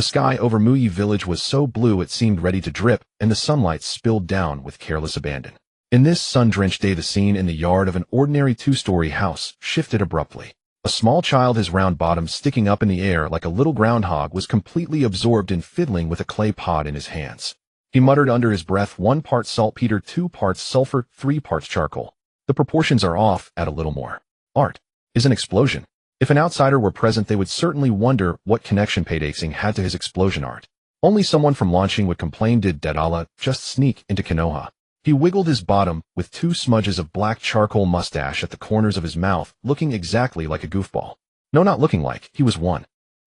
The sky over Muyi village was so blue it seemed ready to drip, and the sunlight spilled down with careless abandon. In this sun-drenched day, the scene in the yard of an ordinary two-story house shifted abruptly. A small child, his round bottom sticking up in the air like a little groundhog, was completely absorbed in fiddling with a clay pot in his hands. He muttered under his breath, 1 part saltpeter, 2 parts sulfur, 3 parts charcoal. The proportions are off, add a little more. Art is an explosion. If an outsider were present, they would certainly wonder what connection Paydaxing had to his explosion art. Only someone from launching would complain. Did Deidara just sneak into Konoha? He wiggled his bottom, with 2 smudges of black charcoal mustache at the corners of his mouth, looking exactly like a goofball. No, not looking like, he was one.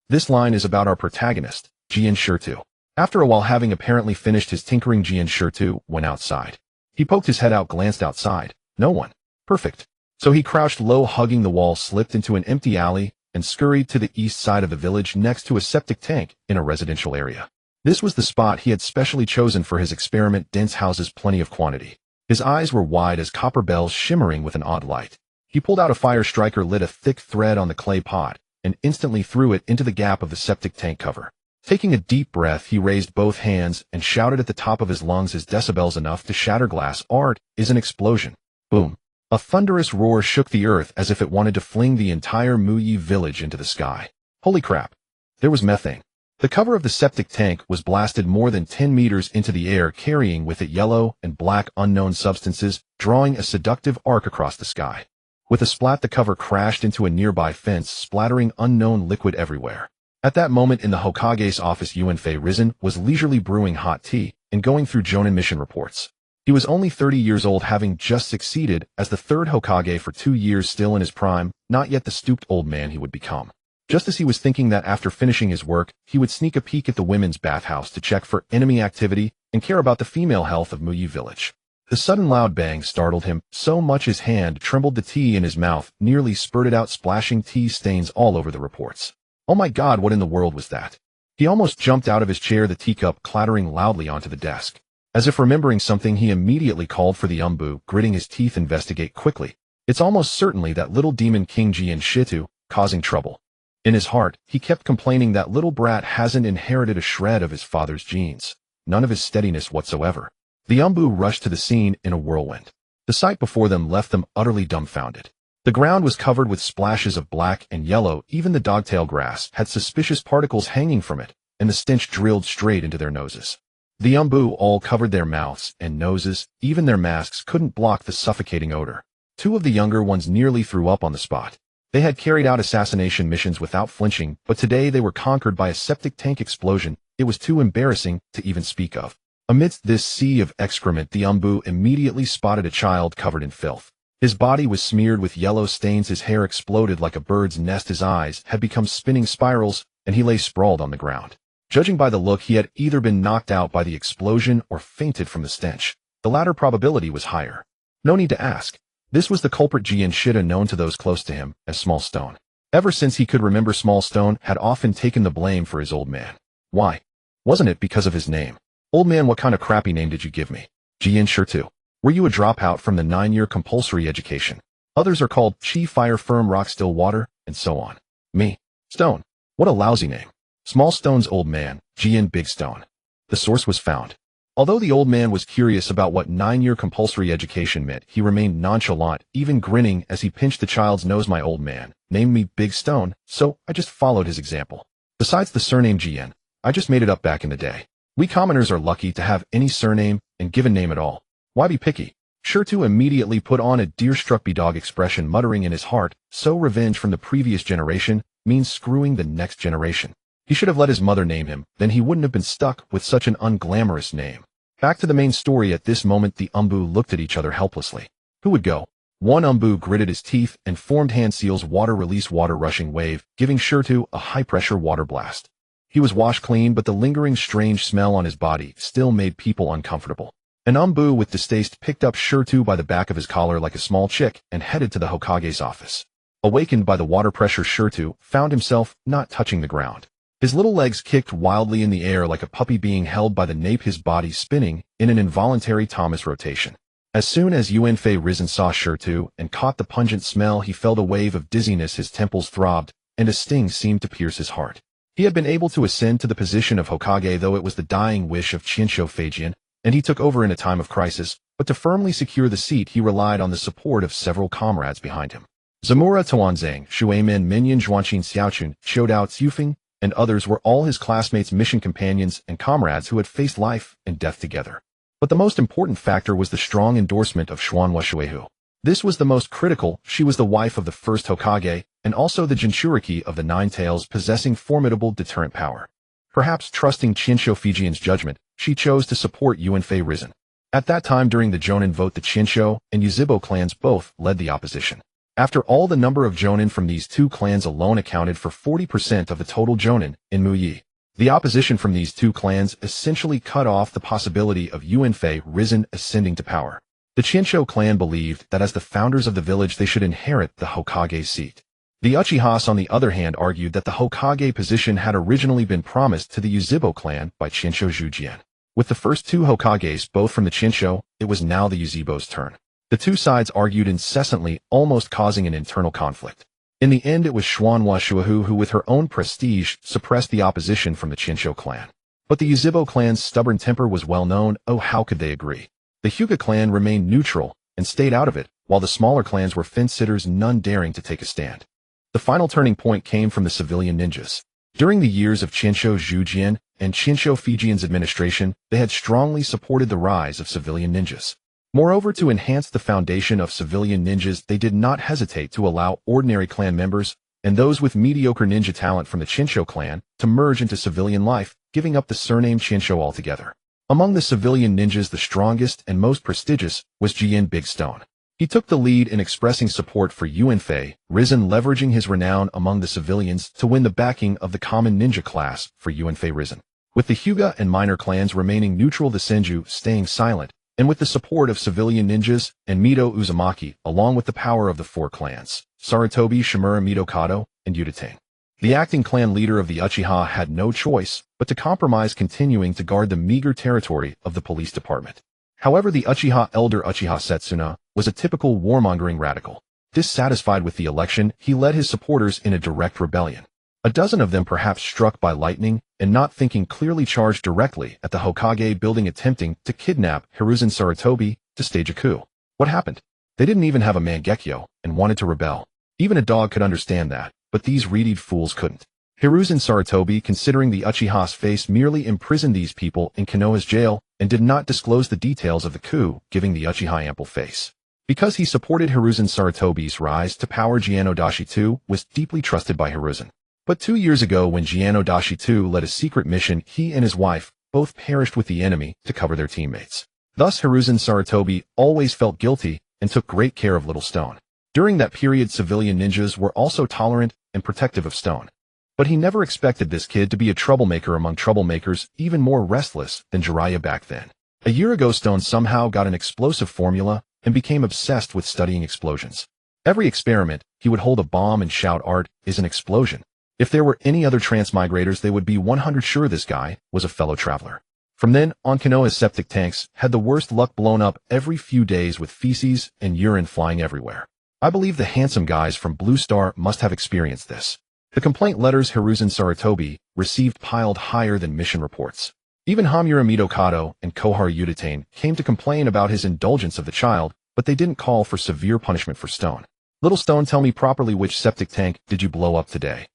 This line is about our protagonist, Jian Shirtu. After a while, having apparently finished his tinkering, Jian Shirtu went outside. He poked his head out, glanced outside. No one. Perfect. So he crouched low, hugging the wall, slipped into an empty alley, and scurried to the east side of the village next to a septic tank in a residential area. This was the spot he had specially chosen for his experiment. Dense houses, plenty of quantity. His eyes were wide as copper bells, shimmering with an odd light. He pulled out a fire striker, lit a thick thread on the clay pot, and instantly threw it into the gap of the septic tank cover. Taking a deep breath, he raised both hands and shouted at the top of his lungs, his decibels enough to shatter glass. Art is an explosion. Boom. A thunderous roar shook the earth as if it wanted to fling the entire Muyi village into the sky. Holy crap. There was methane. The cover of the septic tank was blasted more than 10 meters into the air, carrying with it yellow and black unknown substances, drawing a seductive arc across the sky. With a splat, the cover crashed into a nearby fence, splattering unknown liquid everywhere. At that moment, in the Hokage's office, Yuanfei, risen, was leisurely brewing hot tea and going through Jonin mission reports. He was only 30 years old, having just succeeded as the third Hokage for 2 years, still in his prime, not yet the stooped old man he would become. Just as he was thinking that after finishing his work, he would sneak a peek at the women's bathhouse to check for enemy activity and care about the female health of Muyi village. The sudden loud bang startled him so much his hand trembled. The tea in his mouth nearly spurted out, splashing tea stains all over the reports. Oh my God, what in the world was that? He almost jumped out of his chair, the teacup clattering loudly onto the desk. As if remembering something, he immediately called for the umbu, gritting his teeth. Investigate quickly. It's almost certainly that little demon King Jian Shirtu causing trouble. In his heart, he kept complaining that little brat hasn't inherited a shred of his father's genes, none of his steadiness whatsoever. The umbu rushed to the scene in a whirlwind. The sight before them left them utterly dumbfounded. The ground was covered with splashes of black and yellow. Even the dogtail grass had suspicious particles hanging from it, and the stench drilled straight into their noses. The umbu all covered their mouths and noses. Even their masks couldn't block the suffocating odor. 2 of the younger ones nearly threw up on the spot. They had carried out assassination missions without flinching, but today they were conquered by a septic tank explosion. It was too embarrassing to even speak of. Amidst this sea of excrement, the umbu immediately spotted a child covered in filth. His body was smeared with yellow stains, his hair exploded like a bird's nest, his eyes had become spinning spirals, and he lay sprawled on the ground. Judging by the look, he had either been knocked out by the explosion or fainted from the stench. The latter probability was higher. No need to ask. This was the culprit, Jian Shirtu, known to those close to him as Small Stone. Ever since he could remember, Small Stone had often taken the blame for his old man. Why? Wasn't it because of his name? Old man, what kind of crappy name did you give me? Jian Shirtu. Were you a dropout from the 9-year compulsory education? Others are called Chi, Fire, Firm, Rock, Still, Water, and so on. Me? Stone. What a lousy name. Small Stone's old man, Jian Big Stone. The source was found. Although the old man was curious about what 9-year compulsory education meant, he remained nonchalant, even grinning as he pinched the child's nose. My old man named me Big Stone, so I just followed his example. Besides the surname Jian, I just made it up back in the day. We commoners are lucky to have any surname and given name at all. Why be picky? Shirtu immediately put on a deer-struck-be-dog expression, muttering in his heart, so revenge from the previous generation means screwing the next generation. He should have let his mother name him, then he wouldn't have been stuck with such an unglamorous name. Back to the main story. At this moment, the umbu looked at each other helplessly. Who would go? One umbu gritted his teeth and formed hand seals. Water release, water rushing wave, giving Shirtu a high-pressure water blast. He was washed clean, but the lingering strange smell on his body still made people uncomfortable. An umbu with distaste picked up Shirtu by the back of his collar like a small chick and headed to the Hokage's office. Awakened by the water pressure, Shirtu found himself not touching the ground. His little legs kicked wildly in the air like a puppy being held by the nape, his body spinning in an involuntary Thomas rotation. As soon as Yuanfei risen saw Shirtu and caught the pungent smell, he felt a wave of dizziness, his temples throbbed, and a sting seemed to pierce his heart. He had been able to ascend to the position of Hokage, though it was the dying wish of Chinsho Fujian, and he took over in a time of crisis, but to firmly secure the seat he relied on the support of several comrades behind him. Zamura Tawanzang, Shuaimin Minyan Zhuanqin Xiaochun, Xiudao Tsufeng, and others were all his classmates, mission companions, and comrades who had faced life and death together. But the most important factor was the strong endorsement of Xuanhua Shuehu. This was the most critical. She was the wife of the first Hokage, and also the Jinchuriki of the Nine Tails, possessing formidable deterrent power. Perhaps trusting Chinsho Fujian's judgment, she chose to support Yuanfei Risen. At that time during the Jonin vote, the Chinsho and Yuzhibo clans both led the opposition. After all, the number of Jonin from these two clans alone accounted for 40% of the total Jonin in Muyi. The opposition from these two clans essentially cut off the possibility of Yuanfei Risen ascending to power. The Chinsho clan believed that as the founders of the village they should inherit the Hokage seat. The Uchihas, on the other hand, argued that the Hokage position had originally been promised to the Yuzhibo clan by Chinsho Zhujian. With the first two Hokages both from the Chinsho, it was now the Yuzhibo's turn. The two sides argued incessantly, almost causing an internal conflict. In the end, it was Xuanhua Shuehu who, with her own prestige, suppressed the opposition from the Chinsho clan. But the Yuzhibo clan's stubborn temper was well known. Oh, how could they agree? The Hyuga clan remained neutral and stayed out of it, while the smaller clans were fence-sitters, none daring to take a stand. The final turning point came from the civilian ninjas. During the years of Chinsho Zhujian and Chinsho Fujian's administration, they had strongly supported the rise of civilian ninjas. Moreover, to enhance the foundation of civilian ninjas, they did not hesitate to allow ordinary clan members and those with mediocre ninja talent from the Chinsho clan to merge into civilian life, giving up the surname Chinsho altogether. Among the civilian ninjas, the strongest and most prestigious was Jian Big Stone. He took the lead in expressing support for Yuanfei Risen, leveraging his renown among the civilians to win the backing of the common ninja class for Yuanfei Risen. With the Hyuga and minor clans remaining neutral, the Senju staying silent, and with the support of civilian ninjas and Mito Uzumaki, along with the power of the four clans, Sarutobi, Shimura, Mitokado, and Udatane. The acting clan leader of the Uchiha had no choice but to compromise, continuing to guard the meager territory of the police department. However, the Uchiha elder Uchiha Setsuna was a typical warmongering radical. Dissatisfied with the election, he led his supporters in a direct rebellion. A dozen of them, perhaps struck by lightning and not thinking clearly, charged directly at the Hokage building, attempting to kidnap Hiruzen Sarutobi to stage a coup. What happened? They didn't even have a Mangekyo and wanted to rebel. Even a dog could understand that, but these reedied fools couldn't. Hiruzen Sarutobi, considering the Uchiha's face, merely imprisoned these people in Konoha's jail and did not disclose the details of the coup, giving the Uchiha ample face. Because he supported Hiruzen Sarutobi's rise to power, Jianodashi II was deeply trusted by Hiruzen. But 2 years ago, when Jianodashi II led a secret mission, he and his wife both perished with the enemy to cover their teammates. Thus, Hiruzen Sarutobi always felt guilty and took great care of Little Stone. During that period, civilian ninjas were also tolerant and protective of Stone. But he never expected this kid to be a troublemaker among troublemakers, even more restless than Jiraiya back then. A year ago, Stone somehow got an explosive formula and became obsessed with studying explosions. Every experiment, he would hold a bomb and shout, "Art is an explosion." If there were any other transmigrators, they would be 100% sure this guy was a fellow traveler. From then on, Konoha's septic tanks had the worst luck, blown up every few days with feces and urine flying everywhere. I believe the handsome guys from Blue Star must have experienced this. The complaint letters Hiruzen Sarutobi received piled higher than mission reports. Even Hamura Mitokado and Kohara Udatane came to complain about his indulgence of the child, but they didn't call for severe punishment for Stone. "Little Stone, tell me properly, which septic tank did you blow up today?"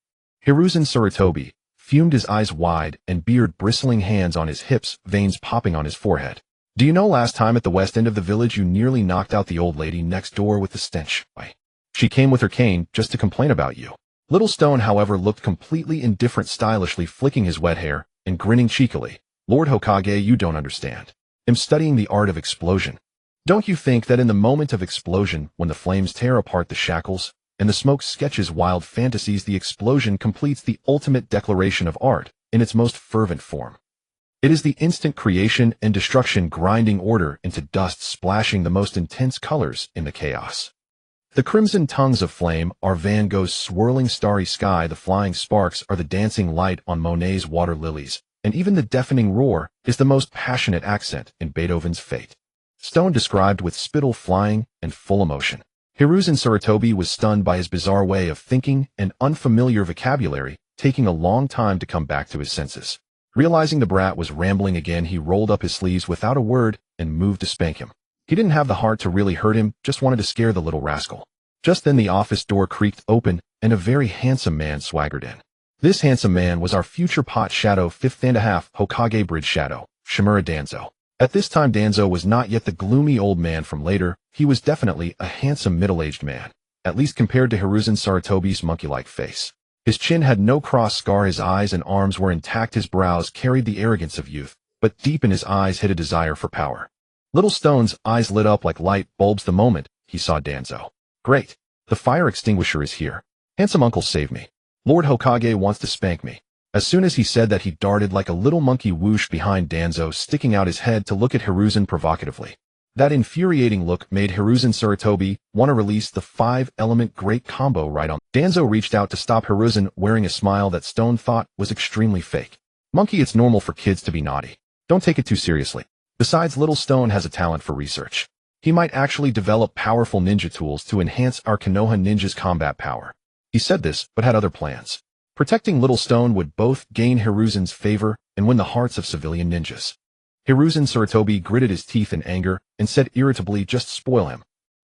Hiruzen Sarutobi fumed, his eyes wide and beard bristling, hands on his hips, veins popping on his forehead. "Do you know, last time at the west end of the village you nearly knocked out the old lady next door with the stench? She came with her cane just to complain about you." Little Stone, however, looked completely indifferent, stylishly flicking his wet hair and grinning cheekily. "Lord Hokage, you don't understand. I'm studying the art of explosion. Don't you think that in the moment of explosion, when the flames tear apart the shackles and the smoke sketches wild fantasies, the explosion completes the ultimate declaration of art in its most fervent form? It is the instant creation and destruction, grinding order into dust, splashing the most intense colors in the chaos. The crimson tongues of flame are Van Gogh's swirling starry sky, the flying sparks are the dancing light on Monet's water lilies, and even the deafening roar is the most passionate accent in Beethoven's Fate." Stone described with spittle flying and full emotion. Hiruzen Sarutobi was stunned by his bizarre way of thinking and unfamiliar vocabulary, taking a long time to come back to his senses. Realizing the brat was rambling again, he rolled up his sleeves without a word and moved to spank him. He didn't have the heart to really hurt him, just wanted to scare the little rascal. Just then the office door creaked open, and a very handsome man swaggered in. This handsome man was our future pot shadow 5th Hokage Bridge shadow, Shimura Danzo. At this time Danzo was not yet the gloomy old man from later, he was definitely a handsome middle-aged man, at least compared to Hiruzen Sarutobi's monkey-like face. His chin had no cross scar, his eyes and arms were intact, his brows carried the arrogance of youth, but deep in his eyes hid a desire for power. Little Stone's eyes lit up like light bulbs the moment he saw Danzo. Great! The fire extinguisher is here. Handsome uncle, save me. Lord Hokage wants to spank me. As soon as he said that, he darted like a little monkey whoosh behind Danzo, sticking out his head to look at Hiruzen provocatively. That infuriating look made Hiruzen Sarutobi want to release the 5-element great combo right on. Danzo reached out to stop Hiruzen, wearing a smile that Stone thought was extremely fake. Monkey, it's normal for kids to be naughty. Don't take it too seriously. Besides, little Stone has a talent for research. He might actually develop powerful ninja tools to enhance our Konoha ninjas' combat power. He said this, but had other plans. Protecting little Stone would both gain Hiruzen's favor and win the hearts of civilian ninjas. Hiruzen Sarutobi gritted his teeth in anger and said irritably, just spoil him.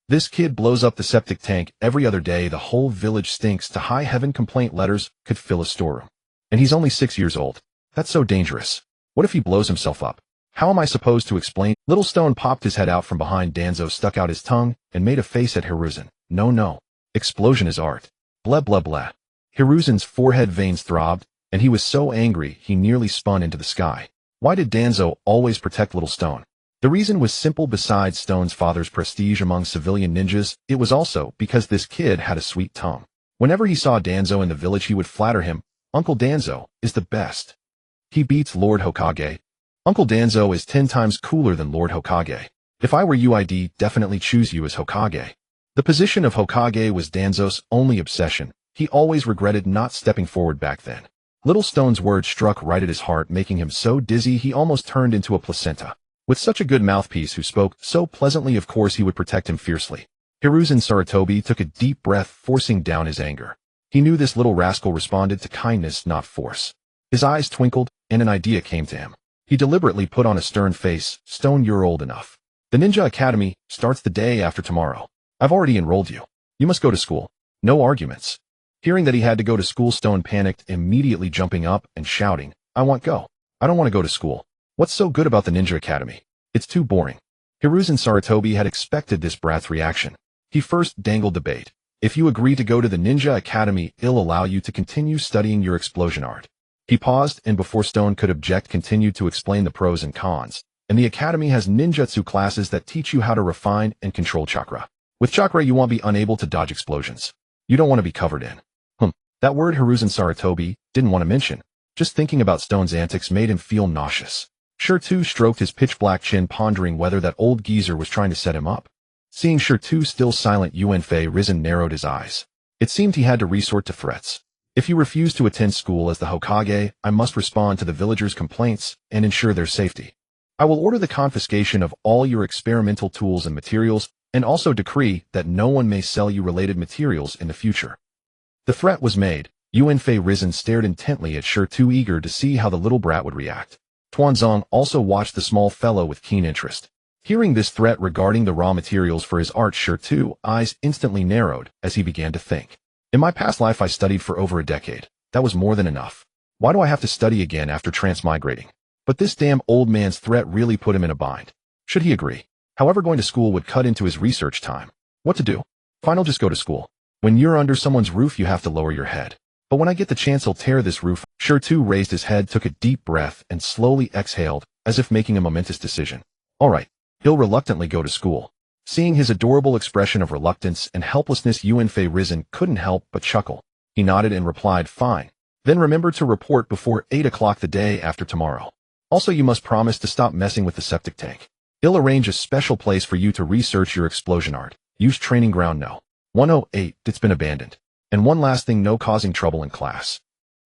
This kid blows up the septic tank every other day, the whole village stinks to high heaven, complaint letters could fill a storeroom. And he's only 6 years old. That's so dangerous. What if he blows himself up? How am I supposed to explain? Little Stone popped his head out from behind Danzo, stuck out his tongue, and made a face at Hiruzen. No. Explosion is art. Blah blah blah. Hiruzen's forehead veins throbbed, and he was so angry he nearly spun into the sky. Why did Danzo always protect little Stone? The reason was simple. Besides Stone's father's prestige among civilian ninjas, it was also because this kid had a sweet tongue. Whenever he saw Danzo in the village, he would flatter him. Uncle Danzo is the best. He beats Lord Hokage. Uncle Danzo is 10 times cooler than Lord Hokage. If I were you, I'd definitely choose you as Hokage. The position of Hokage was Danzo's only obsession. He always regretted not stepping forward back then. Little Stone's words struck right at his heart, making him so dizzy he almost turned into a placenta. With such a good mouthpiece who spoke so pleasantly, of course he would protect him fiercely. Hiruzen Sarutobi took a deep breath, forcing down his anger. He knew this little rascal responded to kindness, not force. His eyes twinkled, and an idea came to him. He deliberately put on a stern face. Stone, you're old enough. The Ninja Academy starts the day after tomorrow. I've already enrolled you. You must go to school. No arguments. Hearing that he had to go to school, Stone panicked, immediately jumping up and shouting, I won't go. I don't want to go to school. What's so good about the Ninja Academy? It's too boring. Hiruzen Sarutobi had expected this brat's reaction. He first dangled the bait. If you agree to go to the Ninja Academy, it'll allow you to continue studying your explosion art. He paused, and before Stone could object, continued to explain the pros and cons. And the academy has ninjutsu classes that teach you how to refine and control chakra. With chakra, you won't be unable to dodge explosions. You don't want to be covered in. That word Hiruzen Sarutobi didn't want to mention. Just thinking about Stone's antics made him feel nauseous. Shirtu stroked his pitch-black chin, pondering whether that old geezer was trying to set him up. Seeing Shirtu still silent, Risen narrowed his eyes. It seemed he had to resort to threats. If you refuse to attend school as the Hokage, I must respond to the villagers' complaints and ensure their safety. I will order the confiscation of all your experimental tools and materials, and also decree that no one may sell you related materials in the future. The threat was made. Risen stared intently at Shirtu, eager to see how the little brat would react. Tuanzong also watched the small fellow with keen interest. Hearing this threat regarding the raw materials for his art, Shirtu's eyes instantly narrowed as he began to think. In my past life I studied for over a decade. That was more than enough. Why do I have to study again after transmigrating? But this damn old man's threat really put him in a bind. Should he agree? However, going to school would cut into his research time. What to do? Fine, I'll just go to school. When you're under someone's roof, you have to lower your head. But when I get the chance, I'll tear this roof. Shirtu raised his head, took a deep breath, and slowly exhaled, as if making a momentous decision. All right. He'll reluctantly go to school. Seeing his adorable expression of reluctance and helplessness, Risen couldn't help but chuckle. He nodded and replied, fine. Then remember to report before 8 o'clock the day after tomorrow. Also, you must promise to stop messing with the septic tank. He'll arrange a special place for you to research your explosion art. Use training ground No. 108, it's been abandoned. And one last thing, no causing trouble in class.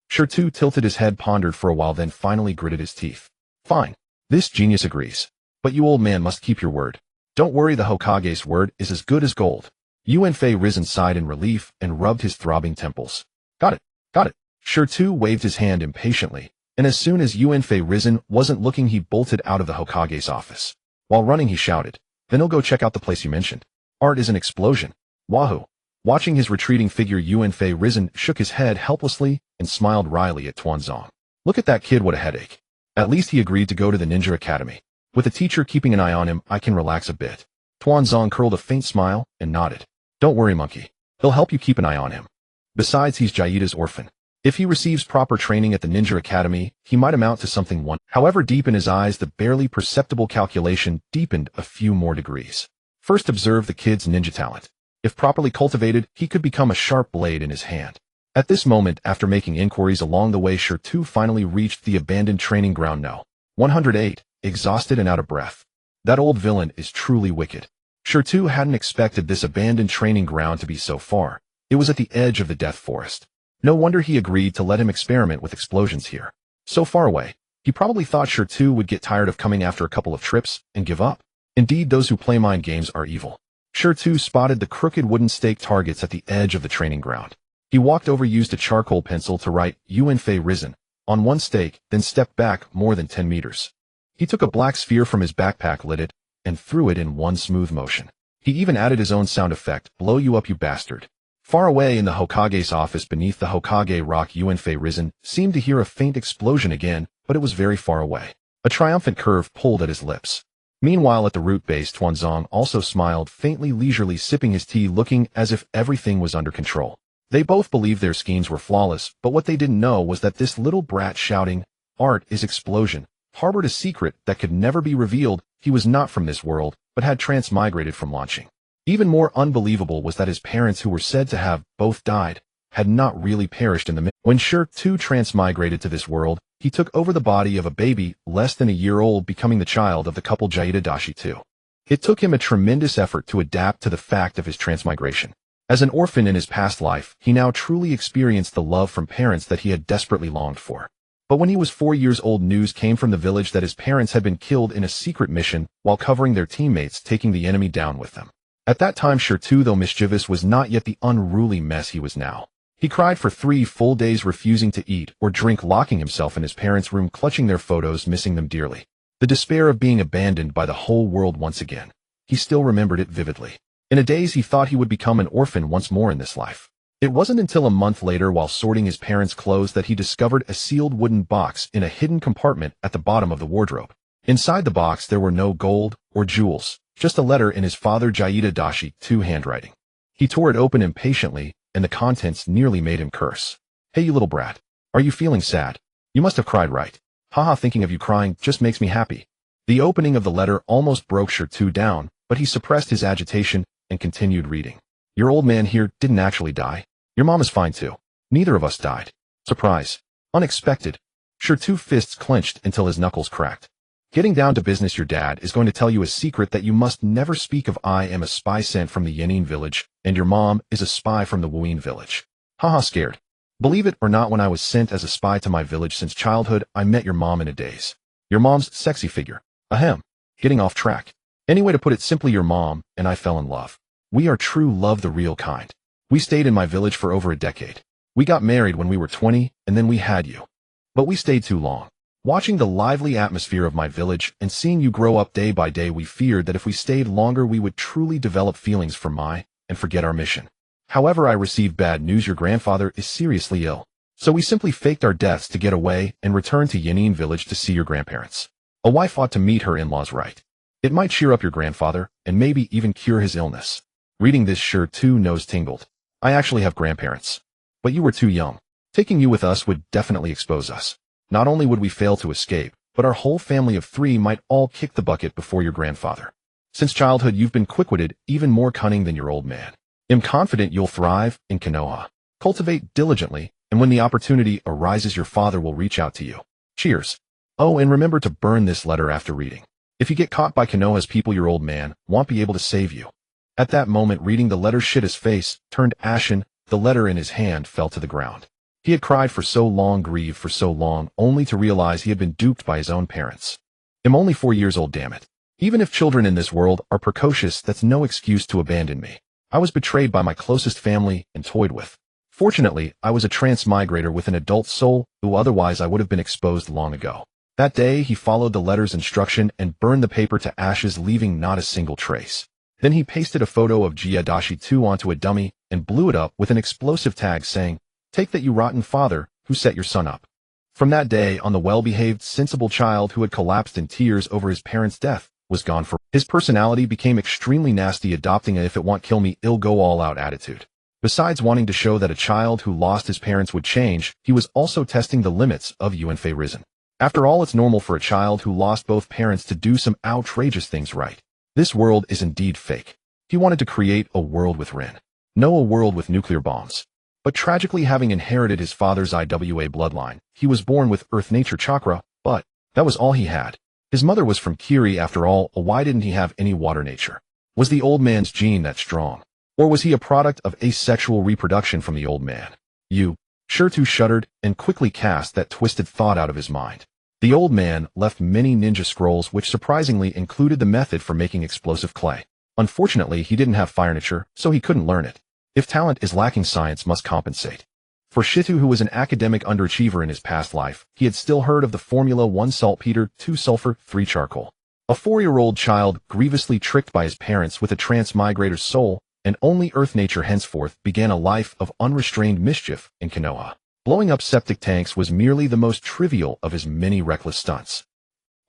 Shirtu tilted his head, pondered for a while, then finally gritted his teeth. Fine. This genius agrees. But you, old man, must keep your word. Don't worry, the Hokage's word is as good as gold. Risen sighed in relief and rubbed his throbbing temples. Got it. Shitu waved his hand impatiently, and as soon as Yuanfei Risen wasn't looking, he bolted out of the Hokage's office. While running, he shouted, "Then he'll go check out the place you mentioned. Art is an explosion. Wahoo!" Watching his retreating figure, Yuanfei Risen shook his head helplessly and smiled wryly at Tuanzong. "Look at that kid, what a headache. At least he agreed to go to the ninja academy. With a teacher keeping an eye on him, I can relax a bit." Tuanzong curled a faint smile and nodded. "Don't worry, monkey. He'll help you keep an eye on him. Besides, he's Jaida's orphan. If he receives proper training at the ninja academy, he might amount to something one." However, deep in his eyes, the barely perceptible calculation deepened a few more degrees. First, observe the kid's ninja talent. If properly cultivated, he could become a sharp blade in his hand. At this moment, after making inquiries along the way, Shitu finally reached the abandoned training ground No. 108, exhausted and out of breath. That old villain is truly wicked. Shitu hadn't expected this abandoned training ground to be so far. It was at the edge of the death forest. No wonder he agreed to let him experiment with explosions here. So far away, he probably thought Shitu would get tired of coming after a couple of trips and give up. Indeed, those who play mind games are evil. Shitu spotted the crooked wooden stake targets at the edge of the training ground. He walked over, used a charcoal pencil to write Yuanfei Risen on one stake, then stepped back more than 10 meters. He took a black sphere from his backpack, lit it, and threw it in one smooth motion. He even added his own sound effect, "Blow you up, you bastard." Far away in the Hokage's office beneath the Hokage rock, Yuanfei Risen seemed to hear a faint explosion again, but it was very far away. A triumphant curve pulled at his lips. Meanwhile, at the root base, Tuanzong also smiled faintly, leisurely sipping his tea, looking as if everything was under control. They both believed their schemes were flawless, but what they didn't know was that this little brat shouting, "Art is explosion," harbored a secret that could never be revealed. He was not from this world, but had transmigrated from launching. Even more unbelievable was that his parents, who were said to have both died, had not really perished in the When Shitu transmigrated to this world, he took over the body of a baby less than a year old, becoming the child of the couple Jaida Dashi too. It took him a tremendous effort to adapt to the fact of his transmigration. As an orphan in his past life, he now truly experienced the love from parents that he had desperately longed for. But when he was 4 years old, news came from the village that his parents had been killed in a secret mission while covering their teammates, taking the enemy down with them. At that time, Shitu, though mischievous, was not yet the unruly mess he was now. He cried for 3 full days, refusing to eat or drink, locking himself in his parents' room, clutching their photos, missing them dearly. The despair of being abandoned by the whole world once again. He still remembered it vividly. In a daze, he thought he would become an orphan once more in this life. It wasn't until a month later, while sorting his parents' clothes, that he discovered a sealed wooden box in a hidden compartment at the bottom of the wardrobe. Inside the box, there were no gold or jewels, just a letter in his father Jaida Dashi II handwriting. He tore it open impatiently, and the contents nearly made him curse. "Hey, you little brat. Are you feeling sad? You must have cried, right? Haha, thinking of you crying just makes me happy." The opening of the letter almost broke Shitu down, but he suppressed his agitation and continued reading. "Your old man here didn't actually die. Your mom is fine too. Neither of us died. Surprise. Unexpected." Shitu's fists clenched until his knuckles cracked. "Getting down to business, your dad is going to tell you a secret that you must never speak of. I am a spy sent from the Yanin village, and your mom is a spy from the Wuin village." Haha, scared. "Believe it or not, when I was sent as a spy to my village since childhood, I met your mom in a daze. Your mom's sexy figure. Ahem. Getting off track. Anyway, to put it simply, your mom and I fell in love. We are true love, the real kind. We stayed in my village for over a decade. We got married when we were 20, and then we had you. But we stayed too long. Watching the lively atmosphere of my village and seeing you grow up day by day, we feared that if we stayed longer, we would truly develop feelings for my and forget our mission. However, I received bad news. Your grandfather is seriously ill. So we simply faked our deaths to get away and returned to Yanin village to see your grandparents. A wife ought to meet her in-laws, right? It might cheer up your grandfather and maybe even cure his illness." Reading this, Shitu nose tingled. "I actually have grandparents. But you were too young. Taking you with us would definitely expose us. Not only would we fail to escape, but our whole family of 3 might all kick the bucket before your grandfather. Since childhood, you've been quick-witted, even more cunning than your old man. I'm confident you'll thrive in Konoha. Cultivate diligently, and when the opportunity arises, your father will reach out to you. Cheers. Oh, and remember to burn this letter after reading. If you get caught by Konoha's people, your old man won't be able to save you." At that moment, reading the letter, his face turned ashen. The letter in his hand fell to the ground. He had cried for so long, grieved for so long, only to realize he had been duped by his own parents. "I'm only 4 years old, damn it. Even if children in this world are precocious, that's no excuse to abandon me. I was betrayed by my closest family and toyed with. Fortunately, I was a transmigrator with an adult soul, who otherwise I would have been exposed long ago. That day, he followed the letter's instruction and burned the paper to ashes, leaving not a single trace. Then he pasted a photo of Jiyadashi 2 onto a dummy and blew it up with an explosive tag saying, "Take that, you rotten father, who set your son up." From that day on, the well-behaved, sensible child who had collapsed in tears over his parents' death was gone for. His personality became extremely nasty, adopting a if it want kill me, it'll go all out attitude. Besides wanting to show that a child who lost his parents would change, he was also testing the limits of Yuanfei Risen. After all, it's normal for a child who lost both parents to do some outrageous things right. This world is indeed fake. He wanted to create a world with Rin. No, a world with nuclear bombs. But tragically, having inherited his father's Iwa bloodline, he was born with Earth Nature chakra, but that was all he had. His mother was from Kiri after all, why didn't he have any water nature? Was the old man's gene that strong? Or was he a product of asexual reproduction from the old man? Shirtu shuddered and quickly cast that twisted thought out of his mind. The old man left many ninja scrolls which surprisingly included the method for making explosive clay. Unfortunately, he didn't have fire nature, so he couldn't learn it. If talent is lacking, science must compensate. For Shitu, who was an academic underachiever in his past life, he had still heard of the formula 1 saltpeter, 2 sulfur, 3 charcoal. A 4-year-old child grievously tricked by his parents with a transmigrator's soul, and only Earth Nature henceforth began a life of unrestrained mischief in Konoha. Blowing up septic tanks was merely the most trivial of his many reckless stunts.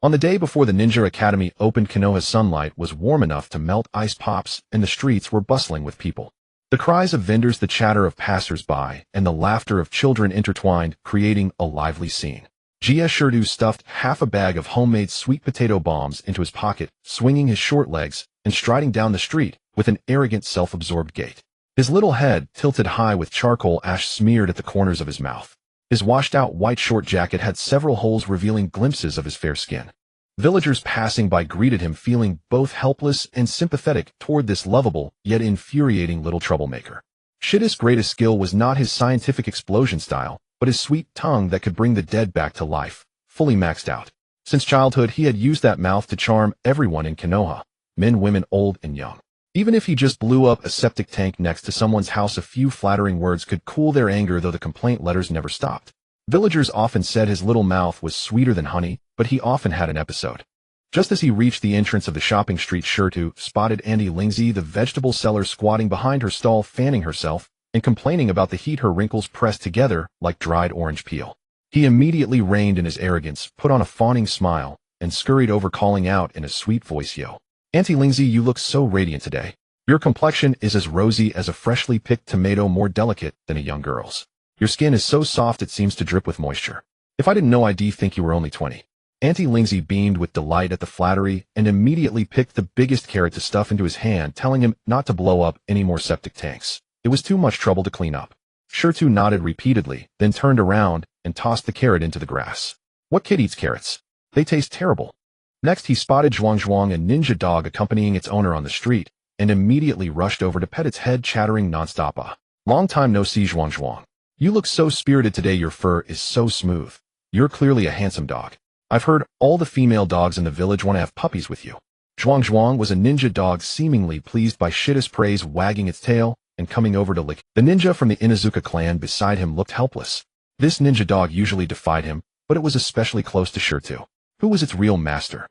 On the day before the Ninja Academy opened, Konoha's sunlight was warm enough to melt ice pops, and the streets were bustling with people. The cries of vendors, the chatter of passers-by, and the laughter of children intertwined, creating a lively scene. Jia Shirdu stuffed half a bag of homemade sweet potato bombs into his pocket, swinging his short legs, and striding down the street with an arrogant, self-absorbed gait. His little head tilted high with charcoal ash smeared at the corners of his mouth. His washed-out white short jacket had several holes revealing glimpses of his fair skin. Villagers passing by greeted him, feeling both helpless and sympathetic toward this lovable, yet infuriating little troublemaker. Shitta's greatest skill was not his scientific explosion style, but his sweet tongue that could bring the dead back to life, fully maxed out. Since childhood, he had used that mouth to charm everyone in Konoha, men, women, old and young. Even if he just blew up a septic tank next to someone's house, a few flattering words could cool their anger, though the complaint letters never stopped. Villagers often said his little mouth was sweeter than honey, but he often had an episode. Just as he reached the entrance of the shopping street, Shirtu spotted Auntie Lingzi, the vegetable seller, squatting behind her stall, fanning herself and complaining about the heat, her wrinkles pressed together like dried orange peel. He immediately reined in his arrogance, put on a fawning smile, and scurried over, calling out in a sweet voice, "Yo, Auntie Lingzi, you look so radiant today. Your complexion is as rosy as a freshly picked tomato, more delicate than a young girl's. Your skin is so soft it seems to drip with moisture. If I didn't know, I'd think you were only 20. Auntie Lingzi beamed with delight at the flattery and immediately picked the biggest carrot to stuff into his hand, telling him not to blow up any more septic tanks. It was too much trouble to clean up. Shirtu nodded repeatedly, then turned around and tossed the carrot into the grass. What kid eats carrots? They taste terrible. Next, he spotted Zhuang, a ninja dog accompanying its owner on the street, and immediately rushed over to pet its head, chattering nonstop. "Ah, long time no see, Zhuang. You look so spirited today. Your fur is so smooth. You're clearly a handsome dog. I've heard all the female dogs in the village want to have puppies with you." Zhuang was a ninja dog, seemingly pleased by Shitta's praise, wagging its tail and coming over to lick. The ninja from the Inuzuka clan beside him looked helpless. This ninja dog usually defied him, but it was especially close to Shirtu, who was its real master.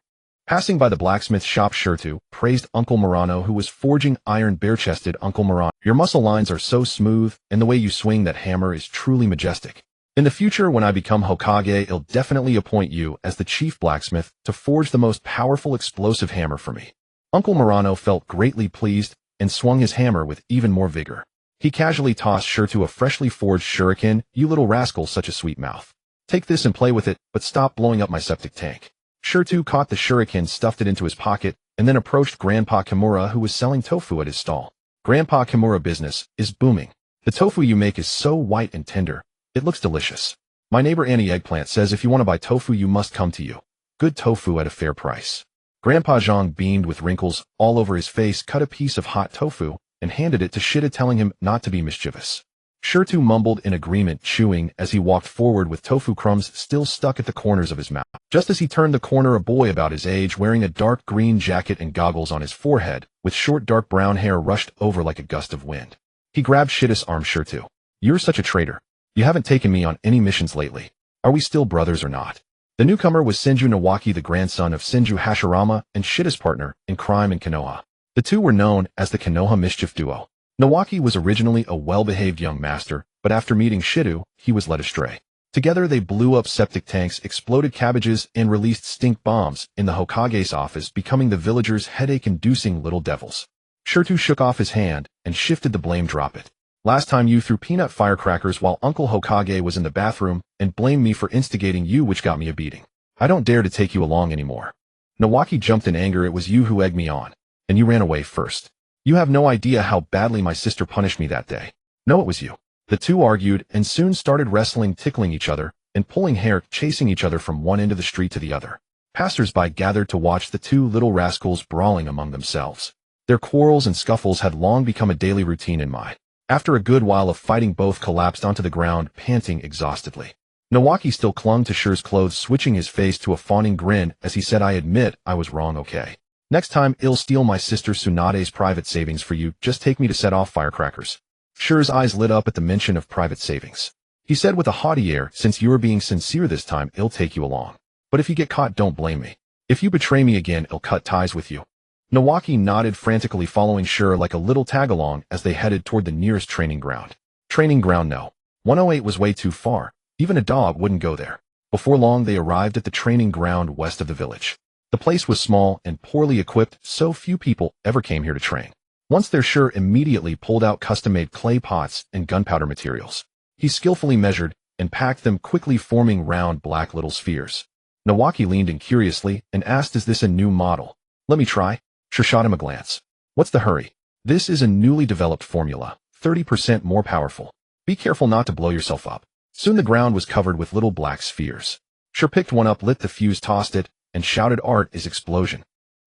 Passing by the blacksmith shop, Shirtu praised Uncle Murano, who was forging iron. Bare-chested Uncle Murano, your muscle lines are so smooth, and the way you swing that hammer is truly majestic. In the future, when I become Hokage, I'll definitely appoint you as the chief blacksmith to forge the most powerful explosive hammer for me. Uncle Murano felt greatly pleased and swung his hammer with even more vigor. He casually tossed Shirtu a freshly forged shuriken. "You little rascal, such a sweet mouth. Take this and play with it, but stop blowing up my septic tank." Shirtu caught the shuriken, stuffed it into his pocket, and then approached Grandpa Kimura, who was selling tofu at his stall. "Grandpa Kimura, business is booming. The tofu you make is so white and tender. It looks delicious. My neighbor Annie Eggplant says if you want to buy tofu, you must come to you. Good tofu at a fair price." Grandpa Zhang beamed with wrinkles all over his face, cut a piece of hot tofu, and handed it to Shitta, telling him not to be mischievous. Shirtu mumbled in agreement, chewing as he walked forward with tofu crumbs still stuck at the corners of his mouth. Just as he turned the corner, a boy about his age, wearing a dark green jacket and goggles on his forehead, with short dark brown hair, rushed over like a gust of wind. He grabbed Shitta's arm. "Shirtu, You're such a traitor. You haven't taken me on any missions lately. Are we still brothers or not? The newcomer was Senju Nawaki, the grandson of Senju Hashirama and Shida's partner in crime in Konoha. The two were known as the Konoha Mischief Duo. Nawaki was originally a well-behaved young master, but after meeting Shido, he was led astray. Together they blew up septic tanks, exploded cabbages, and released stink bombs in the Hokage's office, becoming the villagers' headache-inducing little devils. Shirtu shook off his hand and shifted the blame. Drop it. Last time you threw peanut firecrackers while Uncle Hokage was in the bathroom and blamed me for instigating you, which got me a beating. I don't dare to take you along anymore. Nawaki jumped in anger. It was you who egged me on, and you ran away first. You have no idea how badly my sister punished me that day. No, it was you. The two argued and soon started wrestling, tickling each other, and pulling hair, chasing each other from one end of the street to the other. Passers-by gathered to watch the two little rascals brawling among themselves. Their quarrels and scuffles had long become a daily routine in Mai. After a good while of fighting, both collapsed onto the ground, panting exhaustedly. Nawaki still clung to Shir's clothes, switching his face to a fawning grin as he said, I admit I was wrong, okay? Next time, I'll steal my sister Tsunade's private savings for you. Just take me to set off firecrackers. Shir's eyes lit up at the mention of private savings. He said with a haughty air, since you're being sincere this time, I'll take you along. But if you get caught, don't blame me. If you betray me again, I'll cut ties with you. Nawaki nodded, frantically following Shir like a little tag-along as they headed toward the nearest training ground. Training ground? No. 108 was way too far. Even a dog wouldn't go there. Before long, they arrived at the training ground west of the village. The place was small and poorly equipped, so few people ever came here to train. Once there, Shir immediately pulled out custom-made clay pots and gunpowder materials. He skillfully measured and packed them, quickly forming round black little spheres. Nawaki leaned in curiously and asked, is this a new model? Let me try. Shir shot him a glance. What's the hurry? This is a newly developed formula, 30% more powerful. Be careful not to blow yourself up. Soon the ground was covered with little black spheres. Shir picked one up, lit the fuse, tossed it, and shouted, Art is explosion.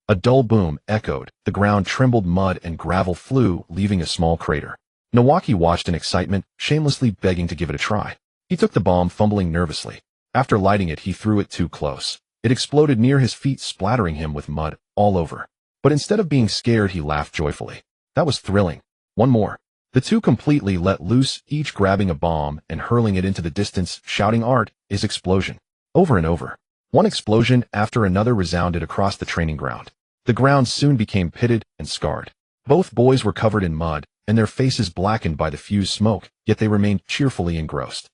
A dull boom echoed, the ground trembled, mud and gravel flew, leaving a small crater. Nawaki watched in excitement, shamelessly begging to give it a try. He took the bomb, fumbling nervously. After lighting it, he threw it too close. It exploded near his feet, splattering him with mud all over. But instead of being scared, he laughed joyfully. That was thrilling. One more. The two completely let loose, each grabbing a bomb and hurling it into the distance, shouting, Art is explosion. Over and over. One explosion after another resounded across the training ground. The ground soon became pitted and scarred. Both boys were covered in mud, and their faces blackened by the fuse smoke, yet they remained cheerfully engrossed.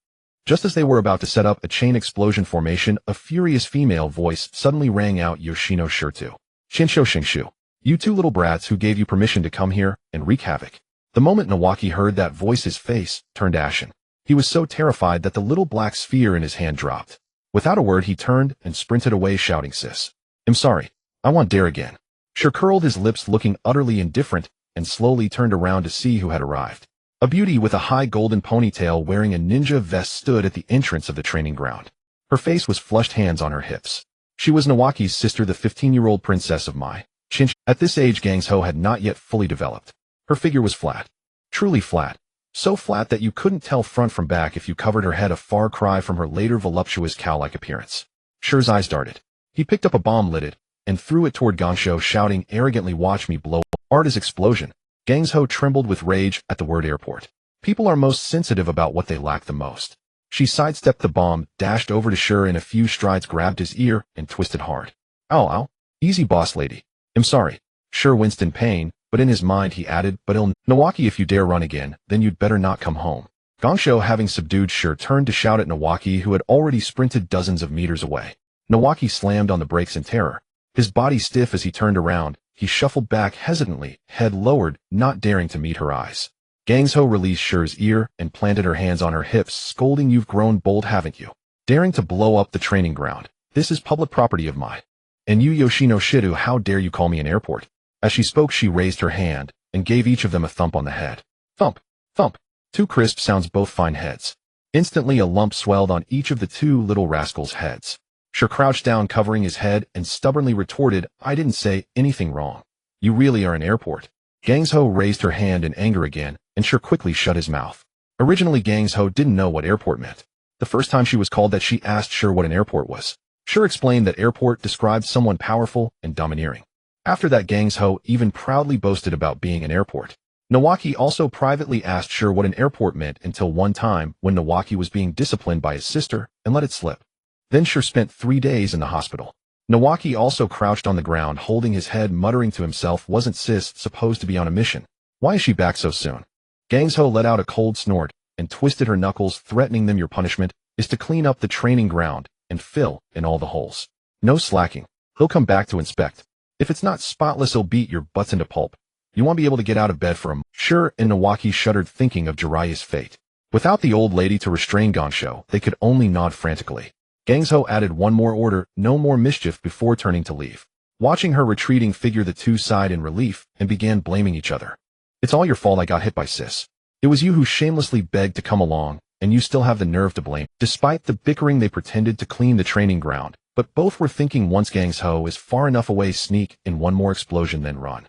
Just as they were about to set up a chain explosion formation, a furious female voice suddenly rang out, Yoshino Shirtu. Shinsho Shinshu. You two little brats, who gave you permission to come here and wreak havoc? The moment Nawaki heard that voice, his face turned ashen. He was so terrified that the little black sphere in his hand dropped. Without a word, he turned and sprinted away, shouting, Sis. I'm sorry. I won't dare again. Shir curled his lips, looking utterly indifferent, and slowly turned around to see who had arrived. A beauty with a high golden ponytail wearing a ninja vest stood at the entrance of the training ground. Her face was flushed, hands on her hips. She was Nawaki's sister, the 15-year-old princess of Mai. At this age, Gangsho had not yet fully developed. Her figure was flat. Truly flat. So flat that you couldn't tell front from back if you covered her head, a far cry from her later voluptuous cow-like appearance. Shir's eyes darted. He picked up a bomb, lit it, and threw it toward Gangsho, shouting arrogantly, Watch me blow. Art is explosion. Gangsho trembled with rage at the word airport. People are most sensitive about what they lack the most. She sidestepped the bomb, dashed over to Shir in a few strides, grabbed his ear, and twisted hard. Ow, ow. Easy, boss lady. I'm sorry. Shir winced in pain, but in his mind he added, but Nawaki, if you dare run again, then you'd better not come home. Gangsho, having subdued Shir, turned to shout at Nawaki, who had already sprinted dozens of meters away. Nawaki slammed on the brakes in terror. His body stiff as he turned around, he shuffled back hesitantly, head lowered, not daring to meet her eyes. Gangsho released Shir's ear and planted her hands on her hips, scolding, You've grown bold, haven't you? Daring to blow up the training ground. This is public property of mine. And you, Yoshino Shido, how dare you call me an airport? As she spoke, she raised her hand and gave each of them a thump on the head. Thump, thump. Two crisp sounds, both fine heads. Instantly a lump swelled on each of the two little rascals' heads. Shir crouched down, covering his head, and stubbornly retorted, I didn't say anything wrong. You really are an airport. Gangsho raised her hand in anger again, and Shir quickly shut his mouth. Originally, Gangsho didn't know what airport meant. The first time she was called that, she asked Shir what an airport was. Shir explained that airport described someone powerful and domineering. After that, Gangsho even proudly boasted about being an airport. Nawaki also privately asked Sure what an airport meant until one time when Nawaki was being disciplined by his sister and let it slip. Then Sure spent 3 days in the hospital. Nawaki also crouched on the ground holding his head, muttering to himself, wasn't Sis supposed to be on a mission? Why is she back so soon? Gangsho let out a cold snort and twisted her knuckles, threatening them. Your punishment is to clean up the training ground and fill in all the holes. No slacking. He'll come back to inspect. If it's not spotless, he'll beat your butts into pulp. You won't be able to get out of bed for him. Sure, and Nawaki shuddered, thinking of Jiraiya's fate. Without the old lady to restrain Gangsho, they could only nod frantically. Gangsho added one more order, no more mischief, before turning to leave. Watching her retreating figure, the two sighed in relief and began blaming each other. It's all your fault I got hit by Sis. It was you who shamelessly begged to come along, and you still have the nerve to blame. Despite the bickering, they pretended to clean the training ground, but both were thinking once Gangsho is far enough away, sneak in one more explosion, then run.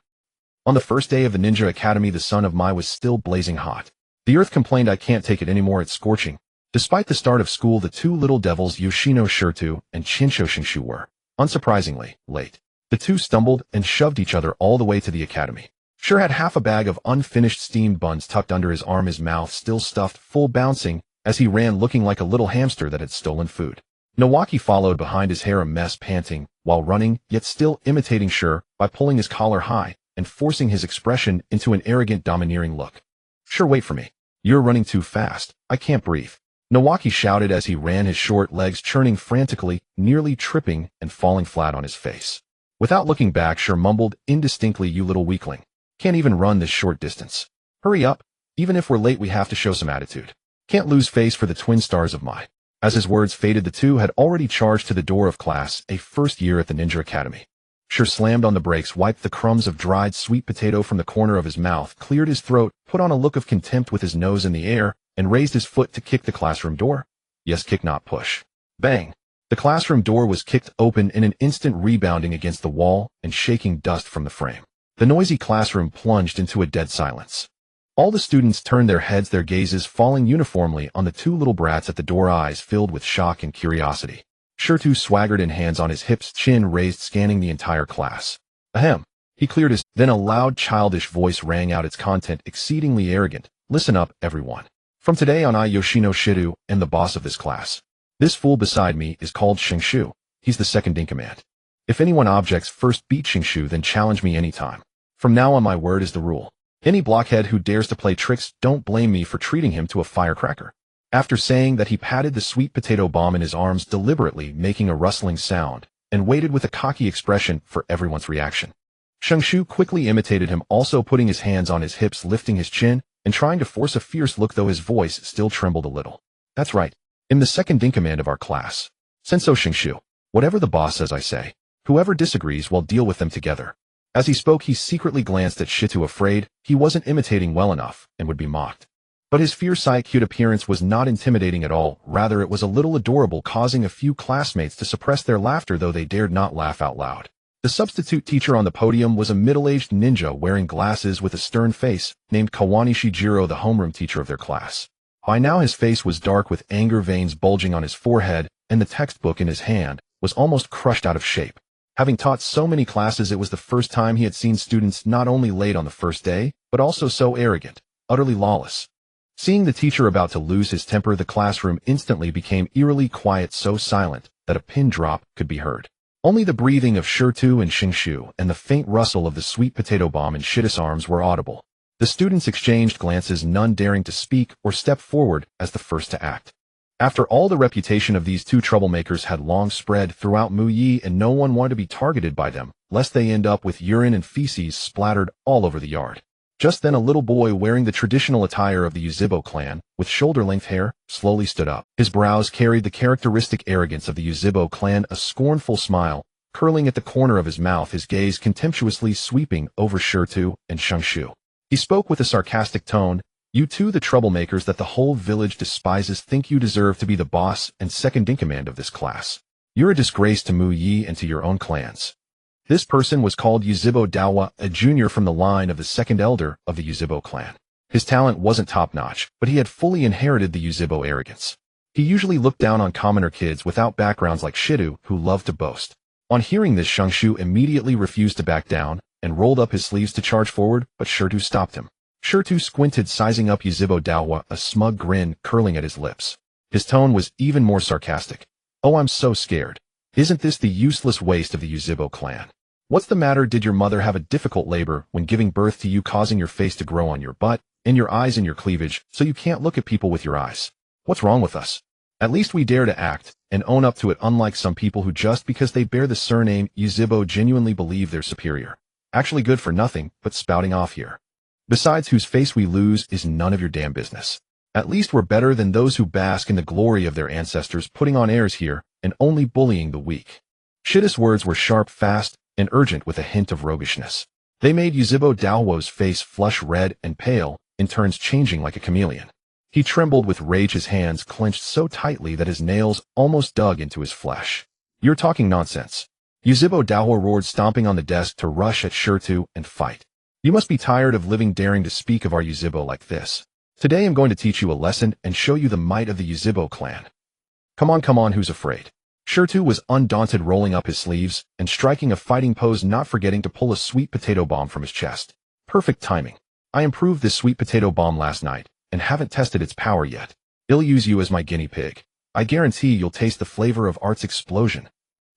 On the first day of the Ninja Academy, the sun of Mai was still blazing hot. The earth complained, I can't take it anymore, it's scorching. Despite the start of school, the two little devils Yoshino Shirtu and Chinsho Shinshu were, unsurprisingly, late. The two stumbled and shoved each other all the way to the academy. Sure had half a bag of unfinished steamed buns tucked under his arm, his mouth still stuffed full, bouncing as he ran, looking like a little hamster that had stolen food. Nawaki followed behind, his hair a mess, panting while running, yet still imitating Sure by pulling his collar high and forcing his expression into an arrogant, domineering look. Sure, wait for me. You're running too fast. I can't breathe. Nawaki shouted as he ran, his short legs churning frantically, nearly tripping and falling flat on his face. Without looking back, Sure mumbled indistinctly, you little weakling. Can't even run this short distance. Hurry up. Even if we're late, we have to show some attitude. Can't lose face for the twin stars of Mai. As his words faded, the two had already charged to the door of class, a first year at the Ninja Academy. Sure slammed on the brakes, wiped the crumbs of dried sweet potato from the corner of his mouth, cleared his throat, put on a look of contempt with his nose in the air, and raised his foot to kick the classroom door. Yes, kick, not push. Bang! The classroom door was kicked open in an instant, rebounding against the wall and shaking dust from the frame. The noisy classroom plunged into a dead silence. All the students turned their heads, their gazes falling uniformly on the two little brats at the door, eyes filled with shock and curiosity. Shirtu swaggered in, hands on his hips, chin raised, scanning the entire class. Ahem. He cleared his, then a loud, childish voice rang out, its content exceedingly arrogant. Listen up, everyone. From today on, I, Yoshino Shiru, am the boss of this class. This fool beside me is called Shinshu. He's the second in command. If anyone objects, first beat Shinshu, then challenge me anytime. From now on, my word is the rule. Any blockhead who dares to play tricks, don't blame me for treating him to a firecracker. After saying that, he patted the sweet potato bomb in his arms, deliberately making a rustling sound, and waited with a cocky expression for everyone's reaction. Shinshu quickly imitated him, also putting his hands on his hips, lifting his chin, and trying to force a fierce look, though his voice still trembled a little. That's right. I'm the second in command of our class. Senso Shinshu. Whatever the boss says, I say. Whoever disagrees, we'll deal with them together. As he spoke, he secretly glanced at Shitu, afraid he wasn't imitating well enough and would be mocked. But his fierce, cute appearance was not intimidating at all. Rather, it was a little adorable, causing a few classmates to suppress their laughter, though they dared not laugh out loud. The substitute teacher on the podium was a middle-aged ninja wearing glasses with a stern face, named Kawanishi Jiro, the homeroom teacher of their class. By now his face was dark, with anger veins bulging on his forehead, and the textbook in his hand was almost crushed out of shape. Having taught so many classes, it was the first time he had seen students not only late on the first day, but also so arrogant, utterly lawless. Seeing the teacher about to lose his temper, the classroom instantly became eerily quiet, so silent that a pin drop could be heard. Only the breathing of Shirtu and Shinshu and the faint rustle of the sweet potato bomb in Shitta's arms were audible. The students exchanged glances, none daring to speak or step forward as the first to act. After all, the reputation of these two troublemakers had long spread throughout Muyi, and no one wanted to be targeted by them, lest they end up with urine and feces splattered all over the yard. Just then, a little boy wearing the traditional attire of the Yuzhibo clan, with shoulder-length hair, slowly stood up. His brows carried the characteristic arrogance of the Yuzhibo clan, a scornful smile curling at the corner of his mouth, his gaze contemptuously sweeping over Shirtu and Shinshu. He spoke with a sarcastic tone. You two, the troublemakers that the whole village despises, think you deserve to be the boss and second in command of this class. You're a disgrace to Muyi and to your own clans. This person was called Yuzhibo Dawa, a junior from the line of the second elder of the Yuzhibo clan. His talent wasn't top-notch, but he had fully inherited the Yuzhibo arrogance. He usually looked down on commoner kids without backgrounds like Shiru, who loved to boast. On hearing this, Shinshu immediately refused to back down and rolled up his sleeves to charge forward, but Shirtu stopped him. Shirtu squinted, sizing up Yuzhibo Daohua, a smug grin curling at his lips. His tone was even more sarcastic. Oh, I'm so scared. Isn't this the useless waste of the Yuzhibo clan? What's the matter? Did your mother have a difficult labor when giving birth to you, causing your face to grow on your butt, and your eyes and your cleavage, so you can't look at people with your eyes? What's wrong with us? At least we dare to act and own up to it, unlike some people who just because they bear the surname Yuzhibo genuinely believe they're superior. Actually good for nothing but spouting off here. Besides, whose face we lose is none of your damn business. At least we're better than those who bask in the glory of their ancestors putting on airs here and only bullying the weak. Shitta's words were sharp, fast, and urgent with a hint of roguishness. They made Yuzhibo Daohua's face flush red and pale, in turns changing like a chameleon. He trembled with rage, his hands clenched so tightly that his nails almost dug into his flesh. You're talking nonsense. Yuzhibo Daohua roared, stomping on the desk to rush at Shirtu and fight. You must be tired of living daring to speak of our Yuzhibo like this. Today I'm going to teach you a lesson and show you the might of the Yuzhibo clan. Come on, who's afraid? Shirtu was undaunted, rolling up his sleeves and striking a fighting pose, not forgetting to pull a sweet potato bomb from his chest. Perfect timing. I improved this sweet potato bomb last night and haven't tested its power yet. I'll use you as my guinea pig. I guarantee you'll taste the flavor of art's explosion.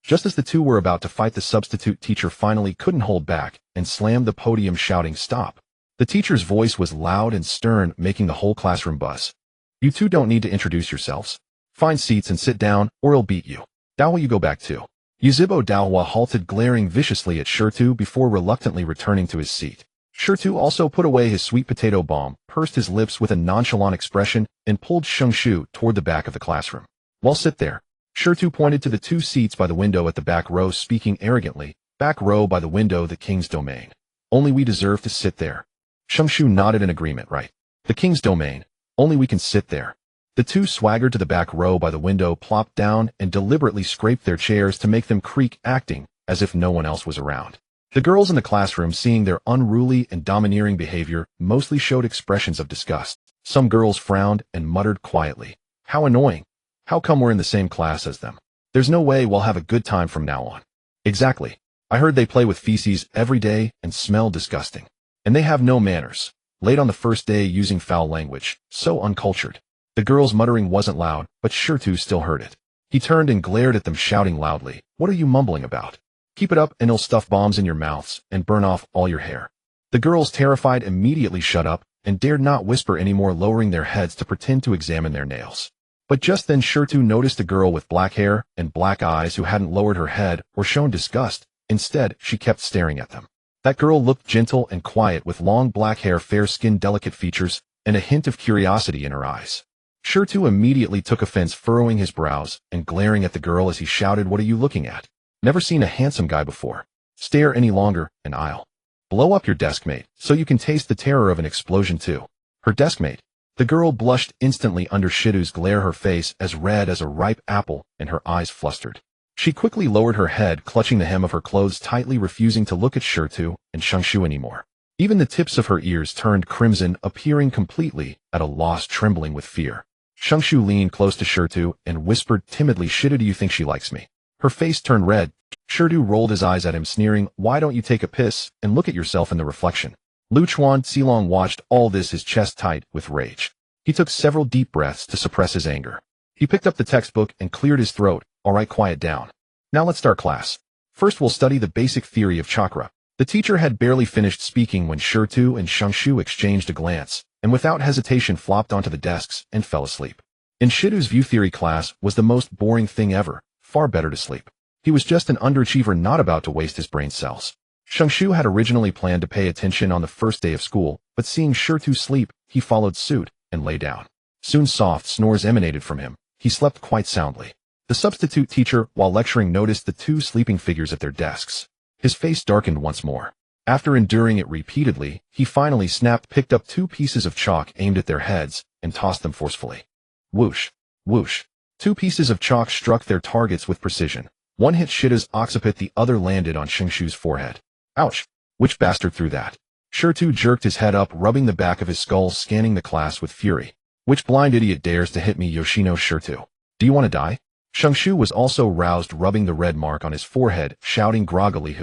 Just as the two were about to fight, the substitute teacher finally couldn't hold back and slammed the podium, shouting, "Stop!" The teacher's voice was loud and stern, making the whole classroom buzz. You two don't need to introduce yourselves. Find seats and sit down, or I'll beat you. Daohua, you go back too. Yuzhibo Daohua halted, glaring viciously at Shirtu before reluctantly returning to his seat. Shirtu also put away his sweet potato bomb, pursed his lips with a nonchalant expression, and pulled Shungshu toward the back of the classroom. Well, sit there. Shirtu pointed to the two seats by the window at the back row, speaking arrogantly. Back row by the window, the king's domain. Only we deserve to sit there. Shungshu nodded in agreement. Right. The king's domain. Only we can sit there. The two swaggered to the back row by the window, plopped down, and deliberately scraped their chairs to make them creak, acting as if no one else was around. The girls in the classroom, seeing their unruly and domineering behavior, mostly showed expressions of disgust. Some girls frowned and muttered quietly, "How annoying. How come we're in the same class as them? There's no way we'll have a good time from now on." Exactly. I heard they play with feces every day and smell disgusting. And they have no manners. Late on the first day, using foul language. So uncultured. The girls' muttering wasn't loud, but Shirtu still heard it. He turned and glared at them, shouting loudly, "What are you mumbling about? Keep it up and I'll stuff bombs in your mouths and burn off all your hair." The girls, terrified, immediately shut up and dared not whisper anymore, lowering their heads to pretend to examine their nails. But just then Shirtu noticed a girl with black hair and black eyes who hadn't lowered her head or shown disgust. Instead, she kept staring at them. That girl looked gentle and quiet, with long black hair, fair skin, delicate features, and a hint of curiosity in her eyes. Shirtu immediately took offense, furrowing his brows and glaring at the girl as he shouted, "What are you looking at? Never seen a handsome guy before. Stare any longer and I'll blow up your deskmate so you can taste the terror of an explosion too." Her deskmate. The girl blushed instantly under Shirtu's glare, her face as red as a ripe apple and her eyes flustered. She quickly lowered her head, clutching the hem of her clothes tightly, refusing to look at Shirtu and Shungshu anymore. Even the tips of her ears turned crimson, appearing completely at a loss, trembling with fear. Shungshu leaned close to Shirtu and whispered timidly, "Shirtu, do you think she likes me?" Her face turned red. Shirtu rolled his eyes at him, sneering, "Why don't you take a piss and look at yourself in the reflection?" Luchuan Xilong watched all this, his chest tight with rage. He took several deep breaths to suppress his anger. He picked up the textbook and cleared his throat. "All right, quiet down. Now let's start class. First we'll study the basic theory of chakra." The teacher had barely finished speaking when Shirtu and Shungshu exchanged a glance, and without hesitation flopped onto the desks and fell asleep. In Shirtu's view, theory class was the most boring thing ever. Far better to sleep. He was just an underachiever, not about to waste his brain cells. Shungshu had originally planned to pay attention on the first day of school, but seeing Shirtu sleep, he followed suit and lay down. Soon soft snores emanated from him. He slept quite soundly. The substitute teacher, while lecturing, noticed the two sleeping figures at their desks. His face darkened once more. After enduring it repeatedly, he finally snapped, picked up two pieces of chalk, aimed at their heads, and tossed them forcefully. Whoosh! Whoosh! Two pieces of chalk struck their targets with precision. One hit Shita's occiput, the other landed on Shungshu's forehead. Ouch! Which bastard threw that? Shirtu jerked his head up, rubbing the back of his skull, scanning the class with fury. Which blind idiot dares to hit me, Yoshino Shirtu? Do you want to die? Shungshu was also roused, rubbing the red mark on his forehead, shouting groggily,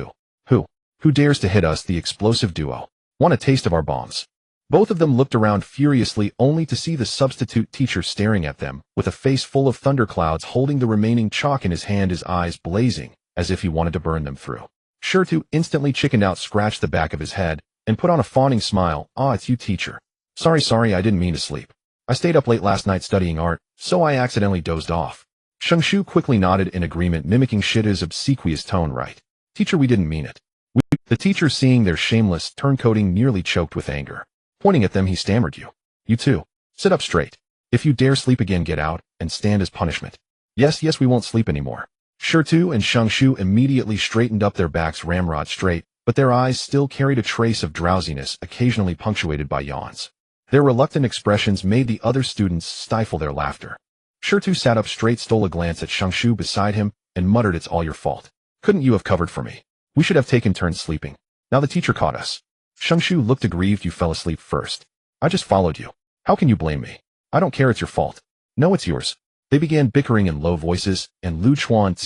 Who dares to hit us, the explosive duo? Want a taste of our bombs? Both of them looked around furiously only to see the substitute teacher staring at them, with a face full of thunderclouds holding the remaining chalk in his hand, his eyes blazing, as if he wanted to burn them through. Shirtu instantly chickened out, scratched the back of his head, and put on a fawning smile. "Ah, it's you, teacher. Sorry, I didn't mean to sleep. I stayed up late last night studying art, so I accidentally dozed off." Shengshu quickly nodded in agreement, mimicking Shida's obsequious tone. "Right. Teacher, we didn't mean it." The teacher, seeing their shameless turncoating, nearly choked with anger. Pointing at them, he stammered, You two. Sit up straight. If you dare sleep again, get out, and stand as punishment." Yes, we won't sleep anymore." Shirtu and Shengshu immediately straightened up, their backs ramrod straight, but their eyes still carried a trace of drowsiness, occasionally punctuated by yawns. Their reluctant expressions made the other students stifle their laughter. Shirtu sat up straight, stole a glance at Shengshu beside him, and muttered, "It's all your fault. Couldn't you have covered for me? We should have taken turns sleeping. Now the teacher caught us." Shengshu looked aggrieved. "You fell asleep first. I just followed you. How can you blame me? I don't care, it's your fault." "No, it's yours." They began bickering in low voices, and Lu Chuan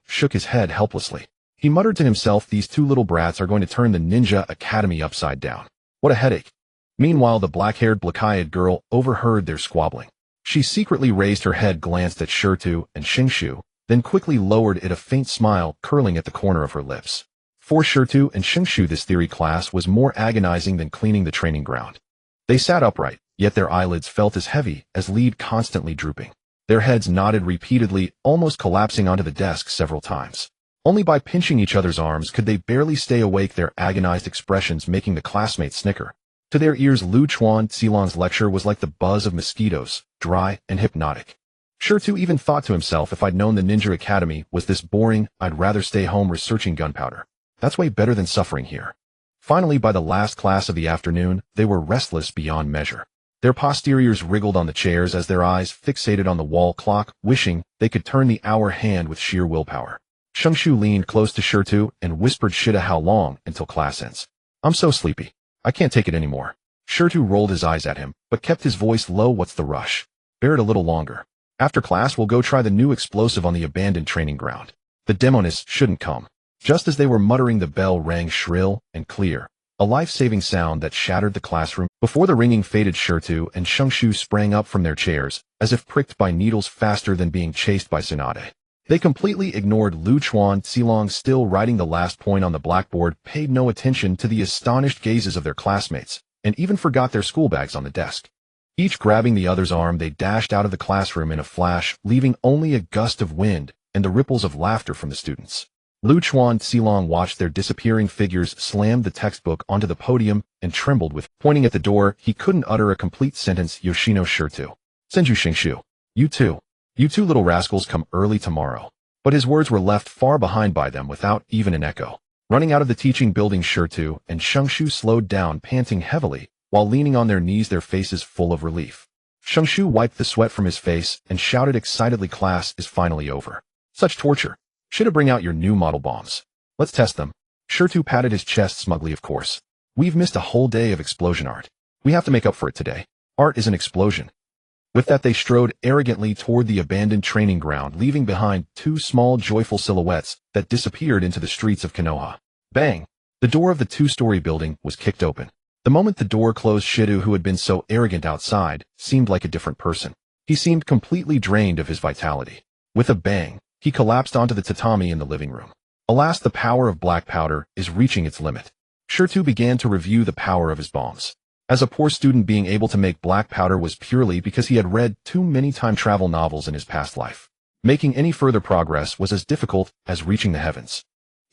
shook his head helplessly. He muttered to himself, "These two little brats are going to turn the ninja academy upside down. What a headache." Meanwhile, the black-haired, black-eyed girl overheard their squabbling. She secretly raised her head, glanced at Shirtu and Shengshu, then quickly lowered it, a faint smile curling at the corner of her lips. For Shirtu and Shengshu, this theory class was more agonizing than cleaning the training ground. They sat upright, yet their eyelids felt as heavy as lead, constantly drooping. Their heads nodded repeatedly, almost collapsing onto the desk several times. Only by pinching each other's arms could they barely stay awake, their agonized expressions making the classmates snicker. To their ears, Lu Chuan's lecture was like the buzz of mosquitoes, dry and hypnotic. Shirtu even thought to himself, "If I'd known the Ninja Academy was this boring, I'd rather stay home researching gunpowder. That's way better than suffering here." Finally, by the last class of the afternoon, they were restless beyond measure. Their posteriors wriggled on the chairs as their eyes fixated on the wall clock, wishing they could turn the hour hand with sheer willpower. Shengshu leaned close to Shirtu and whispered, "Shida, how long until class ends? I'm so sleepy. I can't take it anymore." Shirtu rolled his eyes at him, but kept his voice low. "What's the rush? Bear it a little longer. After class, we'll go try the new explosive on the abandoned training ground. The demonists shouldn't come." Just as they were muttering, the bell rang shrill and clear, a life-saving sound that shattered the classroom. Before the ringing faded, Shirtu and Shengshu sprang up from their chairs, as if pricked by needles, faster than being chased by Tsunade. They completely ignored Lu Chuan, still writing the last point on the blackboard, paid no attention to the astonished gazes of their classmates, and even forgot their school bags on the desk. Each grabbing the other's arm, they dashed out of the classroom in a flash, leaving only a gust of wind and the ripples of laughter from the students. Lu Chuan watched their disappearing figures, slammed the textbook onto the podium, and trembled with, pointing at the door. He couldn't utter a complete sentence. "Yoshino Shirtu. Senju Shengshu. You two little rascals, come early tomorrow." But his words were left far behind by them without even an echo. Running out of the teaching building, Shirtu and Shengshu slowed down, panting heavily, while leaning on their knees, their faces full of relief. Shengshu wiped the sweat from his face and shouted excitedly, "Class is finally over. Such torture. Should bring out your new model bombs. Let's test them." Shirtu patted his chest smugly. "Of course. We've missed a whole day of explosion art. We have to make up for it today. Art is an explosion." With that, they strode arrogantly toward the abandoned training ground, leaving behind two small, joyful silhouettes that disappeared into the streets of Konoha. Bang! The door of the two-story building was kicked open. The moment the door closed, Shidu, who had been so arrogant outside, seemed like a different person. He seemed completely drained of his vitality. With a bang, he collapsed onto the tatami in the living room. Alas, the power of black powder is reaching its limit. Shirtu began to review the power of his bombs. As a poor student, being able to make black powder was purely because he had read too many time travel novels in his past life. Making any further progress was as difficult as reaching the heavens.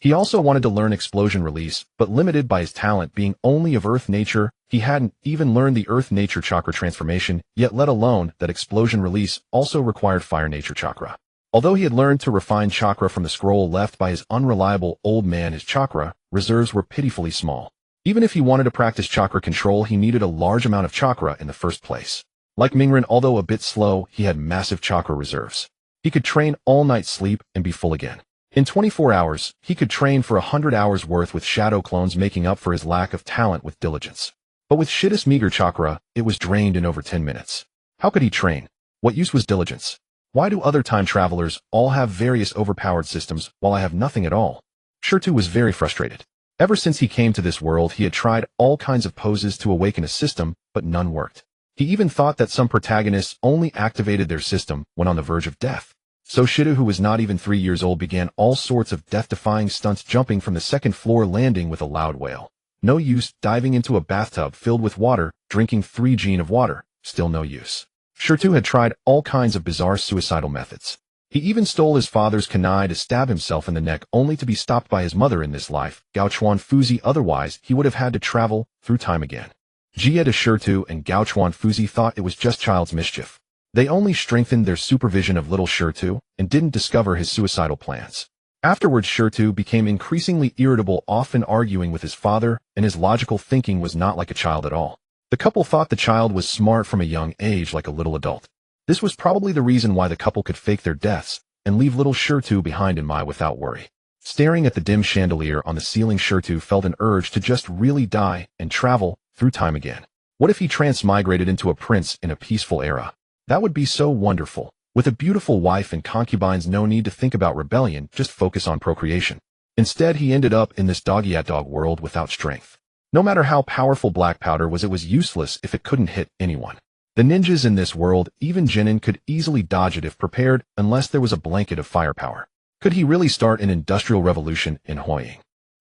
He also wanted to learn explosion release, but limited by his talent being only of earth nature, he hadn't even learned the earth nature chakra transformation, yet let alone that explosion release also required fire nature chakra. Although he had learned to refine chakra from the scroll left by his unreliable old man, his chakra reserves were pitifully small. Even if he wanted to practice chakra control, he needed a large amount of chakra in the first place. Like Mingren, although a bit slow, he had massive chakra reserves. He could train all night, sleep, and be full again. In 24 hours, he could train for 100 hours worth, with shadow clones making up for his lack of talent with diligence. But with Shida's meager chakra, it was drained in over 10 minutes. How could he train? What use was diligence? Why do other time travelers all have various overpowered systems while I have nothing at all? Shirtu was very frustrated. Ever since he came to this world, he had tried all kinds of poses to awaken a system, but none worked. He even thought that some protagonists only activated their system when on the verge of death. So Shida, who was not even 3 years old, began all sorts of death-defying stunts, jumping from the second floor, landing with a loud wail. No use. Diving into a bathtub filled with water, drinking 3 gin of water, still no use. Shirtu had tried all kinds of bizarre suicidal methods. He even stole his father's kunai to stab himself in the neck, only to be stopped by his mother in this life, Gaochuan Fuzi. Otherwise, he would have had to travel through time again. Jie de Shirtu and Gaochuan Fuzi thought it was just child's mischief. They only strengthened their supervision of little Shirtu and didn't discover his suicidal plans. Afterwards, Shirtu became increasingly irritable, often arguing with his father, and his logical thinking was not like a child at all. The couple thought the child was smart from a young age, like a little adult. This was probably the reason why the couple could fake their deaths and leave little Shirtu behind in Mai without worry. Staring at the dim chandelier on the ceiling, Shirtu felt an urge to just really die and travel through time again. What if he transmigrated into a prince in a peaceful era? That would be so wonderful. With a beautiful wife and concubines, no need to think about rebellion, just focus on procreation. Instead, he ended up in this dog-eat-dog world without strength. No matter how powerful black powder was, it was useless if it couldn't hit anyone. The ninjas in this world, even Genin, could easily dodge it if prepared, unless there was a blanket of firepower. Could he really start an industrial revolution in Huaying?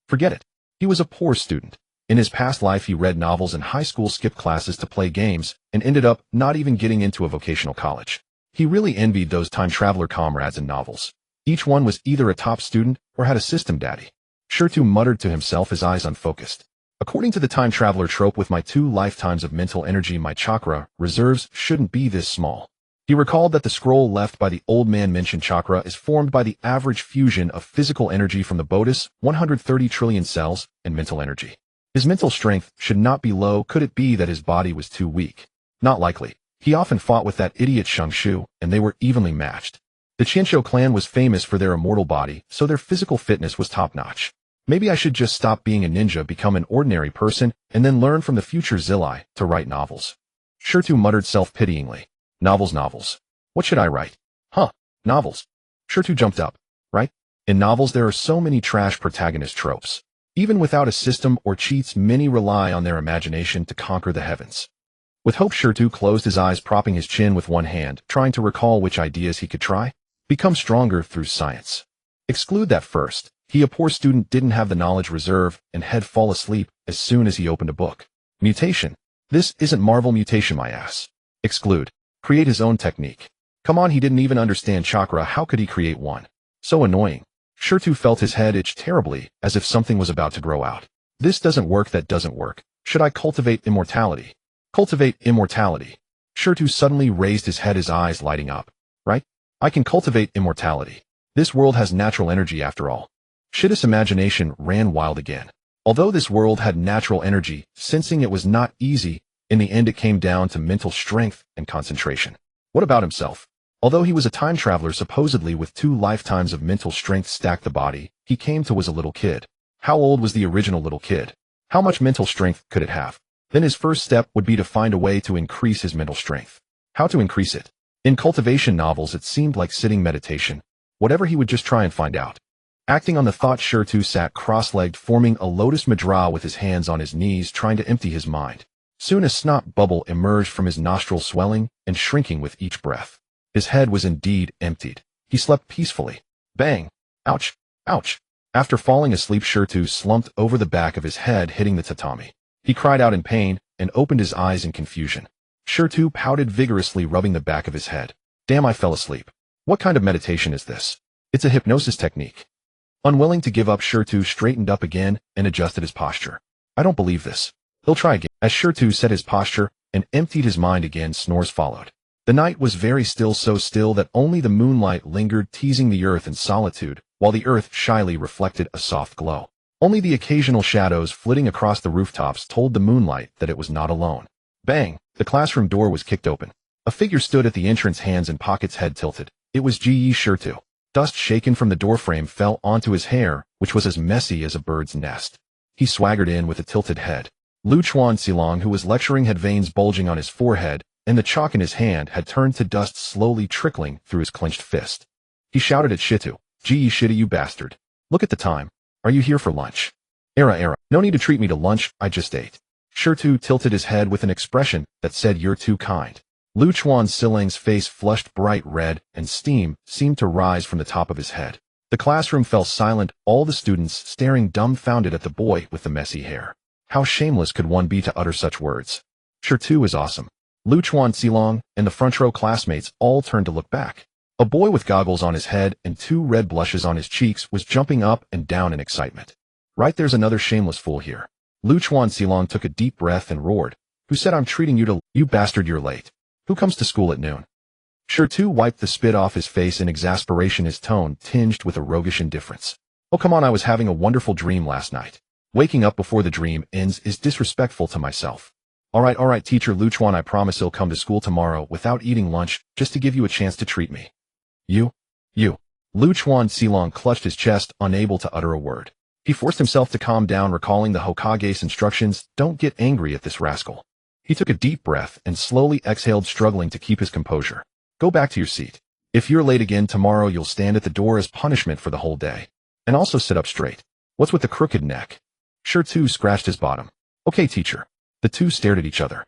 Forget it. He was a poor student. In his past life, he read novels in high school, skipped classes to play games, and ended up not even getting into a vocational college. He really envied those time traveler comrades in novels. Each one was either a top student or had a system daddy. Shirtu muttered to himself, his eyes unfocused. According to the time traveler trope, with my 2 lifetimes of mental energy, my chakra reserves shouldn't be this small. He recalled that the scroll left by the old man mentioned chakra is formed by the average fusion of physical energy from the Bodhis, 130 trillion cells, and mental energy. His mental strength should not be low. Could it be that his body was too weak? Not likely. He often fought with that idiot Shang Shu, and they were evenly matched. The Qianqiu clan was famous for their immortal body, so their physical fitness was top-notch. Maybe I should just stop being a ninja, become an ordinary person, and then learn from the future Zilai to write novels. Shirtu muttered self-pityingly. Novels. What should I write? Novels. Shirtu jumped up. Right? In novels there are so many trash protagonist tropes. Even without a system or cheats, many rely on their imagination to conquer the heavens. With hope, Shirtu closed his eyes, propping his chin with one hand, trying to recall which ideas he could try. Become stronger through science. Exclude that first. He, a poor student, didn't have the knowledge reserve and had fall asleep as soon as he opened a book. Mutation. This isn't Marvel mutation, my ass. Exclude. Create his own technique. Come on, he didn't even understand chakra. How could he create one? So annoying. Shirtu felt his head itch terribly, as if something was about to grow out. This doesn't work, that doesn't work. Should I cultivate immortality? Cultivate immortality. Shirtu suddenly raised his head, his eyes lighting up. Right? I can cultivate immortality. This world has natural energy after all. Shida's imagination ran wild again. Although this world had natural energy, sensing it was not easy, in the end it came down to mental strength and concentration. What about himself? Although he was a time traveler supposedly with 2 lifetimes of mental strength stacked the body, he came to was a little kid. How old was the original little kid? How much mental strength could it have? Then his first step would be to find a way to increase his mental strength. How to increase it? In cultivation novels it seemed like sitting meditation. Whatever, he would just try and find out. Acting on the thought, Shirtu sat cross-legged, forming a lotus mudra with his hands on his knees, trying to empty his mind. Soon a snot bubble emerged from his nostril, swelling and shrinking with each breath. His head was indeed emptied. He slept peacefully. Bang! Ouch! Ouch! After falling asleep, Shirtu slumped over the back of his head, hitting the tatami. He cried out in pain and opened his eyes in confusion. Shirtu pouted vigorously, rubbing the back of his head. Damn, I fell asleep. What kind of meditation is this? It's a hypnosis technique. Unwilling to give up, Shirtu straightened up again and adjusted his posture. I don't believe this. He'll try again. As Shirtu set his posture and emptied his mind again, snores followed. The night was very still, so still that only the moonlight lingered, teasing the earth in solitude, while the earth shyly reflected a soft glow. Only the occasional shadows flitting across the rooftops told the moonlight that it was not alone. Bang! The classroom door was kicked open. A figure stood at the entrance, hands in pockets, head tilted. It was Ji Shirtu. Dust shaken from the doorframe fell onto his hair, which was as messy as a bird's nest. He swaggered in with a tilted head. Lu Chuan Silong, who was lecturing, had veins bulging on his forehead, and the chalk in his hand had turned to dust slowly trickling through his clenched fist. He shouted at Shitu, "Ji Shida, you bastard. Look at the time. Are you here for lunch?" Era. No need to treat me to lunch, I just ate. Shirtu tilted his head with an expression that said you're too kind. Lu Silang's face flushed bright red, and steam seemed to rise from the top of his head. The classroom fell silent, all the students staring dumbfounded at the boy with the messy hair. How shameless could one be to utter such words? Shirtu is awesome. Lu Silang and the front row classmates all turned to look back. A boy with goggles on his head and 2 red blushes on his cheeks was jumping up and down in excitement. Right, there's another shameless fool here. Lu Silang took a deep breath and roared. Who said I'm treating you to— You bastard, you're late. Who comes to school at noon? Shirtu wiped the spit off his face in exasperation, his tone tinged with a roguish indifference. Oh come on, I was having a wonderful dream last night. Waking up before the dream ends is disrespectful to myself. Alright, teacher Lu I promise he'll come to school tomorrow without eating lunch, just to give you a chance to treat me. You. Lu Silang clutched his chest, unable to utter a word. He forced himself to calm down, recalling the Hokage's instructions, don't get angry at this rascal. He took a deep breath and slowly exhaled, struggling to keep his composure. Go back to your seat. If you're late again tomorrow, you'll stand at the door as punishment for the whole day. And also sit up straight. What's with the crooked neck? Shirtu scratched his bottom. Okay, teacher. The two stared at each other.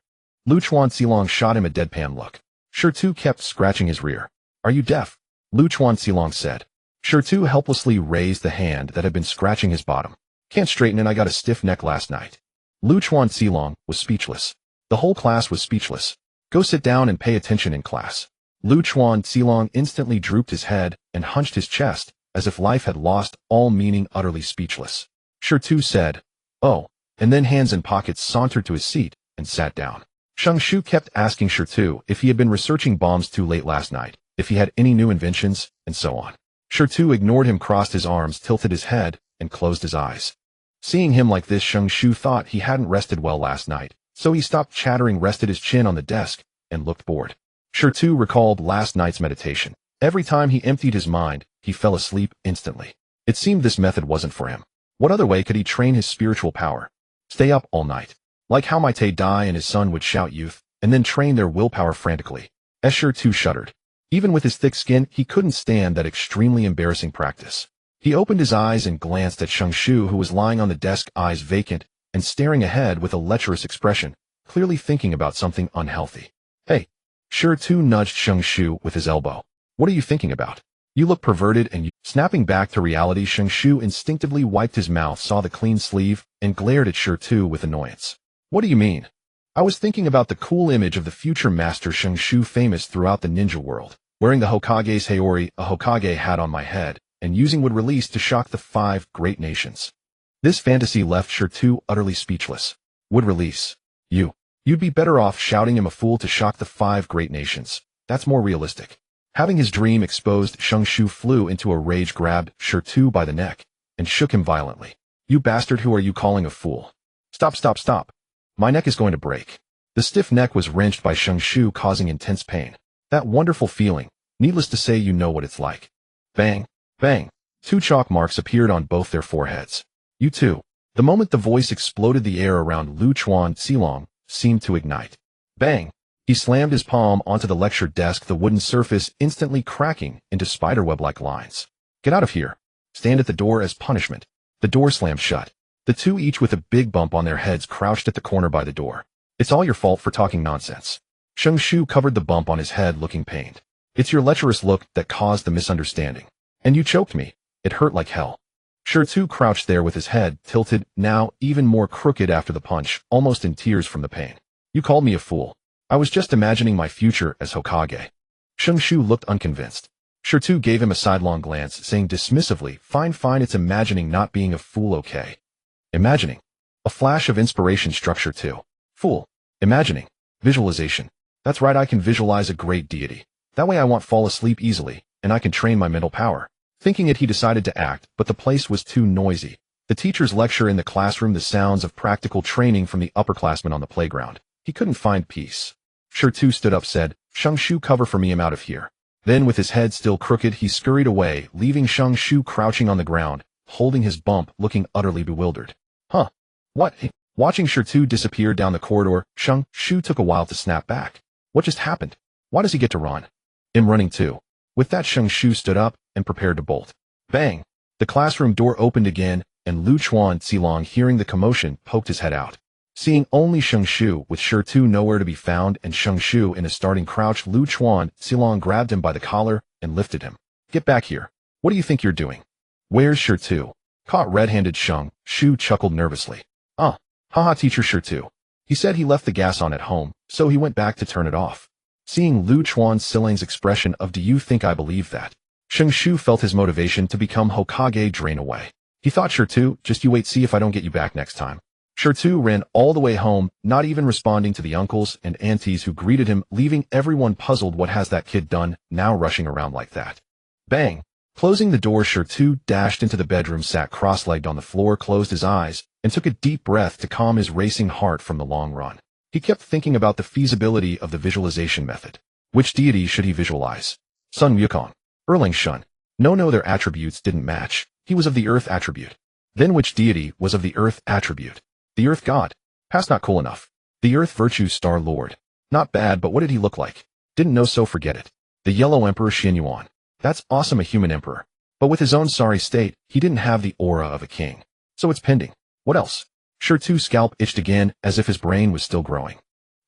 Lu Silang shot him a deadpan look. Shirtu kept scratching his rear. Are you deaf? Lu Silang said. Shirtu helplessly raised the hand that had been scratching his bottom. Can't straighten it, I got a stiff neck last night. Lu Silang was speechless. The whole class was speechless. Go sit down and pay attention in class. Lu Silang instantly drooped his head and hunched his chest, as if life had lost all meaning, utterly speechless. Shirtu said, oh, and then hands in pockets sauntered to his seat and sat down. Shu kept asking Shirtu if he had been researching bombs too late last night, if he had any new inventions, and so on. Shirtu ignored him, crossed his arms, tilted his head, and closed his eyes. Seeing him like this, Shu thought he hadn't rested well last night, so he stopped chattering, rested his chin on the desk, and looked bored. Shirtu recalled last night's meditation. Every time he emptied his mind, he fell asleep instantly. It seemed this method wasn't for him. What other way could he train his spiritual power? Stay up all night. Like how Maite Dai and his son would shout youth, and then train their willpower frantically. Shirtu shuddered. Even with his thick skin, he couldn't stand that extremely embarrassing practice. He opened his eyes and glanced at Shu, who was lying on the desk, eyes vacant, and staring ahead with a lecherous expression, clearly thinking about something unhealthy. Hey! Shirtu nudged Shu with his elbow. What are you thinking about? You look perverted and you— Snapping back to reality, Shu instinctively wiped his mouth, saw the clean sleeve, and glared at Shirtu with annoyance. What do you mean? I was thinking about the cool image of the future master Shu, famous throughout the ninja world, wearing the Hokage's Haori, a Hokage hat on my head, and using would release to shock the 5 great nations. This fantasy left Shirtu utterly speechless. Would release. You'd be better off shouting him a fool to shock the 5 great nations. That's more realistic. Having his dream exposed, Shu flew into a rage, grabbed Shirtu by the neck, and shook him violently. You bastard, who are you calling a fool? Stop. My neck is going to break. The stiff neck was wrenched by Shu, causing intense pain. That wonderful feeling. Needless to say, you know what it's like. Bang. 2 chalk marks appeared on both their foreheads. You too. The moment the voice exploded, the air around Lu Silang seemed to ignite. Bang! He slammed his palm onto the lecture desk, the wooden surface instantly cracking into spiderweb-like lines. Get out of here. Stand at the door as punishment. The door slammed shut. The 2, each with a big bump on their heads, crouched at the corner by the door. It's all your fault for talking nonsense. Shu covered the bump on his head, looking pained. It's your lecherous look that caused the misunderstanding. And you choked me. It hurt like hell. Shirtu crouched there with his head tilted, now even more crooked after the punch, almost in tears from the pain. You called me a fool. I was just imagining my future as Hokage. Shu looked unconvinced. Shirtu gave him a sidelong glance, saying dismissively, Fine, it's imagining, not being a fool, okay? Imagining. A flash of inspiration struck Shirtu. Fool. Imagining. Visualization. That's right, I can visualize a great deity. That way I won't fall asleep easily, and I can train my mental power. Thinking it, he decided to act, but the place was too noisy. The teacher's lecture in the classroom, the sounds of practical training from the upperclassmen on the playground. He couldn't find peace. Shirtu stood up, said, Shu, cover for me, I'm out of here. Then, with his head still crooked, he scurried away, leaving Shu crouching on the ground, holding his bump, looking utterly bewildered. Huh? What? Watching Shirtu disappear down the corridor, Shu took a while to snap back. What just happened? Why does he get to run? I'm running too. With that, Shu stood up and prepared to bolt. Bang! The classroom door opened again, and Lu Chuan Zilong, hearing the commotion, poked his head out. Seeing only Sheng Shu with Shi nowhere to be found and Sheng Shu in a starting crouch, Lu Chuan Zilong grabbed him by the collar and lifted him. "Get back here. What do you think you're doing?" "Where's Shi?" Caught red-handed, Sheng Shu chuckled nervously. Haha, teacher Shi. He said he left the gas on at home, so he went back to turn it off." Seeing Lu Chuan Zilong's expression of "do you think I believe that?" Sheng Shu felt his motivation to become Hokage drain away. He thought, "Shi, just you wait, see if I don't get you back next time." Shi ran all the way home, not even responding to the uncles and aunties who greeted him, leaving everyone puzzled. What has that kid done, now rushing around like that? Bang! Closing the door, Shi dashed into the bedroom, sat cross-legged on the floor, closed his eyes, and took a deep breath to calm his racing heart from the long run. He kept thinking about the feasibility of the visualization method. Which deity should he visualize? Sun Wukong? Erlang Shun? No, their attributes didn't match. He was of the Earth attribute. Then which deity was of the Earth attribute? The Earth God? Past not cool enough. The Earth Virtue Star Lord? Not bad, but what did he look like? Didn't know, so forget it. The Yellow Emperor Xin Yuan? That's awesome, a human emperor. But with his own sorry state, he didn't have the aura of a king. So it's pending. What else? Shi scalp itched again, as if his brain was still growing.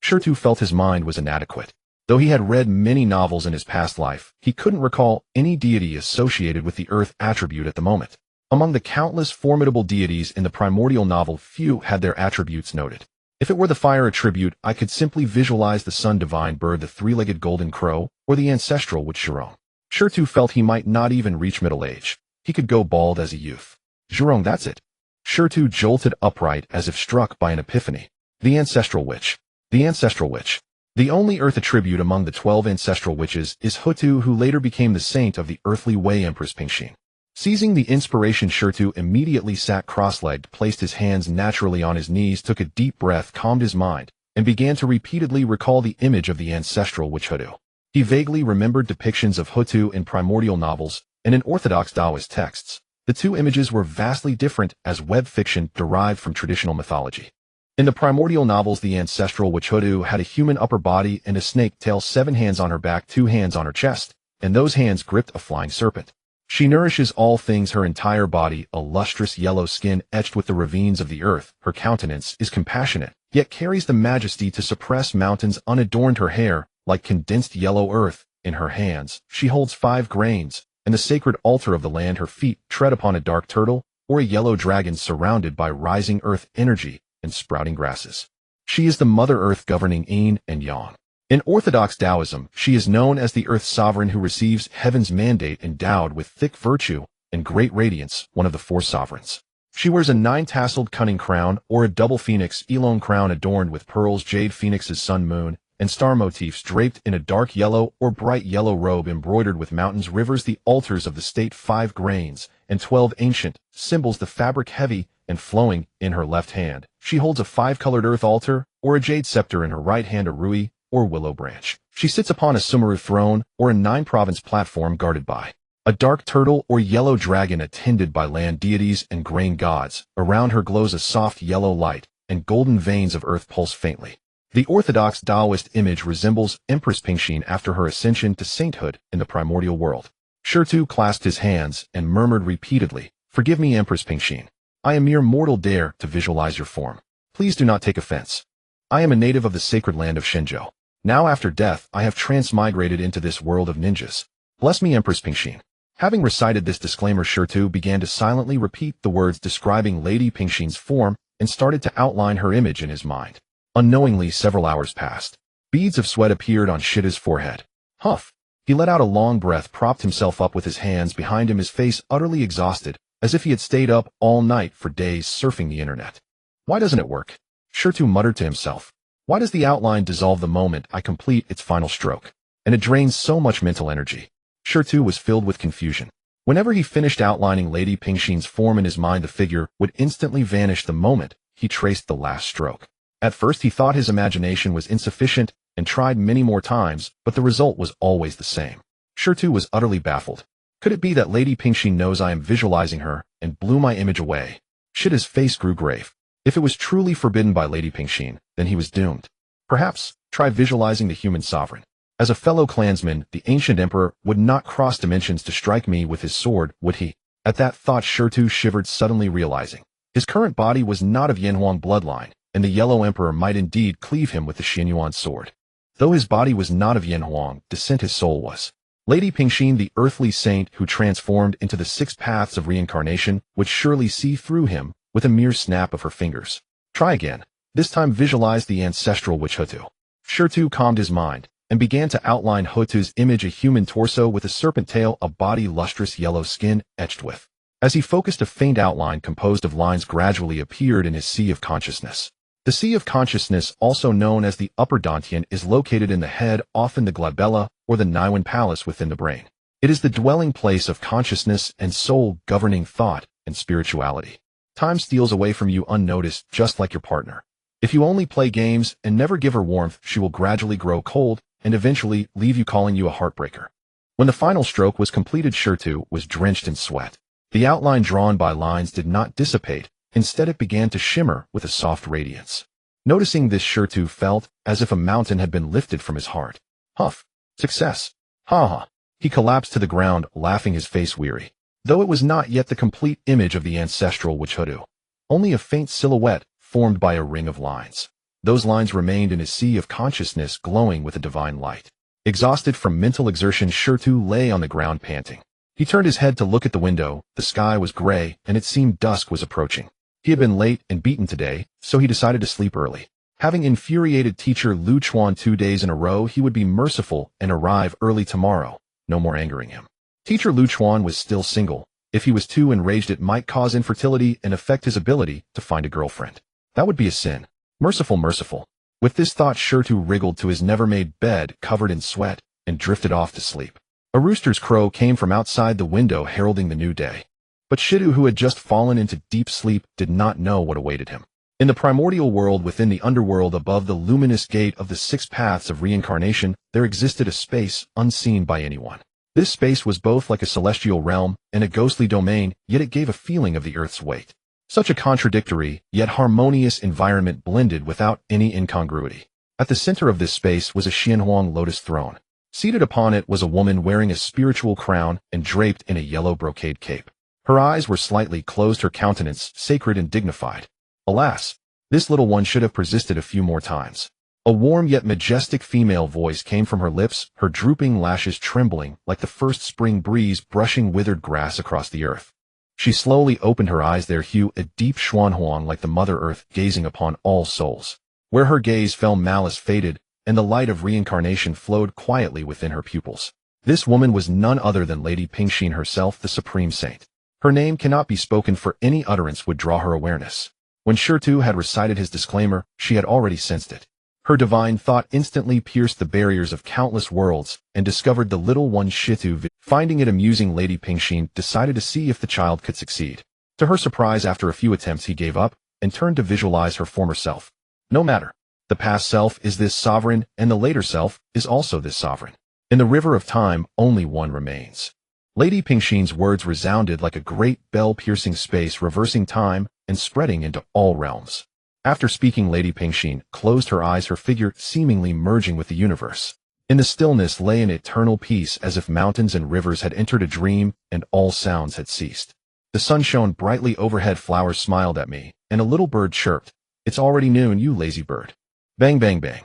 Shi felt his mind was inadequate. Though he had read many novels in his past life, he couldn't recall any deity associated with the Earth attribute at the moment. Among the countless formidable deities in the primordial novel, few had their attributes noted. If it were the fire attribute, I could simply visualize the sun divine bird, the three-legged golden crow, or the ancestral witch Zhurong. Shi felt he might not even reach middle age. He could go bald as a youth. Zhurong, that's it. Shi jolted upright as if struck by an epiphany. The ancestral witch. The ancestral witch. The only Earth attribute among the 12 ancestral witches is Hutu, who later became the saint of the earthly way, Empress Pingxin. Seizing the inspiration, Shi immediately sat cross-legged, placed his hands naturally on his knees, took a deep breath, calmed his mind, and began to repeatedly recall the image of the ancestral witch Hutu. He vaguely remembered depictions of Hutu in primordial novels and in Orthodox Taoist texts. The two images were vastly different as web fiction derived from traditional mythology. In the primordial novels, the ancestral witch Hutu had a human upper body and a snake tail, 7 hands on her back, 2 hands on her chest, and those hands gripped a flying serpent. She nourishes all things, her entire body, a lustrous yellow skin etched with the ravines of the earth. Her countenance is compassionate, yet carries the majesty to suppress mountains. Unadorned, her hair, like condensed yellow earth. In her hands, she holds 5 grains, and the sacred altar of the land. Her feet tread upon a dark turtle, or a yellow dragon, surrounded by rising earth energy and sprouting grasses. She is the Mother Earth, governing yin and yang. In Orthodox Taoism, she is known as the Earth Sovereign, who receives heaven's mandate, endowed with thick virtue and great radiance, one of the 4 sovereigns. She wears a 9-tasseled cunning crown, or a double phoenix elon crown adorned with pearls, jade, phoenix's sun, moon, and star motifs, draped in a dark yellow or bright yellow robe embroidered with mountains, rivers, the altars of the state, 5 grains, and 12 ancient symbols, the fabric heavy and flowing. In her left hand, she holds a 5-colored earth altar, or a jade scepter. In her right hand, a rui, or willow branch. She sits upon a Sumeru throne, or a 9-province platform, guarded by a dark turtle or yellow dragon, attended by land deities and grain gods. Around her glows a soft yellow light, and golden veins of earth pulse faintly. The Orthodox Taoist image resembles Empress Pingxin after her ascension to sainthood in the primordial world. Shi clasped his hands and murmured repeatedly, "Forgive me, Empress Pingxin. I am mere mortal, dare to visualize your form. Please do not take offense. I am a native of the sacred land of Shenzhou. Now, after death, I have transmigrated into this world of ninjas. Bless me, Empress Pingxin." Having recited this disclaimer, Shi began to silently repeat the words describing Lady Pingxin's form and started to outline her image in his mind. Unknowingly, several hours passed. Beads of sweat appeared on Shida's forehead. Huff! He let out a long breath, propped himself up with his hands behind him, his face utterly exhausted, as if he had stayed up all night for days surfing the internet. Why doesn't it work? Shi muttered to himself. Why does the outline dissolve the moment I complete its final stroke? And it drains so much mental energy. Shi was filled with confusion. Whenever he finished outlining Lady Pingxin's form in his mind, the figure would instantly vanish the moment he traced the last stroke. At first, he thought his imagination was insufficient and tried many more times, but the result was always the same. Shi was utterly baffled. Could it be that Lady Pingxin knows I am visualizing her and blew my image away? Shida's face grew grave. If it was truly forbidden by Lady Pingxin, then he was doomed. Perhaps try visualizing the human sovereign. As a fellow clansman, the ancient emperor would not cross dimensions to strike me with his sword, would he? At that thought, Shirtu shivered, suddenly realizing his current body was not of Yanhuang bloodline, and the Yellow Emperor might indeed cleave him with the Xianyuan sword. Though his body was not of Yanhuang descent, his soul was. Lady Pingxin, the earthly saint who transformed into the 6 paths of reincarnation, would surely see through him with a mere snap of her fingers. Try again. This time visualize the ancestral witch Hutu. Shirtu calmed his mind and began to outline Hutu's image, a human torso with a serpent tail, a body lustrous yellow skin etched with. As he focused, a faint outline composed of lines gradually appeared in his sea of consciousness. The sea of consciousness, also known as the upper dantian, is located in the head, often the glabella, or the Niwen palace within the brain. It is the dwelling place of consciousness and soul, governing thought and spirituality. Time steals away from you unnoticed, just like your partner. If you only play games and never give her warmth, she will gradually grow cold and eventually leave you, calling you a heartbreaker. When the final stroke was completed, Shirtu was drenched in sweat. The outline drawn by lines did not dissipate. Instead, it began to shimmer with a soft radiance. Noticing this, Shirtu felt as if a mountain had been lifted from his heart. Huff. Success. Ha ha. He collapsed to the ground, laughing, his face weary. Though it was not yet the complete image of the ancestral witch Hutu. Only a faint silhouette formed by a ring of lines. Those lines remained in his sea of consciousness, glowing with a divine light. Exhausted from mental exertion, Shirtu lay on the ground, panting. He turned his head to look at the window. The sky was gray, and it seemed dusk was approaching. He had been late and beaten today, so he decided to sleep early. Having infuriated teacher Lu Chuan 2 days in a row, he would be merciful and arrive early tomorrow, no more angering him. Teacher Lu Chuan was still single. If he was too enraged, it might cause infertility and affect his ability to find a girlfriend. That would be a sin. Merciful, merciful. With this thought, Shirtu wriggled to his never-made bed, covered in sweat, and drifted off to sleep. A rooster's crow came from outside the window, heralding the new day. But Shirtu, who had just fallen into deep sleep, did not know what awaited him. In the primordial world within the underworld above the luminous gate of the 6 paths of reincarnation, there existed a space unseen by anyone. This space was both like a celestial realm and a ghostly domain, yet it gave a feeling of the earth's weight. Such a contradictory, yet harmonious environment blended without any incongruity. At the center of this space was a Xianhuang lotus throne. Seated upon it was a woman wearing a spiritual crown and draped in a yellow brocade cape. Her eyes were slightly closed, her countenance sacred and dignified. Alas, this little one should have persisted a few more times. A warm yet majestic female voice came from her lips, her drooping lashes trembling like the first spring breeze brushing withered grass across the earth. She slowly opened her eyes, their hue a deep Xuanhuang like the Mother Earth gazing upon all souls. Where her gaze fell, malice faded, and the light of reincarnation flowed quietly within her pupils. This woman was none other than Lady Pingxin herself, the Supreme Saint. Her name cannot be spoken, for any utterance would draw her awareness. When Shirtu had recited his disclaimer, she had already sensed it. Her divine thought instantly pierced the barriers of countless worlds and discovered the little one Shirtu. Finding it amusing, Lady Pingxin decided to see if the child could succeed. To her surprise, after a few attempts, he gave up and turned to visualize her former self. No matter. The past self is this sovereign, and the later self is also this sovereign. In the river of time, only one remains. Lady Pingxin's words resounded like a great bell-piercing space, reversing time and spreading into all realms. After speaking, Lady Pingxin closed her eyes, her figure seemingly merging with the universe. In the stillness lay an eternal peace, as if mountains and rivers had entered a dream and all sounds had ceased. The sun shone brightly overhead, flowers smiled at me, and a little bird chirped. It's already noon, you lazy bird. Bang, bang, bang.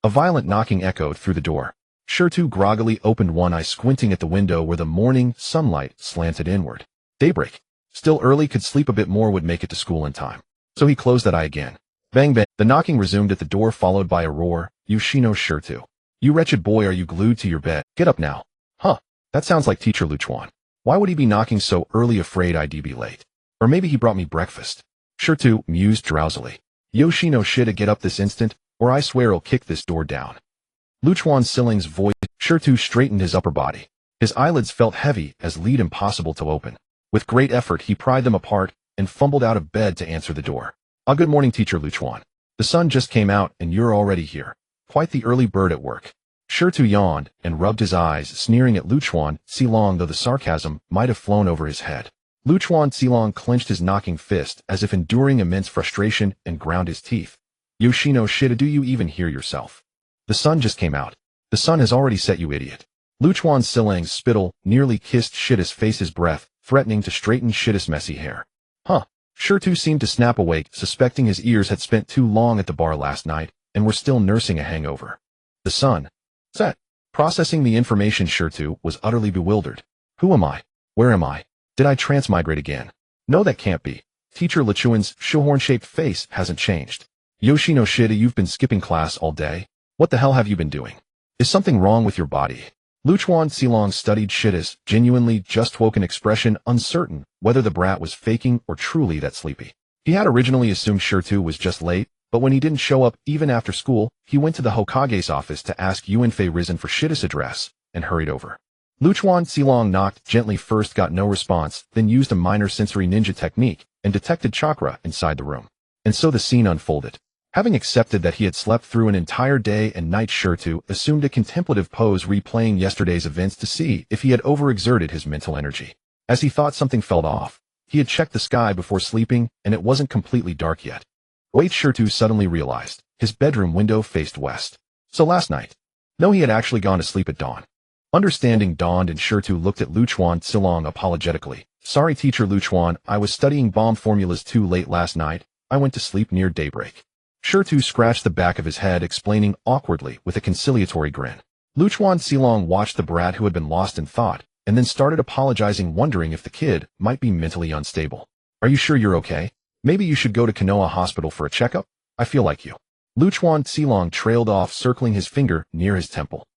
A violent knocking echoed through the door. Shirtu groggily opened one eye, squinting at the window where the morning sunlight slanted inward. Daybreak. Still early, could sleep a bit more, would make it to school in time. So he closed that eye again. Bang, bang. The knocking resumed at the door, followed by a roar. You Shino Shirtu. You wretched boy, are you glued to your bed? Get up now. Huh. That sounds like Teacher Lu Chuan. Why would he be knocking so early, afraid I'd be late? Or maybe he brought me breakfast. Shirtu mused drowsily. Yo Shino Shida, get up this instant, or I swear I'll kick this door down. Lu Chuan Silling's voice. Shirtu straightened his upper body. His eyelids felt heavy as lead impossible to open. With great effort, he pried them apart and fumbled out of bed to answer the door. Good morning, Teacher Lu Chuan. The sun just came out and you're already here. Quite the early bird at work. Shirtu yawned and rubbed his eyes, sneering at Lu Chuan Silong, though the sarcasm might have flown over his head. Lu Chuan Silong clenched his knocking fist as if enduring immense frustration and ground his teeth. Yoshino Shida, do you even hear yourself? The sun just came out. The sun has already set, you idiot. Lu Chuan Silang's spittle nearly kissed Shida's face, his breath threatening to straighten Shitta's messy hair. Huh. Shirtu seemed to snap awake, suspecting his ears had spent too long at the bar last night and were still nursing a hangover. The sun set. Processing the information, Shirtu was utterly bewildered. Who am I? Where am I? Did I transmigrate again? No, that can't be. Teacher Lichuan's shoehorn-shaped face hasn't changed. Yoshino Shida, you've been skipping class all day? What the hell have you been doing? Is something wrong with your body? Luchuan Silong studied Shitta's genuinely just-woken expression, uncertain whether the brat was faking or truly that sleepy. He had originally assumed Shirtu was just late, but when he didn't show up even after school, he went to the Hokage's office to ask Yuanfei Risen for Shitta's address and hurried over. Luchuan Silong knocked gently first, got no response, then used a minor sensory ninja technique and detected chakra inside the room. And so the scene unfolded. Having accepted that he had slept through an entire day and night, Shirtu assumed a contemplative pose, replaying yesterday's events to see if he had overexerted his mental energy. As he thought something felt off, he had checked the sky before sleeping, and it wasn't completely dark yet. Wait, Shirtu suddenly realized. His bedroom window faced west. So last night. No, he had actually gone to sleep at dawn. Understanding dawned, and Shirtu looked at Luchuan Silong apologetically. Sorry, Teacher Luchuan, I was studying bomb formulas too late last night. I went to sleep near daybreak. Shirtu scratched the back of his head, explaining awkwardly with a conciliatory grin. Luchuan Silong watched the brat who had been lost in thought, and then started apologizing, wondering if the kid might be mentally unstable. Are you sure you're okay? Maybe you should go to Konoha Hospital for a checkup? I feel like you. Luchuan Silong trailed off, circling his finger near his temple.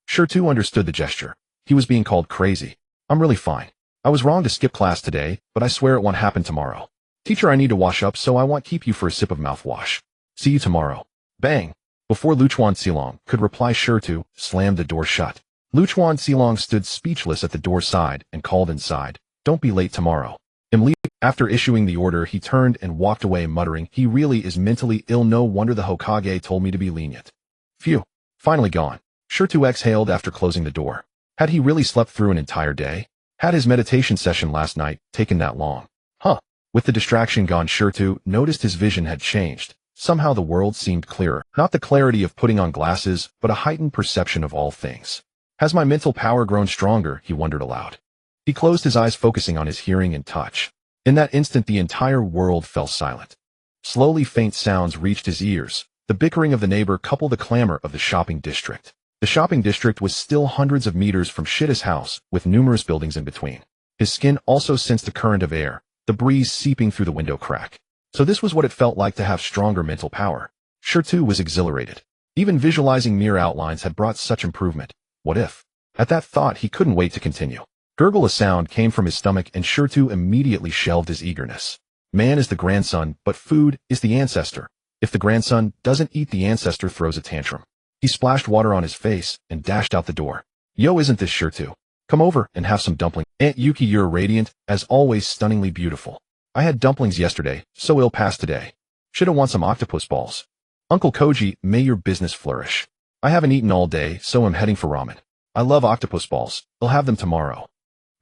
Shirtu understood the gesture. He was being called crazy. I'm really fine. I was wrong to skip class today, but I swear it won't happen tomorrow. Teacher, I need to wash up, so I won't keep you for a sip of mouthwash. See you tomorrow. Bang! Before Luchuan Silong could reply, Shirtu slammed the door shut. Luchuan Silong stood speechless at the door's side and called inside. Don't be late tomorrow. After issuing the order, he turned and walked away, muttering, he really is mentally ill. No wonder the Hokage told me to be lenient. Phew. Finally gone. Shirtu exhaled after closing the door. Had he really slept through an entire day? Had his meditation session last night taken that long? Huh. With the distraction gone, Shirtu noticed his vision had changed. Somehow the world seemed clearer. Not the clarity of putting on glasses, but a heightened perception of all things. Has my mental power grown stronger? He wondered aloud. He closed his eyes, focusing on his hearing and touch. In that instant, the entire world fell silent. Slowly, faint sounds reached his ears. The bickering of the neighbor, coupled the clamor of the shopping district. The shopping district was still hundreds of meters from Shitta's house, with numerous buildings in between. His skin also sensed the current of air, the breeze seeping through the window crack. So this was what it felt like to have stronger mental power. Shirtu was exhilarated. Even visualizing mere outlines had brought such improvement. What if? At that thought, he couldn't wait to continue. Gurgle a sound came from his stomach, and Shirtu immediately shelved his eagerness. Man is the grandson, but food is the ancestor. If the grandson doesn't eat, the ancestor throws a tantrum. He splashed water on his face and dashed out the door. Yo, isn't this Shirtu? Come over and have some dumpling. Aunt Yuki, you're radiant, as always, stunningly beautiful. I had dumplings yesterday, so ill past today. Shoulda want some octopus balls. Uncle Koji, may your business flourish. I haven't eaten all day, so I'm heading for ramen. I love octopus balls. I'll have them tomorrow.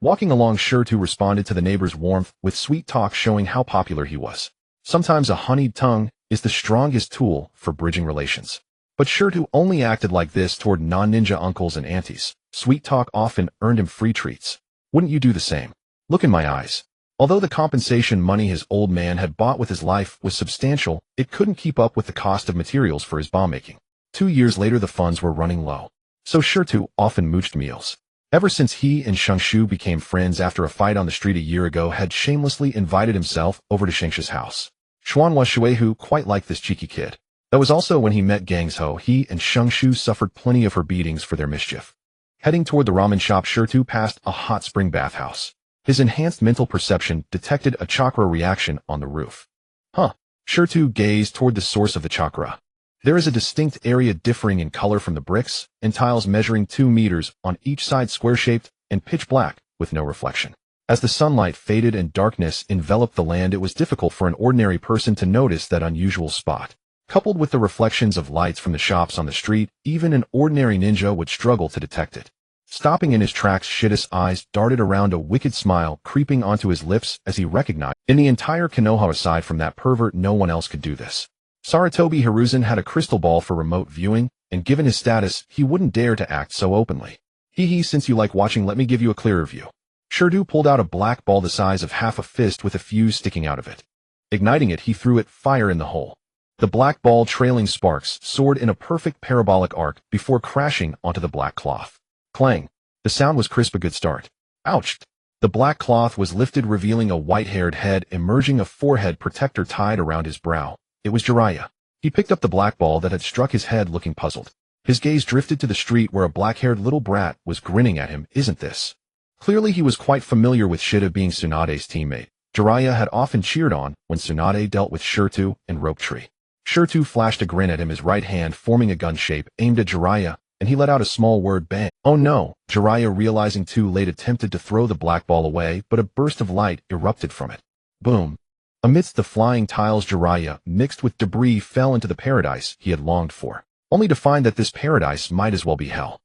Walking along, Shirtu responded to the neighbor's warmth with sweet talk, showing how popular he was. Sometimes a honeyed tongue is the strongest tool for bridging relations. But Shirtu only acted like this toward non-ninja uncles and aunties. Sweet talk often earned him free treats. Wouldn't you do the same? Look in my eyes. Although the compensation money his old man had bought with his life was substantial, it couldn't keep up with the cost of materials for his bomb making. 2 years later, the funds were running low. So Shirtu often mooched meals. Ever since he and Shengshu became friends after a fight on the street a year ago, had shamelessly invited himself over to Shengshu's house. Xuanhua Shuehu quite liked this cheeky kid. That was also when he met Gangsho. He and Shengshu suffered plenty of her beatings for their mischief. Heading toward the ramen shop, Shirtu passed a hot spring bathhouse. His enhanced mental perception detected a chakra reaction on the roof. Huh. Shirtu gazed toward the source of the chakra. There is a distinct area differing in color from the bricks and tiles, measuring 2 meters on each side, square-shaped and pitch black with no reflection. As the sunlight faded and darkness enveloped the land, it was difficult for an ordinary person to notice that unusual spot. Coupled with the reflections of lights from the shops on the street, even an ordinary ninja would struggle to detect it. Stopping in his tracks, Shitta's eyes darted around, a wicked smile creeping onto his lips as he recognized, in the entire Konoha aside from that pervert, no one else could do this. Saratobi Hiruzen had a crystal ball for remote viewing, and given his status, he wouldn't dare to act so openly. Hee, since you like watching, let me give you a clearer view. Shirtu pulled out a black ball the size of half a fist with a fuse sticking out of it. Igniting it, he threw it fire in the hole. The black ball, trailing sparks, soared in a perfect parabolic arc before crashing onto the black cloth. Clang. The sound was crisp, a good start. Ouch! The black cloth was lifted, revealing a white-haired head emerging, a forehead protector tied around his brow. It was Jiraiya. He picked up the black ball that had struck his head, looking puzzled. His gaze drifted to the street where a black-haired little brat was grinning at him. Isn't this? Clearly he was quite familiar with Shida, being Tsunade's teammate. Jiraiya had often cheered on when Tsunade dealt with Shirtu and Rope Tree. Shirtu flashed a grin at him, his right hand forming a gun shape aimed at Jiraiya, and he let out a small word, bang. Oh no! Jiraiya, realizing too late, attempted to throw the black ball away, but a burst of light erupted from it. Boom! Amidst the flying tiles, Jiraiya, mixed with debris, fell into the paradise he had longed for, only to find that this paradise might as well be hell.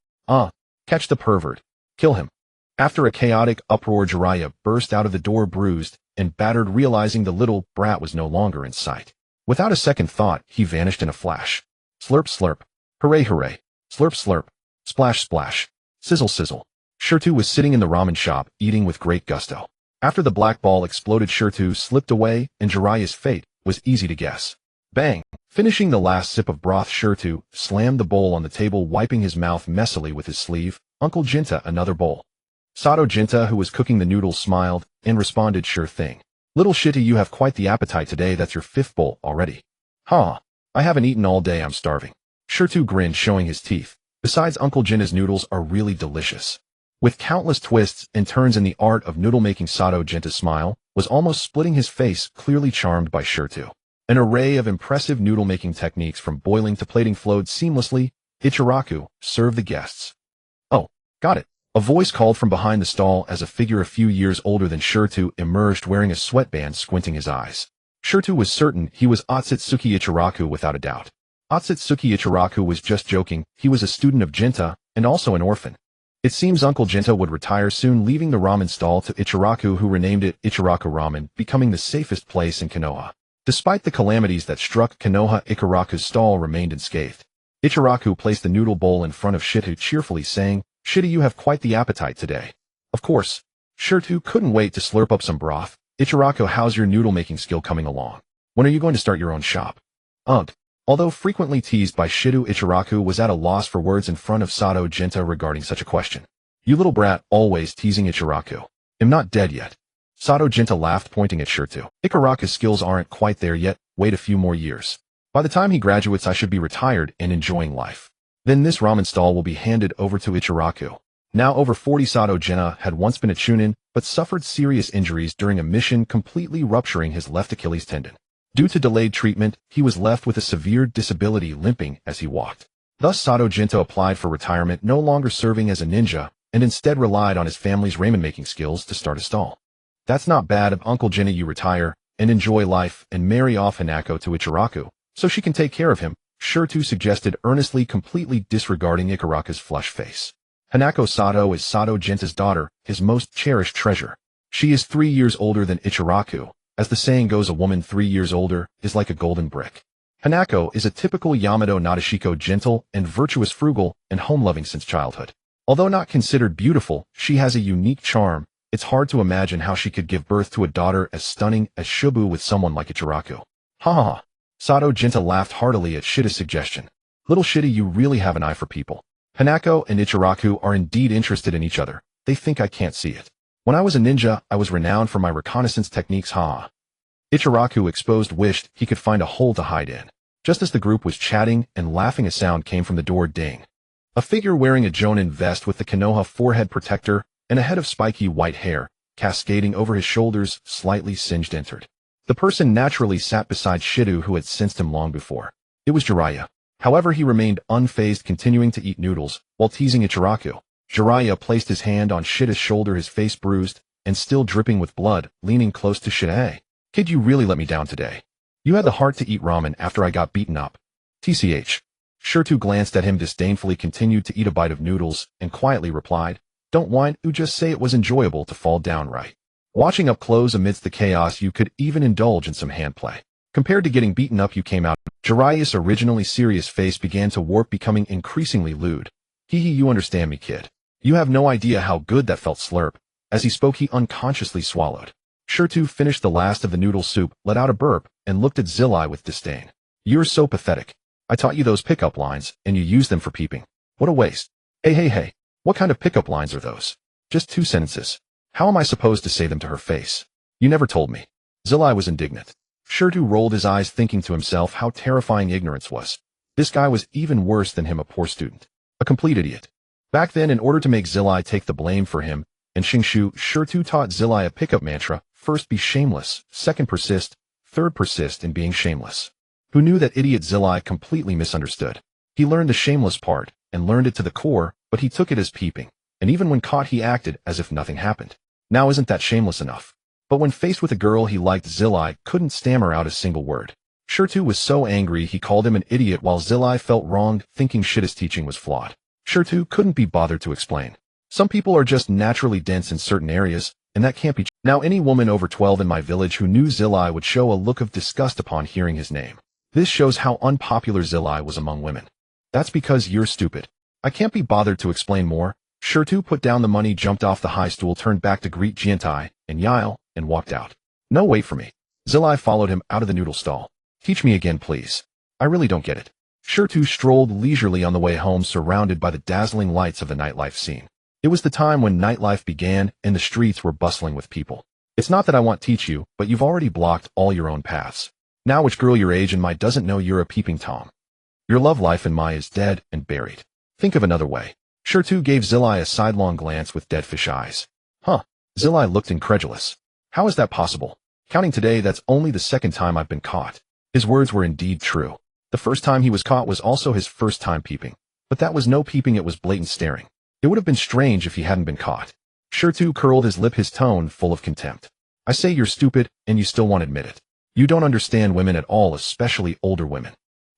Catch the pervert. Kill him. After a chaotic uproar, Jiraiya burst out of the door, bruised and battered, realizing the little brat was no longer in sight. Without a second thought, he vanished in a flash. Slurp, slurp. Hooray, hooray. Slurp, slurp. Splash, splash. Sizzle, sizzle. Shirtu was sitting in the ramen shop, eating with great gusto. After the black ball exploded, Shirtu slipped away, and Jiraiya's fate was easy to guess. Bang! Finishing the last sip of broth, Shirtu slammed the bowl on the table, wiping his mouth messily with his sleeve. Uncle Jinta, another bowl. Sato Jinta, who was cooking the noodles, smiled and responded, sure thing. Little shitty, you have quite the appetite today. That's your 5th bowl already. I haven't eaten all day, I'm starving. Shirtu grinned, showing his teeth. Besides, Uncle Jinta's noodles are really delicious. With countless twists and turns in the art of noodle making, Sato Jinta's smile was almost splitting his face, clearly charmed by Shirtu. An array of impressive noodle making techniques from boiling to plating flowed seamlessly. Ichiraku, serve the guests. Oh, got it. A voice called from behind the stall as a figure a few years older than Shirtu emerged, wearing a sweatband, squinting his eyes. Shirtu was certain he was Otsutsuki Ichiraku without a doubt. Otsutsuki Ichiraku was just joking. He was a student of Jinta and also an orphan. It seems Uncle Jinta would retire soon, leaving the ramen stall to Ichiraku, who renamed it Ichiraku Ramen, becoming the safest place in Konoha. Despite the calamities that struck Konoha, Ichiraku's stall remained unscathed. Ichiraku placed the noodle bowl in front of Shirtu, cheerfully saying, Shitty, you have quite the appetite today. Of course. Shirtu couldn't wait to slurp up some broth. Ichiraku, how's your noodle-making skill coming along? When are you going to start your own shop? Ugh. Although frequently teased by Shirtu, Ichiraku was at a loss for words in front of Sato Jinta regarding such a question. You little brat, always teasing Ichiraku. I'm not dead yet. Sato Jinta laughed, pointing at Shirtu. Ichiraku's skills aren't quite there yet. Wait a few more years. By the time he graduates, I should be retired and enjoying life. Then this ramen stall will be handed over to Ichiraku. Now over 40, Sato Jinta had once been a chunin, but suffered serious injuries during a mission, completely rupturing his left Achilles tendon. Due to delayed treatment, he was left with a severe disability, limping as he walked. Thus Sato Jinta applied for retirement, no longer serving as a ninja, and instead relied on his family's ramen-making skills to start a stall. That's not bad, Uncle Jinta. You retire and enjoy life and marry off Hanako to Ichiraku, so she can take care of him, Shirtu suggested earnestly, completely disregarding Ichiraku's flushed face. Hanako Sato is Sato Jinta's daughter, his most cherished treasure. She is 3 years older than Ichiraku. As the saying goes, a woman 3 years older is like a golden brick. Hanako is a typical Yamato Nadeshiko, gentle and virtuous, frugal and home-loving since childhood. Although not considered beautiful, she has a unique charm. It's hard to imagine how she could give birth to a daughter as stunning as Shubu with someone like Ichiraku. Ha ha ha. Sato Jinta laughed heartily at Shida's suggestion. Little Shida, you really have an eye for people. Hanako and Ichiraku are indeed interested in each other. They think I can't see it. When I was a ninja, I was renowned for my reconnaissance techniques. Ha! Ichiraku exposed, wished he could find a hole to hide in. Just as the group was chatting and laughing, a sound came from the door. Ding! A figure wearing a jonin vest with the Konoha forehead protector and a head of spiky white hair, cascading over his shoulders, slightly singed, entered. The person naturally sat beside Shirtu, who had sensed him long before. It was Jiraiya. However, he remained unfazed, continuing to eat noodles while teasing Ichiraku. Jiraiya placed his hand on Shita's shoulder, his face bruised and still dripping with blood, leaning close to Shita. Hey, kid, you really let me down today. You had the heart to eat ramen after I got beaten up. TCH. Shirtu glanced at him disdainfully, continued to eat a bite of noodles, and quietly replied, Don't whine, you just say it was enjoyable to fall down right. Watching up close amidst the chaos, you could even indulge in some handplay. Compared to getting beaten up, you came out. Jiraiya's originally serious face began to warp, becoming increasingly lewd. Hee hee, you understand me, kid. You have no idea how good that felt. Slurp. As he spoke, he unconsciously swallowed. Shirtu finished the last of the noodle soup, let out a burp, and looked at Zilai with disdain. You're so pathetic. I taught you those pickup lines, and you used them for peeping. What a waste. Hey. What kind of pickup lines are those? Just 2 sentences. How am I supposed to say them to her face? You never told me. Zilai was indignant. Shirtu rolled his eyes, thinking to himself how terrifying ignorance was. This guy was even worse than him, a poor student. A complete idiot. Back then, in order to make Zilai take the blame for him and Shingshu, Shirtu taught Zilai a pickup mantra: first be shameless, second persist, third persist in being shameless. Who knew that idiot Zilai completely misunderstood? He learned the shameless part, and learned it to the core, but he took it as peeping, and even when caught he acted as if nothing happened. Now isn't that shameless enough? But when faced with a girl he liked, Zilai couldn't stammer out a single word. Shirtu was so angry he called him an idiot, while Zilai felt wronged, thinking his teaching was flawed. Shirtu couldn't be bothered to explain. Some people are just naturally dense in certain areas, and that can't be true. Now any woman over 12 in my village who knew Zilai would show a look of disgust upon hearing his name. This shows how unpopular Zilai was among women. That's because you're stupid. I can't be bothered to explain more. Shirtu put down the money, jumped off the high stool, turned back to greet Jiantai and Yael, and walked out. No, wait for me. Zilai followed him out of the noodle stall. Teach me again, please. I really don't get it. Shirtu strolled leisurely on the way home, surrounded by the dazzling lights of the nightlife scene. It was the time when nightlife began, and the streets were bustling with people. It's not that I want to teach you, but you've already blocked all your own paths. Now which girl your age and my doesn't know you're a peeping Tom? Your love life and my is dead and buried. Think of another way. Shirtu gave Zilai a sidelong glance with dead fish eyes. Huh. Zilai looked incredulous. How is that possible? Counting today, that's only the second time I've been caught. His words were indeed true. The first time he was caught was also his first time peeping. But that was no peeping, it was blatant staring. It would have been strange if he hadn't been caught. Shirtu curled his lip, his tone full of contempt. I say you're stupid, and you still won't admit it. You don't understand women at all, especially older women.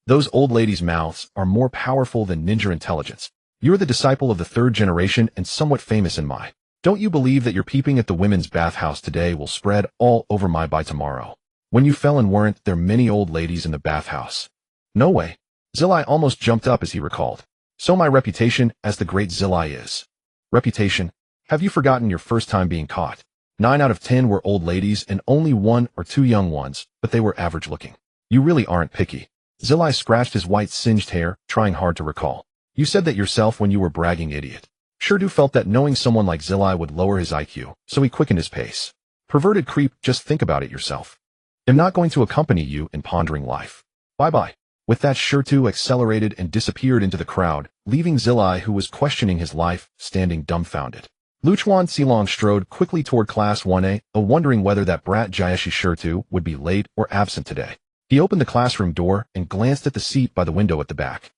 Those old ladies' mouths are more powerful than ninja intelligence. You're the disciple of the 3rd generation and somewhat famous in my. Don't you believe that your peeping at the women's bathhouse today will spread all over my by tomorrow? When you fell and weren't there many old ladies in the bathhouse? No way. Zilai almost jumped up as he recalled. So my reputation as the great Zilai is. Reputation? Have you forgotten your first time being caught? 9 out of 10 were old ladies and only 1 or 2 young ones, but they were average looking. You really aren't picky. Zilai scratched his white singed hair, trying hard to recall. You said that yourself when you were bragging, idiot. Shirtu felt that knowing someone like Zilai would lower his IQ, so he quickened his pace. Perverted creep, just think about it yourself. I'm not going to accompany you in pondering life. Bye-bye. With that, Shirtu accelerated and disappeared into the crowd, leaving Zilai, who was questioning his life, standing dumbfounded. Luchuan Silong strode quickly toward Class 1A, wondering whether that brat Jayeshi Shirtu would be late or absent today. He opened the classroom door and glanced at the seat by the window at the back.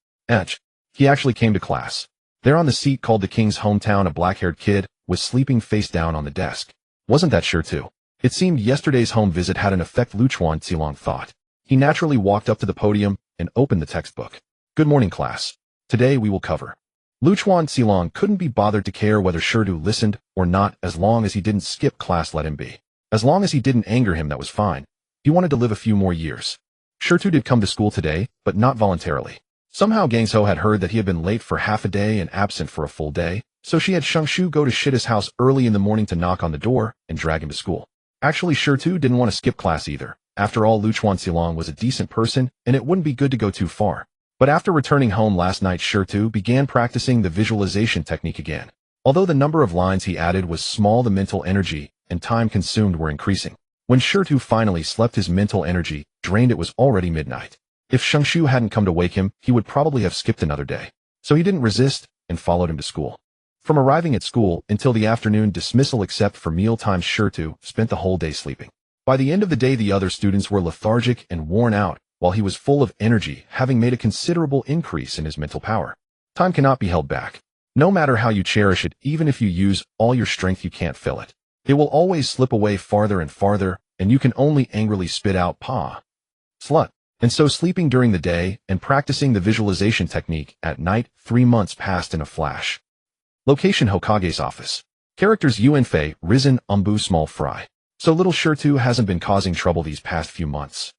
He actually came to class. There on the seat called the king's hometown, a black-haired kid was sleeping face down on the desk. Wasn't that Shirtu? It seemed yesterday's home visit had an effect, Luchuan Silong thought. He naturally walked up to the podium and opened the textbook. Good morning, class. Today we will cover. Luchuan Silong couldn't be bothered to care whether Shirtu listened or not, as long as he didn't skip class, let him be. As long as he didn't anger him, that was fine. He wanted to live a few more years. Shirtu did come to school today, but not voluntarily. Somehow Gangso had heard that he had been late for half a day and absent for a full day, so she had Shangshu go to Shita's house early in the morning to knock on the door and drag him to school. Actually, Shirtu didn't want to skip class either. After all, Luchuan Silong was a decent person, and it wouldn't be good to go too far. But after returning home last night, Shirtu began practicing the visualization technique again. Although the number of lines he added was small, the mental energy and time consumed were increasing. When Shirtu finally slept, his mental energy drained. It was already midnight. If Shangshu hadn't come to wake him, he would probably have skipped another day. So he didn't resist and followed him to school. From arriving at school until the afternoon dismissal, except for meal times, Shirtu spent the whole day sleeping. By the end of the day, the other students were lethargic and worn out, while he was full of energy, having made a considerable increase in his mental power. Time cannot be held back. No matter how you cherish it, even if you use all your strength, you can't fill it. It will always slip away farther and farther, and you can only angrily spit out, "Pa, slut." And so, sleeping during the day and practicing the visualization technique at night, 3 months passed in a flash. Location: Hokage's office. Characters: Yuanfei, Risen, Umbu, Small Fry. So little Shirtu hasn't been causing trouble these past few months.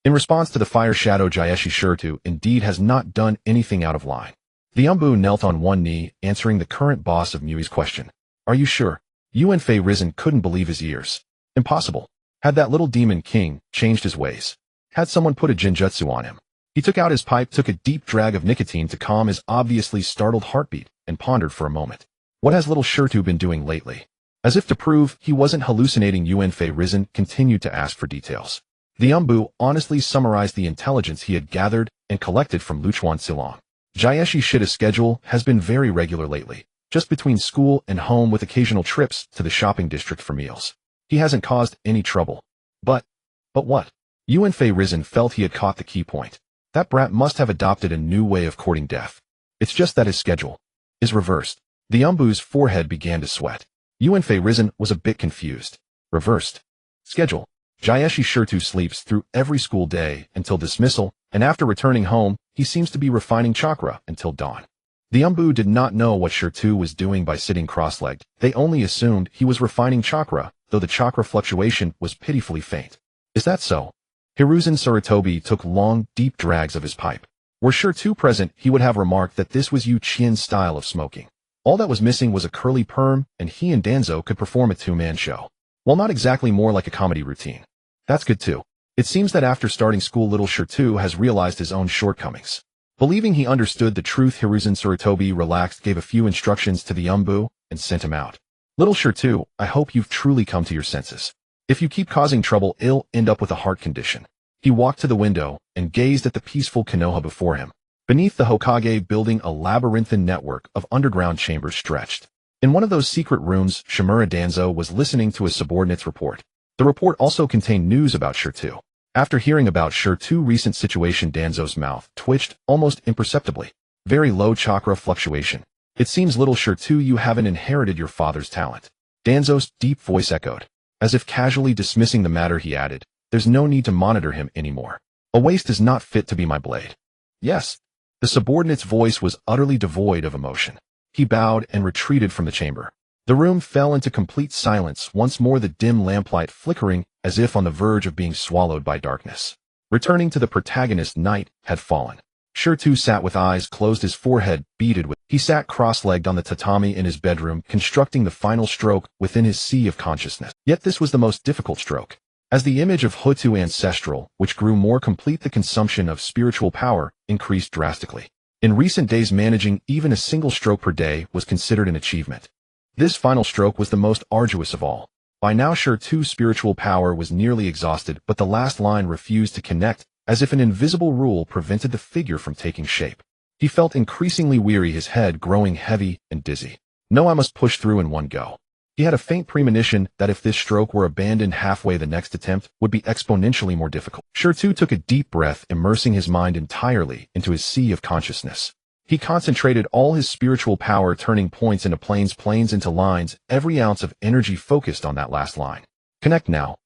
In response to the fire shadow, Jayeshi Shirtu indeed has not done anything out of line. The Umbu knelt on one knee, answering the current boss of Mui's question. Are you sure? Yuan Risen couldn't believe his ears. Impossible. Had that little demon king changed his ways? Had someone put a genjutsu on him? He took out his pipe, took a deep drag of nicotine to calm his obviously startled heartbeat, and pondered for a moment. What has little Shirtu been doing lately? As if to prove he wasn't hallucinating, Yuan Risen continued to ask for details. The Umbu honestly summarized the intelligence he had gathered and collected from Luchuan Silong. Jaeshi Shida's schedule has been very regular lately, just between school and home with occasional trips to the shopping district for meals. He hasn't caused any trouble. But what? Yuan Risen felt he had caught the key point. That brat must have adopted a new way of courting death. It's just that his schedule is reversed. The Umbu's forehead began to sweat. Yuan Risen was a bit confused. Reversed schedule. Jaeshi Shirtu sleeps through every school day until dismissal, and after returning home, he seems to be refining chakra until dawn. The Umbu did not know what Shirtu was doing by sitting cross-legged. They only assumed he was refining chakra, though the chakra fluctuation was pitifully faint. Is that so? Hiruzen Sarutobi took long, deep drags of his pipe. Were Shirtu present, he would have remarked that this was Yu Qian's style of smoking. All that was missing was a curly perm, and he and Danzo could perform a two-man show. While not exactly, more like a comedy routine. That's good too. It seems that after starting school, little Shirtu has realized his own shortcomings. Believing he understood the truth, Hiruzen Sarutobi relaxed, gave a few instructions to the Umbu, and sent him out. Little Shirtu, I hope you've truly come to your senses. If you keep causing trouble, you'll end up with a heart condition. He walked to the window and gazed at the peaceful Konoha before him. Beneath the Hokage building, a labyrinthine network of underground chambers stretched. In one of those secret rooms, Shimura Danzo was listening to his subordinate's report. The report also contained news about Shirtu. After hearing about Shirtu's recent situation, Danzo's mouth twitched almost imperceptibly. Very low chakra fluctuation. It seems, little Shirtu, you haven't inherited your father's talent. Danzo's deep voice echoed. As if casually dismissing the matter, he added, there's no need to monitor him anymore. A waste is not fit to be my blade. Yes. The subordinate's voice was utterly devoid of emotion. He bowed and retreated from the chamber. The room fell into complete silence, once more the dim lamplight flickering as if on the verge of being swallowed by darkness. Returning to the protagonist, night had fallen. Shirtu sat with eyes closed, his forehead beaded with. He sat cross-legged on the tatami in his bedroom, constructing the final stroke within his sea of consciousness. Yet this was the most difficult stroke. As the image of Earth Ancestral, which grew more complete, the consumption of spiritual power increased drastically. In recent days, managing even a single stroke per day was considered an achievement. This final stroke was the most arduous of all. By now, Shirtu's spiritual power was nearly exhausted, but the last line refused to connect, as if an invisible rule prevented the figure from taking shape. He felt increasingly weary, his head growing heavy and dizzy. No, I must push through in one go. He had a faint premonition that if this stroke were abandoned halfway, the next attempt would be exponentially more difficult. Shirtu took a deep breath, immersing his mind entirely into his sea of consciousness. He concentrated all his spiritual power, turning points into planes into lines, every ounce of energy focused on that last line. Connect now.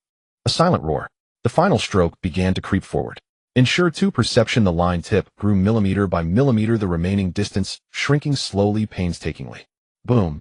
A silent roar. The final stroke began to creep forward. In Shirtu's perception, the line tip grew millimeter by millimeter, the remaining distance shrinking slowly, painstakingly. Boom.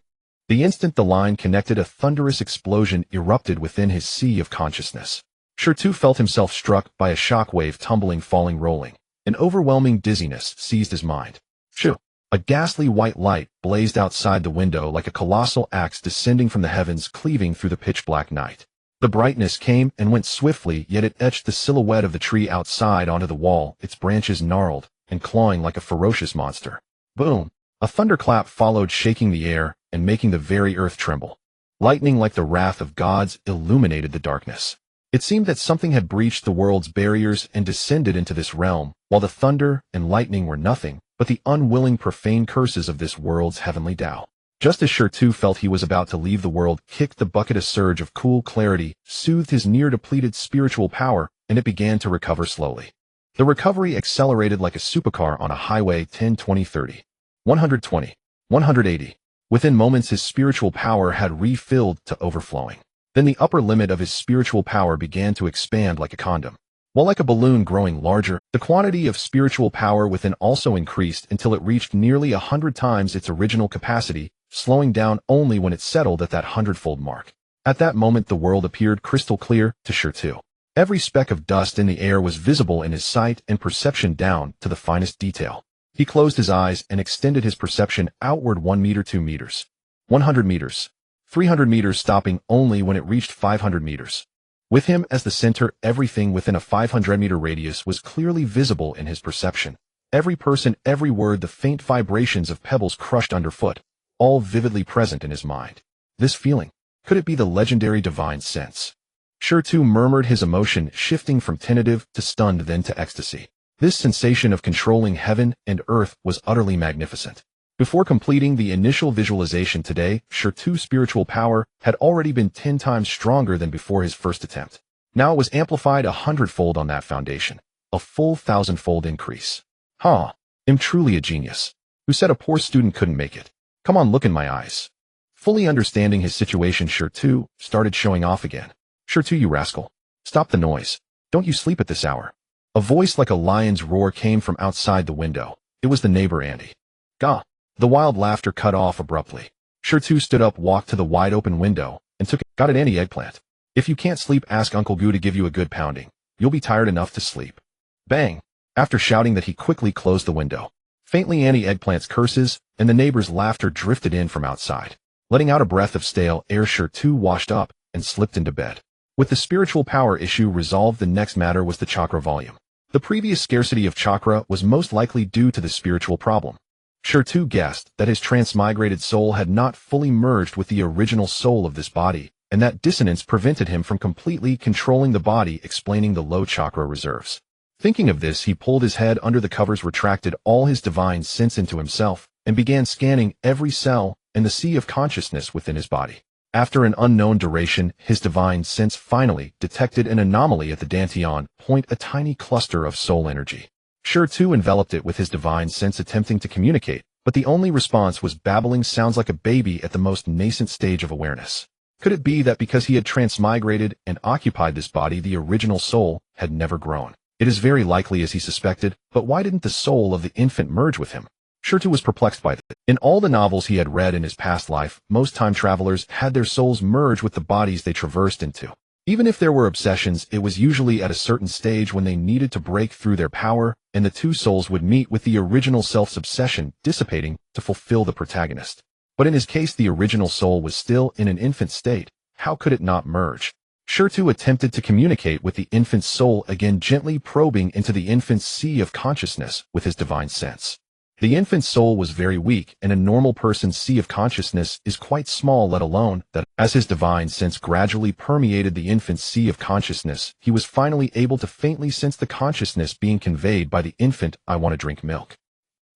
The instant the line connected, a thunderous explosion erupted within his sea of consciousness. Shirtu felt himself struck by a shock wave, tumbling, falling, rolling. An overwhelming dizziness seized his mind. Shoo! A ghastly white light blazed outside the window like a colossal axe descending from the heavens, cleaving through the pitch-black night. The brightness came and went swiftly, yet it etched the silhouette of the tree outside onto the wall, its branches gnarled and clawing like a ferocious monster. Boom! A thunderclap followed, shaking the air and making the very earth tremble. Lightning, like the wrath of gods, illuminated the darkness. It seemed that something had breached the world's barriers and descended into this realm, while the thunder and lightning were nothing but the unwilling, profane curses of this world's heavenly Tao. Just as Shirtu felt he was about to leave the world, kicked the bucket, a surge of cool clarity soothed his near-depleted spiritual power, and it began to recover slowly. The recovery accelerated like a supercar on a highway. 10, 20, 30, 120, 180. Within moments, his spiritual power had refilled to overflowing. Then the upper limit of his spiritual power began to expand like a condom. While like a balloon growing larger, the quantity of spiritual power within also increased until it reached nearly 100 times its original capacity, slowing down only when it settled at that 100-fold mark. At that moment, the world appeared crystal clear to Shirtu. Every speck of dust in the air was visible in his sight and perception down to the finest detail. He closed his eyes and extended his perception outward. 1 meter, 2 meters, 100 meters, 300 meters, stopping only when it reached 500 meters. With him as the center, everything within a 500-meter radius was clearly visible in his perception. Every person, every word, the faint vibrations of pebbles crushed underfoot, all vividly present in his mind. This feeling, could it be the legendary divine sense? Shirtu murmured, his emotion shifting from tentative to stunned, then to ecstasy. This sensation of controlling heaven and earth was utterly magnificent. Before completing the initial visualization today, Shirtu's spiritual power had already been 10 times stronger than before his first attempt. Now it was amplified 100-fold on that foundation, a full 1,000-fold increase. I'm truly a genius. Who said a poor student couldn't make it? Come on, look in my eyes. Fully understanding his situation, Shirtu started showing off again. Shirtu, you rascal. Stop the noise. Don't you sleep at this hour. A voice like a lion's roar came from outside the window. It was the neighbor Andy. Gah! The wild laughter cut off abruptly. Shirtu stood up, walked to the wide-open window, and took it. Got it, Andy Eggplant. If you can't sleep, ask Uncle Goo to give you a good pounding. You'll be tired enough to sleep. Bang! After shouting that, he quickly closed the window. Faintly, Andy Eggplant's curses and the neighbor's laughter drifted in from outside. Letting out a breath of stale air, Shirtu washed up and slipped into bed. With the spiritual power issue resolved, the next matter was the chakra volume. The previous scarcity of chakra was most likely due to the spiritual problem. Shirtu guessed that his transmigrated soul had not fully merged with the original soul of this body, and that dissonance prevented him from completely controlling the body, explaining the low chakra reserves. Thinking of this, he pulled his head under the covers, retracted all his divine sense into himself, and began scanning every cell in the sea of consciousness within his body. After an unknown duration, his divine sense finally detected an anomaly at the Dantian point, a tiny cluster of soul energy. Shirtu enveloped it with his divine sense, attempting to communicate, but the only response was babbling sounds like a baby at the most nascent stage of awareness. Could it be that because he had transmigrated and occupied this body, the original soul had never grown? It is very likely as he suspected, but why didn't the soul of the infant merge with him? Shirtu was perplexed by that. In all the novels he had read in his past life, most time travelers had their souls merge with the bodies they traversed into. Even if there were obsessions, it was usually at a certain stage when they needed to break through their power, and the two souls would meet, with the original self's obsession dissipating to fulfill the protagonist. But in his case, the original soul was still in an infant state. How could it not merge? Shirtu attempted to communicate with the infant's soul again, gently probing into the infant's sea of consciousness with his divine sense. The infant's soul was very weak, and a normal person's sea of consciousness is quite small, let alone that. As his divine sense gradually permeated the infant's sea of consciousness, he was finally able to faintly sense the consciousness being conveyed by the infant. I want to drink milk.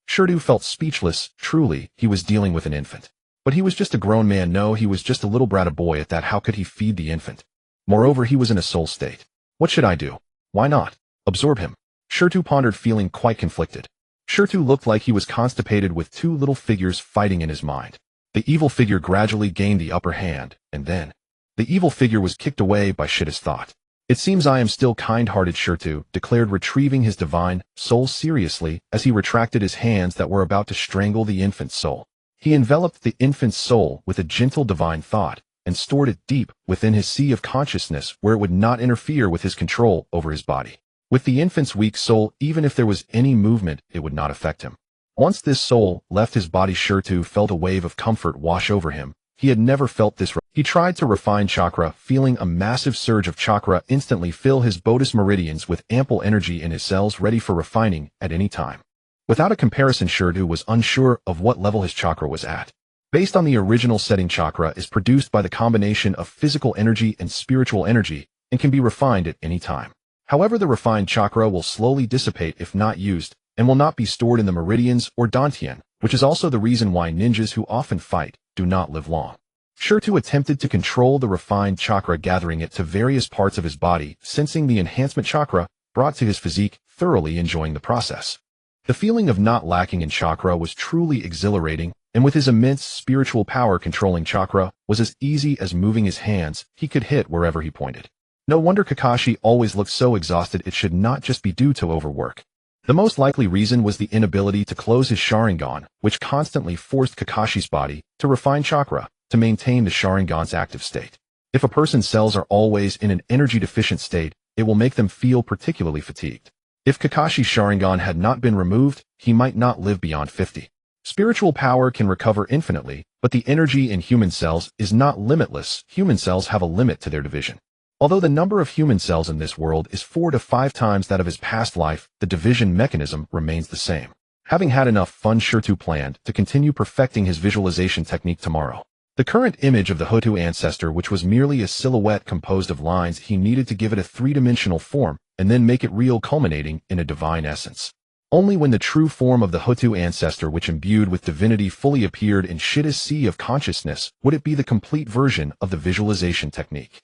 Shirtu felt speechless. Truly, he was dealing with an infant. But he was just a grown man. No, he was just a little brat, a boy at that. How could he feed the infant? Moreover, he was in a soul state. What should I do? Why not absorb him? Shirtu pondered, feeling quite conflicted. Shirtu looked like he was constipated, with two little figures fighting in his mind. The evil figure gradually gained the upper hand, and then the evil figure was kicked away by Shittus thought. It seems I am still kind-hearted, Shirtu declared, retrieving his divine soul seriously as he retracted his hands that were about to strangle the infant's soul. He enveloped the infant's soul with a gentle divine thought and stored it deep within his sea of consciousness, where it would not interfere with his control over his body. With the infant's weak soul, even if there was any movement, it would not affect him. Once this soul left his body, Shirtu felt a wave of comfort wash over him. He had never felt this. He tried to refine chakra, feeling a massive surge of chakra instantly fill his bodhis meridians with ample energy in his cells, ready for refining at any time. Without a comparison, Shirtu was unsure of what level his chakra was at. Based on the original setting, chakra is produced by the combination of physical energy and spiritual energy and can be refined at any time. However, the refined chakra will slowly dissipate if not used, and will not be stored in the meridians or dantian, which is also the reason why ninjas who often fight do not live long. Shirtu attempted to control the refined chakra, gathering it to various parts of his body, sensing the enhancement chakra brought to his physique, thoroughly enjoying the process. The feeling of not lacking in chakra was truly exhilarating, and with his immense spiritual power, controlling chakra was as easy as moving his hands. He could hit wherever he pointed. No wonder Kakashi always looked so exhausted. It should not just be due to overwork. The most likely reason was the inability to close his Sharingan, which constantly forced Kakashi's body to refine chakra to maintain the Sharingan's active state. If a person's cells are always in an energy-deficient state, it will make them feel particularly fatigued. If Kakashi's Sharingan had not been removed, he might not live beyond 50. Spiritual power can recover infinitely, But the energy in human cells is not limitless. Human cells have a limit to their division. Although the number of human cells in this world is 4 to 5 times that of his past life, the division mechanism remains the same. Having had enough fun, Shirtu planned to continue perfecting his visualization technique tomorrow. The current image of the Hutu ancestor, which was merely a silhouette composed of lines, he needed to give it a three-dimensional form and then make it real, culminating in a divine essence. Only when the true form of the Hutu ancestor, which imbued with divinity, fully appeared in Shida's sea of consciousness, would it be the complete version of the visualization technique.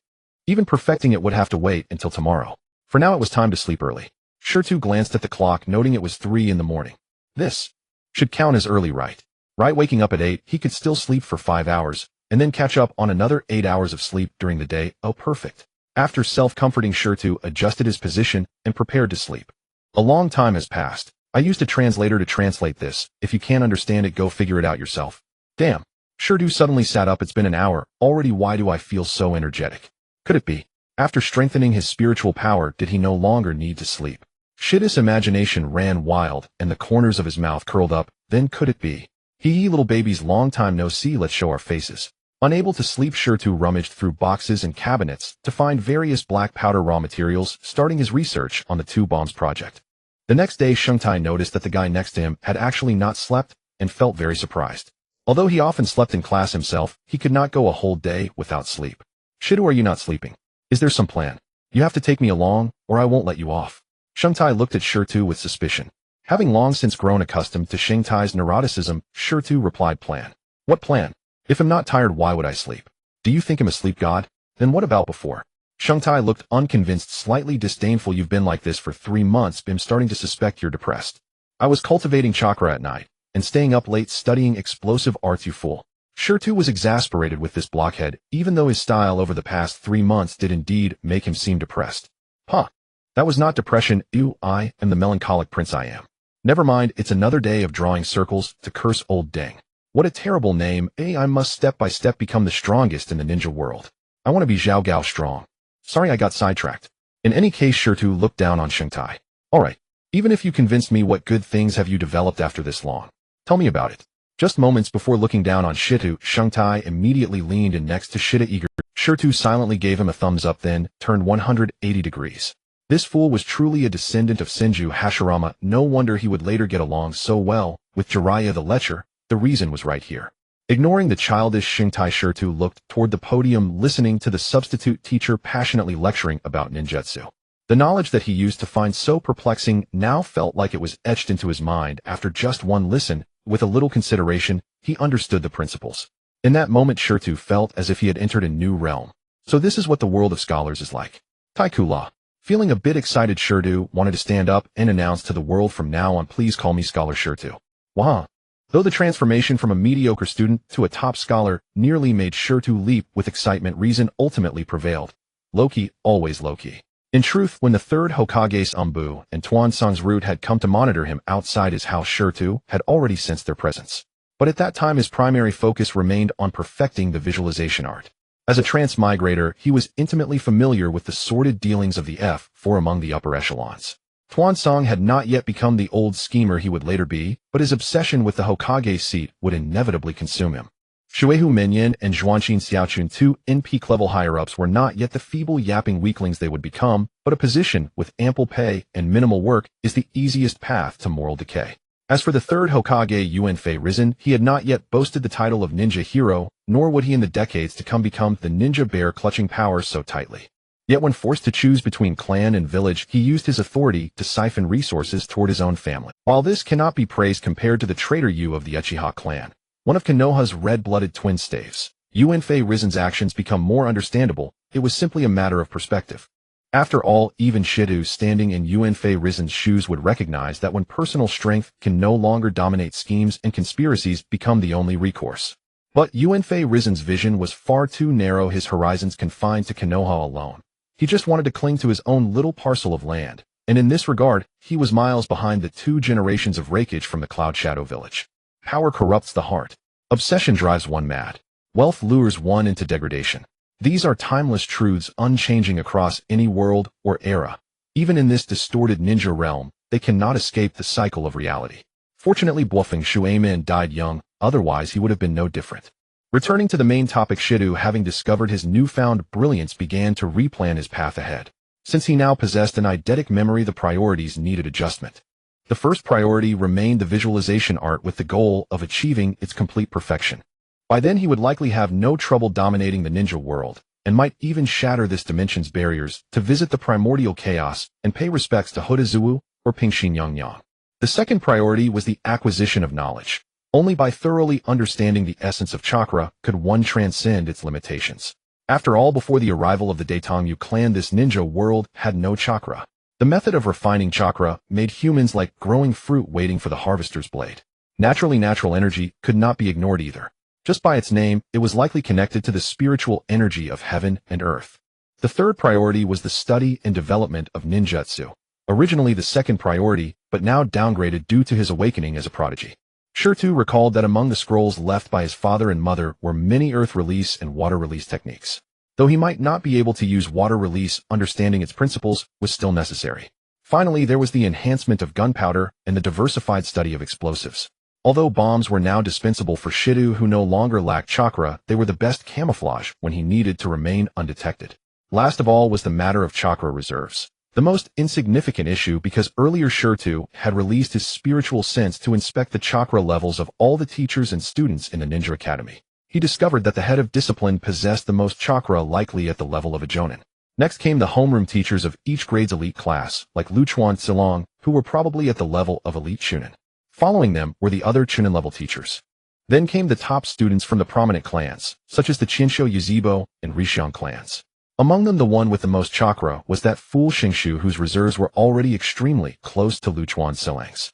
Even perfecting it would have to wait until tomorrow. For now it was time to sleep early. Shirtu glanced at the clock, noting it was 3 in the morning. This should count as early, right? Waking up at 8, he could still sleep for 5 hours, and then catch up on another 8 hours of sleep during the day. Oh, perfect. After self-comforting, Shirtu adjusted his position and prepared to sleep. A long time has passed. I used a translator to translate this. If you can't understand it, go figure it out yourself. Damn. Shirtu suddenly sat up. It's been an hour already. Why do I feel so energetic? Could it be? After strengthening his spiritual power, did he no longer need to sleep? Shida's imagination ran wild, and the corners of his mouth curled up. Then could it be? Hee little babies, long time no see, let's show our faces. Unable to sleep, Shirtu rummaged through boxes and cabinets to find various black powder raw materials, starting his research on the 2 bombs project. The next day, Shungtai noticed that the guy next to him had actually not slept and felt very surprised. Although he often slept in class himself, he could not go a whole day without sleep. Shidu, are you not sleeping? Is there some plan? You have to take me along, or I won't let you off. Shungtai looked at Shirtu with suspicion. Having long since grown accustomed to Shungtai's neuroticism, Shirtu replied, plan. What plan? If I'm not tired, why would I sleep? Do you think I'm a sleep god? Then what about before? Shungtai looked unconvinced, slightly disdainful. You've been like this for 3 months. I'm starting to suspect you're depressed. I was cultivating chakra at night and staying up late studying explosive arts, you fool. Shirtu was exasperated with this blockhead, even though his style over the past 3 months did indeed make him seem depressed. Huh. That was not depression. I am the melancholic prince I am. Never mind, it's another day of drawing circles to curse old Deng. What a terrible name. I must step by step become the strongest in the ninja world. I want to be Zhao Gao strong. Sorry I got sidetracked. In any case, Shirtu looked down on Shungtai. Alright, even if you convinced me, what good things have you developed after this long? Tell me about it. Just moments before looking down on Shirtu, Shungtai immediately leaned in next to Shida eager. Shirtu silently gave him a thumbs up, then turned 180 degrees. This fool was truly a descendant of Senju Hashirama. No wonder he would later get along so well with Jiraiya the Lecher. The reason was right here. Ignoring the childish Shungtai, Shirtu looked toward the podium, listening to the substitute teacher passionately lecturing about ninjutsu. The knowledge that he used to find so perplexing now felt like it was etched into his mind. After just one listen, with a little consideration, he understood the principles. In that moment, Shirtu felt as if he had entered a new realm. So this is what the world of scholars is like. Taikula. Feeling a bit excited, Shirtu wanted to stand up and announce to the world, from now on, please call me Scholar Shirtu. Wah. Though the transformation from a mediocre student to a top scholar nearly made Shirtu leap with excitement, reason ultimately prevailed. Low-key, always low-key. In truth, when the third Hokage's Ambu and Tuansang's route had come to monitor him outside his house, Shirtu had already sensed their presence. But at that time his primary focus remained on perfecting the visualization art. As a transmigrator, he was intimately familiar with the sordid dealings of the F4 among the upper echelons. Tuansang had not yet become the old schemer he would later be, but his obsession with the Hokage seat would inevitably consume him. Shuehu Minyan and Zhuanqin Xiaochun, 2 peak level higher-ups, were not yet the feeble yapping weaklings they would become, but a position with ample pay and minimal work is the easiest path to moral decay. As for the third Hokage, Yuanfei Risen, he had not yet boasted the title of ninja hero, nor would he in the decades to come become the ninja bear clutching power so tightly. Yet when forced to choose between clan and village, he used his authority to siphon resources toward his own family. While this cannot be praised compared to the traitor Yu of the Uchiha clan, one of Konoha's red-blooded twin staves, Yuanfei Risen's actions become more understandable. It was simply a matter of perspective. After all, even Shidu standing in Yuanfei Risen's shoes would recognize that when personal strength can no longer dominate, schemes and conspiracies become the only recourse. But Yuanfei Risen's vision was far too narrow, his horizons confined to Konoha alone. He just wanted to cling to his own little parcel of land, and in this regard, he was miles behind the 2 generations of rakeage from the Cloud Shadow village. Power corrupts the heart. Obsession drives one mad. Wealth lures one into degradation. These are timeless truths, unchanging across any world or era. Even in this distorted ninja realm, they cannot escape the cycle of reality. Fortunately, Bluffing Shuaimin died young, otherwise he would have been no different. Returning to the main topic, Shido, having discovered his newfound brilliance, began to replan his path ahead. Since he now possessed an eidetic memory, the priorities needed adjustment. The first priority remained the visualization art, with the goal of achieving its complete perfection. By then he would likely have no trouble dominating the ninja world, and might even shatter this dimension's barriers to visit the primordial chaos and pay respects to Hudazuwu or Pingshin Yangyang. The second priority was the acquisition of knowledge. Only by thoroughly understanding the essence of chakra could one transcend its limitations. After all, before the arrival of the Daitangyu clan, this ninja world had no chakra. The method of refining chakra made humans like growing fruit waiting for the harvester's blade. Naturally, natural energy could not be ignored either. Just by its name, it was likely connected to the spiritual energy of heaven and earth. The third priority was the study and development of ninjutsu. Originally the second priority, but now downgraded due to his awakening as a prodigy. Shirtu recalled that among the scrolls left by his father and mother were many earth release and water release techniques. Though he might not be able to use water release, understanding its principles was still necessary. Finally, there was the enhancement of gunpowder and the diversified study of explosives. Although bombs were now dispensable for Shido, who no longer lacked chakra, they were the best camouflage when he needed to remain undetected. Last of all was the matter of chakra reserves. The most insignificant issue, because earlier Shirtu had released his spiritual sense to inspect the chakra levels of all the teachers and students in the Ninja Academy. He discovered that the head of discipline possessed the most chakra, likely at the level of a jonin. Next came the homeroom teachers of each grade's elite class, like Luchuan Silong, who were probably at the level of elite chunin. Following them were the other chunin-level teachers. Then came the top students from the prominent clans, such as the Qinsho Yuzibo and Rishiang clans. Among them, the one with the most chakra was that fool Xingshu, whose reserves were already extremely close to Luchuan Silang's.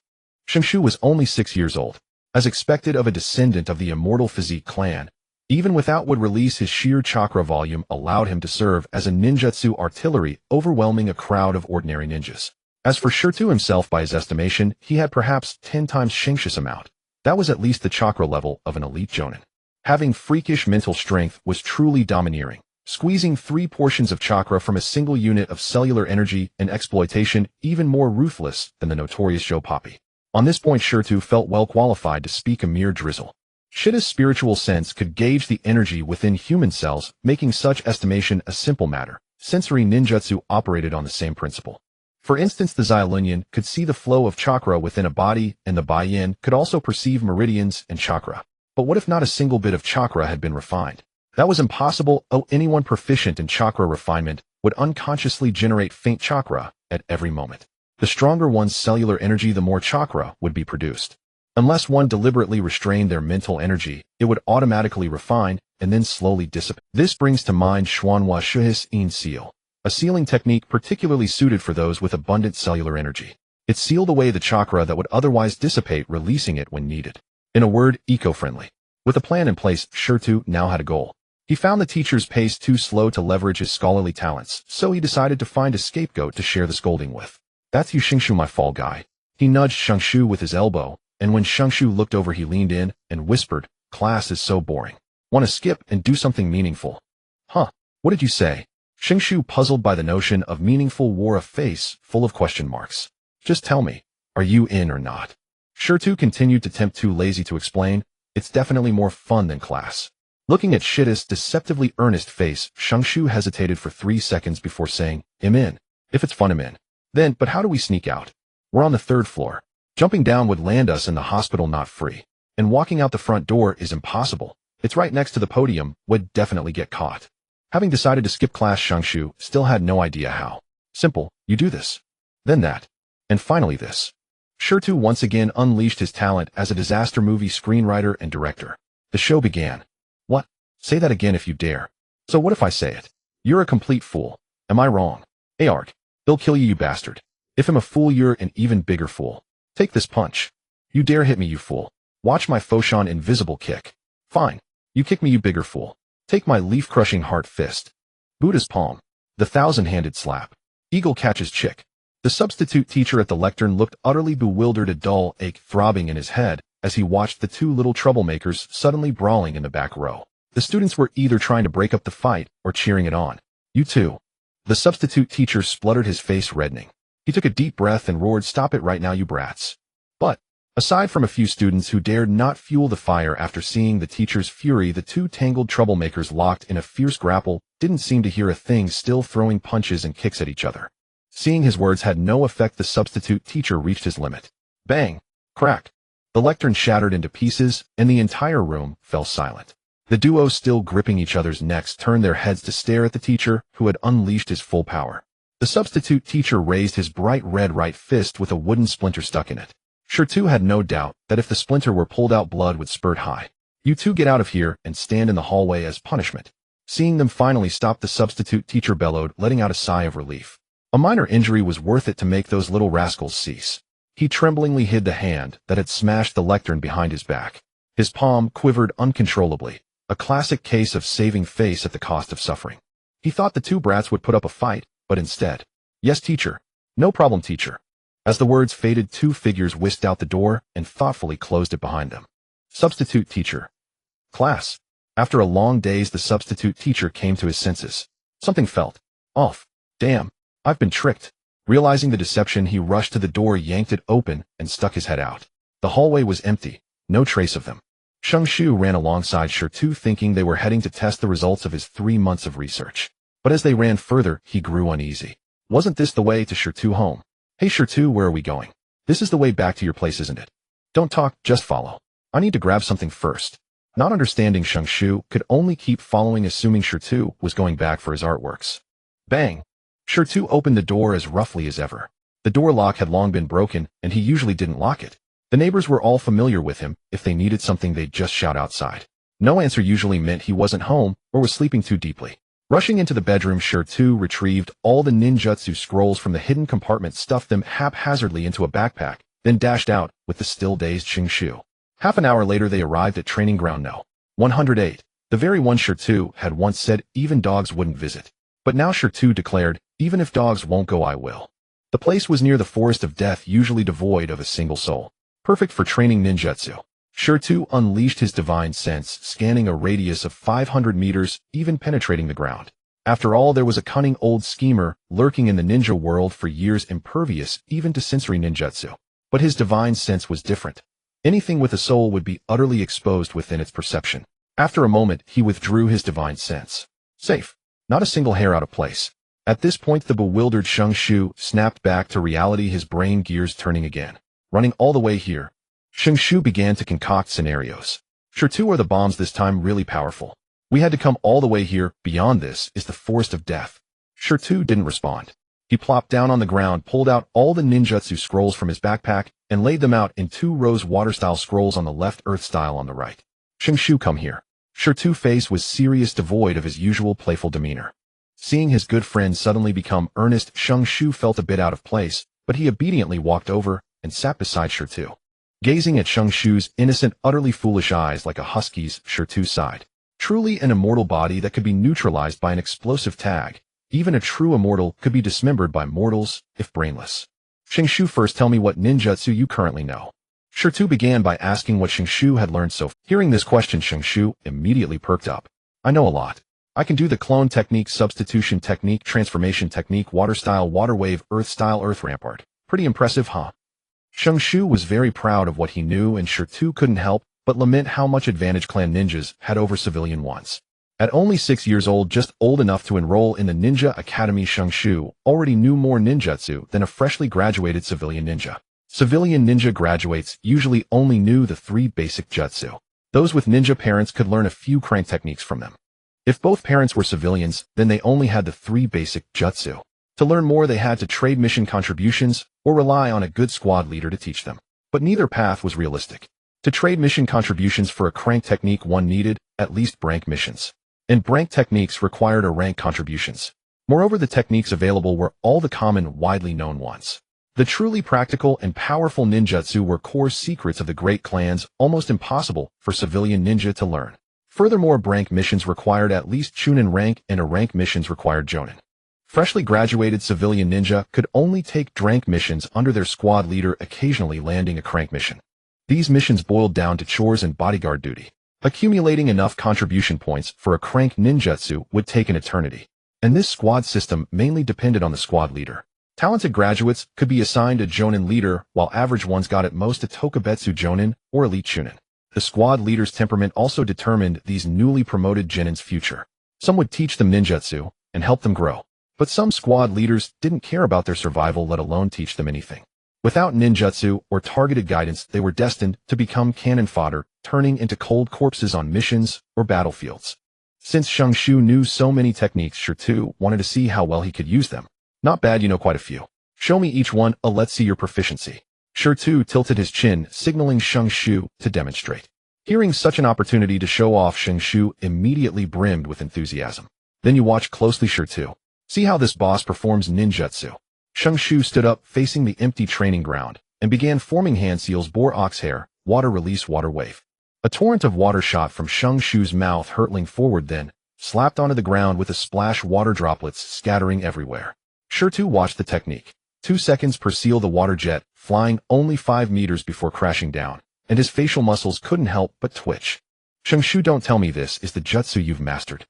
Xingshu was only 6 years old. As expected of a descendant of the Immortal Physique clan, even without would release his sheer chakra volume allowed him to serve as a ninjutsu artillery, overwhelming a crowd of ordinary ninjas. As for Shirtu himself, by his estimation, he had perhaps 10 times Xingshu's amount. That was at least the chakra level of an elite jonin. Having freakish mental strength was truly domineering, squeezing 3 portions of chakra from a single unit of cellular energy and exploitation, even more ruthless than the notorious Joe Poppy. On this point, Shirtu felt well qualified to speak a mere drizzle. Shida's spiritual sense could gauge the energy within human cells, making such estimation a simple matter. Sensory ninjutsu operated on the same principle. For instance, the Xiaolunyan could see the flow of chakra within a body, and the Baiyin could also perceive meridians and chakra. But what if not a single bit of chakra had been refined? That was impossible. Anyone proficient in chakra refinement would unconsciously generate faint chakra at every moment. The stronger one's cellular energy, the more chakra would be produced. Unless one deliberately restrained their mental energy, it would automatically refine and then slowly dissipate. This brings to mind Xuanhua Shuhis In Seal, a sealing technique particularly suited for those with abundant cellular energy. It sealed away the chakra that would otherwise dissipate, releasing it when needed. In a word, eco-friendly. With a plan in place, Shirtu now had a goal. He found the teacher's pace too slow to leverage his scholarly talents, so he decided to find a scapegoat to share the scolding with. "That's you, Xingshu, my fall guy." He nudged Xingshu with his elbow, and when Xingshu looked over, he leaned in and whispered, "Class is so boring. Want to skip and do something meaningful?" "Huh? What did you say?" Xingshu, puzzled by the notion of meaningful, wore a face full of question marks. "Just tell me, are you in or not?" Shirtu continued to tempt, too lazy to explain. "It's definitely more fun than class." Looking at Shida's deceptively earnest face, Xingshu hesitated for 3 seconds before saying, "I'm in. If it's fun, I'm in." Then, "But how do we sneak out? We're on the 3rd floor. Jumping down would land us in the hospital not free. And walking out the front door is impossible. It's right next to the podium, would definitely get caught." Having decided to skip class, Xingshu still had no idea how. "Simple, you do this. Then that. And finally this." Shirtu once again unleashed his talent as a disaster movie screenwriter and director. The show began. "What? Say that again if you dare." "So what if I say it? You're a complete fool. Am I wrong?" "Ark. They'll kill you, you bastard. If I'm a fool, you're an even bigger fool. Take this punch. You dare hit me, you fool. Watch my Foshan invisible kick. Fine. You kick me, you bigger fool. Take my leaf-crushing heart fist. Buddha's palm. The 1,000-handed slap. Eagle catches chick." The substitute teacher at the lectern looked utterly bewildered, a dull ache throbbing in his head as he watched the 2 little troublemakers suddenly brawling in the back row. The students were either trying to break up the fight or cheering it on. "You too." The substitute teacher spluttered, his face reddening. He took a deep breath and roared, "Stop it right now, you brats." "But," Aside from a few students who dared not fuel the fire after seeing the teacher's fury, the two tangled troublemakers locked in a fierce grapple didn't seem to hear a thing, still throwing punches and kicks at each other. Seeing his words had no effect, the substitute teacher reached his limit. Bang! Crack! The lectern shattered into pieces, and the entire room fell silent. The duo, still gripping each other's necks, turned their heads to stare at the teacher, who had unleashed his full power. The substitute teacher raised his bright red right fist with a wooden splinter stuck in it. Shirtu had no doubt that if the splinter were pulled out, blood would spurt high. You two get out of here and stand in the hallway as punishment. Seeing them finally stop, the substitute teacher bellowed, letting out a sigh of relief. A minor injury was worth it to make those little rascals cease. He tremblingly hid the hand that had smashed the lectern behind his back. His palm quivered uncontrollably, a classic case of saving face at the cost of suffering. He thought the two brats would put up a fight, but instead, "Yes, teacher. No problem, teacher." As the words faded, two figures whisked out the door and thoughtfully closed it behind them. Substitute teacher. Class. After a long daze, the substitute teacher came to his senses. Something felt off. Damn, I've been tricked. Realizing the deception, he rushed to the door, yanked it open, and stuck his head out. The hallway was empty, no trace of them. Shu ran alongside Shirtu, thinking they were heading to test the results of his 3 months of research. But as they ran further, he grew uneasy. Wasn't this the way to Shirtu home? Hey Shirtu, where are we going? This is the way back to your place, isn't it? Don't talk, just follow. I need to grab something first. Not understanding, Shu could only keep following, assuming Shirtu was going back for his artworks. Bang! Shirtu opened the door as roughly as ever. The door lock had long been broken, and he usually didn't lock it. The neighbors were all familiar with him. If they needed something, they'd just shout outside. No answer usually meant he wasn't home or was sleeping too deeply. Rushing into the bedroom, Shirtu retrieved all the ninjutsu scrolls from the hidden compartment, stuffed them haphazardly into a backpack, then dashed out with the still dazed Shu. Half an hour later, they arrived at training ground No. 108, the very one Shirtu had once said even dogs wouldn't visit. But now Shirtu declared, even if dogs won't go, I will. The place was near the forest of death, usually devoid of a single soul. Perfect for training ninjutsu. Shirtu unleashed his divine sense, scanning a radius of 500 meters, even penetrating the ground. After all, there was a cunning old schemer lurking in the ninja world for years, impervious even to sensory ninjutsu. But his divine sense was different. Anything with a soul would be utterly exposed within its perception. After a moment, he withdrew his divine sense. Safe. Not a single hair out of place. At this point, the bewildered Shu snapped back to reality, his brain gears turning again. Running all the way here. Shu began to concoct scenarios. Shirtu, are the bombs this time really powerful? We had to come all the way here. Beyond this is the forest of death. Shirtu didn't respond. He plopped down on the ground, pulled out all the ninjutsu scrolls from his backpack, and laid them out in 2 rows, water-style scrolls on the left, earth-style on the right. Shu, come here. Shirtu's face was serious, devoid of his usual playful demeanor. Seeing his good friend suddenly become earnest, Shu felt a bit out of place, but he obediently walked over and sat beside Shirtu. Gazing at Shu's innocent, utterly foolish eyes like a husky's, Shirtu sighed. Truly an immortal body that could be neutralized by an explosive tag. Even a true immortal could be dismembered by mortals, if brainless. Shu, first tell me what ninjutsu you currently know. Shirtu began by asking what Shu had learned so far. Hearing this question, Shu immediately perked up. I know a lot. I can do the clone technique, substitution technique, transformation technique, water style, water wave, earth style, earth rampart. Pretty impressive, huh? Shu was very proud of what he knew, and Shirtu couldn't help but lament how much advantage clan ninjas had over civilian ones. At only 6 years old, just old enough to enroll in the Ninja Academy, Shu already knew more ninjutsu than a freshly graduated civilian ninja. Civilian ninja graduates usually only knew the 3 basic jutsu. Those with ninja parents could learn a few crank techniques from them. If both parents were civilians, then they only had the 3 basic jutsu. To learn more, they had to trade mission contributions or rely on a good squad leader to teach them. But neither path was realistic. To trade mission contributions for a crank technique, one needed at least rank missions. And rank techniques required a rank contributions. Moreover, the techniques available were all the common, widely known ones. The truly practical and powerful ninjutsu were core secrets of the great clans, almost impossible for civilian ninja to learn. Furthermore, rank missions required at least chunin rank, and a rank missions required jonin. Freshly graduated civilian ninja could only take rank missions under their squad leader, occasionally landing a crank mission. These missions boiled down to chores and bodyguard duty. Accumulating enough contribution points for a crank ninjutsu would take an eternity. And this squad system mainly depended on the squad leader. Talented graduates could be assigned a Jonin leader, while average ones got at most a Tokubetsu Jonin or elite Chunin. The squad leader's temperament also determined these newly promoted Jonin's future. Some would teach them ninjutsu and help them grow, but some squad leaders didn't care about their survival, let alone teach them anything. Without ninjutsu or targeted guidance, they were destined to become cannon fodder, turning into cold corpses on missions or battlefields. Since Shu knew so many techniques, Shirtu wanted to see how well he could use them. Not bad, you know quite a few. Show me each one, let's see your proficiency. Shirtu tilted his chin, signaling Shu to demonstrate. Hearing such an opportunity to show off, Shu immediately brimmed with enthusiasm. Then you watch closely, Shirtu. See how this boss performs ninjutsu. Shu stood up, facing the empty training ground, and began forming hand seals, bore ox hair, water release, water wave. A torrent of water shot from Shu's mouth, hurtling forward, then slapped onto the ground with a splash, water droplets scattering everywhere. Shirtu watched the technique. 2 seconds per seal, the water jet, flying only 5 meters before crashing down, and his facial muscles couldn't help but twitch. Shu, don't tell me this is the jutsu you've mastered.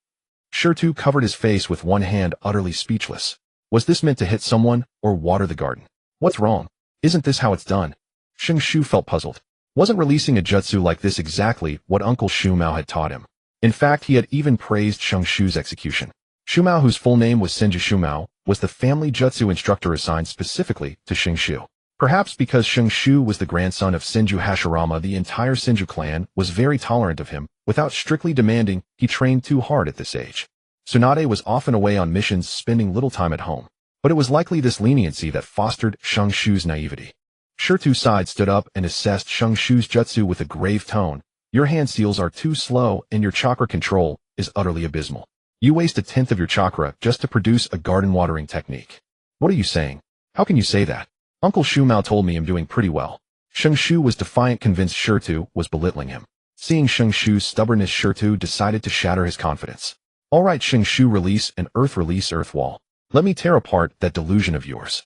Shirtu covered his face with one hand, utterly speechless. Was this meant to hit someone or water the garden? What's wrong? Isn't this how it's done? Shu felt puzzled. Wasn't releasing a jutsu like this exactly what Uncle Shumao had taught him? In fact, he had even praised Shu's execution. Shumao, whose full name was Senju Shumao, was the family jutsu instructor assigned specifically to Shu. Perhaps because Shu was the grandson of Senju Hashirama, the entire Senju clan was very tolerant of him, without strictly demanding he trained too hard at this age. Tsunade was often away on missions, spending little time at home. But it was likely this leniency that fostered Shu's naivety. Shirtu's side stood up and assessed Shu's jutsu with a grave tone. Your hand seals are too slow and your chakra control is utterly abysmal. You waste 1/10 of your chakra just to produce a garden watering technique. What are you saying? How can you say that? Uncle Shumao told me I'm doing pretty well. Shu was defiant, convinced Shirtu was belittling him. Seeing Shu's stubbornness, Shirtu decided to shatter his confidence. Alright Shu, release earth wall. Let me tear apart that delusion of yours.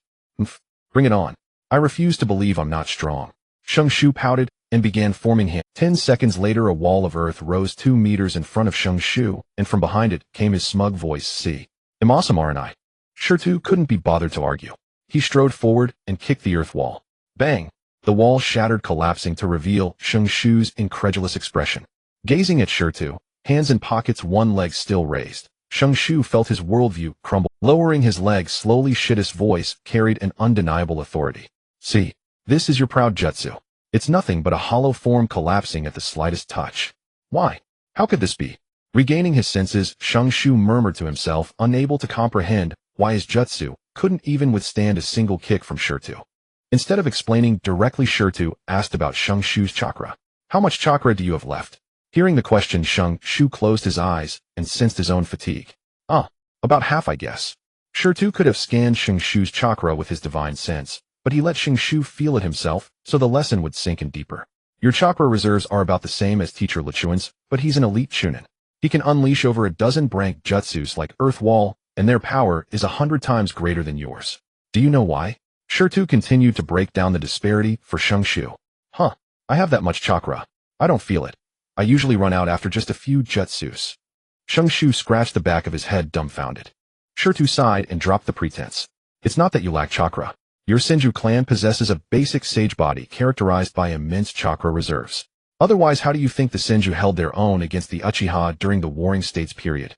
Bring it on. I refuse to believe I'm not strong. Shu pouted and began forming hands. 10 seconds later, a wall of earth rose 2 meters in front of Shu, and from behind it came his smug voice. See, I'm awesome, aren't I? Shirtu couldn't be bothered to argue. He strode forward and kicked the earth wall. Bang! The wall shattered, collapsing to reveal Shu's incredulous expression. Gazing at Shirtu, hands in pockets, one leg still raised, Shu felt his worldview crumble. Lowering his leg slowly, Shitti's voice carried an undeniable authority. See, this is your proud jutsu. It's nothing but a hollow form collapsing at the slightest touch. Why? How could this be? Regaining his senses, Shu murmured to himself, unable to comprehend why his jutsu couldn't even withstand a single kick from Shirtu. Instead of explaining directly, Shirtu asked about Shu's chakra. How much chakra do you have left? Hearing the question, Shu closed his eyes and sensed his own fatigue. About half, I guess. Shirtu could have scanned Shu's chakra with his divine sense, but he let Shu feel it himself, so the lesson would sink in deeper. Your chakra reserves are about the same as Teacher Lichuan's, but he's an elite Chunin. He can unleash over a dozen brank jutsus like Earth Wall, and their power is 100 times greater than yours. Do you know why? Shirtu continued to break down the disparity for Shu. I have that much chakra. I don't feel it. I usually run out after just a few jutsus. Shu scratched the back of his head, dumbfounded. Shirtu sighed and dropped the pretense. It's not that you lack chakra. Your Senju clan possesses a basic sage body characterized by immense chakra reserves. Otherwise, how do you think the Senju held their own against the Uchiha during the Warring States period?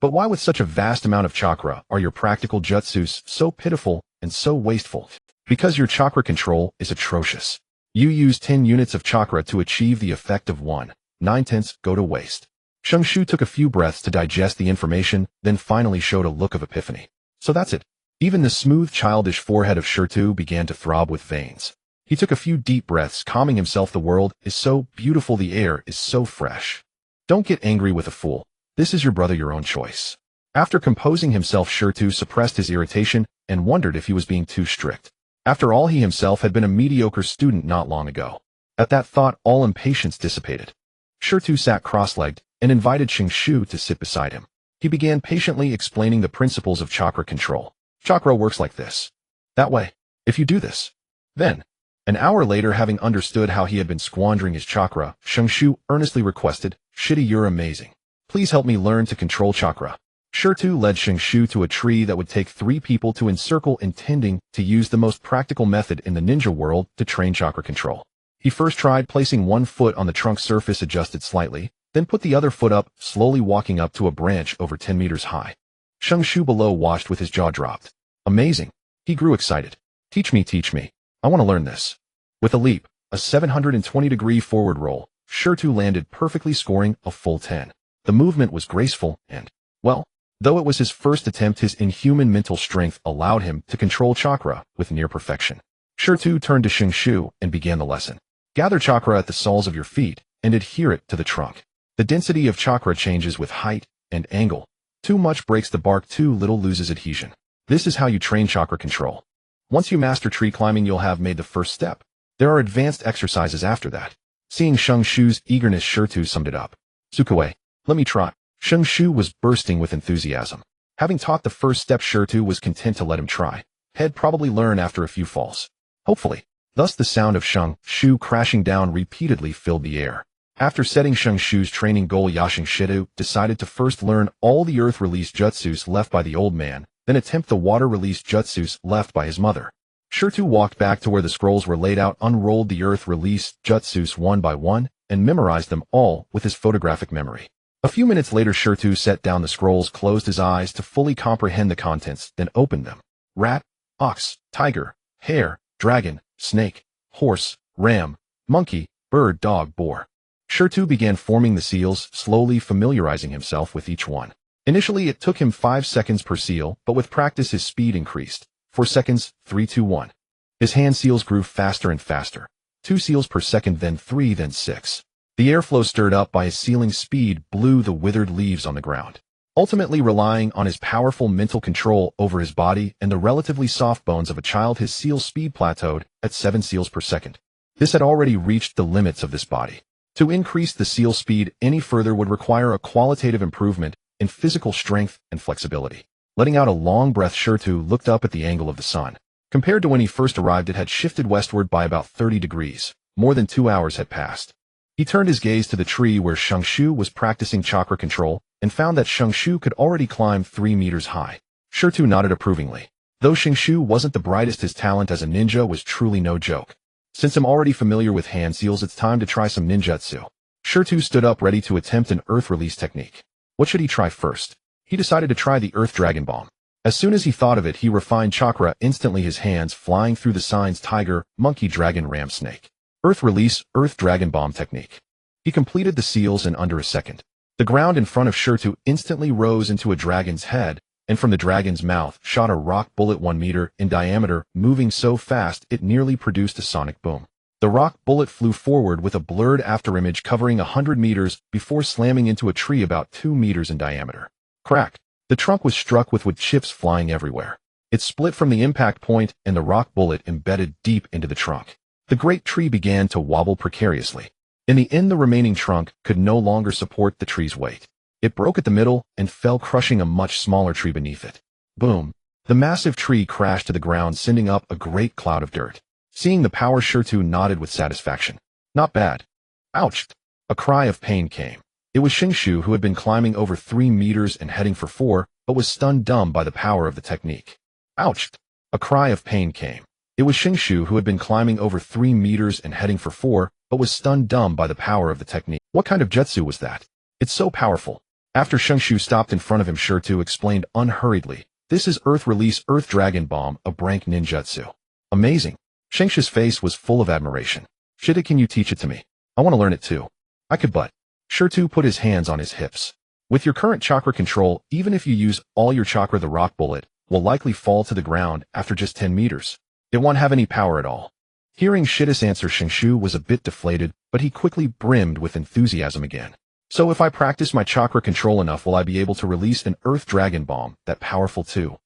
But why, with such a vast amount of chakra, are your practical jutsus so pitiful and so wasteful? Because your chakra control is atrocious. You use 10 units of chakra to achieve the effect of 1. 9/10 go to waste. Shu took a few breaths to digest the information, then finally showed a look of epiphany. So that's it. Even the smooth, childish forehead of Shirtu began to throb with veins. He took a few deep breaths, calming himself. The world is so beautiful, the air is so fresh. Don't get angry with a fool. This is your brother, your own choice. After composing himself, Shirtu suppressed his irritation and wondered if he was being too strict. After all, he himself had been a mediocre student not long ago. At that thought, all impatience dissipated. Shirtu sat cross-legged and invited Shu to sit beside him. He began patiently explaining the principles of chakra control. Chakra works like this. That way. If you do this. Then. An hour later, having understood how he had been squandering his chakra, Shu earnestly requested, Shitty, you're amazing. Please help me learn to control chakra. Shirtu led Shingshu to a tree that would take 3 people to encircle, intending to use the most practical method in the ninja world to train chakra control. He first tried placing one foot on the trunk surface, adjusted slightly, then put the other foot up, slowly walking up to a branch over 10 meters high. Shingshu below watched with his jaw dropped. Amazing. He grew excited. Teach me. I want to learn this. With a leap, a 720-degree forward roll, Shirtu landed perfectly, scoring a full 10. The movement was graceful and, well, though it was his first attempt, his inhuman mental strength allowed him to control chakra with near perfection. Shirtu turned to Shingshu and began the lesson. Gather chakra at the soles of your feet and adhere it to the trunk. The density of chakra changes with height and angle. Too much breaks the bark, too little loses adhesion. This is how you train chakra control. Once you master tree climbing, you'll have made the first step. There are advanced exercises after that. Seeing Shingshu's eagerness, Shirtu summed it up. Sukue, let me try. Shingshu was bursting with enthusiasm. Having taught the first step, Shirtu was content to let him try. He'd probably learn after a few falls. Hopefully. Thus the sound of Shingshu crashing down repeatedly filled the air. After setting Shingshu's training goal, Shinshido decided to first learn all the earth release jutsus left by the old man, then attempt the water release jutsus left by his mother. Shirtu walked back to where the scrolls were laid out, unrolled the earth release jutsus one by one, and memorized them all with his photographic memory. A few minutes later, Shirtu set down the scrolls, closed his eyes to fully comprehend the contents, then opened them. Rat, ox, tiger, hare, dragon, snake, horse, ram, monkey, bird, dog, boar. Shirtu began forming the seals, slowly familiarizing himself with each one. Initially, it took him 5 seconds per seal, but with practice his speed increased. 4 seconds, 3, 2, 1. His hand seals grew faster and faster. 2 seals per second, then 3, then 6. The airflow stirred up by his sealing speed blew the withered leaves on the ground. Ultimately, relying on his powerful mental control over his body and the relatively soft bones of a child, his seal speed plateaued at 7 seals per second. This had already reached the limits of this body. To increase the seal speed any further would require a qualitative improvement in physical strength and flexibility. Letting out a long breath, Shirtu looked up at the angle of the sun. Compared to when he first arrived, it had shifted westward by about 30 degrees. More than 2 hours had passed. He turned his gaze to the tree where Shingshu was practicing chakra control and found that Shingshu could already climb 3 meters high. Shirtu nodded approvingly. Though Shingshu wasn't the brightest, his talent as a ninja was truly no joke. Since I'm already familiar with hand seals, it's time to try some ninjutsu. Shirtu stood up, ready to attempt an earth release technique. What should he try first? He decided to try the Earth Dragon Bomb. As soon as he thought of it, he refined chakra instantly, his hands flying through the signs tiger, monkey, dragon, ram, snake. Earth release, Earth Dragon Bomb technique. He completed the seals in under a second. The ground in front of Shirtu instantly rose into a dragon's head, and from the dragon's mouth shot a rock bullet 1 meter in diameter, moving so fast it nearly produced a sonic boom. The rock bullet flew forward with a blurred afterimage covering 100 meters before slamming into a tree about 2 meters in diameter. Crack! The trunk was struck with wood chips flying everywhere. It split from the impact point and the rock bullet embedded deep into the trunk. The great tree began to wobble precariously. In the end, the remaining trunk could no longer support the tree's weight. It broke at the middle and fell, crushing a much smaller tree beneath it. Boom! The massive tree crashed to the ground, sending up a great cloud of dirt. Seeing the power, Shirtu nodded with satisfaction. Not bad. Ouch! A cry of pain came. It was Shingshu, who had been climbing over 3 meters and heading for 4, but was stunned dumb by the power of the technique. Ouch! A cry of pain came. It was Shingshu, who had been climbing over 3 meters and heading for 4, but was stunned dumb by the power of the technique. What kind of jutsu was that? It's so powerful. After Shingshu stopped in front of him, Shirtu explained unhurriedly, "This is Earth Release Earth Dragon Bomb, a brank ninjutsu." Amazing. Shingshu's face was full of admiration. "Shida, can you teach it to me? I want to learn it too." "I could, but..." Shirtu put his hands on his hips. "With your current chakra control, even if you use all your chakra, the rock bullet will likely fall to the ground after just 10 meters. It won't have any power at all." Hearing Shida's answer, Shingshu was a bit deflated, but he quickly brimmed with enthusiasm again. "So if I practice my chakra control enough, will I be able to release an Earth Dragon Bomb that powerful too?"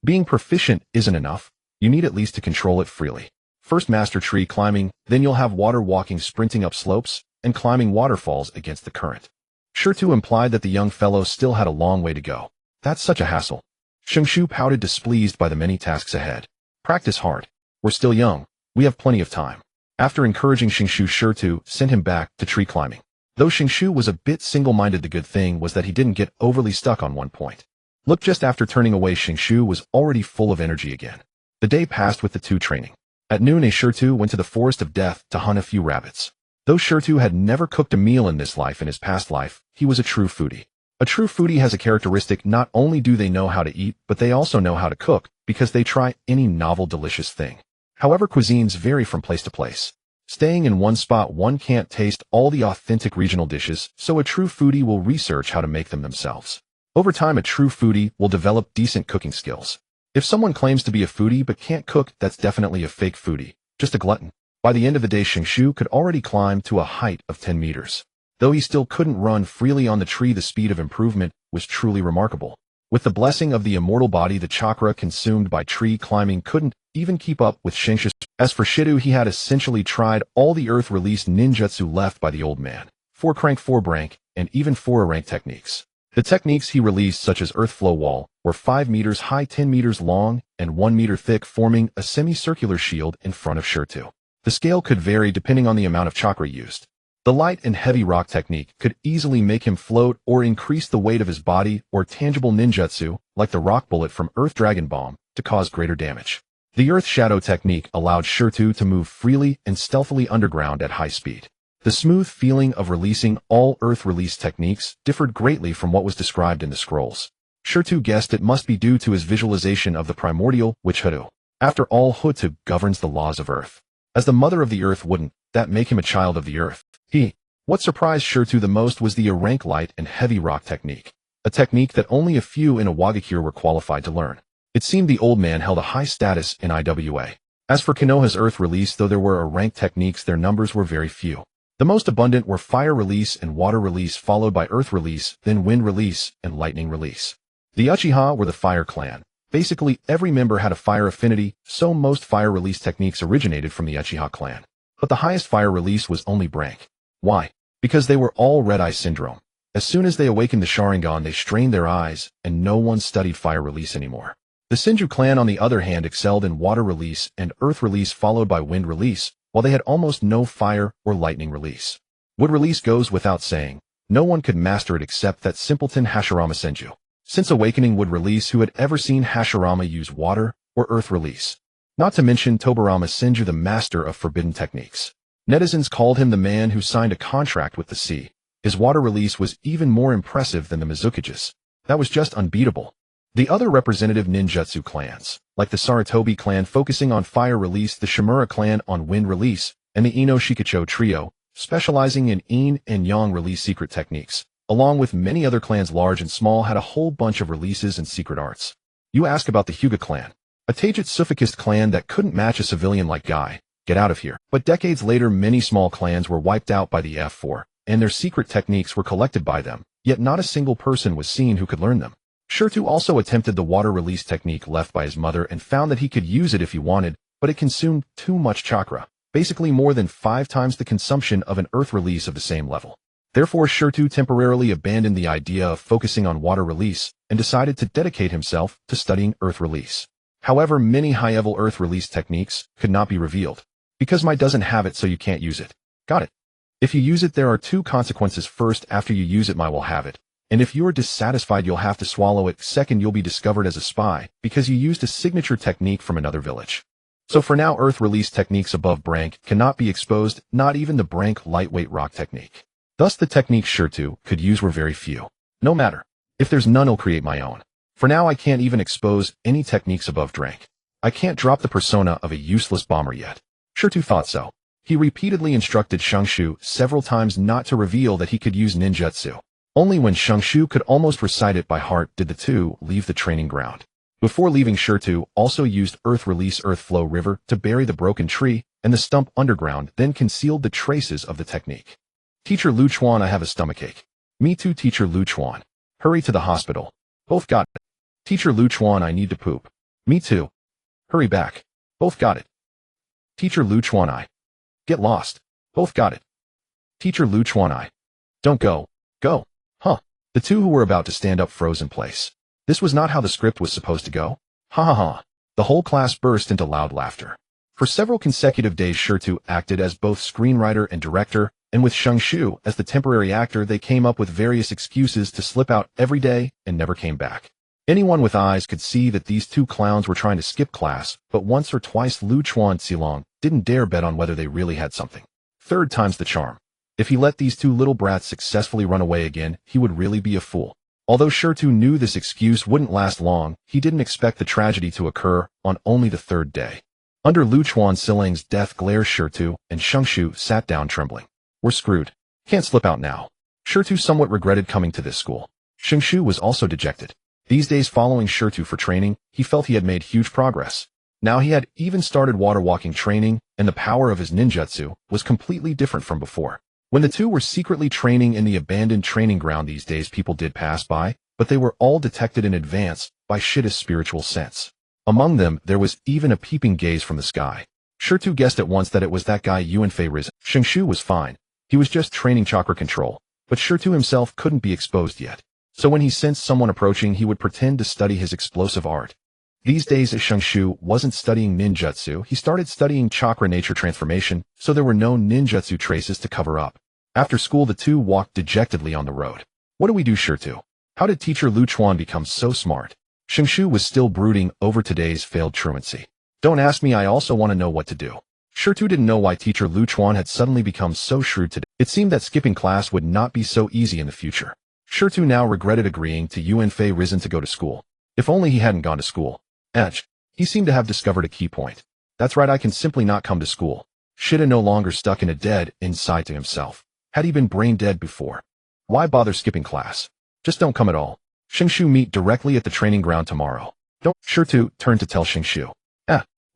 Being proficient isn't enough. You need at least to control it freely. First master tree climbing, then you'll have water walking, sprinting up slopes, and climbing waterfalls against the current. Shirtu implied that the young fellow still had a long way to go. "That's such a hassle." Shingshu pouted, displeased by the many tasks ahead. "Practice hard. We're still young. We have plenty of time." After encouraging Shingshu, Shirtu sent him back to tree climbing. Though Shingshu was a bit single-minded, the good thing was that he didn't get overly stuck on one point. Look, just after turning away, Xingshu was already full of energy again. The day passed with the two training. At noon, Shirtu went to the Forest of Death to hunt a few rabbits. Though Shirtu had never cooked a meal in this life, in his past life, he was a true foodie. A true foodie has a characteristic: not only do they know how to eat, but they also know how to cook, because they try any novel, delicious thing. However, cuisines vary from place to place. Staying in one spot, one can't taste all the authentic regional dishes, so a true foodie will research how to make them themselves. Over time, a true foodie will develop decent cooking skills. If someone claims to be a foodie but can't cook, that's definitely a fake foodie, just a glutton. By the end of the day, Xingshu could already climb to a height of 10 meters. Though he still couldn't run freely on the tree, the speed of improvement was truly remarkable. With the blessing of the immortal body, the chakra consumed by tree climbing couldn't even keep up with Xingshu's. As for Shido, he had essentially tried all the earth-released ninjutsu left by the old man, 4 crank, 4 brank, and even 4 rank techniques. The techniques he released, such as Earth Flow Wall, were 5 meters high, 10 meters long, and 1 meter thick, forming a semicircular shield in front of Shirtu. The scale could vary depending on the amount of chakra used. The light and heavy rock technique could easily make him float or increase the weight of his body, or tangible ninjutsu, like the rock bullet from Earth Dragon Bomb, to cause greater damage. The Earth Shadow technique allowed Shirtu to move freely and stealthily underground at high speed. The smooth feeling of releasing all Earth release techniques differed greatly from what was described in the scrolls. Shirtu guessed it must be due to his visualization of the primordial witch Hutu. After all, Hutu governs the laws of Earth. As the mother of the Earth, wouldn't that make him a child of the Earth? What surprised Shirtu the most was the rank light and heavy rock technique, a technique that only a few in Iwagakure were qualified to learn. It seemed the old man held a high status in IWA. As for Konoha's Earth release, though there were rank techniques, their numbers were very few. The most abundant were fire release and water release, followed by earth release, then wind release and lightning release. The Uchiha were the fire clan. Basically, every member had a fire affinity, so most fire release techniques originated from the Uchiha clan. But the highest fire release was only brank. Why? Because they were all red eye syndrome. As soon as they awakened the Sharingan, they strained their eyes, and no one studied fire release anymore. The Senju clan, on the other hand, excelled in water release and earth release, followed by wind release, while they had almost no fire or lightning release. Wood release goes without saying. No one could master it except that simpleton Hashirama Senju. Since awakening wood release, who had ever seen Hashirama use water or earth release? Not to mention Tobarama Senju, the master of forbidden techniques. Netizens called him the man who signed a contract with the sea. His water release was even more impressive than the Mizukage's. That was just unbeatable. The other representative ninjutsu clans, like the Sarutobi clan focusing on fire release, the Shimura clan on wind release, and the Ino Shikacho trio, specializing in yin and yang release secret techniques, along with many other clans large and small, had a whole bunch of releases and secret arts. You ask about the Hyuga clan, a Taijutsu clan that couldn't match a civilian like Guy. Get out of here. But decades later, many small clans were wiped out by the F4, and their secret techniques were collected by them, yet not a single person was seen who could learn them. Shirtu also attempted the water release technique left by his mother and found that he could use it if he wanted, but it consumed too much chakra, basically more than 5 times the consumption of an earth release of the same level. Therefore, Shirtu temporarily abandoned the idea of focusing on water release and decided to dedicate himself to studying earth release. However, many high-level earth release techniques could not be revealed. Because my doesn't have it, so you can't use it. Got it. If you use it, there are 2 consequences. First, after you use it, my will have it. And if you're dissatisfied, you'll have to swallow it. Second, you'll be discovered as a spy, because you used a signature technique from another village. So for now, earth release techniques above brank cannot be exposed, not even the brank lightweight rock technique. Thus the techniques Shirtu could use were very few. No matter. If there's none, I'll create my own. For now, I can't even expose any techniques above drank. I can't drop the persona of a useless bomber yet. Shirtu thought so. He repeatedly instructed Xingshu several times not to reveal that he could use ninjutsu. Only when Xingshu could almost recite it by heart did the two leave the training ground. Before leaving, Shirtu also used Earth Release Earth Flow River to bury the broken tree and the stump underground, then concealed the traces of the technique. Teacher Lu Chuan, I have a stomachache. Me too, Teacher Lu Chuan. Hurry to the hospital. Both got it. Teacher Lu Chuan, I need to poop. Me too. Hurry back. Both got it. Teacher Lu Chuan, I get lost. Both got it. Teacher Lu Chuan, I don't go. Go. Huh. The two who were about to stand up froze in place. This was not how the script was supposed to go. Ha ha ha. The whole class burst into loud laughter. For several consecutive days, Shirtu acted as both screenwriter and director, and with Xingshu as the temporary actor, they came up with various excuses to slip out every day and never came back. Anyone with eyes could see that these two clowns were trying to skip class, but once or twice Lu Chuanxilong didn't dare bet on whether they really had something. Third time's the charm. If he let these two little brats successfully run away again, he would really be a fool. Although Shirtu knew this excuse wouldn't last long, he didn't expect the tragedy to occur on only the third day. Under Lu Chuanxilong's death glare, Shirtu and Shengshu sat down trembling. We're screwed. Can't slip out now. Shirtu somewhat regretted coming to this school. Shengshu was also dejected. These days following Shirtu for training, he felt he had made huge progress. Now he had even started water walking training, and the power of his ninjutsu was completely different from before. When the two were secretly training in the abandoned training ground these days, people did pass by, but they were all detected in advance by Shitta's spiritual sense. Among them, there was even a peeping gaze from the sky. Shirtu guessed at once that it was that guy Yuan Fei Risen. Shengshu was fine. He was just training chakra control, but Shirtu himself couldn't be exposed yet. So when he sensed someone approaching, he would pretend to study his explosive art. These days, as Shengshu wasn't studying ninjutsu, he started studying chakra nature transformation, so there were no ninjutsu traces to cover up. After school, the two walked dejectedly on the road. What do we do, Shirtu? How did teacher Lu Chuan become so smart? Shengshu was still brooding over today's failed truancy. Don't ask me, I also want to know what to do. Shirtu didn't know why teacher Lu Chuan had suddenly become so shrewd today. It seemed that skipping class would not be so easy in the future. Shirtu now regretted agreeing to Yuan Fei Risen to go to school. If only he hadn't gone to school. He seemed to have discovered a key point. That's right, I can simply not come to school. Shitta no longer stuck in a dead inside to himself. Had he been brain dead before? Why bother skipping class? Just don't come at all. Shengshu meet directly at the training ground tomorrow. Don't. Shirtu turned to tell Shengshu.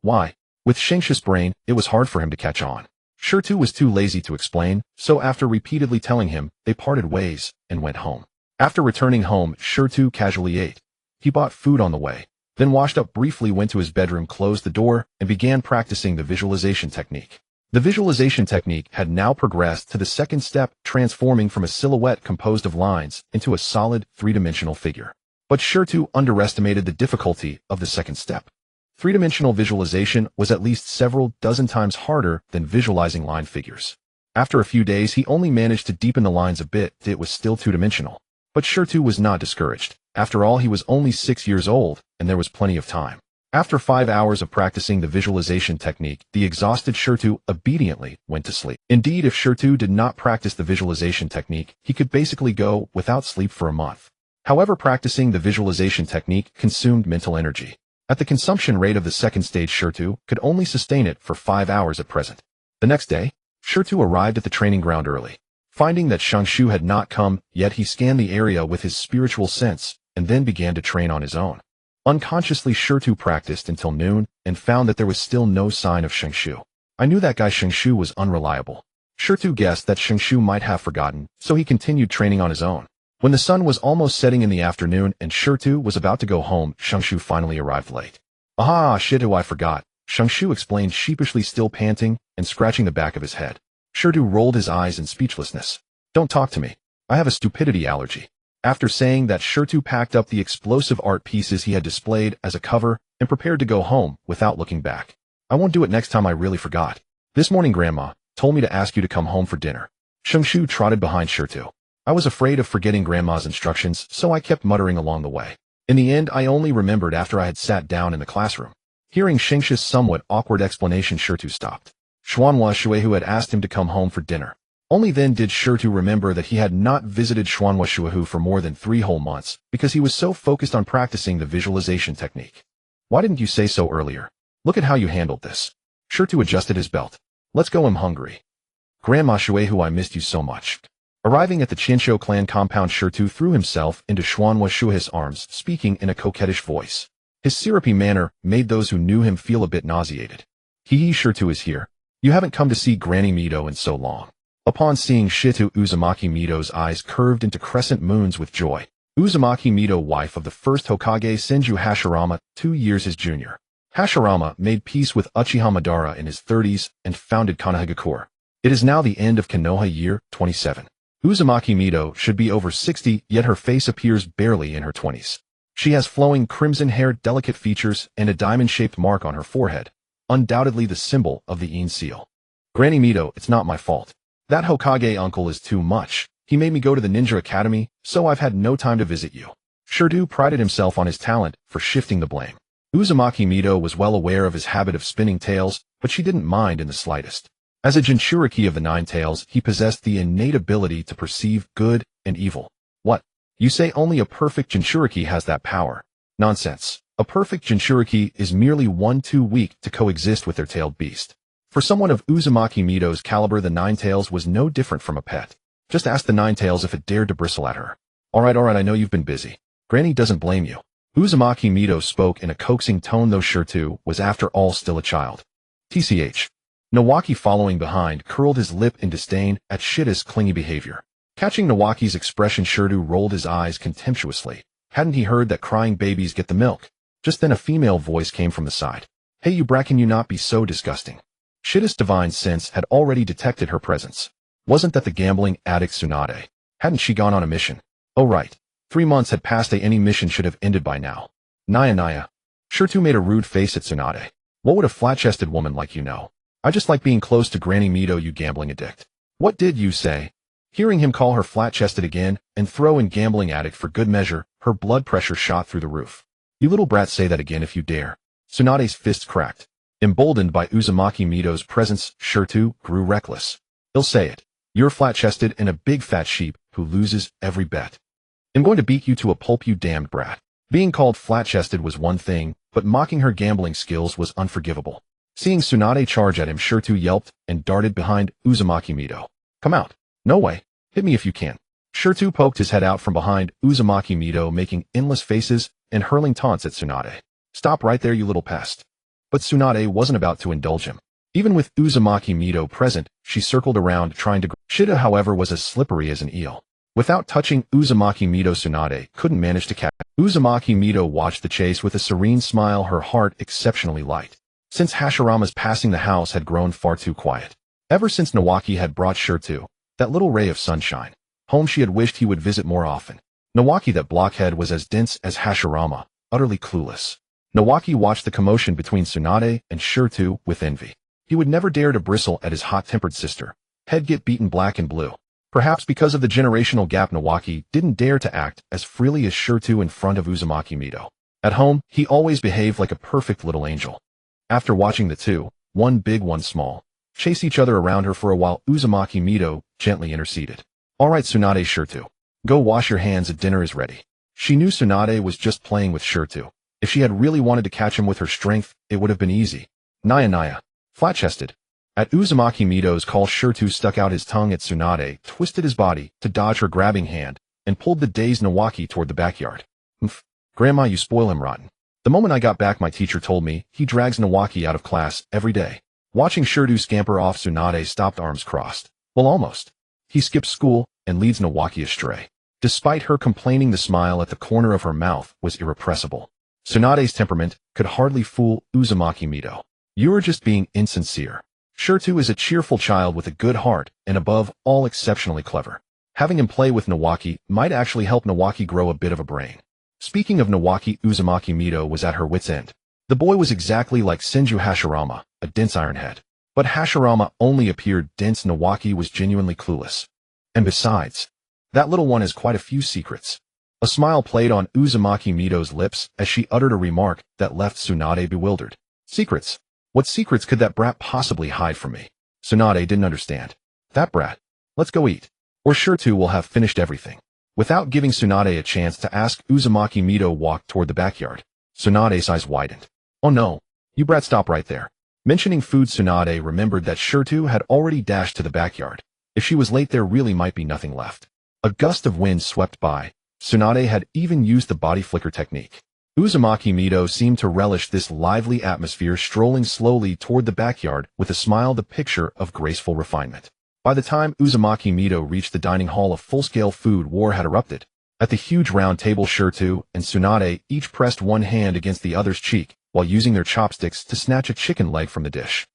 Why? With Shengshu's brain, it was hard for him to catch on. Shirtu was too lazy to explain, so after repeatedly telling him, they parted ways and went home. After returning home, Shirtu casually ate. He bought food on the way, then washed up briefly, went to his bedroom, closed the door, and began practicing the visualization technique. The visualization technique had now progressed to the second step, transforming from a silhouette composed of lines into a solid, three-dimensional figure. But Shirtu underestimated the difficulty of the second step. Three-dimensional visualization was at least several dozen times harder than visualizing line figures. After a few days, he only managed to deepen the lines a bit. It was still two-dimensional. But Shirtu was not discouraged. After all, he was only 6 years old, and there was plenty of time. After 5 hours of practicing the visualization technique, the exhausted Shirtu obediently went to sleep. Indeed, if Shirtu did not practice the visualization technique, he could basically go without sleep for a month. However, practicing the visualization technique consumed mental energy. At the consumption rate of the second stage, Shirtu could only sustain it for 5 hours at present. The next day, Shirtu arrived at the training ground early. Finding that Shengshu had not come yet, he scanned the area with his spiritual sense and then began to train on his own. Unconsciously, Shirtu practiced until noon and found that there was still no sign of Shengshu. I knew that guy Shengshu was unreliable. Shirtu guessed that Shengshu might have forgotten, so he continued training on his own. When the sun was almost setting in the afternoon and Shirtu was about to go home, Shengshu finally arrived late. Aha, Shirtu, I forgot. Shengshu explained sheepishly, still panting and scratching the back of his head. Shirtu rolled his eyes in speechlessness. Don't talk to me. I have a stupidity allergy. After saying that, Shirtu packed up the explosive art pieces he had displayed as a cover and prepared to go home without looking back. I won't do it next time, I really forgot. This morning Grandma told me to ask you to come home for dinner. Shengshu trotted behind Shirtu. I was afraid of forgetting Grandma's instructions, so I kept muttering along the way. In the end, I only remembered after I had sat down in the classroom. Hearing Shengshu's somewhat awkward explanation, Shirtu stopped. Xuanwashuehu had asked him to come home for dinner. Only then did Shirtu remember that he had not visited Xuanwashuehu for more than 3 whole months because he was so focused on practicing the visualization technique. Why didn't you say so earlier? Look at how you handled this. Shirtu adjusted his belt. Let's go, I'm hungry. Grandma Shuehu, I missed you so much. Arriving at the Qinsho clan compound, Shirtu threw himself into Xuanwashuehu's arms, speaking in a coquettish voice. His syrupy manner made those who knew him feel a bit nauseated. Shirtu is here. You haven't come to see Granny Mido in so long. Upon seeing Shirtu, Uzumaki Mido's eyes curved into crescent moons with joy. Uzumaki Mido, wife of the first Hokage Senju Hashirama, 2 years his junior. Hashirama made peace with Uchiha Madara in his 30s and founded Konoha. It is now the end of Konoha year 27. Uzumaki Mido should be over 60, yet her face appears barely in her 20s. She has flowing crimson hair, delicate features, and a diamond-shaped mark on her forehead, undoubtedly the symbol of the In seal. Granny Mido, it's not my fault. That Hokage uncle is too much. He made me go to the ninja academy, so I've had no time to visit you. Shirdu prided himself on his talent for shifting the blame. Uzumaki Mido was well aware of his habit of spinning tales, but she didn't mind in the slightest. As a Jinchuriki of the Nine Tails, he possessed the innate ability to perceive good and evil. What? You say only a perfect Jinchuriki has that power? Nonsense. A perfect Jinchuriki is merely one too weak to coexist with their tailed beast. For someone of Uzumaki Mido's caliber, the Nine Tails was no different from a pet. Just ask the Nine Tails if it dared to bristle at her. Alright, I know you've been busy. Granny doesn't blame you. Uzumaki Mido spoke in a coaxing tone, though Shirtu was after all still a child. TCH. Nawaki, following behind, curled his lip in disdain at Shida's clingy behavior. Catching Nawaki's expression, Shirtu rolled his eyes contemptuously. Hadn't he heard that crying babies get the milk? Just then a female voice came from the side. Hey, you brat, can you not be so disgusting? Shida's divine sense had already detected her presence. Wasn't that the gambling addict Tsunade? Hadn't she gone on a mission? Oh right. 3 months had passed. Any mission should have ended by now. Naya. Shirtu made a rude face at Tsunade. What would a flat-chested woman like you know? I just like being close to Granny Mido, you gambling addict. What did you say? Hearing him call her flat-chested again and throw in gambling addict for good measure, her blood pressure shot through the roof. You little brat, say that again if you dare. Tsunade's fists cracked. Emboldened by Uzumaki Mido's presence, Shirtu grew reckless. He'll say it. You're flat-chested and a big fat sheep who loses every bet. I'm going to beat you to a pulp, you damned brat. Being called flat-chested was one thing, but mocking her gambling skills was unforgivable. Seeing Tsunade charge at him, Shirtu yelped and darted behind Uzumaki Mido. Come out. No way. Hit me if you can. Shirtu poked his head out from behind Uzumaki Mido, making endless faces and hurling taunts at Tsunade. Stop right there, you little pest. But Tsunade wasn't about to indulge him. Even with Uzumaki Mido present, she circled around trying to... Shida, however, was as slippery as an eel. Without touching Uzumaki Mido, Tsunade couldn't manage to catch. Uzumaki Mido watched the chase with a serene smile, her heart exceptionally light. Since Hashirama's passing, the house had grown far too quiet. Ever since Nawaki had brought Shirtu, that little ray of sunshine, home, she had wished he would visit more often. Nawaki, that blockhead, was as dense as Hashirama, utterly clueless. Nawaki watched the commotion between Tsunade and Shirtu with envy. He would never dare to bristle at his hot-tempered sister. Head get beaten black and blue. Perhaps because of the generational gap, Nawaki didn't dare to act as freely as Shirtu in front of Uzumaki Mido. At home, he always behaved like a perfect little angel. After watching the two, one big one small, chase each other around her for a while, Uzumaki Mido gently interceded. Alright Tsunade, Shirtu. Go wash your hands, dinner is ready. She knew Tsunade was just playing with Shirtu. If she had really wanted to catch him with her strength, it would have been easy. Naya. Flat-chested. At Uzumaki Mido's call, Shirtu stuck out his tongue at Tsunade, twisted his body to dodge her grabbing hand, and pulled the dazed Nawaki toward the backyard. Grandma, you spoil him rotten. The moment I got back, my teacher told me he drags Nawaki out of class every day. Watching Shirtu scamper off, Tsunade stopped, arms crossed. Well, almost. He skips school and leads Nawaki astray. Despite her complaining, the smile at the corner of her mouth was irrepressible. Tsunade's temperament could hardly fool Uzumaki Mido. You are just being insincere. Shirtu is a cheerful child with a good heart and above all exceptionally clever. Having him play with Nawaki might actually help Nawaki grow a bit of a brain. Speaking of Nawaki, Uzumaki Mido was at her wit's end. The boy was exactly like Senju Hashirama, a dense ironhead. But Hashirama only appeared dense. Nawaki was genuinely clueless. And besides, that little one has quite a few secrets. A smile played on Uzumaki Mido's lips as she uttered a remark that left Tsunade bewildered. Secrets? What secrets could that brat possibly hide from me? Tsunade didn't understand. That brat. Let's go eat. Or Shirtu will have finished everything. Without giving Tsunade a chance to ask, Uzumaki Mido walked toward the backyard. Tsunade's eyes widened. Oh no. You brat, stop right there. Mentioning food, Tsunade remembered that Shirtu had already dashed to the backyard. If she was late, there really might be nothing left. A gust of wind swept by. Tsunade had even used the body flicker technique. Uzumaki Mido seemed to relish this lively atmosphere, strolling slowly toward the backyard with a smile, the picture of graceful refinement. By the time Uzumaki Mido reached the dining hall, a full-scale food war had erupted. At the huge round table, Shirtu and Tsunade each pressed one hand against the other's cheek while using their chopsticks to snatch a chicken leg from the dish.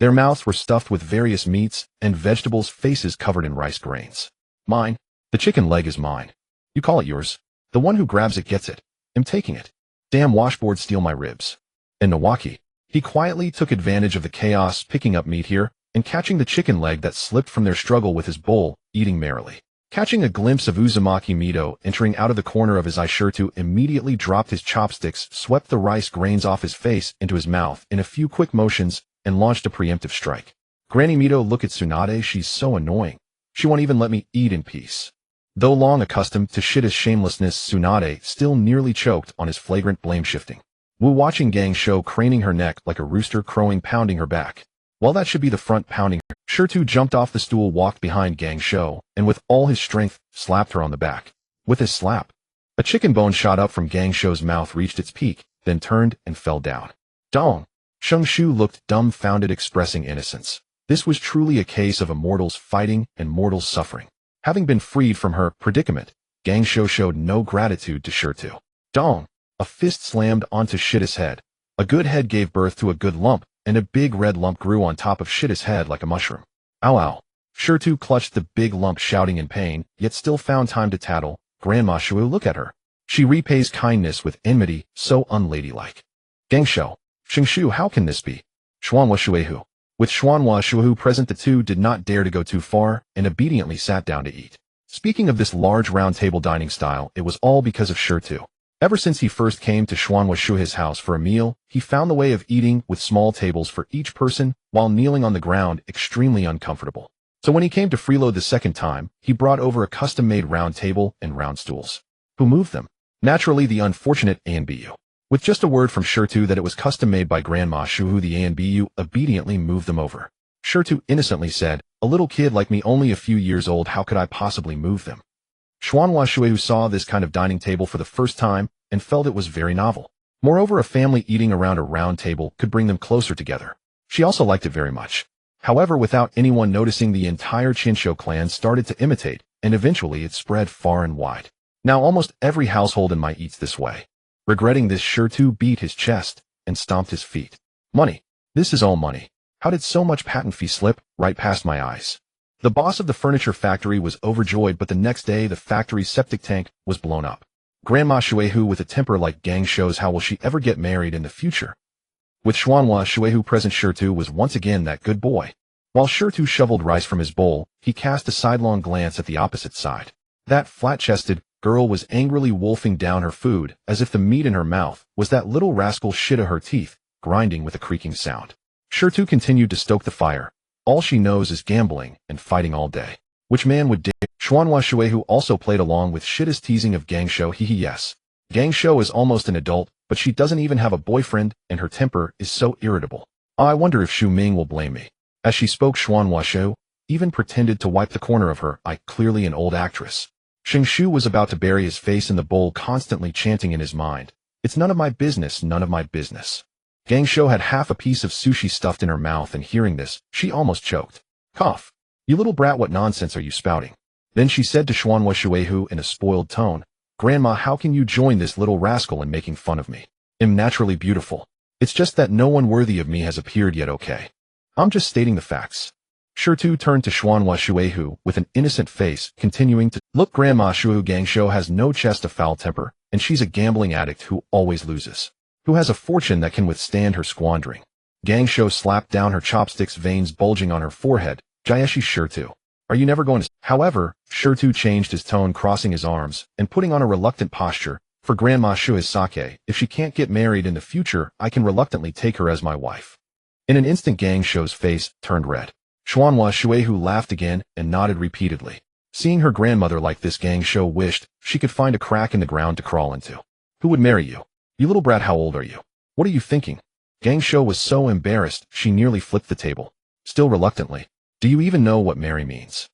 Their mouths were stuffed with various meats and vegetables, faces covered in rice grains. Mine. The chicken leg is mine. You call it yours. The one who grabs it gets it. I'm taking it. Damn washboard, steal my ribs. And Nawaki. He quietly took advantage of the chaos, picking up meat here and catching the chicken leg that slipped from their struggle with his bowl, eating merrily. Catching a glimpse of Uzumaki Mido entering out of the corner of his eye, Shirtu immediately dropped his chopsticks, swept the rice grains off his face into his mouth in a few quick motions, and launched a preemptive strike. Granny Mido, look at Tsunade, she's so annoying. She won't even let me eat in peace. Though long accustomed to Shida's shamelessness, Tsunade still nearly choked on his flagrant blame-shifting. Wu watching Gang Shou craning her neck like a rooster crowing, pounding her back. While that should be the front pounding her, Shirtu jumped off the stool, walked behind Gang Shou, and with all his strength, slapped her on the back. With his slap, a chicken bone shot up from Gang Shou's mouth, reached its peak, then turned and fell down. Dong! Sheng Shu looked dumbfounded, expressing innocence. This was truly a case of immortals fighting and mortals suffering. Having been freed from her predicament, Gang Shou showed no gratitude to Shirtu. Dong! A fist slammed onto Shida's head. A good head gave birth to a good lump, and a big red lump grew on top of Shida's head like a mushroom. Ow ow. Shirtu clutched the big lump, shouting in pain, yet still found time to tattle. Grandma Shu, look at her. She repays kindness with enmity, so unladylike. Gang Shou. Sheng Shu, how can this be? Xuanhua Shuehu. With Xuanhua Shuehu present, the two did not dare to go too far, and obediently sat down to eat. Speaking of this large round table dining style, it was all because of Shirtu. Ever since he first came to Xuanhua Shuehu's house for a meal, he found the way of eating with small tables for each person, while kneeling on the ground, extremely uncomfortable. So when he came to freeload the second time, he brought over a custom-made round table and round stools. Who moved them? Naturally, the unfortunate Anbu. With just a word from Shirtu that it was custom-made by Grandma Shuhu, the Anbu obediently moved them over. Shirtu innocently said, a little kid like me, only a few years old, how could I possibly move them? Xuanhua Shuehu saw this kind of dining table for the first time and felt it was very novel. Moreover, a family eating around a round table could bring them closer together. She also liked it very much. However, without anyone noticing, the entire Chinsho clan started to imitate, and eventually it spread far and wide. Now almost every household in my eats this way. Regretting this, Shirtu beat his chest and stomped his feet. Money. This is all money. How did so much patent fee slip right past my eyes? The boss of the furniture factory was overjoyed, but the next day the factory's septic tank was blown up. Grandma Shuehu, with a temper like Gang Shou's, how will she ever get married in the future? With Xuanhua Shuehu present, Shirtu was once again that good boy. While Shirtu shoveled rice from his bowl, he cast a sidelong glance at the opposite side. That flat-chested girl was angrily wolfing down her food, as if the meat in her mouth was that little rascal Shida, her teeth grinding with a creaking sound. Shirtu continued to stoke the fire. All she knows is gambling and fighting all day. Which man would dare? Xuanhua Shuehu also played along with Shida's teasing of Gang Shou. Yes. Gang Shou is almost an adult, but she doesn't even have a boyfriend, and her temper is so irritable. I wonder if Xu Ming will blame me. As she spoke, Xuanhua Shu even pretended to wipe the corner of her eye, clearly an old actress. Sheng Shu was about to bury his face in the bowl, constantly chanting in his mind, it's none of my business, none of my business. Gang Shou had half a piece of sushi stuffed in her mouth, and hearing this, she almost choked. Cough. You little brat, what nonsense are you spouting? Then she said to Xuanhua Shuehu in a spoiled tone, Grandma, how can you join this little rascal in making fun of me? I'm naturally beautiful. It's just that no one worthy of me has appeared yet, okay? I'm just stating the facts. Shirtu turned to Xuanhua Shuehu with an innocent face, continuing to, look, Grandma Shuhu, Gang Shou has no chest of foul temper, and she's a gambling addict who always loses. Who has a fortune that can withstand her squandering. Gang Shou slapped down her chopsticks, veins bulging on her forehead. Jayeshi Shirtu. Are you never going to? However, Shirtu changed his tone, crossing his arms and putting on a reluctant posture. For Grandma Shu's sake, if she can't get married in the future, I can reluctantly take her as my wife. In an instant, Gang Shou's face turned red. Xuanhua Shuehu laughed again and nodded repeatedly. Seeing her grandmother like this, Gang Shou wished she could find a crack in the ground to crawl into. Who would marry you? You little brat, how old are you? What are you thinking? Gang Shou was so embarrassed, she nearly flipped the table. Still reluctantly. Do you even know what marry means?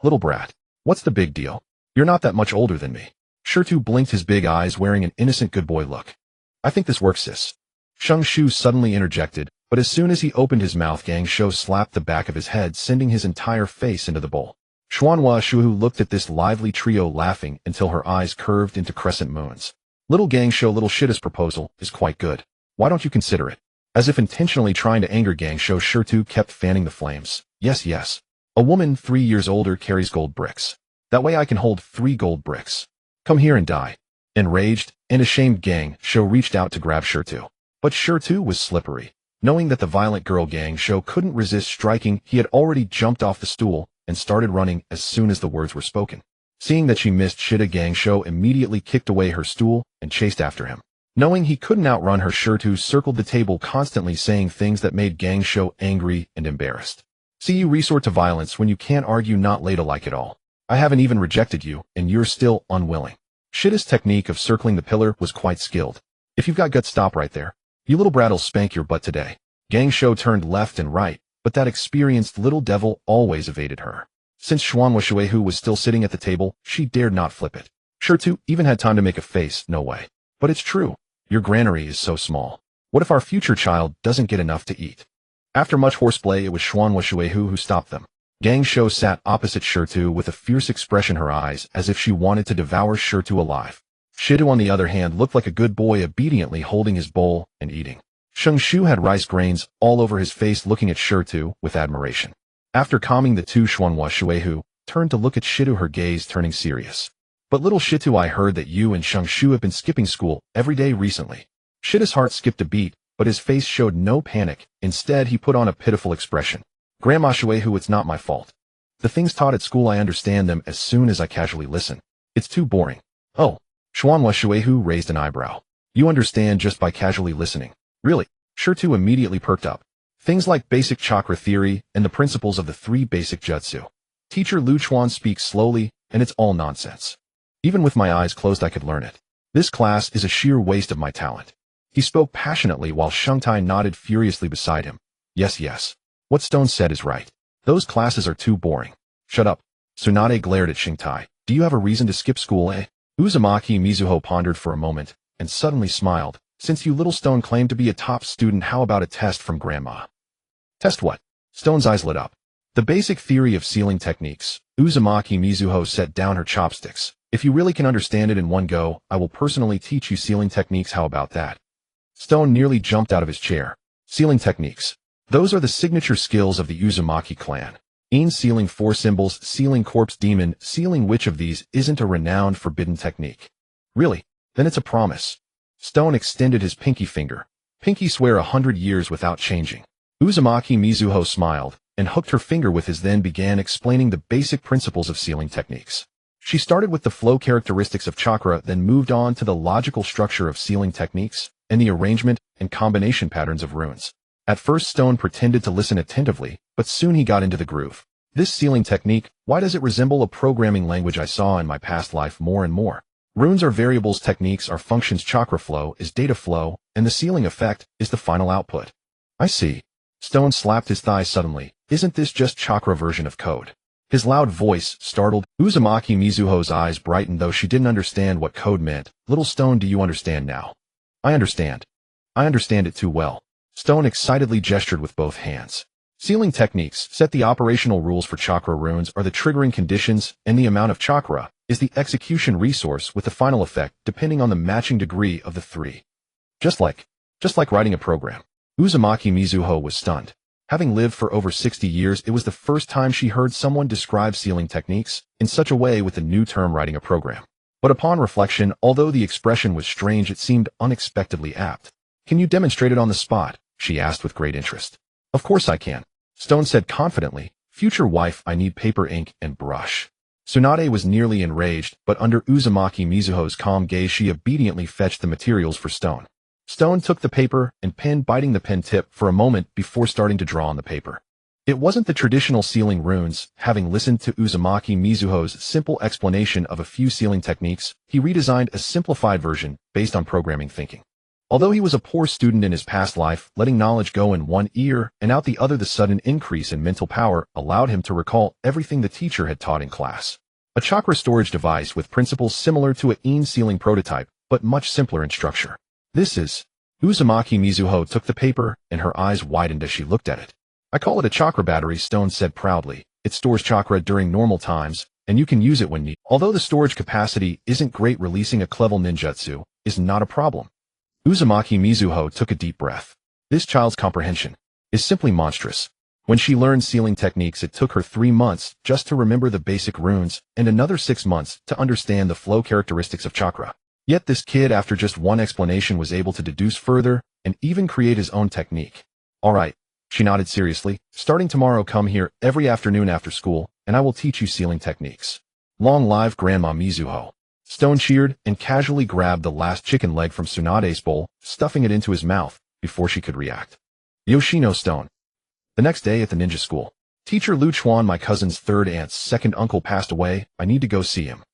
Little brat. What's the big deal? You're not that much older than me. Shirtu blinked his big eyes, wearing an innocent good boy look. I think this works, sis. Sheng Shu suddenly interjected, but as soon as he opened his mouth, Gang Shou slapped the back of his head, sending his entire face into the bowl. Xuanhua Shuhu looked at this lively trio, laughing until her eyes curved into crescent moons. Little Gang Shou, little Shida's proposal is quite good. Why don't you consider it? As if intentionally trying to anger Gang Shou, Shirtu kept fanning the flames. Yes, yes. A woman 3 years older carries gold bricks. That way I can hold 3 gold bricks. Come here and die. Enraged and ashamed, Gang Shou reached out to grab Shirtu. But Shirtu was slippery. Knowing that the violent girl Gang Shou couldn't resist striking, he had already jumped off the stool and started running as soon as the words were spoken. Seeing that she missed, Shida Gangsho immediately kicked away her stool and chased after him. Knowing he couldn't outrun her, Shirtu circled the table, constantly saying things that made Gangsho angry and embarrassed. See, you resort to violence when you can't argue, not ladylike at all. I haven't even rejected you, and you're still unwilling. Shida's technique of circling the pillar was quite skilled. If you've got guts, stop right there. You little brat'll spank your butt today. Gangsho turned left and right, but that experienced little devil always evaded her. Since Chuunibyou was still sitting at the table, she dared not flip it. Shirtu even had time to make a face. No way. But it's true. Your granary is so small. What if our future child doesn't get enough to eat? After much horseplay, it was Chuunibyou who stopped them. Gangsho sat opposite Shirtu with a fierce expression, her eyes as if she wanted to devour Shirtu alive. Shidu, on the other hand, looked like a good boy, obediently holding his bowl and eating. Shungshu had rice grains all over his face, looking at Shirtu with admiration. After calming the two, Chuunibyou turned to look at Shidu, her gaze turning serious. But little Shitu, I heard that you and Shungshu have been skipping school every day recently. Shida's heart skipped a beat, but his face showed no panic. Instead, he put on a pitiful expression. Grandma Shuehu, it's not my fault. The things taught at school, I understand them as soon as I casually listen. It's too boring. Oh. Chuunibyou raised an eyebrow. You understand just by casually listening. Really? Shirtu immediately perked up. Things like basic chakra theory and the principles of the 3 basic jutsu. Teacher Lu Chuan speaks slowly, and it's all nonsense. Even with my eyes closed, I could learn it. This class is a sheer waste of my talent. He spoke passionately while Shungtai nodded furiously beside him. Yes. What Stone said is right. Those classes are too boring. Shut up. Tsunade glared at Shungtai. Do you have a reason to skip school, eh? Uzumaki Mizuho pondered for a moment, and suddenly smiled. Since you little Stone claim to be a top student, how about a test from Grandma? Test what? Stone's eyes lit up. The basic theory of sealing techniques. Uzumaki Mizuho set down her chopsticks. If you really can understand it in one go, I will personally teach you sealing techniques. How about that? Stone nearly jumped out of his chair. Sealing techniques. Those are the signature skills of the Uzumaki clan. Sealing 4 symbols, sealing corpse demon, sealing. Which of these isn't a renowned forbidden technique? Really? Then it's a promise. Stone extended his pinky finger. Pinky swear 100 years without changing. Uzumaki Mizuho smiled and hooked her finger with his, then began explaining the basic principles of sealing techniques. She started with the flow characteristics of chakra, then moved on to the logical structure of sealing techniques and the arrangement and combination patterns of runes. At first, Stone pretended to listen attentively, but soon he got into the groove. This sealing technique, why does it resemble a programming language I saw in my past life more and more? Runes are variables, techniques are functions, chakra flow is data flow, and the sealing effect is the final output. I see. Stone slapped his thigh suddenly. Isn't this just chakra version of code? His loud voice startled. Uzumaki Mizuho's eyes brightened, though she didn't understand what code meant. Little Stone, do you understand now? I understand. I understand it too well. Stone excitedly gestured with both hands. Sealing techniques set the operational rules for chakra. Runes are the triggering conditions, and the amount of chakra is the execution resource, with the final effect depending on the matching degree of the 3. Just like writing a program. Uzumaki Mizuho was stunned. Having lived for over 60 years, it was the first time she heard someone describe sealing techniques in such a way, with the new term writing a program. But upon reflection, although the expression was strange, it seemed unexpectedly apt. Can you demonstrate it on the spot? She asked with great interest. Of course I can. Stone said confidently. Future wife, I need paper, ink, and brush. Tsunade was nearly enraged, but under Uzumaki Mizuho's calm gaze, she obediently fetched the materials for Stone. Stone took the paper and pen, biting the pen tip for a moment before starting to draw on the paper. It wasn't the traditional sealing runes. Having listened to Uzumaki Mizuho's simple explanation of a few sealing techniques, he redesigned a simplified version based on programming thinking. Although he was a poor student in his past life, letting knowledge go in one ear and out the other, the sudden increase in mental power allowed him to recall everything the teacher had taught in class. A chakra storage device with principles similar to a sealing prototype, but much simpler in structure. This is... Uzumaki Mizuho took the paper, and her eyes widened as she looked at it. I call it a chakra battery, Stone said proudly. It stores chakra during normal times, and you can use it when needed. Although the storage capacity isn't great, releasing a clever ninjutsu is not a problem. Uzumaki Mizuho took a deep breath. This child's comprehension is simply monstrous. When she learned sealing techniques, it took her 3 months just to remember the basic runes, and another 6 months to understand the flow characteristics of chakra. Yet this kid, after just one explanation, was able to deduce further and even create his own technique. All right, she nodded seriously. Starting tomorrow, come here every afternoon after school, and I will teach you sealing techniques. Long live Grandma Mizuho. Stone cheered and casually grabbed the last chicken leg from Tsunade's bowl, stuffing it into his mouth before she could react. Yoshino Stone. The next day at the ninja school. Teacher Lu Chuan, my cousin's third aunt's second uncle passed away. I need to go see him.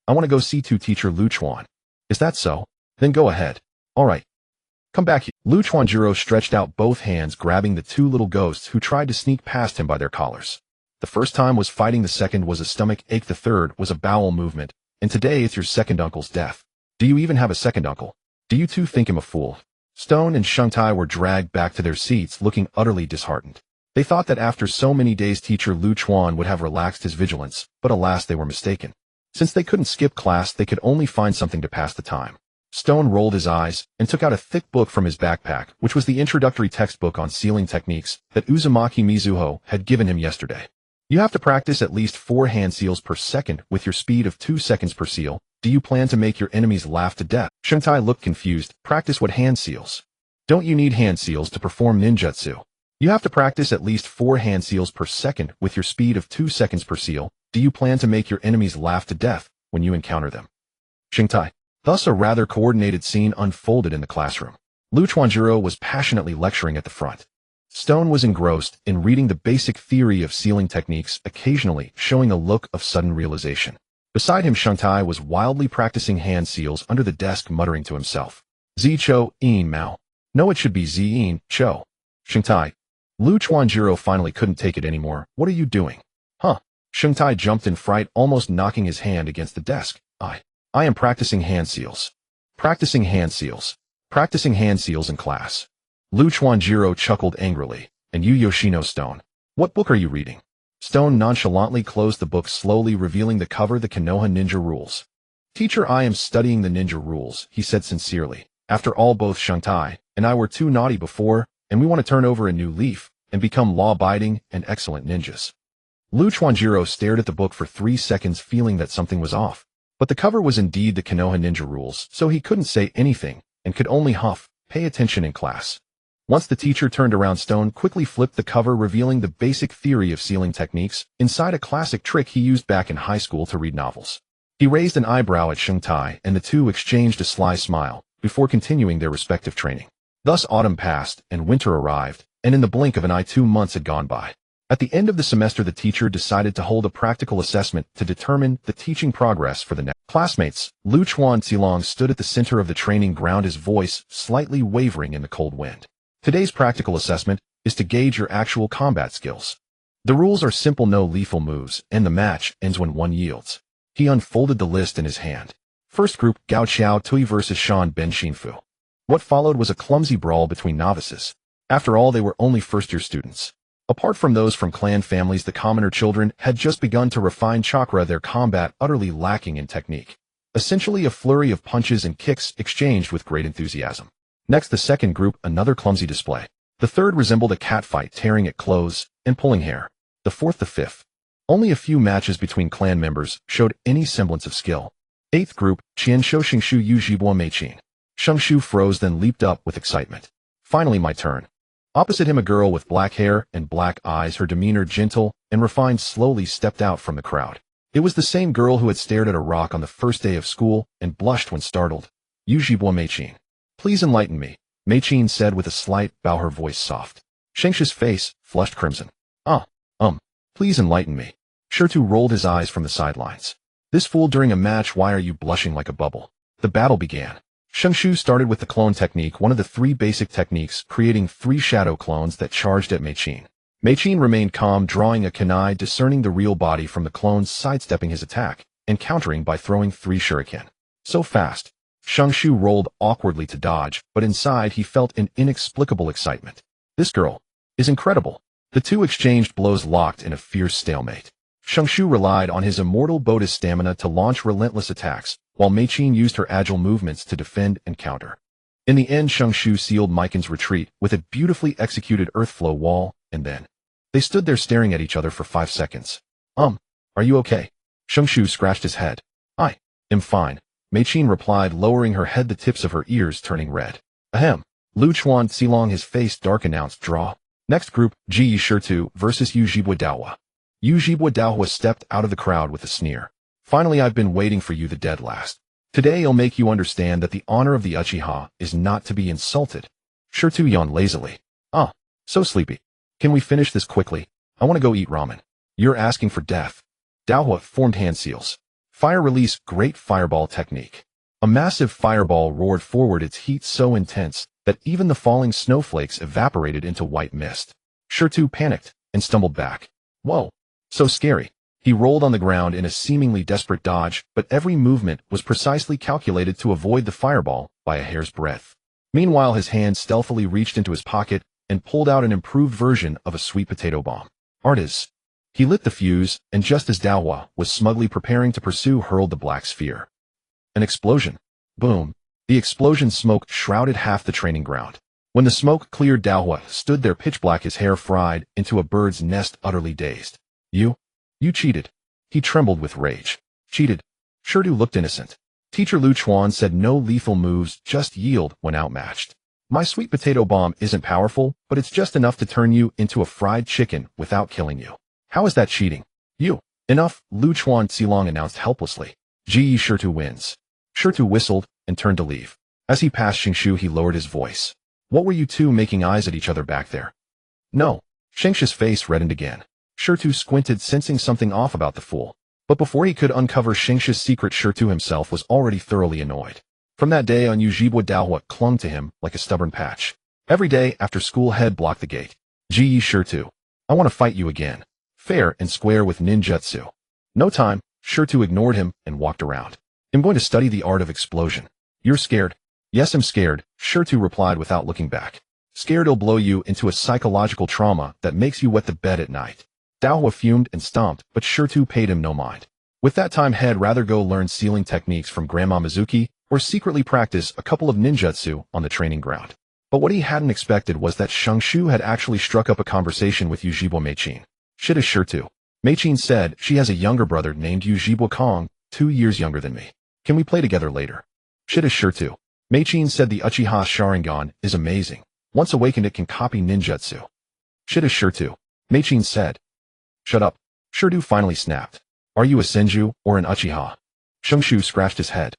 I want to go see too, Teacher Lu Chuan. Is that so? Then go ahead. All right. Come back here. Lu Chuanjiro stretched out both hands, grabbing the two little ghosts who tried to sneak past him by their collars. The first time was fighting, the second was a stomach ache, the third was a bowel movement, and today it's your second uncle's death. Do you even have a second uncle? Do you two think him a fool? Stone and Shungtai were dragged back to their seats, looking utterly disheartened. They thought that after so many days Teacher Lu Chuan would have relaxed his vigilance, but alas, they were mistaken. Since they couldn't skip class, they could only find something to pass the time. Stone rolled his eyes and took out a thick book from his backpack, which was the introductory textbook on sealing techniques that Uzumaki Mizuho had given him yesterday. You have to practice at least 4 hand seals per second with your speed of 2 seconds per seal. Do you plan to make your enemies laugh to death? Shungtai looked confused. Practice what hand seals? Don't you need hand seals to perform ninjutsu? You have to practice at least 4 hand seals per second with your speed of 2 seconds per seal. Do you plan to make your enemies laugh to death when you encounter them? Shungtai. Thus a rather coordinated scene unfolded in the classroom. Lu Chuanjiro was passionately lecturing at the front. Stone was engrossed in reading the basic theory of sealing techniques, occasionally showing a look of sudden realization. Beside him, Shungtai was wildly practicing hand seals under the desk, muttering to himself. Zicho, in Mao. No, it should be Zin, Cho. Shungtai. Lu Chuanjiro finally couldn't take it anymore. What are you doing? Huh? Shungtai jumped in fright, almost knocking his hand against the desk. I am practicing hand seals. Practicing hand seals. Practicing hand seals in class. Lu Chuanjiro chuckled angrily. And you, Yoshino Stone? What book are you reading? Stone nonchalantly closed the book, slowly revealing the cover, the Konoha Ninja Rules. Teacher, I am studying the ninja rules, he said sincerely. After all, both Shungtai and I were too naughty before, and we want to turn over a new leaf and become law-abiding and excellent ninjas. Lu Chuanjiro stared at the book for 3 seconds, feeling that something was off. But the cover was indeed the Konoha Ninja Rules, so he couldn't say anything and could only huff, pay attention in class. Once the teacher turned around, Stone quickly flipped the cover, revealing the basic theory of sealing techniques, inside a classic trick he used back in high school to read novels. He raised an eyebrow at Shungtai, and the two exchanged a sly smile before continuing their respective training. Thus autumn passed, and winter arrived, and in the blink of an eye 2 months had gone by. At the end of the semester, the teacher decided to hold a practical assessment to determine the teaching progress for the next. Classmates, Lu Chuan Zilong stood at the center of the training ground, his voice slightly wavering in the cold wind. Today's practical assessment is to gauge your actual combat skills. The rules are simple: no lethal moves, and the match ends when one yields. He unfolded the list in his hand. First group, Gao Xiao Tui versus Shan Ben Xinfu. What followed was a clumsy brawl between novices. After all, they were only first-year students. Apart from those from clan families, the commoner children had just begun to refine chakra, their combat utterly lacking in technique. Essentially a flurry of punches and kicks exchanged with great enthusiasm. Next, the second group, another clumsy display. The third resembled a catfight, tearing at clothes and pulling hair. The fourth, the fifth. Only a few matches between clan members showed any semblance of skill. Eighth group, Qian Shou Xingshu Yu Jibo Meichin. Xingshu froze, then leaped up with excitement. Finally my turn. Opposite him, a girl with black hair and black eyes, her demeanor gentle and refined, slowly stepped out from the crowd. It was the same girl who had stared at a rock on the first day of school and blushed when startled. Yu Jibo Meichin. Please enlighten me, Meichin said with a slight bow, her voice soft. Shengshu's face flushed crimson. Please enlighten me. Shurtu rolled his eyes from the sidelines. This fool during a match, why are you blushing like a bubble? The battle began. Xingshu started with the clone technique, one of the 3 basic techniques, creating 3 shadow clones that charged at Meichin. Meichin remained calm, drawing a kunai, discerning the real body from the clones, sidestepping his attack, and countering by throwing 3 shuriken. So fast. Xingshu rolled awkwardly to dodge, but inside he felt an inexplicable excitement. This girl is incredible. The two exchanged blows, locked in a fierce stalemate. Xingshu relied on his immortal Bodhi's stamina to launch relentless attacks, while Meichin used her agile movements to defend and counter. In the end, Xingshu sealed Meiken's retreat with a beautifully executed earth flow wall, and then they stood there staring at each other for 5 seconds. Are you okay? Xingshu scratched his head. I am fine, Meichin replied, lowering her head, the tips of her ears turning red. Ahem. Lu Chuan Zilong, his face dark, announced, draw. Next group, Ji Shurtu versus Yu Jibwa Daohua. Yu Jibwa Daohua stepped out of the crowd with a sneer. Finally, I've been waiting for you, the dead last. Today I'll make you understand that the honor of the Uchiha is not to be insulted. Shirtu yawned lazily. Ah, so sleepy. Can we finish this quickly? I want to go eat ramen. You're asking for death. Daohua formed hand seals. Fire release, great fireball technique. A massive fireball roared forward, its heat so intense that even the falling snowflakes evaporated into white mist. Shirtu panicked and stumbled back. Whoa, so scary. He rolled on the ground in a seemingly desperate dodge, but every movement was precisely calculated to avoid the fireball by a hair's breadth. Meanwhile, his hand stealthily reached into his pocket and pulled out an improved version of a sweet potato bomb. Artis. He lit the fuse, and just as Daohua was smugly preparing to pursue, hurled the black sphere. An explosion. Boom. The explosion smoke shrouded half the training ground. When the smoke cleared, Daohua stood there pitch black, his hair fried into a bird's nest, utterly dazed. You cheated. He trembled with rage. Cheated. Shirtu looked innocent. Teacher Lu Chuan said no lethal moves, just yield when outmatched. My sweet potato bomb isn't powerful, but it's just enough to turn you into a fried chicken without killing you. How is that cheating? You. Enough, Lu Chuan Xilong announced helplessly. Ji Shirtu wins. Shirtu whistled and turned to leave. As he passed Xingshu, he lowered his voice. What were you two making eyes at each other back there? No. Xingshu's face reddened again. Shirtu squinted, sensing something off about the fool. But before he could uncover Xingshu's secret, Shirtu himself was already thoroughly annoyed. From that day on, Yujibwa Daohua clung to him like a stubborn patch. Every day after school, Head blocked the gate. Ji Shirtu. I want to fight you again. Fair and square with ninjutsu. No time. Shirtu ignored him and walked around. I'm going to study the art of explosion. You're scared? Yes, I'm scared, Shirtu replied without looking back. Scared it'll blow you into a psychological trauma that makes you wet the bed at night. Daohua fumed and stomped, but Shirtu paid him no mind. With that time, He'd rather go learn sealing techniques from Grandma Mizuki or secretly practice a couple of ninjutsu on the training ground. But what he hadn't expected was that Xingshu had actually struck up a conversation with Yujibwa Meichin. Shit is Shirtu. Meichin said she has a younger brother named Yujibwa Kong, 2 years younger than me. Can we play together later? Shit is Shirtu. Meichin said the Uchiha Sharingan is amazing. Once awakened, it can copy ninjutsu. Shit is Shirtu. Meichin said. Shut up. Shirtu finally snapped. Are you a Senju or an Uchiha? Xingshu scratched his head.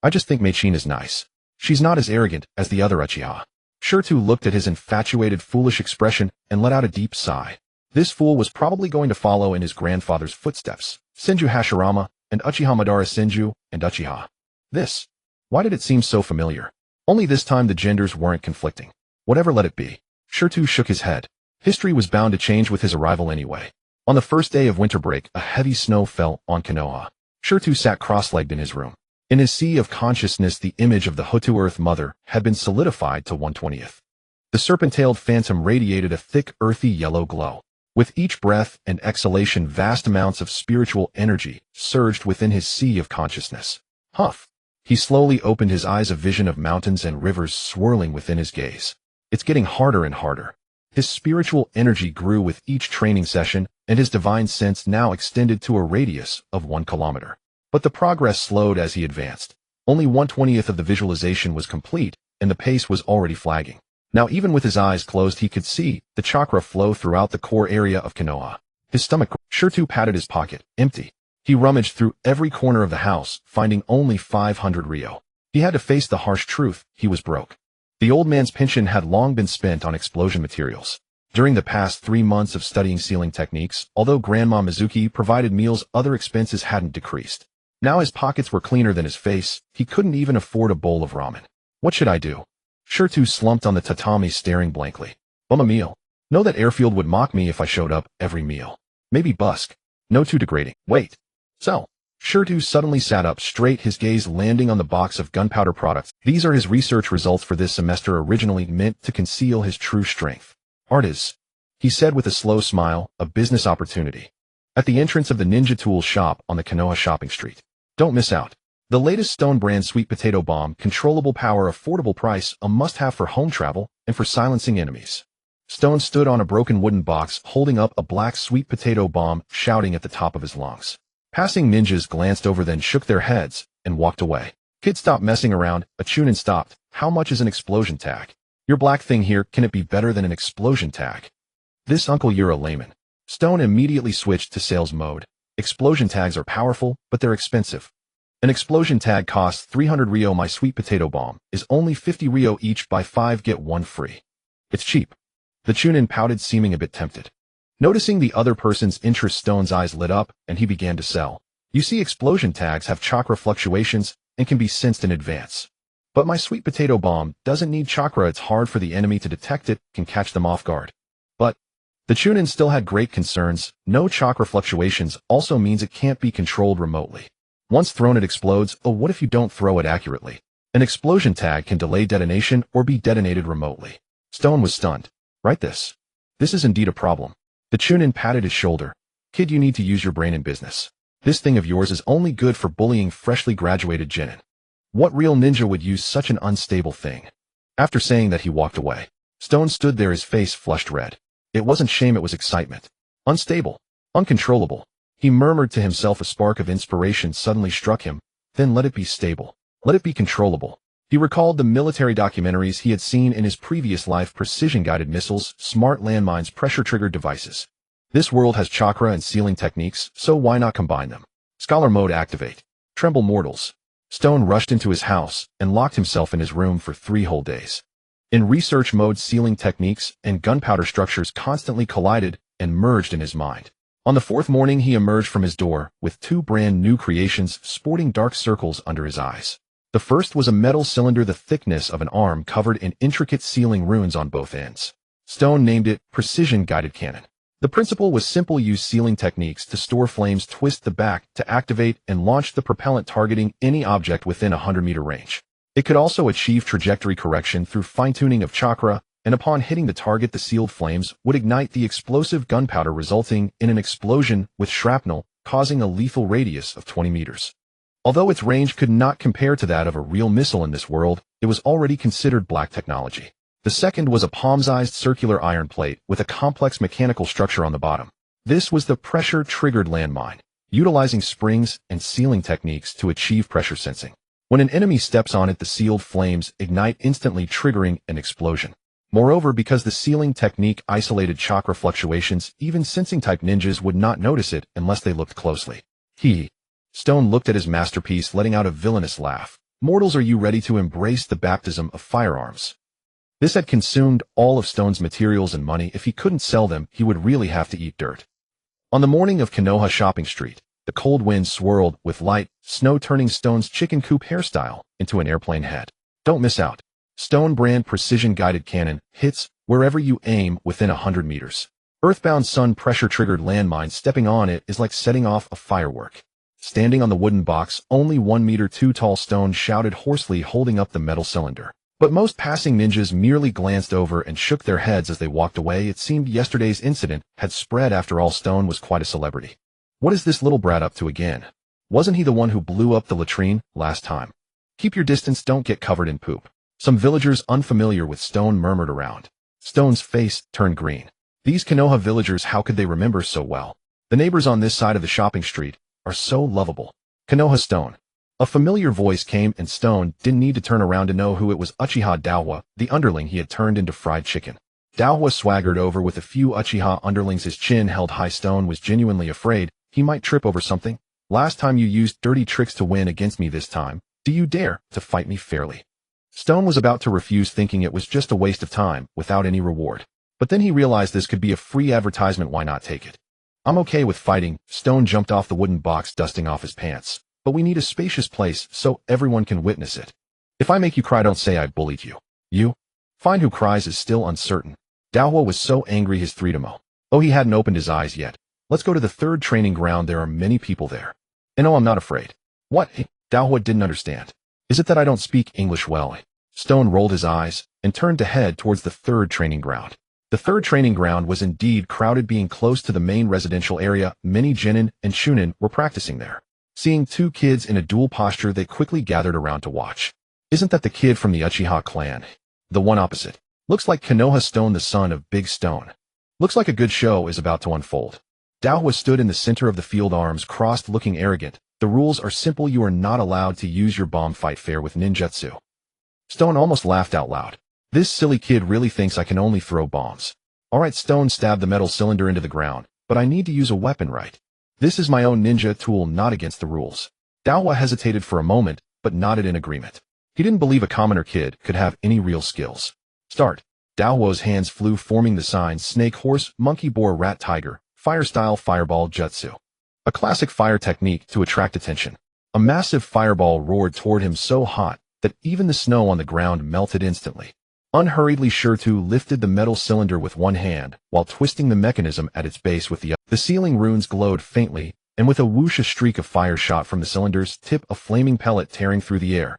I just think Meichin is nice. She's not as arrogant as the other Uchiha. Shirtu looked at his infatuated, foolish expression and let out a deep sigh. This fool was probably going to follow in his grandfather's footsteps. Senju Hashirama and Uchiha Madara. Senju and Uchiha. This. Why did it seem so familiar? Only this time the genders weren't conflicting. Whatever, let it be. Shirtu shook his head. History was bound to change with his arrival anyway. On the first day of winter break, a heavy snow fell on Konoha. Shirtu sat cross-legged in his room. In his sea of consciousness, the image of the Hotu Earth Mother had been solidified to 1/20th. The serpent-tailed phantom radiated a thick, earthy yellow glow. With each breath and exhalation, vast amounts of spiritual energy surged within his sea of consciousness. Huff. He slowly opened his eyes, a vision of mountains and rivers swirling within his gaze. It's getting harder and harder. His spiritual energy grew with each training session, and his divine sense now extended to a radius of 1 kilometer. But the progress slowed as he advanced. Only 1/20th of the visualization was complete, and the pace was already flagging. Now, even with his eyes closed, he could see the chakra flow throughout the core area of Konoha. His stomach. Shirtu patted his pocket. Empty. He rummaged through every corner of the house, finding only 500 ryo. He had to face the harsh truth: he was broke. The old man's pension had long been spent on explosion materials. During the past 3 months of studying sealing techniques, although Grandma Mizuki provided meals, other expenses hadn't decreased. Now his pockets were cleaner than his face. He couldn't even afford a bowl of ramen. What should I do? Shirtu slumped on the tatami, staring blankly. Bum a meal. Know that airfield would mock me if I showed up every meal. Maybe busk. No, too degrading. Wait. So. Shirtu suddenly sat up straight, his gaze landing on the box of gunpowder products. These are his research results for this semester, originally meant to conceal his true strength. Artis, he said with a slow smile, a business opportunity. At the entrance of the Ninja Tools shop on the Konoha shopping street. Don't miss out. The latest Stone brand sweet potato bomb, controllable power, affordable price, a must-have for home travel and for silencing enemies. Stone stood on a broken wooden box, holding up a black sweet potato bomb, shouting at the top of his lungs. Passing ninjas glanced over, then shook their heads and walked away. Kid, stop messing around. A chunin stopped. How much is an explosion tag? Your black thing here, can it be better than an explosion tag? This, uncle, you're a layman. Stone immediately switched to sales mode. Explosion tags are powerful, but they're expensive. An explosion tag costs 300 Ryo. My sweet potato bomb is only 50 Ryo each. Buy 5 get 1 free. It's cheap. The chunin pouted, seeming a bit tempted. Noticing the other person's interest, Stone's eyes lit up, and he began to sell. You see, explosion tags have chakra fluctuations and can be sensed in advance. But my sweet potato bomb doesn't need chakra. It's hard for the enemy to detect it, can catch them off guard. But the chunin still had great concerns. No chakra fluctuations also means it can't be controlled remotely. Once thrown, it explodes. Oh, what if you don't throw it accurately? An explosion tag can delay detonation or be detonated remotely. Stone was stunned. Right, this is indeed a problem. The chunin patted his shoulder. Kid, you need to use your brain in business. This thing of yours is only good for bullying freshly graduated genin. What real ninja would use such an unstable thing? After saying that, he walked away. Stone stood there, his face flushed red. It wasn't shame, it was excitement. Unstable. Uncontrollable. He murmured to himself. A spark of inspiration suddenly struck him. Then let it be stable. Let it be controllable. He recalled the military documentaries he had seen in his previous life: precision-guided missiles, smart landmines, pressure-triggered devices. This world has chakra and sealing techniques, so why not combine them? Scholar mode activate. Tremble mortals. Stone rushed into his house and locked himself in his room for 3 whole days. In research mode, sealing techniques and gunpowder structures constantly collided and merged in his mind. On the 4th morning, he emerged from his door with 2 brand new creations sporting dark circles under his eyes. The first was a metal cylinder the thickness of an arm covered in intricate sealing runes on both ends. Stone named it Precision-Guided Cannon. The principle was simple: use sealing techniques to store flames, twist the back to activate and launch the propellant, targeting any object within a 100-meter range. It could also achieve trajectory correction through fine-tuning of chakra, and upon hitting the target, the sealed flames would ignite the explosive gunpowder, resulting in an explosion with shrapnel, causing a lethal radius of 20 meters. Although its range could not compare to that of a real missile in this world, it was already considered black technology. The second was a palm-sized circular iron plate with a complex mechanical structure on the bottom. This was the pressure-triggered landmine, utilizing springs and sealing techniques to achieve pressure sensing. When an enemy steps on it, the sealed flames ignite instantly, triggering an explosion. Moreover, because the sealing technique isolated chakra fluctuations, even sensing-type ninjas would not notice it unless they looked closely. Stone looked at his masterpiece, letting out a villainous laugh. Mortals, are you ready to embrace the baptism of firearms? This had consumed all of Stone's materials and money. If he couldn't sell them, he would really have to eat dirt. On the morning of Konoha Shopping Street, the cold wind swirled with light snow, turning Stone's chicken coop hairstyle into an airplane head. Don't miss out. Stone brand precision-guided cannon hits wherever you aim within 100 meters. Earthbound sun pressure-triggered landmine. Stepping on it is like setting off a firework. Standing on the wooden box, only 1 meter too tall, Stone shouted hoarsely, holding up the metal cylinder. But most passing ninjas merely glanced over and shook their heads as they walked away. It seemed yesterday's incident had spread. After all, Stone was quite a celebrity. What is this little brat up to again? Wasn't he the one who blew up the latrine last time? Keep your distance, don't get covered in poop. Some villagers unfamiliar with Stone murmured around. Stone's face turned green. These Konoha villagers, how could they remember so well? The neighbors on this side of the shopping street are so lovable. Konoha Stone. A familiar voice came, and Stone didn't need to turn around to know who it was. Uchiha Daohwa, the underling he had turned into fried chicken. Daohwa swaggered over with a few Uchiha underlings, his chin held high. Stone was genuinely afraid he might trip over something. Last time you used dirty tricks to win against me. This time, do you dare to fight me fairly? Stone was about to refuse, thinking it was just a waste of time without any reward. But then he realized this could be a free advertisement. Why not take it? I'm okay with fighting. Stone jumped off the wooden box, dusting off his pants. But we need a spacious place so everyone can witness it. If I make you cry, don't say I bullied you. You? Find who cries is still uncertain. Daohwa was so angry his threedemo. Oh, he hadn't opened his eyes yet. Let's go to the third training ground. There are many people there. And oh, I'm not afraid. What? Daohwa didn't understand. Is it that I don't speak English well? Stone rolled his eyes and turned to head towards the third training ground. The third training ground was indeed crowded, being close to the main residential area. Many genin and chunin were practicing there. Seeing 2 kids in a dual posture, they quickly gathered around to watch. Isn't that the kid from the Uchiha clan? The one opposite. Looks like Konoha Stone, the son of Big Stone. Looks like a good show is about to unfold. Daohwa stood in the center of the field, arms crossed, looking arrogant. The rules are simple. You are not allowed to use your bomb. Fight fair with ninjutsu. Stone almost laughed out loud. This silly kid really thinks I can only throw bombs. Alright, Stone stabbed the metal cylinder into the ground, but I need to use a weapon, right? This is my own ninja tool, not against the rules. Daohua hesitated for a moment, but nodded in agreement. He didn't believe a commoner kid could have any real skills. Start. Daohua's hands flew, forming the signs snake, horse, monkey, boar, rat, tiger, fire-style fireball jutsu. A classic fire technique to attract attention. A massive fireball roared toward him so hot that even the snow on the ground melted instantly. Unhurriedly, Shirtu lifted the metal cylinder with one hand while twisting the mechanism at its base with the other. The ceiling runes glowed faintly, and with a whoosh, a streak of fire shot from the cylinder's tip, a flaming pellet tearing through the air.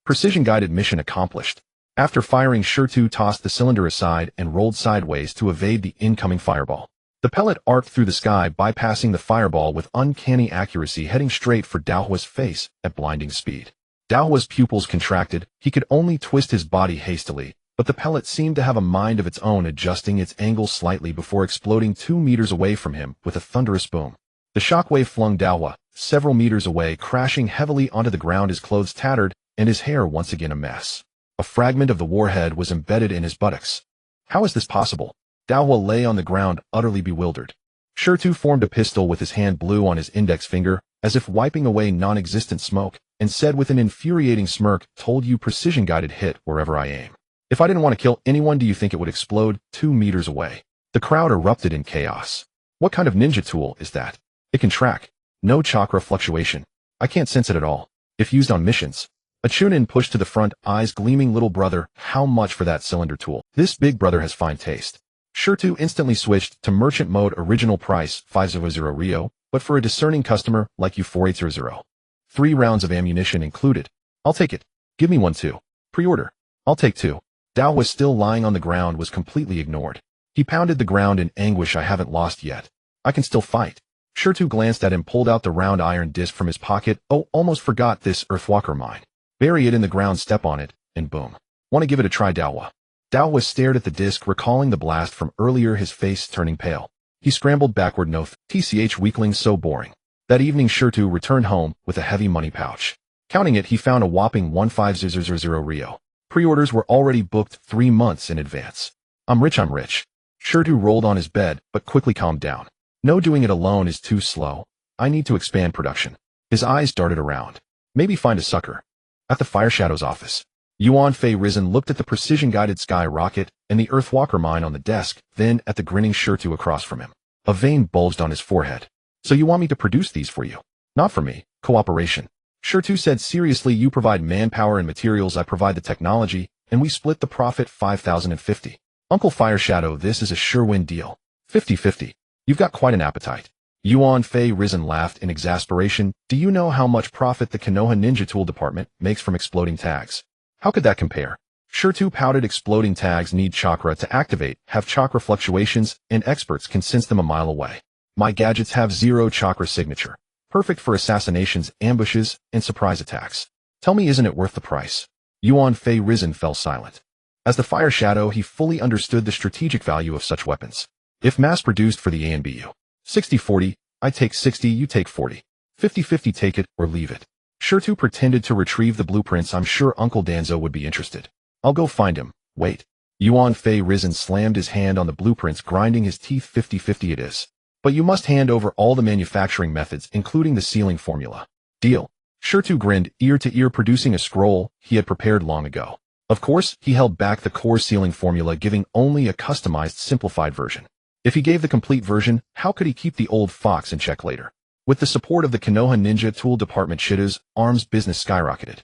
Precision-guided mission accomplished. After firing, Shirtu tossed the cylinder aside and rolled sideways to evade the incoming fireball. The pellet arced through the sky, bypassing the fireball with uncanny accuracy, heading straight for Daohua's face at blinding speed. Daohua's pupils contracted. He could only twist his body hastily, but the pellet seemed to have a mind of its own, adjusting its angle slightly before exploding 2 meters away from him with a thunderous boom. The shockwave flung Daohua several meters away, crashing heavily onto the ground, his clothes tattered and his hair once again a mess. A fragment of the warhead was embedded in his buttocks. How is this possible? Daohua lay on the ground, utterly bewildered. Shirtu formed a pistol with his hand, blew on his index finger, as if wiping away non-existent smoke, and said with an infuriating smirk, "Told you, precision-guided hit wherever I aim. If I didn't want to kill anyone, do you think it would explode 2 meters away?" The crowd erupted in chaos. What kind of ninja tool is that? It can track. No chakra fluctuation. I can't sense it at all. If used on missions. A chunin pushed to the front, eyes gleaming. "Little brother, how much for that cylinder tool? This big brother has fine taste." Shirtu instantly switched to merchant mode. "Original price, 500 Rio, but for a discerning customer like you, 480. 3 rounds of ammunition included. I'll take it. Give me one too. Pre-order. I'll take 2. Daohua, still lying on the ground, was completely ignored. He pounded the ground in anguish. "I haven't lost yet. I can still fight." Shirtu glanced at him, pulled out the round iron disc from his pocket. "Oh, almost forgot this Earthwalker mine. Bury it in the ground, step on it, and boom. Want to give it a try, Daohua?" Daohua stared at the disc, recalling the blast from earlier, his face turning pale. He scrambled backward. "No, tch, weakling, so boring." That evening, Shirtu returned home with a heavy money pouch. Counting it, he found a whopping 1500 Rio. Pre-orders were already booked 3 months in advance. I'm rich. Shirtu rolled on his bed, but quickly calmed down. "No, doing it alone is too slow. I need to expand production." His eyes darted around. Maybe find a sucker. At the Fire Shadow's office, Yuan Fei Risen looked at the precision-guided sky rocket and the Earthwalker mine on the desk, then at the grinning Shirtu across from him. A vein bulged on his forehead. "So you want me to produce these for you?" "Not for me. Cooperation." Shirtu said seriously. "You provide manpower and materials, I provide the technology, and we split the profit 5,050. Uncle Fire Shadow, this is a sure-win deal. 50-50. You've got quite an appetite." Yuan Fei Risen laughed in exasperation. "Do you know how much profit the Konoha Ninja Tool Department makes from exploding tags? How could that compare?" Shirtu pouted. "Exploding tags need chakra to activate, have chakra fluctuations, and experts can sense them a mile away. My gadgets have 0 chakra signature. Perfect for assassinations, ambushes, and surprise attacks. Tell me, isn't it worth the price?" Yuan Fei Risen fell silent. As the Fire Shadow, he fully understood the strategic value of such weapons. If mass-produced for the ANBU. 60-40, I take 60, you take 40. 50-50, take it or leave it. Shirtu pretended to retrieve the blueprints. "I'm sure Uncle Danzo would be interested. I'll go find him. Wait." Yuan Fei Risen slammed his hand on the blueprints, grinding his teeth. 50-50 it is. But you must hand over all the manufacturing methods, including the sealing formula. Deal. Shirtu grinned, ear to ear, producing a scroll he had prepared long ago. Of course, he held back the core sealing formula, giving only a customized, simplified version. If he gave the complete version, how could he keep the old fox in check later? With the support of the Konoha Ninja Tool Department, Shida's arms business skyrocketed.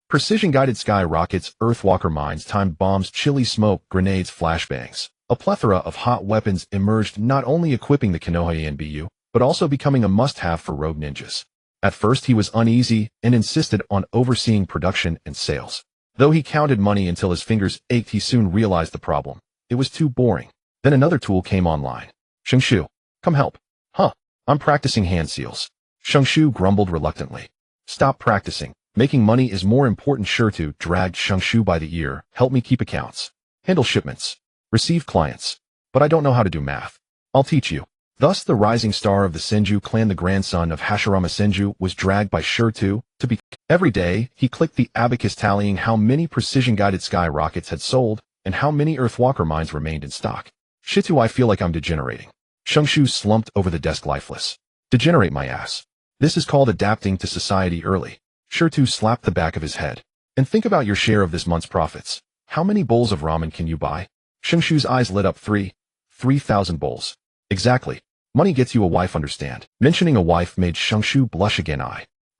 Precision-guided sky rockets, Earthwalker mines, timed bombs, chilly smoke, grenades, flashbangs. A plethora of hot weapons emerged, not only equipping the Konoha ANBU, but also becoming a must-have for rogue ninjas. At first he was uneasy and insisted on overseeing production and sales. Though he counted money until his fingers ached, he soon realized the problem. It was too boring. Then another tool came online. "Shengshu, come help." "Huh, I'm practicing hand seals." Shengshu grumbled reluctantly. "Stop practicing. Making money is more important." Shirtu dragged Shengshu by the ear. "Help me keep accounts. Handle shipments. Receive clients. But I don't know how to do math. I'll teach you." Thus the rising star of the Senju clan, the grandson of Hashirama Senju, was dragged by Shirtu to be. Every day, he clicked the abacus, tallying how many precision-guided sky rockets had sold and how many Earthwalker mines remained in stock. "Shitu, I feel like I'm degenerating." Shengshu slumped over the desk, lifeless. Degenerate my ass. This is called adapting to society early. Shirtu slapped the back of his head. And think about your share of this month's profits. How many bowls of ramen can you buy? Xingshu's eyes lit up. 3,000 bowls. Exactly. Money gets you a wife, understand? Mentioning a wife made Xingshu blush again.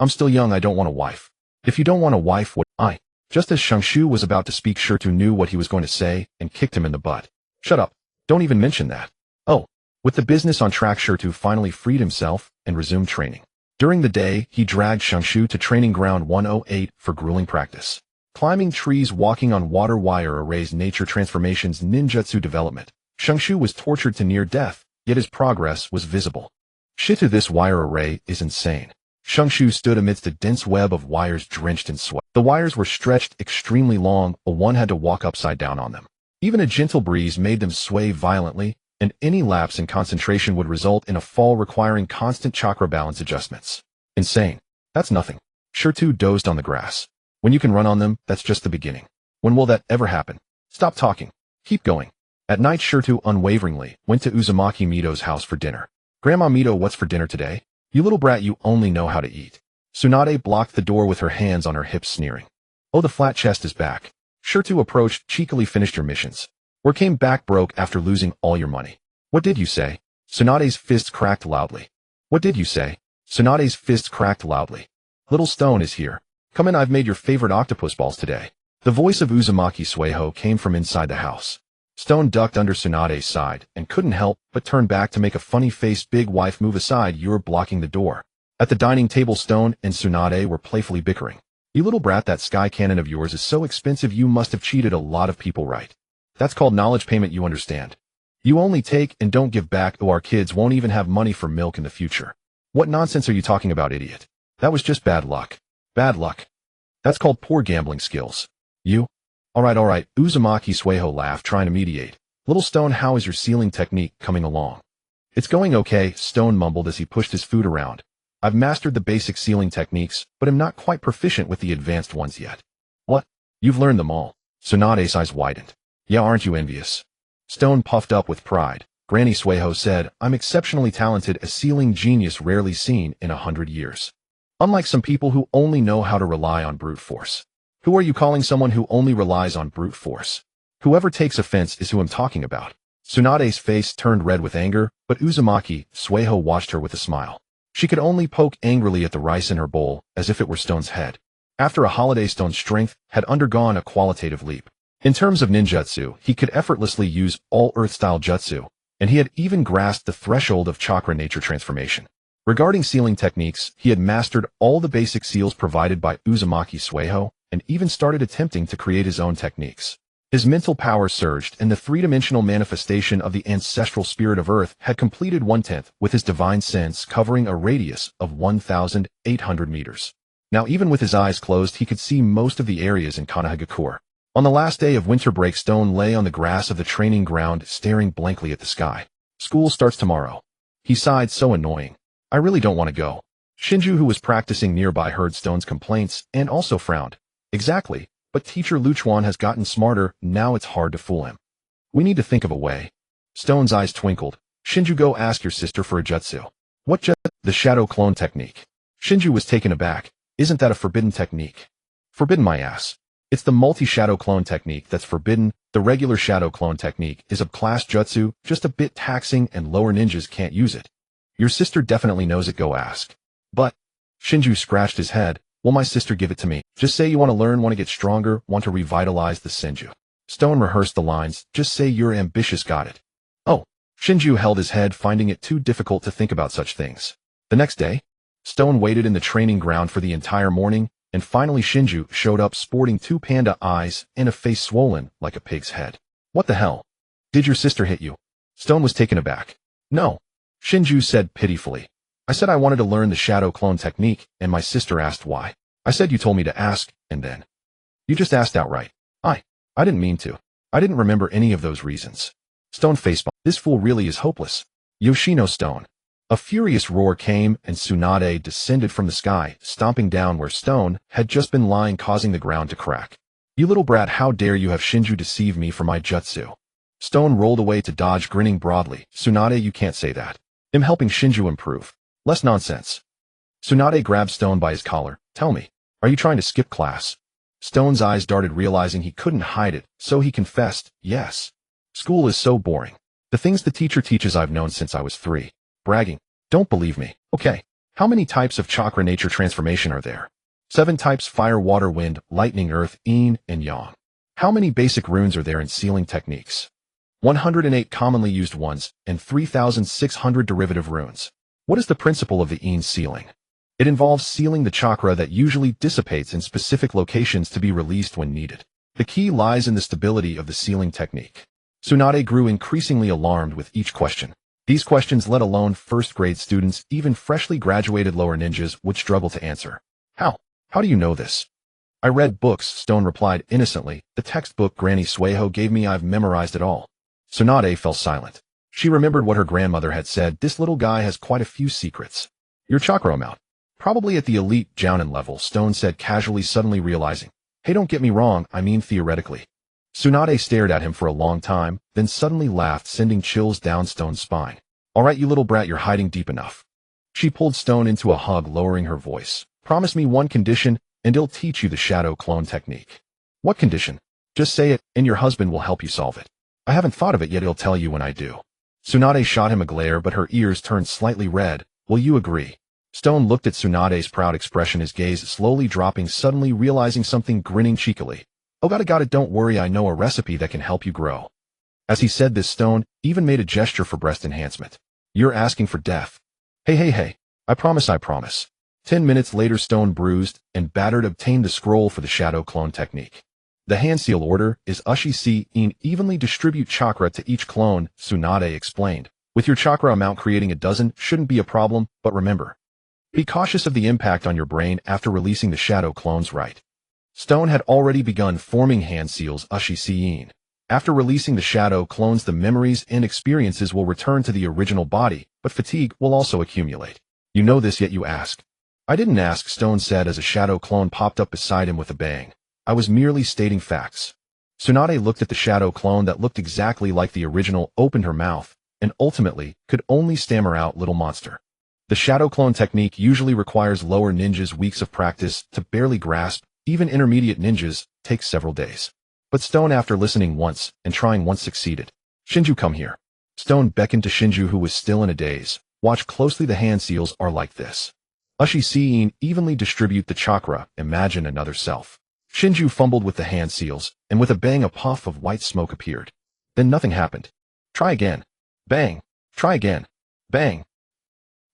I'm still young, I don't want a wife. If you don't want a wife, what? Just as Xingshu was about to speak, Shirtu knew what he was going to say and kicked him in the butt. Shut up. Don't even mention that. Oh. With the business on track, Shirtu finally freed himself and resumed training. During the day, he dragged Xingshu to Training Ground 108 for grueling practice. Climbing trees, walking on water wire arrays, nature transformations, ninjutsu development. Xingshu was tortured to near death, yet his progress was visible. Shit, this wire array is insane. Xingshu stood amidst a dense web of wires drenched in sweat. The wires were stretched extremely long, but one had to walk upside down on them. Even a gentle breeze made them sway violently, and any lapse in concentration would result in a fall requiring constant chakra balance adjustments. Insane. That's nothing. Shirtu dozed on the grass. When you can run on them, that's just the beginning. When will that ever happen? Stop talking. Keep going. At night, Shirtu unwaveringly went to Uzumaki Mito's house for dinner. Grandma Mito, what's for dinner today? You little brat, you only know how to eat. Tsunade blocked the door with her hands on her hips, sneering. Oh, the flat chest is back. Shirtu approached, cheekily. Finished your missions. Or came back broke after losing all your money. What did you say? Tsunade's fists cracked loudly. What did you say? Tsunade's fists cracked loudly. Little Stone is here. Come in, I've made your favorite octopus balls today. The voice of Uzumaki Sueho came from inside the house. Stone ducked under Tsunade's side and couldn't help but turn back to make a funny face. Big wife, move aside, you're blocking the door. At the dining table, Stone and Tsunade were playfully bickering. You little brat, that sky cannon of yours is so expensive, you must have cheated a lot of people, right? That's called knowledge payment, you understand. You only take and don't give back, or our kids won't even have money for milk in the future. What nonsense are you talking about, idiot? That was just bad luck. Bad luck. That's called poor gambling skills. You? Alright, Uzumaki Sueho laughed, trying to mediate. Little Stone, how is your sealing technique coming along? It's going okay, Stone mumbled as he pushed his food around. I've mastered the basic sealing techniques, but am not quite proficient with the advanced ones yet. What? You've learned them all. Tsunade's eyes widened. Yeah, aren't you envious? Stone puffed up with pride. Granny Sueho said, I'm exceptionally talented, a sealing genius rarely seen in 100 years. Unlike some people who only know how to rely on brute force. Who are you calling someone who only relies on brute force? Whoever takes offense is who I'm talking about. Tsunade's face turned red with anger, but Uzumaki Sueho watched her with a smile. She could only poke angrily at the rice in her bowl, as if it were Stone's head. After a holiday, Stone's strength had undergone a qualitative leap. In terms of ninjutsu, he could effortlessly use all earth-style jutsu, and he had even grasped the threshold of chakra nature transformation. Regarding sealing techniques, he had mastered all the basic seals provided by Uzumaki Sueho, and even started attempting to create his own techniques. His mental power surged, and the three-dimensional manifestation of the ancestral spirit of Earth had completed 1/10, with his divine sense covering a radius of 1,800 meters. Now, even with his eyes closed, he could see most of the areas in Konoha. On the last day of winter break, Stone lay on the grass of the training ground, staring blankly at the sky. School starts tomorrow. He sighed, so annoying. I really don't want to go. Shinju, who was practicing nearby, heard Stone's complaints and also frowned. Exactly, but teacher Luchuan has gotten smarter, now it's hard to fool him. We need to think of a way. Stone's eyes twinkled. Shinju, go ask your sister for a jutsu. What jutsu? The shadow clone technique. Shinju was taken aback. Isn't that a forbidden technique? Forbidden my ass. It's the multi-shadow clone technique that's forbidden. The regular shadow clone technique is a class jutsu, just a bit taxing, and lower ninjas can't use it. Your sister definitely knows it, go ask. But, Shinju scratched his head. Will my sister give it to me? Just say you want to learn, want to get stronger, want to revitalize the Senju. Stone rehearsed the lines. Just say you're ambitious, got it. Oh. Shinju held his head, finding it too difficult to think about such things. The next day, Stone waited in the training ground for the entire morning, and finally Shinju showed up sporting 2 panda eyes and a face swollen like a pig's head. What the hell? Did your sister hit you? Stone was taken aback. No. Shinju said pitifully. I said I wanted to learn the shadow clone technique, and my sister asked why. I said you told me to ask, and then. You just asked outright. I didn't mean to. I didn't remember any of those reasons. Stone facepalmed. This fool really is hopeless. Yoshino Stone. A furious roar came, and Tsunade descended from the sky, stomping down where Stone had just been lying, causing the ground to crack. You little brat, how dare you have Shinju deceive me for my jutsu? Stone rolled away to dodge, grinning broadly. Tsunade, you can't say that. I'm helping Shinju improve. Less nonsense. Tsunade grabbed Stone by his collar. Tell me, are you trying to skip class? Stone's eyes darted, realizing he couldn't hide it, so he confessed, yes. School is so boring. The things the teacher teaches I've known since I was 3. Bragging. Don't believe me. Okay. How many types of chakra nature transformation are there? 7 types: fire, water, wind, lightning, earth, yin, and yang. How many basic runes are there in sealing techniques? 108 commonly used ones, and 3,600 derivative runes. What is the principle of the yin sealing? It involves sealing the chakra that usually dissipates in specific locations to be released when needed. The key lies in the stability of the sealing technique. Tsunade grew increasingly alarmed with each question. These questions, let alone first-grade students, even freshly graduated lower ninjas, would struggle to answer. How? How do you know this? I read books, Stone replied innocently. The textbook Granny Sueho gave me, I've memorized it all. Tsunade fell silent. She remembered what her grandmother had said. This little guy has quite a few secrets. Your chakra amount. Probably at the elite Jounin level, Stone said casually, suddenly realizing. Hey, don't get me wrong, I mean theoretically. Tsunade stared at him for a long time, then suddenly laughed, sending chills down Stone's spine. All right, you little brat, you're hiding deep enough. She pulled Stone into a hug, lowering her voice. Promise me one condition, and I'll teach you the shadow clone technique. What condition? Just say it, and your husband will help you solve it. I haven't thought of it yet, I'll tell you when I do. Tsunade shot him a glare, but her ears turned slightly red. Will you agree? Stone looked at Tsunade's proud expression, his gaze slowly dropping, suddenly realizing something, grinning cheekily. Oh, got it, don't worry, I know a recipe that can help you grow. As he said this, Stone even made a gesture for breast enhancement. You're asking for death. Hey, I promise. 10 minutes later, Stone, bruised and battered, obtained the scroll for the shadow clone technique. The hand seal order is Ushi-in, evenly distribute chakra to each clone, Tsunade explained. With your chakra amount, creating a dozen shouldn't be a problem, but remember, be cautious of the impact on your brain after releasing the shadow clones, right? Stone had already begun forming hand seals Ushi-in. After releasing the shadow clones, the memories and experiences will return to the original body, but fatigue will also accumulate. You know this, yet you ask. I didn't ask, Stone said as a shadow clone popped up beside him with a bang. I was merely stating facts. Tsunade looked at the shadow clone that looked exactly like the original, opened her mouth, and ultimately could only stammer out, little monster. The shadow clone technique usually requires lower ninjas weeks of practice to barely grasp. Even intermediate ninjas take several days. But Stone, after listening once and trying once, succeeded. Shinju, come here. Stone beckoned to Shinju, who was still in a daze. Watch closely, the hand seals are like this. Ushi-in, evenly distribute the chakra, imagine another self. Shinju fumbled with the hand seals, and with a bang a puff of white smoke appeared. Then nothing happened. Try again. Bang. Try again. Bang.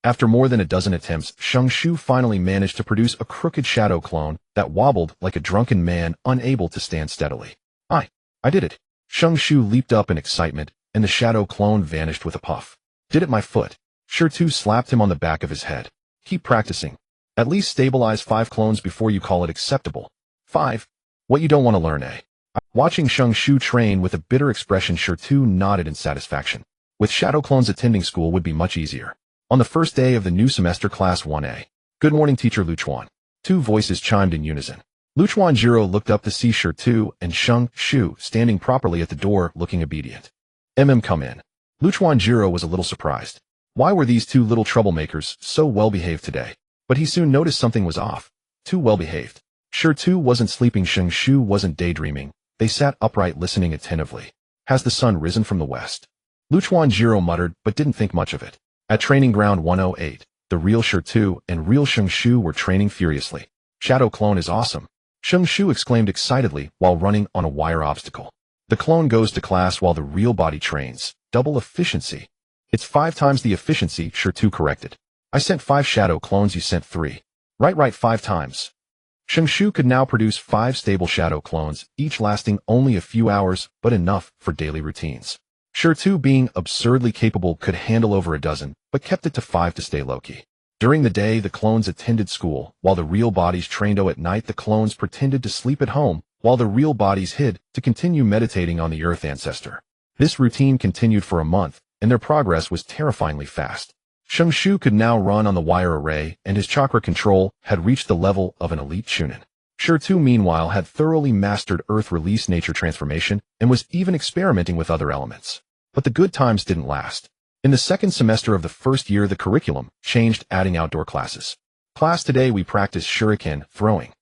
After more than a dozen attempts, Shu finally managed to produce a crooked shadow clone that wobbled like a drunken man, unable to stand steadily. I did it. Shu leaped up in excitement, and the shadow clone vanished with a puff. Did it, my foot. Shu slapped him on the back of his head. Keep practicing. At least stabilize 5 clones before you call it acceptable. 5. What you don't want to learn, eh? Watching Shu train with a bitter expression, Shu nodded in satisfaction. With shadow clones, attending school would be much easier. On the first day of the new semester, Class 1A. Good morning, Teacher Luchuan. 2 voices chimed in unison. Luchuan Jiro looked up to see Shu and Shu standing properly at the door, looking obedient. Come in. Luchuan Jiro was a little surprised. Why were these 2 little troublemakers so well-behaved today? But he soon noticed something was off. Too well-behaved. Shu wasn't sleeping, Shu wasn't daydreaming. They sat upright, listening attentively. Has the sun risen from the west? Luchuan Jiro muttered, but didn't think much of it. At Training Ground 108, the real Shu and real Shu were training furiously. Shadow clone is awesome. Shu exclaimed excitedly while running on a wire obstacle. The clone goes to class while the real body trains. Double efficiency. It's 5 times the efficiency, Shu corrected. I sent 5 shadow clones, you sent 3. Right, 5 times. Shu could now produce 5 stable shadow clones, each lasting only a few hours, but enough for daily routines. Shu, being absurdly capable, could handle over a dozen, but kept it to 5 to stay low-key. During the day, the clones attended school, while the real bodies trained. At night, the clones pretended to sleep at home, while the real bodies hid to continue meditating on the Earth Ancestor. This routine continued for a month, and their progress was terrifyingly fast. Shu could now run on the wire array, and his chakra control had reached the level of an elite chunin. Shu, meanwhile, had thoroughly mastered Earth release nature transformation and was even experimenting with other elements. But the good times didn't last. In the second semester of the first year, the curriculum changed, adding outdoor classes. Class, today we practice shuriken throwing.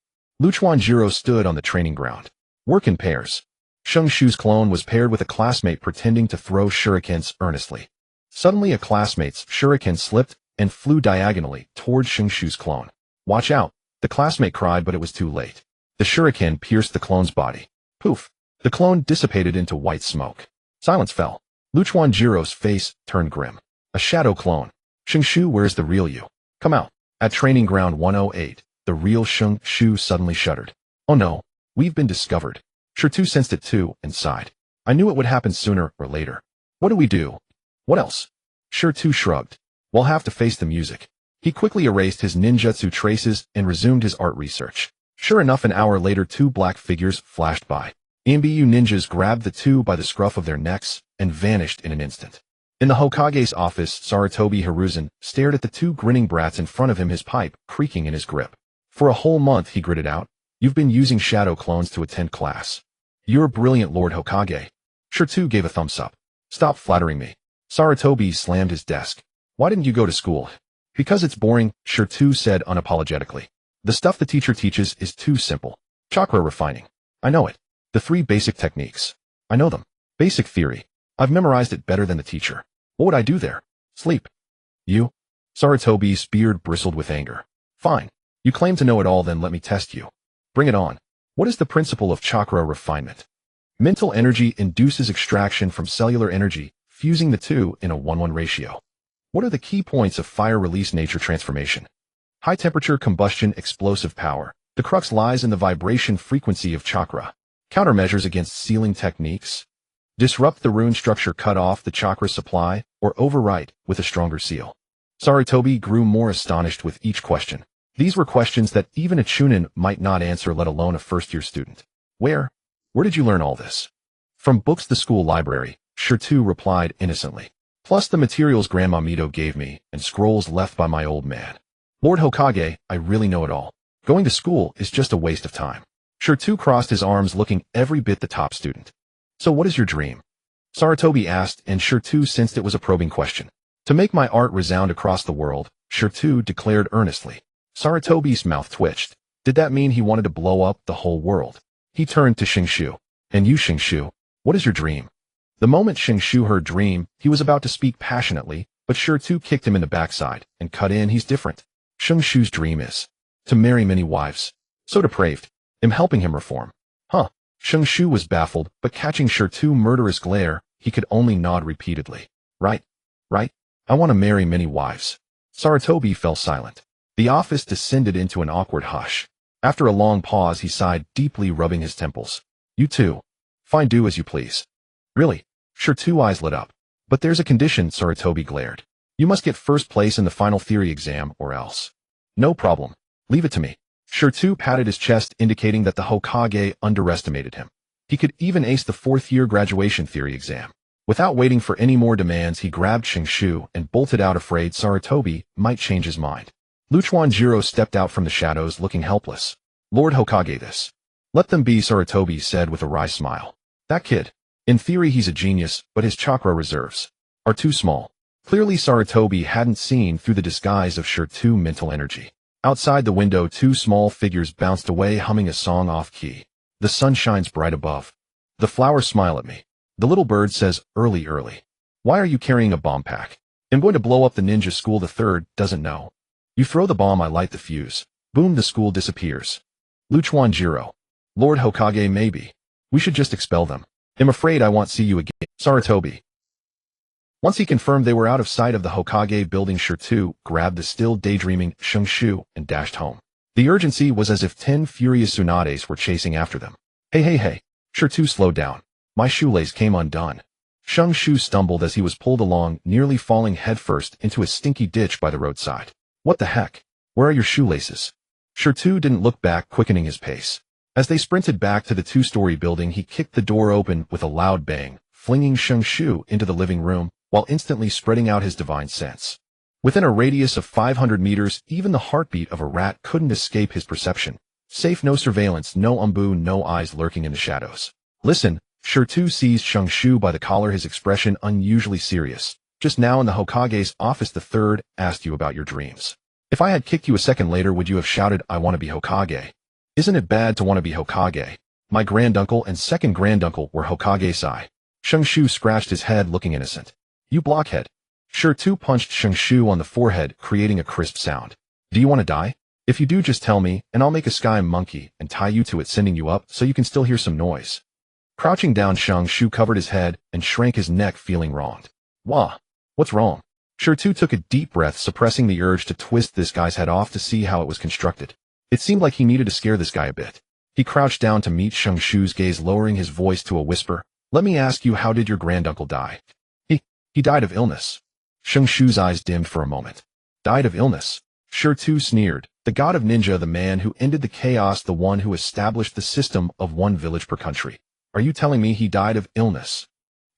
Luchuanjiro stood on the training ground. Work in pairs. Shengshu's clone was paired with a classmate pretending to throw shurikens earnestly. Suddenly a classmate's shuriken slipped and flew diagonally towards Shengshu's clone. Watch out, the classmate cried, but it was too late. The shuriken pierced the clone's body. Poof! The clone dissipated into white smoke. Silence fell. Luchuanjiro's face turned grim. A shadow clone. Shengshu, where's the real you? Come out. At training ground 108, the real Shengshu suddenly shuddered. Oh no, we've been discovered. Shurtu sensed it too and sighed. I knew it would happen sooner or later. What do we do? What else? Shurtu shrugged. We'll have to face the music. He quickly erased his ninjutsu traces and resumed his art research. Sure enough, an hour later, two black figures flashed by. Chuunibyou ninjas grabbed the two by the scruff of their necks and vanished in an instant. In the Hokage's office, Sarutobi Hiruzen stared at the two grinning brats in front of him, his pipe creaking in his grip. For a whole month, he gritted out, you've been using shadow clones to attend class. You're brilliant, Lord Hokage. Shurtu gave a thumbs up. Stop flattering me. Sarutobi slammed his desk. Why didn't you go to school? Because it's boring, Shurtu said unapologetically. The stuff the teacher teaches is too simple. Chakra refining. I know it. The 3 basic techniques. I know them. Basic theory. I've memorized it better than the teacher. What would I do there? Sleep. You? Sarutobi's beard bristled with anger. Fine. You claim to know it all, then let me test you. Bring it on. What is the principle of chakra refinement? Mental energy induces extraction from cellular energy, fusing the two in a 1:1 ratio. What are the key points of fire release nature transformation? High temperature combustion, explosive power. The crux lies in the vibration frequency of chakra. Countermeasures against sealing techniques. Disrupt the rune structure, cut off the chakra supply, or overwrite with a stronger seal. Sarutobi grew more astonished with each question. These were questions that even a chunin might not answer, let alone a first-year student. Where did you learn all this? From books, the school library, Shurtu replied innocently. Plus the materials Grandma Mito gave me, and scrolls left by my old man. Lord Hokage, I really know it all. Going to school is just a waste of time. Shurtu crossed his arms, looking every bit the top student. So what is your dream? Sarutobi asked, and Shurtu sensed it was a probing question. To make my art resound across the world, Shurtu declared earnestly. Sarutobi's mouth twitched. Did that mean he wanted to blow up the whole world? He turned to Shengshu. And you, Shengshu, what is your dream? The moment Shengshu heard dream, he was about to speak passionately, but Shurtu kicked him in the backside and cut in. He's different. Shengshu's dream is to marry many wives. So depraved. I'm helping him reform. Huh. Shengshu was baffled, but catching Shurtu's murderous glare, he could only nod repeatedly. Right. I want to marry many wives. Sarutobi fell silent. The office descended into an awkward hush. After a long pause, he sighed deeply, rubbing his temples. You too. Fine, do as you please. Really? Shurtu's eyes lit up. But there's a condition, Sarutobi glared. You must get first place in the final theory exam, or else. No problem. Leave it to me. Shurtu patted his chest, indicating that the Hokage underestimated him. He could even ace the 4th-year graduation theory exam. Without waiting for any more demands, he grabbed Shengshu and bolted out, afraid Sarutobi might change his mind. Luchuanjiro stepped out from the shadows, looking helpless. Lord Hokage, this. Let them be, Sarutobi said with a wry smile. That kid. In theory he's a genius, but his chakra reserves are too small. Clearly Sarutobi hadn't seen through the disguise of Shurtu's mental energy. Outside the window, 2 small figures bounced away, humming a song off-key. The sun shines bright above. The flowers smile at me. The little bird says, early. Why are you carrying a bomb pack? I'm going to blow up the ninja school. The third doesn't know. You throw the bomb, I light the fuse. Boom, the school disappears. Luchuanjiro. Lord Hokage, maybe we should just expel them. I'm afraid I won't see you again. Sarutobi. Once he confirmed they were out of sight of the Hokage building, Shurtu grabbed the still daydreaming Shengshu and dashed home. The urgency was as if 10 furious Tsunades were chasing after them. Hey. Shurtu slowed down. My shoelace came undone. Shengshu stumbled as he was pulled along, nearly falling headfirst into a stinky ditch by the roadside. What the heck? Where are your shoelaces? Shurtu didn't look back, quickening his pace. As they sprinted back to the 2-story building, he kicked the door open with a loud bang, flinging Shengshu into the living room, while instantly spreading out his divine sense. Within a radius of 500 meters, even the heartbeat of a rat couldn't escape his perception. Safe, no surveillance, no umbu, no eyes lurking in the shadows. Listen, Shurtu seized Shengshu by the collar, his expression unusually serious. Just now in the Hokage's office the third asked you about your dreams. If I had kicked you a second later, would you have shouted, I want to be Hokage? Isn't it bad to want to be Hokage? My granduncle and second granduncle were Hokage-sai. Shu scratched his head looking innocent. You blockhead. Shu punched Shu on the forehead, creating a crisp sound. Do you want to die? If you do, just tell me, and I'll make a sky monkey and tie you to it, sending you up so you can still hear some noise. Crouching down, Shu covered his head and shrank his neck, feeling wronged. Wah! What's wrong? Shu took a deep breath, suppressing the urge to twist this guy's head off to see how it was constructed. It seemed like he needed to scare this guy a bit. He crouched down to meet Shu's gaze, lowering his voice to a whisper. Let me ask you, how did your granduncle die? He died of illness. Shu's eyes dimmed for a moment. Died of illness? Shu sneered. The god of ninja, the man who ended the chaos, the one who established the system of one village per country. Are you telling me he died of illness?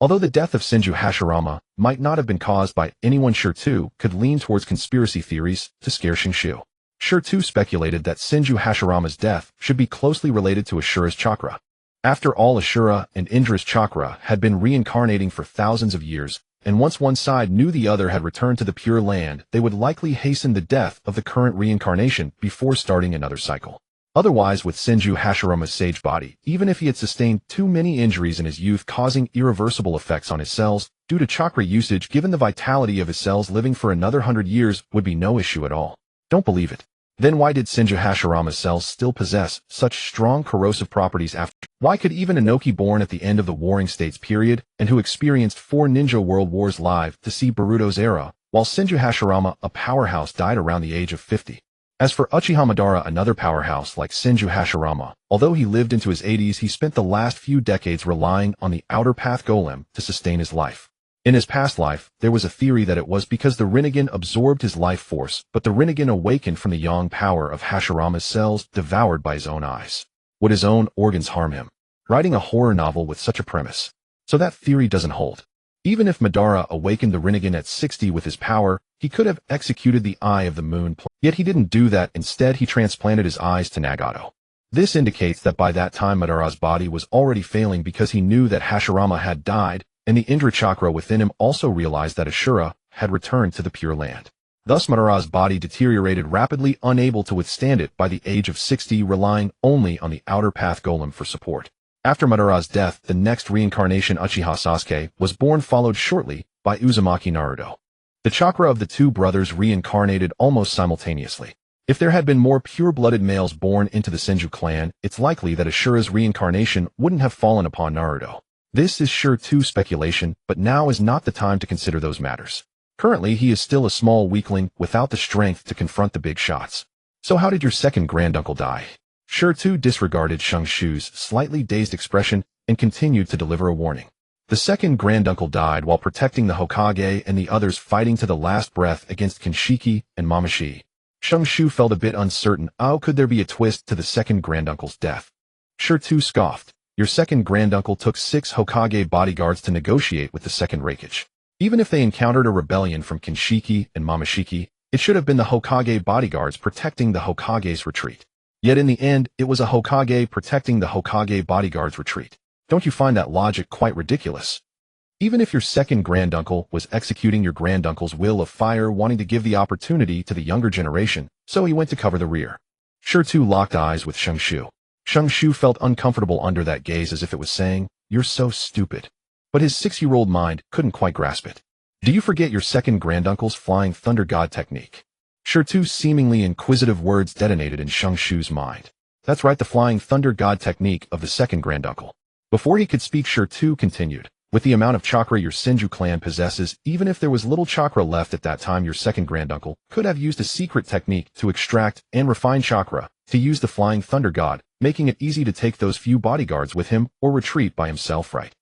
Although the death of Senju Hashirama might not have been caused by anyone, Shu could lean towards conspiracy theories to scare Shu. Shu speculated that Senju Hashirama's death should be closely related to Ashura's chakra. After all, Ashura and Indra's chakra had been reincarnating for thousands of years, and once one side knew the other had returned to the Pure Land, they would likely hasten the death of the current reincarnation before starting another cycle. Otherwise, with Senju Hashirama's sage body, even if he had sustained too many injuries in his youth causing irreversible effects on his cells due to chakra usage, given the vitality of his cells, living for another 100 years would be no issue at all. Don't believe it. Then why did Senju Hashirama's cells still possess such strong corrosive properties after? Why could even Inoki, born at the end of the Warring States period and who experienced 4 ninja world wars, live to see Boruto's era, while Senju Hashirama, a powerhouse, died around the age of 50? As for Uchiha Madara, another powerhouse like Senju Hashirama, although he lived into his 80s, he spent the last few decades relying on the outer path golem to sustain his life. In his past life, there was a theory that it was because the Rinnegan absorbed his life force, but the Rinnegan awakened from the yang power of Hashirama's cells, devoured by his own eyes. Would his own organs harm him? Writing a horror novel with such a premise. So that theory doesn't hold. Even if Madara awakened the Rinnegan at 60 with his power, he could have executed the Eye of the Moon plan. Yet he didn't do that. Instead, he transplanted his eyes to Nagato. This indicates that by that time Madara's body was already failing because he knew that Hashirama had died, and the Indra chakra within him also realized that Ashura had returned to the Pure Land. Thus Madara's body deteriorated rapidly, unable to withstand it by the age of 60, relying only on the outer path golem for support. After Madara's death, the next reincarnation, Uchiha Sasuke, was born, followed shortly by Uzumaki Naruto. The chakra of the two brothers reincarnated almost simultaneously. If there had been more pure-blooded males born into the Senju clan, it's likely that Ashura's reincarnation wouldn't have fallen upon Naruto. This is sure to speculation, but now is not the time to consider those matters. Currently, he is still a small weakling without the strength to confront the big shots. So how did your second granduncle die? Sure too disregarded Shu's slightly dazed expression and continued to deliver a warning. The second granduncle died while protecting the Hokage and the others, fighting to the last breath against Kinshiki and Mamashi. Shu felt a bit uncertain. How could there be a twist to the second granduncle's death? Sure too scoffed. Your second granduncle took 6 Hokage bodyguards to negotiate with the second Raikage. Even if they encountered a rebellion from Kinshiki and Mamashiki, it should have been the Hokage bodyguards protecting the Hokage's retreat. Yet in the end, it was a Hokage protecting the Hokage bodyguard's retreat. Don't you find that logic quite ridiculous? Even if your second granduncle was executing your granduncle's will of fire, wanting to give the opportunity to the younger generation, so he went to cover the rear. Sure too locked eyes with Shu. Shu felt uncomfortable under that gaze, as if it was saying, "You're so stupid." But his 6-year-old mind couldn't quite grasp it. Do you forget your second granduncle's flying thunder god technique? Sure too seemingly inquisitive words detonated in Shu's mind. That's right, the flying thunder god technique of the second granduncle. Before he could speak, Sure too continued. With the amount of chakra your Senju clan possesses, even if there was little chakra left at that time, your second granduncle could have used a secret technique to extract and refine chakra, to use the flying thunder god, making it easy to take those few bodyguards with him or retreat by himself, right?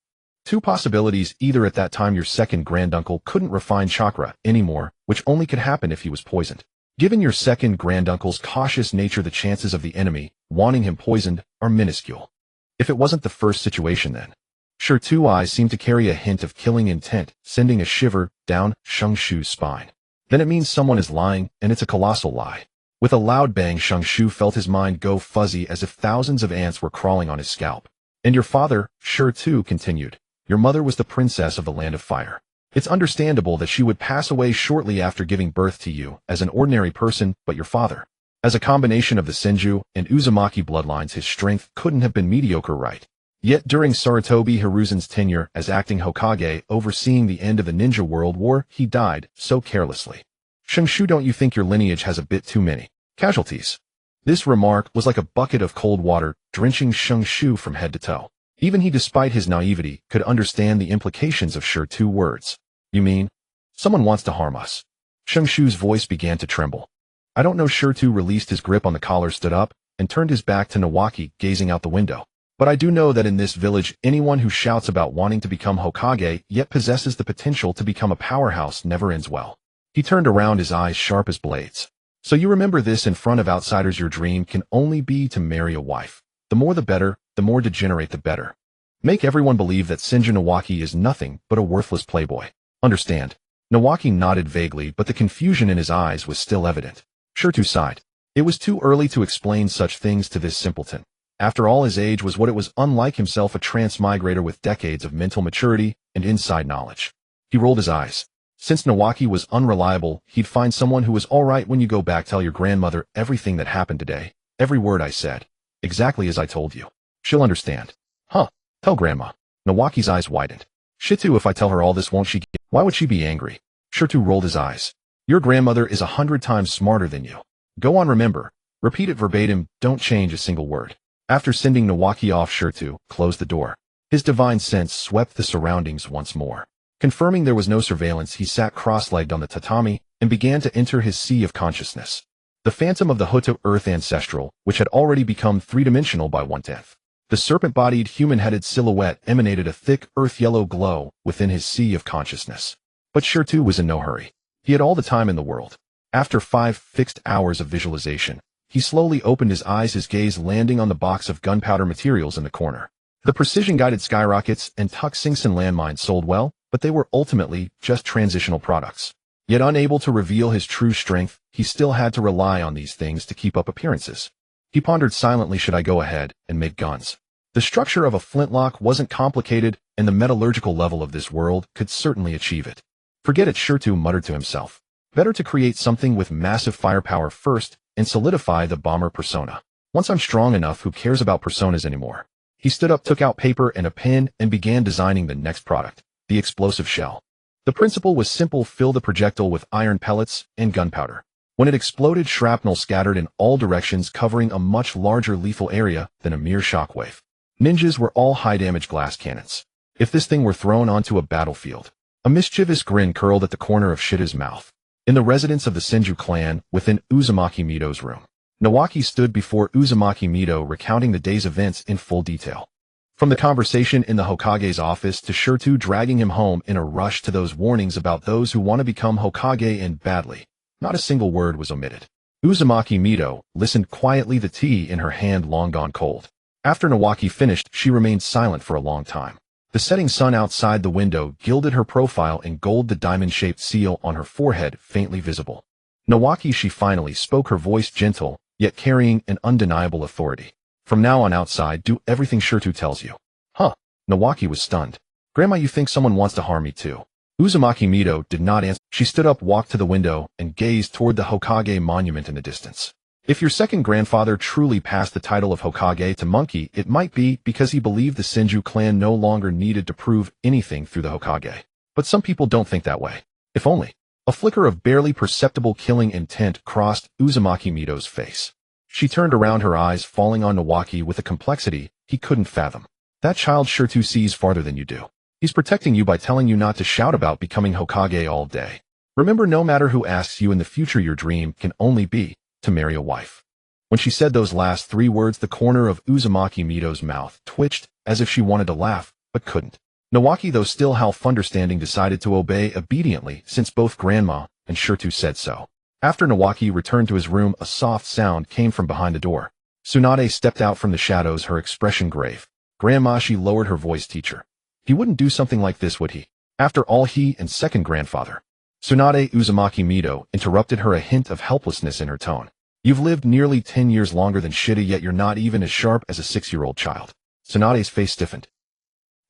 2 possibilities: either at that time your second granduncle couldn't refine chakra anymore, which only could happen if he was poisoned. Given your second granduncle's cautious nature, the chances of the enemy wanting him poisoned are minuscule. If it wasn't the first situation, then Sure two eyes seemed to carry a hint of killing intent, sending a shiver down Shu's spine. Then it means someone is lying, and it's a colossal lie. With a loud bang, Shu felt his mind go fuzzy, as if thousands of ants were crawling on his scalp. And your father, Sure too continued. Your mother was the princess of the Land of Fire. It's understandable that she would pass away shortly after giving birth to you as an ordinary person, but your father. As a combination of the Senju and Uzumaki bloodlines, his strength couldn't have been mediocre, right? Yet during Sarutobi Hiruzen's tenure as acting Hokage overseeing the end of the Ninja World War, he died so carelessly. Shungshu, don't you think your lineage has a bit too many casualties? This remark was like a bucket of cold water, drenching Shungshu from head to toe. Even he, despite his naivety, could understand the implications of sure two words. You mean? Someone wants to harm us. Shungshu's voice began to tremble. I don't know. Shirtu released his grip on the collar, stood up, and turned his back to Nawaki, gazing out the window. But I do know that in this village, anyone who shouts about wanting to become Hokage yet possesses the potential to become a powerhouse never ends well. He turned around, his eyes sharp as blades. So you remember this in front of outsiders. Your dream can only be to marry a wife. The more the better, the more degenerate the better. Make everyone believe that Senju Nawaki is nothing but a worthless playboy. Understand? Nawaki nodded vaguely, but the confusion in his eyes was still evident. Shirtu sighed. It was too early to explain such things to this simpleton. After all, his age was what it was, unlike himself, a transmigrator with decades of mental maturity and inside knowledge. He rolled his eyes. Since Nawaki was unreliable, he'd find someone who was all right. When you go back, tell your grandmother everything that happened today. Every word I said. Exactly as I told you. She'll understand. Huh. Tell Grandma. Nawaki's eyes widened. Shitu, if I tell her all this, won't she get... Why would she be angry? Shirtu rolled his eyes. Your grandmother is 100 times smarter than you. Go on, remember. Repeat it verbatim, don't change a single word. After sending Nawaki off, Shirtu closed the door. His divine sense swept the surroundings once more. Confirming there was no surveillance, he sat cross-legged on the tatami and began to enter his sea of consciousness. The phantom of the Hoto Earth Ancestral, which had already become three-dimensional by 1/10. The serpent-bodied, human-headed silhouette emanated a thick, earth-yellow glow within his sea of consciousness. But Shirtu was in no hurry. He had all the time in the world. After 5 fixed hours of visualization, he slowly opened his eyes, his gaze landing on the box of gunpowder materials in the corner. The precision-guided skyrockets and Tuxingson landmines sold well, but they were ultimately just transitional products. Yet unable to reveal his true strength, he still had to rely on these things to keep up appearances. He pondered silently, should I go ahead and make guns? The structure of a flintlock wasn't complicated, and the metallurgical level of this world could certainly achieve it. Forget it, Shirtu muttered to himself. Better to create something with massive firepower first and solidify the bomber persona. Once I'm strong enough, who cares about personas anymore? He stood up, took out paper and a pen, and began designing the next product, the explosive shell. The principle was simple: fill the projectile with iron pellets and gunpowder. When it exploded, shrapnel scattered in all directions, covering a much larger lethal area than a mere shockwave. Ninjas were all high-damage glass cannons. If this thing were thrown onto a battlefield... A mischievous grin curled at the corner of Shita's mouth. In the residence of the Senju clan, within Uzumaki Mido's room, Nawaki stood before Uzumaki Mido, recounting the day's events in full detail. From the conversation in the Hokage's office to Shirtu dragging him home in a rush to those warnings about those who want to become Hokage and badly, not a single word was omitted. Uzumaki Mido listened quietly, the tea in her hand long gone cold. After Nawaki finished, she remained silent for a long time. The setting sun outside the window gilded her profile in gold, the diamond-shaped seal on her forehead faintly visible. Nawaki, she finally spoke, her voice gentle, yet carrying an undeniable authority. From now on, outside, do everything Shirtu tells you. Huh? Nawaki was stunned. Grandma, you think someone wants to harm me too? Uzumaki Mido did not answer. She stood up, walked to the window, and gazed toward the Hokage monument in the distance. If your second grandfather truly passed the title of Hokage to Monkey, it might be because he believed the Senju clan no longer needed to prove anything through the Hokage. But some people don't think that way. If only. A flicker of barely perceptible killing intent crossed Uzumaki Mido's face. She turned around, her eyes falling on Nawaki with a complexity he couldn't fathom. That child Shirtu sees farther than you do. He's protecting you by telling you not to shout about becoming Hokage all day. Remember, no matter who asks you in the future, your dream can only be to marry a wife. When she said those last 3 words, the corner of Uzumaki Mido's mouth twitched as if she wanted to laugh, but couldn't. Nawaki, though still half understanding, decided to obey obediently since both Grandma and Shirtu said so. After Nawaki returned to his room, a soft sound came from behind the door. Tsunade stepped out from the shadows, her expression grave. Grandma, she lowered her voice, teacher. He wouldn't do something like this, would he? After all, he and second grandfather. Tsunade, Uzumaki Mido interrupted her, a hint of helplessness in her tone. You've lived nearly 10 years longer than Shida, yet you're not even as sharp as a 6-year-old child. Tsunade's face stiffened.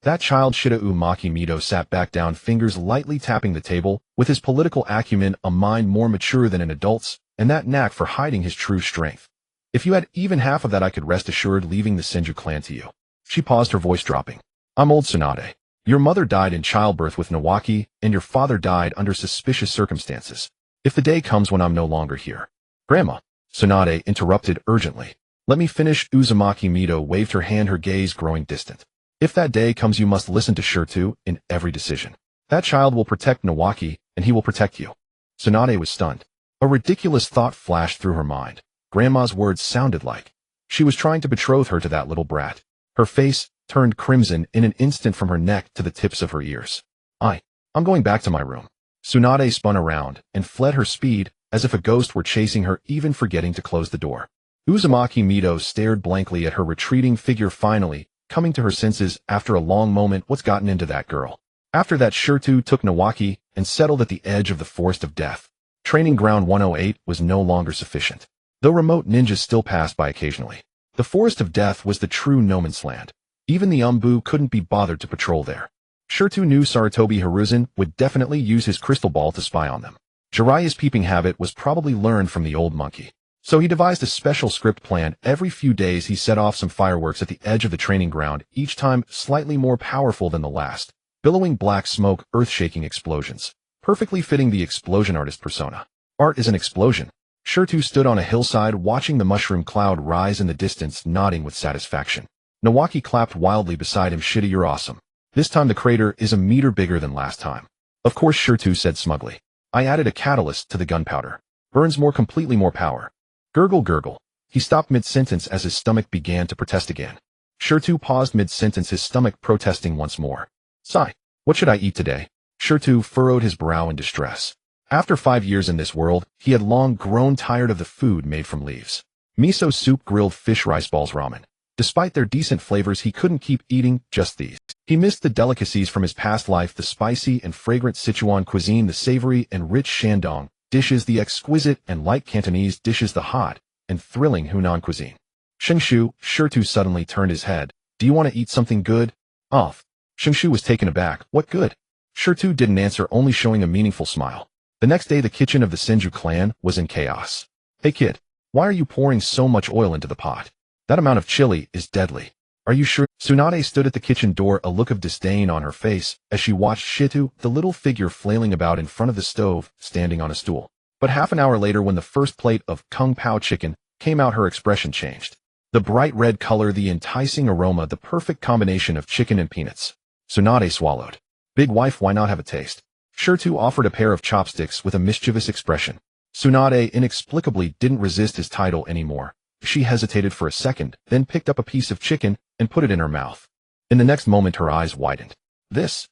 That child Shiryu Makimoto sat back down, fingers lightly tapping the table, with his political acumen, a mind more mature than an adult's, and that knack for hiding his true strength. If you had even half of that, I could rest assured leaving the Senju clan to you. She paused, her voice dropping. I'm old, Tsunade. Your mother died in childbirth with Nawaki, and your father died under suspicious circumstances. If the day comes when I'm no longer here. Grandma, Tsunade interrupted urgently. Let me finish. Uzumaki Mido waved her hand, her gaze growing distant. If that day comes, you must listen to Shirtu in every decision. That child will protect Nawaki, and he will protect you. Tsunade was stunned. A ridiculous thought flashed through her mind. Grandma's words sounded like she was trying to betroth her to that little brat. Her face turned crimson in an instant from her neck to the tips of her ears. I'm going back to my room. Tsunade spun around and fled her speed as if a ghost were chasing her, even forgetting to close the door. Uzumaki Mido stared blankly at her retreating figure, finally coming to her senses after a long moment. What's gotten into that girl? After that, Shirtu took Nawaki and settled at the edge of the Forest of Death. Training Ground 108 was no longer sufficient, though remote ninjas still passed by occasionally. The Forest of Death was the true no man's land. Even the Umbu couldn't be bothered to patrol there. Shirtu knew Sarutobi Hiruzen would definitely use his crystal ball to spy on them. Jiraiya's peeping habit was probably learned from the old monkey. So he devised a special script plan. Every few days he set off some fireworks at the edge of the training ground, each time slightly more powerful than the last. Billowing black smoke, earth-shaking explosions. Perfectly fitting the explosion artist persona. Art is an explosion. Shirtu stood on a hillside watching the mushroom cloud rise in the distance, nodding with satisfaction. Nawaki clapped wildly beside him. Shitty, you're awesome. This time the crater is a meter bigger than last time. Of course, Shirtu said smugly. I added a catalyst to the gunpowder. Burns more, completely more power. Gurgle, gurgle. He stopped mid-sentence as his stomach began to protest again. Shirtu paused mid-sentence, his stomach protesting once more. Sigh. What should I eat today? Shirtu furrowed his brow in distress. After 5 years in this world, he had long grown tired of the food made from leaves. Miso soup, grilled fish, rice balls, ramen. Despite their decent flavors, he couldn't keep eating just these. He missed the delicacies from his past life, the spicy and fragrant Sichuan cuisine, the savory and rich Shandong dishes, the exquisite and light Cantonese dishes, the hot and thrilling Hunan cuisine. Shengshu, Shirtu suddenly turned his head. Do you want to eat something good? Off. Shengshu was taken aback. What good? Shirtu didn't answer, only showing a meaningful smile. The next day, the kitchen of the Senju clan was in chaos. Hey kid, why are you pouring so much oil into the pot? That amount of chili is deadly. Are you sure? Tsunade stood at the kitchen door, a look of disdain on her face, as she watched Shirtu, the little figure flailing about in front of the stove, standing on a stool. But half an hour later, when the first plate of Kung Pao chicken came out, her expression changed. The bright red color, the enticing aroma, the perfect combination of chicken and peanuts. Tsunade swallowed. Big wife, why not have a taste? Shirtu offered a pair of chopsticks with a mischievous expression. Tsunade inexplicably didn't resist his title anymore. She hesitated for a second, then picked up a piece of chicken and put it in her mouth. In the next moment, her eyes widened. This.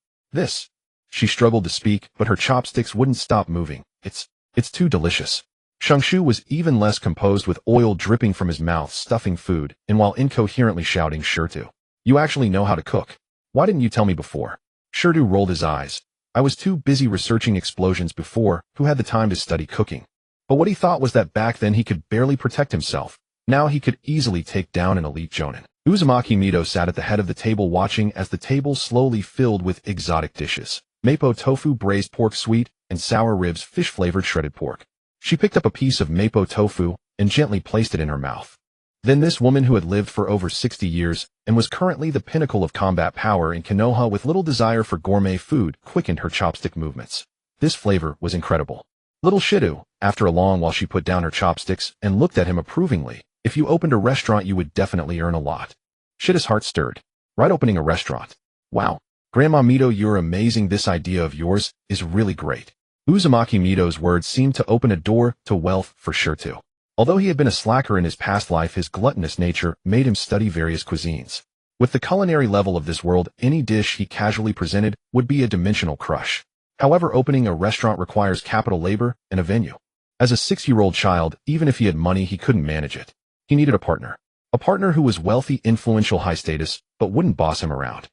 She struggled to speak, but her chopsticks wouldn't stop moving. It's too delicious. Shengshu was even less composed, with oil dripping from his mouth, stuffing food, and while incoherently shouting, Shirtu, you actually know how to cook. Why didn't you tell me before? Shirtu rolled his eyes. I was too busy researching explosions before. Who had the time to study cooking? But what he thought was that back then he could barely protect himself. Now he could easily take down an elite jonin. Uzumaki Mido sat at the head of the table, watching as the table slowly filled with exotic dishes. Mapo tofu, braised pork, sweet and sour ribs, fish-flavored shredded pork. She picked up a piece of mapo tofu and gently placed it in her mouth. Then this woman, who had lived for over 60 years and was currently the pinnacle of combat power in Konoha with little desire for gourmet food, quickened her chopstick movements. This flavor was incredible. Little Shiryu, after a long while, she put down her chopsticks and looked at him approvingly. If you opened a restaurant, you would definitely earn a lot. Shiryu's heart stirred. Right, opening a restaurant. Wow. Grandma Mido, you're amazing. This idea of yours is really great. Uzumaki Mido's words seemed to open a door to wealth for Shiryu. Although he had been a slacker in his past life, his gluttonous nature made him study various cuisines. With the culinary level of this world, any dish he casually presented would be a dimensional crush. However, opening a restaurant requires capital labor and a venue. As a 6-year-old child, even if he had money, he couldn't manage it. He needed a partner. A partner who was wealthy, influential, high status, but wouldn't boss him around.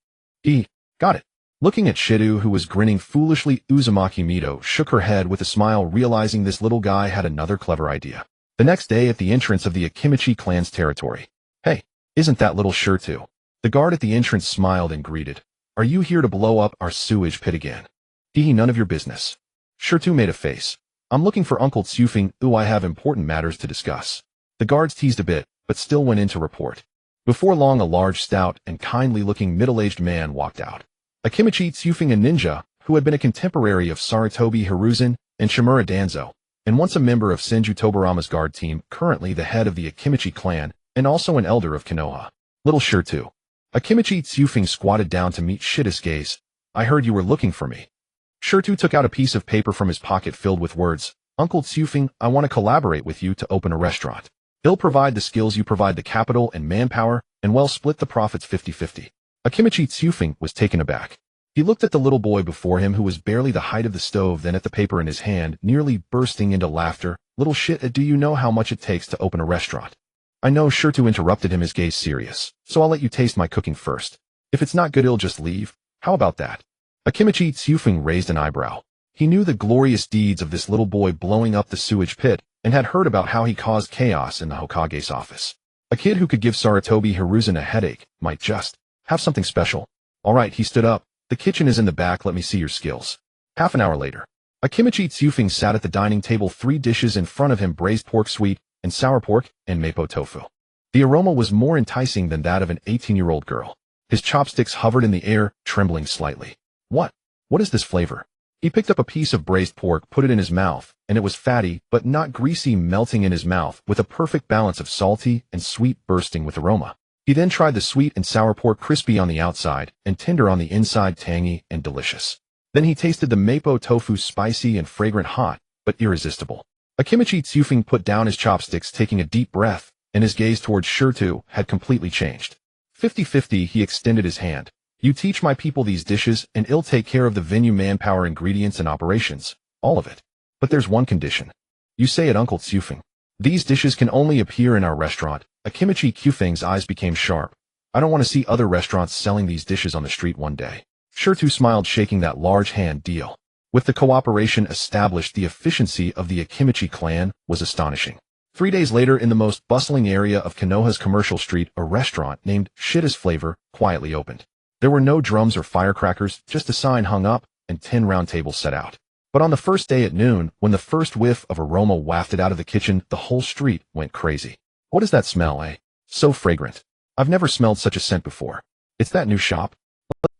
Got it. Looking at Shiryu, who was grinning foolishly, Uzumaki Mido shook her head with a smile, realizing this little guy had another clever idea. The next day, at the entrance of the Akimichi clan's territory. Hey, isn't that little Shiryu? The guard at the entrance smiled and greeted. Are you here to blow up our sewage pit again? Hee, none of your business. Shirtu made a face. I'm looking for Uncle Tsufing. I have important matters to discuss. The guards teased a bit, but still went in to report. Before long, a large, stout, and kindly-looking middle-aged man walked out. Akimichi Tsufing, a ninja, who had been a contemporary of Sarutobi Hiruzen and Shimura Danzo, and once a member of Senju Tobarama's guard team, currently the head of the Akimichi clan, and also an elder of Konoha. Little Shirtu. Akimichi Tsufing squatted down to meet Shida's gaze. I heard you were looking for me. Shirtu took out a piece of paper from his pocket filled with words. Uncle Tsufing, I want to collaborate with you to open a restaurant. He'll provide the skills, you provide the capital and manpower, and we'll split the profits 50-50. Akimichi Tsufing was taken aback. He looked at the little boy before him who was barely the height of the stove, then at the paper in his hand, nearly bursting into laughter. Little shit, do you know how much it takes to open a restaurant? I know, Shirtu interrupted him, his gaze serious. So I'll let you taste my cooking first. If it's not good, I'll just leave. How about that? Akimichi Tsufing raised an eyebrow. He knew the glorious deeds of this little boy blowing up the sewage pit, and had heard about how he caused chaos in the Hokage's office. A kid who could give Sarutobi Hiruzen a headache might just have something special. All right, he stood up. The kitchen is in the back, let me see your skills. Half an hour later, Akimichi Tsufing sat at the dining table, 3 dishes in front of him: braised pork, sweet and sour pork, and mapo tofu. The aroma was more enticing than that of an 18-year-old girl. His chopsticks hovered in the air, trembling slightly. What is this flavor? He picked up a piece of braised pork, put it in his mouth, and it was fatty, but not greasy, melting in his mouth with a perfect balance of salty and sweet, bursting with aroma. He then tried the sweet and sour pork, crispy on the outside and tender on the inside, tangy and delicious. Then he tasted the mapo tofu, spicy and fragrant, hot, but irresistible. Akimichi Tsufing put down his chopsticks, taking a deep breath, and his gaze towards Shirtu had completely changed. 50-50, he extended his hand. You teach my people these dishes, and I'll take care of the venue, manpower, ingredients, and operations. All of it. But there's one condition. You say it, Uncle Tsufing. These dishes can only appear in our restaurant. Akimichi Tsufing's eyes became sharp. I don't want to see other restaurants selling these dishes on the street one day. Shirtu smiled, shaking that large hand. Deal. With the cooperation established, the efficiency of the Akimichi clan was astonishing. 3 days later, in the most bustling area of Konoha's commercial street, a restaurant named Shida's Flavor quietly opened. There were no drums or firecrackers, just a sign hung up and 10 round tables set out. But on the first day at noon, when the first whiff of aroma wafted out of the kitchen, the whole street went crazy. What is that smell, eh? So fragrant. I've never smelled such a scent before. It's that new shop?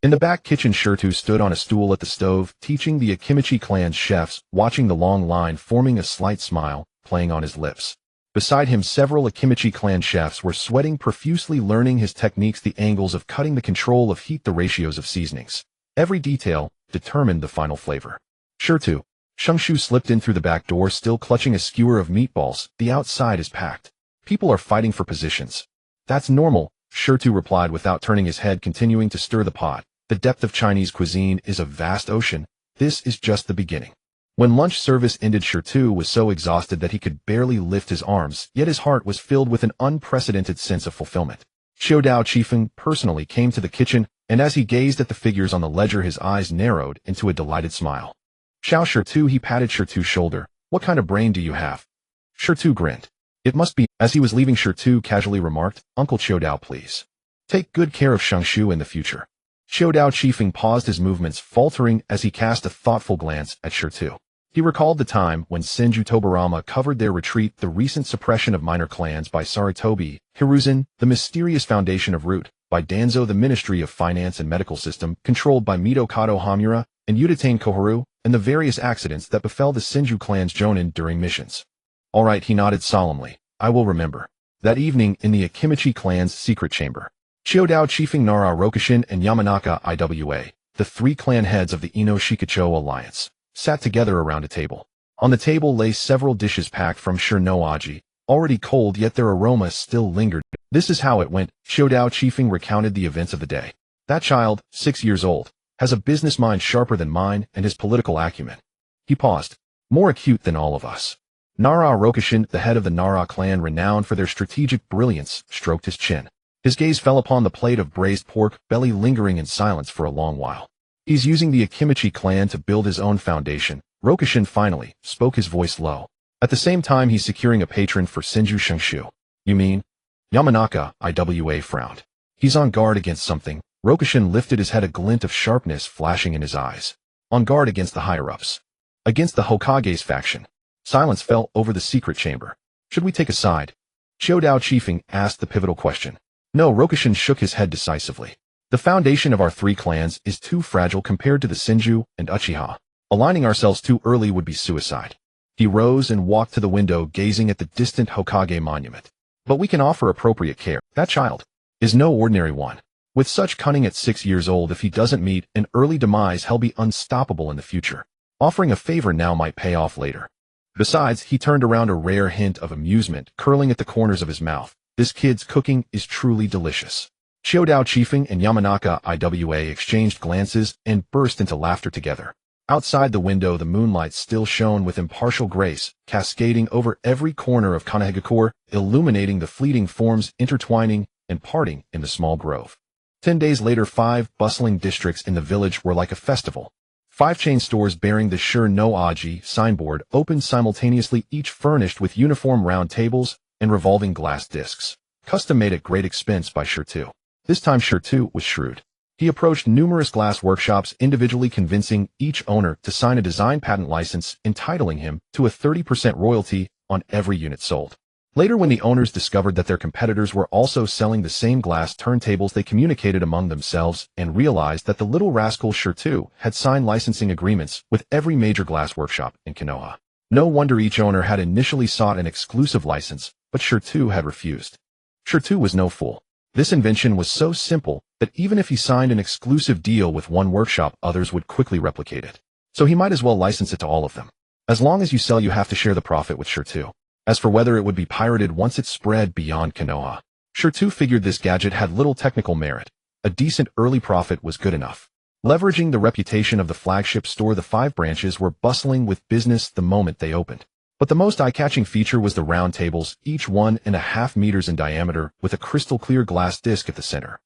In the back kitchen, Shirtu stood on a stool at the stove, teaching the Akimichi clan's chefs, watching the long line, forming a slight smile playing on his lips. Beside him, several Akimichi clan chefs were sweating profusely, learning his techniques, the angles of cutting, the control of heat, the ratios of seasonings. Every detail determined the final flavor. Shirtu. Shungshu slipped in through the back door, still clutching a skewer of meatballs. The outside is packed. People are fighting for positions. That's normal, Shirtu replied without turning his head, continuing to stir the pot. The depth of Chinese cuisine is a vast ocean. This is just the beginning. When lunch service ended, Shirtu was so exhausted that he could barely lift his arms, yet his heart was filled with an unprecedented sense of fulfillment. Xiaodao Chifeng personally came to the kitchen, and as he gazed at the figures on the ledger, his eyes narrowed into a delighted smile. Xiao Shirtu, he patted Shirtu's shoulder. What kind of brain do you have? Shirtu grinned. It must be. As he was leaving, Shirtu casually remarked, Uncle Xiaodao, please take good care of Shungshu in the future. Xiaodao Chifeng paused, his movements faltering as he cast a thoughtful glance at Shirtu. He recalled the time when Senju Tobarama covered their retreat, the recent suppression of minor clans by Sarutobi Hiruzen, the mysterious foundation of Root by Danzo, the Ministry of Finance and Medical System controlled by Mito Kato Hamura and Udatane Koharu, and the various accidents that befell the Senju clan's jonin during missions. All right, he nodded solemnly. I will remember. That evening in the Akimichi clan's secret chamber, Xiaodao Chifeng, Nara Rokushin, and Yamanaka Iwa, the 3 clan heads of the Ino Shikacho alliance, sat together around a table. On the table lay several dishes packed from sure no aji, already cold, yet their aroma still lingered. This is how it went. Xiaodao Chifeng recounted the events of the day. That child, 6 years old, has a business mind sharper than mine and his political acumen. He paused. More acute than all of us. Nara Rokushin, the head of the Nara clan renowned for their strategic brilliance, stroked his chin. His gaze fell upon the plate of braised pork belly, lingering in silence for a long while. He's using the Akimichi clan to build his own foundation. Rokushin finally spoke, his voice low. At the same time, he's securing a patron for Senju Shungshu. You mean? Yamanaka Iwa frowned. He's on guard against something. Rokushin lifted his head, a glint of sharpness flashing in his eyes. On guard against the higher-ups. Against the Hokage's faction. Silence fell over the secret chamber. Should we take a side? Chiodao Chiefing asked the pivotal question. No, Rokushin shook his head decisively. The foundation of our three clans is too fragile compared to the Senju and Uchiha. Aligning ourselves too early would be suicide. He rose and walked to the window, gazing at the distant Hokage monument. But we can offer appropriate care. That child is no ordinary one. With such cunning at 6 years old, if he doesn't meet an early demise, he'll be unstoppable in the future. Offering a favor now might pay off later. Besides, he turned around, a rare hint of amusement curling at the corners of his mouth. This kid's cooking is truly delicious. Chiodao Chiefing and Yamanaka Iwa exchanged glances and burst into laughter together. Outside the window, the moonlight still shone with impartial grace, cascading over every corner of Konoha, illuminating the fleeting forms intertwining and parting in the small grove. 10 days later, 5 bustling districts in the village were like a festival. 5 chain stores bearing the Sure No Aji signboard opened simultaneously, each furnished with uniform round tables and revolving glass discs, custom made at great expense by Sure 2. This time Sure 2 was shrewd. He approached numerous glass workshops, individually convincing each owner to sign a design patent license entitling him to a 30% royalty on every unit sold. Later, when the owners discovered that their competitors were also selling the same glass turntables, they communicated among themselves and realized that the little rascal Sure 2 had signed licensing agreements with every major glass workshop in Konoha. No wonder each owner had initially sought an exclusive license, but Sure 2 had refused. Sure 2 was no fool. This invention was so simple that even if he signed an exclusive deal with one workshop, others would quickly replicate it. So he might as well license it to all of them. As long as you sell, you have to share the profit with Sure 2. As for whether it would be pirated once it spread beyond Konoha, Sure 2 figured this gadget had little technical merit. A decent early profit was good enough. Leveraging the reputation of the flagship store, the 5 branches were bustling with business the moment they opened. But the most eye-catching feature was the round tables, each 1.5 meters in diameter, with a crystal-clear glass disc at the center.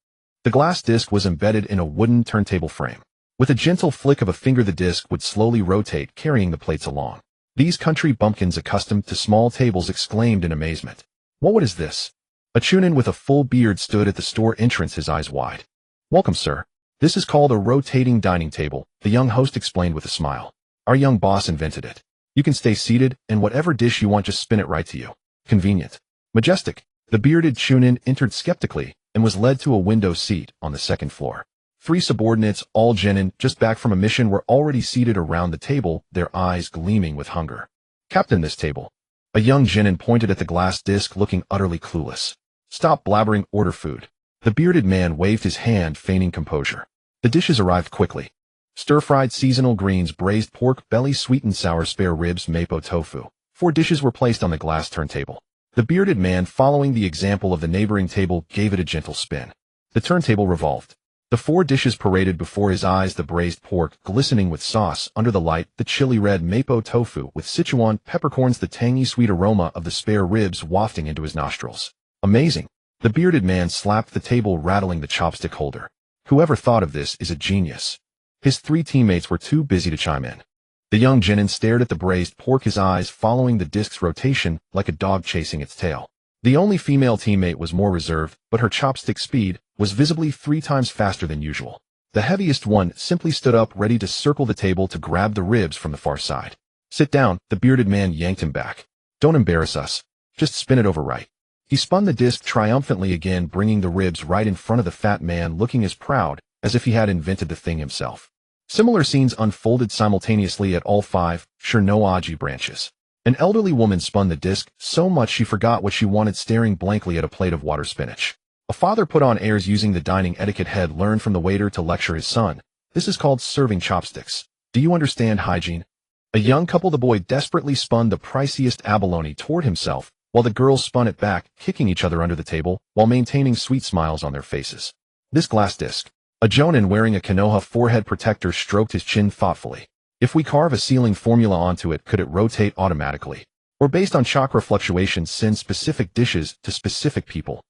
The glass disc was embedded in a wooden turntable frame. With a gentle flick of a finger, the disc would slowly rotate, carrying the plates along. These country bumpkins accustomed to small tables exclaimed in amazement. What is this? A chunin with a full beard stood at the store entrance, his eyes wide. Welcome, sir. This is called a rotating dining table, the young host explained with a smile. Our young boss invented it. You can stay seated, and whatever dish you want, just spin it right to you. Convenient. Majestic. The bearded chunin entered skeptically and was led to a window seat on the second floor. 3 subordinates, all genin, just back from a mission, were already seated around the table, their eyes gleaming with hunger. Captain, this table. A young genin pointed at the glass disc, looking utterly clueless. Stop blabbering, order food. The bearded man waved his hand, feigning composure. The dishes arrived quickly. Stir-fried seasonal greens, braised pork belly, sweet and sour spare ribs, mapo tofu. 4 dishes were placed on the glass turntable. The bearded man, following the example of the neighboring table, gave it a gentle spin. The turntable revolved. The 4 dishes paraded before his eyes, the braised pork, glistening with sauce under the light, the chili red mapo tofu with Sichuan peppercorns, the tangy sweet aroma of the spare ribs wafting into his nostrils. Amazing. The bearded man slapped the table, rattling the chopstick holder. Whoever thought of this is a genius. His 3 teammates were too busy to chime in. The young genin stared at the braised pork, his eyes following the disc's rotation like a dog chasing its tail. The only female teammate was more reserved, but her chopstick speed was visibly 3 times faster than usual. The heaviest one simply stood up, ready to circle the table to grab the ribs from the far side. Sit down, the bearded man yanked him back. Don't embarrass us. Just spin it over right. He spun the disc triumphantly again, bringing the ribs right in front of the fat man, looking as proud as if he had invented the thing himself. Similar scenes unfolded simultaneously at all 5 Sure No Aji branches. An elderly woman spun the disc so much she forgot what she wanted, staring blankly at a plate of water spinach. A father put on airs, using the dining etiquette had learned from the waiter to lecture his son. This is called serving chopsticks. Do you understand hygiene? A young couple, the boy desperately spun the priciest abalone toward himself, while the girls spun it back, kicking each other under the table, while maintaining sweet smiles on their faces. This glass disc. A jonin wearing a Konoha forehead protector stroked his chin thoughtfully. If we carve a ceiling formula onto it, could it rotate automatically? Or based on chakra fluctuations, send specific dishes to specific people?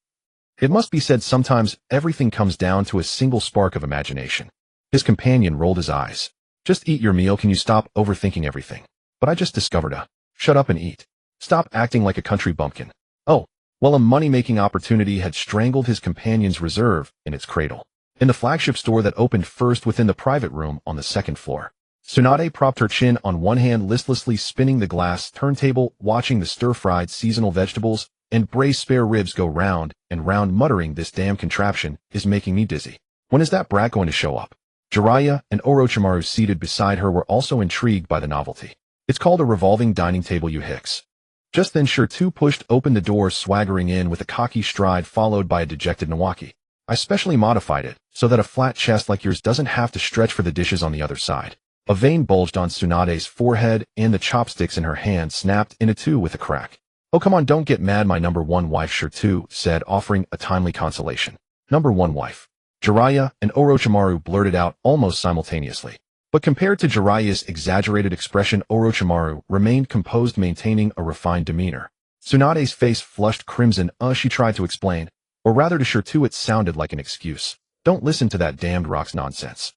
It must be said, sometimes everything comes down to a single spark of imagination. His companion rolled his eyes. Just eat your meal, can you stop overthinking everything? But I just discovered a shut up and eat. Stop acting like a country bumpkin. Oh, well, a money-making opportunity had strangled his companion's reserve in its cradle. in the flagship store that opened first within the private room on the second floor. Tsunade propped her chin on one hand, listlessly spinning the glass turntable, watching the stir-fried seasonal vegetables and braised spare ribs go round and round, muttering, "This damn contraption is making me dizzy. When is that brat going to show up?" Jiraiya and Orochimaru, seated beside her, were also intrigued by the novelty. "It's called a revolving dining table, you hicks." Just then Shirtu pushed open the door, swaggering in with a cocky stride followed by a dejected Nawaki. "I specially modified it so that a flat chest like yours doesn't have to stretch for the dishes on the other side." A vein bulged on Tsunade's forehead, and the chopsticks in her hand snapped into two with a crack. "Oh, come on, don't get mad, my number one wife," Shirtu said, offering a timely consolation. "Number one wife?" Jiraiya and Orochimaru blurted out almost simultaneously. But compared to Jiraiya's exaggerated expression, Orochimaru remained composed, maintaining a refined demeanor. Tsunade's face flushed crimson. She tried to explain, or rather to Shirtu it sounded like an excuse. "Don't listen to that damned rock's nonsense.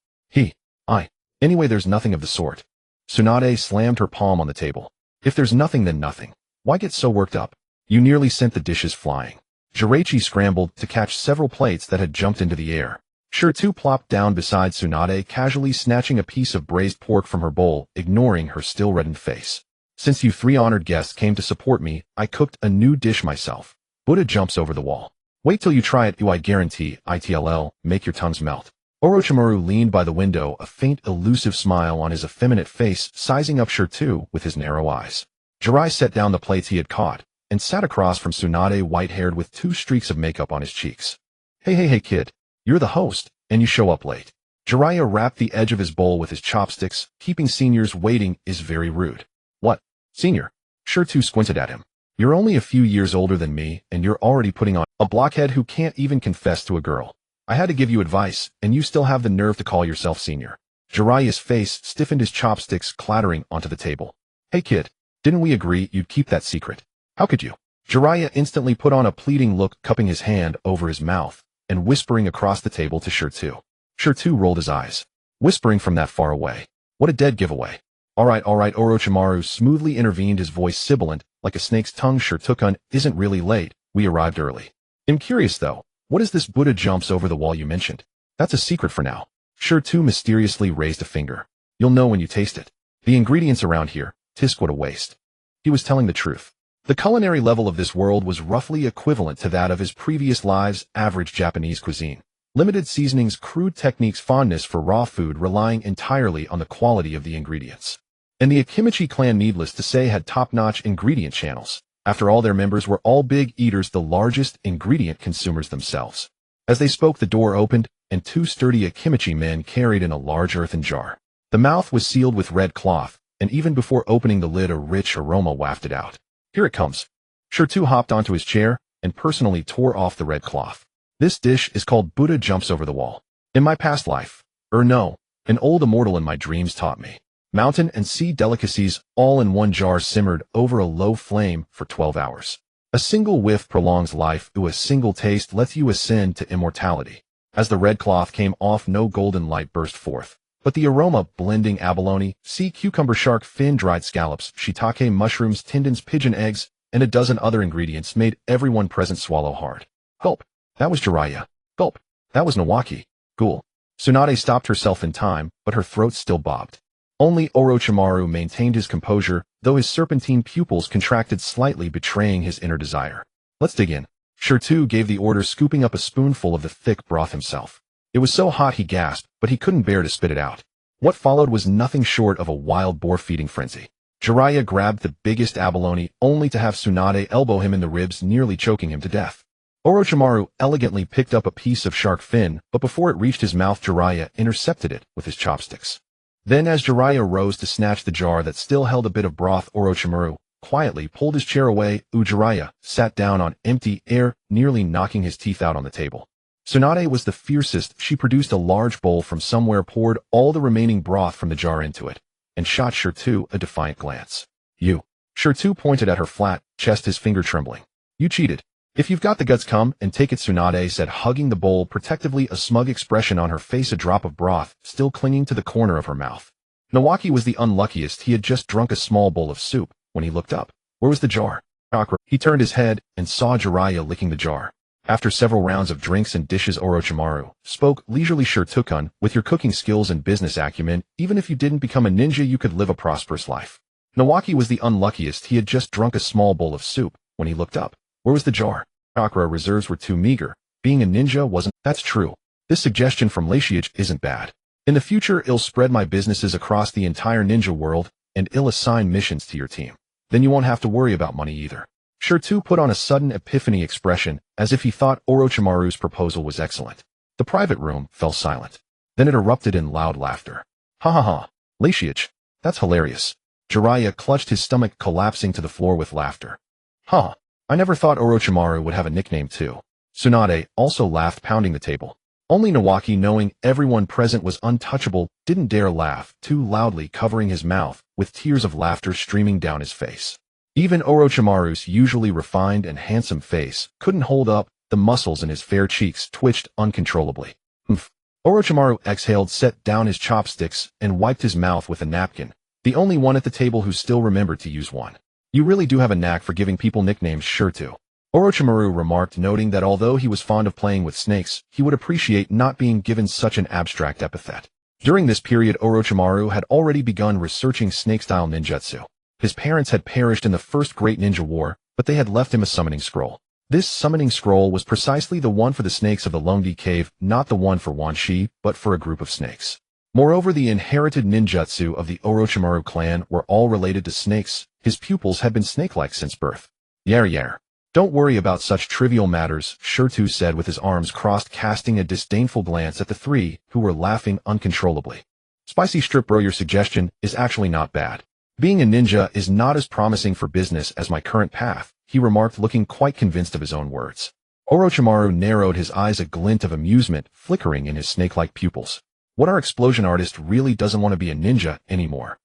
Anyway, there's nothing of the sort." Tsunade slammed her palm on the table. "If there's nothing, then nothing. Why get so worked up? You nearly sent the dishes flying." Jiraiya scrambled to catch several plates that had jumped into the air. Shirtu plopped down beside Tsunade, casually snatching a piece of braised pork from her bowl, ignoring her still reddened face. "Since you three honored guests came to support me, I cooked a new dish myself." Buddha jumps over the wall. "Wait till you try it, I guarantee it'll make your tongues melt." Orochimaru leaned by the window, a faint elusive smile on his effeminate face, sizing up Shirtu with his narrow eyes. Jiraiya set down the plates he had caught, and sat across from Tsunade, white-haired with 2 streaks of makeup on his cheeks. Hey kid, you're the host, and you show up late." Jiraiya wrapped the edge of his bowl with his chopsticks. "Keeping seniors waiting is very rude." "What? Senior?" Shirtu squinted at him. "You're only a few years older than me, and you're already putting on a blockhead who can't even confess to a girl. I had to give you advice, and you still have the nerve to call yourself senior." Jiraiya's face stiffened, his chopsticks clattering onto the table. "Hey kid, didn't we agree you'd keep that secret? How could you?" Jiraiya instantly put on a pleading look, cupping his hand over his mouth and whispering across the table to Shirtu. Shirtu rolled his eyes. "Whispering from that far away? What a dead giveaway." All right, Orochimaru smoothly intervened, his voice sibilant, like a snake's tongue. "Shirtukun isn't really late, we arrived early. I'm curious though, what is this Buddha jumps over the wall you mentioned? That's a secret for now." Shirtu mysteriously raised a finger. "You'll know when you taste it. The ingredients around here, tisk what a waste." He was telling the truth. The culinary level of this world was roughly equivalent to that of his previous lives' average Japanese cuisine. Limited seasonings, crude techniques, fondness for raw food, relying entirely on the quality of the ingredients. And the Akimichi clan, needless to say, had top-notch ingredient channels. After all, their members were all big eaters, the largest ingredient consumers themselves. As they spoke, the door opened, and 2 sturdy Akimichi men carried in a large earthen jar. The mouth was sealed with red cloth, and even before opening the lid, a rich aroma wafted out. "Here it comes." Shirtu hopped onto his chair and personally tore off the red cloth. "This dish is called Buddha Jumps Over the Wall. In my past life, no, an old immortal in my dreams taught me. Mountain and sea delicacies all in one jar, simmered over a low flame for 12 hours. A single whiff prolongs life, a single taste lets you ascend to immortality." As the red cloth came off, no golden light burst forth, but the aroma, blending abalone, sea cucumber, shark fin, dried scallops, shiitake mushrooms, tendons, pigeon eggs, and a dozen other ingredients, made everyone present swallow hard. Gulp. That was Jiraiya. Gulp. That was Nawaki. Ghoul. Tsunade stopped herself in time, but her throat still bobbed. Only Orochimaru maintained his composure, though his serpentine pupils contracted slightly, betraying his inner desire. "Let's dig in." Shirtu gave the order, scooping up a spoonful of the thick broth himself. It was so hot he gasped, but he couldn't bear to spit it out. What followed was nothing short of a wild boar feeding frenzy. Jiraiya grabbed the biggest abalone, only to have Tsunade elbow him in the ribs, nearly choking him to death. Orochimaru elegantly picked up a piece of shark fin, but before it reached his mouth, Jiraiya intercepted it with his chopsticks. Then, as Jiraiya rose to snatch the jar that still held a bit of broth, Orochimaru quietly pulled his chair away. Jiraiya sat down on empty air, nearly knocking his teeth out on the table. Tsunade was the fiercest. She produced a large bowl from somewhere, poured all the remaining broth from the jar into it, and shot Shirtu a defiant glance. "You." Shirtu pointed at her flat chest, his finger trembling. "You cheated. If you've got the guts, come and take it," Tsunade said, hugging the bowl protectively, a smug expression on her face, a drop of broth still clinging to the corner of her mouth. Nawaki was the unluckiest. He had just drunk a small bowl of soup when he looked up. Where was the jar? Chakra. He turned his head and saw Jiraiya licking the jar. After several rounds of drinks and dishes, Orochimaru spoke leisurely. Sure, Tukun, with your cooking skills and business acumen, even if you didn't become a ninja, you could live a prosperous life. Nawaki was the unluckiest. He had just drunk a small bowl of soup when he looked up. Where was the jar? Chakra reserves were too meager. Being a ninja wasn't. That's true. This suggestion from Lachiage isn't bad. In the future, I'll spread my businesses across the entire ninja world, and I'll assign missions to your team. Then you won't have to worry about money either. Shirtu put on a sudden epiphany expression, as if he thought Orochimaru's proposal was excellent. The private room fell silent. Then it erupted in loud laughter. Ha ha ha. Lachiage. That's hilarious. Jiraiya clutched his stomach, collapsing to the floor with laughter. Huh. I never thought Orochimaru would have a nickname too. Tsunade also laughed, pounding the table. Only Nawaki, knowing everyone present was untouchable, didn't dare laugh too loudly, covering his mouth, with tears of laughter streaming down his face. Even Orochimaru's usually refined and handsome face couldn't hold up. The muscles in his fair cheeks twitched uncontrollably. Humph. Orochimaru exhaled, set down his chopsticks, and wiped his mouth with a napkin, the only one at the table who still remembered to use one. You really do have a knack for giving people nicknames, Shirtu. Orochimaru remarked, noting that although he was fond of playing with snakes, he would appreciate not being given such an abstract epithet. During this period, Orochimaru had already begun researching snake-style ninjutsu. His parents had perished in the first Great Ninja War, but they had left him a summoning scroll. This summoning scroll was precisely the one for the snakes of the Longdi Cave, not the one for Wan Shi, but for a group of snakes. Moreover, the inherited ninjutsu of the Orochimaru clan were all related to snakes. His pupils had been snake-like since birth. Yar. Don't worry about such trivial matters, Shirtu said with his arms crossed, casting a disdainful glance at the three, who were laughing uncontrollably. Spicy strip, bro, your suggestion is actually not bad. Being a ninja is not as promising for business as my current path, he remarked, looking quite convinced of his own words. Orochimaru narrowed his eyes, a glint of amusement flickering in his snake-like pupils. What our explosion artist really doesn't want to be a ninja anymore.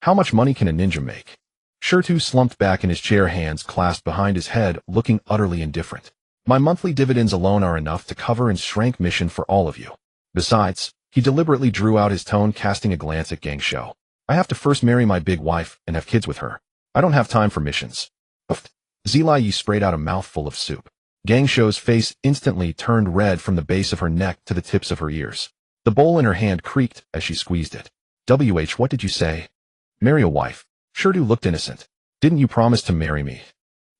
How much money can a ninja make? Shirtu slumped back in his chair, hands clasped behind his head, looking utterly indifferent. My monthly dividends alone are enough to cover and shrank mission for all of you. Besides, he deliberately drew out his tone, casting a glance at Gangsho. I have to first marry my big wife and have kids with her. I don't have time for missions. Zilai Yi sprayed out a mouthful of soup. Gangsho's face instantly turned red from the base of her neck to the tips of her ears. The bowl in her hand creaked as she squeezed it. What did you say? Marry a wife. Shirtu looked innocent. Didn't you promise to marry me?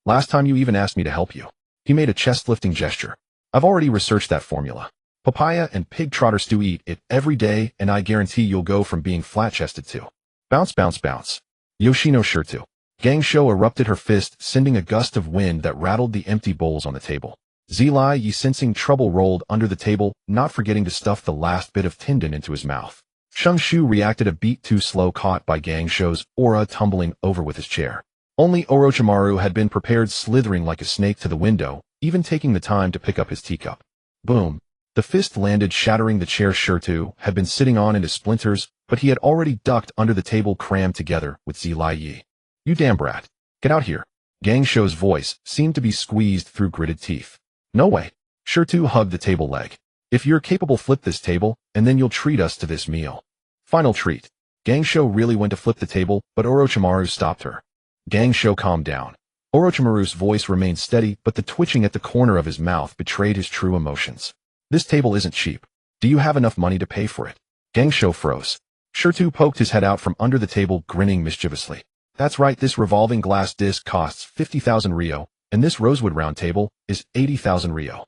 Last time you even asked me to help you. He made a chest-lifting gesture. I've already researched that formula. Papaya and pig trotter stew, eat it every day, and I guarantee you'll go from being flat-chested to bounce, bounce, bounce. Yoshino Shirtu. Gangsho erupted her fist, sending a gust of wind that rattled the empty bowls on the table. Zilai Yi, sensing trouble, rolled under the table, not forgetting to stuff the last bit of tendon into his mouth. Shang Shu reacted a beat too slow, caught by Gangsho's aura, tumbling over with his chair. Only Orochimaru had been prepared, slithering like a snake to the window, even taking the time to pick up his teacup. Boom. The fist landed, shattering the chair Shirtu had been sitting on into splinters, but he had already ducked under the table, crammed together with Zilai Yi. You damn brat. Get out here. Gangsho's voice seemed to be squeezed through gritted teeth. No way. Shirtu hugged the table leg. If you're capable, flip this table, and then you'll treat us to this meal. Final treat. Gangsho really went to flip the table, but Orochimaru stopped her. Gangsho, calm down. Orochimaru's voice remained steady, but the twitching at the corner of his mouth betrayed his true emotions. This table isn't cheap. Do you have enough money to pay for it? Gangsho froze. Shirtu poked his head out from under the table, grinning mischievously. That's right, this revolving glass disc costs 50,000 Rio, and this rosewood round table is 80,000 Rio.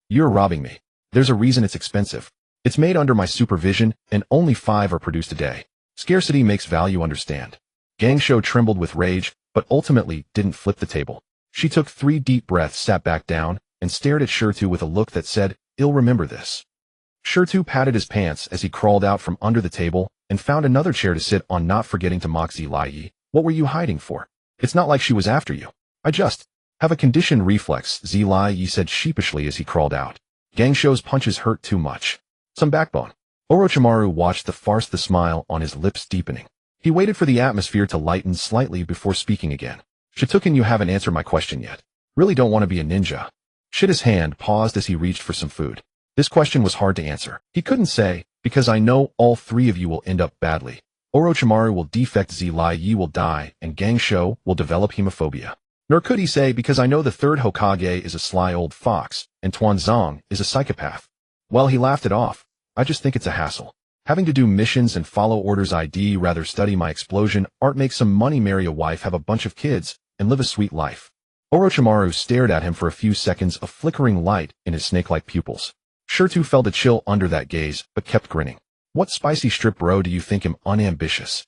You're robbing me. There's a reason it's expensive. It's made under my supervision, and only 5 are produced a day. Scarcity makes value, understand. Gangsho trembled with rage, but ultimately didn't flip the table. She took 3 deep breaths, sat back down, and stared at Shirtu with a look that said, "I'll remember this." Shirtu patted his pants as he crawled out from under the table and found another chair to sit on, not forgetting to mock Zilai Yi. What were you hiding for? It's not like she was after you. I just have a conditioned reflex, Zilai Yi said sheepishly as he crawled out. Gangsho's punches hurt too much. Some backbone. Orochimaru watched the farce, the smile on his lips deepening. He waited for the atmosphere to lighten slightly before speaking again. Shituken, you haven't answered my question yet. Really don't want to be a ninja. His hand paused as he reached for some food. This question was hard to answer. He couldn't say, because I know all 3 of you will end up badly. Orochimaru will defect, Zilai Yi will die, and Gangsho will develop hemophobia. Nor could he say because I know the third Hokage is a sly old fox, and Tuanzong is a psychopath. Well, he laughed it off. I just think it's a hassle. Having to do missions and follow orders I'd rather study my explosion art, make some money, marry a wife, have a bunch of kids, and live a sweet life. Orochimaru stared at him for a few seconds, a flickering light in his snake-like pupils. Shirtu felt a chill under that gaze, but kept grinning. What spicy strip bro do you think him unambitious?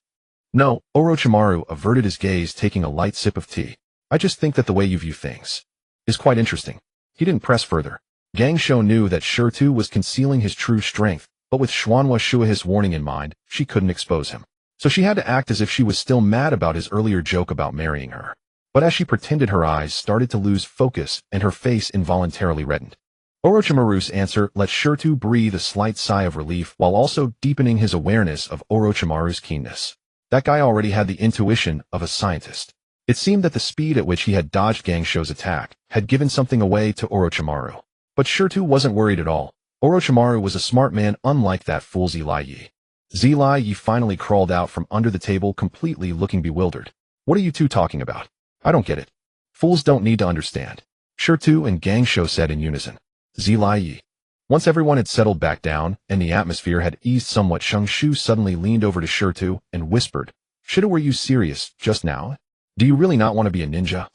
No, Orochimaru averted his gaze, taking a light sip of tea. I just think that the way you view things is quite interesting. He didn't press further. Gangsho knew that Shirtu was concealing his true strength, but with Xuanhua Shua's warning in mind, she couldn't expose him. So she had to act as if she was still mad about his earlier joke about marrying her. But as she pretended, her eyes started to lose focus and her face involuntarily reddened. Orochimaru's answer let Shirtu breathe a slight sigh of relief while also deepening his awareness of Orochimaru's keenness. That guy already had the intuition of a scientist. It seemed that the speed at which he had dodged Gangsho's attack had given something away to Orochimaru. But Shirtu wasn't worried at all. Orochimaru was a smart man, unlike that fool Zilayi. Zilayi finally crawled out from under the table, completely looking bewildered. What are you two talking about? I don't get it. Fools don't need to understand. Shirtu and Gangsho said in unison. Zilayi. Once everyone had settled back down and the atmosphere had eased somewhat, Shu suddenly leaned over to Shirtu and whispered, "Shida, were you serious just now? Do you really not want to be a ninja?"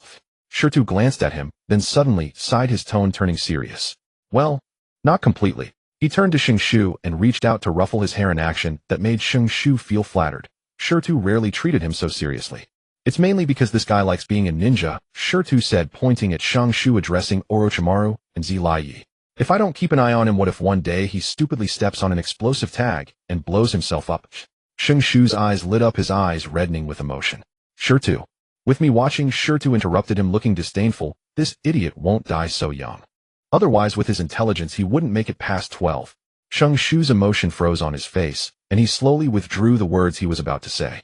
Shirtu glanced at him, then suddenly sighed, his tone turning serious. Well, not completely. He turned to Shu and reached out to ruffle his hair, in action that made Shu feel flattered. Shirtu rarely treated him so seriously. It's mainly because this guy likes being a ninja, Shirtu said, pointing at Shu, addressing Orochimaru and Zilayi. If I don't keep an eye on him, what if one day he stupidly steps on an explosive tag and blows himself up? Shu's eyes lit up, his eyes reddening with emotion. Shirtu. With me watching, Shirtu interrupted him, looking disdainful. This idiot won't die so young. Otherwise, with his intelligence, he wouldn't make it past 12. Shu's emotion froze on his face, and he slowly withdrew the words he was about to say.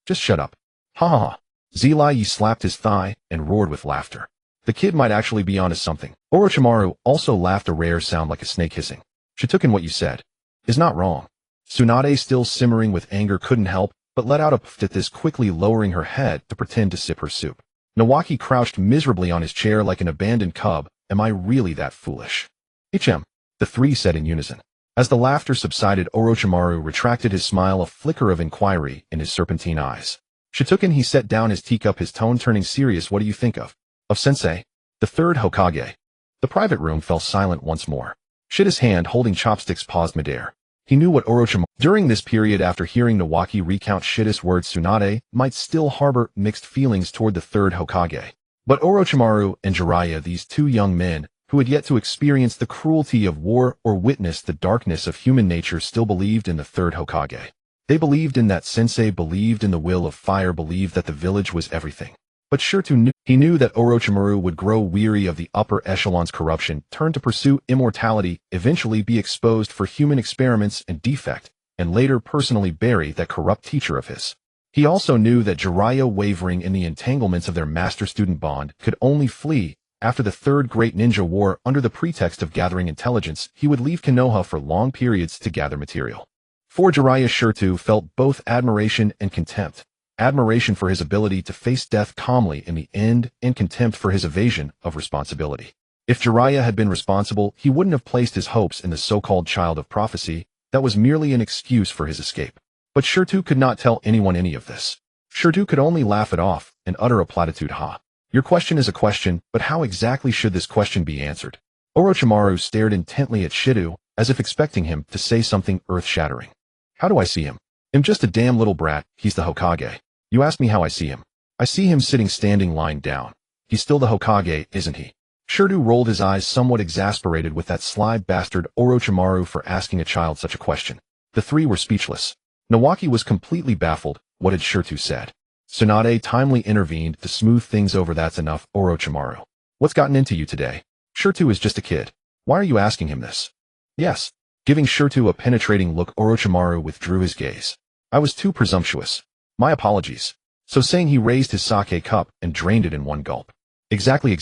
Just shut up. Ha ha ha. Zilayi slapped his thigh and roared with laughter. The kid might actually be onto something. Orochimaru also laughed, a rare sound like a snake hissing. She took in what you said. Is not wrong. Tsunade, still simmering with anger, couldn't help but let out a pft at this, quickly lowering her head to pretend to sip her soup. Nawaki crouched miserably on his chair like an abandoned cub. Am I really that foolish? HM, the three said in unison. As the laughter subsided, Orochimaru retracted his smile, a flicker of inquiry in his serpentine eyes. Shituken, he set down his teacup, his tone turning serious. What do you think of Sensei? The third Hokage. The private room fell silent once more. Shida's hand holding chopsticks paused midair. He knew what Orochimaru, during this period after hearing Nawaki recount Shida's words, Tsunade might still harbor mixed feelings toward the third Hokage. But Orochimaru and Jiraiya, these two young men, who had yet to experience the cruelty of war or witness the darkness of human nature, still believed in the third Hokage. They believed in that sensei, believed in the will of fire, believed that the village was everything. But Shirtu knew that Orochimaru would grow weary of the upper echelon's corruption, turn to pursue immortality, eventually be exposed for human experiments and defect, and later personally bury that corrupt teacher of his. He also knew that Jiraiya, wavering in the entanglements of their master-student bond, could only flee. After the Third Great Ninja War, under the pretext of gathering intelligence, he would leave Konoha for long periods to gather material. For Jiraiya, Shirtu felt both admiration and contempt. Admiration for his ability to face death calmly in the end, and contempt for his evasion of responsibility. If Jiraiya had been responsible, he wouldn't have placed his hopes in the so-called child of prophecy. That was merely an excuse for his escape. But Shirtu could not tell anyone any of this. Shirtu could only laugh it off and utter a platitude. Ha. Your question is a question, but how exactly should this question be answered? Orochimaru stared intently at Shirtu, as if expecting him to say something earth-shattering. How do I see him? I'm just a damn little brat. He's the Hokage. You asked me how I see him. I see him sitting, standing, lying down. He's still the Hokage, isn't he? Shirtu rolled his eyes, somewhat exasperated with that sly bastard Orochimaru for asking a child such a question. The three were speechless. Nawaki was completely baffled. What had Shirtu said? Tsunade timely intervened to smooth things over. That's enough, Orochimaru. What's gotten into you today? Shirtu is just a kid. Why are you asking him this? Yes. Giving Shirtu a penetrating look, Orochimaru withdrew his gaze. I was too presumptuous. My apologies. So saying, he raised his sake cup and drained it in one gulp. Exactly.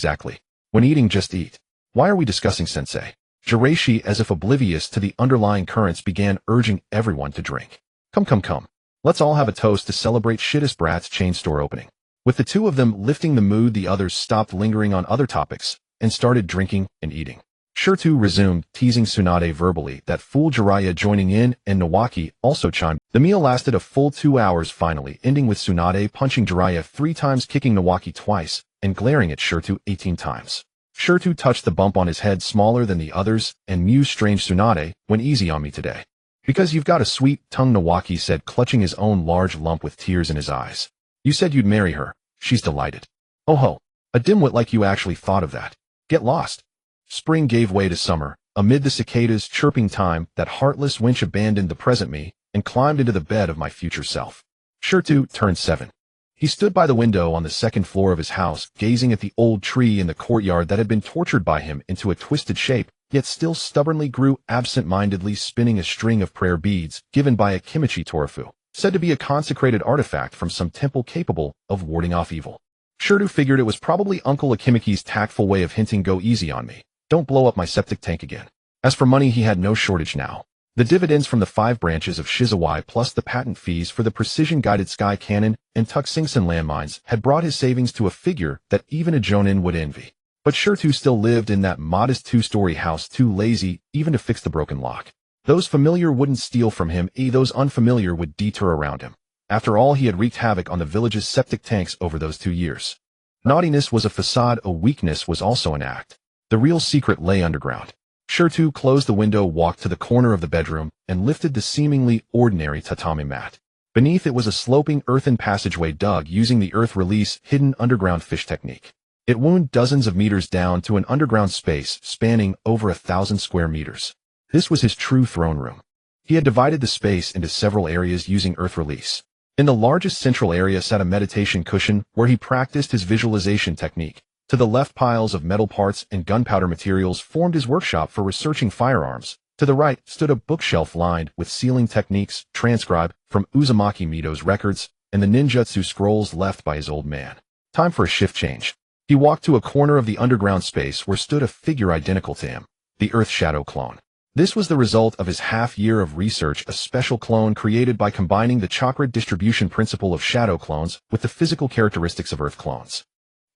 When eating, just eat. Why are we discussing sensei? Jiraiya, as if oblivious to the underlying currents, began urging everyone to drink. Come. Let's all have a toast to celebrate Shida's brat's chain store opening. With the two of them lifting the mood, the others stopped lingering on other topics and started drinking and eating. Shirtu resumed, teasing Tsunade verbally. That fool Jiraiya joining in, and Nawaki also chimed. The meal lasted a full 2 hours, finally ending with Tsunade punching Jiraiya 3 times, kicking Nawaki twice, and glaring at Shirtu 18 times. Shirtu touched the bump on his head smaller than the others, and mused, strange Tsunade, went easy on me today. Because you've got a sweet tongue, Nawaki said, clutching his own large lump with tears in his eyes. You said you'd marry her. She's delighted. Oh ho, a dimwit like you actually thought of that. Get lost. Spring gave way to summer. Amid the cicadas' chirping time, that heartless wench abandoned the present me and climbed into the bed of my future self. Shirtu turned 7. He stood by the window on the 2nd floor of his house, gazing at the old tree in the courtyard that had been tortured by him into a twisted shape, yet still stubbornly grew, absent-mindedly spinning a string of prayer beads given by a Kimichi Torafu, said to be a consecrated artifact from some temple capable of warding off evil. Shirtu figured it was probably Uncle Akimiki's tactful way of hinting, go easy on me. Don't blow up my septic tank again. As for money, he had no shortage now. The dividends from the 5 branches of Shizawai plus the patent fees for the precision-guided Sky Cannon and Tuxingson landmines had brought his savings to a figure that even a Jonin would envy. But Shirtu still lived in that modest 2-story house, too lazy even to fix the broken lock. Those familiar wouldn't steal from him, those unfamiliar would deter around him. After all, he had wreaked havoc on the village's septic tanks over those 2 years. Naughtiness was a facade, a weakness was also an act. The real secret lay underground. Shirtu closed the window, walked to the corner of the bedroom, and lifted the seemingly ordinary tatami mat. Beneath it was a sloping earthen passageway dug using the earth release hidden underground fish technique. It wound dozens of meters down to an underground space spanning over 1,000 square meters. This was his true throne room. He had divided the space into several areas using earth release. In the largest central area sat a meditation cushion where he practiced his visualization technique. To the left, piles of metal parts and gunpowder materials formed his workshop for researching firearms. To the right stood a bookshelf lined with sealing techniques transcribed from Uzumaki Mito's records and the ninjutsu scrolls left by his old man. Time for a shift change. He walked to a corner of the underground space where stood a figure identical to him, the Earth Shadow clone. This was the result of his half-year of research, a special clone created by combining the chakra distribution principle of shadow clones with the physical characteristics of Earth clones.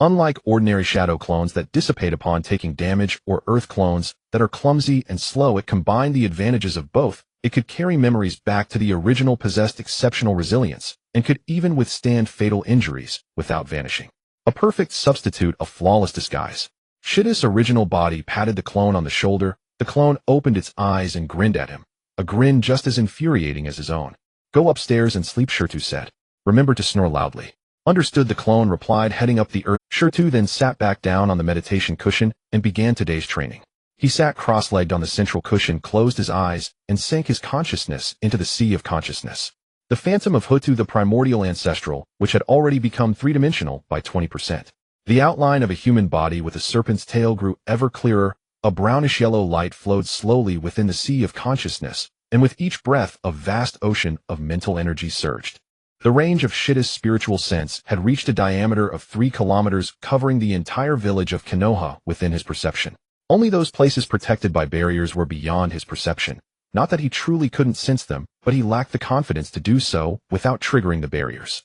Unlike ordinary shadow clones that dissipate upon taking damage, or Earth clones that are clumsy and slow, it combined the advantages of both. It could carry memories back to the original, possessed exceptional resilience, and could even withstand fatal injuries without vanishing. A perfect substitute, a flawless disguise. Shida's original body patted the clone on the shoulder. The clone opened its eyes and grinned at him, a grin just as infuriating as his own. Go upstairs and sleep, Shirtu said. Remember to snore loudly. Understood, the clone replied, heading up the earth. Shirtu then sat back down on the meditation cushion and began today's training. He sat cross-legged on the central cushion, closed his eyes, and sank his consciousness into the sea of consciousness. The phantom of Hutu, the primordial ancestral, which had already become 3-dimensional by 20%. The outline of a human body with a serpent's tail grew ever clearer. A brownish-yellow light flowed slowly within the sea of consciousness, and with each breath a vast ocean of mental energy surged. The range of Shida's spiritual sense had reached a diameter of 3 kilometers, covering the entire village of Konoha within his perception. Only those places protected by barriers were beyond his perception. Not that he truly couldn't sense them, but he lacked the confidence to do so without triggering the barriers.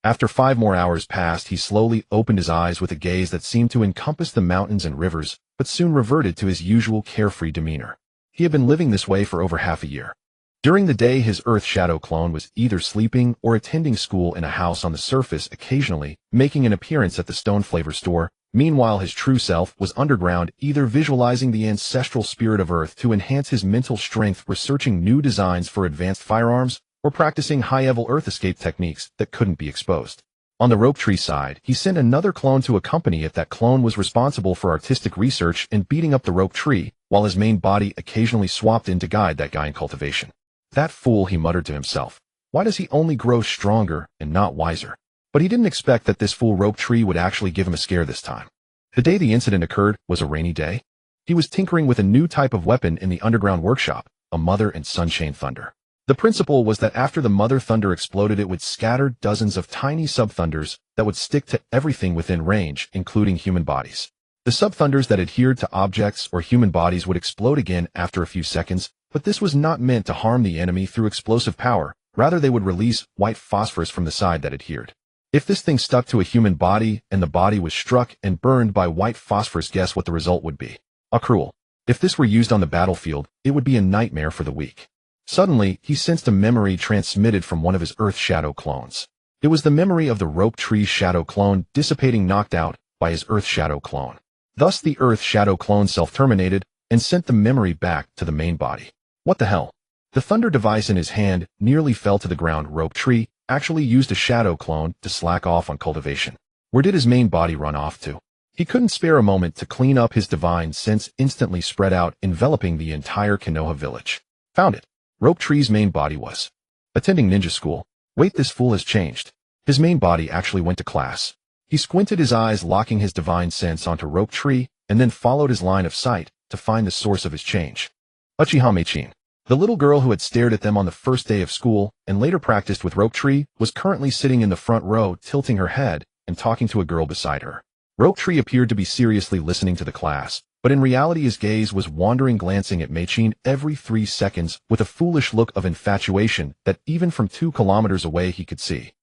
After 5 more hours passed, he slowly opened his eyes with a gaze that seemed to encompass the mountains and rivers, but soon reverted to his usual carefree demeanor. He had been living this way for over half a year. During the day, his Earth Shadow clone was either sleeping or attending school in a house on the surface, occasionally making an appearance at the Stone Flavor store. Meanwhile, his true self was underground, either visualizing the ancestral spirit of Earth to enhance his mental strength, researching new designs for advanced firearms, or practicing high-level Earth escape techniques that couldn't be exposed. On the rope tree side, he sent another clone to accompany it. That clone was responsible for artistic research and beating up the rope tree, while his main body occasionally swapped in to guide that guy in cultivation. That fool, he muttered to himself. Why does he only grow stronger and not wiser? But he didn't expect that this fool rope tree would actually give him a scare this time. The day the incident occurred was a rainy day. He was tinkering with a new type of weapon in the underground workshop, a mother and son chain thunder. The principle was that after the mother thunder exploded, it would scatter dozens of tiny sub-thunders that would stick to everything within range, including human bodies. The sub-thunders that adhered to objects or human bodies would explode again after a few seconds, but this was not meant to harm the enemy through explosive power. Rather, they would release white phosphorus from the side that adhered. If this thing stuck to a human body and the body was struck and burned by white phosphorus, guess what the result would be? Cruel. If this were used on the battlefield, it would be a nightmare for the weak. Suddenly, he sensed a memory transmitted from one of his Earth Shadow clones. It was the memory of the Rope Tree Shadow clone dissipating, knocked out by his Earth Shadow clone. Thus the Earth Shadow clone self-terminated and sent the memory back to the main body. What the hell? The thunder device in his hand nearly fell to the ground. Rope Tree actually used a Shadow clone to slack off on cultivation. Where did his main body run off to? He couldn't spare a moment to clean up. His divine sense instantly spread out, enveloping the entire Konoha village. Found it. Rope Tree's main body was attending ninja school. Wait, this fool has changed. His main body actually went to class. He squinted his eyes, locking his divine sense onto Rope Tree, and then followed his line of sight to find the source of his change. Uchiha Meichin, the little girl who had stared at them on the first day of school and later practiced with Rope Tree, was currently sitting in the front row, tilting her head and talking to a girl beside her. Rope Tree appeared to be seriously listening to the class, but in reality his gaze was wandering, glancing at Meichin every 3 seconds with a foolish look of infatuation that even from 2 kilometers away he could see.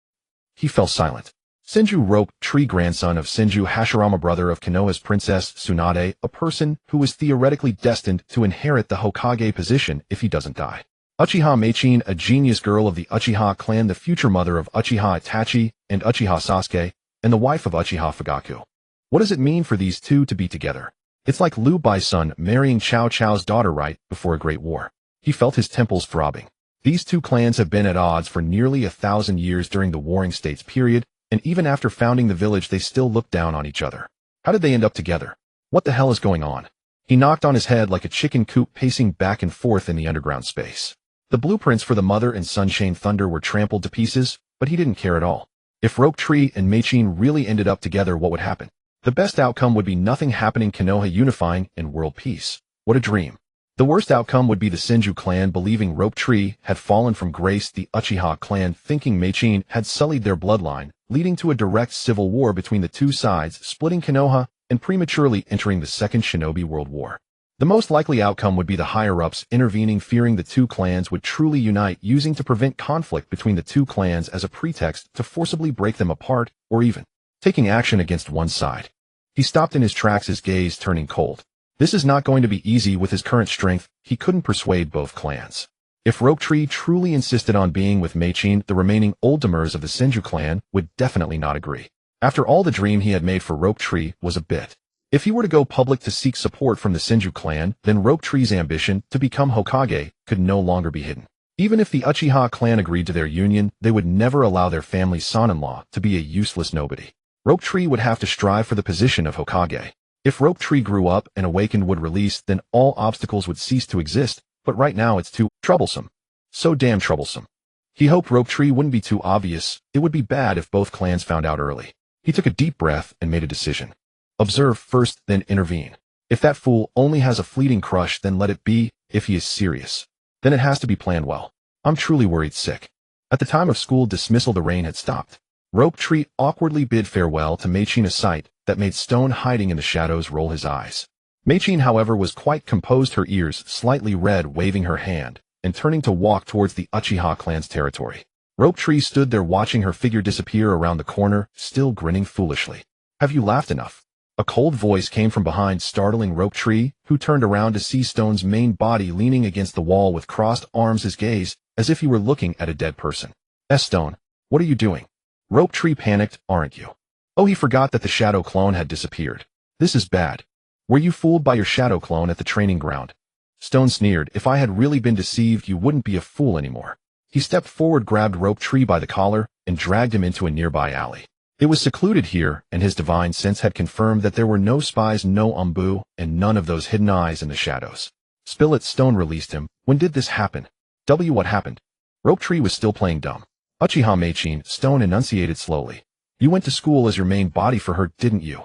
He fell silent. Senju Rope Tree, grandson of Senju Hashirama, brother of Konoha's princess Tsunade, a person who is theoretically destined to inherit the Hokage position if he doesn't die. Uchiha Meichin, a genius girl of the Uchiha clan, the future mother of Uchiha Itachi and Uchiha Sasuke, and the wife of Uchiha Fugaku. What does it mean for these two to be together? It's like Liu Bai's son marrying Cao Cao's daughter right before a great war. He felt his temples throbbing. These two clans have been at odds for nearly 1,000 years during the Warring States period, and even after founding the village they still look down on each other. How did they end up together? What the hell is going on? He knocked on his head like a chicken coop, pacing back and forth in the underground space. The blueprints for the mother and son Chain Thunder were trampled to pieces, but he didn't care at all. If Rope Tree and Meichin really ended up together, what would happen? The best outcome would be nothing happening, Konoha unifying, and world peace. What a dream. The worst outcome would be the Senju clan believing Rope Tree had fallen from grace, the Uchiha clan thinking Meichin had sullied their bloodline, leading to a direct civil war between the two sides, splitting Konoha and prematurely entering the Second Shinobi World War. The most likely outcome would be the higher-ups intervening, fearing the two clans would truly unite, using to prevent conflict between the two clans as a pretext to forcibly break them apart, or even taking action against one side. He stopped in his tracks, his gaze turning cold. This is not going to be easy. With his current strength, he couldn't persuade both clans. If Rope Tree truly insisted on being with Meichin, the remaining oldtimers of the Senju clan would definitely not agree. After all, the dream he had made for Rope Tree was a bit. If he were to go public to seek support from the Senju clan, then Rope Tree's ambition to become Hokage could no longer be hidden. Even if the Uchiha clan agreed to their union, they would never allow their family's son-in-law to be a useless nobody. Rope Tree would have to strive for the position of Hokage. If Rope Tree grew up and awakened, would release, then all obstacles would cease to exist, but right now it's too troublesome. So damn troublesome. He hoped Rope Tree wouldn't be too obvious. It would be bad if both clans found out early. He took a deep breath and made a decision. Observe first, then intervene. If that fool only has a fleeting crush, then let it be. If he is serious, then it has to be planned well. I'm truly worried sick. At the time of school dismissal, the rain had stopped. Rope Tree awkwardly bid farewell to Meichin, a sight that made Stone hiding in the shadows roll his eyes. Meichin, however, was quite composed, her ears slightly red, waving her hand and turning to walk towards the Uchiha clan's territory. Rope Tree stood there watching her figure disappear around the corner, still grinning foolishly. Have you laughed enough? A cold voice came from behind, startling Rope Tree, who turned around to see Stone's main body leaning against the wall with crossed arms, his gaze as if he were looking at a dead person. Stone, what are you doing? Rope Tree panicked. Aren't you? Oh, he forgot that the shadow clone had disappeared. This is bad. Were you fooled by your shadow clone at the training ground? Stone sneered. If I had really been deceived, you wouldn't be a fool anymore. He stepped forward, grabbed Rope Tree by the collar, and dragged him into a nearby alley. It was secluded here, and his divine sense had confirmed that there were no spies, no umbu, and none of those hidden eyes in the shadows. Spill it. Stone released him. When did this happen? What happened? Rope Tree was still playing dumb. Uchiha Meichin, Stone enunciated slowly. You went to school as your main body for her, didn't you?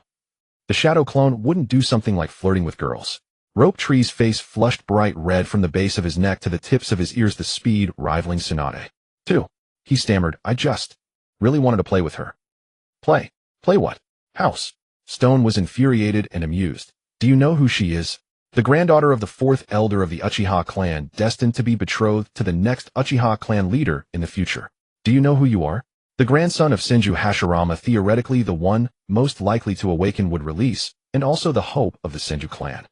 The shadow clone wouldn't do something like flirting with girls. Rope Tree's face flushed bright red from the base of his neck to the tips of his ears, the speed rivaling Tsunade. Too. He stammered. I just really wanted to play with her. Play? Play what? House. Stone was infuriated and amused. Do you know who she is? The granddaughter of the fourth elder of the Uchiha clan, destined to be betrothed to the next Uchiha clan leader in the future. Do you know who you are? The grandson of Senju Hashirama, theoretically the one most likely to awaken, would release, and also the hope of the Senju clan.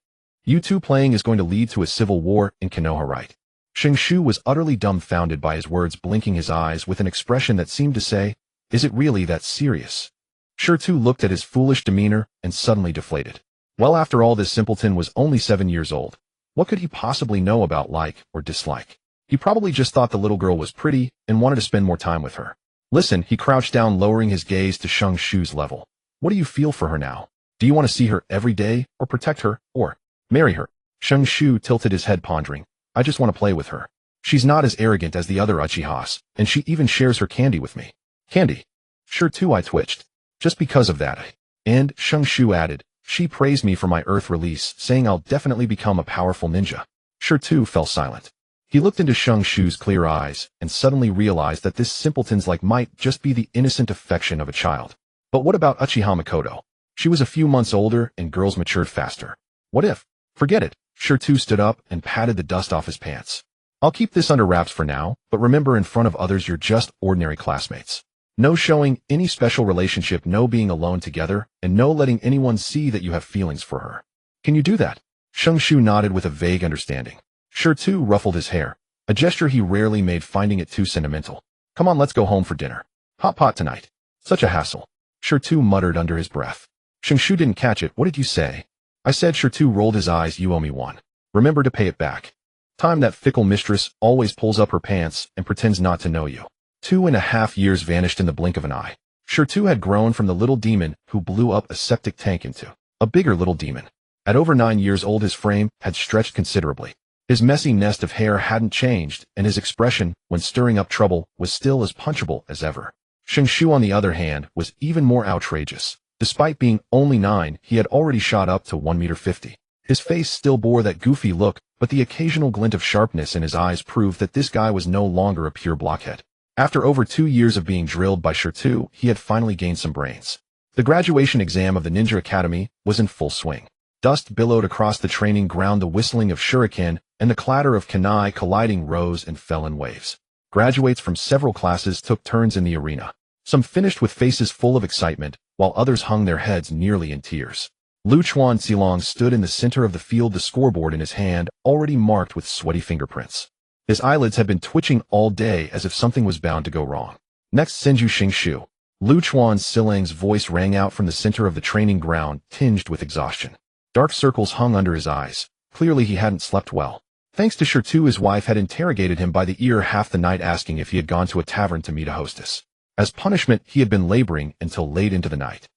You two playing is going to lead to a civil war in Konoha, right? Shingshu was utterly dumbfounded by his words, blinking his eyes with an expression that seemed to say, "Is it really that serious?" Shirtu looked at his foolish demeanor and suddenly deflated. Well, after all, this simpleton was only 7 years old. What could he possibly know about like or dislike? He probably just thought the little girl was pretty and wanted to spend more time with her. Listen, he crouched down, lowering his gaze to Shingshu's level. What do you feel for her now? Do you want to see her every day, or protect her, or marry her? Shingshu tilted his head, pondering. I just want to play with her. She's not as arrogant as the other Uchihas, and she even shares her candy with me. Candy? Sure too, I twitched. Just because of that. And, Shingshu added, she praised me for my Earth release, saying I'll definitely become a powerful ninja. Sure too fell silent. He looked into Shingshu's clear eyes, and suddenly realized that this simpleton's like might just be the innocent affection of a child. But what about Uchiha Makoto? She was a few months older, and girls matured faster. What if? Forget it. Shirtu stood up and patted the dust off his pants. I'll keep this under wraps for now, but remember, in front of others you're just ordinary classmates. No showing any special relationship, no being alone together, and no letting anyone see that you have feelings for her. Can you do that? Shingshu nodded with a vague understanding. Shirtu ruffled his hair, a gesture he rarely made, finding it too sentimental. Come on, let's go home for dinner. Hot pot tonight. Such a hassle. Shirtu muttered under his breath. Shingshu didn't catch it. What did you say? I said. Shirtu rolled his eyes. You owe me one. Remember to pay it back. Time that fickle mistress always pulls up her pants and pretends not to know you. 2.5 years vanished in the blink of an eye. Shirtu had grown from the little demon who blew up a septic tank into a bigger little demon. At over 9 years old, his frame had stretched considerably. His messy nest of hair hadn't changed, and his expression, when stirring up trouble, was still as punchable as ever. Shingshu, on the other hand, was even more outrageous. Despite being only 9, he had already shot up to 1.50 meters. His face still bore that goofy look, but the occasional glint of sharpness in his eyes proved that this guy was no longer a pure blockhead. After over 2 years of being drilled by Shirtu, he had finally gained some brains. The graduation exam of the Ninja Academy was in full swing. Dust billowed across the training ground, the whistling of shuriken and the clatter of kunai colliding rose and fell in waves. Graduates from several classes took turns in the arena. Some finished with faces full of excitement, while others hung their heads nearly in tears. Lu Chuanxilong stood in the center of the field, the scoreboard in his hand, already marked with sweaty fingerprints. His eyelids had been twitching all day as if something was bound to go wrong. Next, Senju Shingshu. Lu Chuanxilong's voice rang out from the center of the training ground, tinged with exhaustion. Dark circles hung under his eyes. Clearly he hadn't slept well. Thanks to Shirtu, his wife had interrogated him by the ear half the night, asking if he had gone to a tavern to meet a hostess. As punishment, he had been laboring until late into the night.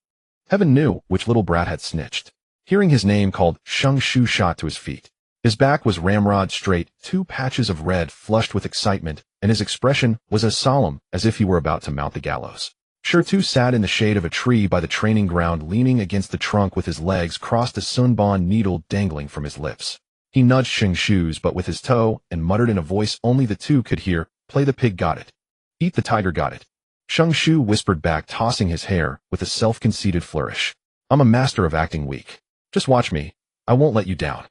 Heaven knew which little brat had snitched. Hearing his name called, Shingshu shot to his feet. His back was ramrod straight, 2 patches of red flushed with excitement, and his expression was as solemn as if he were about to mount the gallows. Shirtu sat in the shade of a tree by the training ground, leaning against the trunk with his legs crossed, a sunbon needle dangling from his lips. He nudged Shingshu's butt with his toe and muttered in a voice only the two could hear, "Play the pig, got it. Eat the tiger, got it." Shingshu whispered back, tossing his hair with a self-conceited flourish. "I'm a master of acting weak. Just watch me. I won't let you down."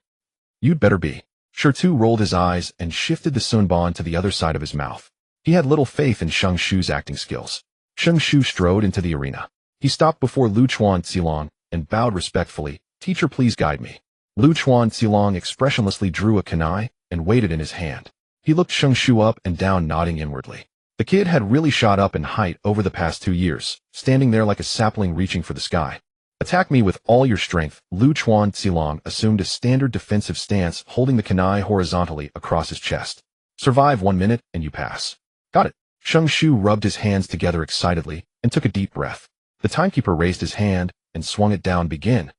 "You'd better be." Shirtu rolled his eyes and shifted the sunbon to the other side of his mouth. He had little faith in Shingshu's acting skills. Shingshu strode into the arena. He stopped before Lu Chuanxilong and bowed respectfully. "Teacher, please guide me." Lu Chuanxilong expressionlessly drew a kunai and weighed it in his hand. He looked Shingshu up and down, nodding inwardly. The kid had really shot up in height over the past 2 years, standing there like a sapling reaching for the sky. "Attack me with all your strength." Lu Chuanxilong assumed a standard defensive stance, holding the kunai horizontally across his chest. "Survive 1 minute and you pass." "Got it." Shingshu rubbed his hands together excitedly and took a deep breath. The timekeeper raised his hand and swung it down. "Begin."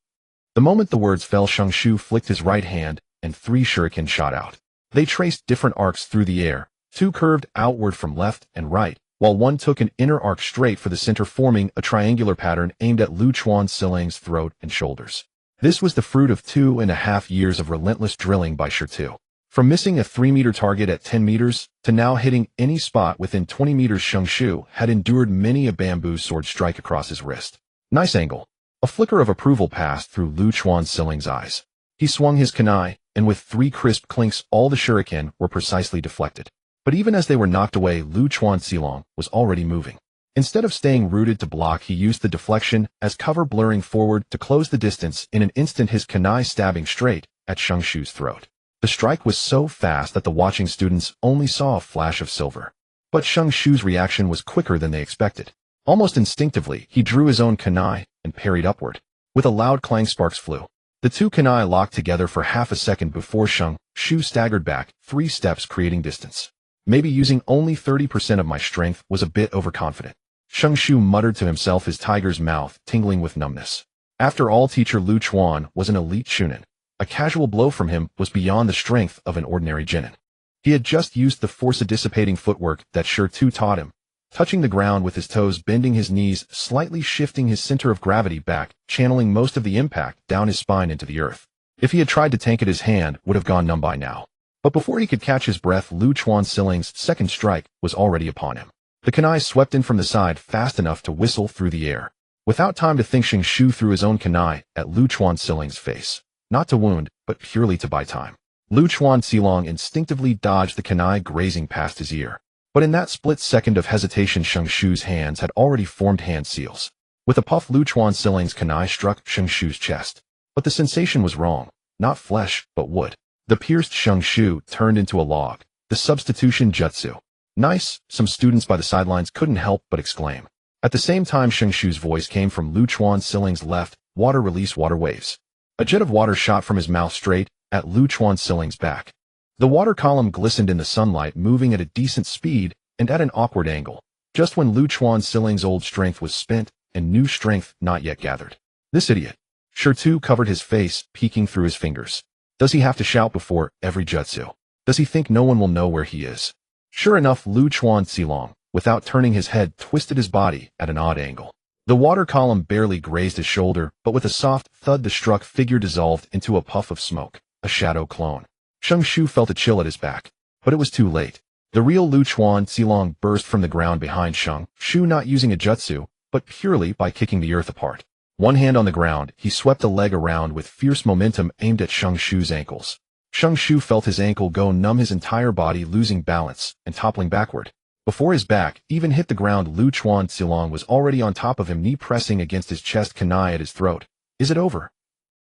The moment the words fell, Shingshu flicked his right hand and 3 shuriken shot out. They traced different arcs through the air. 2 curved outward from left and right, while 1 took an inner arc straight for the center, forming a triangular pattern aimed at Lu Chuanxilong's throat and shoulders. This was the fruit of 2.5 years of relentless drilling by Shirtu. From missing a 3-meter target at 10 meters to now hitting any spot within 20 meters, Shingshu had endured many a bamboo sword strike across his wrist. "Nice angle." A flicker of approval passed through Lu Chuanxilong's eyes. He swung his kunai, and with 3 crisp clinks, all the shuriken were precisely deflected. But even as they were knocked away, Lu Chuanxilong was already moving. Instead of staying rooted to block, he used the deflection as cover, blurring forward to close the distance. In an instant, his kunai stabbing straight at Shunshu's throat. The strike was so fast that the watching students only saw a flash of silver. But Shunshu's reaction was quicker than they expected. Almost instinctively, he drew his own kunai and parried upward. With a loud clang, sparks flew. The two kunai locked together for half a second before Shunshu staggered back 3 steps, creating distance. Maybe using only 30% of my strength was a bit overconfident. Shunshu muttered to himself, his tiger's mouth tingling with numbness. After all, teacher Lu Chuan was an elite chunin. A casual blow from him was beyond the strength of an ordinary genin. He had just used the force-dissipating footwork that Shur-Tu taught him, touching the ground with his toes, bending his knees, slightly shifting his center of gravity back, channeling most of the impact down his spine into the earth. If he had tried to tank it, his hand would have gone numb by now. But before he could catch his breath, Lu Chuanxiling's second strike was already upon him. The kunai swept in from the side fast enough to whistle through the air. Without time to think, Shunshu threw his own kunai at Lu Chuanxiling's face. Not to wound, but purely to buy time. Lu Chuanxiling instinctively dodged the kunai, grazing past his ear. But in that split second of hesitation, Shunshu's hands had already formed hand seals. With a puff, Lu Chuanxiling's kunai struck Shunshu's chest. But the sensation was wrong. Not flesh, but wood. The pierced Shunshu turned into a log. The substitution jutsu. Nice, some students by the sidelines couldn't help but exclaim. At the same time, Shunshu's voice came from Lu Chuanxiling's left. Water release, water waves. A jet of water shot from his mouth straight at Lu Chuanxiling's back. The water column glistened in the sunlight, moving at a decent speed and at an awkward angle, just when Lu Chuanxiling's old strength was spent and new strength not yet gathered. This idiot. Shur-Tu covered his face, peeking through his fingers. Does he have to shout before every jutsu? Does he think no one will know where he is? Sure enough, Lu Chuanxilong, without turning his head, twisted his body at an odd angle. The water column barely grazed his shoulder, but with a soft thud, the struck figure dissolved into a puff of smoke, a shadow clone. Shunshu felt a chill at his back, but it was too late. The real Lu Chuanxilong burst from the ground behind Shunshu, not using a jutsu, but purely by kicking the earth apart. One hand on the ground, he swept a leg around with fierce momentum aimed at Shunshu's ankles. Shunshu felt his ankle go numb, his entire body losing balance and toppling backward. Before his back even hit the ground, Lu Chuanxilong was already on top of him, knee pressing against his chest, kunai at his throat. Is it over?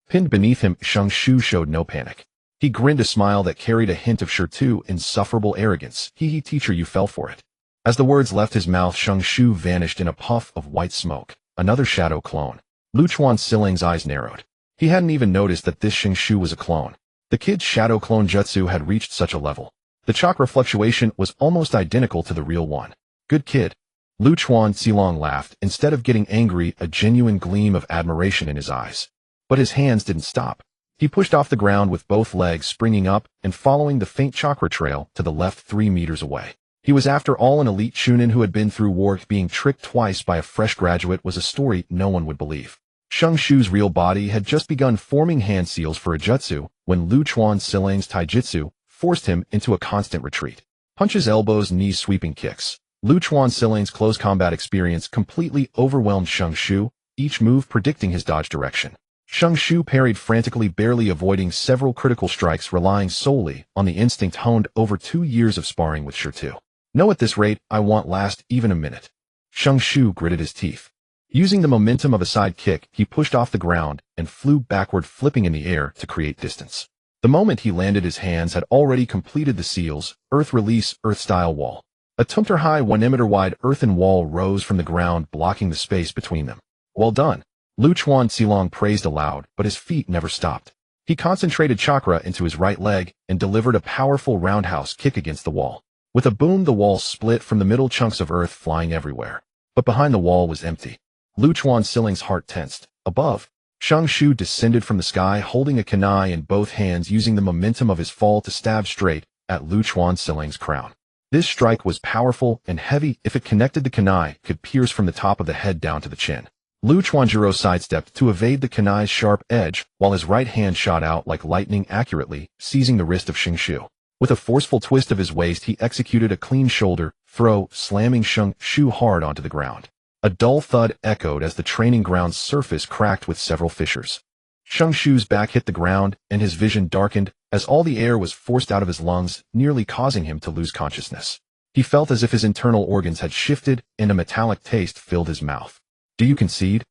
Pinned beneath him, Shunshu showed no panic. He grinned, a smile that carried a hint of Shur-Tu insufferable arrogance. Hee, teacher, you fell for it. As the words left his mouth, Shunshu vanished in a puff of white smoke. Another shadow clone. Lu Chuanxiling's eyes narrowed. He hadn't even noticed that this Shunshu was a clone. The kid's shadow clone jutsu had reached such a level. The chakra fluctuation was almost identical to the real one. Good kid. Lu Chuanxilong laughed, instead of getting angry, a genuine gleam of admiration in his eyes. But his hands didn't stop. He pushed off the ground with both legs, springing up and following the faint chakra trail to the left 3 meters away. He was, after all, an elite chunin who had been through war. Being tricked twice by a fresh graduate was a story no one would believe. Shunshu's real body had just begun forming hand seals for a jutsu when Lu Chuanxiling's taijutsu forced him into a constant retreat. Punches, elbows, knees, sweeping kicks. Lu Chuanxiling's close combat experience completely overwhelmed Shunshu, each move predicting his dodge direction. Shunshu parried frantically, barely avoiding several critical strikes, relying solely on the instinct honed over 2 years of sparring with Shur-Tu. No, at this rate, I won't last even a minute. Shunshu gritted his teeth. Using the momentum of a side kick, he pushed off the ground and flew backward, flipping in the air to create distance. The moment he landed, his hands had already completed the seals, earth release, earth-style wall. A 2-meter-high, 1-meter-wide earthen wall rose from the ground, blocking the space between them. Well done. Lu Chuanxilong praised aloud, but his feet never stopped. He concentrated chakra into his right leg and delivered a powerful roundhouse kick against the wall. With a boom, the wall split from the middle, chunks of earth flying everywhere. But behind the wall was empty. Lu Chuanxiling's heart tensed. Above, Shunshu descended from the sky, holding a kunai in both hands, using the momentum of his fall to stab straight at Lu Chuanxiling's crown. This strike was powerful and heavy. If it connected, the kunai could pierce from the top of the head down to the chin. Lu Chuanjiro sidestepped to evade the kunai's sharp edge, while his right hand shot out like lightning, accurately seizing the wrist of Shunshu. With a forceful twist of his waist, he executed a clean shoulder throw, slamming Shunshu hard onto the ground. A dull thud echoed as the training ground's surface cracked with several fissures. Shunshu's back hit the ground, and his vision darkened as all the air was forced out of his lungs, nearly causing him to lose consciousness. He felt as if his internal organs had shifted and a metallic taste filled his mouth. Do you concede?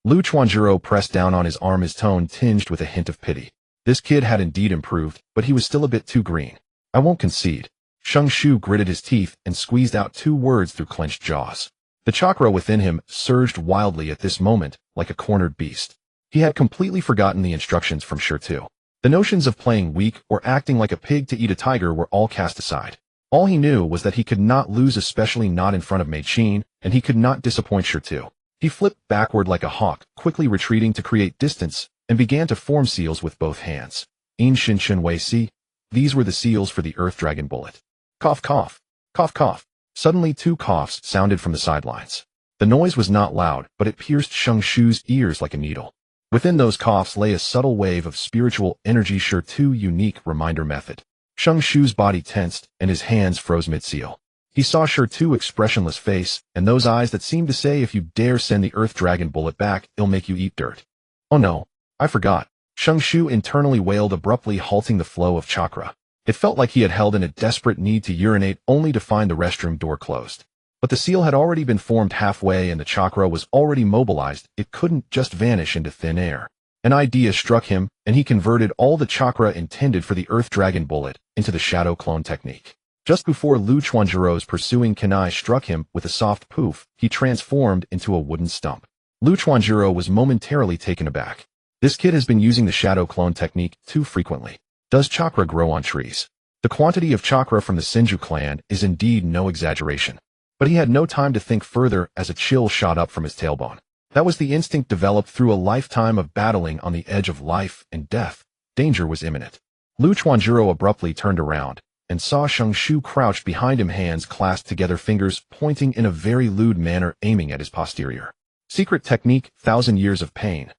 Lu Chuanjuro pressed down on his arm, his tone tinged with a hint of pity. This kid had indeed improved, but he was still a bit too green. I won't concede. Shang Shu gritted his teeth and squeezed out 2 words through clenched jaws. The chakra within him surged wildly at this moment, like a cornered beast. He had completely forgotten the instructions from Shirtu. The notions of playing weak or acting like a pig to eat a tiger were all cast aside. All he knew was that he could not lose, especially not in front of Mei Qin, and he could not disappoint Shirtu. He flipped backward like a hawk, quickly retreating to create distance, and began to form seals with both hands. In Shin Shin Wei Si. These were the seals for the Earth Dragon bullet. Cough, cough. Cough, cough. Suddenly 2 coughs sounded from the sidelines. The noise was not loud, but it pierced Shang Shu's ears like a needle. Within those coughs lay a subtle wave of spiritual energy, Shirtu unique reminder method. Shang Shu's body tensed, and his hands froze mid-seal. He saw Shirtu's expressionless face, and those eyes that seemed to say, if you dare send the Earth Dragon bullet back, it'll make you eat dirt. Oh no, I forgot. Shang Shu internally wailed, abruptly halting the flow of chakra. It felt like he had held in a desperate need to urinate only to find the restroom door closed. But the seal had already been formed halfway and the chakra was already mobilized. It couldn't just vanish into thin air. An idea struck him, and he converted all the chakra intended for the Earth Dragon bullet into the shadow clone technique. Just before Lu Chuanjuro's pursuing kunai struck him with a soft poof, he transformed into a wooden stump. Lu Chuanjuro was momentarily taken aback. This kid has been using the shadow clone technique too frequently. Does chakra grow on trees? The quantity of chakra from the Senju clan is indeed no exaggeration. But he had no time to think further as a chill shot up from his tailbone. That was the instinct developed through a lifetime of battling on the edge of life and death. Danger was imminent. Lu Chuanjuro abruptly turned around and saw Shang Shu crouched behind him, hands clasped together, fingers pointing in a very lewd manner, aiming at his posterior. Secret technique, 1,000 years of pain.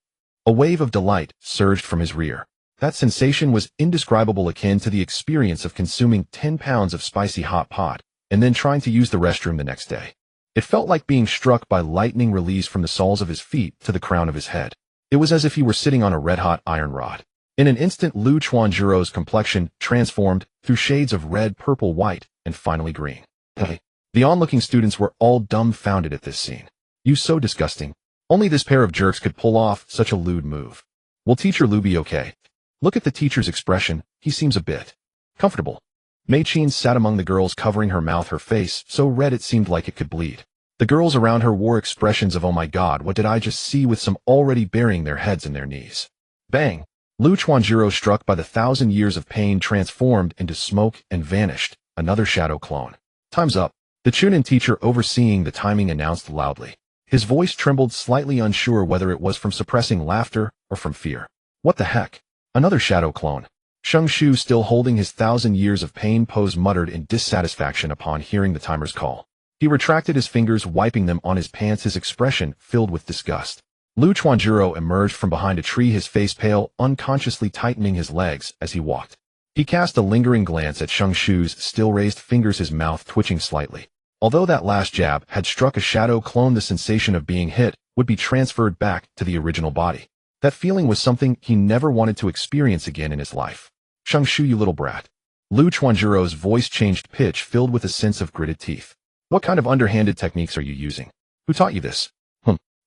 A wave of delight surged from his rear. That sensation was indescribable, akin to the experience of consuming 10 pounds of spicy hot pot and then trying to use the restroom the next day. It felt like being struck by lightning released from the soles of his feet to the crown of his head. It was as if he were sitting on a red-hot iron rod. In an instant, Lu Chuanjuro's complexion transformed through shades of red, purple, white, and finally green. The onlooking students were all dumbfounded at this scene. You so disgusting. Only this pair of jerks could pull off such a lewd move. Will Teacher Lu be okay? Look at the teacher's expression. He seems a bit comfortable. Mei Qin sat among the girls, covering her mouth, her face so red it seemed like it could bleed. The girls around her wore expressions of, oh my god, what did I just see, with some already burying their heads in their knees. Bang! Lu Chuanjuro, struck by the 1,000 years of pain, transformed into smoke and vanished. Another shadow clone. Time's up. The Chunin teacher, overseeing the timing, announced loudly. His voice trembled, slightly unsure whether it was from suppressing laughter or from fear. What the heck? Another shadow clone. Shang Shu, still holding his 1,000 years of pain pose, muttered in dissatisfaction upon hearing the timer's call. He retracted his fingers, wiping them on his pants, his expression filled with disgust. Lu Chuanjuro emerged from behind a tree, his face pale, unconsciously tightening his legs as he walked. He cast a lingering glance at Shang Shu's still raised fingers, his mouth twitching slightly. Although that last jab had struck a shadow clone, the sensation of being hit would be transferred back to the original body. That feeling was something he never wanted to experience again in his life. Shang Shu, you little brat. Lu Chuanjuro's voice changed pitch, filled with a sense of gritted teeth. What kind of underhanded techniques are you using? Who taught you this?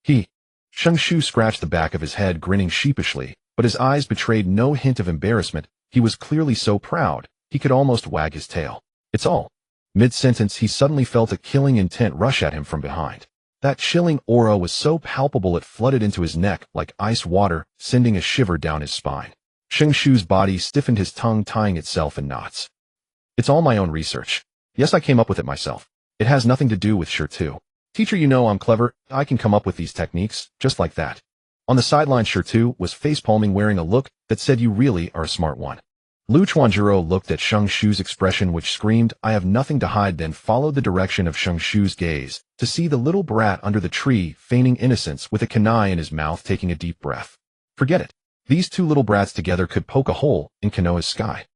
He. Shang Shu scratched the back of his head, grinning sheepishly, but his eyes betrayed no hint of embarrassment. He was clearly so proud, he could almost wag his tail. It's all. Mid-sentence, he suddenly felt a killing intent rush at him from behind. That chilling aura was so palpable it flooded into his neck like ice water, sending a shiver down his spine. Shang Shu's body stiffened, his tongue tying itself in knots. It's all my own research. Yes, I came up with it myself. It has nothing to do with Shirtu. Teacher, you know I'm clever. I can come up with these techniques, just like that. On the sideline, Shirtu was facepalming, wearing a look that said, you really are a smart one. Lu Chuanjuro looked at Shang Shu's expression, which screamed, I have nothing to hide, then followed the direction of Shang Shu's gaze to see the little brat under the tree, feigning innocence with a kunai in his mouth, taking a deep breath. Forget it. These two little brats together could poke a hole in Konoha's sky.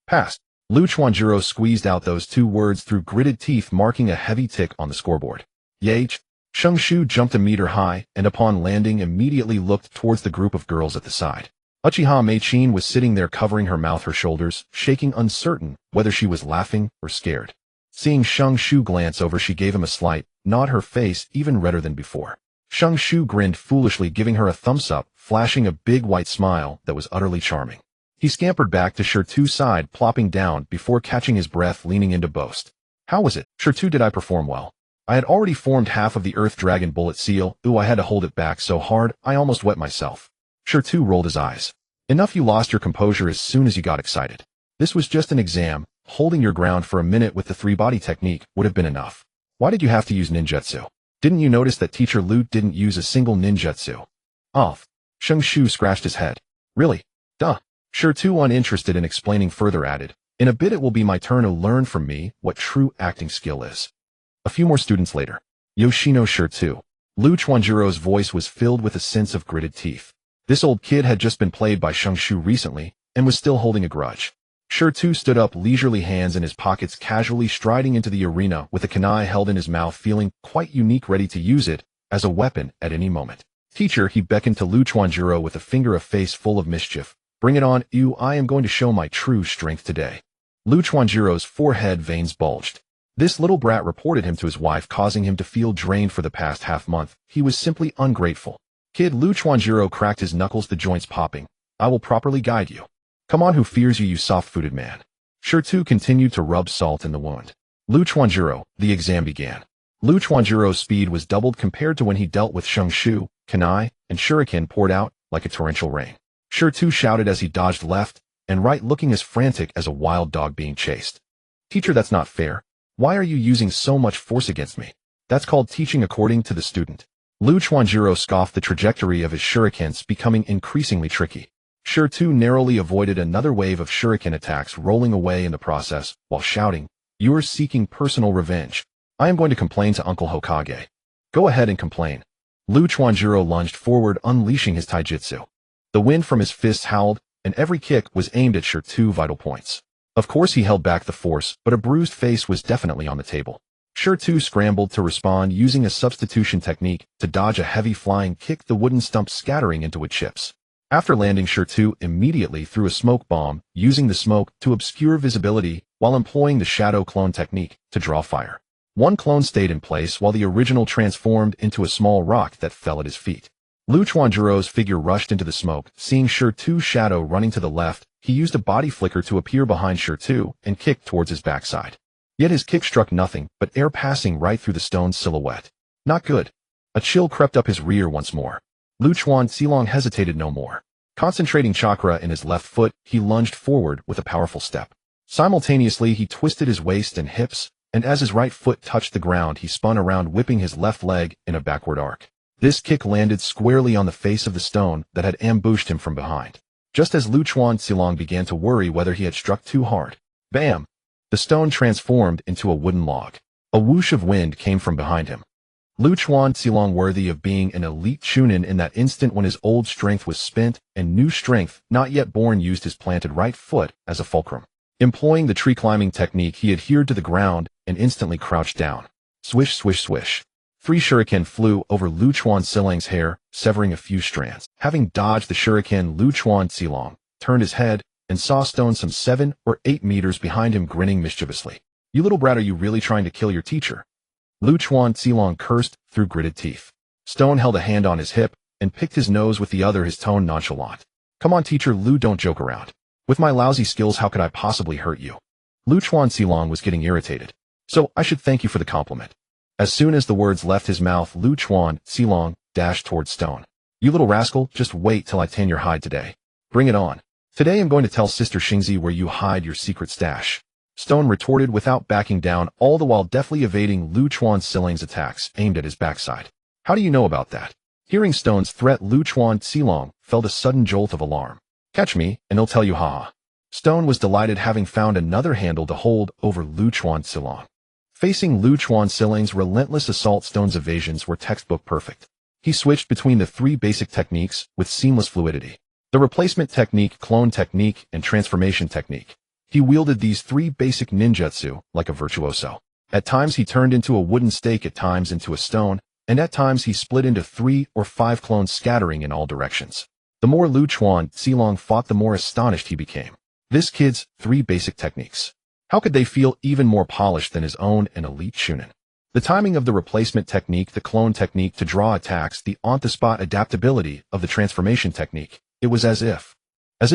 Passed. Lu Chuanjuro squeezed out those 2 words through gritted teeth, marking a heavy tick on the scoreboard. Yay! Shang Shu jumped a meter high, and upon landing immediately looked towards the group of girls at the side. Uchiha Mei Qin was sitting there, covering her mouth, her shoulders, shaking, uncertain whether she was laughing or scared. Seeing Shang Shu glance over, she gave him a slight nod, her face even redder than before. Shang Shu grinned foolishly, giving her a thumbs up, flashing a big white smile that was utterly charming. He scampered back to Shirtu's side, plopping down before catching his breath, leaning in to boast. How was it, Shirtu? Did I perform well? I had already formed half of the Earth Dragon bullet seal. Ooh, I had to hold it back so hard, I almost wet myself. Shirtu rolled his eyes. Enough, you lost your composure as soon as you got excited. This was just an exam. Holding your ground for a minute with the three-body technique would have been enough. Why did you have to use ninjutsu? Didn't you notice that Teacher Lu didn't use a single ninjutsu? Oh. Shang Shu scratched his head. Really? Duh. Shirtu, uninterested in explaining further, added, in a bit it will be my turn to learn from me what true acting skill is. A few more students later. Yoshino Shirtu. Lu Chuanjiro's voice was filled with a sense of gritted teeth. This old kid had just been played by Shang Shu recently, and was still holding a grudge. Shirtu stood up, leisurely, hands in his pockets, casually striding into the arena with a kunai held in his mouth, feeling quite unique, ready to use it as a weapon at any moment. Teacher, he beckoned to Lu Chuanjiro with a finger, a face full of mischief. Bring it on, you, I am going to show my true strength today. Lu Chuanjiro's forehead veins bulged. This little brat reported him to his wife, causing him to feel drained for the past half-month. He was simply ungrateful. Kid, Lu Chuanjiro cracked his knuckles, the joints popping. I will properly guide you. Come on, who fears you, you soft-footed man. Shirtu continued to rub salt in the wound. Lu Chuanjiro, the exam began. Lu Chuanjiro's speed was doubled compared to when he dealt with Shang Shu. Kunai and shuriken poured out like a torrential rain. Shirtu shouted as he dodged left and right, looking as frantic as a wild dog being chased. Teacher, that's not fair. Why are you using so much force against me? That's called teaching according to the student. Lu Chuanjiro scoffed, the trajectory of his shurikens becoming increasingly tricky. Shirtu narrowly avoided another wave of shuriken attacks, rolling away in the process, while shouting, "You're seeking personal revenge. I am going to complain to Uncle Hokage." Go ahead and complain. Lu Chuanjiro lunged forward, unleashing his taijutsu. The wind from his fists howled, and every kick was aimed at Shirtu's vital points. Of course he held back the force, but a bruised face was definitely on the table. Shirtu scrambled to respond, using a substitution technique to dodge a heavy flying kick, the wooden stump scattering into wood chips. After landing, Shirtu immediately threw a smoke bomb, using the smoke to obscure visibility while employing the shadow clone technique to draw fire. One clone stayed in place while the original transformed into a small rock that fell at his feet. Lu Chuanjiro's figure rushed into the smoke. Seeing Shirtu's shadow running to the left, he used a body flicker to appear behind Shirtu and kicked towards his backside. Yet his kick struck nothing but air, passing right through the stone's silhouette. Not good. A chill crept up his rear once more. Lu Chuanjiro hesitated no more. Concentrating chakra in his left foot, he lunged forward with a powerful step. Simultaneously, he twisted his waist and hips, and as his right foot touched the ground, he spun around, whipping his left leg in a backward arc. This kick landed squarely on the face of the stone that had ambushed him from behind. Just as Lu Chuanjiro began to worry whether he had struck too hard, bam! The stone transformed into a wooden log. A whoosh of wind came from behind him. Lu Chuanjiro, worthy of being an elite chunin in that instant when his old strength was spent and new strength not yet born, used his planted right foot as a fulcrum. Employing the tree climbing technique, he adhered to the ground and instantly crouched down. Swish, swish, swish. 3 shuriken flew over Lu Chuanjiro's hair, severing a few strands. Having dodged the shuriken, Lu Chuanjiro turned his head and saw Stone some 7 or 8 meters behind him, grinning mischievously. You little brat, are you really trying to kill your teacher? Lu Chuanjiro cursed through gritted teeth. Stone held a hand on his hip and picked his nose with the other, his tone nonchalant. Come on, teacher Lu, don't joke around. With my lousy skills, how could I possibly hurt you? Lu Chuanjiro was getting irritated. So, I should thank you for the compliment. As soon as the words left his mouth, Lu Chuanjiro dashed towards Stone. You little rascal, just wait till I tan your hide today. Bring it on. Today I'm going to tell Sister Xingzi where you hide your secret stash. Stone retorted without backing down, all the while deftly evading Lu Chuanjiro's attacks aimed at his backside. How do you know about that? Hearing Stone's threat, Lu Chuanjiro felt a sudden jolt of alarm. Catch me, and he'll tell you, haha. Stone was delighted, having found another handle to hold over Lu Chuanjiro. Facing Lu Chuanjiro's relentless assault, Stone's evasions were textbook perfect. He switched between the 3 basic techniques with seamless fluidity. The replacement technique, clone technique, and transformation technique. He wielded these 3 basic ninjutsu like a virtuoso. At times he turned into a wooden stake, at times into a stone, and at times he split into 3 or 5 clones, scattering in all directions. The more Lu Chuanjiro fought, the more astonished he became. This kid's 3 basic techniques. How could they feel even more polished than his own and elite chunin? The timing of the replacement technique, the clone technique to draw attacks, the on-the-spot adaptability of the transformation technique, it was as if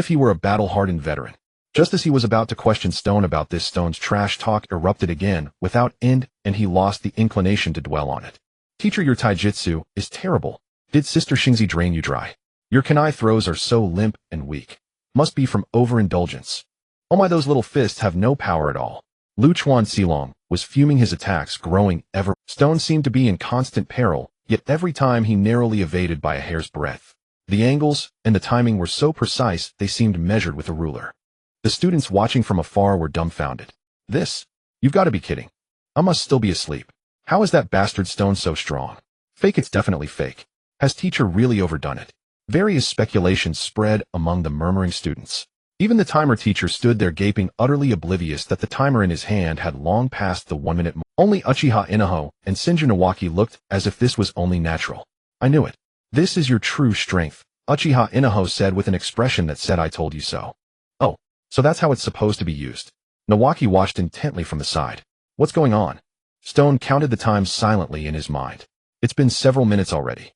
he were a battle-hardened veteran. Just as he was about to question Stone about this, Stone's trash talk erupted again without end, and he lost the inclination to dwell on it. Teacher, your taijutsu is terrible. Did Sister Xingzi drain you dry? Your kunai throws are so limp and weak. Must be from overindulgence. Oh my, those little fists have no power at all. Lu Chuanxilong was fuming, his attacks growing ever. Stone seemed to be in constant peril, yet every time he narrowly evaded by a hair's breadth. The angles and the timing were so precise they seemed measured with a ruler. The students watching from afar were dumbfounded. This? You've got to be kidding. I must still be asleep. How is that bastard Stone so strong? Fake, it's definitely fake. Has teacher really overdone it? Various speculations spread among the murmuring students. Even the timer teacher stood there gaping, utterly oblivious that the timer in his hand had long passed the 1-minute mark. Only Uchiha Inaho and Senju Nawaki looked as if this was only natural. I knew it. This is your true strength, Uchiha Inaho said with an expression that said, I told you so. Oh, so that's how it's supposed to be used. Nawaki watched intently from the side. What's going on? Stone counted the time silently in his mind. It's been several minutes already.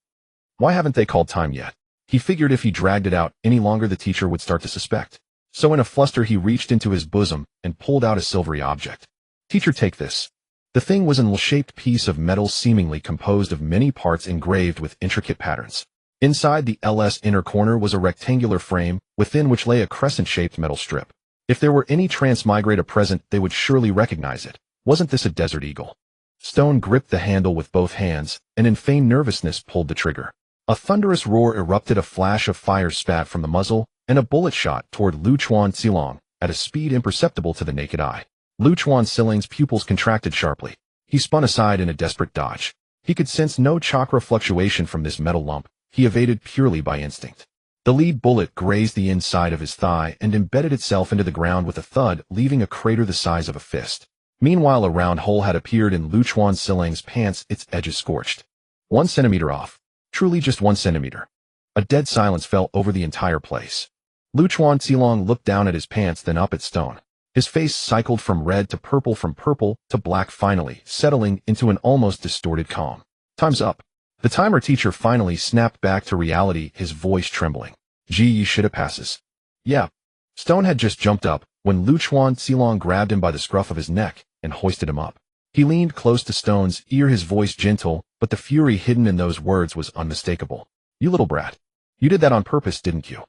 Why haven't they called time yet? He figured if he dragged it out any longer the teacher would start to suspect. So in a fluster he reached into his bosom and pulled out a silvery object. Teacher, take this. The thing was an L-shaped piece of metal seemingly composed of many parts engraved with intricate patterns. Inside the LS inner corner was a rectangular frame, within which lay a crescent-shaped metal strip. If there were any transmigrator present, they would surely recognize it. Wasn't this a desert eagle? Stone gripped the handle with both hands, and in feigned nervousness pulled the trigger. A thunderous roar erupted, a flash of fire spat from the muzzle, and a bullet shot toward Lu Chuanxilong at a speed imperceptible to the naked eye. Lu Chuanxilong's pupils contracted sharply. He spun aside in a desperate dodge. He could sense no chakra fluctuation from this metal lump. He evaded purely by instinct. The lead bullet grazed the inside of his thigh and embedded itself into the ground with a thud, leaving a crater the size of a fist. Meanwhile, a round hole had appeared in Lu Chuanxilong's pants, its edges scorched. 1 centimeter off. Truly just 1 centimeter. A dead silence fell over the entire place. Lu Chuanxilong looked down at his pants, then up at Stone. His face cycled from red to purple to black, finally settling into an almost distorted calm. Time's up. The timer teacher finally snapped back to reality, his voice trembling. Gee, you shoulda passes. Yeah. Stone had just jumped up when Lu Chuanxilong grabbed him by the scruff of his neck and hoisted him up. He leaned close to Stone's ear, his voice gentle, but the fury hidden in those words was unmistakable. You little brat. You did that on purpose, didn't you?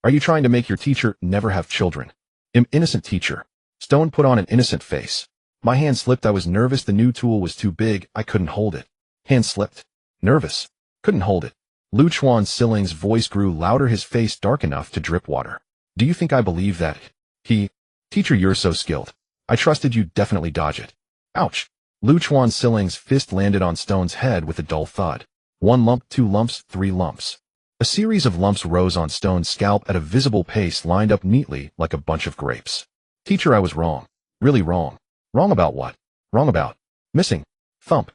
Are you trying to make your teacher never have children? Innocent teacher. Stone put on an innocent face. My hand slipped. I was nervous. The new tool was too big. I couldn't hold it. Hand slipped. Nervous. Couldn't hold it. Lu Chuanxilong's voice grew louder, his face dark enough to drip water. Do you think I believe that? Teacher, you're so skilled. I trusted you. Definitely dodge it. Ouch. Lu Chuanxilong's fist landed on Stone's head with a dull thud. 1 lump, 2 lumps, 3 lumps. A series of lumps rose on Stone's scalp at a visible pace, lined up neatly like a bunch of grapes. Teacher, I was wrong. Really wrong. Wrong about what? Wrong about missing. Thump.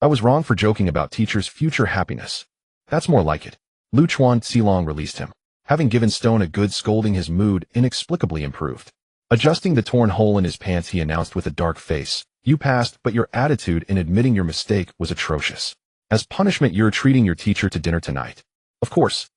I was wrong for joking about teacher's future happiness. That's more like it. Lu Chuanxilong released him. Having given Stone a good scolding, his mood inexplicably improved. Adjusting the torn hole in his pants, he announced with a dark face, You passed, but your attitude in admitting your mistake was atrocious. As punishment, you're treating your teacher to dinner tonight. Of course.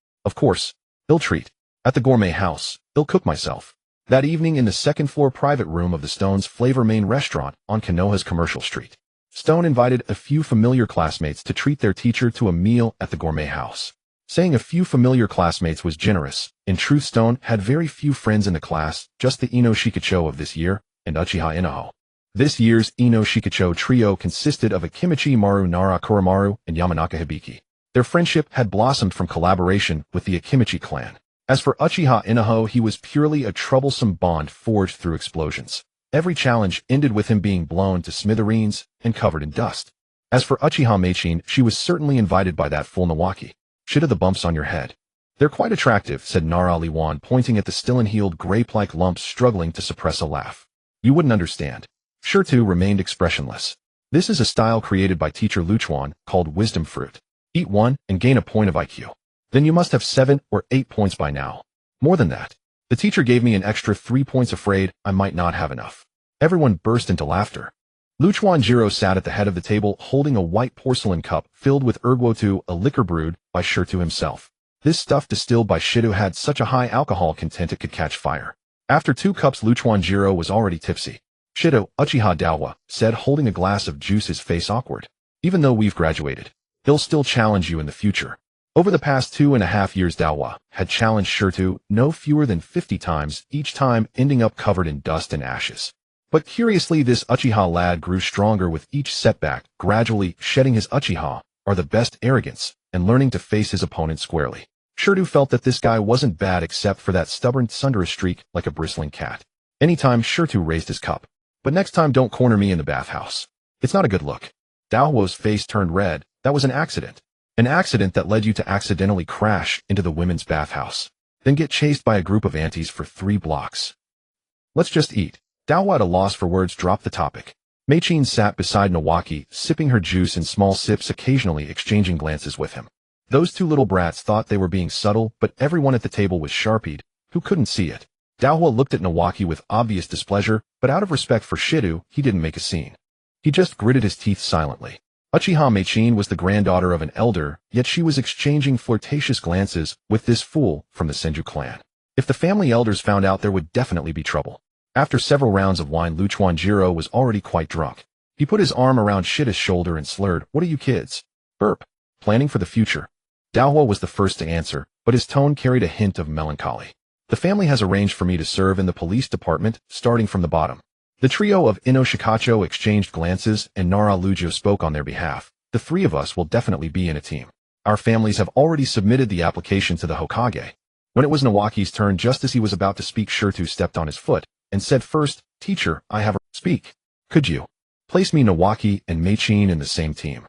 Ill treat. At the gourmet house, ill cook myself. That evening in the second-floor private room of the Stone's Flavor main restaurant on Konoha's Commercial Street. Stone invited a few familiar classmates to treat their teacher to a meal at the gourmet house. Saying a few familiar classmates was generous. In truth, Stone had very few friends in the class, just the Ino Shikacho of this year, and Uchiha Inaho. This year's Ino Shikacho trio consisted of Akimichi Maru, Nara Kuramaru, and Yamanaka Hibiki. Their friendship had blossomed from collaboration with the Akimichi clan. As for Uchiha Inaho, he was purely a troublesome bond forged through explosions. Every challenge ended with him being blown to smithereens and covered in dust. As for Uchiha Meichin, she was certainly invited by that fool Nawaki. Shoulda the bumps on your head. They're quite attractive, said Nara Liwan, pointing at the still-unhealed grape-like lumps, struggling to suppress a laugh. You wouldn't understand. Sure too remained expressionless. This is a style created by teacher Lu Chuan, called Wisdom Fruit. Eat 1 and gain a point of IQ. Then you must have 7 or 8 points by now. More than that. The teacher gave me an extra 3 points, afraid I might not have enough. Everyone burst into laughter. Luchuanjiro sat at the head of the table holding a white porcelain cup filled with erguotu, a liquor brewed by Shirtu himself. This stuff distilled by Shido had such a high alcohol content it could catch fire. After 2 cups Luchuanjiro was already tipsy. Shido, Uchiha Dawa, said holding a glass of juice, his face awkward. Even though we've graduated, he'll still challenge you in the future. Over the past 2.5 years Dawa had challenged Shirtu no fewer than 50 times, each time ending up covered in dust and ashes. But curiously this Uchiha lad grew stronger with each setback, gradually shedding his Uchiha, or the best arrogance, and learning to face his opponent squarely. Shirtu felt that this guy wasn't bad except for that stubborn thunderous streak like a bristling cat. Anytime Shirtu raised his cup. But next time don't corner me in the bathhouse. It's not a good look. Daohuo's face turned red. That was an accident. An accident that led you to accidentally crash into the women's bathhouse. Then get chased by a group of aunties for 3 blocks. Let's just eat. Daohuo at a loss for words dropped the topic. Meichin sat beside Nawaki, sipping her juice in small sips, occasionally exchanging glances with him. Those 2 little brats thought they were being subtle, but everyone at the table was sharpied, who couldn't see it. Daohuo looked at Nawaki with obvious displeasure, but out of respect for Shido, he didn't make a scene. He just gritted his teeth silently. Uchiha Meichin was the granddaughter of an elder, yet she was exchanging flirtatious glances with this fool from the Senju clan. If the family elders found out, there would definitely be trouble. After several rounds of wine, Luchuanjiro was already quite drunk. He put his arm around Shida's shoulder and slurred, "What are you kids? Burp. Planning for the future." Daohuo was the first to answer, but his tone carried a hint of melancholy. "The family has arranged for me to serve in the police department, starting from the bottom." The trio of Inoshikacho exchanged glances, and Nara Lujo spoke on their behalf. "The 3 of us will definitely be in a team. Our families have already submitted the application to the Hokage." When it was Nawaki's turn, just as he was about to speak, Shirtu stepped on his foot and said, "First, teacher, I have a speak. Could you place me, Nawaki, and Meichin in the same team?"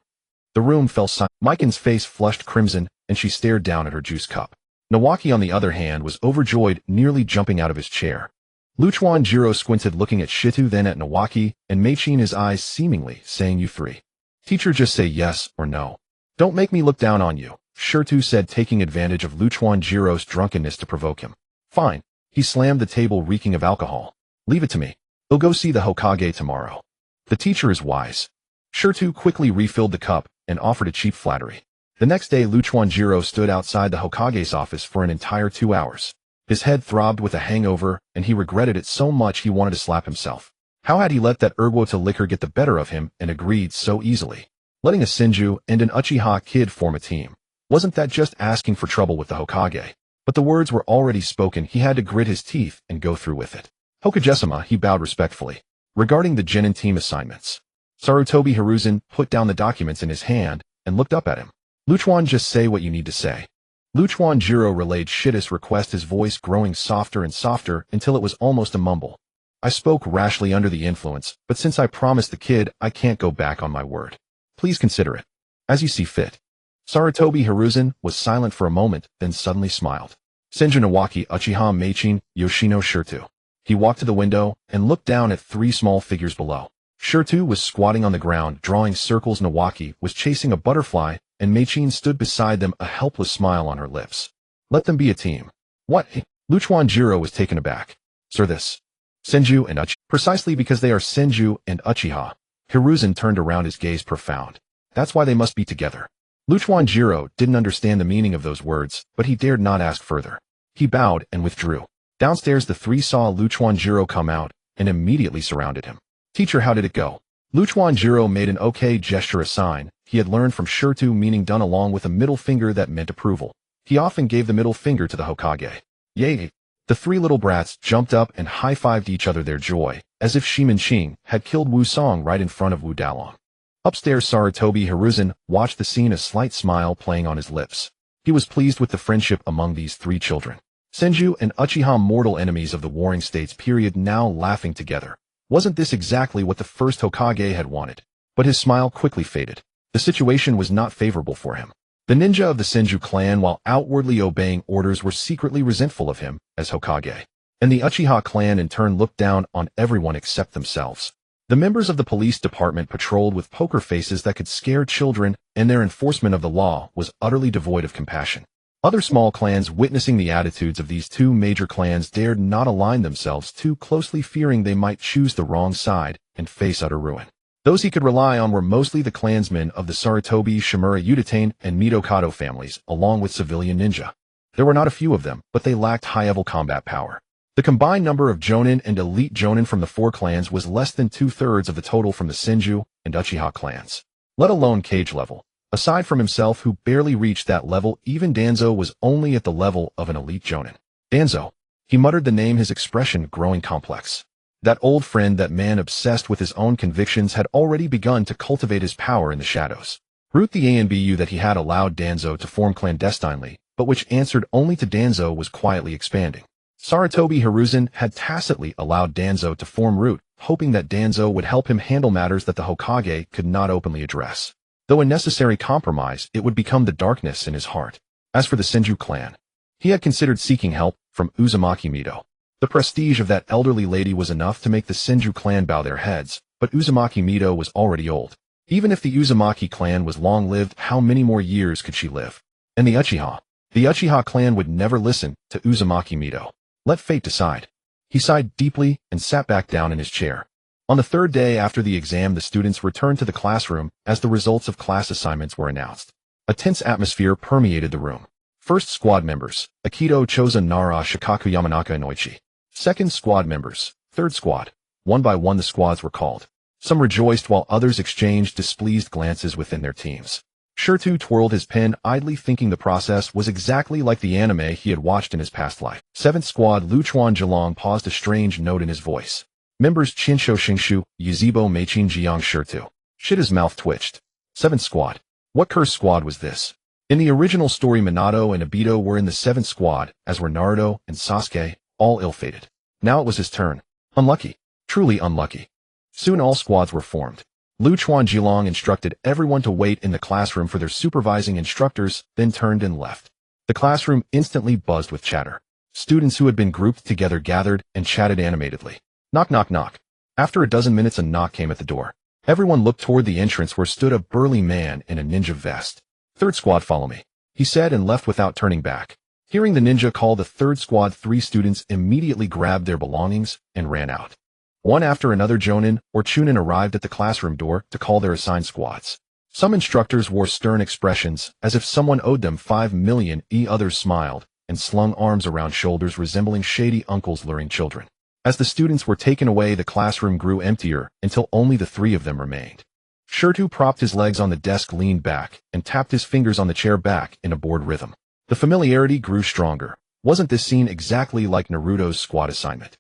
The room fell silent. Maiken's face flushed crimson, and she stared down at her juice cup. Nawaki, on the other hand, was overjoyed, nearly jumping out of his chair. Luchuanjiro squinted, looking at Shitu, then at Nawaki, and Meichin, his eyes seemingly saying, "You 3. Teacher, just say yes or no. Don't make me look down on you," Shirtu said, taking advantage of Luchuanjiro's drunkenness to provoke him. "Fine." He slammed the table, reeking of alcohol. "Leave it to me. He'll go see the Hokage tomorrow. The teacher is wise." Shirtu quickly refilled the cup and offered a cheap flattery. The next day, Luchuanjiro stood outside the Hokage's office for an entire 2 hours. His head throbbed with a hangover, and he regretted it so much he wanted to slap himself. How had he let that erguotu liquor get the better of him and agreed so easily? Letting a Senju and an Uchiha kid form a team. Wasn't that just asking for trouble with the Hokage? But the words were already spoken. He had to grit his teeth and go through with it. "Hokage-sama," he bowed respectfully. "Regarding the Genin team assignments." Sarutobi Hiruzen put down the documents in his hand and looked up at him. "Luchuan, just say what you need to say." Luchuanjiro relayed Shida's request, his voice growing softer and softer until it was almost a mumble. "I spoke rashly under the influence, but since I promised the kid, I can't go back on my word. Please consider it as you see fit." Sarutobi Hiruzen was silent for a moment, then suddenly smiled. "Senju Nawaki, Uchiha Meichin, Yoshino Shirtu." He walked to the window and looked down at 3 small figures below. Shirtu was squatting on the ground, drawing circles. Nawaki was chasing a butterfly, and Meichin stood beside them, a helpless smile on her lips. "Let them be a team." "What?" Luchuanjiro was taken aback. "Sir, this Senju and Uchiha." "Precisely because they are Senju and Uchiha." Hiruzen turned around, his gaze profound. "That's why they must be together." Luchuanjiro didn't understand the meaning of those words, but he dared not ask further. He bowed and withdrew. Downstairs, the 3 saw Luchuanjiro come out and immediately surrounded him. "Teacher, how did it go?" Luchuanjiro made an okay gesture, a sign he had learned from Shirtu, meaning done, along with a middle finger that meant approval. He often gave the middle finger to the Hokage. "Yay!" The 3 little brats jumped up and high-fived each other, their joy, as if Shimin Qing had killed Wu Song right in front of Wu Dalong. Upstairs, Sarutobi Hiruzen watched the scene, a slight smile playing on his lips. He was pleased with the friendship among these 3 children. Senju and Uchiha, mortal enemies of the Warring States, now laughing together. Wasn't this exactly what the first Hokage had wanted? But his smile quickly faded. The situation was not favorable for him. The ninja of the Senju clan, while outwardly obeying orders, were secretly resentful of him as Hokage. And the Uchiha clan in turn looked down on everyone except themselves. The members of the police department patrolled with poker faces that could scare children, and their enforcement of the law was utterly devoid of compassion. Other small clans witnessing the attitudes of these two major clans dared not align themselves too closely, fearing they might choose the wrong side and face utter ruin. Those he could rely on were mostly the clansmen of the Sarutobi, Shimura Utatane, and Midokado families, along with civilian ninja. There were not a few of them, but they lacked high-level combat power. The combined number of Jonin and elite Jonin from the four clans was less than two-thirds of the total from the Senju and Uchiha clans, let alone Cage level. Aside from himself, who barely reached that level, even Danzo was only at the level of an elite Jonin. Danzo. He muttered the name, his expression growing complex. That old friend, that man obsessed with his own convictions, had already begun to cultivate his power in the shadows. Root the ANBU that he had allowed Danzo to form clandestinely, but which answered only to Danzo, was quietly expanding. Sarutobi Hiruzen had tacitly allowed Danzo to form Root, hoping that Danzo would help him handle matters that the Hokage could not openly address. Though a necessary compromise, it would become the darkness in his heart. As for the Senju clan, he had considered seeking help from Uzumaki Mido. The prestige of that elderly lady was enough to make the Senju clan bow their heads, but Uzumaki Mido was already old. Even if the Uzumaki clan was long-lived, how many more years could she live? And the Uchiha clan would never listen to Uzumaki Mido. Let fate decide. He sighed deeply and sat back down in his chair. On the third day after the exam, the students returned to the classroom as the results of class assignments were announced. A tense atmosphere permeated the room. First squad members, Akito, Choza, Nara, Shikaku, Yamanaka, and Oichi. Second squad members, third squad. One by one the squads were called. Some rejoiced while others exchanged displeased glances within their teams. Shirtu twirled his pen, idly thinking the process was exactly like the anime he had watched in his past life. Seventh squad, Luchuan Zilong paused, a strange note in his voice. Members Chinsho Shingshu, Yuzibo Meichin Jiang Shirtu. Shida's mouth twitched. Seventh squad. What cursed squad was this? In the original story, Minato and Obito were in the seventh squad, as were Naruto and Sasuke, all ill-fated. Now it was his turn. Unlucky. Truly unlucky. Soon all squads were formed. Luchuan Zilong instructed everyone to wait in the classroom for their supervising instructors, then turned and left. The classroom instantly buzzed with chatter. Students who had been grouped together gathered and chatted animatedly. Knock, knock, knock. After a dozen minutes, a knock came at the door. Everyone looked toward the entrance, where stood a burly man in a ninja vest. Third squad, follow me, he said, and left without turning back. Hearing the ninja call the third squad, 3 students immediately grabbed their belongings and ran out. One after another, Jonin or Chunin arrived at the classroom door to call their assigned squads. Some instructors wore stern expressions, as if someone owed them 5 million. Others smiled and slung arms around shoulders, resembling shady uncles luring children. As the students were taken away, the classroom grew emptier until only the 3 of them remained. Shirtu propped his legs on the desk, leaned back, and tapped his fingers on the chair back in a bored rhythm. The familiarity grew stronger. Wasn't this scene exactly like Naruto's squad assignment?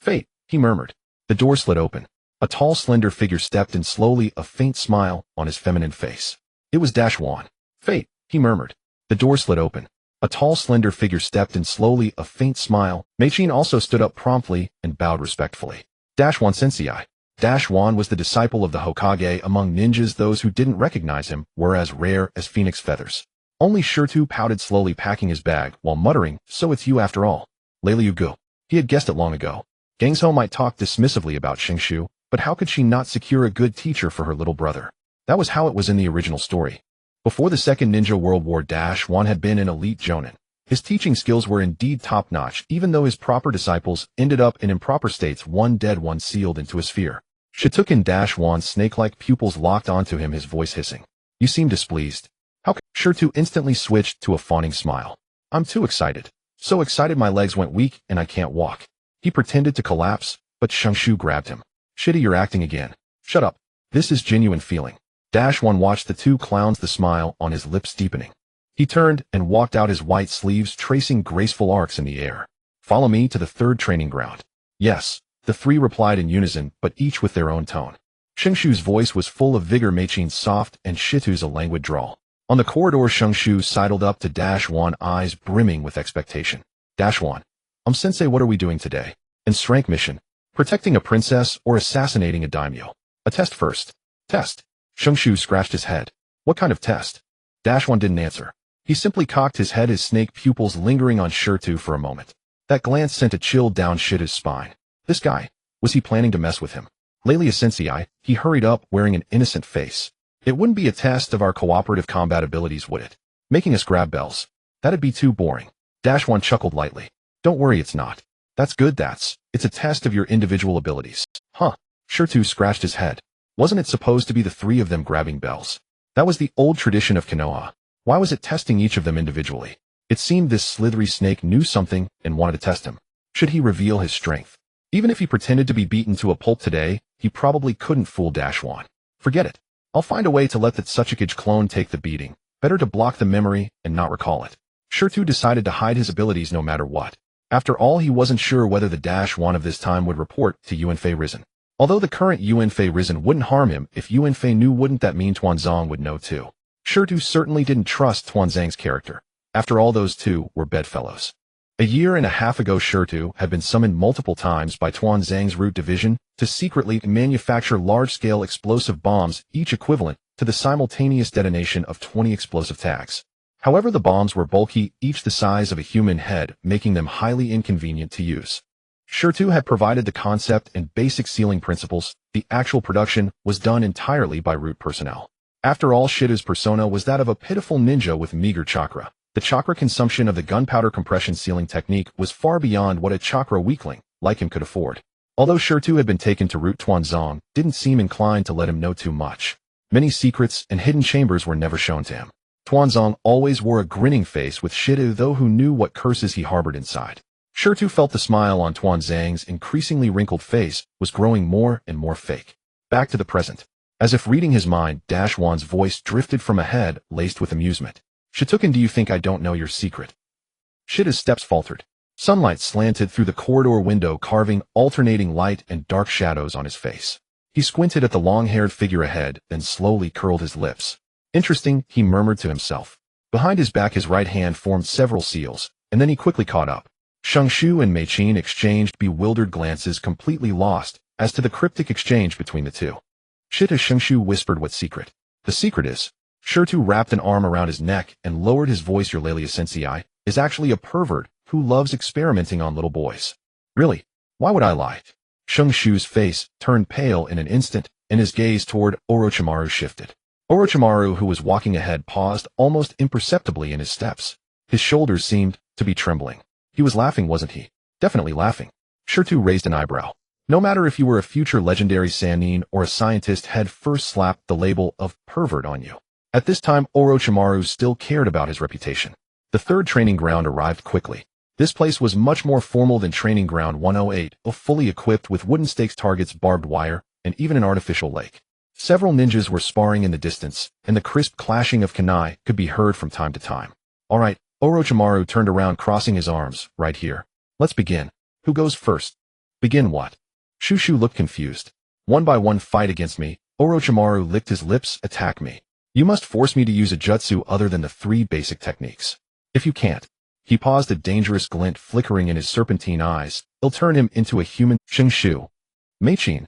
Fate, he murmured. The door slid open. A tall, slender figure stepped in slowly, a faint smile on his feminine face. It was Dashwan. Fate, he murmured. The door slid open. A tall, slender figure stepped in slowly, a faint smile. Meichin also stood up promptly and bowed respectfully. Dashwan sensei. Dashwan was the disciple of the Hokage. Among ninjas, those who didn't recognize him were as rare as phoenix feathers. Only Shirtu pouted, slowly packing his bag, while muttering, "So it's you after all. Layla Yugu." He had guessed it long ago. Gangso might talk dismissively about Shingshu, but how could she not secure a good teacher for her little brother? That was how it was in the original story. Before the Second Ninja World War, Dashwan had been an elite Jonin. His teaching skills were indeed top-notch, even though his proper disciples ended up in improper states, one dead, one sealed into a sphere. Shituken Dashwan's snake-like pupils locked onto him, his voice hissing. "You seem displeased." How could Shirtu instantly switched to a fawning smile. "I'm too excited. So excited my legs went weak and I can't walk." He pretended to collapse, but Shingshu grabbed him. "Shitty, you're acting again. Shut up. This is genuine feeling." Dashwan watched the 2 clowns, the smile on his lips deepening. He turned and walked out, his white sleeves tracing graceful arcs in the air. "Follow me to the 3rd training ground." "Yes," the 3 replied in unison, but each with their own tone. Shingshu's voice was full of vigor, Meichin's soft, and Shitu's a languid drawl. On the corridor, Shingshu sidled up to Dashwan, eyes brimming with expectation. "Dashwan. Sensei, what are we doing today?" "In strength mission. Protecting a princess or assassinating a daimyo. A test first." "Test?" Shingshu scratched his head. "What kind of test?" Dashwan didn't answer. He simply cocked his head, his snake pupils lingering on Shirtu for a moment. That glance sent a chill down Shida's spine. This guy, was he planning to mess with him? "Layla sensei," he hurried up, wearing an innocent face. "It wouldn't be a test of our cooperative combat abilities, would it? Making us grab bells." That'd be too boring. Dash1 chuckled lightly. Don't worry, it's not. That's good, it's a test of your individual abilities. Huh. Shirtu scratched his head. Wasn't it supposed to be the three of them grabbing bells? That was the old tradition of Konoha. Why was it testing each of them individually? It seemed this slithery snake knew something and wanted to test him. Should he reveal his strength? Even if he pretended to be beaten to a pulp today, he probably couldn't fool Dash1. Forget it. I'll find a way to let the Tsuchikage clone take the beating. Better to block the memory and not recall it. Shirtu decided to hide his abilities no matter what. After all, he wasn't sure whether the Dash1 of this time would report to Yuanfei Risen. Although the current Yuanfei Risen wouldn't harm him, if Yuanfei knew, wouldn't that mean Tuanzang would know too? Shirtu certainly didn't trust Tuanzang's character. After all, those two were bedfellows. A year and a half ago, Shirtu had been summoned multiple times by Tuanzang's Root Division to secretly manufacture large-scale explosive bombs, each equivalent to the simultaneous detonation of 20 explosive tags. However, the bombs were bulky, each the size of a human head, making them highly inconvenient to use. Shirtu had provided the concept and basic sealing principles. The actual production was done entirely by Root personnel. After all, Shitu's persona was that of a pitiful ninja with meager chakra. The chakra consumption of the gunpowder compression sealing technique was far beyond what a chakra weakling like him could afford. Although Shirtu had been taken to Root, Tuanzang didn't seem inclined to let him know too much. Many secrets and hidden chambers were never shown to him. Tuanzang always wore a grinning face with Shirtu, though who knew what curses he harbored inside. Shirtu felt the smile on Tuanzang's increasingly wrinkled face was growing more and more fake. Back to the present. As if reading his mind, Dash1's voice drifted from ahead, laced with amusement. Shituken, do you think I don't know your secret? Shita's steps faltered. Sunlight slanted through the corridor window, carving alternating light and dark shadows on his face. He squinted at the long-haired figure ahead, then slowly curled his lips. Interesting, he murmured to himself. Behind his back, his right hand formed several seals, and then he quickly caught up. Shangshu and Meichin exchanged bewildered glances, completely lost as to the cryptic exchange between the two. Shit, as Shangshu whispered, what secret? The secret is, Shirtu wrapped an arm around his neck and lowered his voice, your Lelia Sensei is actually a pervert who loves experimenting on little boys. Really? Why would I lie? Shangshu's face turned pale in an instant, and his gaze toward Orochimaru shifted. Orochimaru, who was walking ahead, paused almost imperceptibly in his steps. His shoulders seemed to be trembling. He was laughing, wasn't he? Definitely laughing. Shirtu raised an eyebrow. No matter if you were a future legendary Sannin or a scientist, had first slapped the label of pervert on you. At this time, Orochimaru still cared about his reputation. The third training ground arrived quickly. This place was much more formal than Training Ground 108, fully equipped with wooden stakes, targets, barbed wire, and even an artificial lake. Several ninjas were sparring in the distance, and the crisp clashing of kunai could be heard from time to time. All right, Orochimaru turned around, crossing his arms. Right here. Let's begin. Who goes first? Begin what? Shushu looked confused. One by one, fight against me. Orochimaru licked his lips. Attack me. You must force me to use a jutsu other than the three basic techniques. If you can't. He paused, a dangerous glint flickering in his serpentine eyes. It'll turn him into a human. Shangshu. Meichin.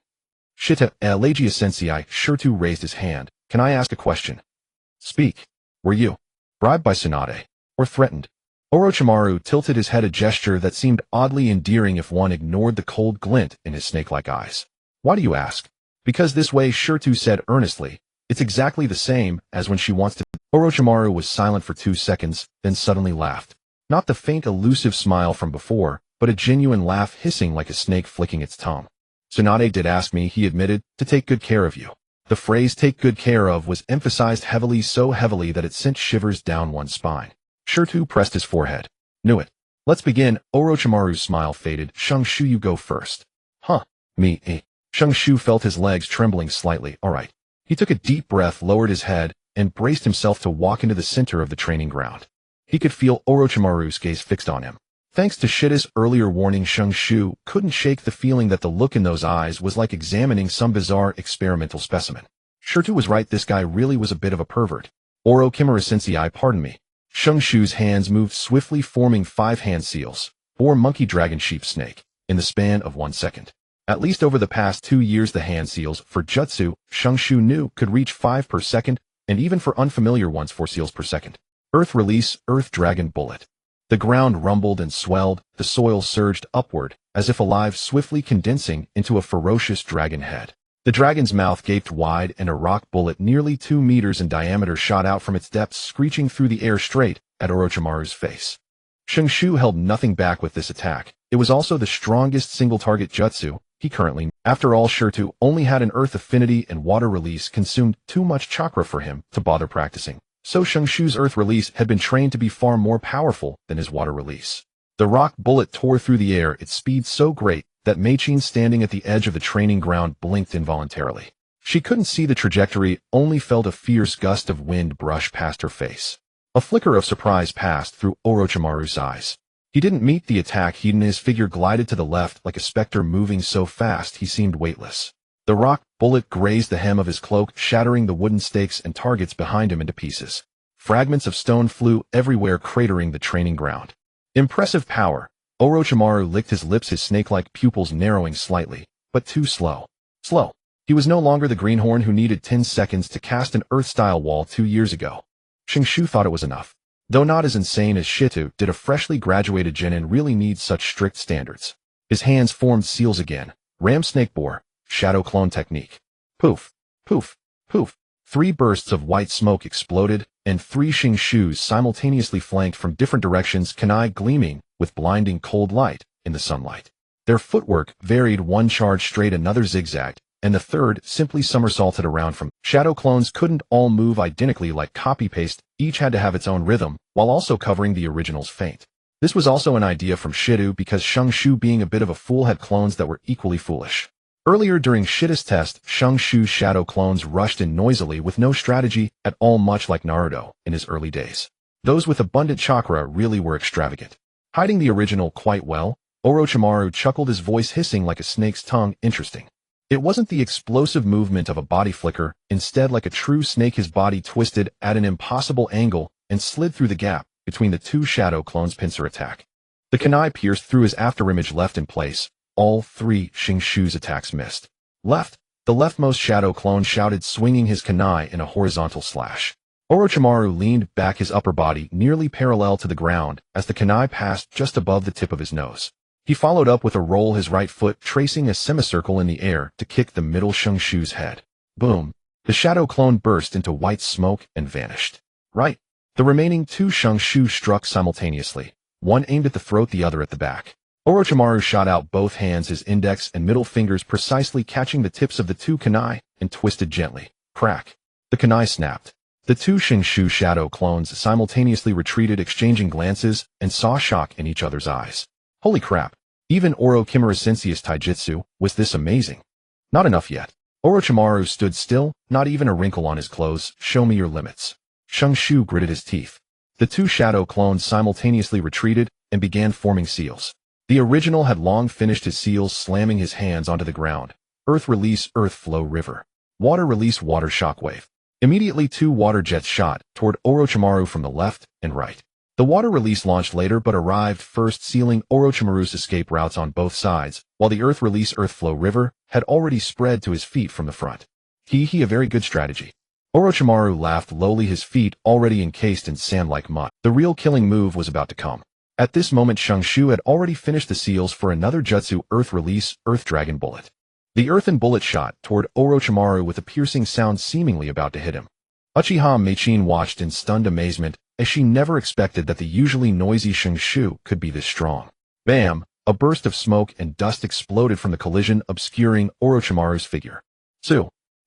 Shita, Legia Sensei. Shirtu raised his hand. Can I ask a question? Speak. Were you bribed by Tsunade? Or threatened? Orochimaru tilted his head, a gesture that seemed oddly endearing if one ignored the cold glint in his snake-like eyes. Why do you ask? Because this way, Shirtu said earnestly. It's exactly the same as when she wants to. Orochimaru was silent for 2 seconds, then suddenly laughed. Not the faint, elusive smile from before, but a genuine laugh, hissing like a snake flicking its tongue. Tsunade did ask me, he admitted, to take good care of you. The phrase take good care of was emphasized heavily, so heavily that it sent shivers down one's spine. Shirtu pressed his forehead. Knew it. Let's begin. Orochimaru's smile faded. Shangshu, you go first. Huh. Me. Shangshu felt his legs trembling slightly. All right. He took a deep breath, lowered his head, and braced himself to walk into the center of the training ground. He could feel Orochimaru's gaze fixed on him. Thanks to Shita's earlier warning, Shangshu couldn't shake the feeling that the look in those eyes was like examining some bizarre experimental specimen. Shirtu was right, this guy really was a bit of a pervert. Orochimaru Sensei, pardon me. Shangshu's hands moved swiftly, forming 5 hand seals, boar, monkey, dragon, sheep, snake, in the span of 1 second. At least over the past 2 years, the hand seals for jutsu, Shangshu knew, could reach 5 per second, and even for unfamiliar ones, 4 seals per second. Earth release, earth dragon bullet. The ground rumbled and swelled, the soil surged upward, as if alive, swiftly condensing into a ferocious dragon head. The dragon's mouth gaped wide, and a rock bullet nearly 2 meters in diameter shot out from its depths, screeching through the air straight at Orochimaru's face. Shu held nothing back with this attack. It was also the strongest single-target jutsu he currently knew. After all, Shirtu only had an earth affinity and water release consumed too much chakra for him to bother practicing. So Shu's earth release had been trained to be far more powerful than his water release. The rock bullet tore through the air, its speed so great that Meichin standing at the edge of the training ground blinked involuntarily. She couldn't see the trajectory, only felt a fierce gust of wind brush past her face. A flicker of surprise passed through Orochimaru's eyes. He didn't meet the attack, and his figure glided to the left like a specter moving so fast he seemed weightless. The rock bullet grazed the hem of his cloak, shattering the wooden stakes and targets behind him into pieces. Fragments of stone flew everywhere, cratering the training ground. Impressive power. Orochimaru licked his lips, his snake-like pupils narrowing slightly, but too slow. Slow. He was no longer the greenhorn who needed 10 seconds to cast an earth-style wall 2 years ago. Shu thought it was enough. Though not as insane as Shitu, did a freshly graduated genin really need such strict standards? His hands formed seals again. Ram snake bore. Shadow clone technique. Poof. Poof. Poof. 3 bursts of white smoke exploded, and 3 Shus simultaneously flanked from different directions, kunai gleaming with blinding cold light in the sunlight. Their footwork varied, one charged straight, another zigzagged, and the third simply somersaulted around from. Shadow clones couldn't all move identically like copy-paste, each had to have its own rhythm, while also covering the original's feint. This was also an idea from Shitu because Shu, being a bit of a fool, had clones that were equally foolish. Earlier during Shitu's test, Shu's shadow clones rushed in noisily with no strategy at all, much like Naruto in his early days. Those with abundant chakra really were extravagant. Hiding the original quite well, Orochimaru chuckled, his voice hissing like a snake's tongue. Interesting. It wasn't the explosive movement of a body flicker, instead like a true snake his body twisted at an impossible angle and slid through the gap between the 2 shadow clones' pincer attack. The kunai pierced through his afterimage, left in place. All 3 Shu's attacks missed. Left. The leftmost shadow clone shouted, swinging his kunai in a horizontal slash. Orochimaru leaned back, his upper body nearly parallel to the ground as the kunai passed just above the tip of his nose. He followed up with a roll, his right foot tracing a semicircle in the air to kick the middle Shu's head. Boom. The shadow clone burst into white smoke and vanished. Right. The remaining 2 Shu struck simultaneously, one aimed at the throat, the other at the back. Orochimaru shot out both hands, his index and middle fingers precisely catching the tips of the 2 kunai, and twisted gently. Crack. The kunai snapped. The 2 Shu shadow clones simultaneously retreated, exchanging glances, and saw shock in each other's eyes. Holy crap. Even Orochimaru Sensei's taijutsu, was this amazing? Not enough yet. Orochimaru stood still, not even a wrinkle on his clothes. Show me your limits. Shu gritted his teeth. The 2 shadow clones simultaneously retreated and began forming seals. The original had long finished his seals, slamming his hands onto the ground. Earth release, earth flow, river. Water release, water shockwave. Immediately 2 water jets shot toward Orochimaru from the left and right. The water release launched later but arrived first, sealing Orochimaru's escape routes on both sides, while the earth release, earth flow, river had already spread to his feet from the front. A very good strategy. Orochimaru laughed lowly, his feet already encased in sand-like mud. The real killing move was about to come. At this moment, Shu had already finished the seals for another jutsu, earth release, earth dragon bullet. The earthen bullet shot toward Orochimaru with a piercing sound, seemingly about to hit him. Uchiha Meichin watched in stunned amazement, as she never expected that the usually noisy Shu could be this strong. Bam! A burst of smoke and dust exploded from the collision, obscuring Orochimaru's figure.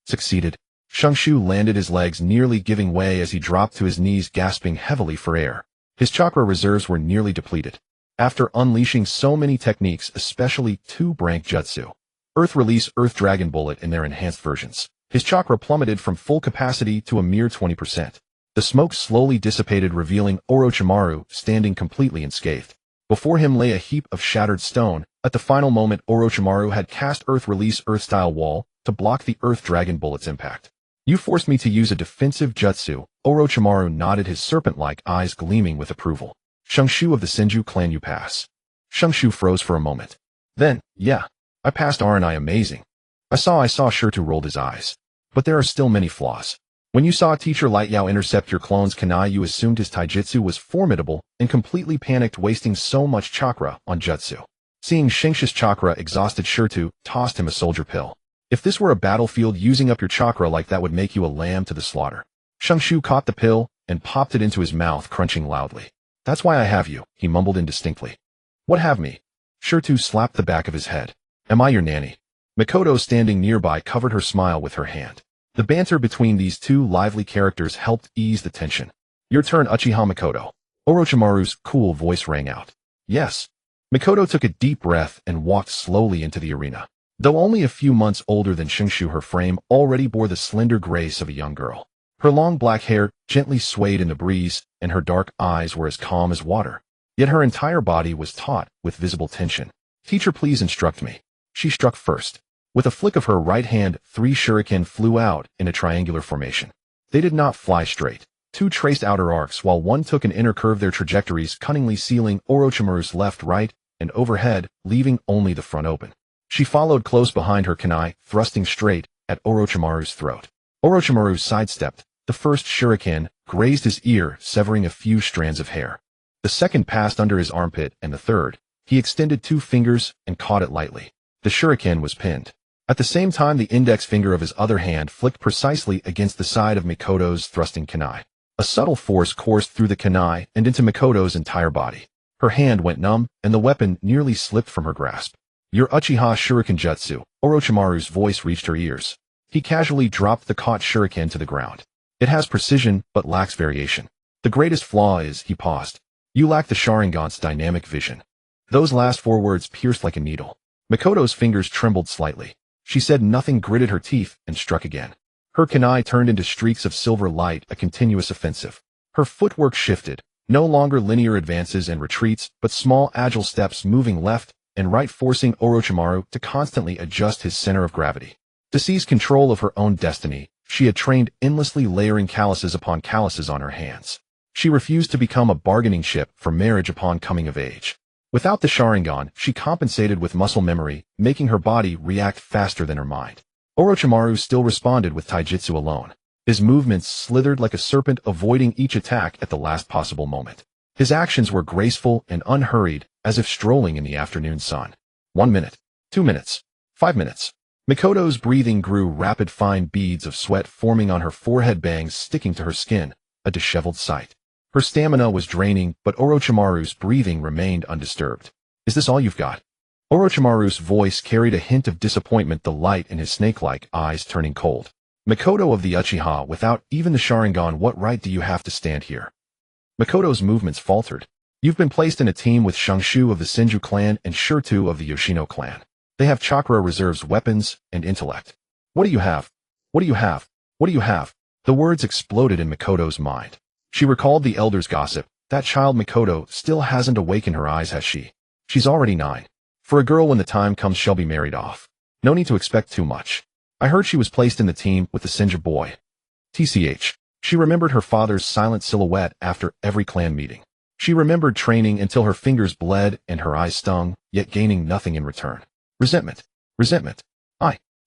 Succeeded. Shu landed, his legs nearly giving way as he dropped to his knees, gasping heavily for air. His chakra reserves were nearly depleted. After unleashing so many techniques, especially 2 brank jutsu, earth release, earth dragon bullet in their enhanced versions, his chakra plummeted from full capacity to a mere 20%. The smoke slowly dissipated, revealing Orochimaru standing completely unscathed. Before him lay a heap of shattered stone. At the final moment, Orochimaru had cast earth release, earth-style wall to block the earth dragon bullet's impact. You forced me to use a defensive jutsu. Orochimaru nodded, his serpent-like eyes gleaming with approval. Shu of the Senju clan, you pass. Shu froze for a moment. Then, yeah, I passed, aren't I amazing? I saw Shirtu rolled his eyes. But there are still many flaws. When you saw teacher Light Yao intercept your clone's kunai, you assumed his taijutsu was formidable and completely panicked, wasting so much chakra on jutsu. Seeing Shinksha's chakra exhausted, Shirtu tossed him a soldier pill. If this were a battlefield, using up your chakra like that would make you a lamb to the slaughter. Shu caught the pill, and popped it into his mouth, crunching loudly. That's why I have you, he mumbled indistinctly. What have me? Shirtu slapped the back of his head. Am I your nanny? Mikoto, standing nearby, covered her smile with her hand. The banter between these two lively characters helped ease the tension. Your turn, Uchiha Mikoto. Orochimaru's cool voice rang out. Yes. Mikoto took a deep breath and walked slowly into the arena. Though only a few months older than Shinshu, her frame already bore the slender grace of a young girl. Her long black hair gently swayed in the breeze, and her dark eyes were as calm as water. Yet her entire body was taut with visible tension. Teacher, please instruct me. She struck first. With a flick of her right hand, 3 shuriken flew out in a triangular formation. They did not fly straight. 2 traced outer arcs, while 1 took an inner curve, their trajectories cunningly sealing Orochimaru's left, right, and overhead, leaving only the front open. She followed close behind her kunai, thrusting straight at Orochimaru's throat. Orochimaru sidestepped. The first shuriken grazed his ear, severing a few strands of hair. The second passed under his armpit, and the third, he extended 2 fingers and caught it lightly. The shuriken was pinned. At the same time, the index finger of his other hand flicked precisely against the side of Mikoto's thrusting kunai. A subtle force coursed through the kunai and into Mikoto's entire body. Her hand went numb, and the weapon nearly slipped from her grasp. Your Uchiha Shuriken Jutsu. Orochimaru's voice reached her ears. He casually dropped the caught shuriken to the ground. It has precision, but lacks variation. The greatest flaw is, he paused, you lack the Sharingan's dynamic vision. Those last 4 words pierced like a needle. Mikoto's fingers trembled slightly. She said nothing, gritted her teeth, and struck again. Her kunai turned into streaks of silver light, a continuous offensive. Her footwork shifted, no longer linear advances and retreats, but small agile steps, moving left and right, forcing Orochimaru to constantly adjust his center of gravity. To seize control of her own destiny, she had trained endlessly, layering calluses upon calluses on her hands. She refused to become a bargaining chip for marriage upon coming of age. Without the Sharingan, she compensated with muscle memory, making her body react faster than her mind. Orochimaru still responded with taijutsu alone. His movements slithered like a serpent, avoiding each attack at the last possible moment. His actions were graceful and unhurried, as if strolling in the afternoon sun. 1 minute. 2 minutes. 5 minutes. Mikoto's breathing grew rapid, fine beads of sweat forming on her forehead, bangs sticking to her skin, a disheveled sight. Her stamina was draining, but Orochimaru's breathing remained undisturbed. Is this all you've got? Orochimaru's voice carried a hint of disappointment, the light in his snake-like eyes turning cold. Mikoto of the Uchiha, without even the Sharingan, what right do you have to stand here? Mikoto's movements faltered. You've been placed in a team with Shangshu of the Senju clan and Shirtu of the Yoshino clan. They have chakra reserves, weapons, and intellect. What do you have? What do you have? What do you have? The words exploded in Mikoto's mind. She recalled the elder's gossip. That child Mikoto still hasn't awakened her eyes, has she? She's already 9. For a girl, when the time comes, she'll be married off. No need to expect too much. I heard she was placed in the team with the Senju boy. TCH. She remembered her father's silent silhouette after every clan meeting. She remembered training until her fingers bled and her eyes stung, yet gaining nothing in return. Resentment. Resentment.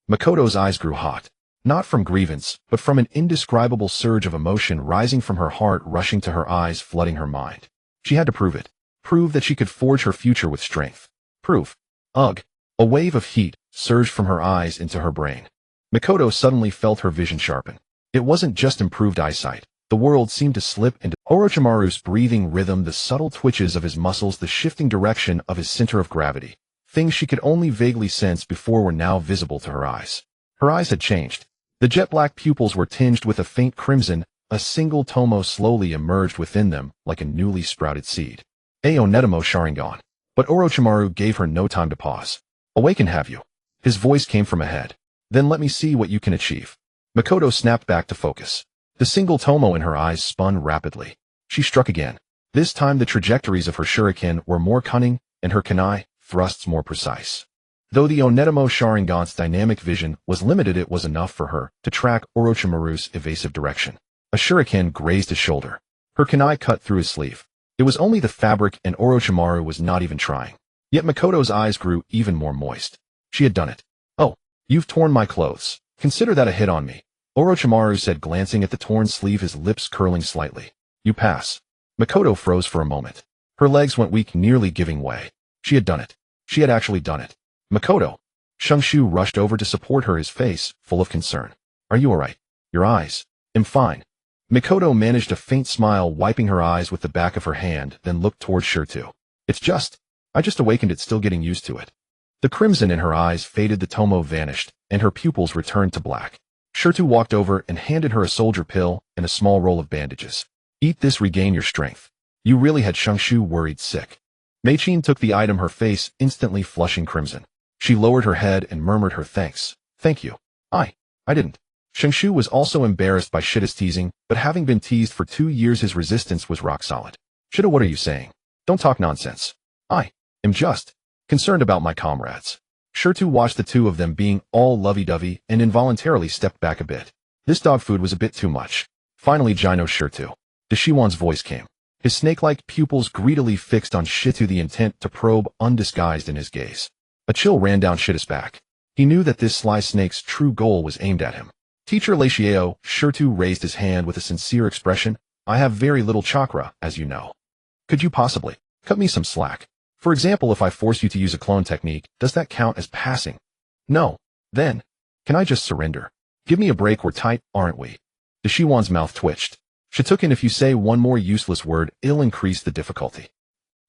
Mikoto's eyes grew hot. Not from grievance, but from an indescribable surge of emotion rising from her heart, rushing to her eyes, flooding her mind. She had to prove it. Prove that she could forge her future with strength. Prove. Ugh. A wave of heat surged from her eyes into her brain. Mikoto suddenly felt her vision sharpen. It wasn't just improved eyesight. The world seemed to slip into Orochimaru's breathing rhythm, the subtle twitches of his muscles, the shifting direction of his center of gravity. Things she could only vaguely sense before were now visible to her eyes. Her eyes had changed. The jet-black pupils were tinged with a faint crimson. A single tomo slowly emerged within them like a newly sprouted seed. Onetamo Sharingan. But Orochimaru gave her no time to pause. Awaken, have you? His voice came from ahead. Then let me see what you can achieve. Mikoto snapped back to focus. The single tomo in her eyes spun rapidly. She struck again. This time the trajectories of her shuriken were more cunning, and her kunai thrusts more precise. Though the Onetamo Sharingan's dynamic vision was limited, it was enough for her to track Orochimaru's evasive direction. A shuriken grazed his shoulder. Her kunai cut through his sleeve. It was only the fabric, and Orochimaru was not even trying. Yet Mikoto's eyes grew even more moist. She had done it. Oh, you've torn my clothes. Consider that a hit on me, Orochimaru said, glancing at the torn sleeve, his lips curling slightly. You pass. Mikoto froze for a moment. Her legs went weak, nearly giving way. She had done it. She had actually done it. Mikoto. Shangshu rushed over to support her, his face full of concern. Are you all right? Your eyes. I'm fine. Mikoto managed a faint smile, wiping her eyes with the back of her hand, then looked towards Shirtu. I just awakened it, still getting used to it. The crimson in her eyes faded, the tomo vanished, and her pupils returned to black. Shirtu walked over and handed her a soldier pill and a small roll of bandages. Eat this, regain your strength. You really had Shungshu worried sick. Meichin took the item, her face instantly flushing crimson. She lowered her head and murmured her thanks. Thank you. I didn't. Shungshu was also embarrassed by Shida's teasing, but having been teased for 2 years, his resistance was rock solid. Shida, what are you saying? Don't talk nonsense. I am just concerned about my comrades. Shirtu watched the two of them being all lovey-dovey and involuntarily stepped back a bit. This dog food was a bit too much. Finally, Jino Shirtu. Deshiwan's voice came. His snake-like pupils greedily fixed on Shitu, the intent to probe undisguised in his gaze. A chill ran down Shida's back. He knew that this sly snake's true goal was aimed at him. Teacher Leixiao, Shirtu raised his hand with a sincere expression. I have very little chakra, as you know. Could you possibly cut me some slack? For example, if I force you to use a clone technique, does that count as passing? No. Then, can I just surrender? Give me a break, we're tight, aren't we? Deshiwan's mouth twitched. Shitukin, if you say one more useless word, it'll increase the difficulty.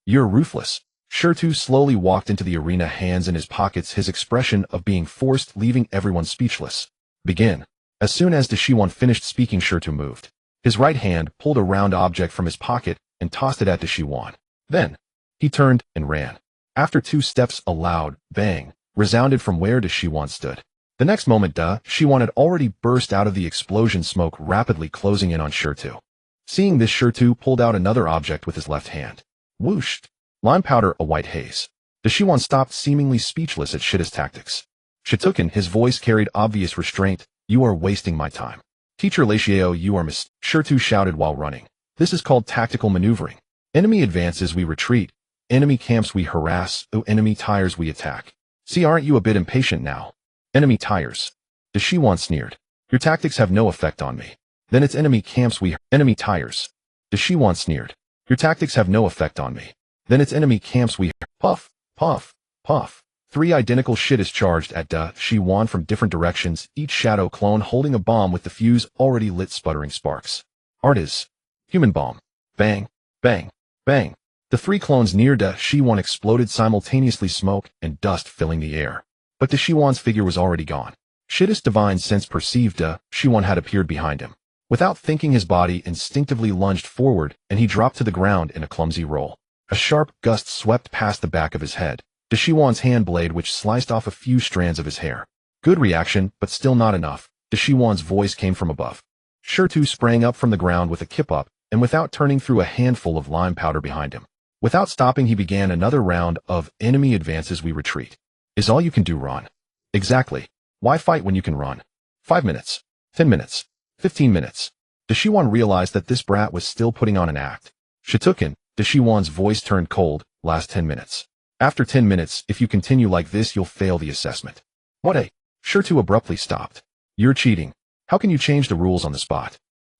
You're ruthless. Shirtu slowly walked into the arena, hands in his pockets, his expression of being forced leaving everyone speechless. Begin. As soon as Deshiwan finished speaking, Shirtu moved. His right hand pulled a round object from his pocket and tossed it at Deshiwan. Then, he turned and ran. After 2 steps, a loud bang resounded from where Deshiwan stood. The next moment, Deshiwan had already burst out of the explosion, smoke rapidly closing in on Shirtu. Seeing this, Shirtu pulled out another object with his left hand. Whoosh! Lime powder, a white haze. Deshiwan stopped, seemingly speechless at Shida's tactics. Shitukin, his voice carried obvious restraint. You are wasting my time. Teacher Leixiao, you are Shirtu shouted while running. This is called tactical maneuvering. Enemy advances, we retreat. Enemy camps, we harass. Enemy tires, we attack. See, aren't you a bit impatient now? Enemy tires. Deshiwan sneered. Your tactics have no effect on me. Then it's enemy camps, we enemy tires. Deshiwan sneered. Your tactics have no effect on me. Then it's enemy camps, we puff, puff, puff. 3 identical Shidas charged at Deshiwan from different directions, each shadow clone holding a bomb with the fuse already lit, sputtering sparks. Artis. Human bomb. Bang, bang, bang. The 3 clones near Deshiwan exploded simultaneously, smoke and dust filling the air. But Deshiwan's figure was already gone. Shida's divine sense perceived Deshiwan had appeared behind him. Without thinking, his body instinctively lunged forward, and he dropped to the ground in a clumsy roll. A sharp gust swept past the back of his head. Deshiwan's hand blade, which sliced off a few strands of his hair. Good reaction, but still not enough. Deshiwan's voice came from above. Shirtu sprang up from the ground with a kip-up, and without turning, threw a handful of lime powder behind him. Without stopping, he began another round of enemy advances, we retreat. Is all you can do run? Exactly. Why fight when you can run? 5 minutes. 10 minutes. 15 minutes. Deshiwan realized that this brat was still putting on an act. Shitukin, Deshiwan's voice turned cold, last 10 minutes. After 10 minutes, if you continue like this, you'll fail the assessment. What a... Shirtu abruptly stopped. You're cheating. How can you change the rules on the spot?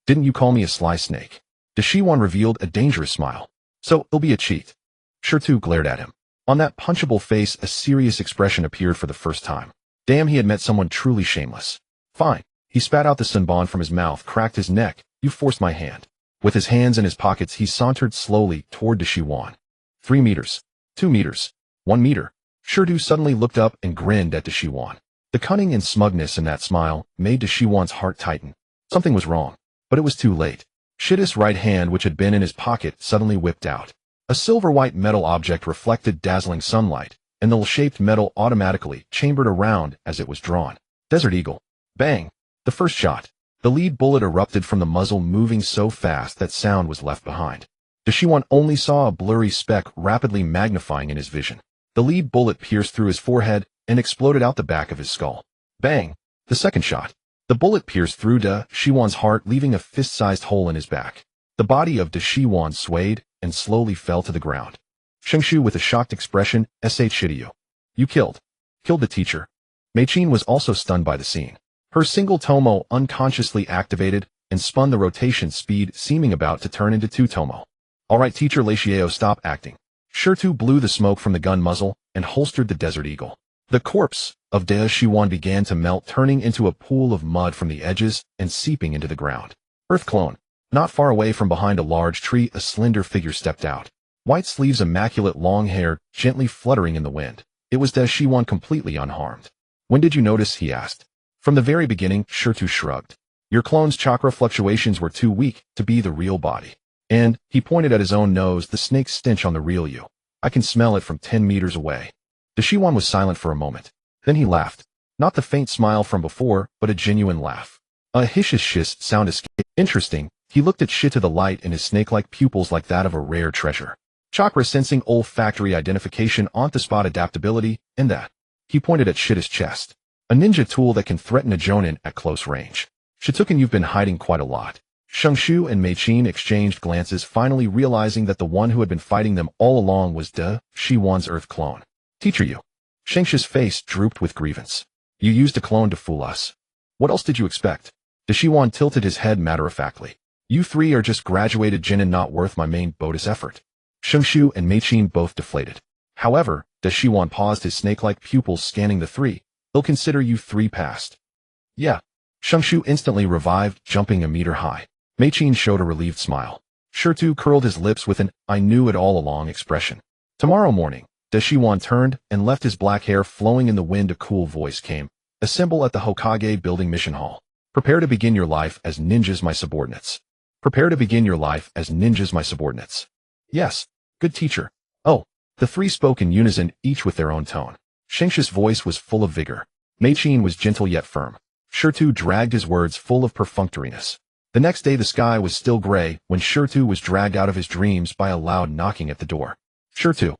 Didn't you call me a sly snake? Deshiwan revealed a dangerous smile. So, it'll be a cheat. Shirtu glared at him. On that punchable face, a serious expression appeared for the first time. Damn, he had met someone truly shameless. Fine. He spat out the sunbon from his mouth, cracked his neck. You forced my hand. With his hands in his pockets, he sauntered slowly toward Deshiwan. 3 meters. 2 meters. 1 meter. Shirtu suddenly looked up and grinned at Deshiwan. The cunning and smugness in that smile made Deshiwan's heart tighten. Something was wrong. But it was too late. Shida's right hand, which had been in his pocket, suddenly whipped out. A silver-white metal object reflected dazzling sunlight, and the L-shaped metal automatically chambered around as it was drawn. Desert Eagle. Bang! The first shot. The lead bullet erupted from the muzzle, moving so fast that sound was left behind. Deshiwan only saw a blurry speck rapidly magnifying in his vision. The lead bullet pierced through his forehead and exploded out the back of his skull. Bang! The second shot. The bullet pierced through Deshiwan's heart, leaving a fist-sized hole in his back. The body of Deshiwan swayed and slowly fell to the ground. Shungshu, with a shocked expression, Shidayu. You killed the teacher. Meichin was also stunned by the scene. Her single tomo unconsciously activated and spun the rotation speed, seeming about to turn into 2 tomo. Alright, Teacher Leixiao, stop acting. Shirtu blew the smoke from the gun muzzle and holstered the Desert Eagle. The corpse of Deshiwan began to melt, turning into a pool of mud from the edges and seeping into the ground. Earth clone. Not far away from behind a large tree, a slender figure stepped out. White sleeves, immaculate long hair, gently fluttering in the wind. It was Deshiwan, completely unharmed. When did you notice? He asked. From the very beginning, Shirtu shrugged. Your clone's chakra fluctuations were too weak to be the real body. And, he pointed at his own nose, the snake's stench on the real you. I can smell it from 10 meters away. Deshiwan was silent for a moment. Then he laughed. Not the faint smile from before, but a genuine laugh. A hiss sound escaped. Interesting. He looked at Shita, the light in his snake-like pupils like that of a rare treasure. Chakra sensing, olfactory identification, on-the-spot adaptability, and that. He pointed at Shita's chest. A ninja tool that can threaten a jonin at close range. Shituken, you've been hiding quite a lot. Shangshu and Meichin exchanged glances, finally realizing that the one who had been fighting them all along was Shiwan's Earth clone. Teacher, you. Shangshu's face drooped with grievance. You used a clone to fool us. What else did you expect? Deshiwan tilted his head matter-of-factly. You three are just graduated genin, not worth my main bonus effort. Shangshu and Meichin both deflated. However, Deshiwan paused, his snake-like pupils scanning the three. They'll consider you three passed. Yeah. Shangshu instantly revived, jumping a meter high. Meichin showed a relieved smile. Shirtu curled his lips with an I knew it all along expression. Tomorrow morning, Deshiwan turned and left, his black hair flowing in the wind. A cool voice came. Assemble at the Hokage building mission hall. Prepare to begin your life as ninjas, my subordinates. Prepare to begin your life as ninjas, my subordinates. Yes, good teacher. Oh, the three spoke in unison, each with their own tone. Shangshu's voice was full of vigor. Meichin was gentle yet firm. Shirtu dragged his words, full of perfunctoriness. The next day the sky was still gray when Shirtu was dragged out of his dreams by a loud knocking at the door. Shirtu,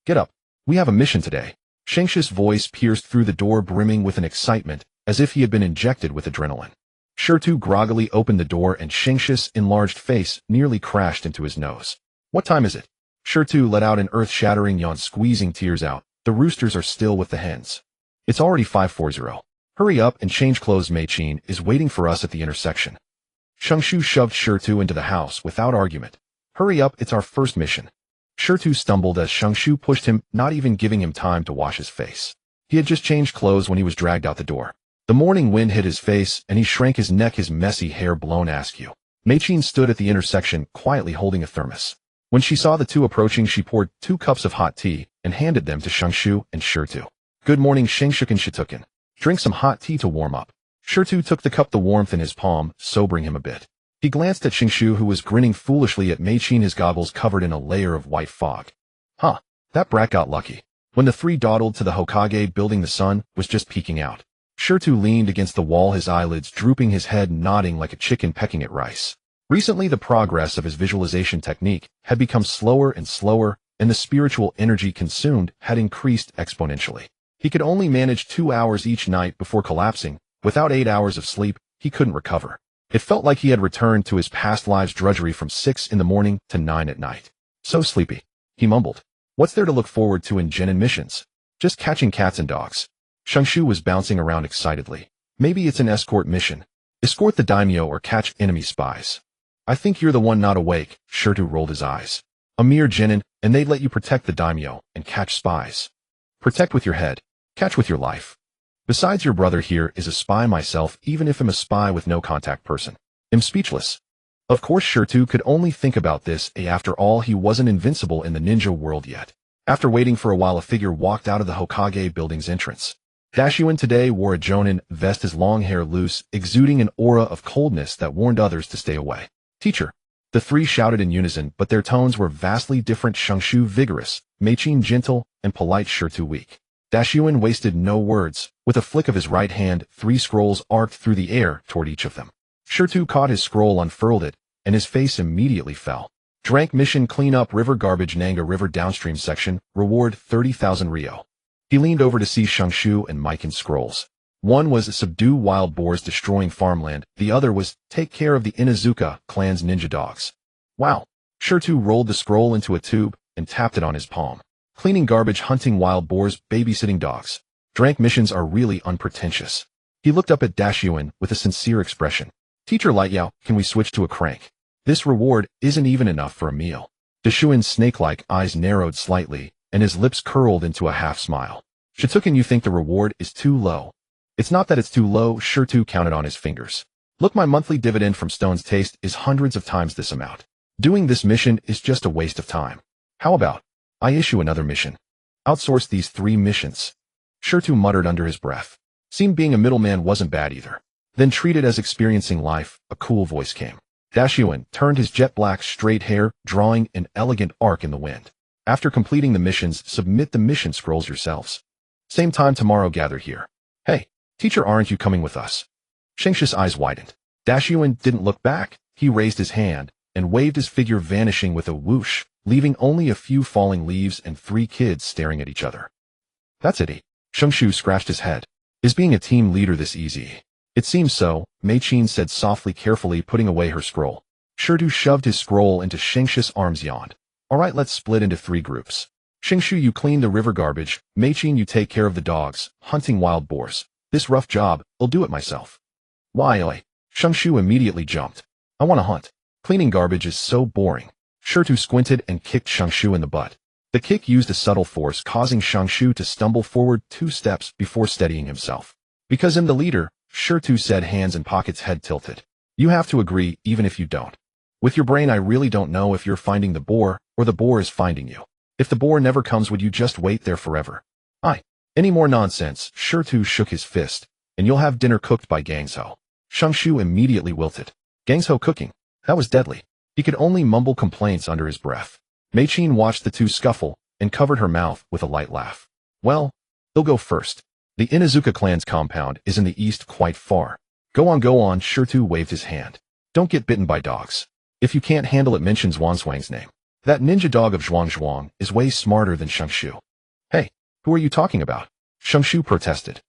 get up. We have a mission today. Shangshu's voice pierced through the door, brimming with an excitement, as if he had been injected with adrenaline. Shirtu groggily opened the door and Shangshu's enlarged face nearly crashed into his nose. What time is it? Shirtu let out an earth-shattering yawn, squeezing tears out. The roosters are still with the hens. It's already 5:40. Hurry up and change clothes. Meichin is waiting for us at the intersection. Shangshu shoved Shirtu into the house without argument. Hurry up, it's our first mission. Shirtu stumbled as Shangshu pushed him, not even giving him time to wash his face. He had just changed clothes when he was dragged out the door. The morning wind hit his face and he shrank, his neck, his messy hair blown askew. Meichin stood at the intersection, quietly holding a thermos. When she saw the two approaching, she poured 2 cups of hot tea and handed them to Shangshu and Shirtu. Good morning, Shangshu and Shituken. Drink some hot tea to warm up. Shirtu took the cup, the warmth in his palm, sobering him a bit. He glanced at Shangshu, who was grinning foolishly at Meichin, his goggles covered in a layer of white fog. Huh, that brat got lucky. When the three dawdled to the Hokage building, the sun was just peeking out. Shirtu leaned against the wall, his eyelids drooping, his head nodding like a chicken pecking at rice. Recently, the progress of his visualization technique had become slower and slower, and the spiritual energy consumed had increased exponentially. He could only manage 2 hours each night before collapsing. Without 8 hours of sleep, he couldn't recover. It felt like he had returned to his past lives' drudgery from 6 in the morning to 9 at night. So sleepy, he mumbled. What's there to look forward to in genin missions? Just catching cats and dogs. Shangshu was bouncing around excitedly. Maybe it's an escort mission. Escort the daimyo or catch enemy spies. I think you're the one not awake. Shirtu rolled his eyes. A mere genin, and they'd let you protect the daimyo and catch spies. Protect with your head. Catch with your life. Besides, your brother here is a spy myself, even if I'm a spy with no contact person. I'm speechless. Of course Shirtu could only think about this. After all, he wasn't invincible in the ninja world yet. After waiting for a while, a figure walked out of the Hokage building's entrance. Dashuin today wore a jonin vest, his long hair loose, exuding an aura of coldness that warned others to stay away. Teacher. The three shouted in unison, but their tones were vastly different. Shangshu vigorous, Meichin gentle, and polite, Shirtu weak. Dashuin wasted no words. With a flick of his right hand, 3 scrolls arced through the air toward each of them. Shirtu caught his scroll, unfurled it, and his face immediately fell. Drank mission, clean up river garbage, Nanga River downstream section, reward 30,000 Rio. He leaned over to see Shangshu and Meichin's scrolls. One was subdue wild boars destroying farmland, the other was take care of the Inazuka clan's ninja dogs. Wow. Shirtu rolled the scroll into a tube and tapped it on his palm. Cleaning garbage, hunting wild boars, babysitting dogs. Drank missions are really unpretentious. He looked up at Dashuin with a sincere expression. Teacher Lightyao, can we switch to a crank? This reward isn't even enough for a meal. Dashuin's snake-like eyes narrowed slightly, and his lips curled into a half-smile. Shituken, you think the reward is too low? It's not that it's too low. Shirtu counted on his fingers. Look, my monthly dividend from Stone's Taste is hundreds of times this amount. Doing this mission is just a waste of time. How about I issue another mission? Outsource these 3 missions. Shirtu muttered under his breath. Seemed being a middleman wasn't bad either. Then treated as experiencing life, a cool voice came. Yuan turned his jet-black straight hair, drawing an elegant arc in the wind. After completing the missions, submit the mission scrolls yourselves. Same time tomorrow, gather here. Hey, teacher, aren't you coming with us? Shengshi's eyes widened. Yuan didn't look back. He raised his hand and waved his figure, vanishing with a whoosh, leaving only a few falling leaves and 3 kids staring at each other. That's it. Shengshu scratched his head. Is being a team leader this easy? It seems so, Mei-chin said softly, carefully putting away her scroll. Shirtu shoved his scroll into Shengshi's arms, yawned. Alright, let's split into 3 groups. Shengshu, you clean the river garbage. Mei-chin, you take care of the dogs, hunting wild boars. This rough job, I'll do it myself. Why, oi? Shengshu immediately jumped. I want to hunt. Cleaning garbage is so boring. Shirtu squinted and kicked Shengshu in the butt. The kick used a subtle force, causing Shengshu to stumble forward 2 steps before steadying himself. Because I'm the leader, Shirtu said, hands in pockets, head tilted. You have to agree, even if you don't. With your brain, I really don't know if you're finding the boar, or the boar is finding you. If the boar never comes, would you just wait there forever? Any more nonsense? Shirtu shook his fist. And you'll have dinner cooked by Gangsho. Shengshu immediately wilted. Gangsho cooking? That was deadly. He could only mumble complaints under his breath. Mei-chin watched the 2 scuffle, and covered her mouth with a light laugh. Well, they'll go first. The Inuzuka clan's compound is in the east, quite far. Go on, Shirtu waved his hand. Don't get bitten by dogs. If you can't handle it, mention Zhuang's name. That ninja dog of Zhuang is way smarter than Shengshu. Hey, who are you talking about? Shengshu protested.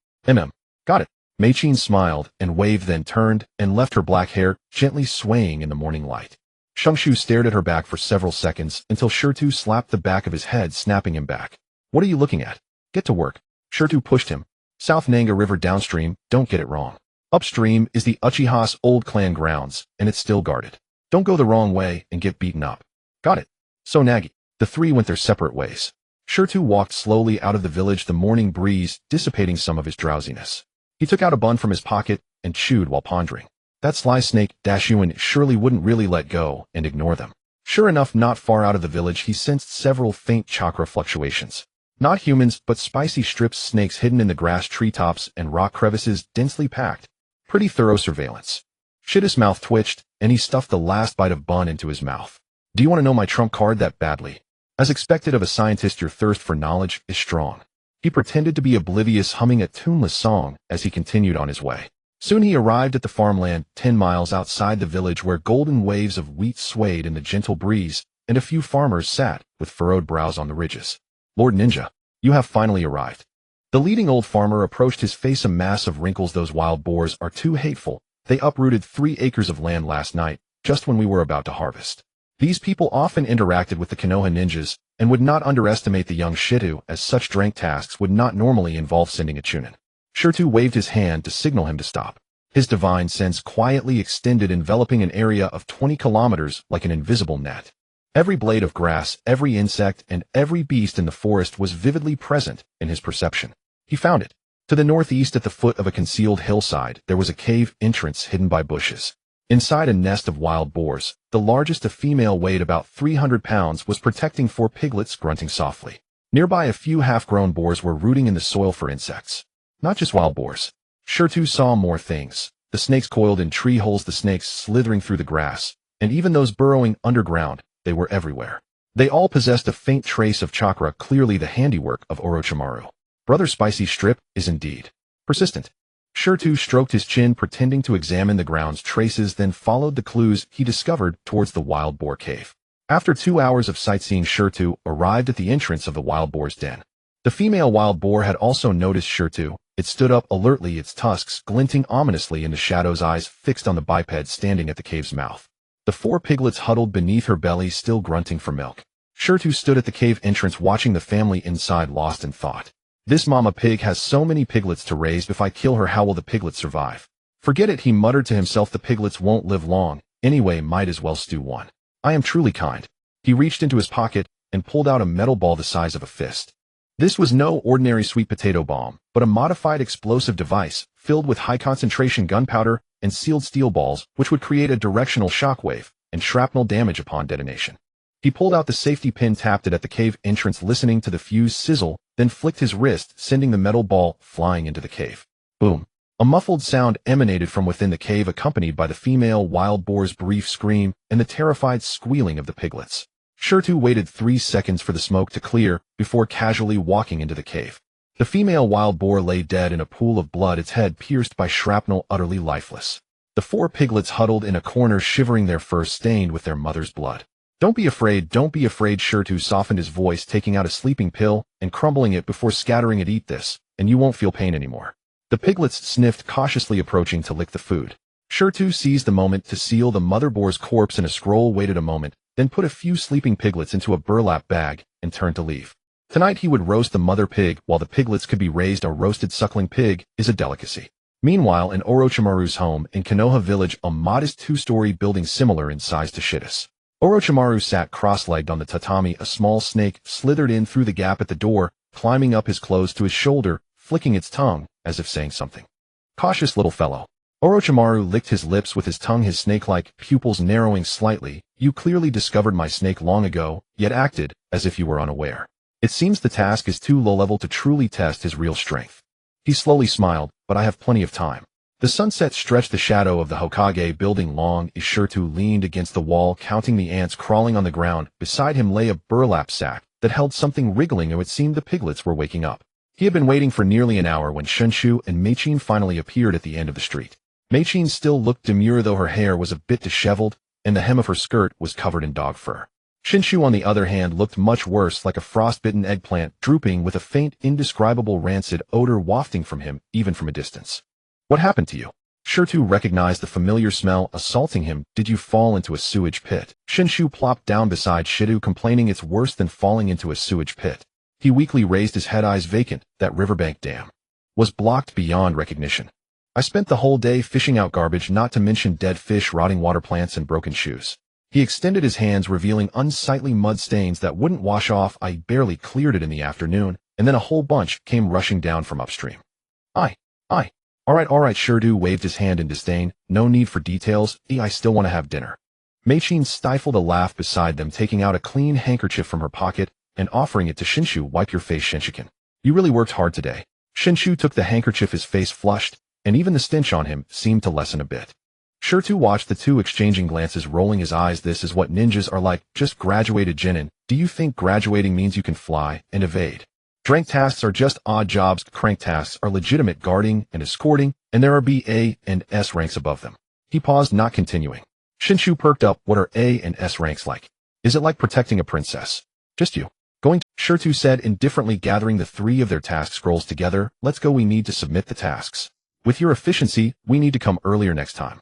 Got it. Mei-chin smiled and waved, then turned and left her black hair gently swaying in the morning light. Shengshu stared at her back for several seconds until Shirtu slapped the back of his head, snapping him back. What are you looking at? Get to work. Shirtu pushed him. South Nanga River downstream, don't get it wrong. Upstream is the Uchiha's old clan grounds, and it's still guarded. Don't go the wrong way and get beaten up. Got it. So Nagi. The 3 went their separate ways. Shirtu walked slowly out of the village, the morning breeze dissipating some of his drowsiness. He took out a bun from his pocket and chewed while pondering. That sly snake, Yuan, surely wouldn't really let go and ignore them. Sure enough, not far out of the village, he sensed several faint chakra fluctuations. Not humans, but spicy strips, snakes hidden in the grass, treetops, and rock crevices, densely packed. Pretty thorough surveillance. Shit's mouth twitched, and he stuffed the last bite of bun into his mouth. Do you want to know my trump card that badly? As expected of a scientist, your thirst for knowledge is strong. He pretended to be oblivious, humming a tuneless song as he continued on his way. Soon he arrived at the farmland 10 miles outside the village, where golden waves of wheat swayed in the gentle breeze, and a few farmers sat with furrowed brows on the ridges. Lord Ninja, you have finally arrived. The leading old farmer approached, his face a mass of wrinkles. Those wild boars are too hateful. They uprooted 3 acres of land last night, just when we were about to harvest. These people often interacted with the Konoha ninjas, and would not underestimate the young Shirtu, as such drank tasks would not normally involve sending a chunin. Shirtu waved his hand to signal him to stop. His divine sense quietly extended, enveloping an area of 20 kilometers like an invisible net. Every blade of grass, every insect, and every beast in the forest was vividly present in his perception. He found it. To the northeast, at the foot of a concealed hillside, there was a cave entrance hidden by bushes. Inside, a nest of wild boars, the largest, a female, weighed about 300 pounds, was protecting 4 piglets, grunting softly. Nearby, a few half-grown boars were rooting in the soil for insects. Not just wild boars. Shirtu saw more things. The snakes coiled in tree holes, the snakes slithering through the grass, and even those burrowing underground. They were everywhere. They all possessed a faint trace of chakra, clearly the handiwork of Orochimaru. Brother Spicy Strip is indeed persistent. Shirtu stroked his chin, pretending to examine the ground's traces, then followed the clues he discovered towards the wild boar cave. After 2 hours of sightseeing, Shirtu arrived at the entrance of the wild boar's den. The female wild boar had also noticed Shirtu. It stood up alertly, its tusks glinting ominously in the shadows, eyes fixed on the biped standing at the cave's mouth. The 4 piglets huddled beneath her belly, still grunting for milk. Shirtu stood at the cave entrance, watching the family inside, lost in thought. This mama pig has so many piglets to raise. If I kill her, how will the piglets survive? Forget it, he muttered to himself. The piglets won't live long. Anyway, might as well stew one. I am truly kind. He reached into his pocket and pulled out a metal ball the size of a fist. This was no ordinary sweet potato bomb, but a modified explosive device filled with high-concentration gunpowder and sealed steel balls, which would create a directional shockwave and shrapnel damage upon detonation. He pulled out the safety pin, tapped it at the cave entrance, listening to the fuse sizzle, then flicked his wrist, sending the metal ball flying into the cave. Boom. A muffled sound emanated from within the cave, accompanied by the female wild boar's brief scream and the terrified squealing of the piglets. Shirtu waited 3 seconds for the smoke to clear before casually walking into the cave. The female wild boar lay dead in a pool of blood, its head pierced by shrapnel, utterly lifeless. The 4 piglets huddled in a corner, shivering, their fur stained with their mother's blood. Don't be afraid, Shirtu softened his voice, taking out a sleeping pill and crumbling it before scattering it. Eat this, and you won't feel pain anymore. The piglets sniffed, cautiously approaching to lick the food. Shirtu seized the moment to seal the mother boar's corpse in a scroll, waited a moment, then put a few sleeping piglets into a burlap bag and turned to leave. Tonight he would roast the mother pig while the piglets could be raised. A roasted suckling pig is a delicacy. Meanwhile, in Orochimaru's home in Konoha village, a modest 2-story building similar in size to Shita's. Orochimaru sat cross-legged on the tatami. A small snake slithered in through the gap at the door, climbing up his clothes to his shoulder, flicking its tongue as if saying something. Cautious little fellow. Orochimaru licked his lips with his tongue, his snake-like pupils narrowing slightly. You clearly discovered my snake long ago, yet acted as if you were unaware. It seems the task is too low-level to truly test his real strength. He slowly smiled, but I have plenty of time. The sunset stretched the shadow of the Hokage building long. Shirtu leaned against the wall, counting the ants crawling on the ground. Beside him lay a burlap sack that held something wriggling, and it seemed the piglets were waking up. He had been waiting for nearly an hour when Shinshu and Meichin finally appeared at the end of the street. Meichin still looked demure, though her hair was a bit disheveled, and the hem of her skirt was covered in dog fur. Shinshu, on the other hand, looked much worse, like a frostbitten eggplant, drooping with a faint, indescribable rancid odor wafting from him, even from a distance. What happened to you? Shirtu recognized the familiar smell assaulting him. Did you fall into a sewage pit? Shinshu plopped down beside Shitu, complaining it's worse than falling into a sewage pit. He weakly raised his head, eyes vacant. That riverbank dam was blocked beyond recognition. I spent the whole day fishing out garbage, not to mention dead fish, rotting water plants, and broken shoes. He extended his hands, revealing unsightly mud stains that wouldn't wash off. I barely cleared it in the afternoon, and then a whole bunch came rushing down from upstream. All right, Shirtu waved his hand in disdain. No need for details. I still want to have dinner. Meichin stifled a laugh beside them, taking out a clean handkerchief from her pocket and offering it to Shinshu. Wipe your face, Shinshiken. You really worked hard today. Shinshu took the handkerchief, his face flushed, and even the stench on him seemed to lessen a bit. Shirtu watched the two exchanging glances, rolling his eyes. This is what ninjas are like, just graduated genin. Do you think graduating means you can fly and evade? Drank tasks are just odd jobs. Crank tasks are legitimate, guarding and escorting, and there are B, A, and S ranks above them. He paused, not continuing. Shinshu perked up. What are A and S ranks like? Is it like protecting a princess? Just you. Going to, Shirtu said indifferently, gathering the 3 of their task scrolls together. Let's go, we need to submit the tasks. With your efficiency, we need to come earlier next time.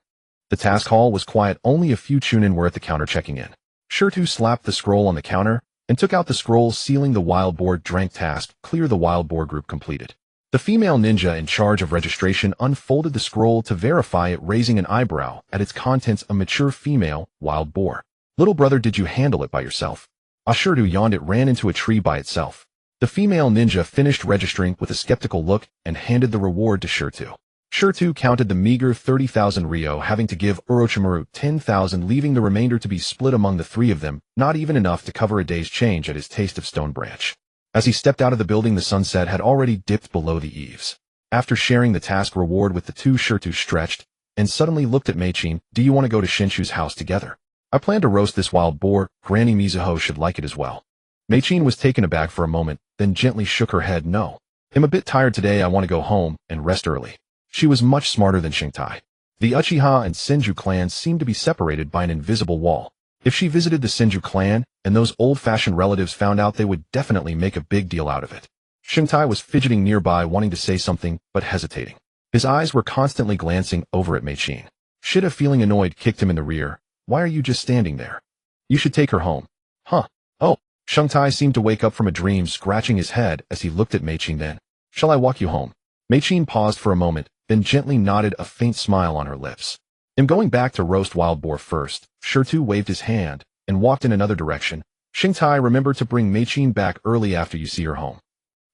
The task hall was quiet. Only a few chunin were at the counter checking in. Shirtu slapped the scroll on the counter and took out the scroll, sealing the wild boar. Drank task, clear the wild boar group completed. The female ninja in charge of registration unfolded the scroll to verify it, raising an eyebrow at its contents. A mature female wild boar. Little brother, did you handle it by yourself? Shirtu yawned. It ran into a tree by itself. The female ninja finished registering with a skeptical look and handed the reward to Shirtu. Shirtu counted the meager 30,000 ryo, having to give Orochimaru 10,000, leaving the remainder to be split among the 3 of them, not even enough to cover a day's change at his taste of Stone Branch. As he stepped out of the building, the sunset had already dipped below the eaves. After sharing the task reward with the 2, Shirtu stretched and suddenly looked at Meichin. Do you want to go to Shinshu's house together? I plan to roast this wild boar. Granny Mizuho should like it as well. Meichin was taken aback for a moment, then gently shook her head. No. I'm a bit tired today. I want to go home and rest early. She was much smarter than Shingtai. The Uchiha and Senju clans seemed to be separated by an invisible wall. If she visited the Senju clan and those old-fashioned relatives found out, they would definitely make a big deal out of it. Shingtai was fidgeting nearby, wanting to say something, but hesitating. His eyes were constantly glancing over at Meichin. Shida, feeling annoyed, kicked him in the rear. Why are you just standing there? You should take her home. Huh. Oh. Shingtai seemed to wake up from a dream, scratching his head as he looked at Meichin. Then, shall I walk you home? Meichin paused for a moment, then gently nodded, a faint smile on her lips. I'm going back to roast wild boar first. Shirtu waved his hand and walked in another direction. Shingtai, remember to bring Meichin back early after you see her home.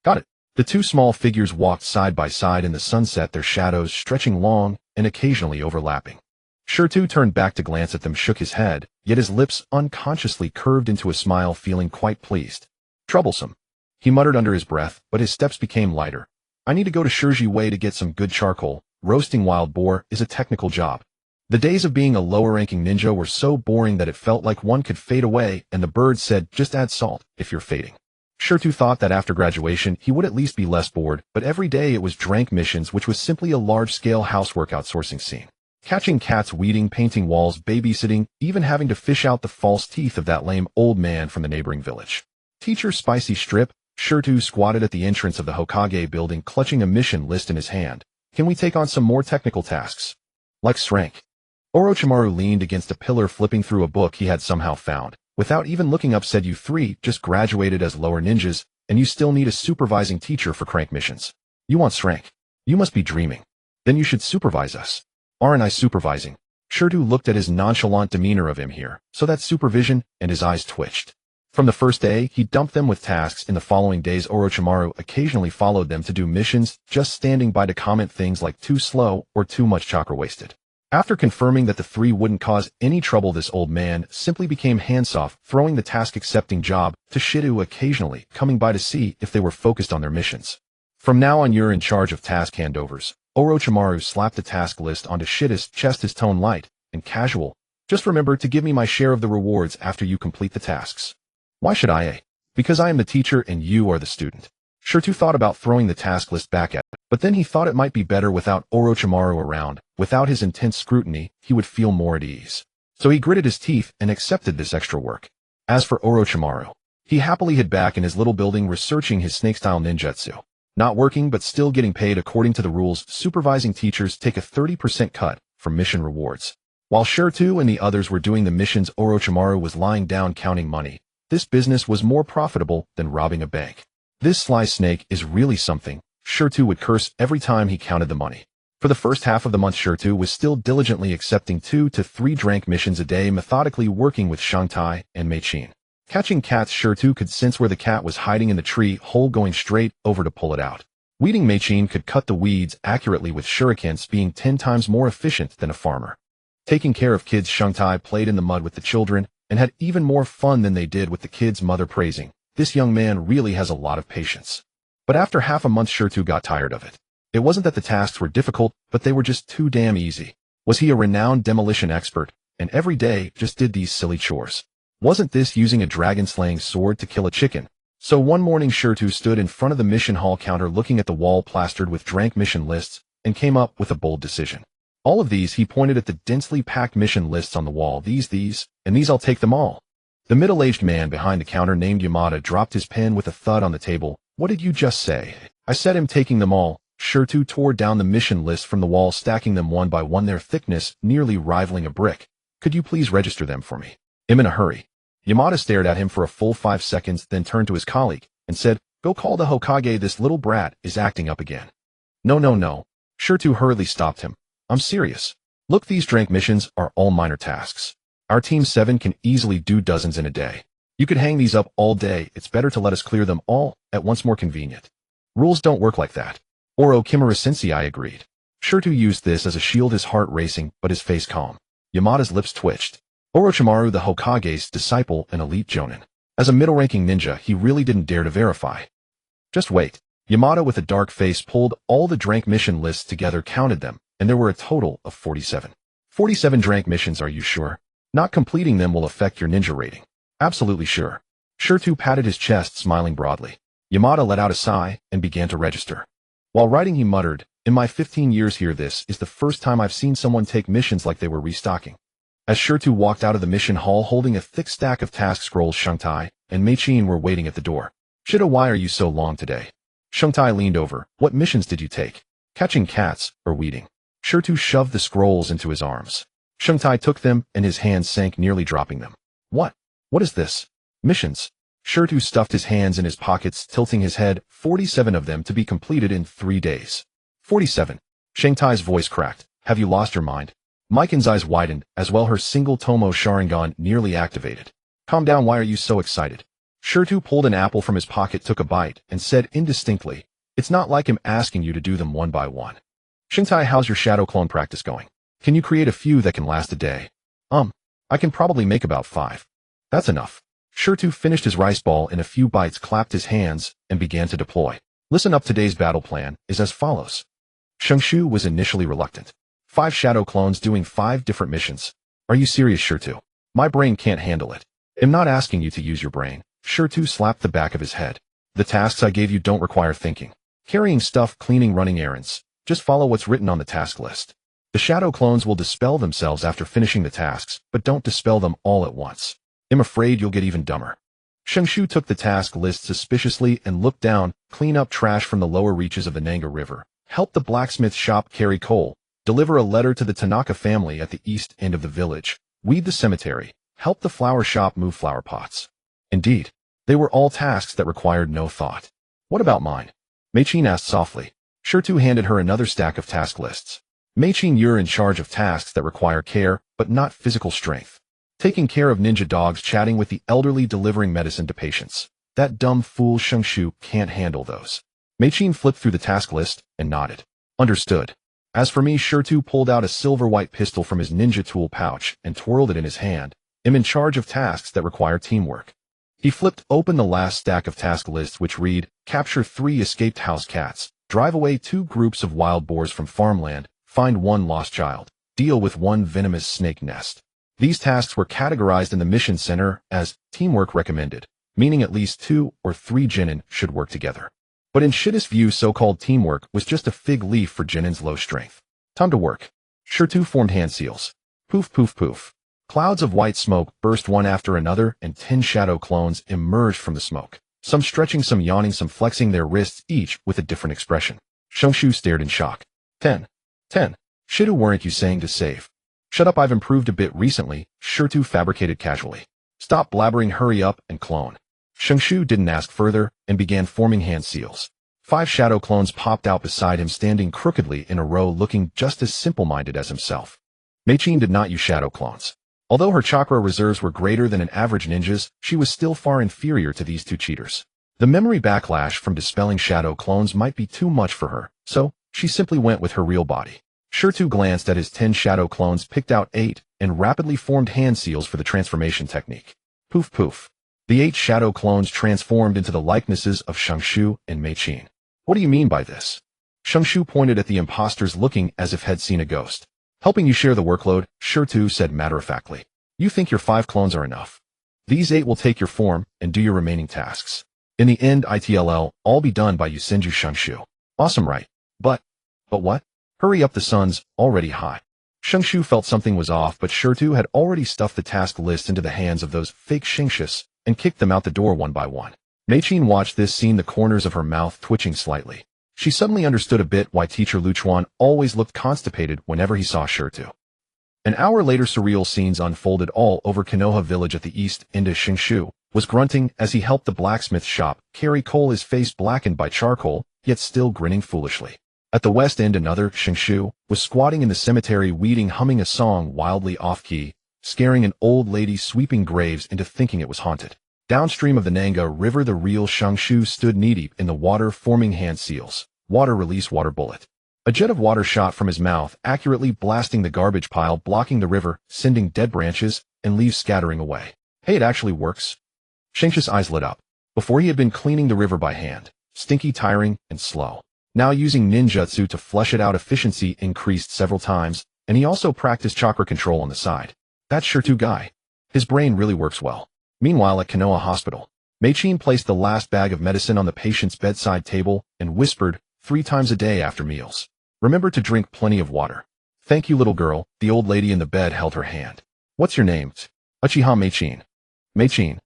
Got it. The two small figures walked side by side in the sunset, their shadows stretching long and occasionally overlapping. Shirtu turned back to glance at them, shook his head, yet his lips unconsciously curved into a smile, feeling quite pleased. Troublesome, he muttered under his breath, but his steps became lighter. I need to go to Shirji to get some good charcoal. Roasting wild boar is a technical job. The days of being a lower-ranking ninja were so boring that it felt like one could fade away, and the bird said, just add salt, if you're fading. Shirtu thought that after graduation he would at least be less bored, but every day it was drank missions, which was simply a large-scale housework outsourcing scene. Catching cats, weeding, painting walls, babysitting, even having to fish out the false teeth of that lame old man from the neighboring village. Teacher Spicy Strip, Shirtu squatted at the entrance of the Hokage building, clutching a mission list in his hand. Can we take on some more technical tasks? Like strength? Orochimaru leaned against a pillar, flipping through a book he had somehow found. Without even looking up, said, you three just graduated as lower ninjas, and you still need a supervising teacher for crank missions. You want strength? You must be dreaming. Then you should supervise us. Aren't I supervising? Shirtu looked at his nonchalant demeanor of him here, so that's supervision, and his eyes twitched. From the first day, he dumped them with tasks. In the following days, Orochimaru occasionally followed them to do missions, just standing by to comment things like too slow or too much chakra wasted. After confirming that the three wouldn't cause any trouble, this old man simply became hands-off, throwing the task-accepting job to Shiryu, occasionally coming by to see if they were focused on their missions. From now on, you're in charge of task handovers. Orochimaru slapped the task list onto Shiryu's chest, his tone light and casual. Just remember to give me my share of the rewards after you complete the tasks. Why should I? Because I am the teacher and you are the student. Shiryu thought about throwing the task list back at him, but then he thought it might be better without Orochimaru around. Without his intense scrutiny, he would feel more at ease. So he gritted his teeth and accepted this extra work. As for Orochimaru, he happily hid back in his little building researching his snake-style ninjutsu. Not working but still getting paid according to the rules, supervising teachers take a 30% cut from mission rewards. While Shiryu and the others were doing the missions, Orochimaru was lying down counting money. This business was more profitable than robbing a bank. This sly snake is really something, Shiryu would curse every time he counted the money. For the first half of the month, Shiryu was still diligently accepting 2 to 3 drank missions a day, methodically working with Shangtai and Meichin. Catching cats, Shiryu could sense where the cat was hiding in the tree hole, going straight over to pull it out. Weeding, Meichin could cut the weeds accurately with shurikens, being 10 times more efficient than a farmer. Taking care of kids, Shangtai played in the mud with the children and had even more fun than they did with the kids' mother, praising, "This young man really has a lot of patience." But after half a month, Shiryu got tired of it. It wasn't that the tasks were difficult, but they were just too damn easy. Was he a renowned demolition expert, and every day just did these silly chores? Wasn't this using a dragon-slaying sword to kill a chicken? So one morning, Shiryu stood in front of the mission hall counter looking at the wall plastered with drank mission lists and came up with a bold decision. All of these, he pointed at the densely packed mission lists on the wall. These, and these, I'll take them all. The middle-aged man behind the counter named Yamada dropped his pen with a thud on the table. What did you just say? I said I'm taking them all. Shiryu tore down the mission lists from the wall, stacking them one by one, their thickness nearly rivaling a brick. Could you please register them for me? I'm in a hurry. Yamada stared at him for a full 5 seconds, then turned to his colleague and said, Go call the Hokage, this little brat is acting up again. No. Shiryu hurriedly stopped him. I'm serious. Look, these drank missions are all minor tasks. Our team 7 can easily do dozens in a day. You could hang these up all day. It's better to let us clear them all at once, more convenient. Rules don't work like that. Oro Kimura-sensei, I agreed. Shiryu used this as a shield, his heart racing, but his face calm. Yamada's lips twitched. Orochimaru, the Hokage's disciple and elite jonin. As a middle-ranking ninja, he really didn't dare to verify. Just wait. Yamada, with a dark face, pulled all the drank mission lists together, counted them, and there were a total of 47. 47 drank missions, are you sure? Not completing them will affect your ninja rating. Absolutely sure. Shiryu patted his chest, smiling broadly. Yamada let out a sigh and began to register. While writing, he muttered, In my 15 years here, this is the first time I've seen someone take missions like they were restocking. As Shiryu walked out of the mission hall holding a thick stack of task scrolls, Shangtai and Meichin were waiting at the door. Shiryu, why are you so long today? Shangtai leaned over. What missions did you take? Catching cats or weeding? Shiryu shoved the scrolls into his arms. Shangtai took them and his hands sank, nearly dropping them. What is this? Missions. Shiryu stuffed his hands in his pockets, tilting his head. 47 of them to be completed in 3 days. 47. Shangtai's voice cracked. Have you lost your mind? Maiken's eyes widened, as well her single Tomo Sharingan nearly activated. Calm down, why are you so excited? Shiryu pulled an apple from his pocket, took a bite, and said indistinctly, It's not like I'm asking you to do them one by one. Xingtai, how's your shadow clone practice going? Can you create a few that can last a day? I can probably make about 5. That's enough. Shirtu finished his rice ball in a few bites, clapped his hands, and began to deploy. Listen up, today's battle plan is as follows. Xingshu was initially reluctant. 5 shadow clones doing 5 different missions. Are you serious, Shirtu? My brain can't handle it. I'm not asking you to use your brain. Shirtu slapped the back of his head. The tasks I gave you don't require thinking. Carrying stuff, cleaning, running errands. Just follow what's written on the task list. The shadow clones will dispel themselves after finishing the tasks, but don't dispel them all at once. I'm afraid you'll get even dumber. Xingshu took the task list suspiciously and looked down, clean up trash from the lower reaches of the Nanga River, help the blacksmith shop carry coal, deliver a letter to the Tanaka family at the east end of the village, weed the cemetery, help the flower shop move flower pots. Indeed, they were all tasks that required no thought. What about mine? Meichin asked softly. Shirtu handed her another stack of task lists. Meichin, you're in charge of tasks that require care, but not physical strength. Taking care of ninja dogs, chatting with the elderly, delivering medicine to patients. That dumb fool Xingshu can't handle those. Meichin flipped through the task list and nodded. Understood. As for me, Shirtu pulled out a silver-white pistol from his ninja tool pouch and twirled it in his hand. I'm in charge of tasks that require teamwork. He flipped open the last stack of task lists, which read, capture 3 escaped house cats, drive away 2 groups of wild boars from farmland, find 1 lost child, deal with 1 venomous snake nest. These tasks were categorized in the mission center as teamwork recommended, meaning at least 2 or 3 genin should work together. But in Shittis' view, so-called teamwork was just a fig leaf for genin's low strength. Time to work. Shirtu formed hand seals. Poof, poof, poof. Clouds of white smoke burst one after another, and 10 shadow clones emerged from the smoke. Some stretching, some yawning, some flexing their wrists, each with a different expression. Xingshu stared in shock. 10. Shidu, weren't you saying to save? Shut up, I've improved a bit recently, Shirtu fabricated casually. Stop blabbering, hurry up and clone. Xingshu didn't ask further and began forming hand seals. 5 shadow clones popped out beside him, standing crookedly in a row, looking just as simple-minded as himself. Meichin did not use shadow clones. Although her chakra reserves were greater than an average ninja's, she was still far inferior to these 2 cheaters. The memory backlash from dispelling shadow clones might be too much for her, so she simply went with her real body. Shirtu glanced at his 10 shadow clones, picked out 8, and rapidly formed hand seals for the transformation technique. Poof poof. The 8 shadow clones transformed into the likenesses of Xingshu and Meichin. What do you mean by this? Xingshu pointed at the imposters, looking as if had seen a ghost. Helping you share the workload, Shirtu said matter-of-factly. You think your 5 clones are enough? These 8 will take your form and do your remaining tasks. In the end, it'll all be done by you, Senju Xingshu. Awesome, right? But what? Hurry up, the sun's already high. Xingshu felt something was off, but Shirtu had already stuffed the task list into the hands of those fake Xingshus and kicked them out the door one by one. Meichin watched this scene, the corners of her mouth twitching slightly. She suddenly understood a bit why teacher Luchuan always looked constipated whenever he saw Shirtu. An hour later, surreal scenes unfolded all over Konoha village. At the east end, Xingshu was grunting as he helped the blacksmith shop carry coal, his face blackened by charcoal, yet still grinning foolishly. At the west end, another Xingshu was squatting in the cemetery, weeding, humming a song wildly off-key, scaring an old lady sweeping graves into thinking it was haunted. Downstream of the Nanga River, the real Xingshu stood knee-deep in the water, forming hand seals. Water release, water bullet. A jet of water shot from his mouth, accurately blasting the garbage pile, blocking the river, sending dead branches and leaves scattering away. Hey, it actually works. Xingshu's eyes lit up. Before, he had been cleaning the river by hand. Stinky, tiring, and slow. Now, using ninjutsu to flush it out, efficiency increased several times, and he also practiced chakra control on the side. That Shirtu guy. His brain really works well. Meanwhile, at Konoha Hospital, Meichin placed the last bag of medicine on the patient's bedside table and whispered 3 times a day after meals. Remember to drink plenty of water. Thank you, little girl. The old lady in the bed held her hand. What's your name? Uchiha Meichin. Meichin.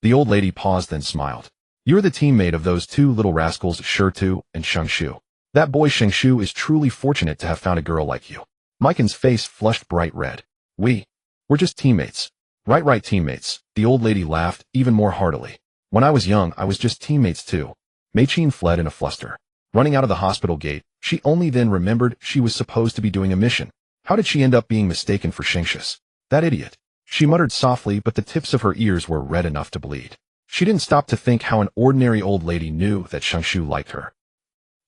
The old lady paused, then smiled. You're the teammate of those 2 little rascals, Shirtu and Xingshu. That boy Xingshu is truly fortunate to have found a girl like you. Maiken's face flushed bright red. We're just teammates. Right, teammates. The old lady laughed even more heartily. When I was young, I was just teammates too. Meichin fled in a fluster. Running out of the hospital gate, she only then remembered she was supposed to be doing a mission. How did she end up being mistaken for Xingshus? That idiot. She muttered softly, but the tips of her ears were red enough to bleed. She didn't stop to think how an ordinary old lady knew that Xingshu liked her.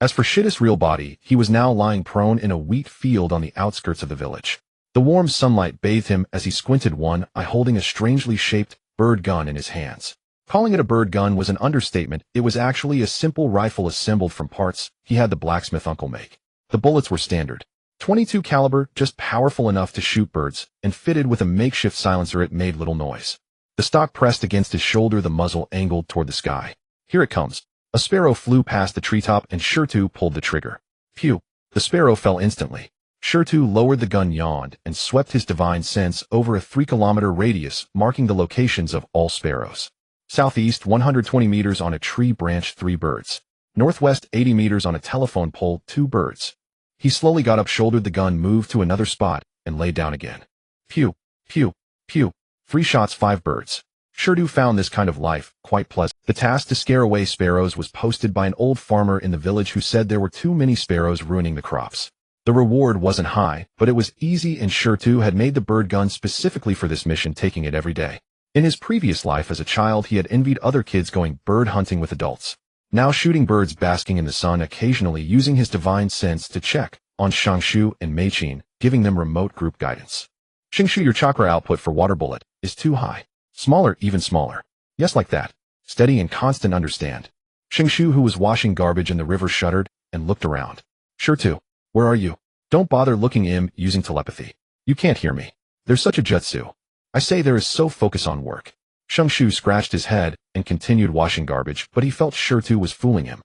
As for Shitta's real body, he was now lying prone in a wheat field on the outskirts of the village. The warm sunlight bathed him as he squinted, one eye holding a strangely shaped bird gun in his hands. Calling it a bird gun was an understatement. It was actually a simple rifle assembled from parts he had the blacksmith uncle make. The bullets were standard. .22 caliber, just powerful enough to shoot birds, and fitted with a makeshift silencer. It made little noise. The stock pressed against his shoulder, the muzzle angled toward the sky. Here it comes. A sparrow flew past the treetop and Shirtu pulled the trigger. Phew! The sparrow fell instantly. Shirtu lowered the gun, yawned, and swept his divine sense over a 3-kilometer radius, marking the locations of all sparrows. Southeast 120 meters on a tree branch, 3 birds. Northwest 80 meters on a telephone pole, 2 birds. He slowly got up, shouldered the gun, moved to another spot, and lay down again. Pew, pew, pew. 3 shots, 5 birds. Shirtu found this kind of life quite pleasant. The task to scare away sparrows was posted by an old farmer in the village who said there were too many sparrows ruining the crops. The reward wasn't high, but it was easy, and Shirtu had made the bird gun specifically for this mission, taking it every day. In his previous life as a child, he had envied other kids going bird hunting with adults. Now shooting birds basking in the sun, occasionally using his divine sense to check on Xingshu and Meichin, giving them remote group guidance. Xingshu, your chakra output for water bullet is too high. Smaller, even smaller. Yes, like that. Steady and constant, understand. Xingshu, who was washing garbage in the river, shuddered and looked around. Shirtu, where are you? Don't bother looking. Using telepathy. You can't hear me. There's such a jutsu. I say there is so focus on work. Xingshu scratched his head and continued washing garbage, but he felt Shirtu was fooling him.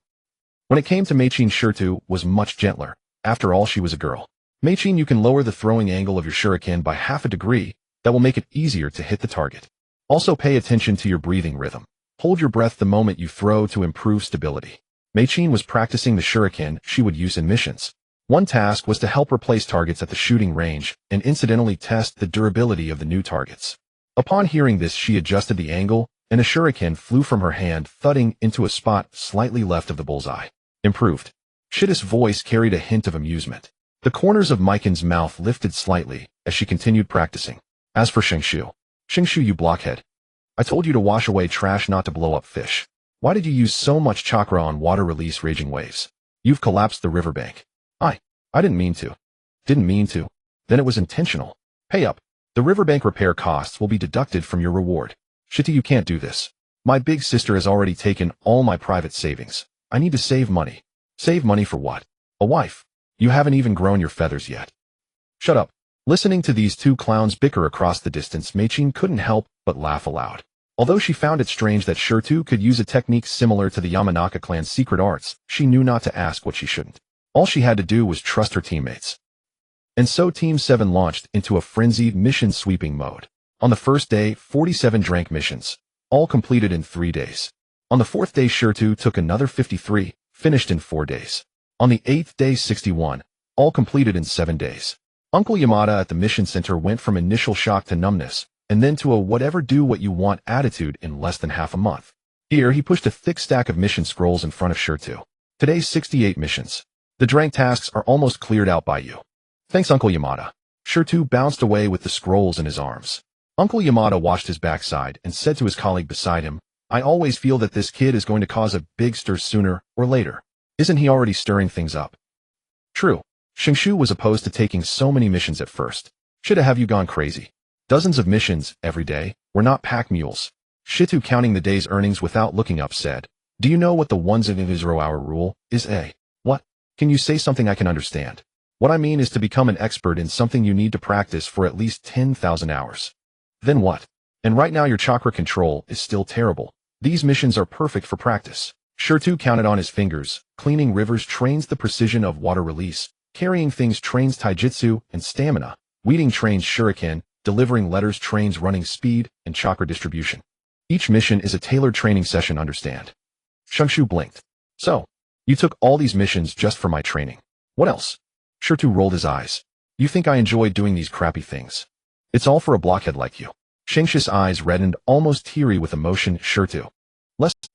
When it came to Meichin, Shirtu was much gentler. After all, she was a girl. Meichin, you can lower the throwing angle of your shuriken by half a degree. That will make it easier to hit the target. Also pay attention to your breathing rhythm. Hold your breath the moment you throw to improve stability. Meichin was practicing the shuriken she would use in missions. One task was to help her place targets at the shooting range and incidentally test the durability of the new targets. Upon hearing this, she adjusted the angle, and a shuriken flew from her hand, thudding into a spot slightly left of the bullseye. Improved. Shitta's voice carried a hint of amusement. The corners of Meichin's mouth lifted slightly as she continued practicing. As for Xingshu, you blockhead. I told you to wash away trash, not to blow up fish. Why did you use so much chakra on water release raging waves? You've collapsed the riverbank. I didn't mean to. Didn't mean to. Then it was intentional. Pay up. The riverbank repair costs will be deducted from your reward. Shitta, you can't do this. My big sister has already taken all my private savings. I need to save money. Save money for what? A wife. You haven't even grown your feathers yet. Shut up. Listening to these two clowns bicker across the distance, Meichin couldn't help but laugh aloud. Although she found it strange that Shirtu could use a technique similar to the Yamanaka clan's secret arts, she knew not to ask what she shouldn't. All she had to do was trust her teammates. And so Team 7 launched into a frenzied mission sweeping mode. On the first day, 47 drank missions, all completed in 3 days. On the 4th day, Shirtu took another 53, finished in 4 days. On the 8th day, 61, all completed in 7 days. Uncle Yamada at the mission center went from initial shock to numbness, and then to a whatever do what you want attitude in less than half a month. Here, he pushed a thick stack of mission scrolls in front of Shirtu. Today's 68 missions. The drank tasks are almost cleared out by you. Thanks, Uncle Yamada. Shirtu bounced away with the scrolls in his arms. Uncle Yamada washed his backside and said to his colleague beside him, I always feel that this kid is going to cause a big stir sooner or later. Isn't he already stirring things up? True. Xingshu was opposed to taking so many missions at first. Shoulda have you gone crazy? Dozens of missions every day. We're not pack mules. Shitu, counting the day's earnings without looking up, said, Do you know what the 1 0-hour rule is? What? Can you say something I can understand? What I mean is to become an expert in something you need to practice for at least 10,000 hours. Then what? And right now your chakra control is still terrible. These missions are perfect for practice. Shirtu counted on his fingers. Cleaning rivers trains the precision of water release. Carrying things trains taijutsu and stamina. Weeding trains shuriken. Delivering letters trains running speed and chakra distribution. Each mission is a tailored training session, understand? Xingshu blinked. So, you took all these missions just for my training. What else? Shirtu rolled his eyes. You think I enjoy doing these crappy things? It's all for a blockhead like you. Xingshu's eyes reddened, almost teary with emotion. Shirtu.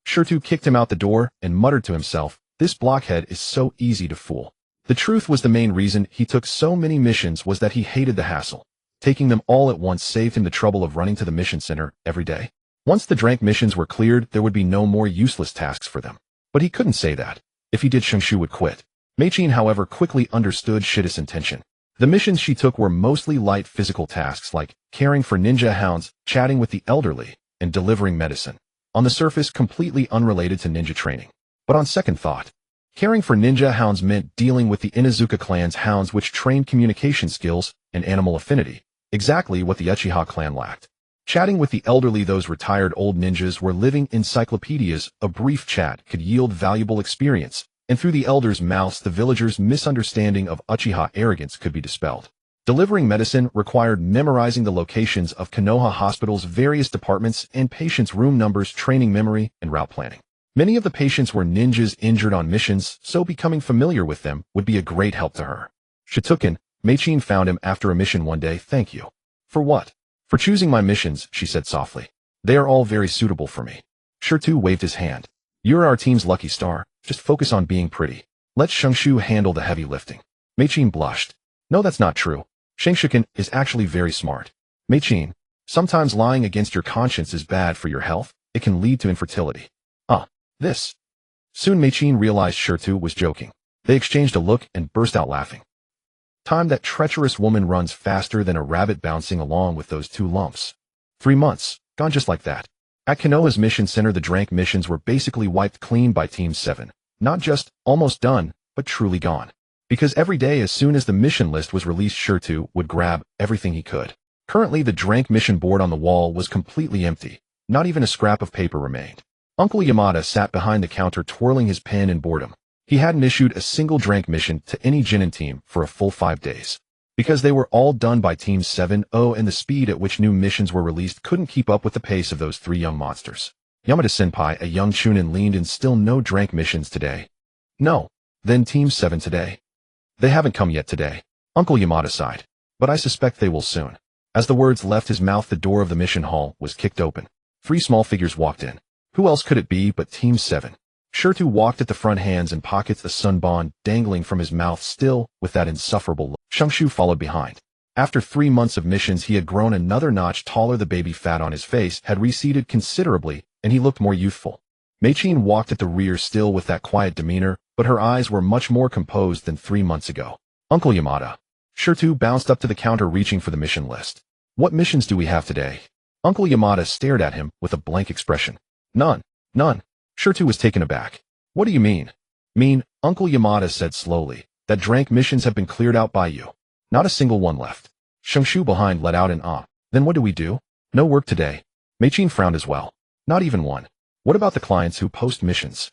Shirtu kicked him out the door and muttered to himself, this blockhead is so easy to fool. The truth was the main reason he took so many missions was that he hated the hassle. Taking them all at once saved him the trouble of running to the mission center every day. Once the drank missions were cleared, there would be no more useless tasks for them. But he couldn't say that. If he did, Xingshu would quit. Meichin, however, quickly understood Shida's intention. The missions she took were mostly light physical tasks like caring for ninja hounds, chatting with the elderly, and delivering medicine. On the surface, completely unrelated to ninja training. But on second thought, caring for ninja hounds meant dealing with the Inuzuka clan's hounds, which trained communication skills and animal affinity, exactly what the Uchiha clan lacked. Chatting with the elderly, those retired old ninjas were living encyclopedias. A brief chat could yield valuable experience, and through the elders' mouths the villagers' misunderstanding of Uchiha arrogance could be dispelled. Delivering medicine required memorizing the locations of Konoha Hospital's various departments and patients' room numbers, training memory, and route planning. Many of the patients were ninjas injured on missions, so becoming familiar with them would be a great help to her. Shituken, Meichin found him after a mission one day. "Thank you." "For what?" "For choosing my missions," she said softly. "They are all very suitable for me." Shirtu waved his hand. "You're our team's lucky star. Just focus on being pretty. Let Xingshu handle the heavy lifting." Meichin blushed. "No, that's not true. Xingshuken is actually very smart." "Meichin, sometimes lying against your conscience is bad for your health. It can lead to infertility." This. Soon Meichin realized Shirtu was joking. They exchanged a look and burst out laughing. Time, that treacherous woman runs faster than a rabbit bouncing along with those two lumps. 3 months, gone just like that. At Konoha's mission center, the Drank missions were basically wiped clean by Team 7. Not just almost done, but truly gone. Because every day as soon as the mission list was released, Shirtu would grab everything he could. Currently, the Drank mission board on the wall was completely empty. Not even a scrap of paper remained. Uncle Yamada sat behind the counter twirling his pen in boredom. He hadn't issued a single Drank mission to any Genin team for a full 5 days. Because they were all done by Team 7-0, and the speed at which new missions were released couldn't keep up with the pace of those 3 young monsters. Yamada-senpai, a young chunin, leaned in. "Still no Drank missions today?" "No." "Then Team 7 today?" "They haven't come yet today." Uncle Yamada sighed. "But I suspect they will soon." As the words left his mouth, the door of the mission hall was kicked open. 3 small figures walked in. Who else could it be but Team 7? Shirtu walked at the front, hands in pockets, a sunbon dangling from his mouth, still with that insufferable look. Xingshu followed behind. After 3 months of missions, he had grown another notch taller. The baby fat on his face had receded considerably, and he looked more youthful. Meichin walked at the rear, still with that quiet demeanor, but her eyes were much more composed than 3 months ago. "Uncle Yamada." Shirtu bounced up to the counter, reaching for the mission list. "What missions do we have today?" Uncle Yamada stared at him with a blank expression. None. Shirtu was taken aback. "What do you mean?" Uncle Yamada said slowly, "that Drank missions have been cleared out by you. Not a single one left." Xingshu behind let out an "ah." "Then what do we do?" "No work today." Meichin frowned as well. "Not even one." "What about the clients who post missions?"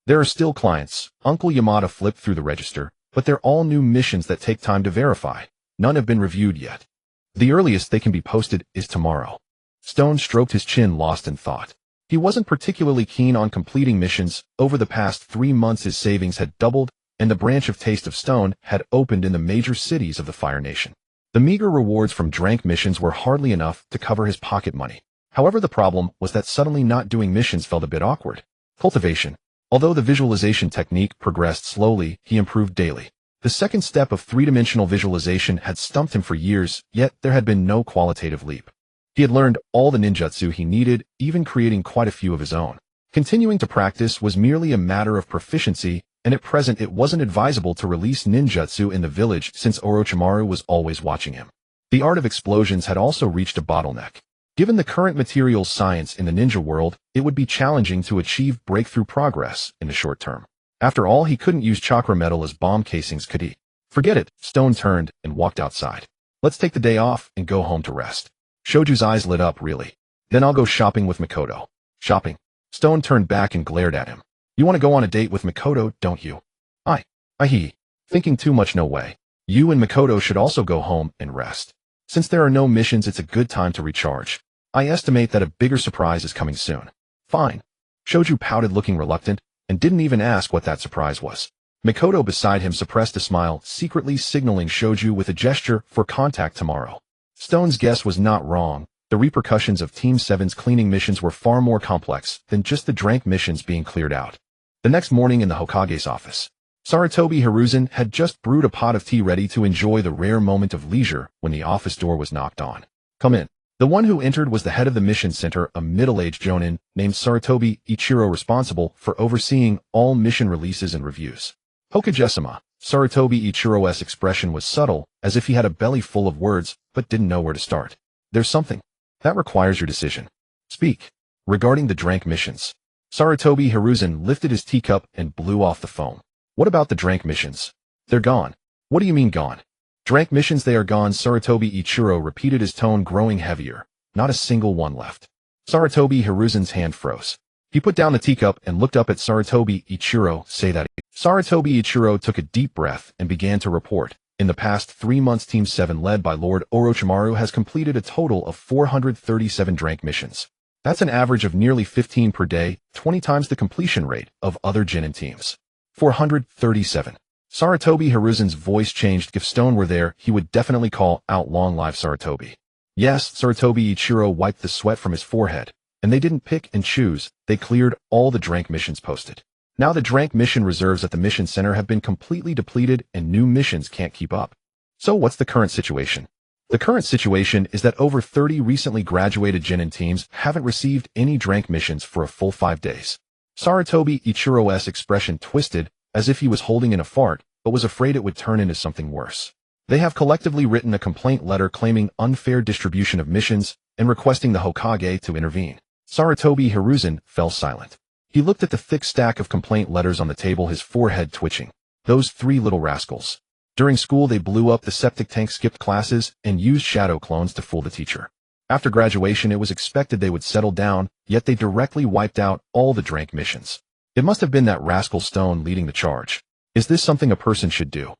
"There are still clients." Uncle Yamada flipped through the register, "but they're all new missions that take time to verify. None have been reviewed yet. The earliest they can be posted is tomorrow." Stone stroked his chin, lost in thought. He wasn't particularly keen on completing missions. Over the past 3 months his savings had doubled, and the branch of Taste of Stone had opened in the major cities of the Fire Nation. The meager rewards from Drank missions were hardly enough to cover his pocket money. However, the problem was that suddenly not doing missions felt a bit awkward. Cultivation. Although the visualization technique progressed slowly, he improved daily. The second step of 3-dimensional visualization had stumped him for years, yet there had been no qualitative leap. He had learned all the ninjutsu he needed, even creating quite a few of his own. Continuing to practice was merely a matter of proficiency, and at present it wasn't advisable to release ninjutsu in the village since Orochimaru was always watching him. The art of explosions had also reached a bottleneck. Given the current materials science in the ninja world, it would be challenging to achieve breakthrough progress in the short term. After all, he couldn't use chakra metal as bomb casings, could he? Forget it. Stone turned and walked outside. "Let's take the day off and go home to rest." Shoju's eyes lit up. "Really? Then I'll go shopping with Mikoto." "Shopping?" Stone turned back and glared at him. "You want to go on a date with Mikoto, don't you?" He. Thinking too much, no way. You and Mikoto should also go home and rest. Since there are no missions, it's a good time to recharge. I estimate that a bigger surprise is coming soon." "Fine." Shoju pouted, looking reluctant, and didn't even ask what that surprise was. Mikoto beside him suppressed a smile, secretly signaling Shoju with a gesture for contact tomorrow. Stone's guess was not wrong. The repercussions of Team 7's cleaning missions were far more complex than just the Drank missions being cleared out. The next morning in the Hokage's office, Sarutobi Hiruzen had just brewed a pot of tea ready to enjoy the rare moment of leisure when the office door was knocked on. "Come in." The one who entered was the head of the mission center, a middle-aged jonin named Sarutobi Ichiro, responsible for overseeing all mission releases and reviews. Hokage-sama. Sarutobi Ichiro's expression was subtle, as if he had a belly full of words, but didn't know where to start. There's something that requires your decision. Speak. Regarding the drank missions. Sarutobi Hiruzen lifted his teacup and blew off the foam. What about the drank missions? They're gone. What do you mean gone? Drank missions, they are gone, Sarutobi Ichiro repeated, his tone growing heavier. Not a single one left. Sarutobi Hiruzen's hand froze. He put down the teacup and looked up at Sarutobi Ichiro. Say that. Sarutobi Ichiro took a deep breath and began to report. In the past 3 months, Team 7 led by Lord Orochimaru has completed a total of 437 drank missions. That's an average of nearly 15 per day, 20 times the completion rate of other Genin teams. 437. Sarutobi Hiruzen's voice changed. If Stone were there, he would definitely call out long live Sarutobi. Yes, Sarutobi Ichiro wiped the sweat from his forehead. And they didn't pick and choose, they cleared all the drank missions posted. Now the drank mission reserves at the mission center have been completely depleted and new missions can't keep up. So what's the current situation? The current situation is that over 30 recently graduated Genin teams haven't received any drank missions for a full 5 days. Sarutobi Ichiro's expression twisted, as if he was holding in a fart, but was afraid it would turn into something worse. They have collectively written a complaint letter claiming unfair distribution of missions and requesting the Hokage to intervene. Sarutobi Hiruzen fell silent. He looked at the thick stack of complaint letters on the table, his forehead twitching. Those 3 little rascals. During school they blew up the septic tank, skipped classes, and used shadow clones to fool the teacher. After graduation it was expected they would settle down, yet they directly wiped out all the drank missions. It must have been that rascal Stone leading the charge. Is this something a person should do?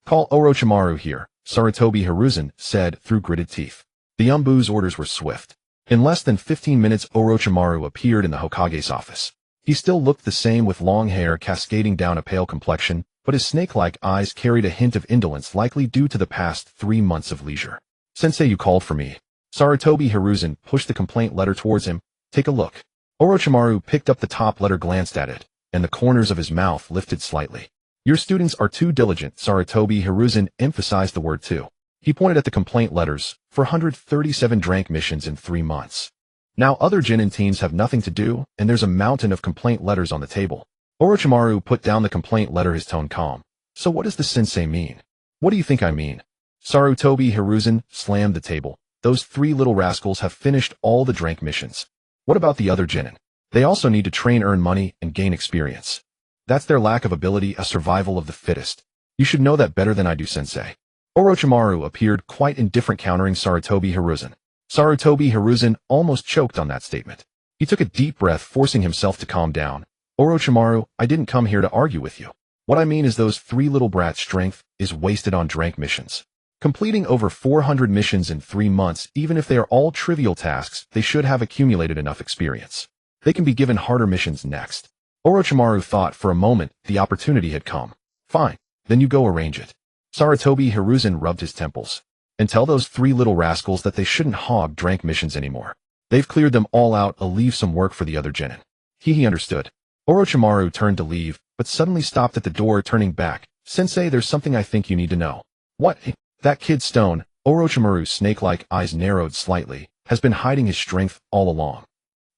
Call Orochimaru here, Sarutobi Hiruzen said through gritted teeth. The Umbu's orders were swift. In less than 15 minutes Orochimaru appeared in the Hokage's office. He still looked the same, with long hair cascading down a pale complexion, but his snake-like eyes carried a hint of indolence, likely due to the past 3 months of leisure. Sensei, you called for me. Sarutobi Hiruzen pushed the complaint letter towards him. Take a look. Orochimaru picked up the top letter, glanced at it, and the corners of his mouth lifted slightly. Your students are too diligent. Sarutobi Hiruzen emphasized the word too. He pointed at the complaint letters. 437 drank missions in 3 months. Now other Genin teams have nothing to do, and there's a mountain of complaint letters on the table. Orochimaru put down the complaint letter, his tone calm. So what does the sensei mean? What do you think I mean? Sarutobi Hiruzen slammed the table. Those 3 little rascals have finished all the drank missions. What about the other Genin? They also need to train, earn money, and gain experience. That's their lack of ability, a survival of the fittest. You should know that better than I do, sensei. Orochimaru appeared quite indifferent, countering Sarutobi Hiruzen. Sarutobi Hiruzen almost choked on that statement. He took a deep breath, forcing himself to calm down. Orochimaru, I didn't come here to argue with you. What I mean is those 3 little brats' strength is wasted on drank missions. Completing over 400 missions in 3 months, even if they are all trivial tasks, they should have accumulated enough experience. They can be given harder missions next. Orochimaru thought for a moment the opportunity had come. Fine, then you go arrange it. Sarutobi Hiruzen rubbed his temples. And tell those 3 little rascals that they shouldn't hog drank missions anymore. They've cleared them all out. I'll leave some work for the other Genin. He understood. Orochimaru turned to leave, but suddenly stopped at the door, turning back. Sensei, there's something I think you need to know. What? That kid Stone, Orochimaru's snake-like eyes narrowed slightly, has been hiding his strength all along.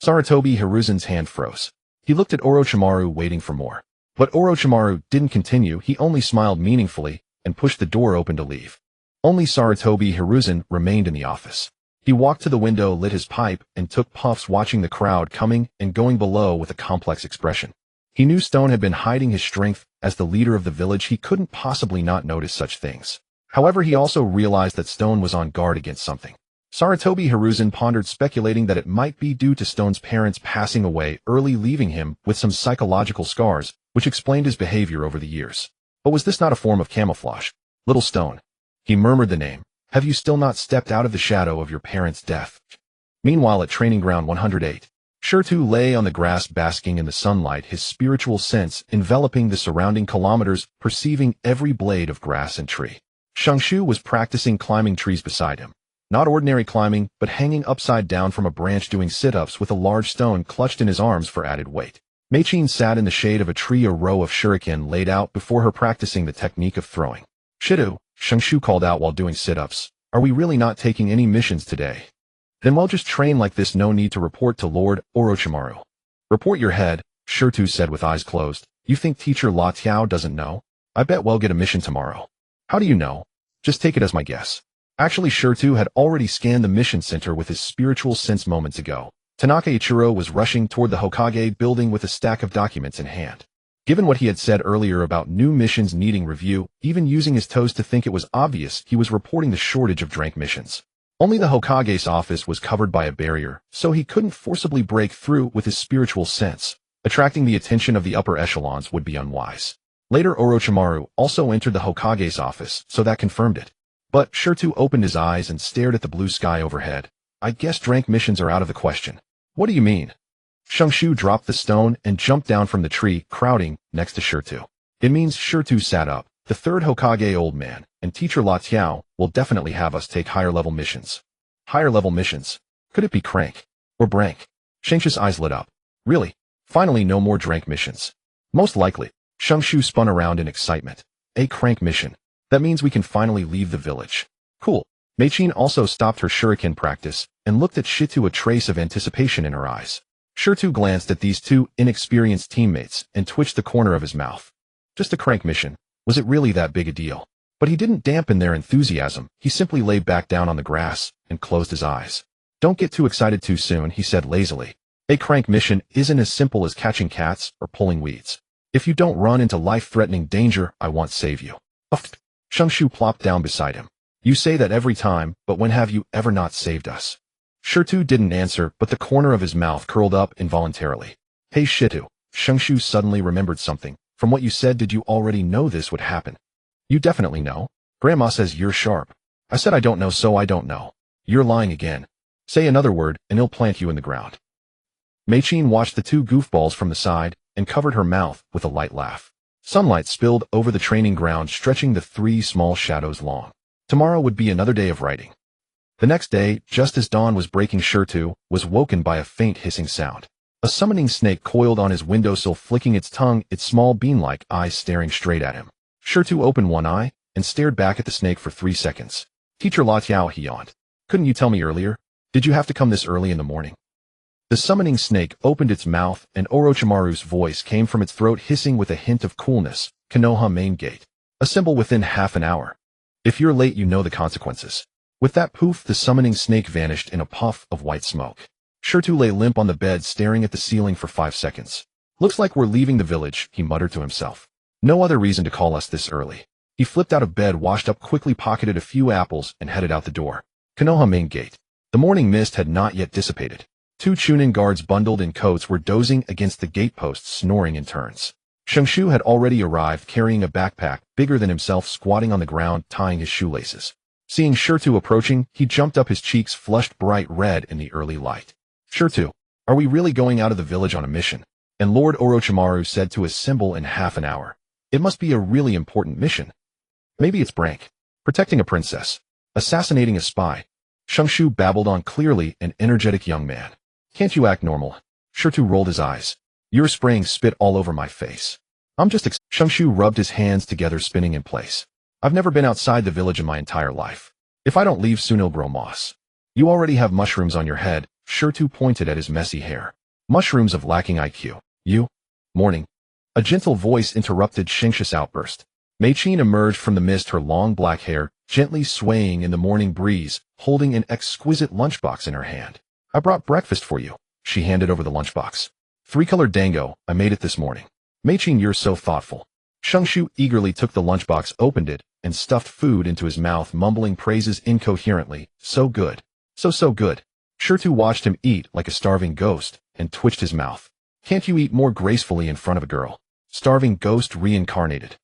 Sarutobi Hiruzen's hand froze. He looked at Orochimaru, waiting for more. But Orochimaru didn't continue. He only smiled meaningfully and pushed the door open to leave. Only Sarutobi Hiruzen remained in the office. He walked to the window, lit his pipe, and took puffs, watching the crowd coming and going below with a complex expression. He knew Stone had been hiding his strength. As the leader of the village, he couldn't possibly not notice such things. However, he also realized that Stone was on guard against something. Sarutobi Hiruzen pondered, speculating that it might be due to Stone's parents passing away early, leaving him with some psychological scars, which explained his behavior over the years. But was this not a form of camouflage? Little Stone. He murmured the name. Have you still not stepped out of the shadow of your parents' death? Meanwhile, at Training Ground 108, Shirtu lay on the grass, basking in the sunlight, his spiritual sense enveloping the surrounding kilometers, perceiving every blade of grass and tree. Shangshu was practicing climbing trees beside him. Not ordinary climbing, but hanging upside down from a branch, doing sit-ups with a large stone clutched in his arms for added weight. Meichin sat in the shade of a tree, a row of shuriken laid out before her, practicing the technique of throwing. Shido, Shangshu called out while doing sit-ups. Are we really not taking any missions today? Then we'll just train like this, no need to report to Lord Orochimaru. Report your head, Shirtu said with eyes closed. You think teacher La Tiao doesn't know? I bet we'll get a mission tomorrow. How do you know? Just take it as my guess. Actually, Shirtu had already scanned the mission center with his spiritual sense moments ago. Tanaka Ichiro was rushing toward the Hokage building with a stack of documents in hand. Given what he had said earlier about new missions needing review, even using his toes to think it was obvious, he was reporting the shortage of drank missions. Only the Hokage's office was covered by a barrier, so he couldn't forcibly break through with his spiritual sense. Attracting the attention of the upper echelons would be unwise. Later, Orochimaru also entered the Hokage's office, so that confirmed it. But Shirtu opened his eyes and stared at the blue sky overhead. I guess drank missions are out of the question. What do you mean? Shungshu dropped the stone and jumped down from the tree, crowding next to Shirtu. It means Shirtu sat up. The third Hokage old man and teacher La Tiao will definitely have us take higher-level missions. Higher-level missions? Could it be Crank? Or Brank? Shungshu's eyes lit up. Really? Finally no more drank missions. Most likely. Shungshu spun around in excitement. A Crank mission. That means we can finally leave the village. Cool. Meichin also stopped her shuriken practice and looked at Shirtu, a trace of anticipation in her eyes. Shirtu glanced at these two inexperienced teammates and twitched the corner of his mouth. Just a Crank mission. Was it really that big a deal? But he didn't dampen their enthusiasm. He simply lay back down on the grass and closed his eyes. Don't get too excited too soon, he said lazily. A Crank mission isn't as simple as catching cats or pulling weeds. If you don't run into life-threatening danger, I won't save you. Uff. Shungshu plopped down beside him. You say that every time, but when have you ever not saved us? Shirtu didn't answer, but the corner of his mouth curled up involuntarily. Hey Shirtu. Shungshu suddenly remembered something. From what you said, did you already know this would happen? You definitely know. Grandma says you're sharp. I said I don't know, so I don't know. You're lying again. Say another word, and he'll plant you in the ground. Meichin watched the two goofballs from the side and covered her mouth with a light laugh. Sunlight spilled over the training ground, stretching the three small shadows long. Tomorrow would be another day of writing. The next day, just as dawn was breaking, Shirtu was woken by a faint hissing sound. A summoning snake coiled on his windowsill, flicking its tongue, its small bean-like eyes staring straight at him. Shirtu opened one eye and stared back at the snake for 3 seconds. Teacher La Tiao, he yawned. Couldn't you tell me earlier? Did you have to come this early in the morning? The summoning snake opened its mouth and Orochimaru's voice came from its throat, hissing with a hint of coolness. Konoha main gate. Assemble within half an hour. If you're late, you know the consequences. With that poof, the summoning snake vanished in a puff of white smoke. Shirtu lay limp on the bed, staring at the ceiling for 5 seconds. Looks like we're leaving the village, he muttered to himself. No other reason to call us this early. He flipped out of bed, washed up quickly, pocketed a few apples, and headed out the door. Konoha main gate. The morning mist had not yet dissipated. 2 Chunin guards bundled in coats were dozing against the gateposts, snoring in turns. Shungshu had already arrived, carrying a backpack bigger than himself, squatting on the ground, tying his shoelaces. Seeing Shirtu approaching, he jumped up, his cheeks flushed bright red in the early light. Shirtu, are we really going out of the village on a mission? And Lord Orochimaru said to assemble in half an hour. It must be a really important mission. Maybe it's Brank. Protecting a princess. Assassinating a spy. Shungshu babbled on, clearly an energetic young man. Can't you act normal? Shirtu rolled his eyes. You're spraying spit all over my face. I'm just Shungshu rubbed his hands together, spinning in place. I've never been outside the village in my entire life. If I don't leave, soon it'll grow moss. You already have mushrooms on your head. Shirtu pointed at his messy hair. Mushrooms of lacking IQ. You? Morning. A gentle voice interrupted Shungshu's outburst. Meichin emerged from the mist, her long black hair gently swaying in the morning breeze, holding an exquisite lunchbox in her hand. I brought breakfast for you. She handed over the lunchbox. 3-colored dango, I made it this morning. Meichin, you're so thoughtful. Shungshu eagerly took the lunchbox, opened it, and stuffed food into his mouth, mumbling praises incoherently. So good. So good. Shirtu watched him eat like a starving ghost and twitched his mouth. Can't you eat more gracefully in front of a girl? Starving ghost reincarnated.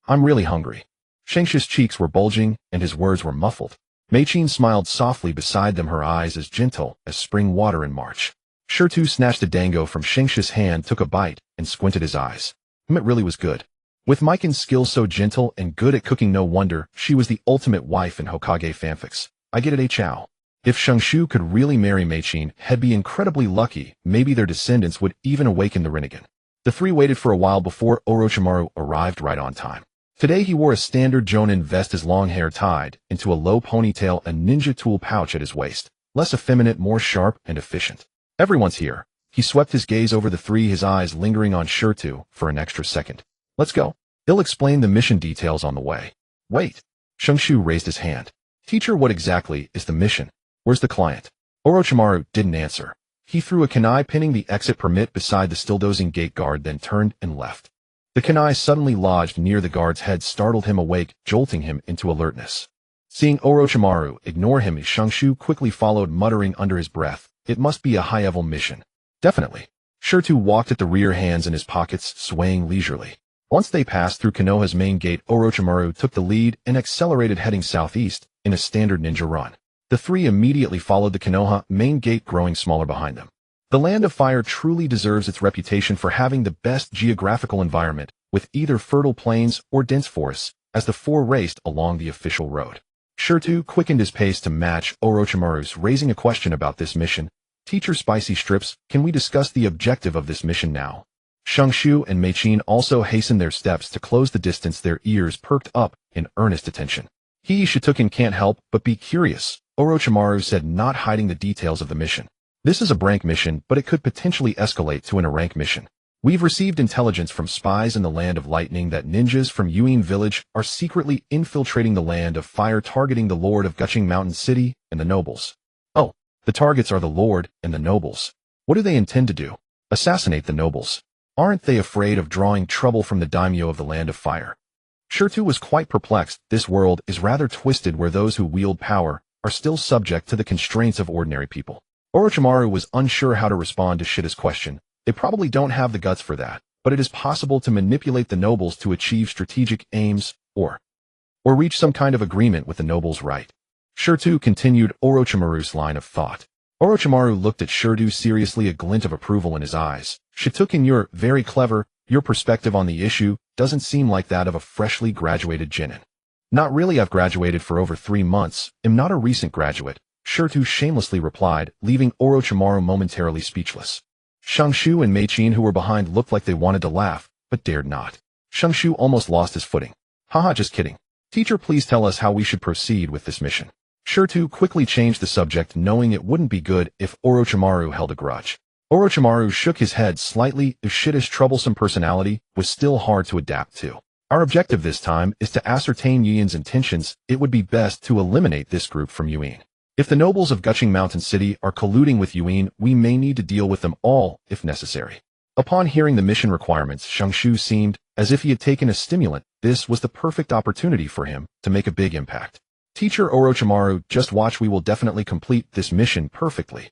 I'm really hungry. Shungshu's cheeks were bulging and his words were muffled. Meichin smiled softly beside them, her eyes as gentle as spring water in March. Shirtu snatched a dango from Shungshu's hand, took a bite, and squinted his eyes. It really was good. With Maiken's skill so gentle and good at cooking, no wonder she was the ultimate wife in Hokage fanfics. I get it, chow. If Shungshu could really marry Meichin, he'd be incredibly lucky. Maybe their descendants would even awaken the Rinnegan. The three waited for a while before Orochimaru arrived, right on time. Today he wore a standard Jonin vest, his long hair tied into a low ponytail, a ninja tool pouch at his waist. Less effeminate, more sharp and efficient. Everyone's here. He swept his gaze over the three, his eyes lingering on Shirtu for an extra second. Let's go. He'll explain the mission details on the way. Wait. Shungshu raised his hand. Teacher, what exactly is the mission? Where's the client? Orochimaru didn't answer. He threw a kunai pinning the exit permit beside the still dozing gate guard, then turned and left. The kunai suddenly lodged near the guard's head startled him awake, jolting him into alertness. Seeing Orochimaru ignore him, Shungshu quickly followed, muttering under his breath, it must be a high-level mission. Definitely. Shirtu walked at the rear, hands in his pockets, swaying leisurely. Once they passed through Konoha's main gate, Orochimaru took the lead and accelerated, heading southeast in a standard ninja run. The three immediately followed the Konoha main gate, growing smaller behind them. The Land of Fire truly deserves its reputation for having the best geographical environment, with either fertile plains or dense forests, as the four raced along the official road. Shirtu quickened his pace to match Orochimaru's, raising a question about this mission. Teacher Spicy Strips, can we discuss the objective of this mission now? Shungshu and Meichin also hastened their steps to close the distance, their ears perked up in earnest attention. He, Shituken, can't help but be curious, Orochimaru said, not hiding the details of the mission. This is a rank mission, but it could potentially escalate to an rank mission. We've received intelligence from spies in the Land of Lightning that ninjas from Yuin Village are secretly infiltrating the Land of Fire, targeting the Lord of Gushing Mountain City and the nobles. Oh, the targets are the Lord and the nobles. What do they intend to do? Assassinate the nobles. Aren't they afraid of drawing trouble from the daimyo of the Land of Fire? Shirtu was quite perplexed. This world is rather twisted, where those who wield power are still subject to the constraints of ordinary people. Orochimaru was unsure how to respond to Shita's question. They probably don't have the guts for that, but it is possible to manipulate the nobles to achieve strategic aims, or reach some kind of agreement with the nobles, right? Shirtu continued Orochimaru's line of thought. Orochimaru looked at Shirtu seriously, a glint of approval in his eyes. Shituken, you're very clever. Your perspective on the issue doesn't seem like that of a freshly graduated genin. Not really, I've graduated for over 3 months, am not a recent graduate, Shirtu shamelessly replied, leaving Orochimaru momentarily speechless. Shungshu and Meichin, who were behind, looked like they wanted to laugh, but dared not. Shungshu almost lost his footing. Haha, just kidding. Teacher, please tell us how we should proceed with this mission. Shirtu quickly changed the subject, knowing it wouldn't be good if Orochimaru held a grudge. Orochimaru shook his head slightly. Shita's troublesome personality was still hard to adapt to. Our objective this time is to ascertain Yuin's intentions. It would be best to eliminate this group from Yuin. If the nobles of Gushing Mountain City are colluding with Yuin, we may need to deal with them all, if necessary. Upon hearing the mission requirements, Shungshu seemed as if he had taken a stimulant. This was the perfect opportunity for him to make a big impact. Teacher Orochimaru, just watch, we will definitely complete this mission perfectly.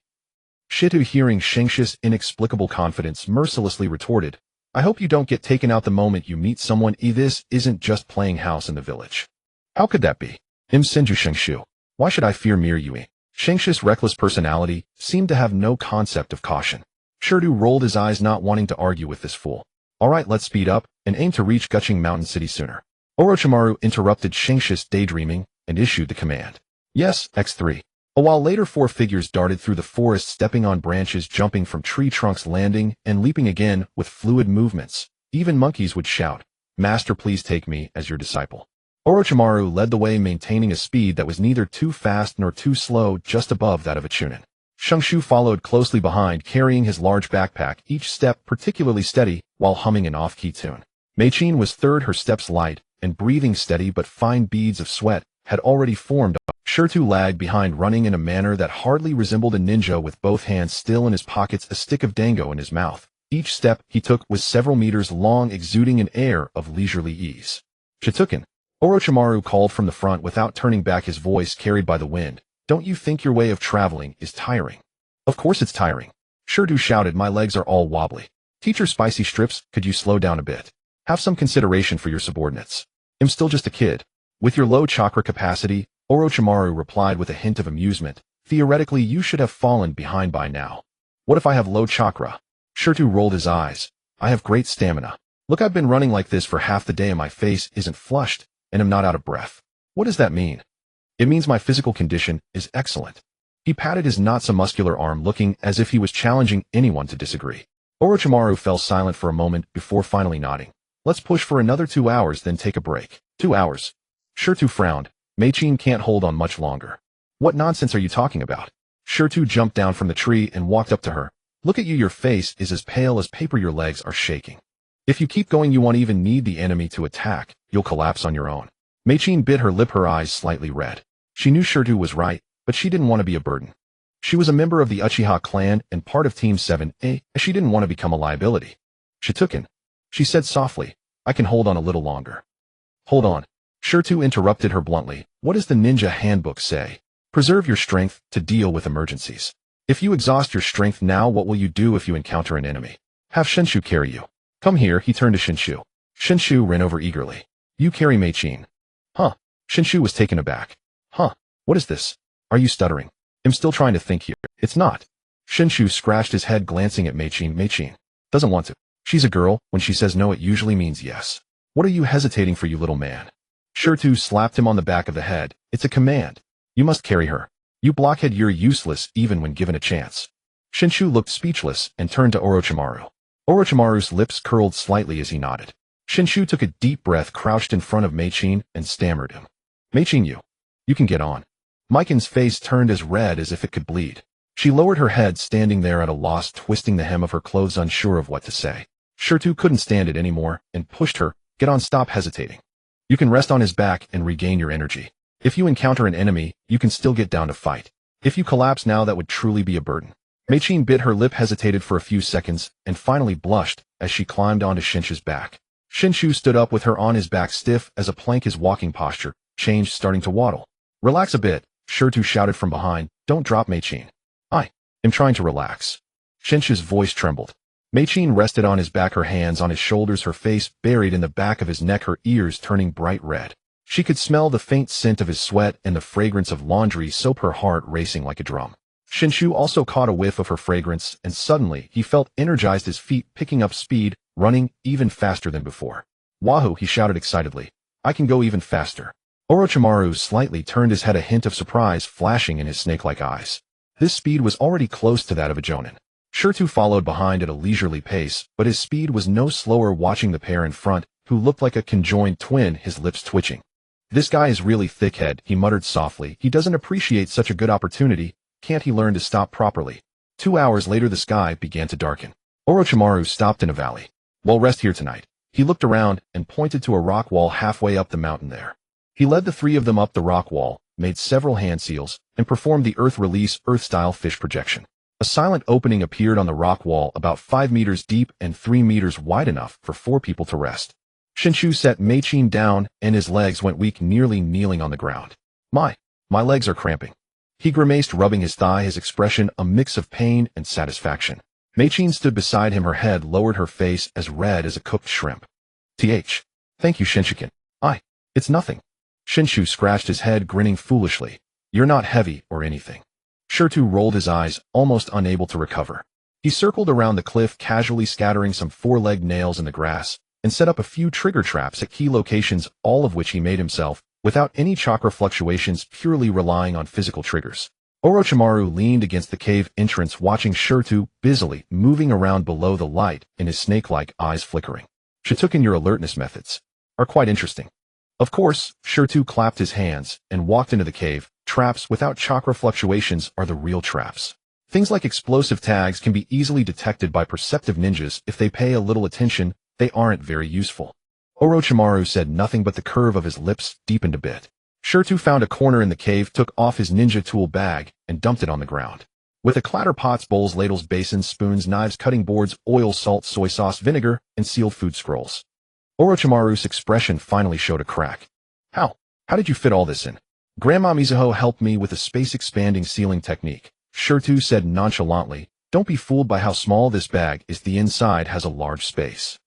Shitu, hearing Shungshu's inexplicable confidence, mercilessly retorted, I hope you don't get taken out the moment you meet someone. This isn't just playing house in the village. How could that be? Senju Shungshu. Why should I fear mere Yui? Shungshu's reckless personality seemed to have no concept of caution. Shirtu rolled his eyes, not wanting to argue with this fool. Alright, let's speed up and aim to reach Gushing Mountain City sooner. Orochimaru interrupted Shungshu's daydreaming and issued the command. Yes, X3. A while later, 4 figures darted through the forest, stepping on branches, jumping from tree trunks, landing and leaping again with fluid movements. Even monkeys would shout, Master, please take me as your disciple. Orochimaru led the way, maintaining a speed that was neither too fast nor too slow, just above that of a chunin. Shungshu followed closely behind, carrying his large backpack, each step particularly steady while humming an off-key tune. Meichin was third, her steps light and breathing steady, but fine beads of sweat had already formed. Shirtu lagged behind, running in a manner that hardly resembled a ninja, with both hands still in his pockets, a stick of dango in his mouth. Each step he took was several meters long, exuding an air of leisurely ease. Shituken, Orochimaru called from the front without turning back, his voice carried by the wind. Don't you think your way of traveling is tiring? Of course it's tiring. Shirtu shouted, my legs are all wobbly. Teacher Spicy Strips, could you slow down a bit? Have some consideration for your subordinates. I'm still just a kid. With your low chakra capacity, Orochimaru replied with a hint of amusement, theoretically you should have fallen behind by now. What if I have low chakra? Shirtu rolled his eyes. I have great stamina. Look, I've been running like this for half the day and my face isn't flushed, and I'm not out of breath. What does that mean? It means my physical condition is excellent. He patted his not-so-muscular arm, looking as if he was challenging anyone to disagree. Orochimaru fell silent for a moment before finally nodding. Let's push for another 2 hours, then take a break. 2 hours. Shirtu frowned. Meichin can't hold on much longer. What nonsense are you talking about? Shirtu jumped down from the tree and walked up to her. Look at you, your face is as pale as paper, your legs are shaking. If you keep going you won't even need the enemy to attack, you'll collapse on your own. Meichin bit her lip, her eyes slightly red. She knew Shirtu was right, but she didn't want to be a burden. She was a member of the Uchiha clan and part of Team 7A, as she didn't want to become a liability. Shituken, she said softly, I can hold on a little longer. Hold on. Shirtu interrupted her bluntly. What does the ninja handbook say? Preserve your strength to deal with emergencies. If you exhaust your strength now, what will you do if you encounter an enemy? Have Shinshu carry you. Come here, he turned to Shinshu. Shinshu ran over eagerly. You carry Meichin. Huh. Shinshu was taken aback. Huh. What is this? Are you stuttering? I'm still trying to think here. It's not. Shinshu scratched his head, glancing at Meichin. Meichin doesn't want to. She's a girl. When she says no, it usually means yes. What are you hesitating for, you little man? Shirtu slapped him on the back of the head. It's a command. You must carry her. You blockhead, you're useless even when given a chance. Shinshu looked speechless and turned to Orochimaru. Orochimaru's lips curled slightly as he nodded. Shinshu took a deep breath, crouched in front of Meichin, and stammered him. Meichin, you can get on. Maiken's face turned as red as if it could bleed. She lowered her head, standing there at a loss, twisting the hem of her clothes, unsure of what to say. Shirtu couldn't stand it anymore and pushed her. Get on, stop hesitating. You can rest on his back and regain your energy. If you encounter an enemy, you can still get down to fight. If you collapse now, that would truly be a burden. Meichin bit her lip, hesitated for a few seconds, and finally blushed as she climbed onto Shinshu's back. Shinshu stood up with her on his back, stiff as a plank, his walking posture changed, starting to waddle. Relax a bit, Shirtu shouted from behind. Don't drop, Meichin. I am trying to relax. Shinshu's voice trembled. Meichin rested on his back, her hands on his shoulders, her face buried in the back of his neck, her ears turning bright red. She could smell the faint scent of his sweat and the fragrance of laundry soap, her heart racing like a drum. Shinshu also caught a whiff of her fragrance, and suddenly he felt energized, his feet picking up speed, running even faster than before. Wahoo, he shouted excitedly. I can go even faster. Orochimaru slightly turned his head, a hint of surprise flashing in his snake-like eyes. This speed was already close to that of a jonin. Shirtu followed behind at a leisurely pace, but his speed was no slower, watching the pair in front, who looked like a conjoined twin, his lips twitching. This guy is really thick-head, he muttered softly. He doesn't appreciate such a good opportunity. Can't he learn to stop properly? 2 hours later, the sky began to darken. Orochimaru stopped in a valley. Well, rest here tonight. He looked around and pointed to a rock wall halfway up the mountain there. He led the three of them up the rock wall, made several hand seals, and performed the earth release, earth-style fish projection. A silent opening appeared on the rock wall about 5 meters deep and 3 meters wide, enough for 4 people to rest. Shinshu set Meichin down, and his legs went weak, nearly kneeling on the ground. My legs are cramping. He grimaced, rubbing his thigh, his expression a mix of pain and satisfaction. Meichin stood beside him, her head lowered, her face as red as a cooked shrimp. Thank you, Shinshuken. It's nothing. Shinshu scratched his head, grinning foolishly. You're not heavy or anything. Shirtu rolled his eyes, almost unable to recover. He circled around the cliff, casually scattering some 4-legged nails in the grass, and set up a few trigger traps at key locations, all of which he made himself, without any chakra fluctuations, purely relying on physical triggers. Orochimaru leaned against the cave entrance, watching Shirtu busily moving around below the light, and his snake-like eyes flickering. Shituken, your alertness methods are quite interesting. Of course, Shirtu clapped his hands and walked into the cave. Traps without chakra fluctuations are the real traps. Things like explosive tags can be easily detected by perceptive ninjas if they pay a little attention. They aren't very useful. Orochimaru said nothing, but the curve of his lips deepened a bit. Shirtu found a corner in the cave, took off his ninja tool bag, and dumped it on the ground. With a clatter, pots, bowls, ladles, basins, spoons, knives, cutting boards, oil, salt, soy sauce, vinegar, and sealed food scrolls. Orochimaru's expression finally showed a crack. How did you fit all this in? Grandma Mizuho helped me with a space-expanding sealing technique, Shirtu said nonchalantly. Don't be fooled by how small this bag is. The inside has a large space.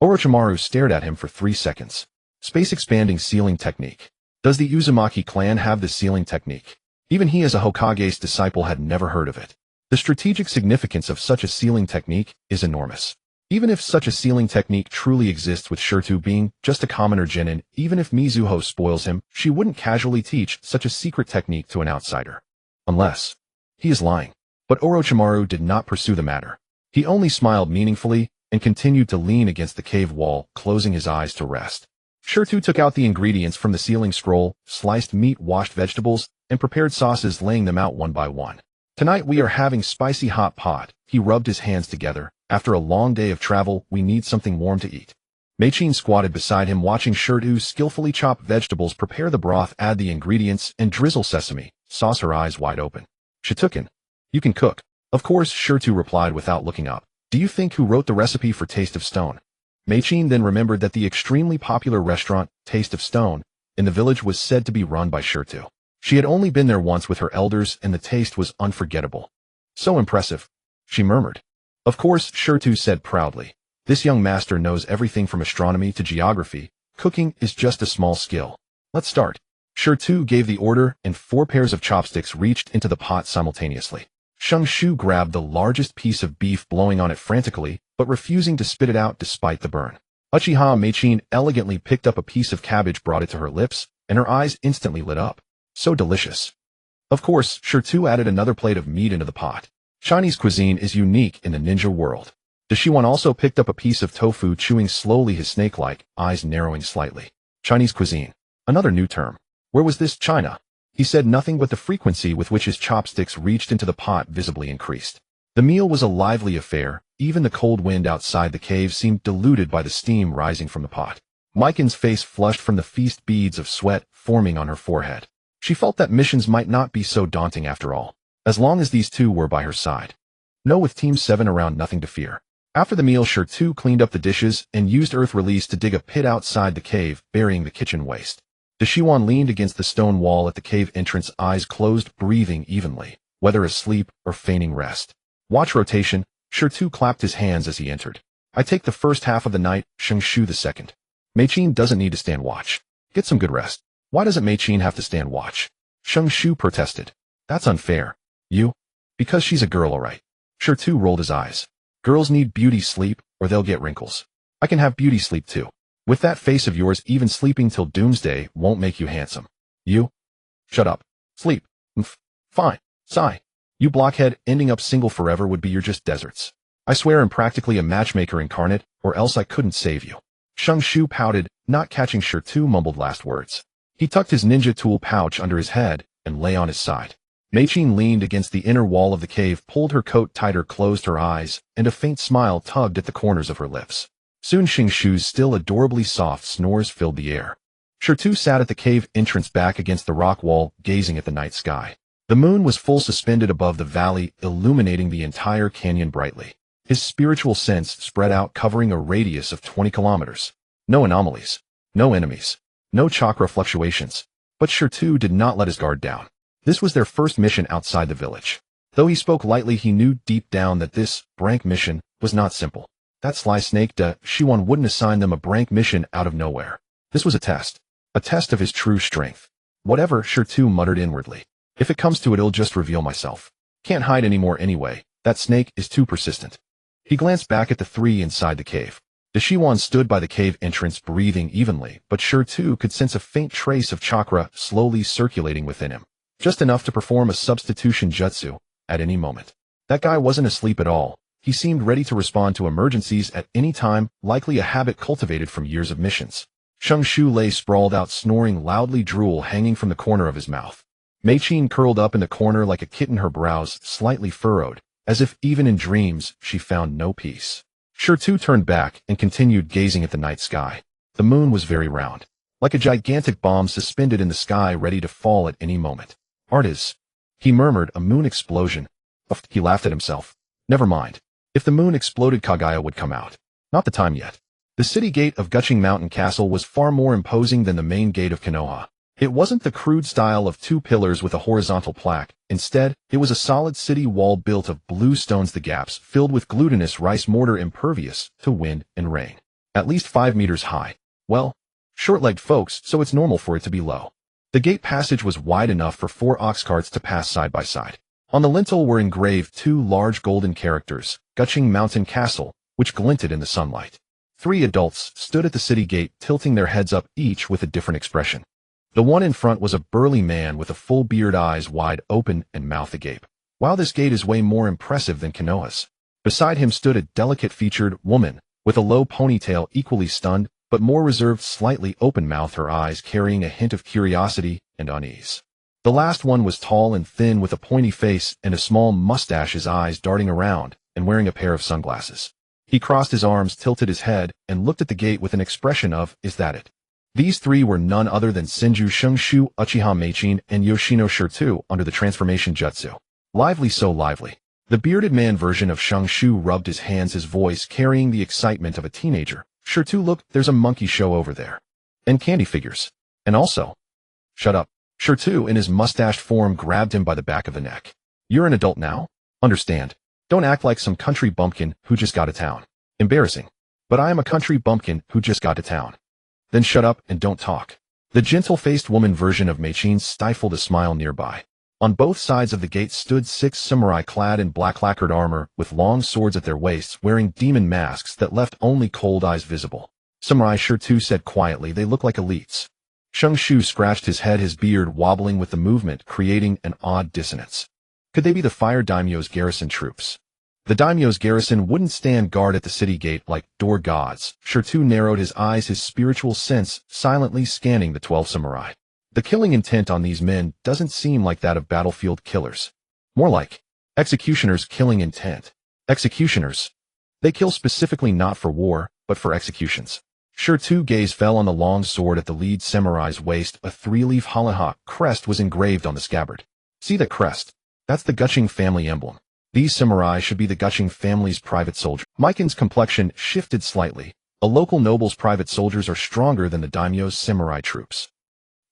Orochimaru stared at him for 3 seconds. Space-expanding sealing technique. Does the Uzumaki clan have this sealing technique? Even he, as a Hokage's disciple, had never heard of it. The strategic significance of such a sealing technique is enormous. Even if such a sealing technique truly exists, with Shirtu being just a commoner genin, even if Mizuho spoils him, she wouldn't casually teach such a secret technique to an outsider. Unless he is lying. But Orochimaru did not pursue the matter. He only smiled meaningfully and continued to lean against the cave wall, closing his eyes to rest. Shirtu took out the ingredients from the sealing scroll, sliced meat, washed vegetables, and prepared sauces, laying them out one by one. Tonight we are having spicy hot pot. He rubbed his hands together. After a long day of travel, we need something warm to eat. Mei-chin squatted beside him watching Shirtu skillfully chop vegetables, prepare the broth, add the ingredients, and drizzle sesame sauce, her eyes wide open. Shituken, you can cook. Of course, Shirtu replied without looking up. Do you think who wrote the recipe for Taste of Stone? Mei-chin then remembered that the extremely popular restaurant, Taste of Stone, in the village was said to be run by Shirtu. She had only been there once with her elders and the taste was unforgettable. So impressive, she murmured. Of course, Shirtu said proudly. This young master knows everything from astronomy to geography. Cooking is just a small skill. Let's start. Shirtu gave the order and 4 pairs of chopsticks reached into the pot simultaneously. Shu grabbed the largest piece of beef, blowing on it frantically, but refusing to spit it out despite the burn. Uchiha Mei-chin elegantly picked up a piece of cabbage, brought it to her lips, and her eyes instantly lit up. So delicious. Of course, Shirtu added another plate of meat into the pot. Chinese cuisine is unique in the ninja world. Deshiwan also picked up a piece of tofu, chewing slowly, his snake-like eyes narrowing slightly. Chinese cuisine. Another new term. Where was this China? He said nothing, but the frequency with which his chopsticks reached into the pot visibly increased. The meal was a lively affair. Even the cold wind outside the cave seemed diluted by the steam rising from the pot. Maiken's face flushed from the feast, beads of sweat forming on her forehead. She felt that missions might not be so daunting after all, as long as these two were by her side. No, with Team 7 around, nothing to fear. After the meal, Shirtu cleaned up the dishes and used earth release to dig a pit outside the cave, burying the kitchen waste. Deshiwan leaned against the stone wall at the cave entrance, eyes closed, breathing evenly, whether asleep or feigning rest. Watch rotation. Shirtu clapped his hands as he entered. I take the first half of the night, Shu the second. Mei-chin doesn't need to stand watch. Get some good rest. Why doesn't Mei-chin have to stand watch? Shu protested. That's unfair. You? Because she's a girl, alright. Shirtu rolled his eyes. Girls need beauty sleep, or they'll get wrinkles. I can have beauty sleep too. With that face of yours, even sleeping till doomsday won't make you handsome. You? Shut up. Sleep. Fine. Sigh. You blockhead, ending up single forever would be your just deserts. I swear I'm practically a matchmaker incarnate, or else I couldn't save you. Shu pouted, not catching Shirtu mumbled last words. He tucked his ninja tool pouch under his head and lay on his side. Mei-chin leaned against the inner wall of the cave, pulled her coat tighter, closed her eyes, and a faint smile tugged at the corners of her lips. Soon Shu's still adorably soft snores filled the air. Shirtu sat at the cave entrance, back against the rock wall, gazing at the night sky. The moon was full, suspended above the valley, illuminating the entire canyon brightly. His spiritual sense spread out, covering a radius of 20 kilometers. No anomalies. No enemies. No chakra fluctuations. But Shirtu did not let his guard down. This was their first mission outside the village. Though he spoke lightly, he knew deep down that this Brank mission was not simple. That sly snake Deshiwan wouldn't assign them a Brank mission out of nowhere. This was a test of his true strength. Whatever, Shirtu muttered inwardly. If it comes to it, it'll just reveal myself. Can't hide anymore anyway. That snake is too persistent. He glanced back at the 3 inside the cave. Deshiwan stood by the cave entrance, breathing evenly, but Shirtu could sense a faint trace of chakra slowly circulating within him. Just enough to perform a substitution jutsu at any moment. That guy wasn't asleep at all. He seemed ready to respond to emergencies at any time, likely a habit cultivated from years of missions. Shu lay sprawled out, snoring loudly, drool hanging from the corner of his mouth. Mei-chin curled up in the corner like a kitten, her brows slightly furrowed, as if even in dreams she found no peace. Shirtu turned back and continued gazing at the night sky. The moon was very round, like a gigantic bomb suspended in the sky, ready to fall at any moment. Artis, he murmured, a moon explosion. He laughed at himself. Never mind. If the moon exploded, Kaguya would come out. Not the time yet. The city gate of Guching Mountain Castle was far more imposing than the main gate of Konoha. It wasn't the crude style of 2 pillars with a horizontal plaque. Instead, it was a solid city wall built of blue stones, the gaps filled with glutinous rice mortar, impervious to wind and rain. At least 5 meters high. Well, short-legged folks, so it's normal for it to be low. The gate passage was wide enough for 4 ox carts to pass side by side. On the lintel were engraved 2 large golden characters, Guching Mountain Castle, which glinted in the sunlight. 3 adults stood at the city gate, tilting their heads up, each with a different expression. The one in front was a burly man with a full beard, eyes wide open and mouth agape. Wow, this gate is way more impressive than Konoha's. Beside him stood a delicate-featured woman with a low ponytail, equally stunned, but more reserved, slightly open mouth, her eyes carrying a hint of curiosity and unease. The last one was tall and thin with a pointy face and a small mustache, his eyes darting around, and wearing a pair of sunglasses. He crossed his arms, tilted his head, and looked at the gate with an expression of, "Is that it?" These three were none other than Senju Shungshu, Uchiha Meichin, and Yoshino Shirtu under the transformation jutsu. Lively, so lively. The bearded man version of Shungshu rubbed his hands, his voice carrying the excitement of a teenager. Shirtu, look, there's a monkey show over there. And candy figures. And also... Shut up. Shirtu, in his mustached form, grabbed him by the back of the neck. You're an adult now? Understand. Don't act like some country bumpkin who just got to town. Embarrassing. But I am a country bumpkin who just got to town. Then shut up and don't talk. The gentle-faced woman version of Meichin stifled a smile nearby. On both sides of the gate stood 6 samurai clad in black lacquered armor with long swords at their waists, wearing demon masks that left only cold eyes visible. Samurai Shirtu said quietly, they look like elites. Shungshu scratched his head, his beard wobbling with the movement, creating an odd dissonance. Could they be the Fire Daimyo's garrison troops? The daimyo's garrison wouldn't stand guard at the city gate like door gods. Shirtu narrowed his eyes, his spiritual sense silently scanning the 12 samurai. The killing intent on these men doesn't seem like that of battlefield killers. More like executioners' killing intent. Executioners. They kill specifically not for war, but for executions. Shirtu's gaze fell on the long sword at the lead samurai's waist. A 3-leaf Konoha crest was engraved on the scabbard. See that crest? That's the Guching family emblem. These samurai should be the Guching family's private soldier. Maiken's complexion shifted slightly. A local noble's private soldiers are stronger than the daimyo's samurai troops.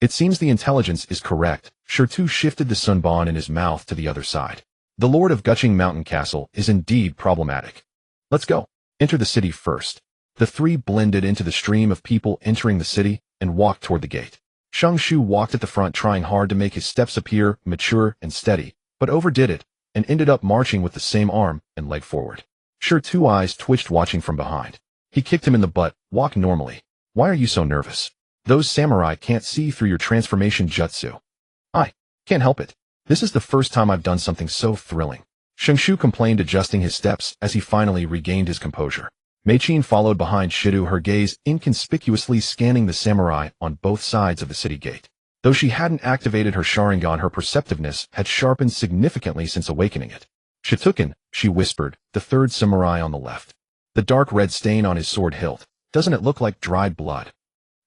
It seems the intelligence is correct. Shirtu shifted the sunbon in his mouth to the other side. The Lord of Guching Mountain Castle is indeed problematic. Let's go. Enter the city first. The three blended into the stream of people entering the city and walked toward the gate. Shungshu walked at the front, trying hard to make his steps appear mature and steady, but overdid it, and ended up marching with the same arm and leg forward. Shirtu's eyes twitched watching from behind. He kicked him in the butt. Walk normally. Why are you so nervous? Those samurai can't see through your transformation jutsu. I can't help it. This is the first time I've done something so thrilling. Shungshu complained, adjusting his steps as he finally regained his composure. Meichin followed behind Shirtu, her gaze inconspicuously scanning the samurai on both sides of the city gate. Though she hadn't activated her Sharingan, her perceptiveness had sharpened significantly since awakening it. Shituken, she whispered, the third samurai on the left. The dark red stain on his sword hilt. Doesn't it look like dried blood?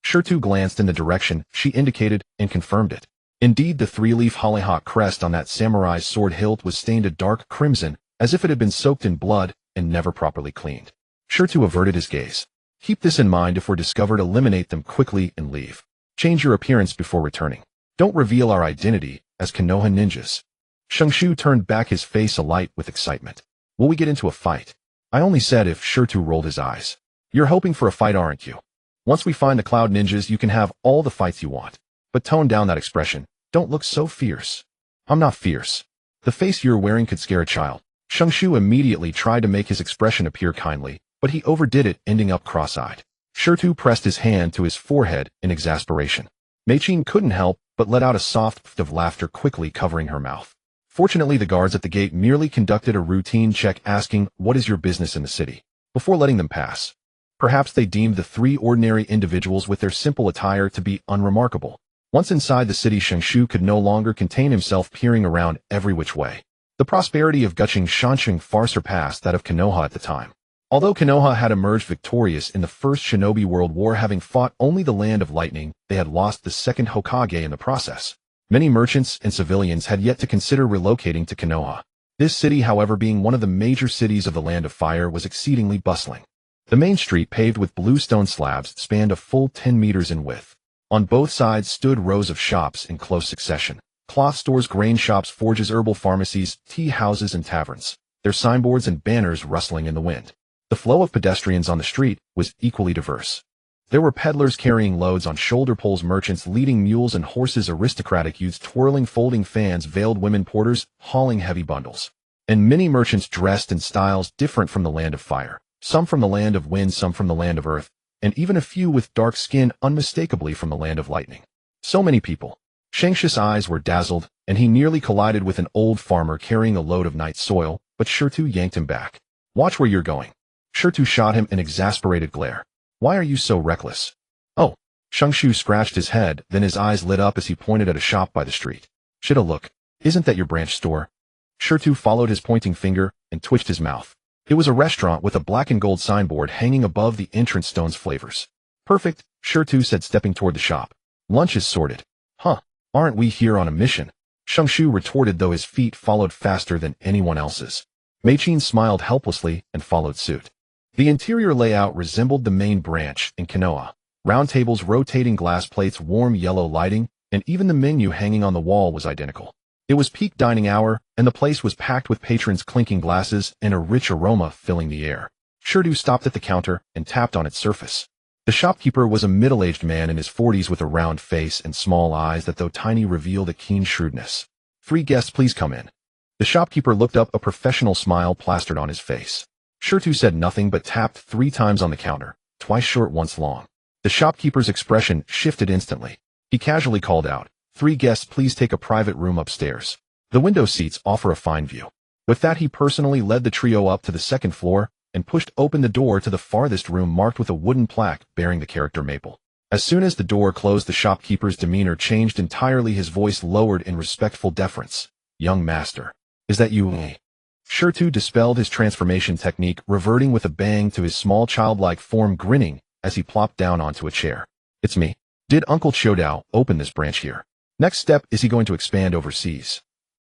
Shirtu glanced in the direction she indicated and confirmed it. Indeed, the 3-leaf hollyhock crest on that samurai's sword hilt was stained a dark crimson, as if it had been soaked in blood and never properly cleaned. Shirtu averted his gaze. Keep this in mind. If we're discovered, eliminate them quickly and leave. Change your appearance before returning. Don't reveal our identity as Konoha ninjas. Shungshu turned back, his face alight with excitement. Will we get into a fight? I only said if. Shirtu rolled his eyes. You're hoping for a fight, aren't you? Once we find the Cloud Ninjas, you can have all the fights you want. But tone down that expression. Don't look so fierce. I'm not fierce. The face you're wearing could scare a child. Shungshu immediately tried to make his expression appear kindly, but he overdid it, ending up cross-eyed. Shirtu pressed his hand to his forehead in exasperation. Meichin couldn't help but let out a soft pft of laughter, quickly covering her mouth. Fortunately, the guards at the gate merely conducted a routine check, asking, "What is your business in the city?" before letting them pass. Perhaps they deemed the three ordinary individuals with their simple attire to be unremarkable. Once inside the city, Shungshu could no longer contain himself, peering around every which way. The prosperity of Guching Shansheng far surpassed that of Konoha at the time. Although Konoha had emerged victorious in the First Shinobi World War, having fought only the Land of Lightning, they had lost the Second Hokage in the process. Many merchants and civilians had yet to consider relocating to Konoha. This city, however, being one of the major cities of the Land of Fire, was exceedingly bustling. The main street, paved with blue stone slabs, spanned a full 10 meters in width. On both sides stood rows of shops in close succession. Cloth stores, grain shops, forges, herbal pharmacies, tea houses, and taverns, their signboards and banners rustling in the wind. The flow of pedestrians on the street was equally diverse. There were peddlers carrying loads on shoulder poles, merchants leading mules and horses, aristocratic youths twirling folding fans, veiled women porters hauling heavy bundles, and many merchants dressed in styles different from the Land of Fire, some from the Land of Wind, some from the Land of Earth, and even a few with dark skin unmistakably from the Land of Lightning. So many people. Shangsh's eyes were dazzled, and he nearly collided with an old farmer carrying a load of night soil, but Shirtu yanked him back. Watch where you're going. Shirtu shot him an exasperated glare. Why are you so reckless? Oh. Shungshu scratched his head, then his eyes lit up as he pointed at a shop by the street. Shoulda look. Isn't that your branch store? Shirtu followed his pointing finger and twitched his mouth. It was a restaurant with a black and gold signboard hanging above the entrance stone's flavors. Perfect, Shirtu said, stepping toward the shop. Lunch is sorted. Huh, aren't we here on a mission? Shu retorted, though his feet followed faster than anyone else's. Meichin smiled helplessly and followed suit. The interior layout resembled the main branch in Konoha. Round tables, rotating glass plates, warm yellow lighting, and even the menu hanging on the wall was identical. It was peak dining hour, and the place was packed with patrons clinking glasses and a rich aroma filling the air. Shirtu stopped at the counter and tapped on its surface. The shopkeeper was a middle-aged man in his 40s with a round face and small eyes that, though tiny, revealed a keen shrewdness. 3 guests, please come in. The shopkeeper looked up, a professional smile plastered on his face. Shirtu said nothing but tapped 3 times on the counter, twice short, once long. The shopkeeper's expression shifted instantly. He casually called out, 3 guests, please take a private room upstairs. The window seats offer a fine view. With that, he personally led the trio up to the 2nd floor and pushed open the door to the farthest room marked with a wooden plaque bearing the character Maple. As soon as the door closed, the shopkeeper's demeanor changed entirely, his voice lowered in respectful deference. Young master, is that you? Shirtu dispelled his transformation technique, reverting with a bang to his small childlike form, grinning as he plopped down onto a chair. It's me. Did Uncle Chodao open this branch here? Next step, is he going to expand overseas?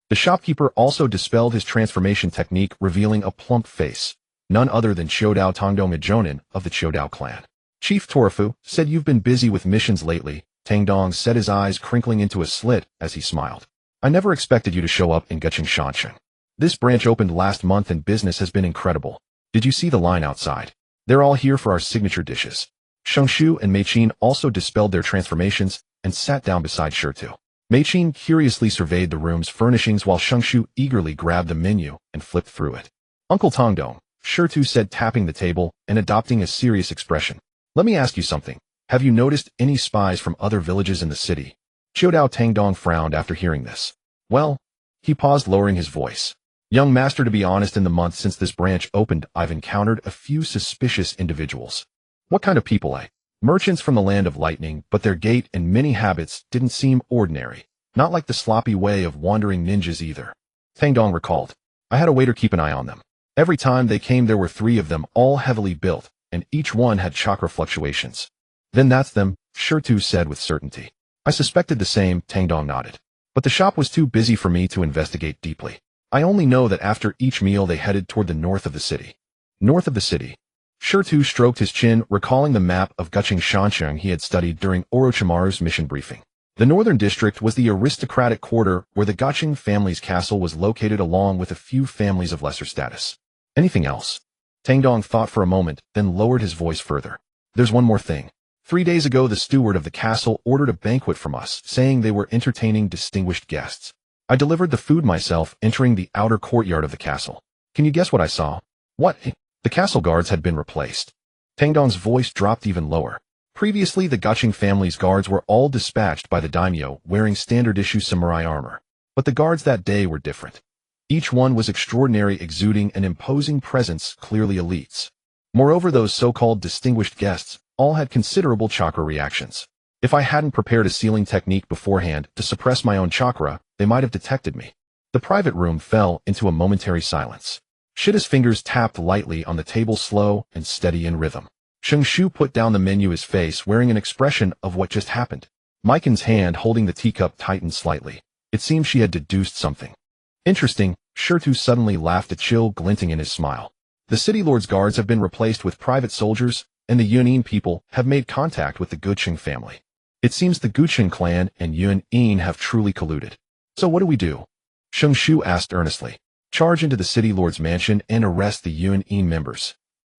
The shopkeeper also dispelled his transformation technique, revealing a plump face. None other than Chodao Tangdong, a Jonin of the Chodao clan. Chief Torafu said, you've been busy with missions lately. Tangdong said, his eyes crinkling into a slit as he smiled. I never expected you to show up in Gucheng Shansheng. This branch opened last month and business has been incredible. Did you see the line outside? They're all here for our signature dishes. Shu and Meichin also dispelled their transformations and sat down beside Shirtu. Meichin curiously surveyed the room's furnishings while Shu eagerly grabbed the menu and flipped through it. Uncle Tangdong, Shirtu said, tapping the table and adopting a serious expression. Let me ask you something. Have you noticed any spies from other villages in the city? Chodao Tangdong frowned after hearing this. Well, he paused, lowering his voice. Young master, to be honest, in the month since this branch opened, I've encountered a few suspicious individuals. What kind of people? Merchants from the land of lightning, but their gait and many habits didn't seem ordinary. Not like the sloppy way of wandering ninjas either. Tangdong recalled. I had a waiter keep an eye on them. Every time they came, there were 3 of them, all heavily built, and each one had chakra fluctuations. Then that's them, Shirtu said with certainty. I suspected the same, Tangdong nodded. But the shop was too busy for me to investigate deeply. I only know that after each meal they headed toward the north of the city. North of the city. Shirtu stroked his chin, recalling the map of Gucheng Shansheng he had studied during Orochimaru's mission briefing. The northern district was the aristocratic quarter where the Gucheng family's castle was located, along with a few families of lesser status. Anything else? Tangdong thought for a moment, then lowered his voice further. There's one more thing. 3 days ago, the steward of the castle ordered a banquet from us, saying they were entertaining distinguished guests. I delivered the food myself, entering the outer courtyard of the castle. Can you guess what I saw? What? The castle guards had been replaced. Tangdong's voice dropped even lower. Previously, the Gucheng family's guards were all dispatched by the daimyo, wearing standard-issue samurai armor. But the guards that day were different. Each one was extraordinary, exuding an imposing presence, clearly elites. Moreover, those so-called distinguished guests all had considerable chakra reactions. If I hadn't prepared a sealing technique beforehand to suppress my own chakra, they might have detected me. The private room fell into a momentary silence. Shida's fingers tapped lightly on the table, slow and steady in rhythm. Shu put down the menu, his face wearing an expression of what just happened. Maiken's hand holding the teacup tightened slightly. It seemed she had deduced something. Interesting, Shirtu suddenly laughed, a chill glinting in his smile. The city lord's guards have been replaced with private soldiers, and the Yuan people have made contact with the Gucheng family. It seems the Gucheng clan and Yuan have truly colluded. So what do we do? Shu asked earnestly. Charge into the city lord's mansion and arrest the Yuan members.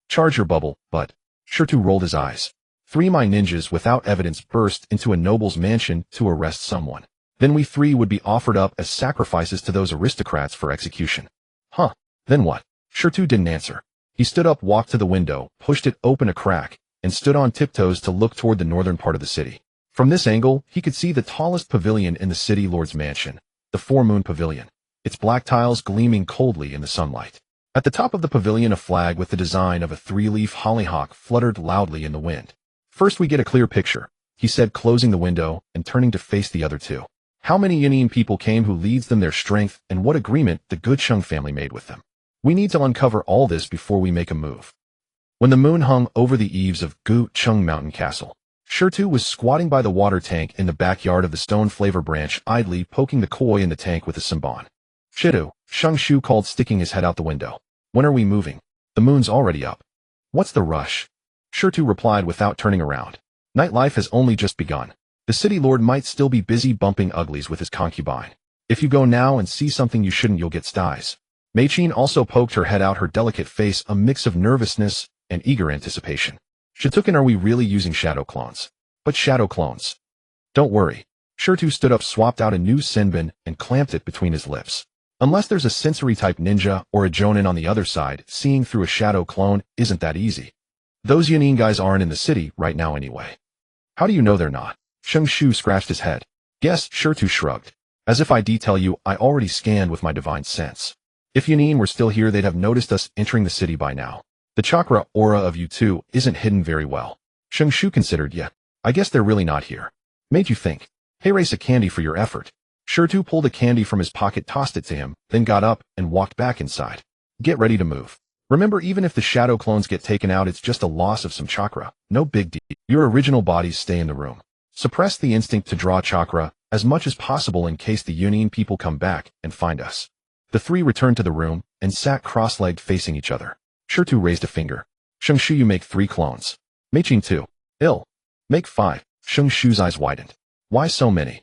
Charge your bubble, but... Shirtu rolled his eyes. 3 my ninjas without evidence burst into a noble's mansion to arrest someone. Then we 3 would be offered up as sacrifices to those aristocrats for execution. Huh, then what? Shirtu didn't answer. He stood up, walked to the window, pushed it open a crack, and stood on tiptoes to look toward the northern part of the city. From this angle, he could see the tallest pavilion in the city lord's mansion, the 4-moon pavilion, its black tiles gleaming coldly in the sunlight. At the top of the pavilion, a flag with the design of a 3-leaf hollyhock fluttered loudly in the wind. First we get a clear picture, he said, closing the window and turning to face the other 2. How many Yan'an people came, who leads them, their strength, and what agreement the good Sheng family made with them. We need to uncover all this before we make a move. When the moon hung over the eaves of Gu Chung Mountain Castle, Shirtu was squatting by the water tank in the backyard of the Stone Flavor Branch, idly poking the koi in the tank with a samban. Shitu, Sheng Shu called, sticking his head out the window. When are we moving? The moon's already up. What's the rush? Shirtu replied without turning around. Nightlife has only just begun. The city lord might still be busy bumping uglies with his concubine. If you go now and see something you shouldn't, you'll get styes. Meichin also poked her head out, her delicate face a mix of nervousness and eager anticipation. Shituken, are we really using shadow clones? But shadow clones. Don't worry. Shirtu stood up, swapped out a new senbon, and clamped it between his lips. Unless there's a sensory-type ninja or a jonin on the other side, seeing through a shadow clone isn't that easy. Those Yan'an guys aren't in the city right now anyway. How do you know they're not? Sheng Shu scratched his head. Guess, Shirtu shrugged. As if I tell you, I already scanned with my divine sense. If Yan'an were still here, they'd have noticed us entering the city by now. The chakra aura of you two isn't hidden very well. Sheng Shu considered. Yeah, I guess they're really not here. Made you think. Hey, race a candy for your effort. Shirtu pulled a candy from his pocket, tossed it to him, then got up and walked back inside. Get ready to move. Remember, even if the shadow clones get taken out, it's just a loss of some chakra. No big deal. Your original bodies stay in the room. Suppress the instinct to draw chakra as much as possible in case the Yan'an people come back and find us. The three returned to the room and sat cross-legged facing each other. Shirtu raised a finger. Sheng Shu, you make 3 clones. Meichin 2. Ill. Make 5. Sheng Shu's eyes widened. Why so many?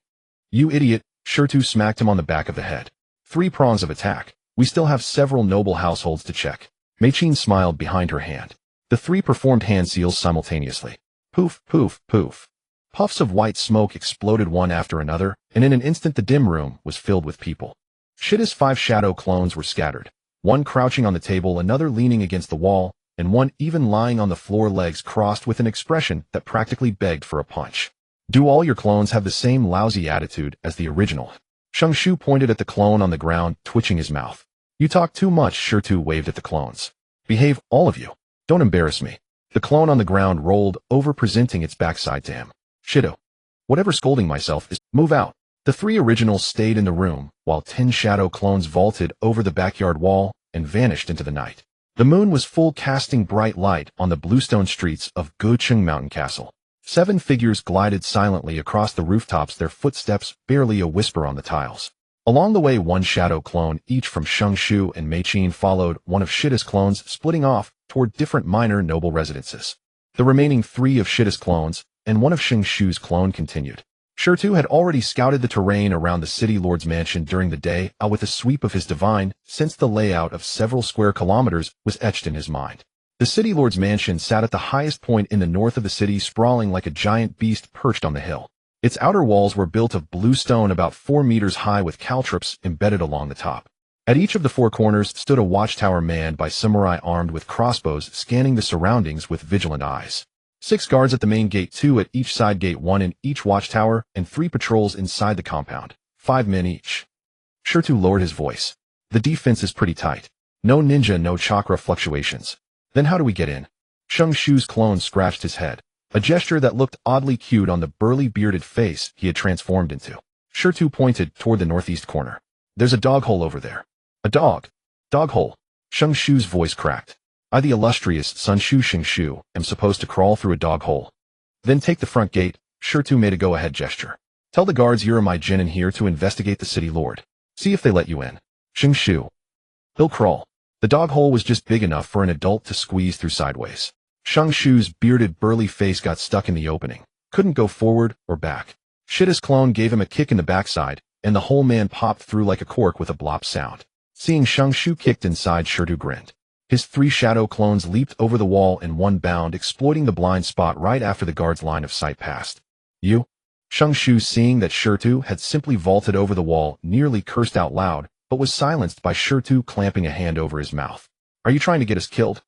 You idiot. Shirtu smacked him on the back of the head. 3 prongs of attack. We still have several noble households to check. Meichin smiled behind her hand. The 3 performed hand seals simultaneously. Poof, poof, poof. Puffs of white smoke exploded one after another, and in an instant the dim room was filled with people. Shita's 5 shadow clones were scattered. One crouching on the table, another leaning against the wall, and one even lying on the floor, legs crossed with an expression that practically begged for a punch. Do all your clones have the same lousy attitude as the original? Sheng Shu pointed at the clone on the ground, twitching his mouth. You talk too much. Shirtu waved at the clones. Behave, all of you. Don't embarrass me. The clone on the ground rolled over, presenting its backside to him. Shido. Whatever scolding myself is, move out. The 3 originals stayed in the room, while 10 shadow clones vaulted over the backyard wall and vanished into the night. The moon was full, casting bright light on the bluestone streets of Gucheng Mountain Castle. 7 figures glided silently across the rooftops, their footsteps barely a whisper on the tiles. Along the way, 1 shadow clone, each from Sheng Shu and Meichin, followed one of Shita's clones, splitting off toward different minor noble residences. The remaining 3 of Shita's clones and 1 of Sheng Shu's clone continued. Shirtu had already scouted the terrain around the city lord's mansion during the day, with a sweep of his divine, since the layout of several square kilometers was etched in his mind. The city lord's mansion sat at the highest point in the north of the city, sprawling like a giant beast perched on the hill. Its outer walls were built of blue stone about 4 meters high, with caltrops embedded along the top. At each of the 4 corners stood a watchtower manned by samurai armed with crossbows, scanning the surroundings with vigilant eyes. 6 guards at the main gate, 2 at each side gate, 1 in each watchtower, and 3 patrols inside the compound. 5 men each. Shirtu lowered his voice. The defense is pretty tight. No ninja, no chakra fluctuations. Then how do we get in? Sheng Shu's clone scratched his head, a gesture that looked oddly cute on the burly bearded face he had transformed into. Shirtu pointed toward the northeast corner. There's a dog hole over there. A dog? Dog hole. Sheng Shu's voice cracked. I, the illustrious Sun Shu Sheng Shu, am supposed to crawl through a dog hole. Then take the front gate. Shirtu made a go-ahead gesture. Tell the guards you're my genin here to investigate the city lord. See if they let you in. Sheng Shu. He'll crawl. The dog hole was just big enough for an adult to squeeze through sideways. Sheng Shu's bearded burly face got stuck in the opening. Couldn't go forward or back. Shita's clone gave him a kick in the backside, and the whole man popped through like a cork with a blop sound. Seeing Sheng Shu kicked inside, Shirtu grinned. His 3 shadow clones leaped over the wall in one bound, exploiting the blind spot right after the guard's line of sight passed. You? Sheng Shu, seeing that Shirtu had simply vaulted over the wall, nearly cursed out loud, but was silenced by Shirtu clamping a hand over his mouth. Are you trying to get us killed?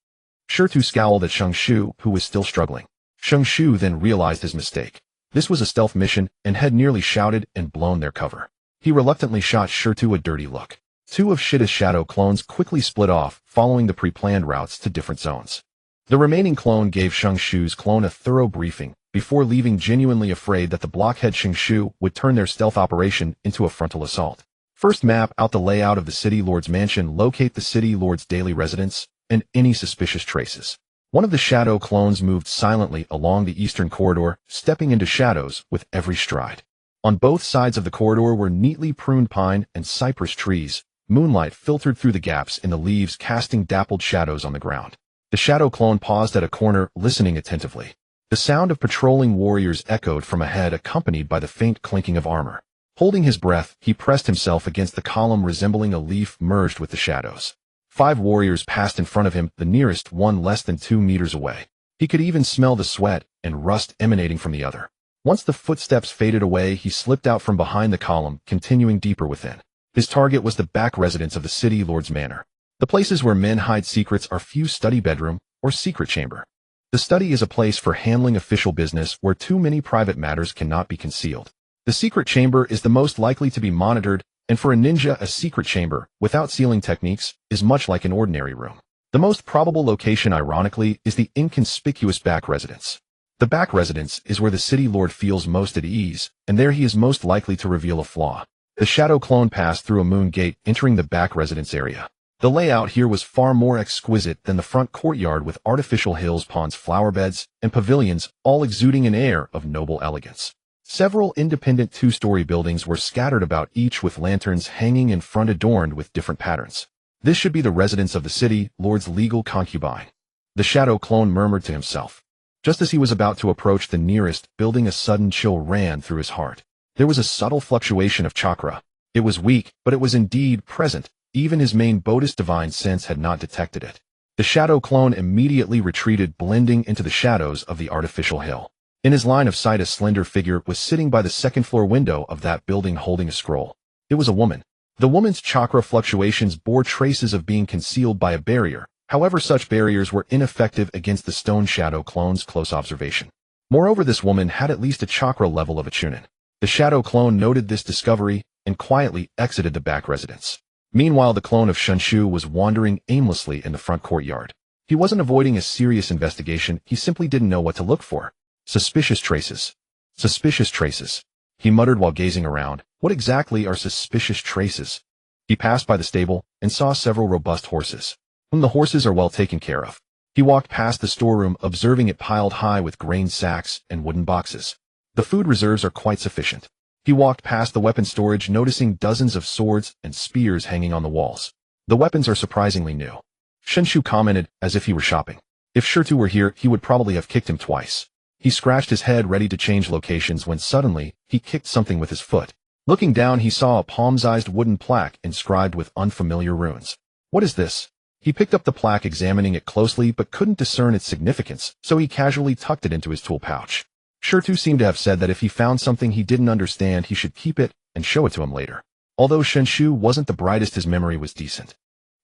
Shirtu scowled at Sheng Shu, who was still struggling. Sheng Shu then realized his mistake. This was a stealth mission, and had nearly shouted and blown their cover. He reluctantly shot Shirtu a dirty look. 2 of Shita's shadow clones quickly split off, following the pre-planned routes to different zones. The remaining clone gave Sheng Shu's clone a thorough briefing, before leaving genuinely afraid that the blockhead Shingshu would turn their stealth operation into a frontal assault. First, map out the layout of the City Lord's mansion, locate the City Lord's daily residence, and any suspicious traces. One of the shadow clones moved silently along the eastern corridor, stepping into shadows with every stride. On both sides of the corridor were neatly pruned pine and cypress trees. Moonlight filtered through the gaps in the leaves, casting dappled shadows on the ground. The shadow clone paused at a corner, listening attentively. The sound of patrolling warriors echoed from ahead, accompanied by the faint clinking of armor. Holding his breath, he pressed himself against the column, resembling a leaf merged with the shadows. 5 warriors passed in front of him, the nearest one less than 2 meters away. He could even smell the sweat and rust emanating from the other. Once the footsteps faded away, he slipped out from behind the column, continuing deeper within. His target was the back residence of the City Lord's manor. The places where men hide secrets are few: study bedroom or secret chamber. The study is a place for handling official business where too many private matters cannot be concealed. The secret chamber is the most likely to be monitored, and for a ninja, a secret chamber, without sealing techniques, is much like an ordinary room. The most probable location, ironically, is the inconspicuous back residence. The back residence is where the City Lord feels most at ease, and there he is most likely to reveal a flaw. The shadow clone passed through a moon gate, entering the back residence area. The layout here was far more exquisite than the front courtyard, with artificial hills, ponds, flower beds, and pavilions, all exuding an air of noble elegance. Several independent 2-story buildings were scattered about, each with lanterns hanging in front adorned with different patterns. This should be the residence of the City Lord's legal concubine. The shadow clone murmured to himself. Just as he was about to approach the nearest building, a sudden chill ran through his heart. There was a subtle fluctuation of chakra. It was weak, but it was indeed present. Even his main Bodhi's divine sense had not detected it. The shadow clone immediately retreated, blending into the shadows of the artificial hill. In his line of sight, a slender figure was sitting by the second-floor window of that building, holding a scroll. It was a woman. The woman's chakra fluctuations bore traces of being concealed by a barrier. However, such barriers were ineffective against the stone shadow clone's close observation. Moreover, this woman had at least a chakra level of a chunin. The shadow clone noted this discovery and quietly exited the back residence. Meanwhile, the clone of Shinshu was wandering aimlessly in the front courtyard. He wasn't avoiding a serious investigation, he simply didn't know what to look for. Suspicious traces. Suspicious traces. He muttered while gazing around. What exactly are suspicious traces? He passed by the stable and saw several robust horses. The horses are well taken care of. He walked past the storeroom, observing it piled high with grain sacks and wooden boxes. The food reserves are quite sufficient. He walked past the weapon storage, noticing dozens of swords and spears hanging on the walls. The weapons are surprisingly new. Shinshu commented as if he were shopping. If Shirtu were here, he would probably have kicked him twice. He scratched his head, ready to change locations, when suddenly, he kicked something with his foot. Looking down, he saw a palm-sized wooden plaque inscribed with unfamiliar runes. What is this? He picked up the plaque, examining it closely, but couldn't discern its significance, so he casually tucked it into his tool pouch. Shirtu seemed to have said that if he found something he didn't understand, he should keep it and show it to him later. Although Shinshu wasn't the brightest, his memory was decent.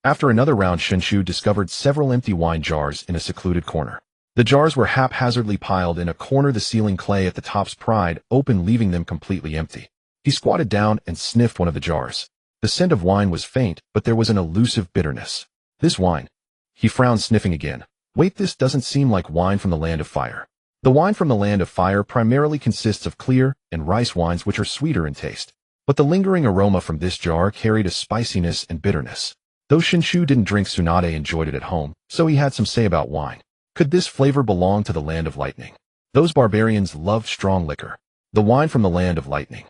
After another round, Shinshu discovered several empty wine jars in a secluded corner. The jars were haphazardly piled in a corner, the ceiling clay at the tops pried open, leaving them completely empty. He squatted down and sniffed one of the jars. The scent of wine was faint, but there was an elusive bitterness. This wine. He frowned, sniffing again. Wait, this doesn't seem like wine from the Land of Fire. The wine from the Land of Fire primarily consists of clear and rice wines, which are sweeter in taste. But the lingering aroma from this jar carried a spiciness and bitterness. Though Shinshu didn't drink, Tsunade enjoyed it at home, so he had some say about wine. Could this flavor belong to the Land of Lightning? Those barbarians loved strong liquor. The wine from the Land of Lightning.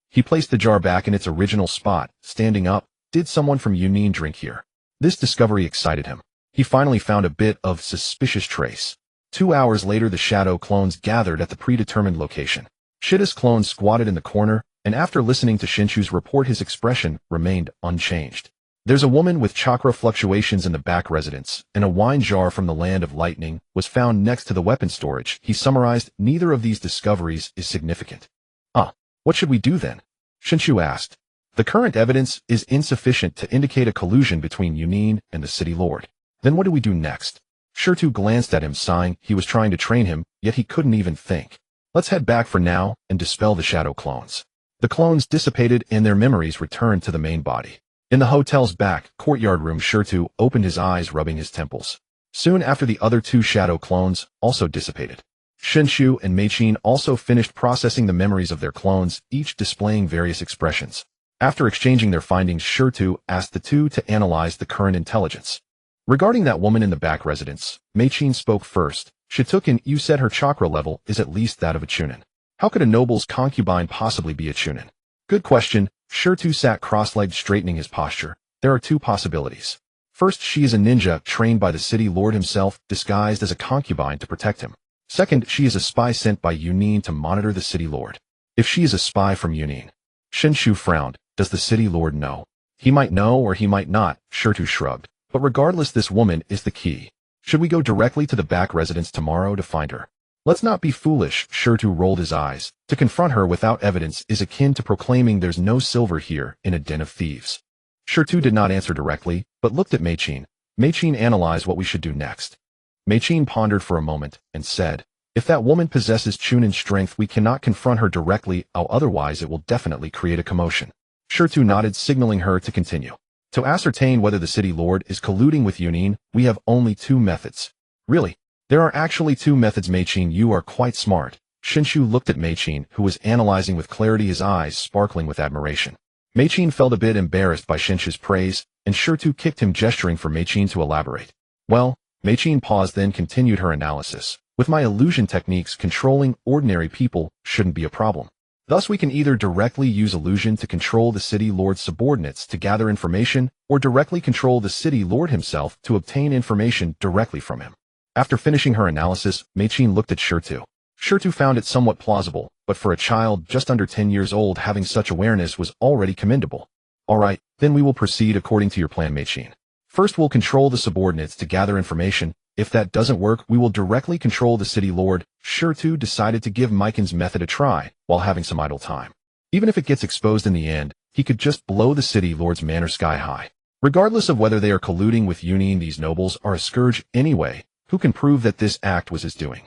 He placed the jar back in its original spot, standing up. Did someone from Yunin drink here? This discovery excited him. He finally found a bit of suspicious trace. 2 hours later, the shadow clones gathered at the predetermined location. Shida's clone squatted in the corner, and after listening to Shinshu's report, his expression remained unchanged. There's a woman with chakra fluctuations in the back residence, and a wine jar from the Land of Lightning was found next to the weapon storage. He summarized, neither of these discoveries is significant. What should we do then? Shinshu asked. The current evidence is insufficient to indicate a collusion between Yunin and the City Lord. Then what do we do next? Shirtu glanced at him, sighing. He was trying to train him, yet he couldn't even think. Let's head back for now and dispel the shadow clones. The clones dissipated and their memories returned to the main body. In the hotel's back courtyard room, Shirtu opened his eyes, rubbing his temples. Soon after, the other 2 shadow clones also dissipated. Shinshu and Meichin also finished processing the memories of their clones, each displaying various expressions. After exchanging their findings, Shirtu asked the two to analyze the current intelligence. Regarding that woman in the back residence, Meichin spoke first. Shitukin, you said her chakra level is at least that of a chunin. How could a noble's concubine possibly be a chunin? Good question. Shirtu sat cross-legged, straightening his posture. There are two possibilities. First, she is a ninja trained by the city lord himself, disguised as a concubine to protect him. Second, she is a spy sent by Yunin to monitor the city lord. If she is a spy from Yunin. Shinshu frowned. Does the city lord know? He might know or he might not, Shirtu shrugged. But regardless, this woman is the key. Should we go directly to the back residence tomorrow to find her? Let's not be foolish, Shirtu rolled his eyes. To confront her without evidence is akin to proclaiming there's no silver here in a den of thieves. Shirtu did not answer directly, but looked at Meichin. Meichin analyzed what we should do next. Meichin pondered for a moment and said, if that woman possesses chunin strength, we cannot confront her directly, otherwise it will definitely create a commotion. Shirtu nodded, signaling her to continue. To ascertain whether the city lord is colluding with Yunin, we have only two methods. Really? There are actually two methods, Meichin. You are quite smart. Shinshu looked at Meichin, who was analyzing with clarity, his eyes sparkling with admiration. Meichin felt a bit embarrassed by Shinshu's praise, and Shirtu kicked him, gesturing for Meichin to elaborate. Well, Meichin paused, then continued her analysis. With my illusion techniques, controlling ordinary people shouldn't be a problem. Thus we can either directly use illusion to control the city lord's subordinates to gather information, or directly control the city lord himself to obtain information directly from him. After finishing her analysis, Meichin looked at Shirtu. Shirtu found it somewhat plausible, but for a child just under 10 years old, having such awareness was already commendable. Alright, then we will proceed according to your plan, Meichin. First we'll control the subordinates to gather information. If that doesn't work, we will directly control the city lord. Shirtu decided to give Meichin's method a try, while having some idle time. Even if it gets exposed in the end, he could just blow the city lord's manor sky high. Regardless of whether they are colluding with Yunin, these nobles are a scourge anyway. Who can prove that this act was his doing?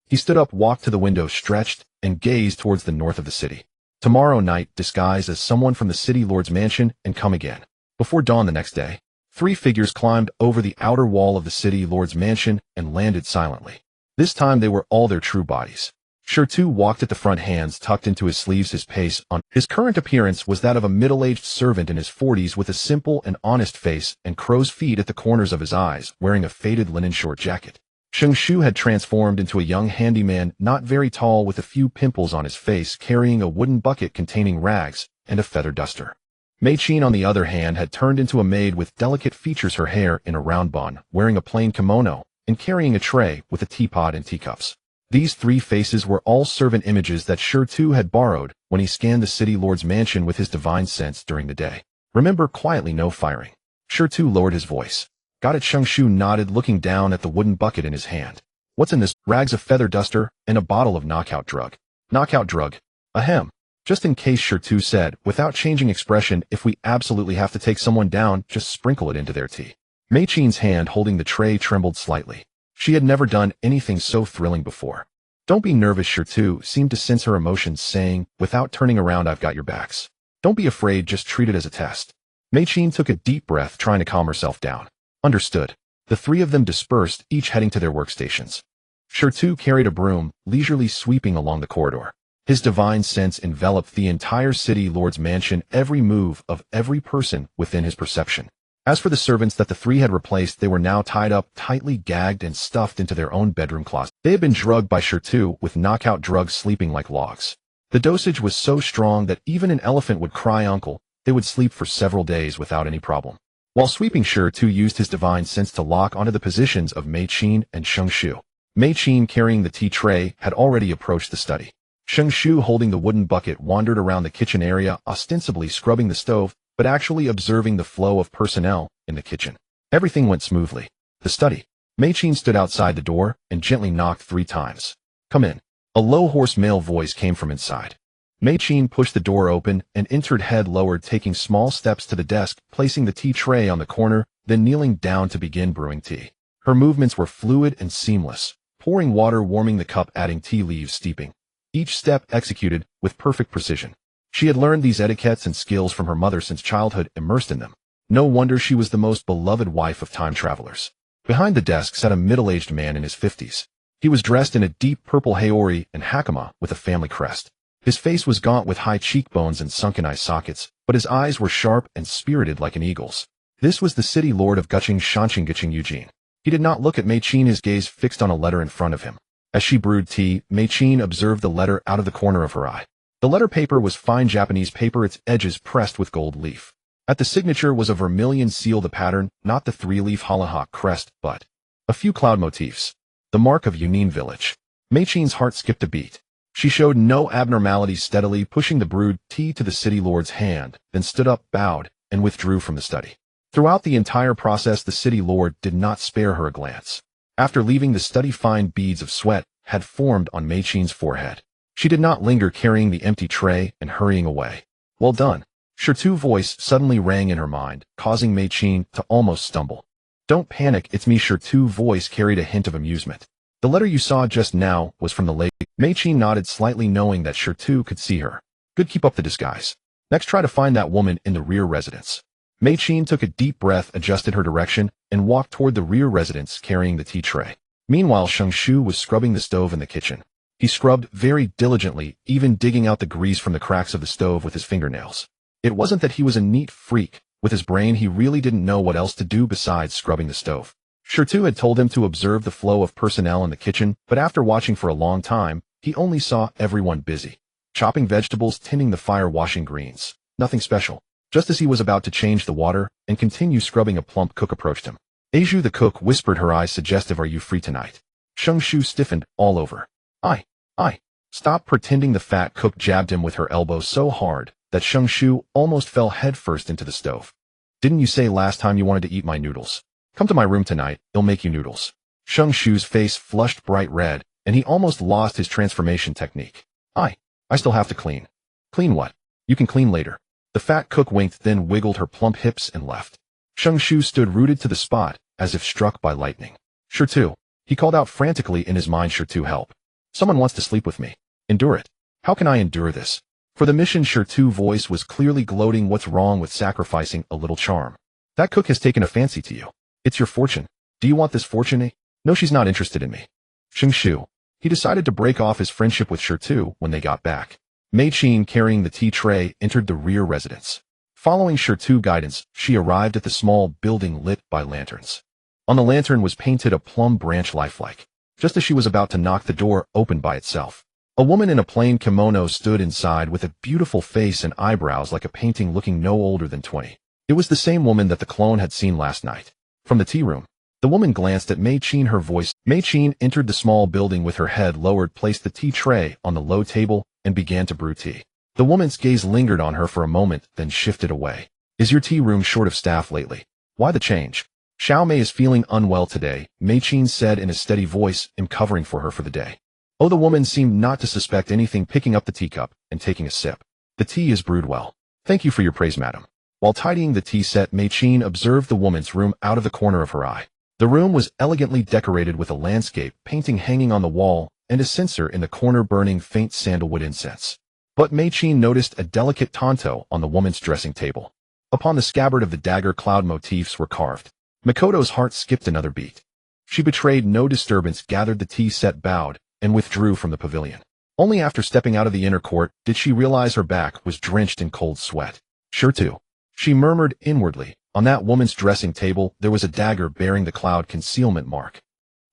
He stood up, walked to the window, stretched, and gazed towards the north of the city. Tomorrow night, disguise as someone from the city lord's mansion and come again. Before dawn the next day, three figures climbed over the outer wall of the city lord's mansion and landed silently. This time they were all their true bodies. Shirtu walked at the front, hands tucked into his sleeves, his pace on. His current appearance was that of a middle-aged servant in his 40s with a simple and honest face and crow's feet at the corners of his eyes, wearing a faded linen short jacket. Shinshu had transformed into a young handyman, not very tall, with a few pimples on his face, carrying a wooden bucket containing rags and a feather duster. Meichin, on the other hand, had turned into a maid with delicate features, her hair in a round bun, wearing a plain kimono, and carrying a tray with a teapot and teacups. These three faces were all servant images that Shirtu had borrowed when he scanned the city lord's mansion with his divine sense during the day. Remember, quietly, no firing. Shirtu lowered his voice. Got it. Shinshu nodded, looking down at the wooden bucket in his hand. What's in this? Rags, a feather duster, and a bottle of knockout drug. Knockout drug? Ahem. Just in case, Shirtu said, without changing expression. If we absolutely have to take someone down, just sprinkle it into their tea. Meichin's hand holding the tray trembled slightly. She had never done anything so thrilling before. Don't be nervous, Shirtu seemed to sense her emotions, saying, without turning around, I've got your backs. Don't be afraid, just treat it as a test. Meichin took a deep breath, trying to calm herself down. Understood. The three of them dispersed, each heading to their workstations. Shirtu carried a broom, leisurely sweeping along the corridor. His divine sense enveloped the entire city lord's mansion, every move of every person within his perception. As for the servants that the three had replaced, they were now tied up, tightly gagged, and stuffed into their own bedroom closet. They had been drugged by Shirtu with knockout drugs, sleeping like logs. The dosage was so strong that even an elephant would cry uncle. They would sleep for several days without any problem. While sweeping, Shirtu used his divine sense to lock onto the positions of Meichin and Shinshu. Meichin, carrying the tea tray, had already approached the study. Shinshu, holding the wooden bucket, wandered around the kitchen area, ostensibly scrubbing the stove, but actually observing the flow of personnel in the kitchen. Everything went smoothly. The study. Meichin stood outside the door and gently knocked 3 times. Come in. A low, hoarse male voice came from inside. Meichin pushed the door open and entered, head lowered, taking small steps to the desk, placing the tea tray on the corner, then kneeling down to begin brewing tea. Her movements were fluid and seamless, pouring water, warming the cup, adding tea leaves, steeping. Each step executed with perfect precision. She had learned these etiquettes and skills from her mother since childhood, immersed in them. No wonder she was the most beloved wife of time travelers. Behind the desk sat a middle-aged man in his 50s. He was dressed in a deep purple haori and hakama with a family crest. His face was gaunt with high cheekbones and sunken eye sockets, but his eyes were sharp and spirited like an eagle's. This was the city lord of Guching Shanshingiching Eugene. He did not look at Mei Qin, his gaze fixed on a letter in front of him. As she brewed tea, Mei Qin observed the letter out of the corner of her eye. The letter paper was fine Japanese paper, its edges pressed with gold leaf. At the signature was a vermilion seal, the pattern, not the three-leaf hollyhock crest, but a few cloud motifs. The mark of Yunin village. Mei Qin's heart skipped a beat. She showed no abnormalities, steadily pushing the brewed tea to the city lord's hand, then stood up, bowed, and withdrew from the study. Throughout the entire process, the city lord did not spare her a glance. After leaving the study, fine beads of sweat had formed on Mei Qin's forehead. She did not linger, carrying the empty tray and hurrying away. Well done. Shirtu's voice suddenly rang in her mind, causing Mei Qin to almost stumble. Don't panic, it's me. Shirtu's voice carried a hint of amusement. The letter you saw just now was from the lady. Mei Qin nodded slightly, knowing that Shirtu could see her. Good, keep up the disguise. Next, try to find that woman in the rear residence. Mei Qin took a deep breath, adjusted her direction, and walked toward the rear residence carrying the tea tray. Meanwhile, Shanshu was scrubbing the stove in the kitchen. He scrubbed very diligently, even digging out the grease from the cracks of the stove with his fingernails. It wasn't that he was a neat freak. With his brain, he really didn't know what else to do besides scrubbing the stove. Shirtu had told him to observe the flow of personnel in the kitchen, but after watching for a long time, he only saw everyone busy. Chopping vegetables, tending the fire, washing greens. Nothing special. Just as he was about to change the water and continue scrubbing, a plump cook approached him. Eiju the cook whispered, her eyes suggestive, "Are you free tonight?" Shanshu stiffened all over. I. Stop pretending." The fat cook jabbed him with her elbow so hard that Shanshu almost fell headfirst into the stove. "Didn't you say last time you wanted to eat my noodles? Come to my room tonight, I'll make you noodles." Shanshu's face flushed bright red, and he almost lost his transformation technique. I still have to clean." "Clean what? You can clean later." The fat cook winked, then wiggled her plump hips and left. Shanshu stood rooted to the spot, as if struck by lightning. "Shirtu," he called out frantically in his mind. "Shirtu, help. Someone wants to sleep with me." "Endure it." "How can I endure this?" For the mission, Shirtu's voice was clearly gloating. "What's wrong with sacrificing a little charm? That cook has taken a fancy to you. It's your fortune. Do you want this fortune, eh?" "No, she's not interested in me." Shanshu. He decided to break off his friendship with Shirtu when they got back. Mei Qin, carrying the tea tray, entered the rear residence. Following Shirtu's guidance, she arrived at the small building lit by lanterns. On the lantern was painted a plum branch, lifelike. Just as she was about to knock, the door opened by itself. A woman in a plain kimono stood inside with a beautiful face and eyebrows like a painting, looking no older than 20. It was the same woman that the clone had seen last night. From the tea room, the woman glanced at Mei Qin. Mei Qin entered the small building with her head lowered, placed the tea tray on the low table, and began to brew tea. The woman's gaze lingered on her for a moment, then shifted away. "Is your tea room short of staff lately? Why the change?" "Xiao Mei is feeling unwell today," Mei Qin said in a steady voice. "I'm covering for her for the day." Oh, the woman seemed not to suspect anything, picking up the teacup and taking a sip. "The tea is brewed well. Thank you for your praise, madam." While tidying the tea set, Mei Qin observed the woman's room out of the corner of her eye. The room was elegantly decorated with a landscape painting hanging on the wall and a censer in the corner burning faint sandalwood incense. But Mei Qin noticed a delicate tanto on the woman's dressing table. Upon the scabbard of the dagger, cloud motifs were carved. Makoto's heart skipped another beat. She betrayed no disturbance, gathered the tea set, bowed, and withdrew from the pavilion. Only after stepping out of the inner court did she realize her back was drenched in cold sweat. "Shirtu," she murmured inwardly. On that woman's dressing table there was a dagger bearing the cloud concealment mark.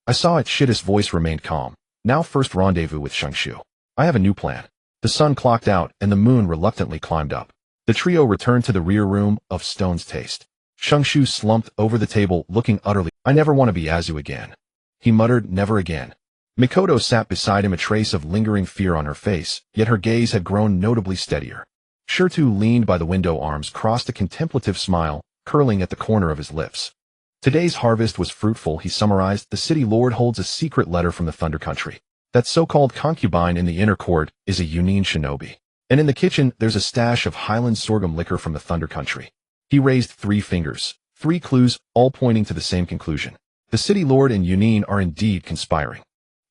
"I saw it." Shit's voice remained calm. "Now first rendezvous with Shanshu. I have a new plan." The sun clocked out and the moon reluctantly climbed up. The trio returned to the rear room of Stone's Taste. Shanshu slumped over the table, looking utterly. "I never want to be Azu again," he muttered. "Never again." Mikoto sat beside him, a trace of lingering fear on her face, yet her gaze had grown notably steadier. Shirtu leaned by the window, arms crossed, a contemplative smile curling at the corner of his lips. "Today's harvest was fruitful," he summarized. "The city lord holds a secret letter from the Thunder Country. That so-called concubine in the inner court is a Yunin shinobi. And in the kitchen there's a stash of Highland sorghum liquor from the Thunder Country." He raised 3 fingers, 3 clues, all pointing to the same conclusion. The city lord and Yunin are indeed conspiring.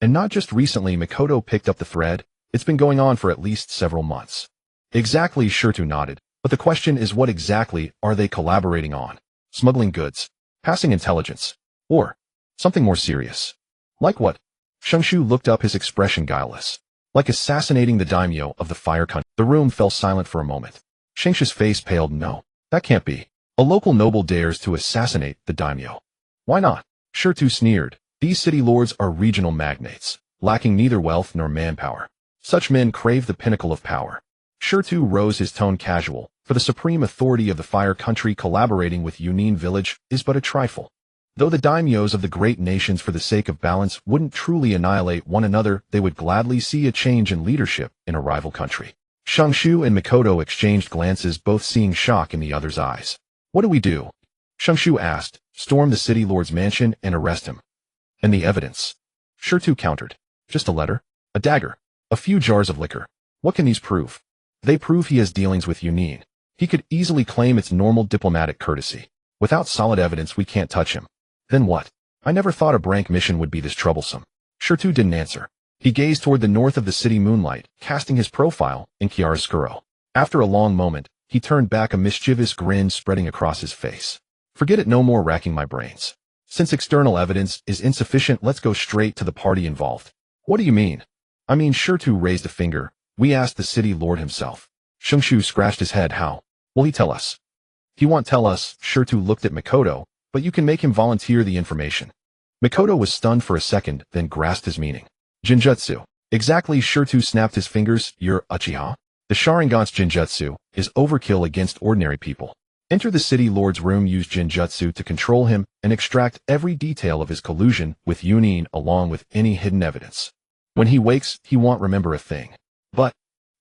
And not just recently. Mikoto picked up the thread. It's been going on for at least several months. "Exactly," Shirtu nodded. "But the question is, what exactly are they collaborating on? Smuggling goods? Passing intelligence? Or something more serious?" "Like what?" Shu looked up, his expression guileless. Like assassinating the daimyo of the fire country. The room fell silent for a moment. Shu's face paled. No, that can't be. A local noble dares to assassinate the daimyo. Why not? Shu sneered. These city lords are regional magnates, lacking neither wealth nor manpower. Such men crave the pinnacle of power. Shu rose, his tone casual. For the supreme authority of the fire country, collaborating with Yunin village is but a trifle. Though the daimyos of the great nations, for the sake of balance, wouldn't truly annihilate one another, they would gladly see a change in leadership in a rival country. Shu and Mikoto exchanged glances, both seeing shock in the other's eyes. What do we do? Shu asked. Storm the city lord's mansion and arrest him. And the evidence? Shu countered. Just a letter, a dagger, a few jars of liquor. What can these prove? They prove he has dealings with Yunin. He could easily claim it's normal diplomatic courtesy. Without solid evidence, we can't touch him. Then what? I never thought a brank mission would be this troublesome. Shu didn't answer. He gazed toward the north of the city moonlight, casting his profile in chiaroscuro. After a long moment, he turned back, a mischievous grin spreading across his face. Forget it, no more racking my brains. Since external evidence is insufficient, let's go straight to the party involved. What do you mean? I mean, Shu raised a finger. We asked the city lord himself. Shu scratched his head. How? Will he tell us? He won't tell us. Shu looked at Mikoto. But you can make him volunteer the information. Mikoto was stunned for a second, then grasped his meaning. Jinjutsu. Exactly. Shu snapped his fingers. You're Uchiha? The Sharingan's Jinjutsu is overkill against ordinary people. Enter the city lord's room, use Jinjutsu to control him, and extract every detail of his collusion with Yunin along with any hidden evidence. When he wakes, he won't remember a thing. But,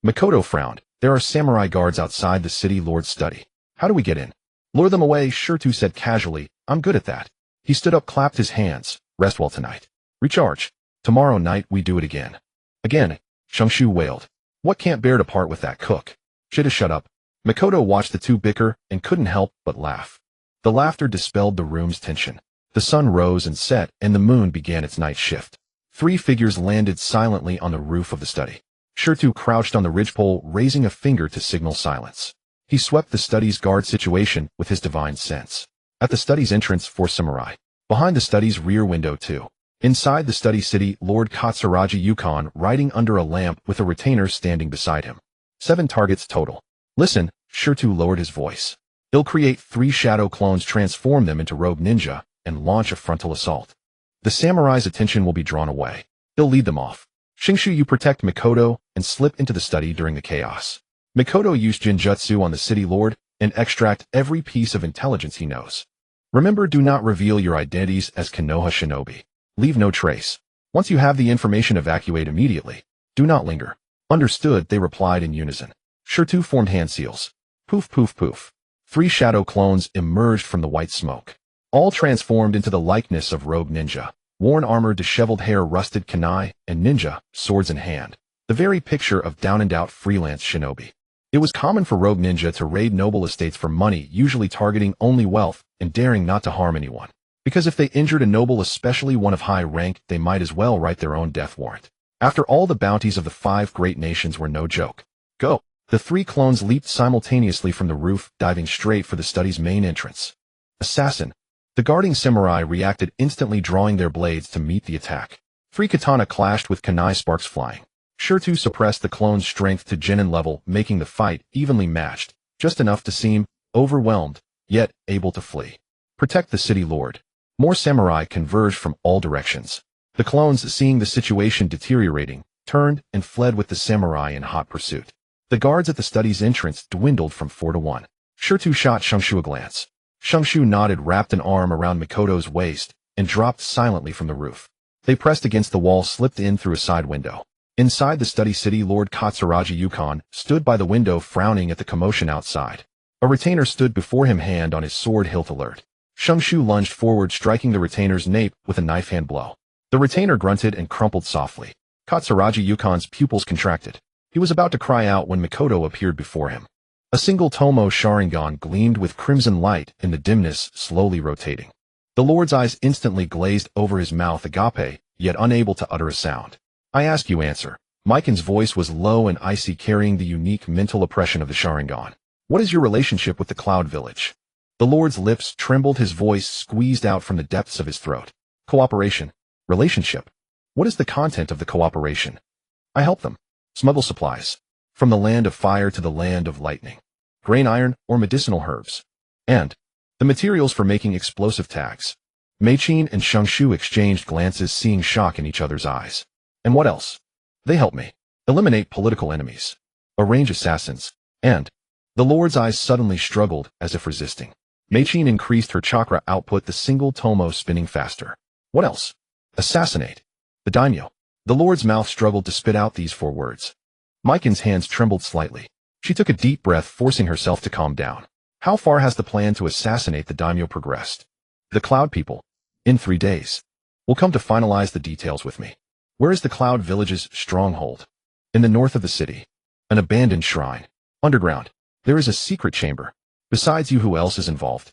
Mikoto frowned. There are samurai guards outside the city lord's study. How do we get in? Lure them away, Shu said casually. I'm good at that. He stood up, clapped his hands. Rest well tonight. Recharge. Tomorrow night we do it again. Again, Shu wailed. What, can't bear to part with that cook? Shut up. Mikoto watched the two bicker and couldn't help but laugh. The laughter dispelled the room's tension. The sun rose and set, and the moon began its night shift. 3 figures landed silently on the roof of the study. Shu crouched on the ridgepole, raising a finger to signal silence. He swept the study's guard situation with his divine sense. At the study's entrance, 4 samurai. Behind the study's rear window, 2. Inside the study, city Lord Katsuragi Yukon riding under a lamp with a retainer standing beside him. 7 targets total. Listen, Shu lowered his voice. He'll create 3 shadow clones, transform them into rogue ninja, and launch a frontal assault. The samurai's attention will be drawn away. He'll lead them off. Shu, you protect Mikoto and slip into the study during the chaos. Mikoto used Jinjutsu on the city lord and extract every piece of intelligence he knows. Remember, do not reveal your identities as Konoha shinobi. Leave no trace. Once you have the information, evacuate immediately. Do not linger. Understood, they replied in unison. Shu formed hand seals. Poof, poof, poof. 3 shadow clones emerged from the white smoke. All transformed into the likeness of rogue ninja. Worn armor, disheveled hair, rusted kunai, and ninja, swords in hand. The very picture of down-and-out freelance shinobi. It was common for rogue ninja to raid noble estates for money, usually targeting only wealth and daring not to harm anyone. Because if they injured a noble, especially one of high rank, they might as well write their own death warrant. After all, the bounties of the 5 great nations were no joke. Go! The 3 clones leaped simultaneously from the roof, diving straight for the study's main entrance. Assassin! The guarding samurai reacted instantly, drawing their blades to meet the attack. 3 katana clashed with kunai, sparks flying. Shu suppressed the clone's strength to genin level, making the fight evenly matched, just enough to seem overwhelmed, yet able to flee. Protect the city lord. More samurai converged from all directions. The clones, seeing the situation deteriorating, turned and fled with the samurai in hot pursuit. The guards at the study's entrance dwindled from 4 to 1. Shu shot Shu a glance. Shu nodded, wrapped an arm around Mikoto's waist, and dropped silently from the roof. They pressed against the wall, slipped in through a side window. Inside the study, city Lord Katsuragi Yukon stood by the window, frowning at the commotion outside. A retainer stood before him, hand on his sword hilt, alert. Shu lunged forward, striking the retainer's nape with a knife hand blow. The retainer grunted and crumpled softly. Katsuragi Yukon's pupils contracted. He was about to cry out when Mikoto appeared before him. A single Tomo Sharingan gleamed with crimson light in the dimness, slowly rotating. The Lord's eyes instantly glazed over his mouth, agape, yet unable to utter a sound. I ask you, answer. Miken's voice was low and icy, carrying the unique mental oppression of the Sharingan. What is your relationship with the Cloud Village? The Lord's lips trembled, his voice squeezed out from the depths of his throat. Cooperation. Relationship. What is the content of the cooperation? I help them smuggle supplies from the land of fire to the land of lightning, grain iron or medicinal herbs, and the materials for making explosive tags. Mei-Qin and Xiangshu exchanged glances, seeing shock in each other's eyes. And what else? They help me eliminate political enemies, arrange assassins, and the Lord's eyes suddenly struggled as if resisting. Mei-Qin increased her chakra output, the single tomo spinning faster. What else? Assassinate the daimyo. The Lord's mouth struggled to spit out these 4 words. Maiken's hands trembled slightly. She took a deep breath, forcing herself to calm down. How far has the plan to assassinate the daimyo progressed? The Cloud people, in 3 days, will come to finalize the details with me. Where is the Cloud Village's stronghold? In the north of the city. An abandoned shrine. Underground. There is a secret chamber. Besides you, who else is involved?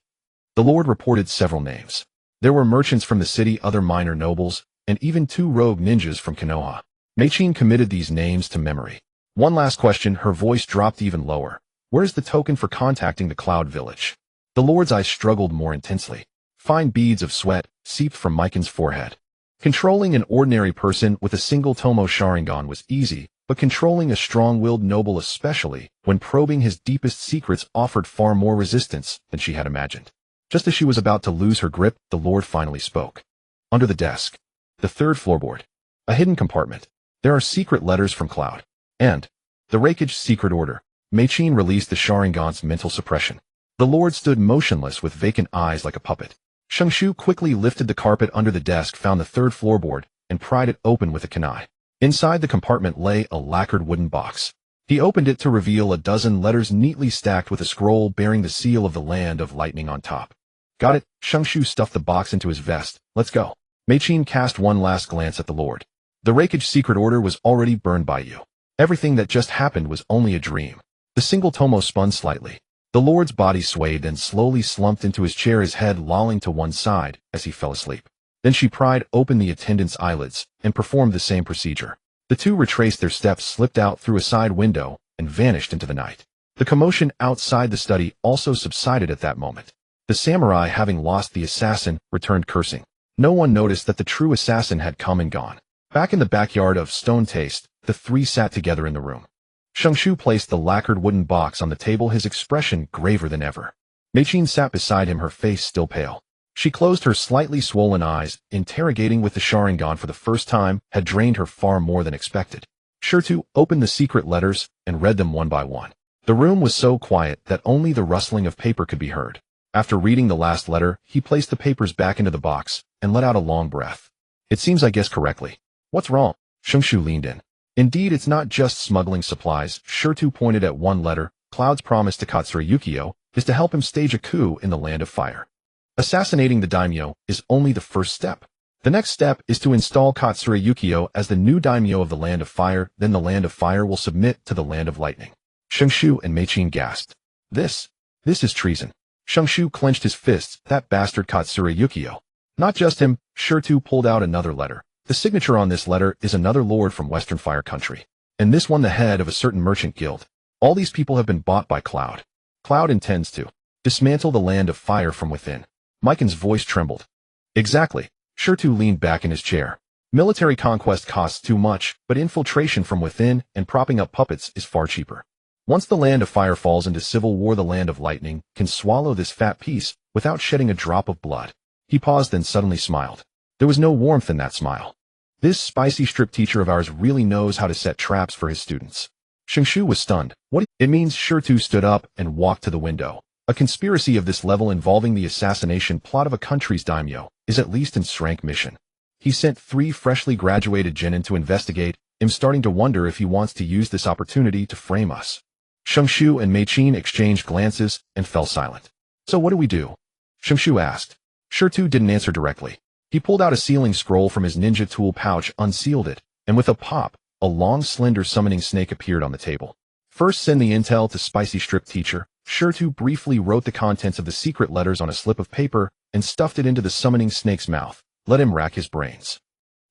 The Lord reported several names. There were merchants from the city, other minor nobles, and even 2 rogue ninjas from Konoha. Mei-Qin committed these names to memory. One last question, her voice dropped even lower. Where is the token for contacting the Cloud Village? The Lord's eyes struggled more intensely. Fine beads of sweat seeped from Maiken's forehead. Controlling an ordinary person with a single tomo Sharingan was easy, but controlling a strong-willed noble, especially when probing his deepest secrets, offered far more resistance than she had imagined. Just as she was about to lose her grip, the Lord finally spoke. Under the desk, the 3rd floorboard, a hidden compartment. There are secret letters from Cloud and the Rakeage secret order. Mei-Qin released the Sharingan's mental suppression. The Lord stood motionless with vacant eyes like a puppet. Xiangshu quickly lifted the carpet under the desk, found the 3rd floorboard, and pried it open with a kunai. Inside the compartment lay a lacquered wooden box. He opened it to reveal a dozen letters neatly stacked with a scroll bearing the seal of the land of lightning on top. Got it? Xiangshu stuffed the box into his vest. Let's go. Mei-Qin cast one last glance at the Lord. The Rakeage secret order was already burned by you. Everything that just happened was only a dream. The single tomo spun slightly. The Lord's body swayed and slowly slumped into his chair, his head lolling to one side as he fell asleep. Then she pried open the attendant's eyelids and performed the same procedure. The 2 retraced their steps, slipped out through a side window, and vanished into the night. The commotion outside the study also subsided at that moment. The samurai, having lost the assassin, returned cursing. No one noticed that the true assassin had come and gone. Back in the backyard of Stone Taste, the 3 sat together in the room. Xiangshu placed the lacquered wooden box on the table, his expression graver than ever. Mei-Qin sat beside him, her face still pale. She closed her slightly swollen eyes. Interrogating with the Sharingan for the first time had drained her far more than expected. Shirtu opened the secret letters and read them one by one. The room was so quiet that only the rustling of paper could be heard. After reading the last letter, he placed the papers back into the box and let out a long breath. It seems I guessed correctly. What's wrong? Xiangshu leaned in. Indeed, it's not just smuggling supplies. Shirtu pointed at one letter. Cloud's promise to Katsurayukiyo is to help him stage a coup in the land of fire. Assassinating the daimyo is only the first step. The next step is to install Katsurayukiyo as the new daimyo of the land of fire. Then the land of fire will submit to the land of lightning. Xiangshu and Mei-Qin gasped. This is treason. Xiangshu clenched his fists. That bastard Katsurayukiyo. Not just him. Shirtu pulled out another letter. The signature on this letter is another lord from Western Fire Country. And this one the head of a certain merchant guild. All these people have been bought by Cloud. Cloud intends to dismantle the land of fire from within. Maiken's voice trembled. Exactly. Shirtu leaned back in his chair. Military conquest costs too much, but infiltration from within and propping up puppets is far cheaper. Once the land of fire falls into civil war, the land of lightning can swallow this fat piece without shedding a drop of blood. He paused, then suddenly smiled. There was no warmth in that smile. This spicy strip teacher of ours really knows how to set traps for his students. Xiangshu was stunned. What? It means Shirtu stood up and walked to the window. A conspiracy of this level involving the assassination plot of a country's daimyo is at least in rank mission. He sent 3 freshly graduated genin to investigate. I'm starting to wonder if he wants to use this opportunity to frame us. Xiangshu and Mei-Qin exchanged glances and fell silent. So what do we do? Xiangshu asked. Shirtu didn't answer directly. He pulled out a sealing scroll from his ninja tool pouch, unsealed it, and with a pop, a long, slender summoning snake appeared on the table. First, send the intel to spicy strip teacher. Shirtu briefly wrote the contents of the secret letters on a slip of paper and stuffed it into the summoning snake's mouth. Let him rack his brains.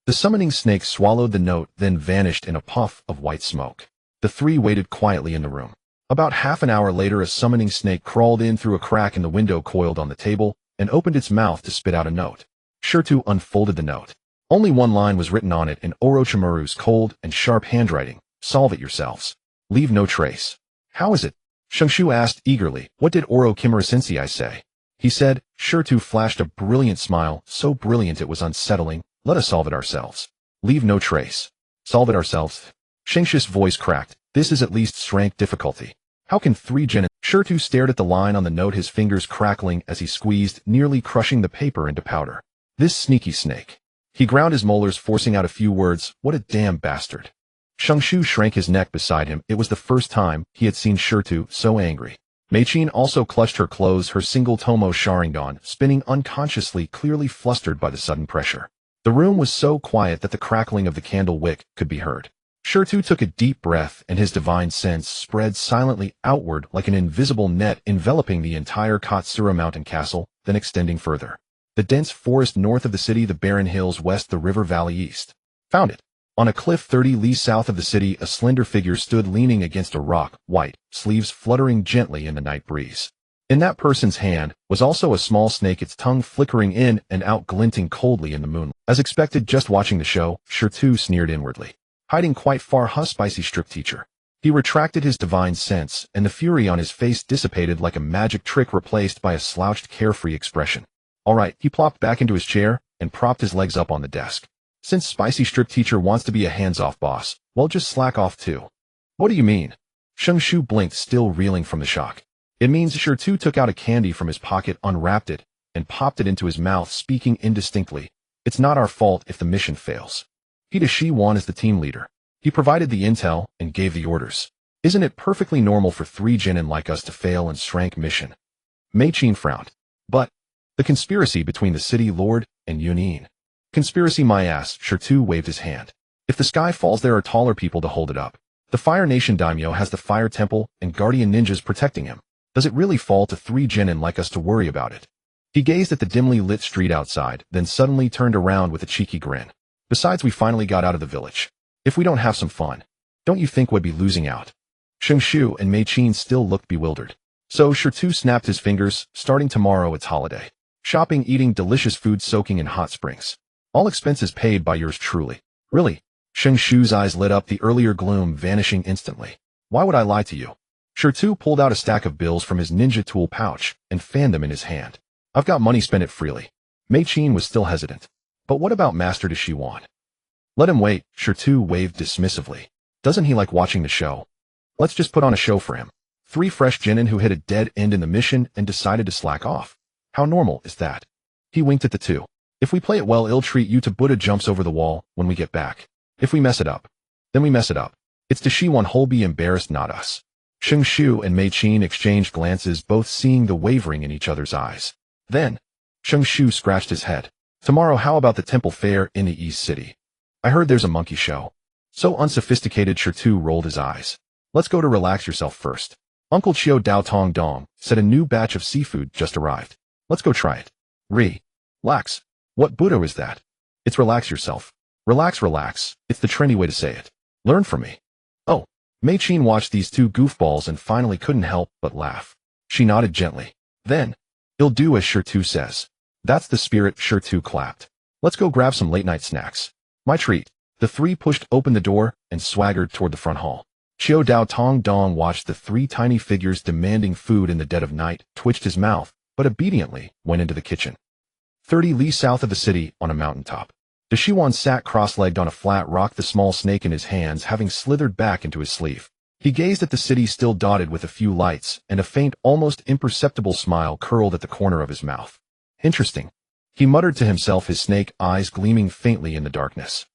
The summoning snake swallowed the note, then vanished in a puff of white smoke. The 3 waited quietly in the room. About half an hour later, a summoning snake crawled in through a crack in the window, coiled on the table, and opened its mouth to spit out a note. Shirtu unfolded the note. Only one line was written on it in Orochimaru's cold and sharp handwriting. Solve it yourselves. Leave no trace. How is it? Shungshu asked eagerly. What did Orochimaru-sensei say? He said. Shirtu flashed a brilliant smile, so brilliant it was unsettling. Let us solve it ourselves. Leave no trace. Solve it ourselves. Shengshu's voice cracked. This is at least strength difficulty. How can 3 genin? Shirtu stared at the line on the note, his fingers crackling as he squeezed, nearly crushing the paper into powder. This sneaky snake. He ground his molars, forcing out a few words. What a damn bastard. Shungshu shrank his neck beside him. It was the first time he had seen Shirtu so angry. Meichin also clutched her clothes, her single tomo Sharingan spinning unconsciously, clearly flustered by the sudden pressure. The room was so quiet that the crackling of the candle wick could be heard. Shirtu took a deep breath, and his divine sense spread silently outward like an invisible net, enveloping the entire Katsura mountain castle, then extending further. The dense forest north of the city, the barren hills west, the river valley east. Found it. On a cliff 30 li south of the city, a slender figure stood leaning against a rock, white, sleeves fluttering gently in the night breeze. In that person's hand was also a small snake, its tongue flickering in and out, glinting coldly in the moonlight. As expected, just watching the show, Shirtu sneered inwardly. Hiding quite far, spicy strict teacher. He retracted his divine sense, and the fury on his face dissipated like a magic trick, replaced by a slouched, carefree expression. All right, he plopped back into his chair and propped his legs up on the desk. Since spicy strict teacher wants to be a hands-off boss, well, just slack off too. What do you mean? Shungshu blinked, still reeling from the shock. It means Shirtu took out a candy from his pocket, unwrapped it, and popped it into his mouth, speaking indistinctly. It's not our fault if the mission fails. Hideshi-wan is the team leader. He provided the intel and gave the orders. Isn't it perfectly normal for 3 genin like us to fail and shrank mission? Meichin frowned. But the conspiracy between the city lord and Yunin. Conspiracy my ass, Shirtu waved his hand. If the sky falls, there are taller people to hold it up. The Fire Nation daimyo has the Fire Temple and guardian ninjas protecting him. Does it really fall to 3 genin like us to worry about it? He gazed at the dimly lit street outside, then suddenly turned around with a cheeky grin. Besides, we finally got out of the village. If we don't have some fun, don't you think we'd be losing out? Shungshu and Meichin still looked bewildered. So Shirtu snapped his fingers. Starting tomorrow, it's holiday. Shopping, eating delicious food, soaking in hot springs. All expenses paid by yours truly. Really? Shungshu's eyes lit up, the earlier gloom vanishing instantly. Why would I lie to you? Shirtu pulled out a stack of bills from his ninja tool pouch and fanned them in his hand. I've got money, spend it freely. Meichin was still hesitant. But what about Master Hideshi-wan? Let him wait, Shirtu waved dismissively. Doesn't he like watching the show? Let's just put on a show for him. 3 fresh genin who hit a dead end in the mission and decided to slack off. How normal is that? He winked at the 2. If we play it well, it'll treat you to Buddha jumps over the wall when we get back. If we mess it up, then we mess it up. It's Hideshi-wan who'll be embarrassed, not us. Shungshu and Meichin exchanged glances, both seeing the wavering in each other's eyes. Then, Shungshu scratched his head. Tomorrow, how about the temple fair in the East City? I heard there's a monkey show. So unsophisticated, Shirtu rolled his eyes. Let's go to relax yourself first. Uncle Chiu Dao Tong Dong said a new batch of seafood just arrived. Let's go try it. Relax. What Buddha is that? It's relax yourself. Relax. It's the trendy way to say it. Learn from me. Oh. Meichin watched these 2 goofballs and finally couldn't help but laugh. She nodded gently. Then, he'll do as Shirtu says. That's the spirit, Shirtu clapped. Let's go grab some late-night snacks. My treat. The 3 pushed open the door and swaggered toward the front hall. Chiu Dao Tong Dong watched the 3 tiny figures demanding food in the dead of night, twitched his mouth, but obediently went into the kitchen. 30 li south of the city, on a mountaintop. Hideshi-wan sat cross-legged on a flat rock, the small snake in his hands having slithered back into his sleeve. He gazed at the city still dotted with a few lights, and a faint, almost imperceptible smile curled at the corner of his mouth. Interesting. He muttered to himself, his snake eyes gleaming faintly in the darkness.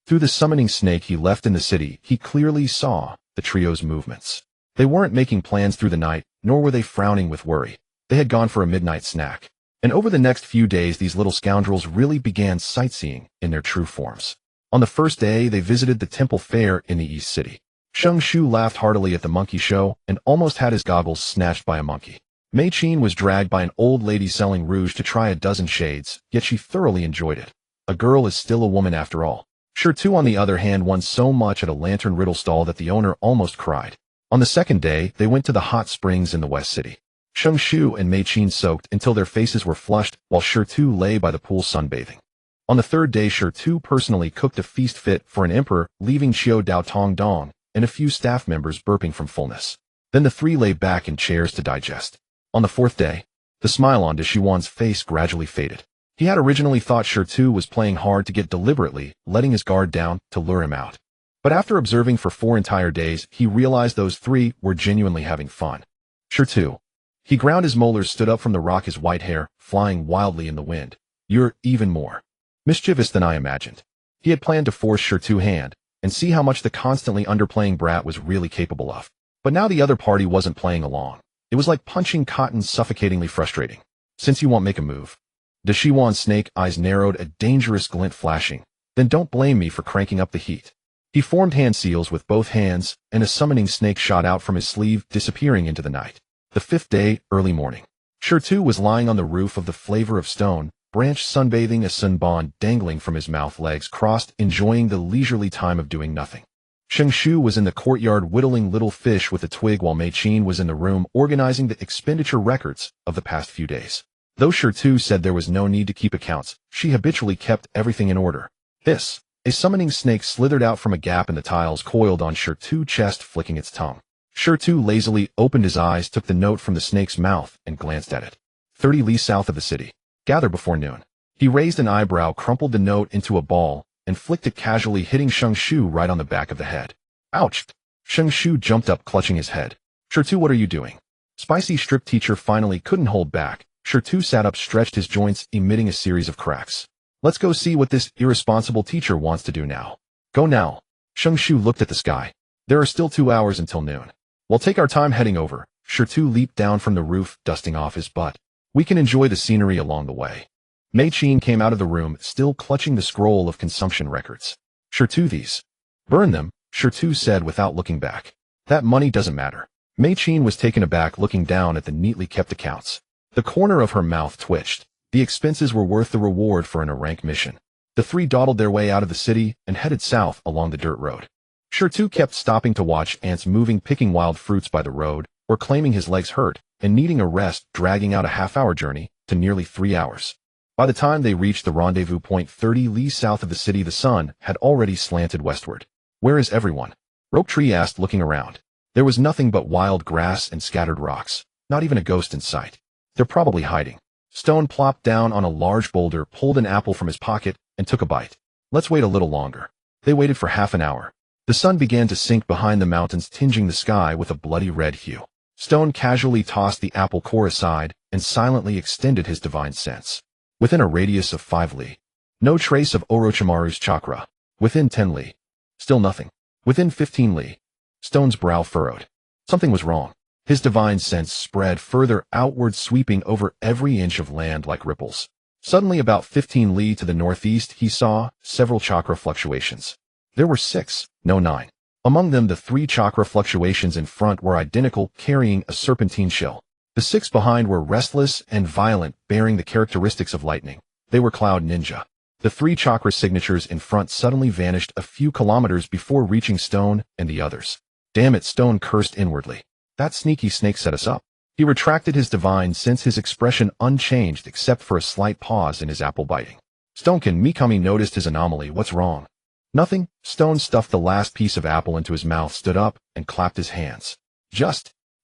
Through the summoning snake he left in the city, he clearly saw the trio's movements. They weren't making plans through the night, nor were they frowning with worry. They had gone for a midnight snack. And over the next few days, these little scoundrels really began sightseeing in their true forms. On the first day, they visited the temple fair in the East City. Shungshu laughed heartily at the monkey show and almost had his goggles snatched by a monkey. Meichin was dragged by an old lady selling rouge to try a dozen shades, yet she thoroughly enjoyed it. A girl is still a woman after all. Shirtu, on the other hand, won so much at a lantern riddle stall that the owner almost cried. On the second day, they went to the hot springs in the West City. Shungshu and Meichin soaked until their faces were flushed, while Shirtu lay by the pool sunbathing. On the third day, Tu personally cooked a feast fit for an emperor, leaving Xiao Dao Tong Dong and a few staff members burping from fullness. Then the three lay back in chairs to digest. On the fourth day, the smile on Xuan's face gradually faded. He had originally thought Tu was playing hard to get deliberately, letting his guard down to lure him out. But after observing for 4 entire days, he realized those three were genuinely having fun. Tu. He ground his molars, stood up from the rock, his white hair flying wildly in the wind. You're even more mischievous than I imagined. He had planned to force Tu's hand and see how much the constantly underplaying brat was really capable of. But now the other party wasn't playing along. It was like punching cotton, suffocatingly frustrating. Since you won't make a move. Xuan's snake eyes narrowed, a dangerous glint flashing. Then don't blame me for cranking up the heat. He formed hand seals with both hands, and a summoning snake shot out from his sleeve, disappearing into the night. The fifth day, early morning. Tu was lying on the roof of the Flavor of Stone branch, sunbathing, a sunbon dangling from his mouth, legs crossed, enjoying the leisurely time of doing nothing. Shu was in the courtyard whittling little fish with a twig, while Mei Qin was in the room organizing the expenditure records of the past few days. Though Tu said there was no need to keep accounts, she habitually kept everything in order. A summoning snake slithered out from a gap in the tiles, coiled on Tu's chest, flicking its tongue. Tu lazily opened his eyes, took the note from the snake's mouth, and glanced at it. 30 li south of the city. Gather before noon. He raised an eyebrow, crumpled the note into a ball, and flicked it casually, hitting Shu right on the back of the head. Ouch! Shu jumped up, clutching his head. Tu, what are you doing? Spicy strip teacher finally couldn't hold back. Tu sat up, stretched his joints, emitting a series of cracks. Let's go see what this irresponsible teacher wants to do now. Go now. Shu looked at the sky. There are still 2 hours until noon. We'll take our time heading over. Tu leaped down from the roof, dusting off his butt. We can enjoy the scenery along the way. Mei Qin came out of the room, still clutching the scroll of consumption records. Tu, these. Burn them, Tu said without looking back. That money doesn't matter. Mei Qin was taken aback, looking down at the neatly kept accounts. The corner of her mouth twitched. The expenses were worth the reward for an rank mission. The three dawdled their way out of the city and headed south along the dirt road. Tu kept stopping to watch ants moving, picking wild fruits by the road, or claiming his legs hurt and needing a rest, dragging out a half-hour journey to nearly 3 hours. By the time they reached the rendezvous point 30 li south of the city, the sun had already slanted westward. Where is everyone? Rope Tree asked, looking around. There was nothing but wild grass and scattered rocks, not even a ghost in sight. They're probably hiding. Stone plopped down on a large boulder, pulled an apple from his pocket, and took a bite. Let's wait a little longer. They waited for half an hour. The sun began to sink behind the mountains, tinging the sky with a bloody red hue. Stone casually tossed the apple core aside and silently extended his divine sense. Within a radius of 5 li. No trace of Orochimaru's chakra. Within 10 li. Still nothing. Within 15 li. Stone's brow furrowed. Something was wrong. His divine sense spread further outward, sweeping over every inch of land like ripples. Suddenly, about 15 li to the northeast, he saw several chakra fluctuations. There were 6, no 9. Among them, the 3 chakra fluctuations in front were identical, carrying a serpentine shell. The 6 behind were restless and violent, bearing the characteristics of lightning. They were Cloud Ninja. The 3 chakra signatures in front suddenly vanished a few kilometers before reaching Stone and the others. Damn it, Stone cursed inwardly. That sneaky snake set us up. He retracted his divine sense, his expression unchanged except for a slight pause in his apple biting. Stonekin Mikami noticed his anomaly. What's wrong? Nothing. Stone stuffed the last piece of apple into his mouth, stood up, and clapped his hands.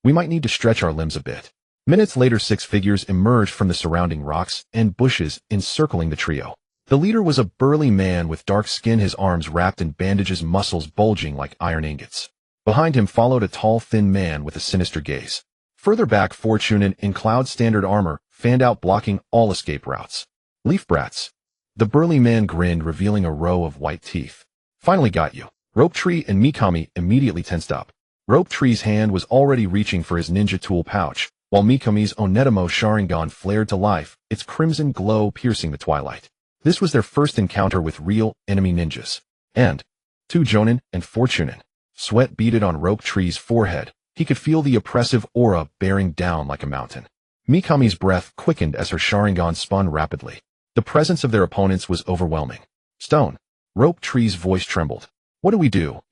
We might need to stretch our limbs a bit. Minutes later, 6 figures emerged from the surrounding rocks and bushes, encircling the trio. The leader was a burly man with dark skin, his arms wrapped in bandages, muscles bulging like iron ingots. Behind him followed a tall, thin man with a sinister gaze. Further back, 4 chunin in Cloud standard armor fanned out, blocking all escape routes. Leaf brats. The burly man grinned, revealing a row of white teeth. Finally got you. Rope Tree and Mikami immediately tensed up. Rope Tree's hand was already reaching for his ninja tool pouch, while Mikami's Onetamo Sharingan flared to life, its crimson glow piercing the twilight. This was their first encounter with real enemy ninjas. And 2 jonin and 4 chunin. Sweat beaded on Rope Tree's forehead. He could feel the oppressive aura bearing down like a mountain. Mikami's breath quickened as her Sharingan spun rapidly. The presence of their opponents was overwhelming. Stone. Rope Tree's voice trembled. What do we do?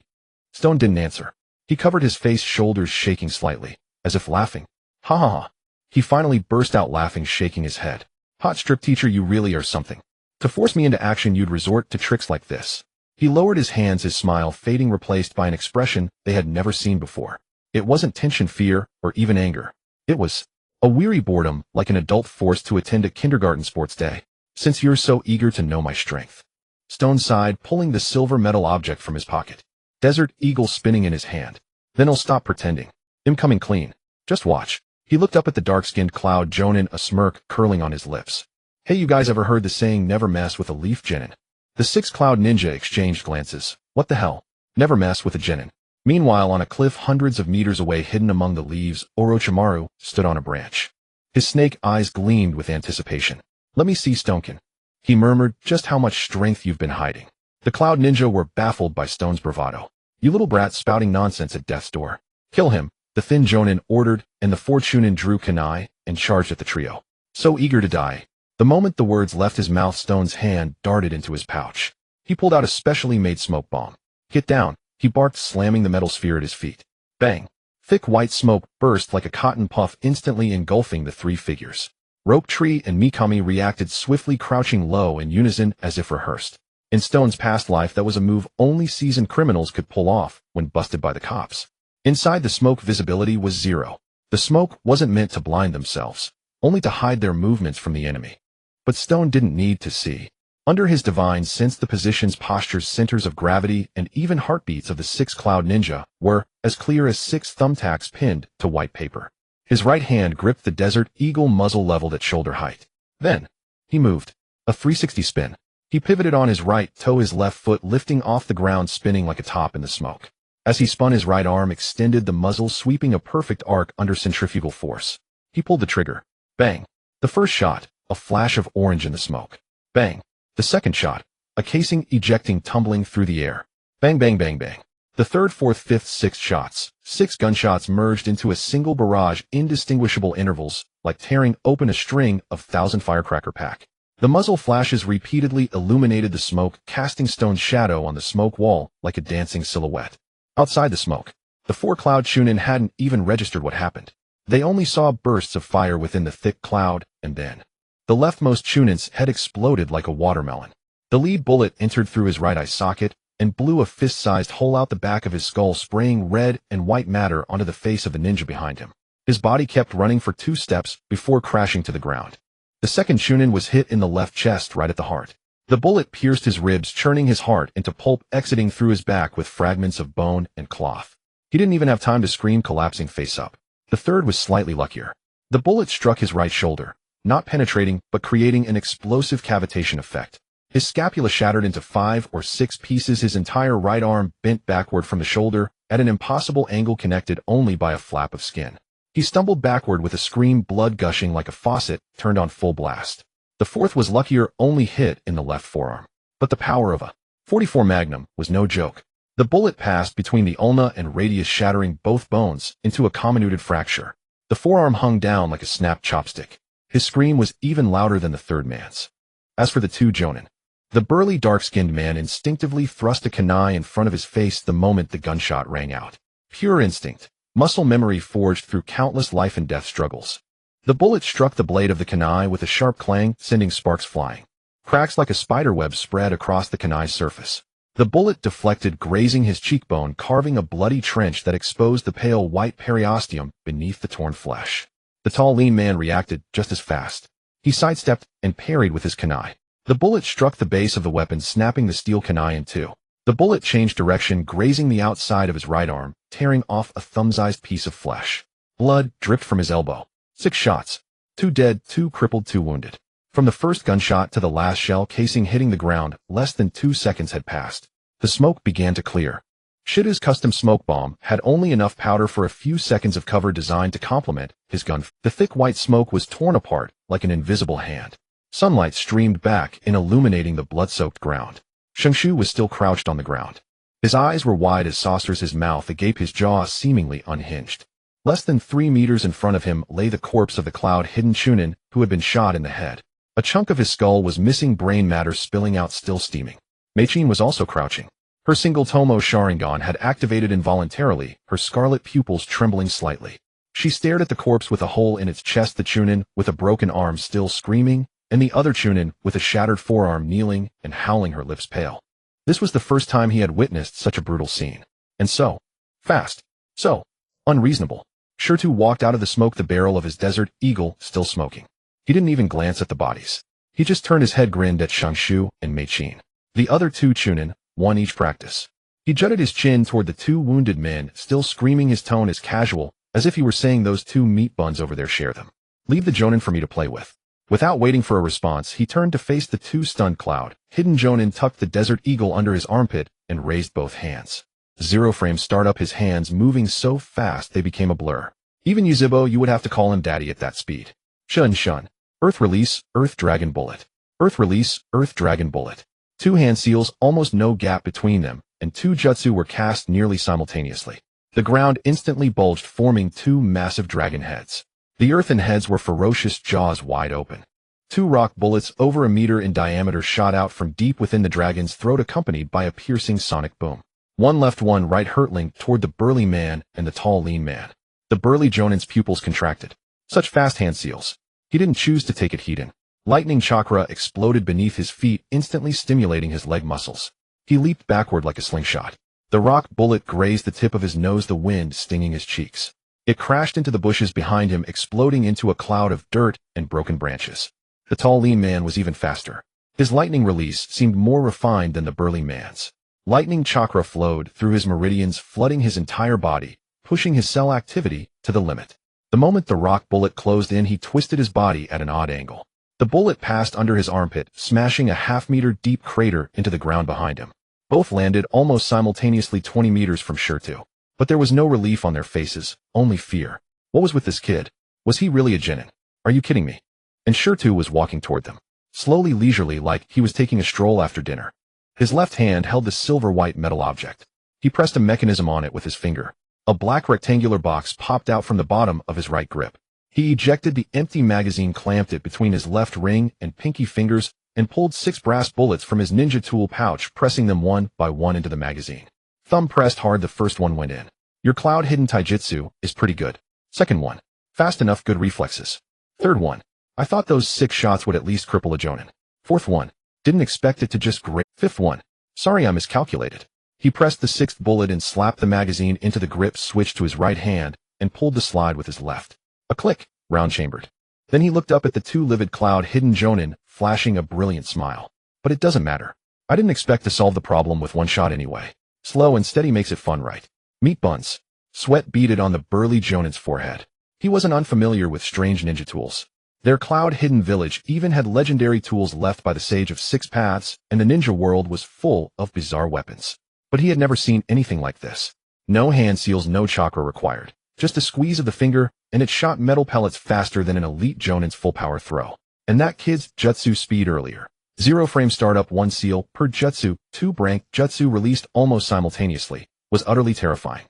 Stone didn't answer. He covered his face, shoulders shaking slightly, as if laughing. Ha ha ha. He finally burst out laughing, shaking his head. Hot strip teacher, you really are something. To force me into action, you'd resort to tricks like this. He lowered his hands, his smile fading, replaced by an expression they had never seen before. It wasn't tension, fear, or even anger. It was a weary boredom, like an adult forced to attend a kindergarten sports day. Since you're so eager to know my strength. Stone sighed, pulling the silver metal object from his pocket. Desert Eagle spinning in his hand. Then I'll stop pretending. I'm coming clean. Just watch. He looked up at the dark-skinned Cloud Jonin, a smirk curling on his lips. Hey, you guys ever heard the saying, never mess with a leaf genin? The 6 Cloud Ninja exchanged glances. What the hell? Never mess with a genin. Meanwhile, on a cliff hundreds of meters away, hidden among the leaves, Orochimaru stood on a branch. His snake eyes gleamed with anticipation. Let me see, Stonekin. He murmured, just how much strength you've been hiding. The Cloud Ninja were baffled by Stone's bravado. You little brat spouting nonsense at death's door. Kill him, the thin Jonin ordered, and the 4 Chunin drew kunai and charged at the trio. So eager to die. The moment the words left his mouth, Stone's hand darted into his pouch. He pulled out a specially made smoke bomb. Get down, he barked, slamming the metal sphere at his feet. Bang! Thick white smoke burst like a cotton puff, instantly engulfing the 3 figures. Rope Tree and Mikami reacted swiftly, crouching low in unison as if rehearsed. In Stone's past life, that was a move only seasoned criminals could pull off when busted by the cops. Inside the smoke, visibility was 0. The smoke wasn't meant to blind themselves, only to hide their movements from the enemy. But Stone didn't need to see. Under his divine sense, the positions, postures, centers of gravity, and even heartbeats of the 6 Cloud Ninja were as clear as 6 thumbtacks pinned to white paper. His right hand gripped the Desert Eagle muzzle leveled at shoulder height. Then, he moved. A 360 spin. He pivoted on his right toe, his left foot lifting off the ground, spinning like a top in the smoke. As he spun, his right arm extended, the muzzle sweeping a perfect arc under centrifugal force. He pulled the trigger. Bang! The first shot, a flash of orange in the smoke. Bang! The second shot, a casing ejecting, tumbling through the air. Bang, bang, bang, bang. The third, fourth, fifth, sixth shots. 6 gunshots merged into a single barrage, indistinguishable intervals, like tearing open a string of 1,000 firecracker pack. The muzzle flashes repeatedly illuminated the smoke, casting Stone's shadow on the smoke wall like a dancing silhouette. Outside the smoke, the 4 Cloud Chunin hadn't even registered what happened. They only saw bursts of fire within the thick cloud, and then the leftmost Chunin's head exploded like a watermelon. The lead bullet entered through his right eye socket and blew a fist-sized hole out the back of his skull, spraying red and white matter onto the face of the ninja behind him. His body kept running for 2 steps before crashing to the ground. The second Chunin was hit in the left chest, right at the heart. The bullet pierced his ribs, churning his heart into pulp, exiting through his back with fragments of bone and cloth. He didn't even have time to scream, collapsing face up. The third was slightly luckier. The bullet struck his right shoulder, not penetrating, but creating an explosive cavitation effect. His scapula shattered into 5 or 6 pieces, his entire right arm bent backward from the shoulder at an impossible angle, connected only by a flap of skin. He stumbled backward with a scream, blood gushing like a faucet turned on full blast. The fourth was luckier, only hit in the left forearm. But the power of a .44 Magnum was no joke. The bullet passed between the ulna and radius, shattering both bones into a comminuted fracture. The forearm hung down like a snapped chopstick. His scream was even louder than the third man's. As for the 2 Jonin, the burly, dark-skinned man instinctively thrust a kunai in front of his face the moment the gunshot rang out. Pure instinct, muscle memory forged through countless life and death struggles. The bullet struck the blade of the kunai with a sharp clang, sending sparks flying. Cracks like a spiderweb spread across the kunai's surface. The bullet deflected, grazing his cheekbone, carving a bloody trench that exposed the pale white periosteum beneath the torn flesh. The tall, lean man reacted just as fast. He sidestepped and parried with his kunai. The bullet struck the base of the weapon, snapping the steel kunai in 2. The bullet changed direction, grazing the outside of his right arm, tearing off a thumb-sized piece of flesh. Blood dripped from his elbow. 6 shots. 2 dead, 2 crippled, 2 wounded. From the first gunshot to the last shell casing hitting the ground, less than 2 seconds had passed. The smoke began to clear. Shida's custom smoke bomb had only enough powder for a few seconds of cover, designed to complement his gun. The thick white smoke was torn apart like an invisible hand. Sunlight streamed back in, illuminating the blood-soaked ground. Shengshu was still crouched on the ground. His eyes were wide as saucers, his mouth agape, his jaw seemingly unhinged. Less than 3 meters in front of him lay the corpse of the cloud-hidden Chunin who had been shot in the head. A chunk of his skull was missing, brain matter spilling out, still steaming. Meichin was also crouching. Her single Tomo Sharingan had activated involuntarily, her scarlet pupils trembling slightly. She stared at the corpse with a hole in its chest, the Chunin, with a broken arm, still screaming, and the other chunin with a shattered forearm kneeling and howling, her lips pale. This was the first time he had witnessed such a brutal scene. And so fast, so unreasonable. Shirtu walked out of the smoke, the barrel of his Desert Eagle still smoking. He didn't even glance at the bodies. He just turned his head, grinned at Shangshu and Meichin. The other two chunin, one each practice. He jutted his chin toward the two wounded men, still screaming, his tone as casual as if he were saying, those two meat buns over there, share them. Leave the jonin for me to play with. Without waiting for a response, he turned to face the two stunned Cloud. Hidden jonin tucked the Desert Eagle under his armpit and raised both hands. Zero frame start up, his hands moving so fast they became a blur. Even Yuzhibo, you would have to call him daddy at that speed. Shun shun. Earth release, Earth Dragon Bullet. Earth release, Earth Dragon Bullet. Two hand seals, almost no gap between them, and two jutsu were cast nearly simultaneously. The ground instantly bulged, forming two massive dragon heads. The earthen heads were ferocious, jaws wide open. Two rock bullets over a meter in diameter shot out from deep within the dragon's throat, accompanied by a piercing sonic boom. One left, one right, hurtling toward the burly man and the tall, lean man. The burly jonin's pupils contracted. Such fast hand seals. He didn't choose to take it, Hedon. Lightning chakra exploded beneath his feet, instantly stimulating his leg muscles. He leaped backward like a slingshot. The rock bullet grazed the tip of his nose, the wind stinging his cheeks. It crashed into the bushes behind him, exploding into a cloud of dirt and broken branches. The tall, lean man was even faster. His lightning release seemed more refined than the burly man's. Lightning chakra flowed through his meridians, flooding his entire body, pushing his cell activity to the limit. The moment the rock bullet closed in, he twisted his body at an odd angle. The bullet passed under his armpit, smashing a half-meter deep crater into the ground behind him. Both landed almost simultaneously 20 meters from Shirtu. But there was no relief on their faces, only fear. What was with this kid? Was he really a genin? Are you kidding me? And Shirtu was walking toward them, slowly, leisurely, like he was taking a stroll after dinner. His left hand held the silver-white metal object. He pressed a mechanism on it with his finger. A black rectangular box popped out from the bottom of his right grip. He ejected the empty magazine, clamped it between his left ring and pinky fingers, and pulled 6 brass bullets from his ninja tool pouch, pressing them one by one into the magazine. Thumb pressed hard, the first one went in. Your cloud hidden taijutsu is pretty good. Second one. Fast enough, good reflexes. Third one. I thought those 6 shots would at least cripple a jonin. Fourth one. Didn't expect it to just grate. Fifth one. Sorry, I miscalculated. He pressed the 6th bullet and slapped the magazine into the grip switch to his right hand and pulled the slide with his left. A click, round-chambered. Then he looked up at the two livid cloud-hidden jonin, flashing a brilliant smile. But it doesn't matter. I didn't expect to solve the problem with one shot anyway. Slow and steady makes it fun, right? Meat buns. Sweat beaded on the burly jonin's forehead. He wasn't unfamiliar with strange ninja tools. Their cloud-hidden village even had legendary tools left by the Sage of 6 Paths, and the ninja world was full of bizarre weapons. But he had never seen anything like this. No hand seals, no chakra required. Just a squeeze of the finger, and it shot metal pellets faster than an elite jonin's full-power throw. And that kid's jutsu speed earlier. 0 frame startup, 1 seal per jutsu, 2 brank jutsu released almost simultaneously, was utterly terrifying.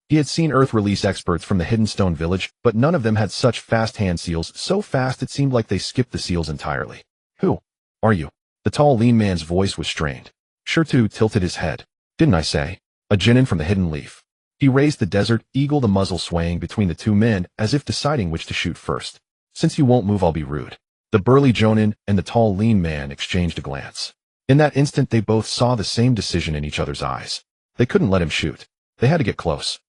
He had seen Earth release experts from the Hidden Stone Village, but none of them had such fast hand seals, so fast it seemed like they skipped the seals entirely. Who are you? The tall, lean man's voice was strained. Shirtu tilted his head. Didn't I say? A genin from the Hidden Leaf. He raised the Desert Eagle, the muzzle swaying between the two men as if deciding which to shoot first. Since you won't move, I'll be rude. The burly jonin and the tall, lean man exchanged a glance. In that instant, they both saw the same decision in each other's eyes. They couldn't let him shoot. They had to get close.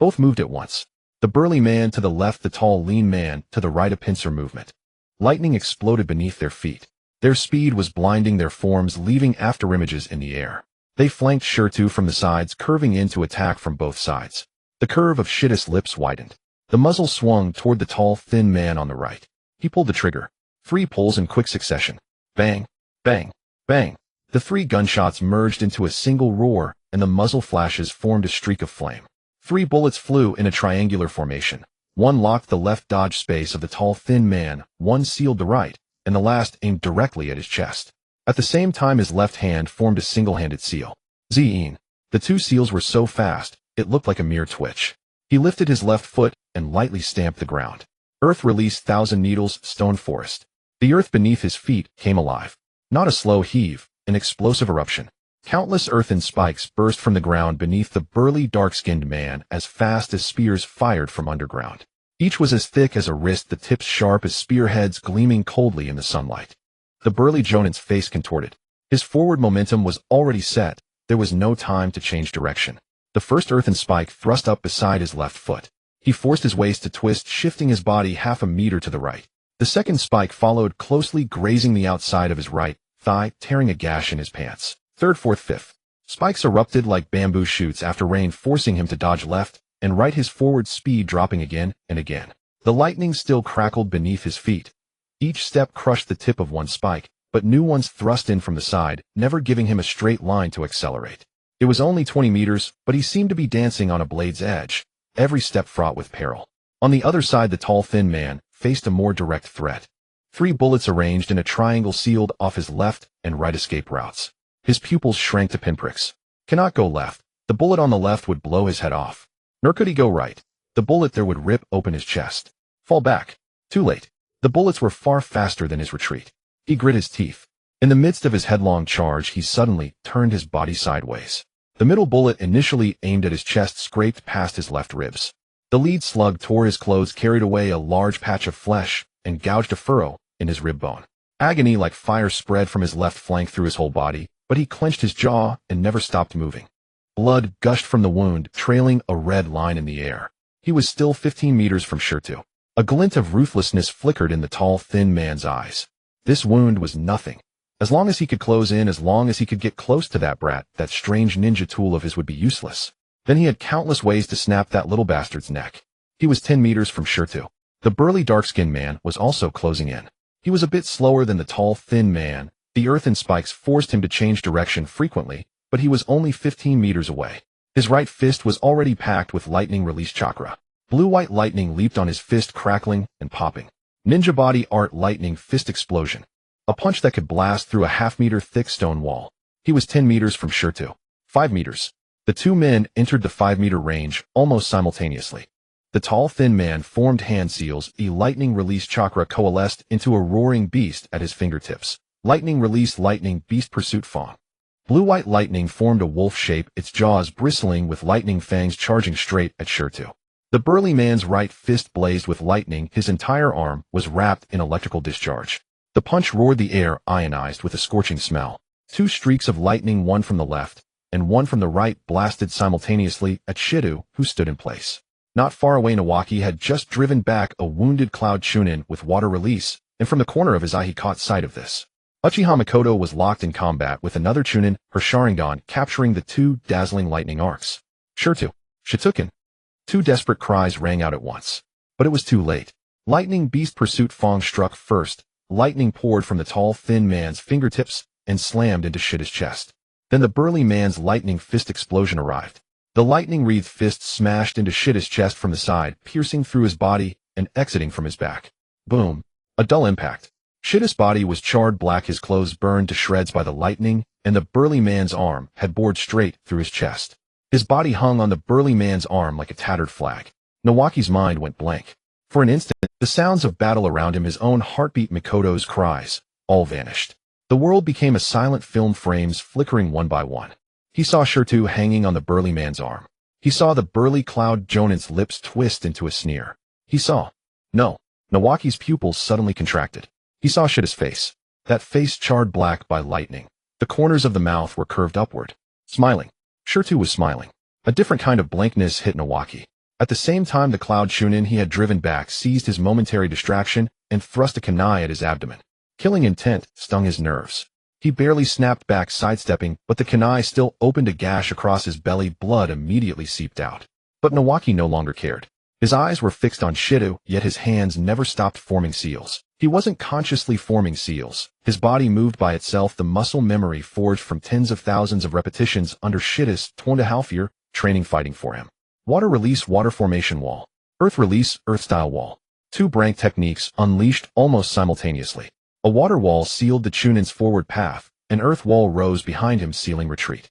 Both moved at once. The burly man to the left, the tall, lean man to the right, a pincer movement. Lightning exploded beneath their feet. Their speed was blinding, their forms leaving afterimages in the air. They flanked Shirtu from the sides, curving in to attack from both sides. The curve of Shittus' lips widened. The muzzle swung toward the tall, thin man on the right. He pulled the trigger. 3 pulls in quick succession. Bang, bang, bang. The 3 gunshots merged into a single roar, and the muzzle flashes formed a streak of flame. 3 bullets flew in a triangular formation. 1 locked the left dodge space of the tall, thin man, 1 sealed the right, and the last aimed directly at his chest. At the same time, his left hand formed a single-handed seal. Zine. The 2 seals were so fast, it looked like a mere twitch. He lifted his left foot and lightly stamped the ground. Earth released 1,000 needles, stone forest. The earth beneath his feet came alive. Not a slow heave, an explosive eruption. Countless earthen spikes burst from the ground beneath the burly, dark-skinned man as fast as spears fired from underground. Each was as thick as a wrist, the tips sharp as spearheads, gleaming coldly in the sunlight. The burly Jonin's face contorted. His forward momentum was already set. There was no time to change direction. The first earthen spike thrust up beside his left foot. He forced his waist to twist, shifting his body half a meter to the right. The second spike followed closely, grazing the outside of his right thigh, tearing a gash in his pants. Third, fourth, fifth. Spikes erupted like bamboo shoots after rain, forcing him to dodge left and right, his forward speed dropping again and again. The lightning still crackled beneath his feet. Each step crushed the tip of one spike, but new ones thrust in from the side, never giving him a straight line to accelerate. It was only 20 meters, but he seemed to be dancing on a blade's edge, every step fraught with peril. On the other side, the tall, thin man faced a more direct threat. 3 bullets arranged in a triangle sealed off his left and right escape routes. His pupils shrank to pinpricks. Cannot go left. The bullet on the left would blow his head off. Nor could he go right. The bullet there would rip open his chest. Fall back. Too late. The bullets were far faster than his retreat. He grit his teeth. In the midst of his headlong charge, he suddenly turned his body sideways. The middle bullet, initially aimed at his chest, scraped past his left ribs. The lead slug tore his clothes, carried away a large patch of flesh, and gouged a furrow in his rib bone. Agony like fire spread from his left flank through his whole body, but he clenched his jaw and never stopped moving. Blood gushed from the wound, trailing a red line in the air. He was still 15 meters from Shirtu. A glint of ruthlessness flickered in the tall, thin man's eyes. This wound was nothing. As long as he could close in, as long as he could get close to that brat, that strange ninja tool of his would be useless. Then he had countless ways to snap that little bastard's neck. He was 10 meters from Shirtu. The burly, dark-skinned man was also closing in. He was a bit slower than the tall, thin man. The earthen spikes forced him to change direction frequently, but he was only 15 meters away. His right fist was already packed with lightning-release chakra. Blue-white lightning leaped on his fist, crackling and popping. Ninja body art lightning fist explosion. A punch that could blast through a half-meter thick stone wall. He was 10 meters from Shirtu. 5 meters. The two men entered the 5-meter range almost simultaneously. The tall, thin man formed hand seals. A lightning-release chakra coalesced into a roaring beast at his fingertips. Lightning-release lightning beast pursuit fawn. Blue-white lightning formed a wolf shape, its jaws bristling with lightning fangs charging straight at Shirtu. The burly man's right fist blazed with lightning. His entire arm was wrapped in electrical discharge. The punch roared the air, ionized with a scorching smell. 2 streaks of lightning, one from the left and one from the right, blasted simultaneously at Shirtu, who stood in place. Not far away, Nawaki had just driven back a wounded Cloud Chunin with water release, and from the corner of his eye he caught sight of this. Uchiha Makoto was locked in combat with another Chunin, her Sharingan capturing the 2 dazzling lightning arcs. Shirtu. Shituken. 2 desperate cries rang out at once. But it was too late. Lightning beast pursuit Fong struck first. Lightning poured from the tall, thin man's fingertips and slammed into Shita's chest. Then the burly man's lightning fist explosion arrived. The lightning-wreathed fist smashed into Shita's chest from the side, piercing through his body and exiting from his back. Boom. A dull impact. Shita's body was charred black, his clothes burned to shreds by the lightning, and the burly man's arm had bored straight through his chest. His body hung on the burly man's arm like a tattered flag. Nawaki's mind went blank. For an instant, the sounds of battle around him, his own heartbeat, Mikoto's cries, all vanished. The world became a silent film, frames flickering one by one. He saw Shirtu hanging on the burly man's arm. He saw the burly Cloud Jonin's lips twist into a sneer. He saw. No. Nawaki's pupils suddenly contracted. He saw Shita's face. That face charred black by lightning. The corners of the mouth were curved upward. Smiling. Shirtu was smiling. A different kind of blankness hit Nawaki. At the same time, the Cloud Chunin he had driven back seized his momentary distraction and thrust a kunai at his abdomen. Killing intent stung his nerves. He barely snapped back, sidestepping, but the kunai still opened a gash across his belly. Blood immediately seeped out. But Nawaki no longer cared. His eyes were fixed on Shirtu, yet his hands never stopped forming seals. He wasn't consciously forming seals. His body moved by itself, the muscle memory forged from tens of thousands of repetitions under Shita's 2.5 year training fighting for him. Water release, water formation wall. Earth release, earth style wall. 2 brank techniques unleashed almost simultaneously. A water wall sealed the Chunin's forward path. An earth wall rose behind him, sealing retreat.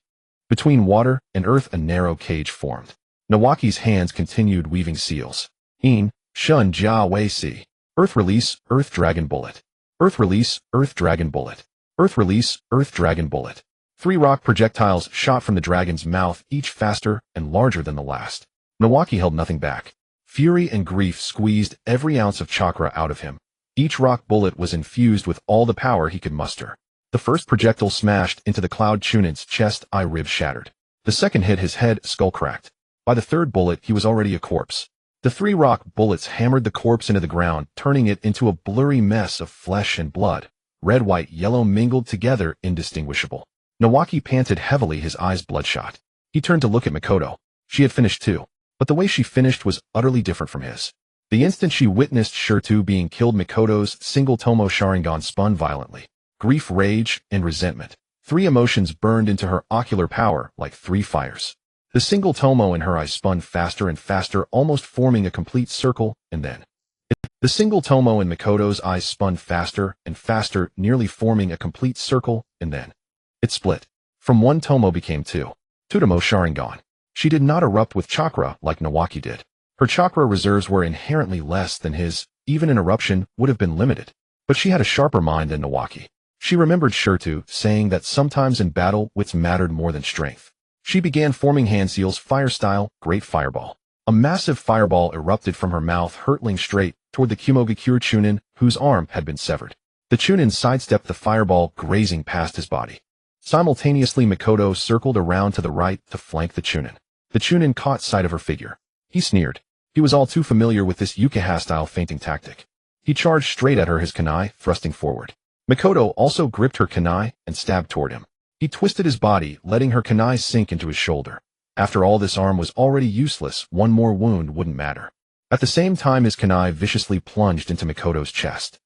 Between water and earth, a narrow cage formed. Nawaki's hands continued weaving seals. In, Shun Jia Wei Si. Earth release, earth dragon bullet. Earth release, earth dragon bullet. Earth release, earth dragon bullet. 3 rock projectiles shot from the dragon's mouth, each faster and larger than the last. Nawaki held nothing back. Fury and grief squeezed every ounce of chakra out of him. Each rock bullet was infused with all the power he could muster. The first projectile smashed into the Cloud Chunin's chest, eye ribs shattered. The second hit his head, skull cracked. By the third bullet, he was already a corpse. The 3 rock bullets hammered the corpse into the ground, turning it into a blurry mess of flesh and blood. Red, white, yellow mingled together, indistinguishable. Nawaki panted heavily, his eyes bloodshot. He turned to look at Mikoto. She had finished too, but the way she finished was utterly different from his. The instant she witnessed Shirtu being killed, Mikoto's single Tomo Sharingan spun violently. Grief, rage, and resentment. 3 emotions burned into her ocular power like 3 fires. The single Tomo in her eyes spun faster and faster, almost forming a complete circle, and then the single Tomo in Mikoto's eyes spun faster and faster, nearly forming a complete circle, and then it split. From 1 Tomo became 2. Tomo Sharingan. She did not erupt with chakra like Nawaki did. Her chakra reserves were inherently less than his. Even an eruption would have been limited. But she had a sharper mind than Nawaki. She remembered Shirtu saying that sometimes in battle, wits mattered more than strength. She began forming hand seals, fire style, great fireball. A massive fireball erupted from her mouth, hurtling straight toward the Kumogakure Chunin, whose arm had been severed. The Chunin sidestepped the fireball, grazing past his body. Simultaneously, Mikoto circled around to the right to flank the Chunin. The Chunin caught sight of her figure. He sneered. He was all too familiar with this Yukaha-style feinting tactic. He charged straight at her, his kunai thrusting forward. Mikoto also gripped her kunai and stabbed toward him. He twisted his body, letting her kunai sink into his shoulder. After all, this arm was already useless. 1 more wound wouldn't matter. At the same time, his kunai viciously plunged into Mikoto's chest.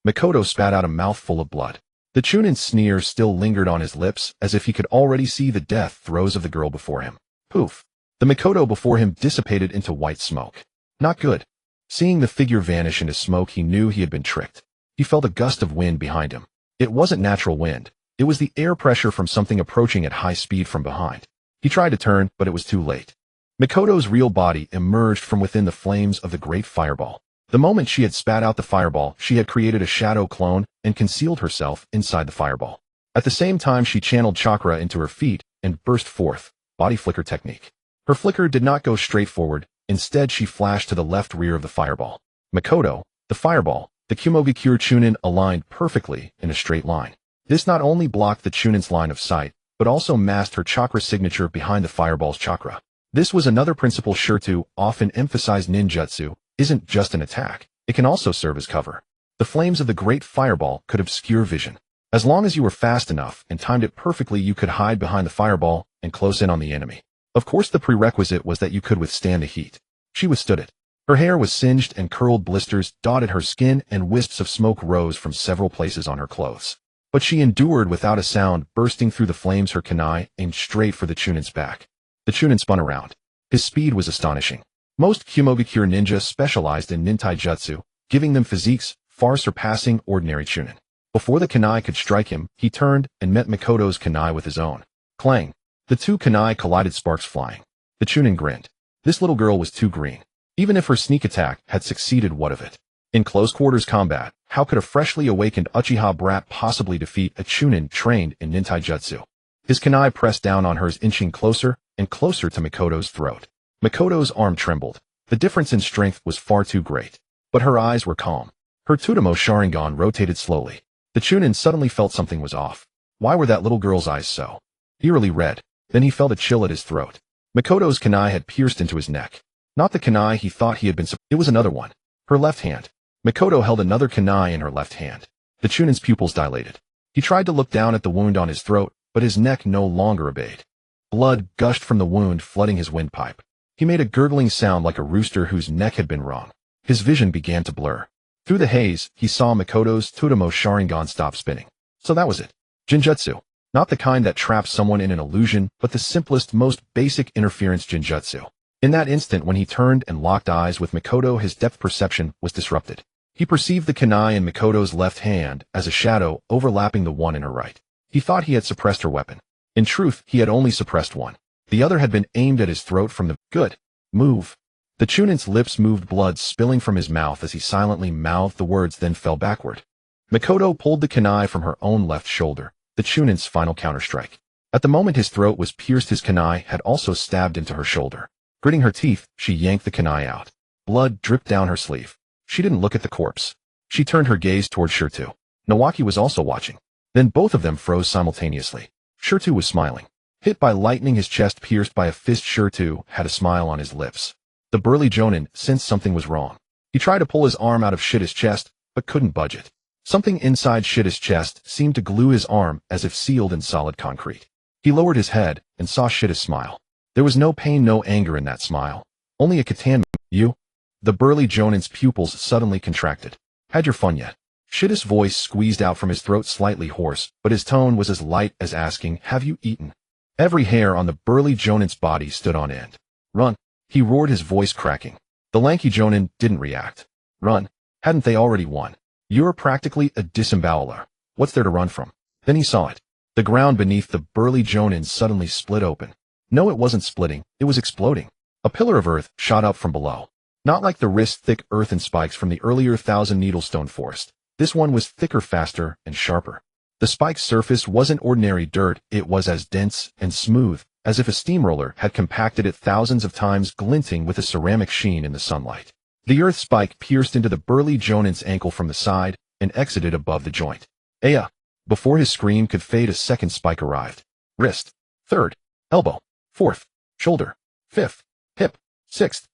Mikoto spat out a mouthful of blood. The Chunin's sneer still lingered on his lips, as if he could already see the death throes of the girl before him. Poof! The Mikoto before him dissipated into white smoke. Not good. Seeing the figure vanish into smoke, he knew he had been tricked. He felt a gust of wind behind him. It wasn't natural wind. It was the air pressure from something approaching at high speed from behind. He tried to turn, but it was too late. Mikoto's real body emerged from within the flames of the great fireball. The moment she had spat out the fireball, she had created a shadow clone and concealed herself inside the fireball. At the same time, she channeled chakra into her feet and burst forth, body flicker technique. Her flicker did not go straight forward. Instead, she flashed to the left rear of the fireball. Mikoto, the fireball, the Kumogakure Chunin aligned perfectly in a straight line. This not only blocked the Chunin's line of sight, but also masked her chakra signature behind the fireball's chakra. This was another principle Shirtu often emphasized: ninjutsu isn't just an attack, it can also serve as cover. The flames of the great fireball could obscure vision. As long as you were fast enough and timed it perfectly, you could hide behind the fireball and close in on the enemy. Of course, the prerequisite was that you could withstand the heat. She withstood it. Her hair was singed and curled, blisters dotted her skin, and wisps of smoke rose from several places on her clothes. But she endured without a sound, bursting through the flames, her kunai aimed straight for the Chunin's back. The Chunin spun around. His speed was astonishing. Most Kumogakure ninja specialized in nintaijutsu, giving them physiques far surpassing ordinary Chunin. Before the kunai could strike him, he turned and met Mikoto's kunai with his own. Clang! The 2 kunai collided, sparks flying. The Chunin grinned. This little girl was too green. Even if her sneak attack had succeeded, what of it? In close quarters combat, how could a freshly awakened Uchiha brat possibly defeat a Chunin trained in nintaijutsu? His kunai pressed down on hers, inching closer and closer to Mikoto's throat. Mikoto's arm trembled. The difference in strength was far too great. But her eyes were calm. Her Tomo Sharingan rotated slowly. The Chunin suddenly felt something was off. Why were that little girl's eyes so eerily red? Then he felt a chill at his throat. Mikoto's kunai had pierced into his neck. Not the kunai he thought he had been. It was another one. Her left hand. Mikoto held another kunai in her left hand. The Chunin's pupils dilated. He tried to look down at the wound on his throat, but his neck no longer obeyed. Blood gushed from the wound, flooding his windpipe. He made a gurgling sound like a rooster whose neck had been wrung. His vision began to blur. Through the haze, he saw Mikoto's Tomo Sharingan stop spinning. So that was it. Jinjutsu. Not the kind that traps someone in an illusion, but the simplest, most basic interference jinjutsu. In that instant, when he turned and locked eyes with Mikoto, his depth perception was disrupted. He perceived the kunai in Mikoto's left hand as a shadow overlapping the one in her right. He thought he had suppressed her weapon. In truth, he had only suppressed one. The other had been aimed at his throat from the good move. The Chunin's lips moved, blood spilling from his mouth as he silently mouthed the words, then fell backward. Mikoto pulled the kunai from her own left shoulder, the Chunin's final counterstrike. At the moment his throat was pierced, his kunai had also stabbed into her shoulder. Gritting her teeth, she yanked the kunai out. Blood dripped down her sleeve. She didn't look at the corpse. She turned her gaze toward Shirtu. Nawaki was also watching. Then both of them froze simultaneously. Shirtu was smiling. Hit by lightning, his chest pierced by a fist. Shirtu had a smile on his lips. The burly Jonin sensed something was wrong. He tried to pull his arm out of Shitta's chest, but couldn't budge it. Something inside Shitta's chest seemed to glue his arm as if sealed in solid concrete. He lowered his head and saw Shitta smile. There was no pain, no anger in that smile. Only a Catan. You? The burly Jonin's pupils suddenly contracted. Had your fun yet? Shitta's voice squeezed out from his throat, slightly hoarse, but his tone was as light as asking, have you eaten? Every hair on the burly Jonin's body stood on end. Run! He roared, his voice cracking. The lanky Jonin didn't react. Run! Hadn't they already won? You're practically a disemboweler. What's there to run from? Then he saw it. The ground beneath the burly Jonin suddenly split open. No, it wasn't splitting, it was exploding. A pillar of earth shot up from below. Not like the wrist-thick earthen spikes from the earlier Thousand Needle Stone forest. This one was thicker, faster, and sharper. The spike's surface wasn't ordinary dirt, it was as dense and smooth as if a steamroller had compacted it thousands of times, glinting with a ceramic sheen in the sunlight. The earth spike pierced into the burly Jonin's ankle from the side and exited above the joint. Aya! Before his scream could fade, a second spike arrived. Wrist. Third. Elbow. Fourth. Shoulder. Fifth. Hip. Sixth.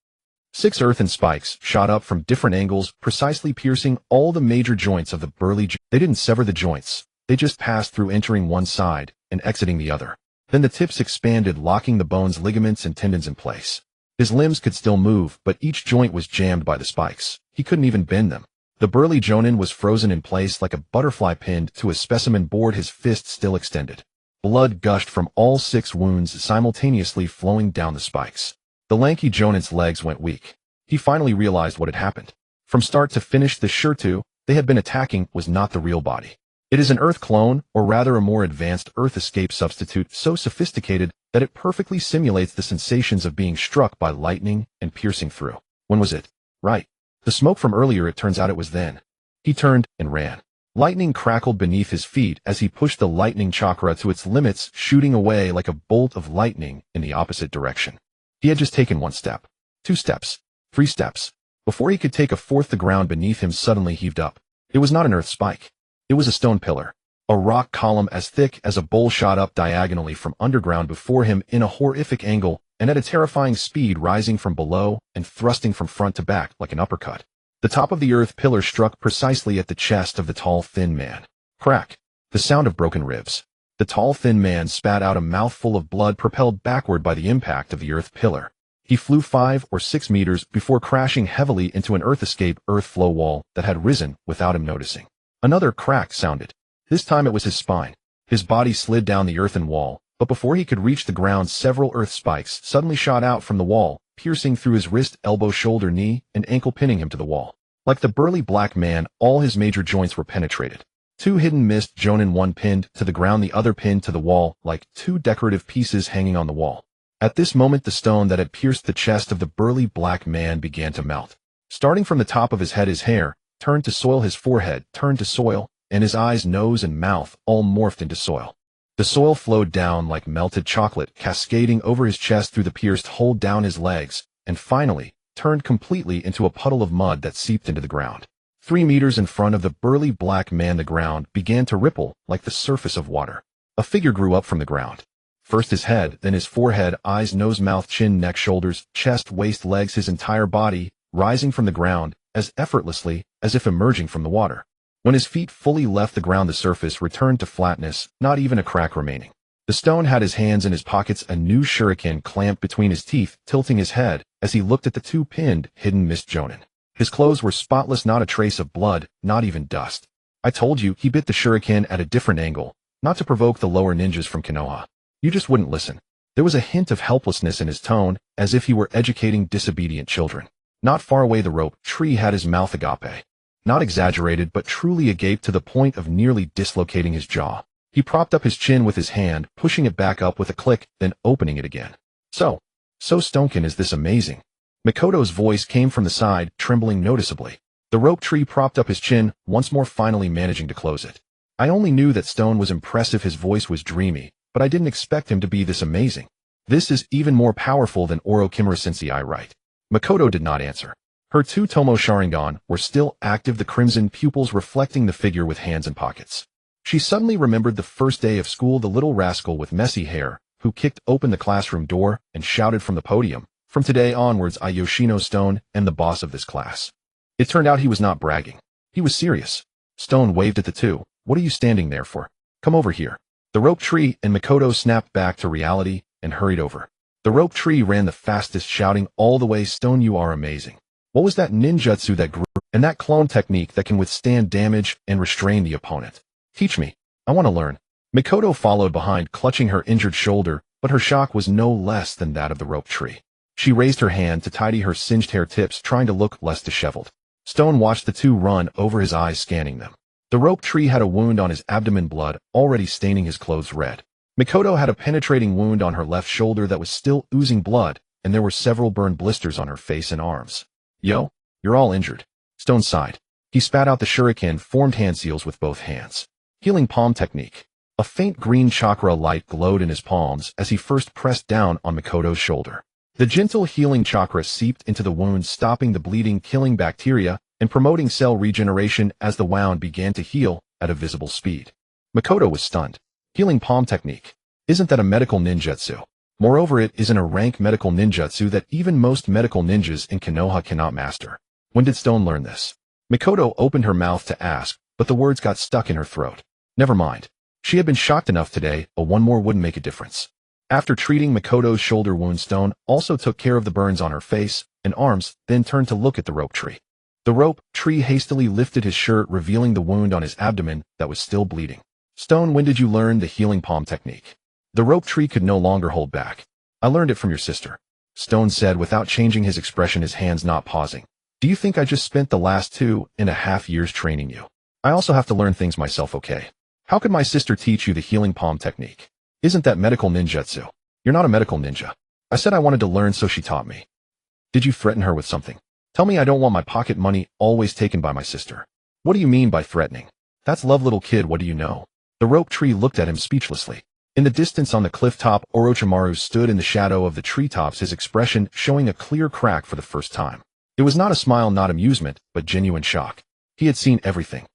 6 earthen spikes shot up from different angles, precisely piercing all the major joints of the burly Jonin. They didn't sever the joints. They just passed through, entering one side and exiting the other. Then the tips expanded, locking the bones, ligaments, and tendons in place. His limbs could still move, but each joint was jammed by the spikes. He couldn't even bend them. The burly Jonin was frozen in place like a butterfly pinned to a specimen board, his fist still extended. Blood gushed from all 6 wounds, simultaneously flowing down the spikes. The lanky Jonin's legs went weak. He finally realized what had happened. From start to finish, the Shirtu they had been attacking was not the real body. It is an Earth clone, or rather a more advanced Earth escape substitute, so sophisticated that it perfectly simulates the sensations of being struck by lightning and piercing through. When was it? Right. The smoke from earlier, it turns out it was then. He turned and ran. Lightning crackled beneath his feet as he pushed the lightning chakra to its limits, shooting away like a bolt of lightning in the opposite direction. He had just taken 1 step, 2 steps, 3 steps. Before he could take a 4th, the ground beneath him suddenly heaved up. It was not an earth spike. It was a stone pillar. A rock column as thick as a bowl shot up diagonally from underground before him in a horrific angle and at a terrifying speed, rising from below and thrusting from front to back like an uppercut. The top of the earth pillar struck precisely at the chest of the tall, thin man. Crack! The sound of broken ribs. The tall, thin man spat out a mouthful of blood, propelled backward by the impact of the earth pillar. He flew 5 or 6 meters before crashing heavily into an earth escape earth flow wall that had risen without him noticing. Another crack sounded. This time it was his spine. His body slid down the earthen wall, but before he could reach the ground, several earth spikes suddenly shot out from the wall, piercing through his wrist, elbow, shoulder, knee, and ankle, pinning him to the wall. Like the burly black man, all his major joints were penetrated. 2 hidden mist Jonin, one pinned to the ground, the other pinned to the wall, like 2 decorative pieces hanging on the wall. At this moment, the stone that had pierced the chest of the burly black man began to melt. Starting from the top of his head, his hair turned to soil, his forehead turned to soil, and his eyes, nose, and mouth all morphed into soil. The soil flowed down like melted chocolate, cascading over his chest through the pierced hole, down his legs, and finally turned completely into a puddle of mud that seeped into the ground. 3 meters in front of the burly black man, the ground began to ripple like the surface of water. A figure grew up from the ground. First his head, then his forehead, eyes, nose, mouth, chin, neck, shoulders, chest, waist, legs, his entire body, rising from the ground as effortlessly as if emerging from the water. When his feet fully left the ground, the surface returned to flatness, not even a crack remaining. The stone had his hands in his pockets, a new shuriken clamped between his teeth, tilting his head as he looked at the 2 pinned, hidden mist Jonin. His clothes were spotless, not a trace of blood, not even dust. I told you, he bit the shuriken at a different angle, not to provoke the lower ninjas from Konoha. You just wouldn't listen. There was a hint of helplessness in his tone, as if he were educating disobedient children. Not far away, the rope tree had his mouth agape. Not exaggerated, but truly agape to the point of nearly dislocating his jaw. He propped up his chin with his hand, pushing it back up with a click, then opening it again. So Stonkin, is this amazing? Mikoto's voice came from the side, trembling noticeably. The rope tree propped up his chin, once more finally managing to close it. I only knew that stone was impressive, his voice was dreamy, but I didn't expect him to be this amazing. This is even more powerful than Oro Kimura Sensei, I write. Mikoto did not answer. Her two Tomo Sharingan were still active, the crimson pupils reflecting the figure with hands in pockets. She suddenly remembered the first day of school, the little rascal with messy hair, who kicked open the classroom door and shouted from the podium, "From today onwards, I Yoshino Stone am the boss of this class." It turned out he was not bragging. He was serious. Stone waved at the two. "What are you standing there for? Come over here." The rope tree and Makoto snapped back to reality and hurried over. The rope tree ran the fastest, shouting all the way, "Stone, you are amazing. What was that ninjutsu that grew, and that clone technique that can withstand damage and restrain the opponent? Teach me. I want to learn." Makoto followed behind, clutching her injured shoulder, but her shock was no less than that of the rope tree. She raised her hand to tidy her singed hair tips, trying to look less disheveled. Stone watched the two run over his eyes, scanning them. The rope tree had a wound on his abdomen, blood already staining his clothes red. Makoto had a penetrating wound on her left shoulder that was still oozing blood, and there were several burned blisters on her face and arms. "Yo, you're all injured." Stone sighed. He spat out the shuriken, formed hand seals with both hands. Healing palm technique. A faint green chakra light glowed in his palms as he first pressed down on Makoto's shoulder. The gentle healing chakra seeped into the wound, stopping the bleeding, killing bacteria, and promoting cell regeneration as the wound began to heal at a visible speed. Makoto was stunned. Healing palm technique. Isn't that a medical ninjutsu? Moreover, it isn't a rank medical ninjutsu that even most medical ninjas in Konoha cannot master. When did Stone learn this? Makoto opened her mouth to ask, but the words got stuck in her throat. Never mind. She had been shocked enough today, but one more wouldn't make a difference. After treating Makoto's shoulder wound, Stone also took care of the burns on her face and arms, then turned to look at the rope tree. The rope tree hastily lifted his shirt, revealing the wound on his abdomen that was still bleeding. "Stone, when did you learn the healing palm technique?" The rope tree could no longer hold back. "I learned it from your sister," Stone said without changing his expression, his hands not pausing. "Do you think I just spent the last 2.5 years training you? I also have to learn things myself, okay? How could my sister teach you the healing palm technique? Isn't that medical ninjutsu? You're not a medical ninja." "I said I wanted to learn, so she taught me." "Did you threaten her with something? Tell me I don't want my pocket money always taken by my sister." "What do you mean by threatening? That's love, little kid, what do you know?" The rope tree looked at him speechlessly. In the distance on the cliff top, Orochimaru stood in the shadow of the treetops, his expression showing a clear crack for the first time. It was not a smile, not amusement, but genuine shock. He had seen everything.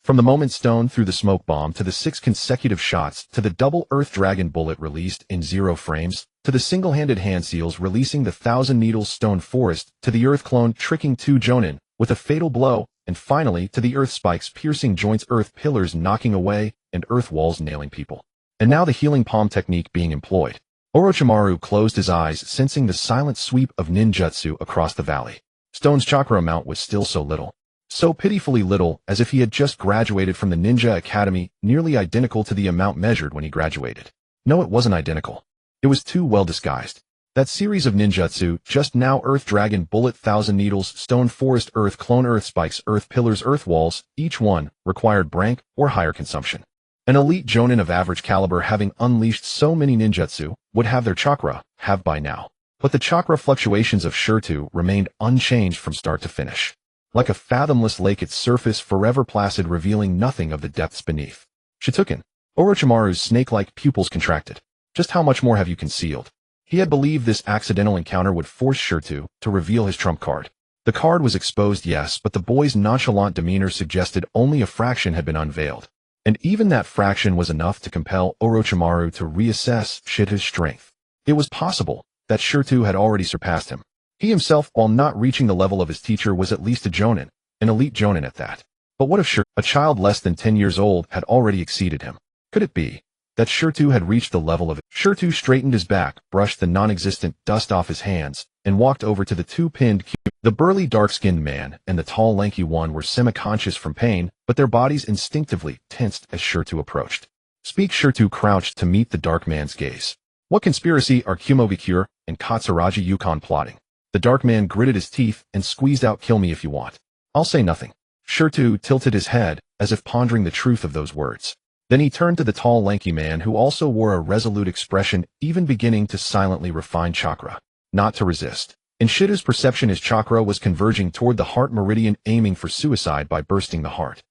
From the moment Stone threw the smoke bomb, to the 6 consecutive shots, to the double Earth Dragon bullet released in 0 frames, to the single-handed hand seals releasing the 1,000 needles stone forest, to the Earth clone tricking 2 Jonin with a fatal blow, and finally to the Earth spikes piercing joints, Earth pillars knocking away, and Earth walls nailing people. And now the healing palm technique being employed. Orochimaru closed his eyes, sensing the silent sweep of ninjutsu across the valley. Stone's chakra amount was still so little. So pitifully little, as if he had just graduated from the Ninja Academy, nearly identical to the amount measured when he graduated. No, it wasn't identical. It was too well disguised. That series of ninjutsu, just now Earth Dragon bullet, 1,000 needles, stone forest, Earth clone, Earth spikes, Earth pillars, Earth walls, each one required rank or higher consumption. An elite Jonin of average caliber, having unleashed so many ninjutsu, would have their chakra, have by now. But the chakra fluctuations of Shirtu remained unchanged from start to finish. Like a fathomless lake, its surface forever placid, revealing nothing of the depths beneath. Shituken. Orochimaru's snake-like pupils contracted. Just how much more have you concealed? He had believed this accidental encounter would force Shirtu to reveal his trump card. The card was exposed, yes, but the boy's nonchalant demeanor suggested only a fraction had been unveiled. And even that fraction was enough to compel Orochimaru to reassess his strength. It was possible that Shirtu had already surpassed him. He himself, while not reaching the level of his teacher, was at least a Jonin, an elite Jonin at that. But what if Shirtu, a child less than 10 years old, had already exceeded him? Could it be that Shirtu had reached the level of it? Shirtu straightened his back, brushed the non-existent dust off his hands, and walked over to the 2 pinned cubes. The burly dark-skinned man and the tall lanky one were semi-conscious from pain, but their bodies instinctively tensed as Shirtu approached. "Speak." Shirtu crouched to meet the dark man's gaze. "What conspiracy are Chuunibyou and Katsuragi Yukon plotting?" The dark man gritted his teeth and squeezed out, "Kill me if you want. I'll say nothing." Shirtu tilted his head, as if pondering the truth of those words. Then he turned to the tall lanky man, who also wore a resolute expression, even beginning to silently refine chakra. Not to resist. In Shitu's perception, his chakra was converging toward the heart meridian, aiming for suicide by bursting the heart.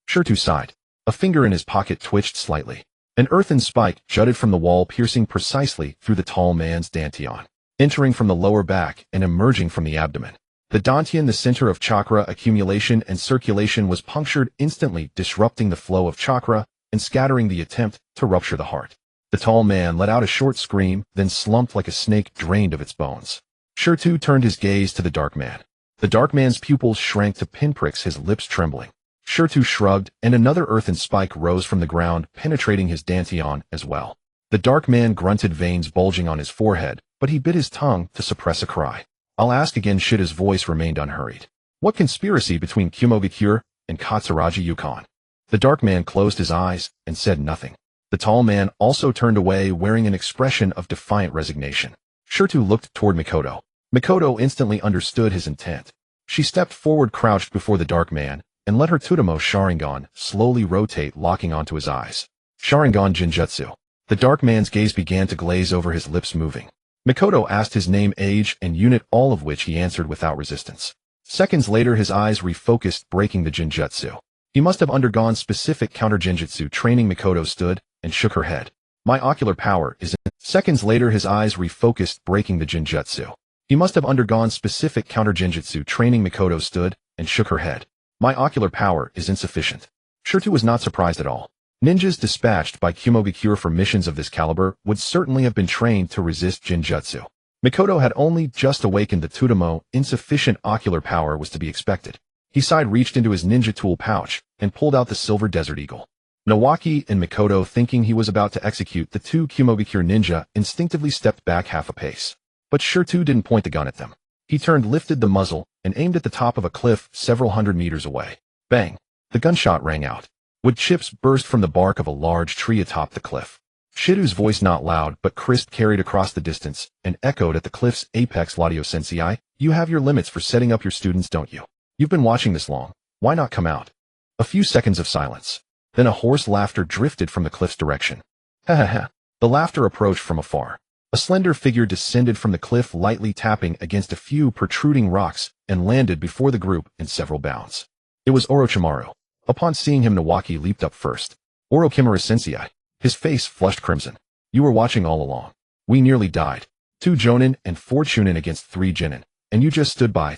Shirtu sighed. A finger in his pocket twitched slightly. An earthen spike jutted from the wall, piercing precisely through the tall man's dantian, entering from the lower back and emerging from the abdomen. The dantian, the center of chakra accumulation and circulation, was punctured instantly, disrupting the flow of chakra and scattering the attempt to rupture the heart. The tall man let out a short scream, then slumped like a snake drained of its bones. Shirtu turned his gaze to the dark man. The dark man's pupils shrank to pinpricks, his lips trembling. Shirtu shrugged, and another earthen spike rose from the ground, penetrating his dantian as well. The dark man grunted, veins bulging on his forehead, but he bit his tongue to suppress a cry. I'll ask again. His voice remained unhurried. What conspiracy between Chuunibyou and Katsuragi Yukon? The dark man closed his eyes and said nothing. The tall man also turned away, wearing an expression of defiant resignation. Shirtu looked toward Mikoto. Mikoto instantly understood his intent. She stepped forward, crouched before the dark man, and let her Tsutomo Sharingan slowly rotate, locking onto his eyes. Sharingan Jinjutsu. The dark man's gaze began to glaze over, his lips moving. Mikoto asked his name, age, and unit, all of which he answered without resistance. Seconds later, his eyes refocused, breaking the Jinjutsu. He must have undergone specific counter-Jinjutsu training. Mikoto stood and shook her head. My ocular power is in. Seconds later, his eyes refocused, breaking the Jinjutsu. He must have undergone specific counter-Jinjutsu training. Mikoto stood and shook her head. My ocular power is insufficient. Shirtu was not surprised at all. Ninjas dispatched by Chuunibyou for missions of this caliber would certainly have been trained to resist Jinjutsu. Mikoto had only just awakened the Tsutomo. Insufficient ocular power was to be expected. He sighed, reached into his ninja tool pouch, and pulled out the silver desert eagle. Nawaki and Mikoto, thinking he was about to execute the two Chuunibyou ninja, instinctively stepped back half a pace. But Shirtu didn't point the gun at them. He turned, lifted the muzzle, and aimed at the top of a cliff several hundred meters away. Bang! The gunshot rang out. Wood chips burst from the bark of a large tree atop the cliff. Shirtu's voice, not loud but crisp, carried across the distance and echoed at the cliff's apex. Ladio-sensei, you have your limits for setting up your students, don't you? You've been watching this long. Why not come out? A few seconds of silence. Then a hoarse laughter drifted from the cliff's direction. Ha ha ha. The laughter approached from afar. A slender figure descended from the cliff, lightly tapping against a few protruding rocks, and landed before the group in several bounds. It was Orochimaru. Upon seeing him, Nawaki leaped up first. Orochimaru-sensei. His face flushed crimson. You were watching all along. We nearly died. 2 jonin and 4 chunin against 3 jinin, and you just stood by.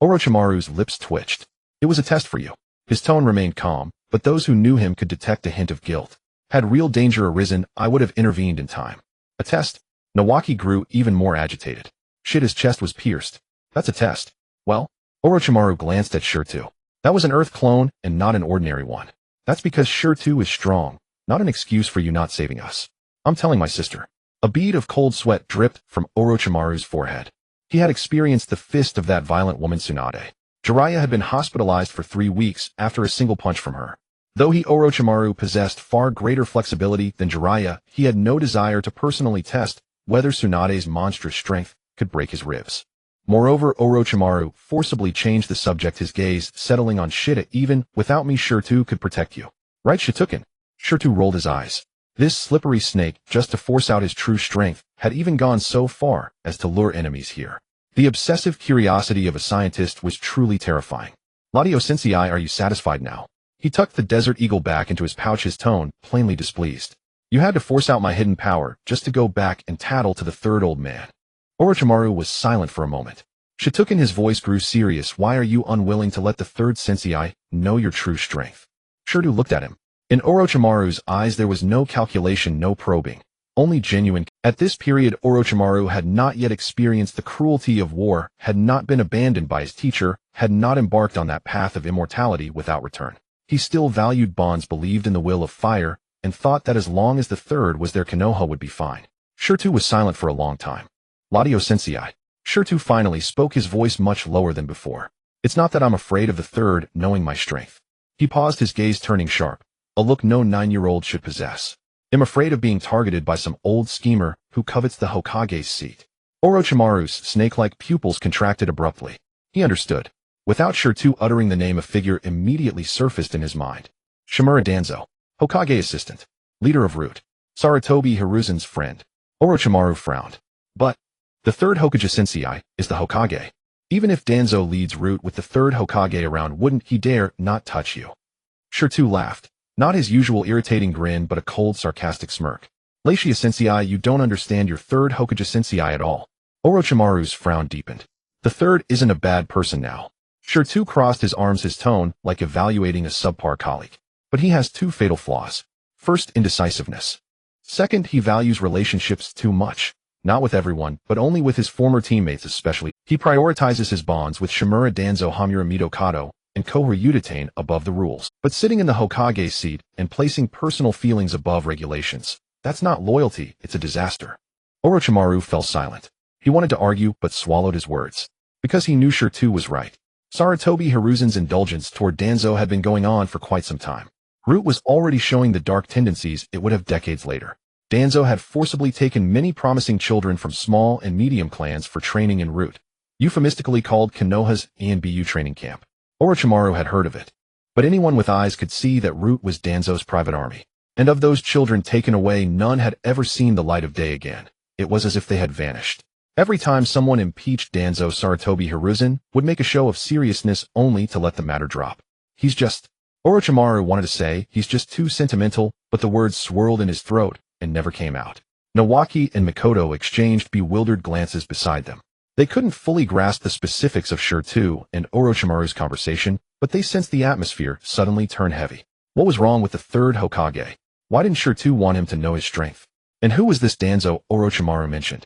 Orochimaru's lips twitched. It was a test for you. His tone remained calm, but those who knew him could detect a hint of guilt. Had real danger arisen, I would have intervened in time. A test? Nawaki grew even more agitated. Shit, his chest was pierced. That's a test. Well? Orochimaru glanced at Shirtu. That was an Earth clone, and not an ordinary one. That's because Shirtu is strong, not an excuse for you not saving us. I'm telling my sister. A bead of cold sweat dripped from Orochimaru's forehead. He had experienced the fist of that violent woman, Tsunade. Jiraiya had been hospitalized for 3 weeks after a single punch from her. Though Orochimaru possessed far greater flexibility than Jiraiya, he had no desire to personally test whether Tsunade's monstrous strength could break his ribs. Moreover, Orochimaru forcibly changed the subject, his gaze settling on Shita. Even without me, Shirtu could protect you. Right, Shituken? Shirtu rolled his eyes. This slippery snake, just to force out his true strength, had even gone so far as to lure enemies here. The obsessive curiosity of a scientist was truly terrifying. Ladio-sensei, are you satisfied now? He tucked the Desert Eagle back into his pouch, his tone plainly displeased. You had to force out my hidden power just to go back and tattle to the third old man. Orochimaru was silent for a moment. Shituken, his voice grew serious. Why are you unwilling to let the third sensei know your true strength? Shirtu looked at him. In Orochimaru's eyes there was no calculation, no probing, only genuine. At this period, Orochimaru had not yet experienced the cruelty of war, had not been abandoned by his teacher, had not embarked on that path of immortality without return. He still valued bonds, believed in the will of fire, and thought that as long as the third was there, Konoha would be fine. Shirtu was silent for a long time. Ladio-sensei. Shirtu finally spoke, his voice much lower than before. It's not that I'm afraid of the third knowing my strength. He paused, his gaze turning sharp, a look no 9-year-old should possess. I'm afraid of being targeted by some old schemer who covets the Hokage's seat. Orochimaru's snake-like pupils contracted abruptly. He understood. Without Shirtu uttering the name, a figure immediately surfaced in his mind. Shimura Danzo. Hokage assistant. Leader of Root. Sarutobi Hiruzen's friend. Orochimaru frowned. But the third Hokage sensei is the Hokage. Even if Danzo leads Root with the third Hokage around, wouldn't he dare not touch you? Shirtu laughed. Not his usual irritating grin, but a cold, sarcastic smirk. Leishia-sensei, you don't understand your third Hokage sensei at all. Orochimaru's frown deepened. The third isn't a bad person now. Sure crossed his arms, his tone like evaluating a subpar colleague. But he has two fatal flaws. First, indecisiveness. Second, he values relationships too much. Not with everyone, but only with his former teammates especially. He prioritizes his bonds with Shimura Danzo Hamura Midokado and Koha Udatane above the rules. But sitting in the Hokage seat and placing personal feelings above regulations, that's not loyalty, it's a disaster. Orochimaru fell silent. He wanted to argue, but swallowed his words. Because he knew Sure was right. Sarutobi Hiruzen's indulgence toward Danzo had been going on for quite some time. Root was already showing the dark tendencies it would have decades later. Danzo had forcibly taken many promising children from small and medium clans for training in Root, euphemistically called Konoha's A&BU training camp. Orochimaru had heard of it. But anyone with eyes could see that Root was Danzo's private army. And of those children taken away, none had ever seen the light of day again. It was as if they had vanished. Every time someone impeached Danzo, Sarutobi Hiruzen would make a show of seriousness only to let the matter drop. Orochimaru wanted to say, he's just too sentimental, but the words swirled in his throat and never came out. Nawaki and Mikoto exchanged bewildered glances beside them. They couldn't fully grasp the specifics of Sure and Orochimaru's conversation, but they sensed the atmosphere suddenly turn heavy. What was wrong with the third Hokage? Why didn't Sure want him to know his strength? And who was this Danzo Orochimaru mentioned?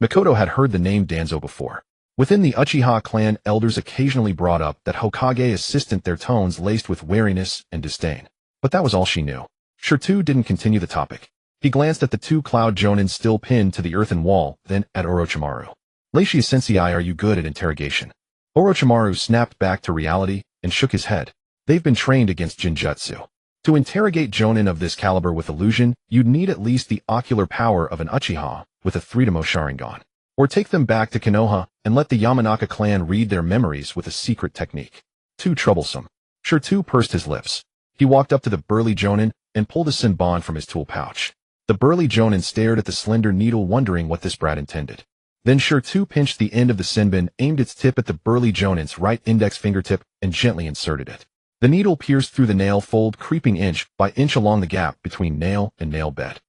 Mikoto had heard the name Danzo before. Within the Uchiha clan, elders occasionally brought up that Hokage assistant, their tones laced with wariness and disdain. But that was all she knew. Sure didn't continue the topic. He glanced at the two Cloud Jonin still pinned to the earthen wall, then at Orochimaru. Leishia Sensei, are you good at interrogation? Orochimaru snapped back to reality and shook his head. They've been trained against Jinjutsu. To interrogate Jonin of this caliber with illusion, you'd need at least the ocular power of an Uchiha with a 3-Demo Sharingan. Or take them back to Konoha and let the Yamanaka clan read their memories with a secret technique. Too troublesome. Sure pursed his lips. He walked up to the burly Jonin and pulled a senbon from his tool pouch. The burly Jonin stared at the slender needle, wondering what this brat intended. Then Sure pinched the end of the senbon, aimed its tip at the burly Jonin's right index fingertip, and gently inserted it. The needle pierced through the nail fold, creeping inch by inch along the gap between nail and nail bed.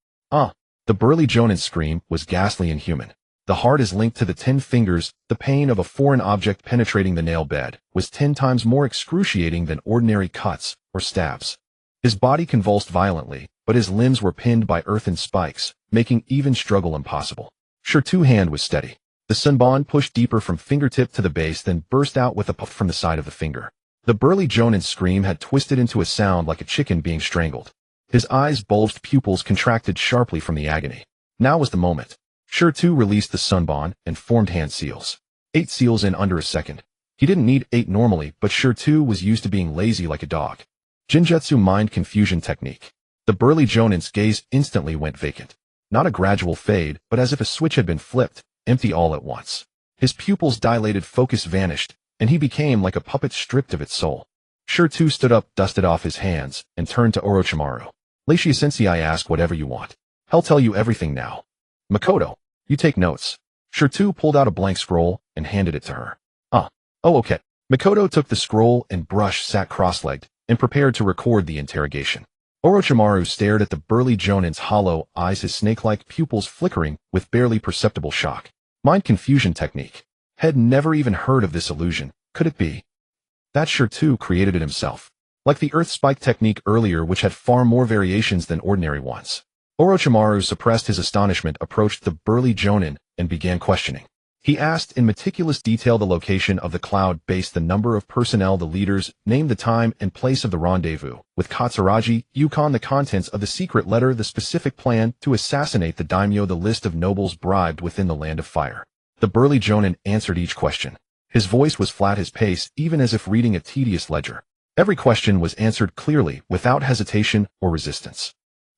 The burly Jonin's scream was ghastly and human. The heart is linked to the 10 fingers. The pain of a foreign object penetrating the nail bed was 10 times more excruciating than ordinary cuts or stabs. His body convulsed violently, but his limbs were pinned by earthen spikes, making even struggle impossible. Sure hand was steady. The senbon pushed deeper from fingertip to the base, then burst out with a puff from the side of the finger. The burly Jonin's scream had twisted into a sound like a chicken being strangled. His eyes bulged, pupils contracted sharply from the agony. Now was the moment. Sure released the senbon and formed hand seals. 8 seals in under a second. He didn't need 8 normally, but Sure was used to being lazy like a dog. Jinjutsu mind confusion technique. The burly Jonin's gaze instantly went vacant. Not a gradual fade, but as if a switch had been flipped, empty all at once. His pupils dilated, focus vanished, and he became like a puppet stripped of its soul. Sure stood up, dusted off his hands, and turned to Orochimaru. Leishia Sensei, I ask whatever you want. I'll tell you everything now. Mikoto, you take notes. Sure pulled out a blank scroll and handed it to her. Oh, okay. Mikoto took the scroll and sat cross-legged and prepared to record the interrogation. Orochimaru stared at the burly Jonin's hollow eyes, his snake-like pupils flickering with barely perceptible shock. Mind confusion technique. Had never even heard of this illusion. Could it be that Sure created it himself? Like the earth spike technique earlier, which had far more variations than ordinary ones. Orochimaru suppressed his astonishment, approached the burly Jonin, and began questioning. He asked in meticulous detail the location of the cloud base, the number of personnel, the leaders, named the time and place of the rendezvous with Katsuragi, Yukon, the contents of the secret letter, the specific plan to assassinate the daimyo, the list of nobles bribed within the land of fire. The burly Jonin answered each question. His voice was flat, his pace even as if reading a tedious ledger. Every question was answered clearly, without hesitation or resistance.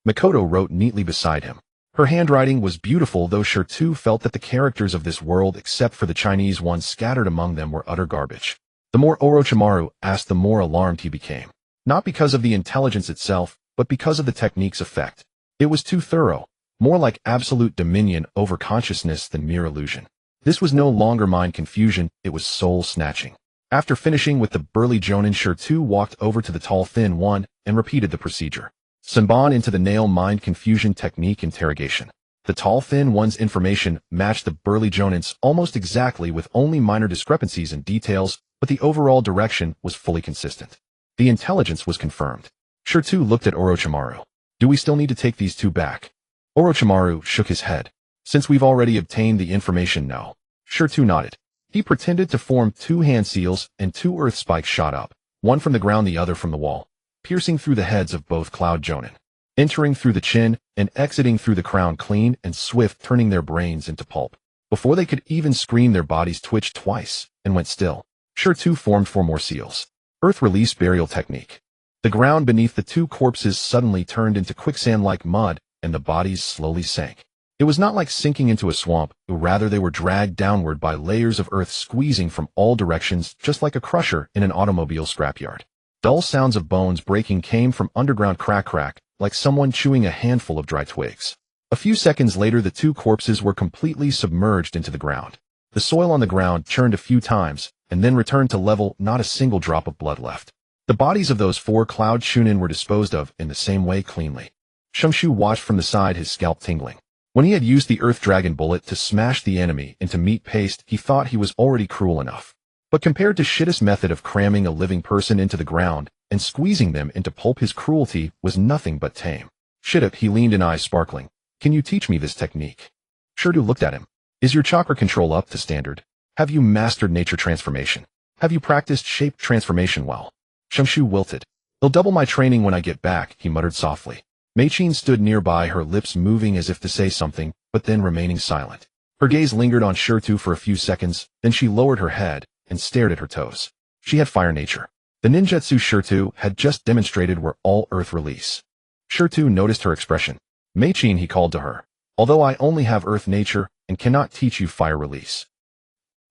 Mikoto wrote neatly beside him. Her handwriting was beautiful, though Sure felt that the characters of this world, except for the Chinese ones scattered among them, were utter garbage. The more Orochimaru asked, the more alarmed he became. Not because of the intelligence itself, but because of the technique's effect. It was too thorough, more like absolute dominion over consciousness than mere illusion. This was no longer mind confusion, it was soul-snatching. After finishing with the burly Jonin, Sure walked over to the tall thin one and repeated the procedure. Senbon into the nail, mind confusion technique interrogation. The tall, thin one's information matched the burly Jonin's almost exactly, with only minor discrepancies in details, but the overall direction was fully consistent. The intelligence was confirmed. Shirtu looked at Orochimaru. Do we still need to take these two back? Orochimaru shook his head. Since we've already obtained the information, no. Shirtu nodded. He pretended to form two hand seals, and two earth spikes shot up, one from the ground, the other from the wall, piercing through the heads of both Cloud Jonin, entering through the chin and exiting through the crown, clean and swift, turning their brains into pulp. Before they could even scream, their bodies twitched twice and went still. Shirtu formed 4 more seals. Earth release burial technique. The ground beneath the two corpses suddenly turned into quicksand-like mud, and the bodies slowly sank. It was not like sinking into a swamp, but rather they were dragged downward by layers of earth squeezing from all directions, just like a crusher in an automobile scrapyard. Dull sounds of bones breaking came from underground, crack, like someone chewing a handful of dry twigs. A few seconds later, the two corpses were completely submerged into the ground. The soil on the ground churned a few times, and then returned to level, not a single drop of blood left. The bodies of those 4 Cloud Chunin were disposed of in the same way, cleanly. Shungshu watched from the side, his scalp tingling. When he had used the Earth Dragon bullet to smash the enemy into meat paste, he thought he was already cruel enough. But compared to Shitta's method of cramming a living person into the ground and squeezing them into pulp, his cruelty was nothing but tame. Shitta, he leaned in, eyes sparkling. Can you teach me this technique? Shirtu looked at him. Is your chakra control up to standard? Have you mastered nature transformation? Have you practiced shape transformation well? Shungshu wilted. I'll double my training when I get back, he muttered softly. Mei-Chin stood nearby, her lips moving as if to say something, but then remaining silent. Her gaze lingered on Shirtu for a few seconds, then she lowered her head and stared at her toes. She had fire nature. The ninjutsu Shirtu had just demonstrated were all earth release. Shirtu noticed her expression. Mei-Chin, he called to her. Although I only have earth nature and cannot teach you fire release.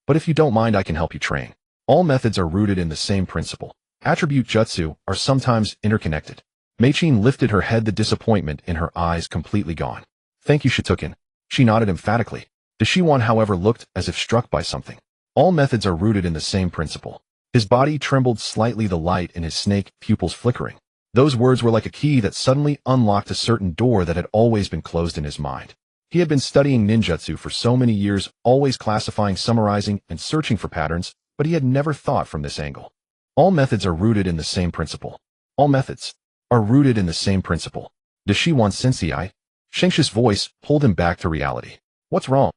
But if you don't mind, I can help you train. All methods are rooted in the same principle. Attribute jutsu are sometimes interconnected. Mei-Chin lifted her head, the disappointment in her eyes completely gone. Thank you, Shituken. She nodded emphatically. Deshiwan, however, looked as if struck by something. All methods are rooted in the same principle. His body trembled slightly, the light in his snake pupils flickering. Those words were like a key that suddenly unlocked a certain door that had always been closed in his mind. He had been studying ninjutsu for so many years, always classifying, summarizing, and searching for patterns, but he had never thought from this angle. All methods are rooted in the same principle. All methods are rooted in the same principle. Deshiwan sensei? Shengshi's voice pulled him back to reality. What's wrong?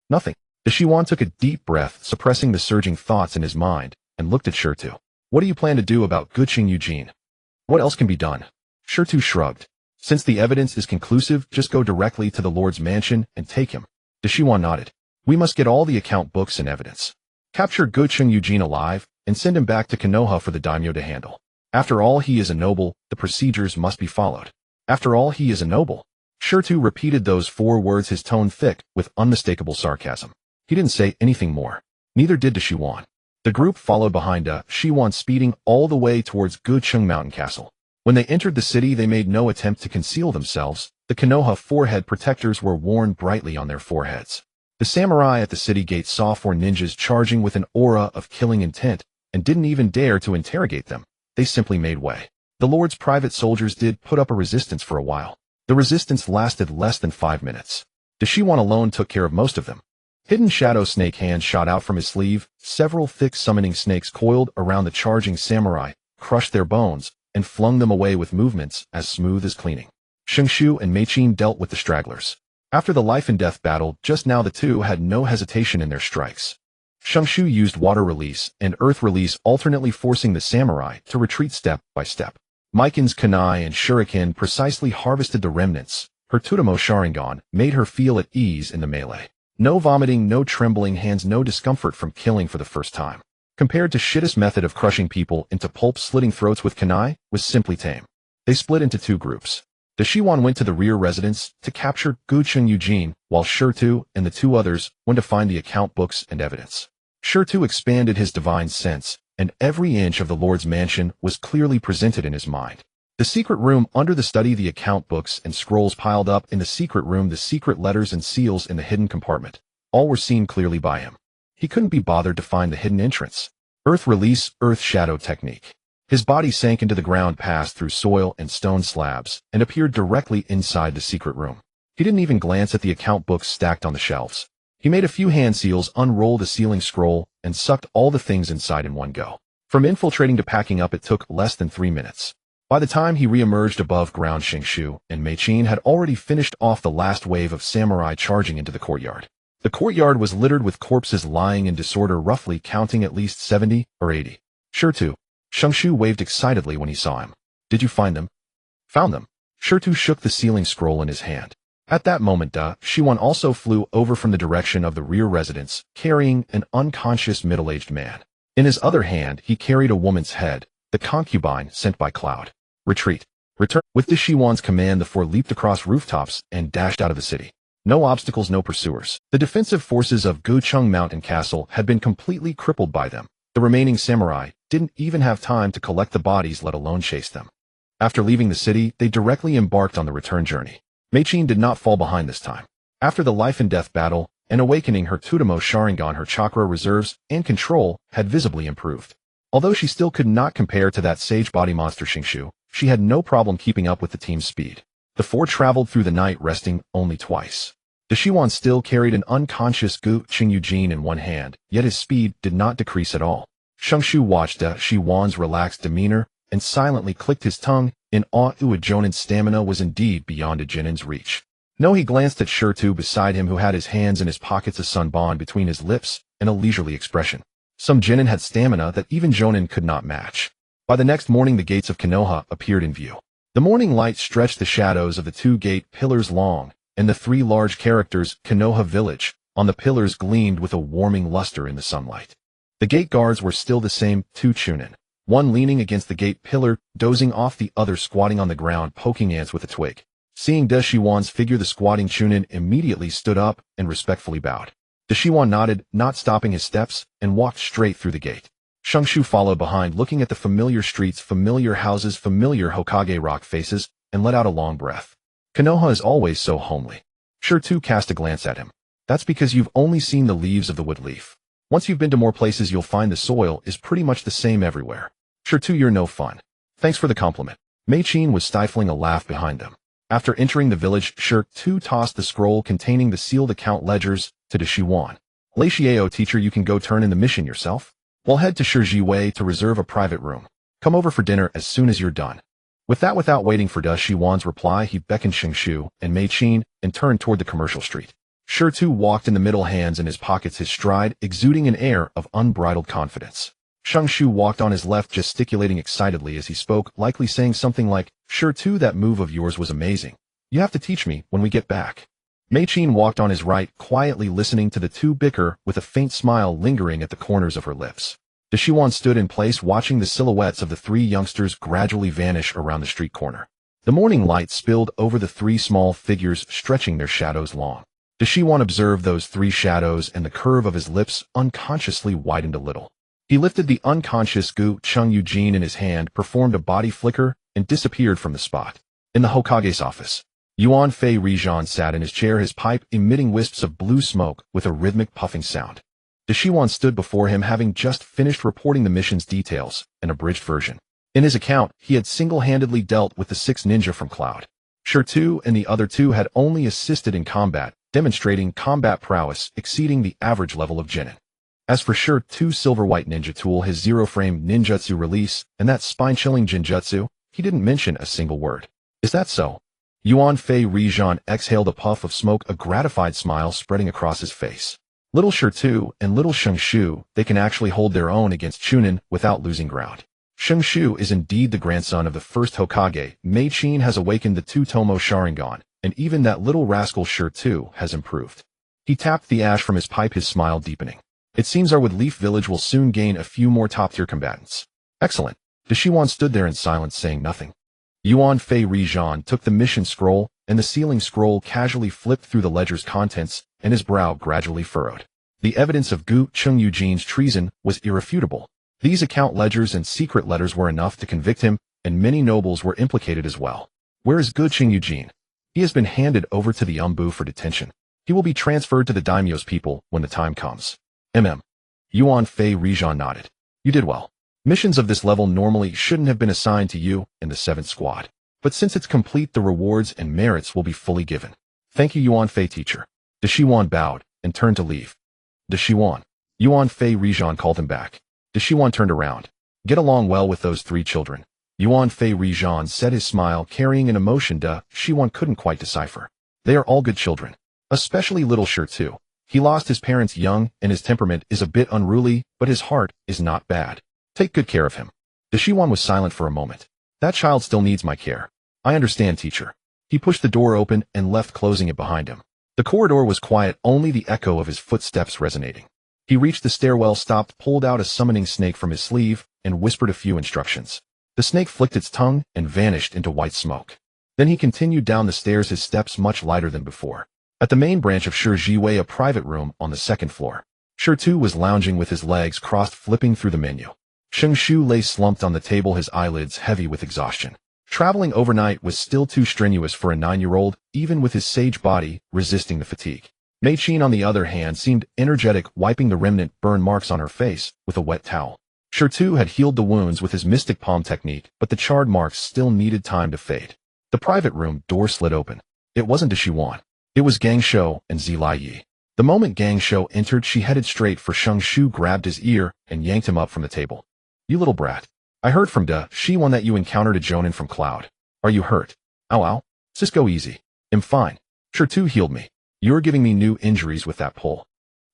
Nothing. Deshiwan took a deep breath, suppressing the surging thoughts in his mind, and looked at Shirtu. What do you plan to do about Guqing Eugene? What else can be done? Shirtu shrugged. Since the evidence is conclusive, just go directly to the Lord's mansion and take him. Deshiwan nodded. We must get all the account books and evidence. Capture Guqing Eugene alive, and send him back to Konoha for the daimyo to handle. After all, he is a noble, the procedures must be followed. After all, he is a noble. Shirtu repeated those 4 words, his tone thick with unmistakable sarcasm. He didn't say anything more. Neither did Deshiwan. The group followed behind Deshiwan, speeding all the way towards Guqing Mountain Castle. When they entered the city, they made no attempt to conceal themselves. The Konoha forehead protectors were worn brightly on their foreheads. The samurai at the city gate saw 4 ninjas charging with an aura of killing intent, and didn't even dare to interrogate them. They simply made way. The Lord's private soldiers did put up a resistance for a while. The resistance lasted less than 5 minutes. Deshiwan alone took care of most of them. Hidden shadow snake hands shot out from his sleeve. Several thick summoning snakes coiled around the charging samurai, crushed their bones, and flung them away with movements as smooth as cleaning. Shungshu and Mei-Chin dealt with the stragglers. After the life and death battle just now, the two had no hesitation in their strikes. Shungshu used water release and earth release, alternately forcing the samurai to retreat step by step. Maiken's kunai and shuriken precisely harvested the remnants. Her Tutamo Sharingan made her feel at ease in the melee. No vomiting, no trembling hands, no discomfort from killing for the first time. Compared to Shitta's method of crushing people into pulp, slitting throats with kunai was simply tame. They split into 2 groups. Deshiwan went to the rear residence to capture Guqing Eugene, while Shirtu and the 2 others went to find the account books and evidence. Shirtu expanded his divine sense, and every inch of the Lord's mansion was clearly presented in his mind. The secret room under the study, the account books and scrolls piled up in the secret room, the secret letters and seals in the hidden compartment. All were seen clearly by him. He couldn't be bothered to find the hidden entrance. Earth release, earth shadow technique. His body sank into the ground, passed through soil and stone slabs, and appeared directly inside the secret room. He didn't even glance at the account books stacked on the shelves. He made a few hand seals, unrolled a sealing scroll, and sucked all the things inside in one go. From infiltrating to packing up, it took less than 3 minutes. By the time he re-emerged above ground, Xingshu and Mei Qin had already finished off the last wave of samurai charging into the courtyard. The courtyard was littered with corpses lying in disorder, roughly counting at least 70 or 80. Shirtu. Xingshu waved excitedly when he saw him. Did you find them? Found them. Shirtu shook the sealing scroll in his hand. At that moment, Shiwan also flew over from the direction of the rear residence, carrying an unconscious middle-aged man. In his other hand, he carried a woman's head, the concubine sent by Cloud. Retreat. Return. With this Shiwan's command, the four leaped across rooftops and dashed out of the city. No obstacles, no pursuers. The defensive forces of Gucheng Mountain Castle had been completely crippled by them. The remaining samurai didn't even have time to collect the bodies, let alone chase them. After leaving the city, they directly embarked on the return journey. Mei Qin did not fall behind this time. After the life-and-death battle and awakening her Tutamo Sharingan, her chakra reserves and control had visibly improved. Although she still could not compare to that sage body monster Xingshu, she had no problem keeping up with the team's speed. The four traveled through the night, resting only twice. The Shiwan still carried an unconscious Gucheng Eugene in one hand, yet his speed did not decrease at all. Xingshu watched Shiwan's relaxed demeanor and silently clicked his tongue in awe. Jonin's stamina was indeed beyond a Jinin's reach. No, he glanced at Shirtu beside him, who had his hands in his pockets, a sun bond between his lips and a leisurely expression. Some Jinin had stamina that even Jonin could not match. By the next morning, the gates of Konoha appeared in view. The morning light stretched the shadows of the 2 gate pillars long, and the 3 large characters Konoha Village on the pillars gleamed with a warming luster in the sunlight. The gate guards were still the same, 2 chunin. One leaning against the gate pillar, dozing off, the other squatting on the ground, poking ants with a twig. Seeing De Shiwan's figure, the squatting chunin immediately stood up and respectfully bowed. De Shiwan nodded, not stopping his steps, and walked straight through the gate. Xingshu followed behind, looking at the familiar streets, familiar houses, familiar Hokage rock faces, and let out a long breath. Konoha is always so homely. Shirtu cast a glance at him. That's because you've only seen the leaves of the wood leaf. Once you've been to more places, you'll find the soil is pretty much the same everywhere. Shirtu, you're no fun. Thanks for the compliment. Mei Qin was stifling a laugh behind them. After entering the village, Shirtu tossed the scroll containing the sealed account ledgers to De Shiwan. Latiao, teacher, you can go turn in the mission yourself. We'll head to Shijiwei to reserve a private room. Come over for dinner as soon as you're done. With that, without waiting for De Shiwan's reply, he beckoned Xingshu and Mei Qin and turned toward the commercial street. Shirtu walked in the middle, hands in his pockets, his stride exuding an air of unbridled confidence. Xingshu walked on his left, gesticulating excitedly as he spoke, likely saying something like, Shirtu, that move of yours was amazing. You have to teach me when we get back. Mei Qin walked on his right, quietly listening to the two bicker, with a faint smile lingering at the corners of her lips. De Shiwan stood in place, watching the silhouettes of the 3 youngsters gradually vanish around the street corner. The morning light spilled over the 3 small figures, stretching their shadows long. De Shiwan observed those 3 shadows, and the curve of his lips unconsciously widened a little. He lifted the unconscious Gucheng Eugene in his hand, performed a body flicker, and disappeared from the spot. In the Hokage's office, Yuan Fei Rijan sat in his chair, his pipe emitting wisps of blue smoke with a rhythmic puffing sound. De Shiwan stood before him, having just finished reporting the mission's details, an abridged version. In his account, he had single-handedly dealt with the 6 ninja from Cloud. Shirtu and the other 2 had only assisted in combat, demonstrating combat prowess exceeding the average level of Genin. As for Shirtu's silver-white ninja tool, his zero-frame ninjutsu release, and that spine-chilling jinjutsu, he didn't mention a single word. Is that so? Yuan Fei Rijan exhaled a puff of smoke, a gratified smile spreading across his face. Little Shirtu and little Xingshu, they can actually hold their own against Chunin without losing ground. Xingshu is indeed the grandson of the first Hokage. Mei Qin has awakened the Tutamo Sharingan, and even that little rascal Shirtu has improved. He tapped the ash from his pipe, his smile deepening. It seems our Woodleaf village will soon gain a few more top-tier combatants. Excellent. De Shiwan stood there in silence, saying nothing. Yuan Fei Rijan took the mission scroll, and the sealing scroll casually flipped through the ledger's contents, and his brow gradually furrowed. The evidence of Gucheng Eugene's treason was irrefutable. These account ledgers and secret letters were enough to convict him, and many nobles were implicated as well. Where is Gucheng Eugene? He has been handed over to the Umbu for detention. He will be transferred to the daimyo's people when the time comes. Yuan Fei Rijan nodded. You did well. Missions of this level normally shouldn't have been assigned to you in the 7th squad. But since it's complete, the rewards and merits will be fully given. Thank you, Yuan Fei teacher. Deshiwan bowed and turned to leave. Deshiwan. Yuan Fei Rijan called him back. Deshiwan turned around. Get along well with those 3 children. Yuan Fei Rijan said, his smile carrying an emotion Deshiwan couldn't quite decipher. They are all good children. Especially little Shirtu. He lost his parents young and his temperament is a bit unruly, but his heart is not bad. Take good care of him. Deshiwan was silent for a moment. That child still needs my care. I understand, teacher. He pushed the door open and left, closing it behind him. The corridor was quiet, only the echo of his footsteps resonating. He reached the stairwell, stopped, pulled out a summoning snake from his sleeve, and whispered a few instructions. The snake flicked its tongue and vanished into white smoke. Then he continued down the stairs, his steps much lighter than before. At the main branch of Shijiwei, a private room on the 2nd floor, Shirtu was lounging with his legs crossed, flipping through the menu. Shengshu lay slumped on the table, his eyelids heavy with exhaustion. Traveling overnight was still too strenuous for a 9-year-old, even with his sage body resisting the fatigue. Mei Qin, on the other hand, seemed energetic, wiping the remnant burn marks on her face with a wet towel. Shirtu had healed the wounds with his mystic palm technique, but the charred marks still needed time to fade. The private room door slid open. It wasn't Deshiwan. It was Gang Shou and Zilai Yi. The moment Gang Shou entered, she headed straight for Shengshu, grabbed his ear, and yanked him up from the table. You little brat. I heard from Deshiwan that you encountered a Jonin from Cloud. Are you hurt? Ow ow. Cisco, easy. I'm fine. Shirtu healed me. You're giving me new injuries with that pull.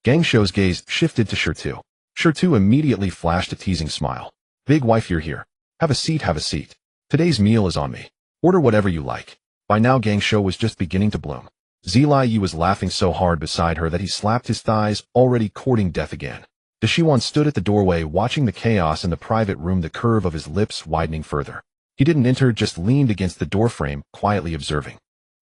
Gang Shou's gaze shifted to Shirtu. Shirtu immediately flashed a teasing smile. Big wife, you're here. Have a seat, have a seat. Today's meal is on me. Order whatever you like. By now Gang Shou was just beginning to bloom. Zilai Yi was laughing so hard beside her that he slapped his thighs, already courting death again. Deshiwan stood at the doorway, watching the chaos in the private room, the curve of his lips widening further. He didn't enter, just leaned against the doorframe, quietly observing.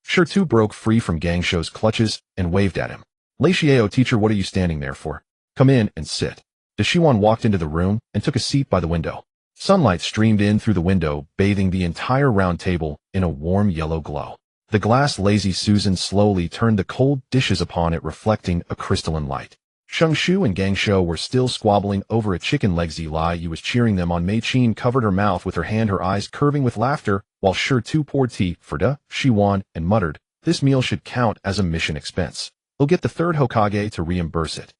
Shirtu broke free from Gang Shou's clutches and waved at him. Lei Xiao, teacher, what are you standing there for? Come in and sit. Deshiwan walked into the room and took a seat by the window. Sunlight streamed in through the window, bathing the entire round table in a warm yellow glow. The glass Lazy Susan slowly turned the cold dishes upon it, reflecting a crystalline light. Shengshu and Gang Shou were still squabbling over a chicken leg. Zilai Yi was cheering them on. Mei Qin covered her mouth with her hand, her eyes curving with laughter, while Shirtu poured tea for Deshiwan and muttered, this meal should count as a mission expense. We'll get the Third Hokage to reimburse it.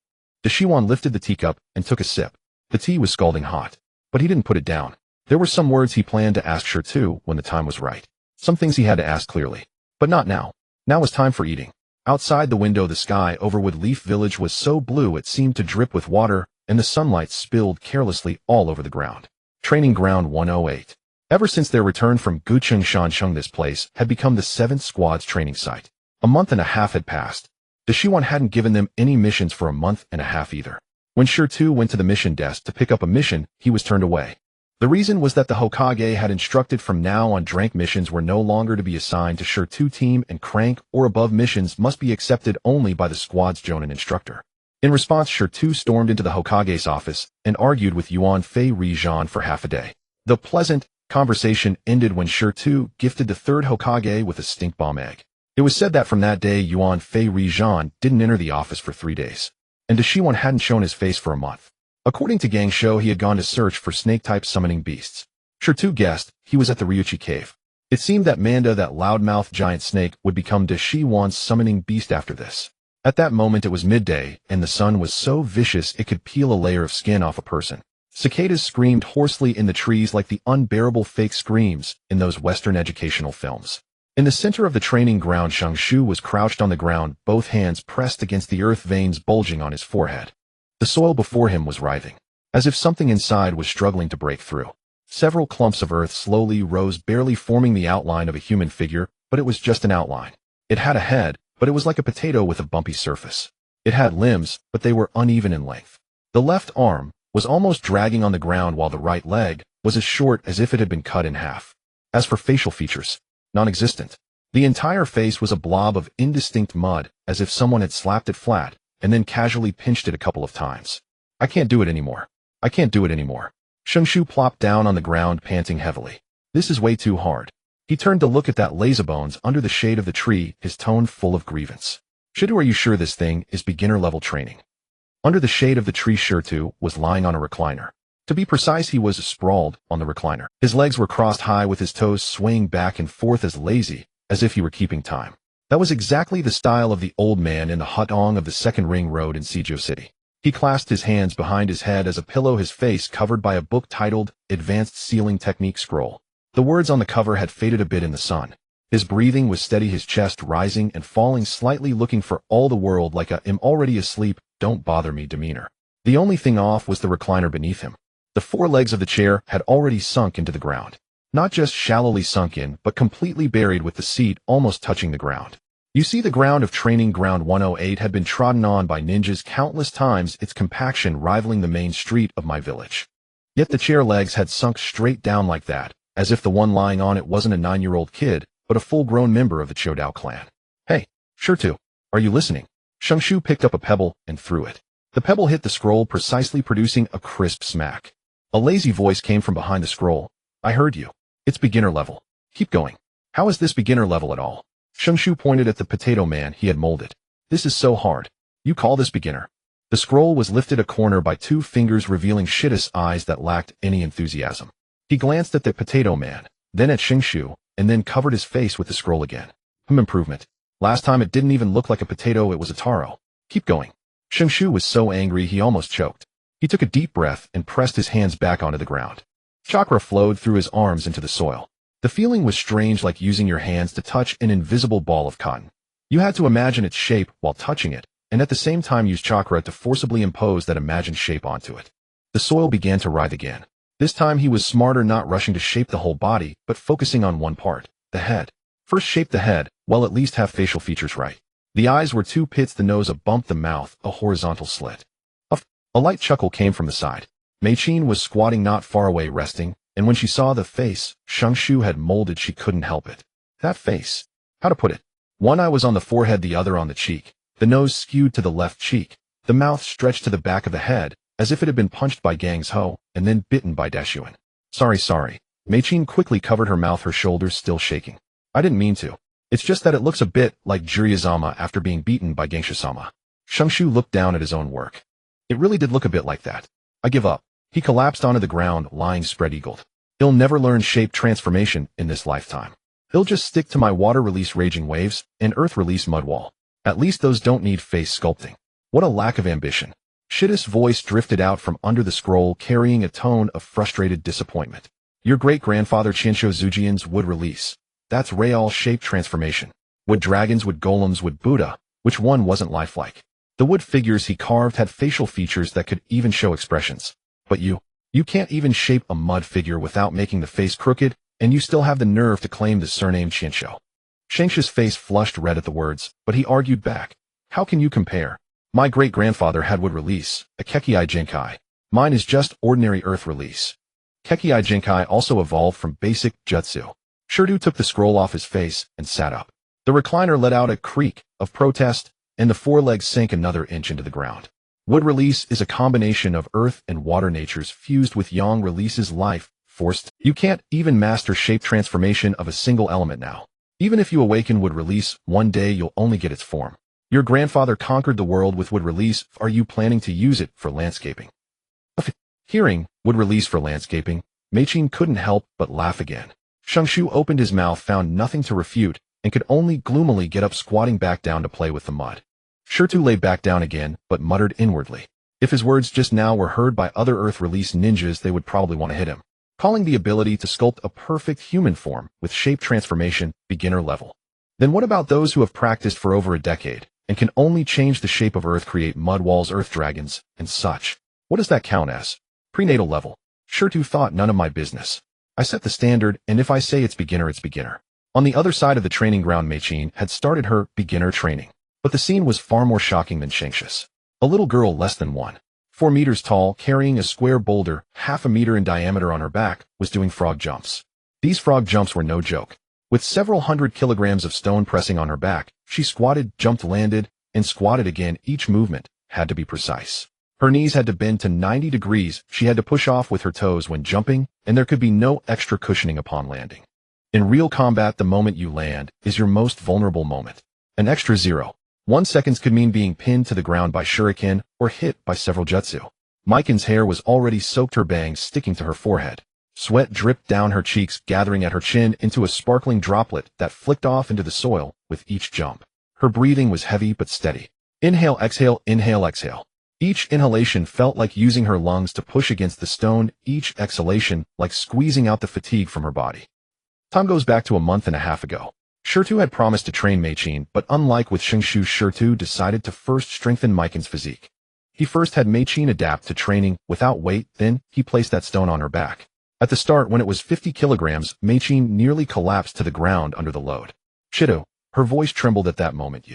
Deshiwan lifted the teacup and took a sip. The tea was scalding hot, but he didn't put it down. There were some words he planned to ask Shirtu when the time was right. Some things he had to ask clearly. But not now. Now was time for eating. Outside the window, the sky over Woodleaf Village was so blue it seemed to drip with water, and the sunlight spilled carelessly all over the ground. Training Ground 108. Ever since their return from Gucheng Shansheng, this place had become the 7th Squad's training site. A month and a half had passed. Deshiwan hadn't given them any missions for a month and a half either. When Shirtu went to the mission desk to pick up a mission, he was turned away. The reason was that the Hokage had instructed from now on drank missions were no longer to be assigned to Shirtu team, and crank or above missions must be accepted only by the squad's Jonin instructor. In response, Shirtu stormed into the Hokage's office and argued with Yuan Fei Rijan for half a day. The pleasant conversation ended when Shirtu gifted the Third Hokage with a stink bomb egg. It was said that from that day Yuan Fei Rijan didn't enter the office for 3 days, and Deshiwan hadn't shown his face for a month. According to Gang Shou, he had gone to search for snake-type summoning beasts. Shirtu guessed he was at the Ryuchi cave. It seemed that Manda, that loudmouth giant snake, would become Deshiwan's summoning beast after this. At that moment it was midday, and the sun was so vicious it could peel a layer of skin off a person. Cicadas screamed hoarsely in the trees like the unbearable fake screams in those Western educational films. In the center of the training ground, Shengshu was crouched on the ground, both hands pressed against the earth, veins bulging on his forehead. The soil before him was writhing, as if something inside was struggling to break through. Several clumps of earth slowly rose, barely forming the outline of a human figure, but it was just an outline. It had a head, but it was like a potato with a bumpy surface. It had limbs, but they were uneven in length. The left arm was almost dragging on the ground, while the right leg was as short as if it had been cut in half. As for facial features, non-existent. The entire face was a blob of indistinct mud, as if someone had slapped it flat and then casually pinched it a couple of times. I can't do it anymore. I can't do it anymore. Shengshu plopped down on the ground, panting heavily. This is way too hard. He turned to look at that lazybones under the shade of the tree, his tone full of grievance. Shirtu, are you sure this thing is beginner-level training? Under the shade of the tree, Shirtu was lying on a recliner. To be precise, he was sprawled on the recliner. His legs were crossed high, with his toes swaying back and forth as lazy as if he were keeping time. That was exactly the style of the old man in the hutong of the Second Ring Road in Seijo City. He clasped his hands behind his head as a pillow, his face covered by a book titled Advanced Sealing Technique Scroll. The words on the cover had faded a bit in the sun. His breathing was steady, his chest rising and falling slightly, looking for all the world like a "I'm already asleep, don't bother me" demeanor. The only thing off was the recliner beneath him. The four legs of the chair had already sunk into the ground. Not just shallowly sunk in, but completely buried, with the seat almost touching the ground. You see, the ground of Training Ground 108 had been trodden on by ninjas countless times, its compaction rivaling the main street of my village. Yet the chair legs had sunk straight down like that, as if the one lying on it wasn't a 9-year-old kid, but a full-grown member of the Chodao clan. "Hey, Shirtu, are you listening?" Shu picked up a pebble and threw it. The pebble hit the scroll precisely, producing a crisp smack. A lazy voice came from behind the scroll. "I heard you. It's beginner level. Keep going." "How is this beginner level at all?" Shu pointed at the potato man he had molded. "This is so hard. You call this beginner?" The scroll was lifted a corner by 2 fingers, revealing Shitta's eyes that lacked any enthusiasm. He glanced at the potato man, then at Shu, and then covered his face with the scroll again. Improvement. Last time it didn't even look like a potato, it was a taro. Keep going." Shu was so angry he almost choked. He took a deep breath and pressed his hands back onto the ground. Chakra flowed through his arms into the soil. The feeling was strange, like using your hands to touch an invisible ball of cotton. You had to imagine its shape while touching it, and at the same time use chakra to forcibly impose that imagined shape onto it. The soil began to writhe again. This time he was smarter, not rushing to shape the whole body, but focusing on one part, the head. First shape the head, well, at least have facial features right. The eyes were 2 pits, the nose a bump, the mouth a horizontal slit. A light chuckle came from the side. Mei-chin was squatting not far away, resting, and when she saw the face Shu had molded, she couldn't help it. That face. How to put it? One eye was on the forehead, the other on the cheek. The nose skewed to the left cheek. The mouth stretched to the back of the head, as if it had been punched by Gang's Ho, and then bitten by Dashuan. Sorry. Mei-chin quickly covered her mouth, her shoulders still shaking. "I didn't mean to. It's just that it looks a bit like Jiraiya-sama after being beaten by Gangsha-sama." Shu looked down at his own work. It really did look a bit like that. "I give up." He collapsed onto the ground, lying spread-eagled. "He'll never learn shape transformation in this lifetime. He'll just stick to my water-release raging waves and earth-release mud wall. At least those don't need face sculpting. What a lack of ambition." Shitta's voice drifted out from under the scroll, carrying a tone of frustrated disappointment. "Your great-grandfather Chinsho Zujian's wood release. That's real shape transformation. Wood dragons, wood golems, wood Buddha. Which one wasn't lifelike? The wood figures he carved had facial features that could even show expressions. But you can't even shape a mud figure without making the face crooked, and you still have the nerve to claim the surname Chinsho." Shengsha's face flushed red at the words, but he argued back. "How can you compare? My great-grandfather had wood release, a Kekii Genkai. Mine is just ordinary earth release. Kekii Genkai also evolved from basic jutsu." Shirtu took the scroll off his face and sat up. The recliner let out a creak of protest, and the 4 legs sank another inch into the ground. Wood release is a combination of earth and water natures fused with yang releases life, forced. You can't even master shape transformation of a single element now. Even if you awaken wood release, one day you'll only get its form. Your grandfather conquered the world with wood release. Are you planning to use it for landscaping?" Hearing wood release for landscaping, Mei-chin couldn't help but laugh again. Shu opened his mouth, found nothing to refute, and could only gloomily get up, squatting back down to play with the mud. Shirtu lay back down again, but muttered inwardly. If his words just now were heard by other Earth release ninjas, they would probably want to hit him. Calling the ability to sculpt a perfect human form with shape transformation beginner level. Then what about those who have practiced for over a decade and can only change the shape of Earth, create mud walls, earth dragons, and such? What does that count as? Prenatal level. Shirtu thought, none of my business. I set the standard, and if I say it's beginner, it's beginner. On the other side of the training ground, Mei-chin had started her beginner training. But the scene was far more shocking than Shengsha's. A little girl less than 1.4 meters tall, carrying a square boulder, half a meter in diameter on her back, was doing frog jumps. These frog jumps were no joke. With several hundred kilograms of stone pressing on her back, she squatted, jumped, landed, and squatted again. Each movement had to be precise. Her knees had to bend to 90 degrees, she had to push off with her toes when jumping, and there could be no extra cushioning upon landing. In real combat, the moment you land is your most vulnerable moment. An extra 0.1 seconds could mean being pinned to the ground by shuriken or hit by several jutsu. Maiken's hair was already soaked, her bangs sticking to her forehead. Sweat dripped down her cheeks, gathering at her chin into a sparkling droplet that flicked off into the soil with each jump. Her breathing was heavy but steady. Inhale, exhale, inhale, exhale. Each inhalation felt like using her lungs to push against the stone, each exhalation like squeezing out the fatigue from her body. Time goes back to a month and a half ago. Shirtu had promised to train Meichin, but unlike with Shingshu, Shirtu decided to first strengthen Maiken's physique. He first had Meichin adapt to training without weight, then he placed that stone on her back. At the start, when it was 50 kilograms, Meichin nearly collapsed to the ground under the load. Shirtu, her voice trembled at that moment.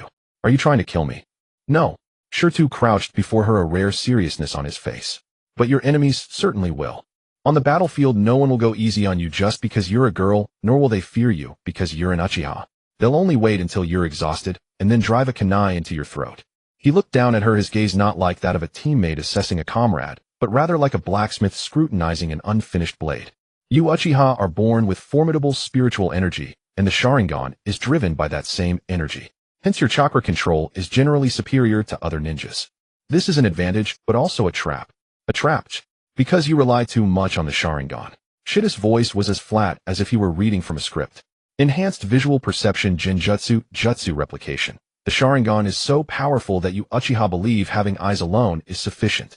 Are you trying to kill me? No. Shirtu crouched before her, a rare seriousness on his face. But your enemies certainly will. On the battlefield, no one will go easy on you just because you're a girl, nor will they fear you because you're an Uchiha. They'll only wait until you're exhausted, and then drive a kunai into your throat. He looked down at her, his gaze not like that of a teammate assessing a comrade, but rather like a blacksmith scrutinizing an unfinished blade. You Uchiha are born with formidable spiritual energy, and the Sharingan is driven by that same energy. Hence your chakra control is generally superior to other ninjas. This is an advantage, but also a trap. A trap, because you rely too much on the Sharingan. Shita's voice was as flat as if he were reading from a script. Enhanced visual perception, Genjutsu, Jutsu replication. The Sharingan is so powerful that you Uchiha believe having eyes alone is sufficient.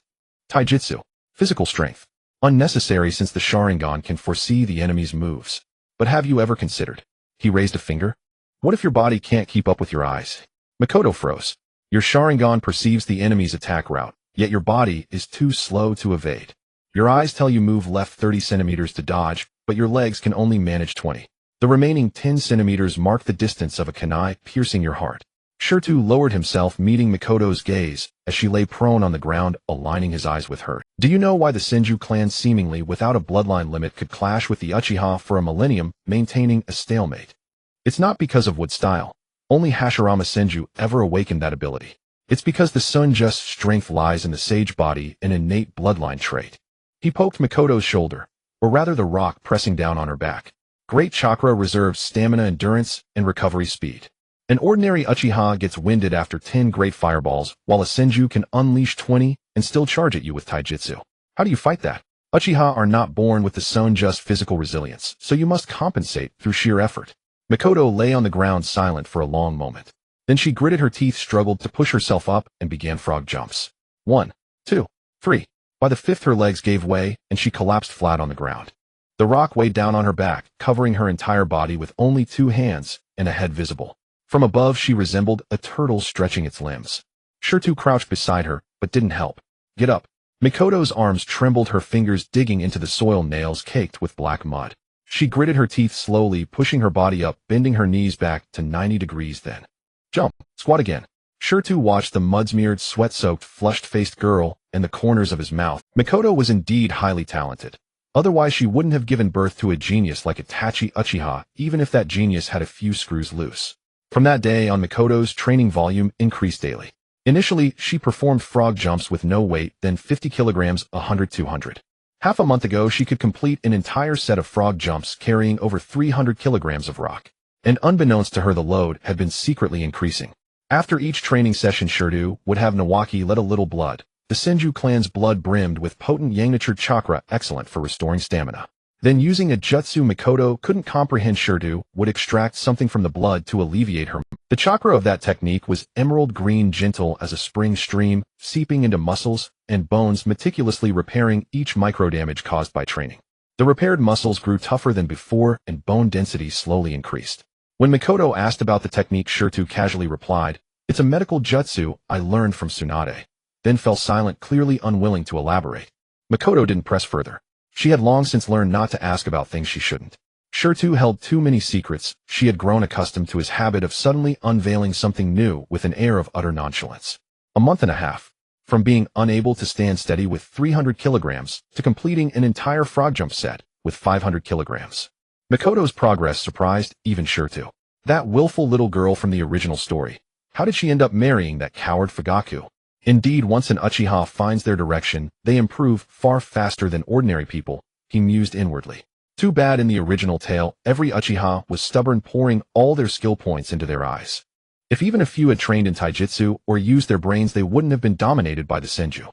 Taijutsu. Physical strength. Unnecessary since the Sharingan can foresee the enemy's moves. But have you ever considered? He raised a finger. What if your body can't keep up with your eyes? Makoto froze. Your Sharingan perceives the enemy's attack route, yet your body is too slow to evade. Your eyes tell you move left 30 centimeters to dodge, but your legs can only manage 20. The remaining 10 centimeters mark the distance of a kunai, piercing your heart. Shirtu lowered himself, meeting Makoto's gaze, as she lay prone on the ground, aligning his eyes with her. Do you know why the Senju clan, seemingly without a bloodline limit, could clash with the Uchiha for a millennium, maintaining a stalemate? It's not because of wood style. Only Hashirama Senju ever awakened that ability. It's because the Sun-just strength lies in the sage body, an innate bloodline trait. He poked Makoto's shoulder, or rather the rock pressing down on her back. Great chakra reserves stamina, endurance, and recovery speed. An ordinary Uchiha gets winded after 10 great fireballs, while a Senju can unleash 20 and still charge at you with taijutsu. How do you fight that? Uchiha are not born with the Sun-just physical resilience, so you must compensate through sheer effort. Makoto lay on the ground silent for a long moment. Then she gritted her teeth, struggled to push herself up, and began frog jumps. 1, 2, 3. By the 5th her legs gave way, and she collapsed flat on the ground. The rock weighed down on her back, covering her entire body with only 2 hands and a head visible. From above she resembled a turtle stretching its limbs. Shirtu crouched beside her, but didn't help. Get up. Makoto's arms trembled, her fingers digging into the soil, nails caked with black mud. She gritted her teeth slowly, pushing her body up, bending her knees back to 90 degrees, then jump, squat again. Shirtu watched the mud-smeared, sweat-soaked, flushed-faced girl and the corners of his mouth. Makoto was indeed highly talented. Otherwise she wouldn't have given birth to a genius like Itachi Uchiha, even if that genius had a few screws loose. From that day on, Makoto's training volume increased daily. Initially, she performed frog jumps with no weight, then 50 kilograms, 100, 200. Half a month ago, she could complete an entire set of frog jumps carrying over 300 kilograms of rock. And unbeknownst to her, the load had been secretly increasing. After each training session, Shirtu would have Nawaki let a little blood. The Senju clan's blood brimmed with potent yang-natured chakra, excellent for restoring stamina. Then, using a jutsu Makoto couldn't comprehend, Shirtu would extract something from the blood to alleviate her. The chakra of that technique was emerald green, gentle as a spring stream, seeping into muscles and bones, meticulously repairing each microdamage caused by training. The repaired muscles grew tougher than before, and bone density slowly increased. When Makoto asked about the technique, Shirtu casually replied, "It's a medical jutsu I learned from Tsunade," then fell silent, clearly unwilling to elaborate. Makoto didn't press further. She had long since learned not to ask about things she shouldn't. Shirtu held too many secrets. She had grown accustomed to his habit of suddenly unveiling something new with an air of utter nonchalance. A month and a half. From being unable to stand steady with 300 kilograms to completing an entire frog jump set with 500 kilograms. Makoto's progress surprised even Shirtu. That willful little girl from the original story. How did she end up marrying that coward Fugaku? Indeed, once an Uchiha finds their direction, they improve far faster than ordinary people, he mused inwardly. Too bad in the original tale, every Uchiha was stubborn, pouring all their skill points into their eyes. If even a few had trained in taijutsu or used their brains, they wouldn't have been dominated by the Senju.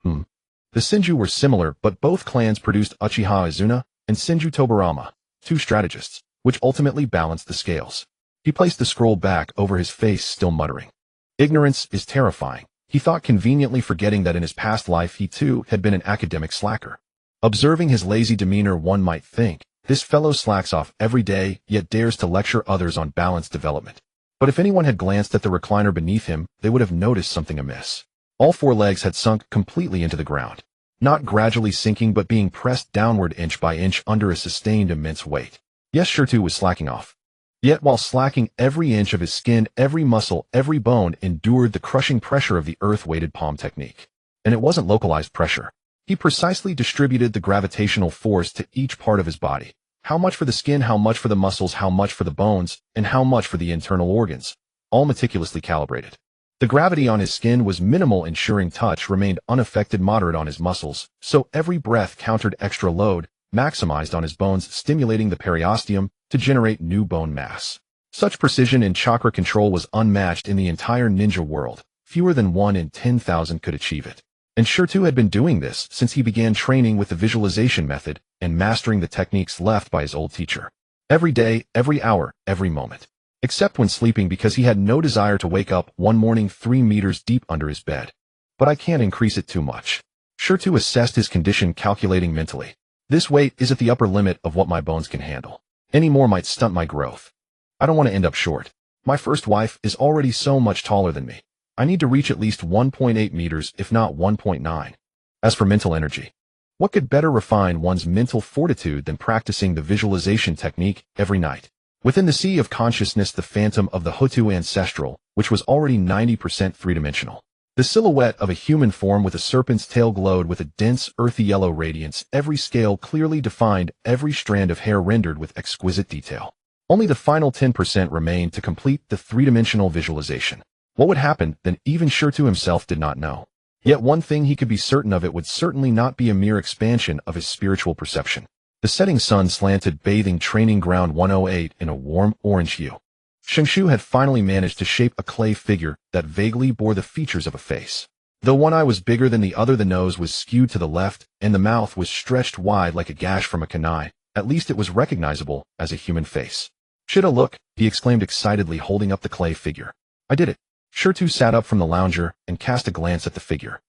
The Senju were similar, but both clans produced Uchiha Izuna and Senju Tobarama, 2 strategists, which ultimately balanced the scales. He placed the scroll back over his face, still muttering. Ignorance is terrifying, he thought, conveniently forgetting that in his past life he too had been an academic slacker. Observing his lazy demeanor, one might think, this fellow slacks off every day, yet dares to lecture others on balanced development. But if anyone had glanced at the recliner beneath him, they would have noticed something amiss. All four legs had sunk completely into the ground. Not gradually sinking, but being pressed downward inch by inch under a sustained immense weight. Yes, Shirtu was slacking off. Yet while slacking, every inch of his skin, every muscle, every bone endured the crushing pressure of the earth-weighted palm technique. And it wasn't localized pressure. He precisely distributed the gravitational force to each part of his body. How much for the skin, how much for the muscles, how much for the bones, and how much for the internal organs. All meticulously calibrated. The gravity on his skin was minimal, ensuring touch remained unaffected, moderate on his muscles, so every breath countered extra load, maximized on his bones, stimulating the periosteum to generate new bone mass. Such precision in chakra control was unmatched in the entire ninja world. Fewer than 1 in 10,000 could achieve it. And Shirtu had been doing this since he began training with the visualization method and mastering the techniques left by his old teacher. Every day, every hour, every moment. Except when sleeping, because he had no desire to wake up one morning 3 meters deep under his bed. But I can't increase it too much. Shirtu assessed his condition, calculating mentally. This weight is at the upper limit of what my bones can handle. Any more might stunt my growth. I don't want to end up short. My first wife is already so much taller than me. I need to reach at least 1.8 meters, if not 1.9. As for mental energy, what could better refine one's mental fortitude than practicing the visualization technique every night? Within the sea of consciousness, the phantom of the Earth Ancestral, which was already 90% three-dimensional. The silhouette of a human form with a serpent's tail glowed with a dense, earthy yellow radiance, every scale clearly defined, every strand of hair rendered with exquisite detail. Only the final 10% remained to complete the three-dimensional visualization. What would happen then, even Shirtu himself did not know. Yet one thing he could be certain of: it would certainly not be a mere expansion of his spiritual perception. The setting sun slanted, bathing training ground 108 in a warm orange hue. Shengshu had finally managed to shape a clay figure that vaguely bore the features of a face. Though one eye was bigger than the other, the nose was skewed to the left, and the mouth was stretched wide like a gash from a kunai. At least it was recognizable as a human face. "Should I look?" he exclaimed excitedly, holding up the clay figure. "I did it." Shirtu sat up from the lounger and cast a glance at the figure.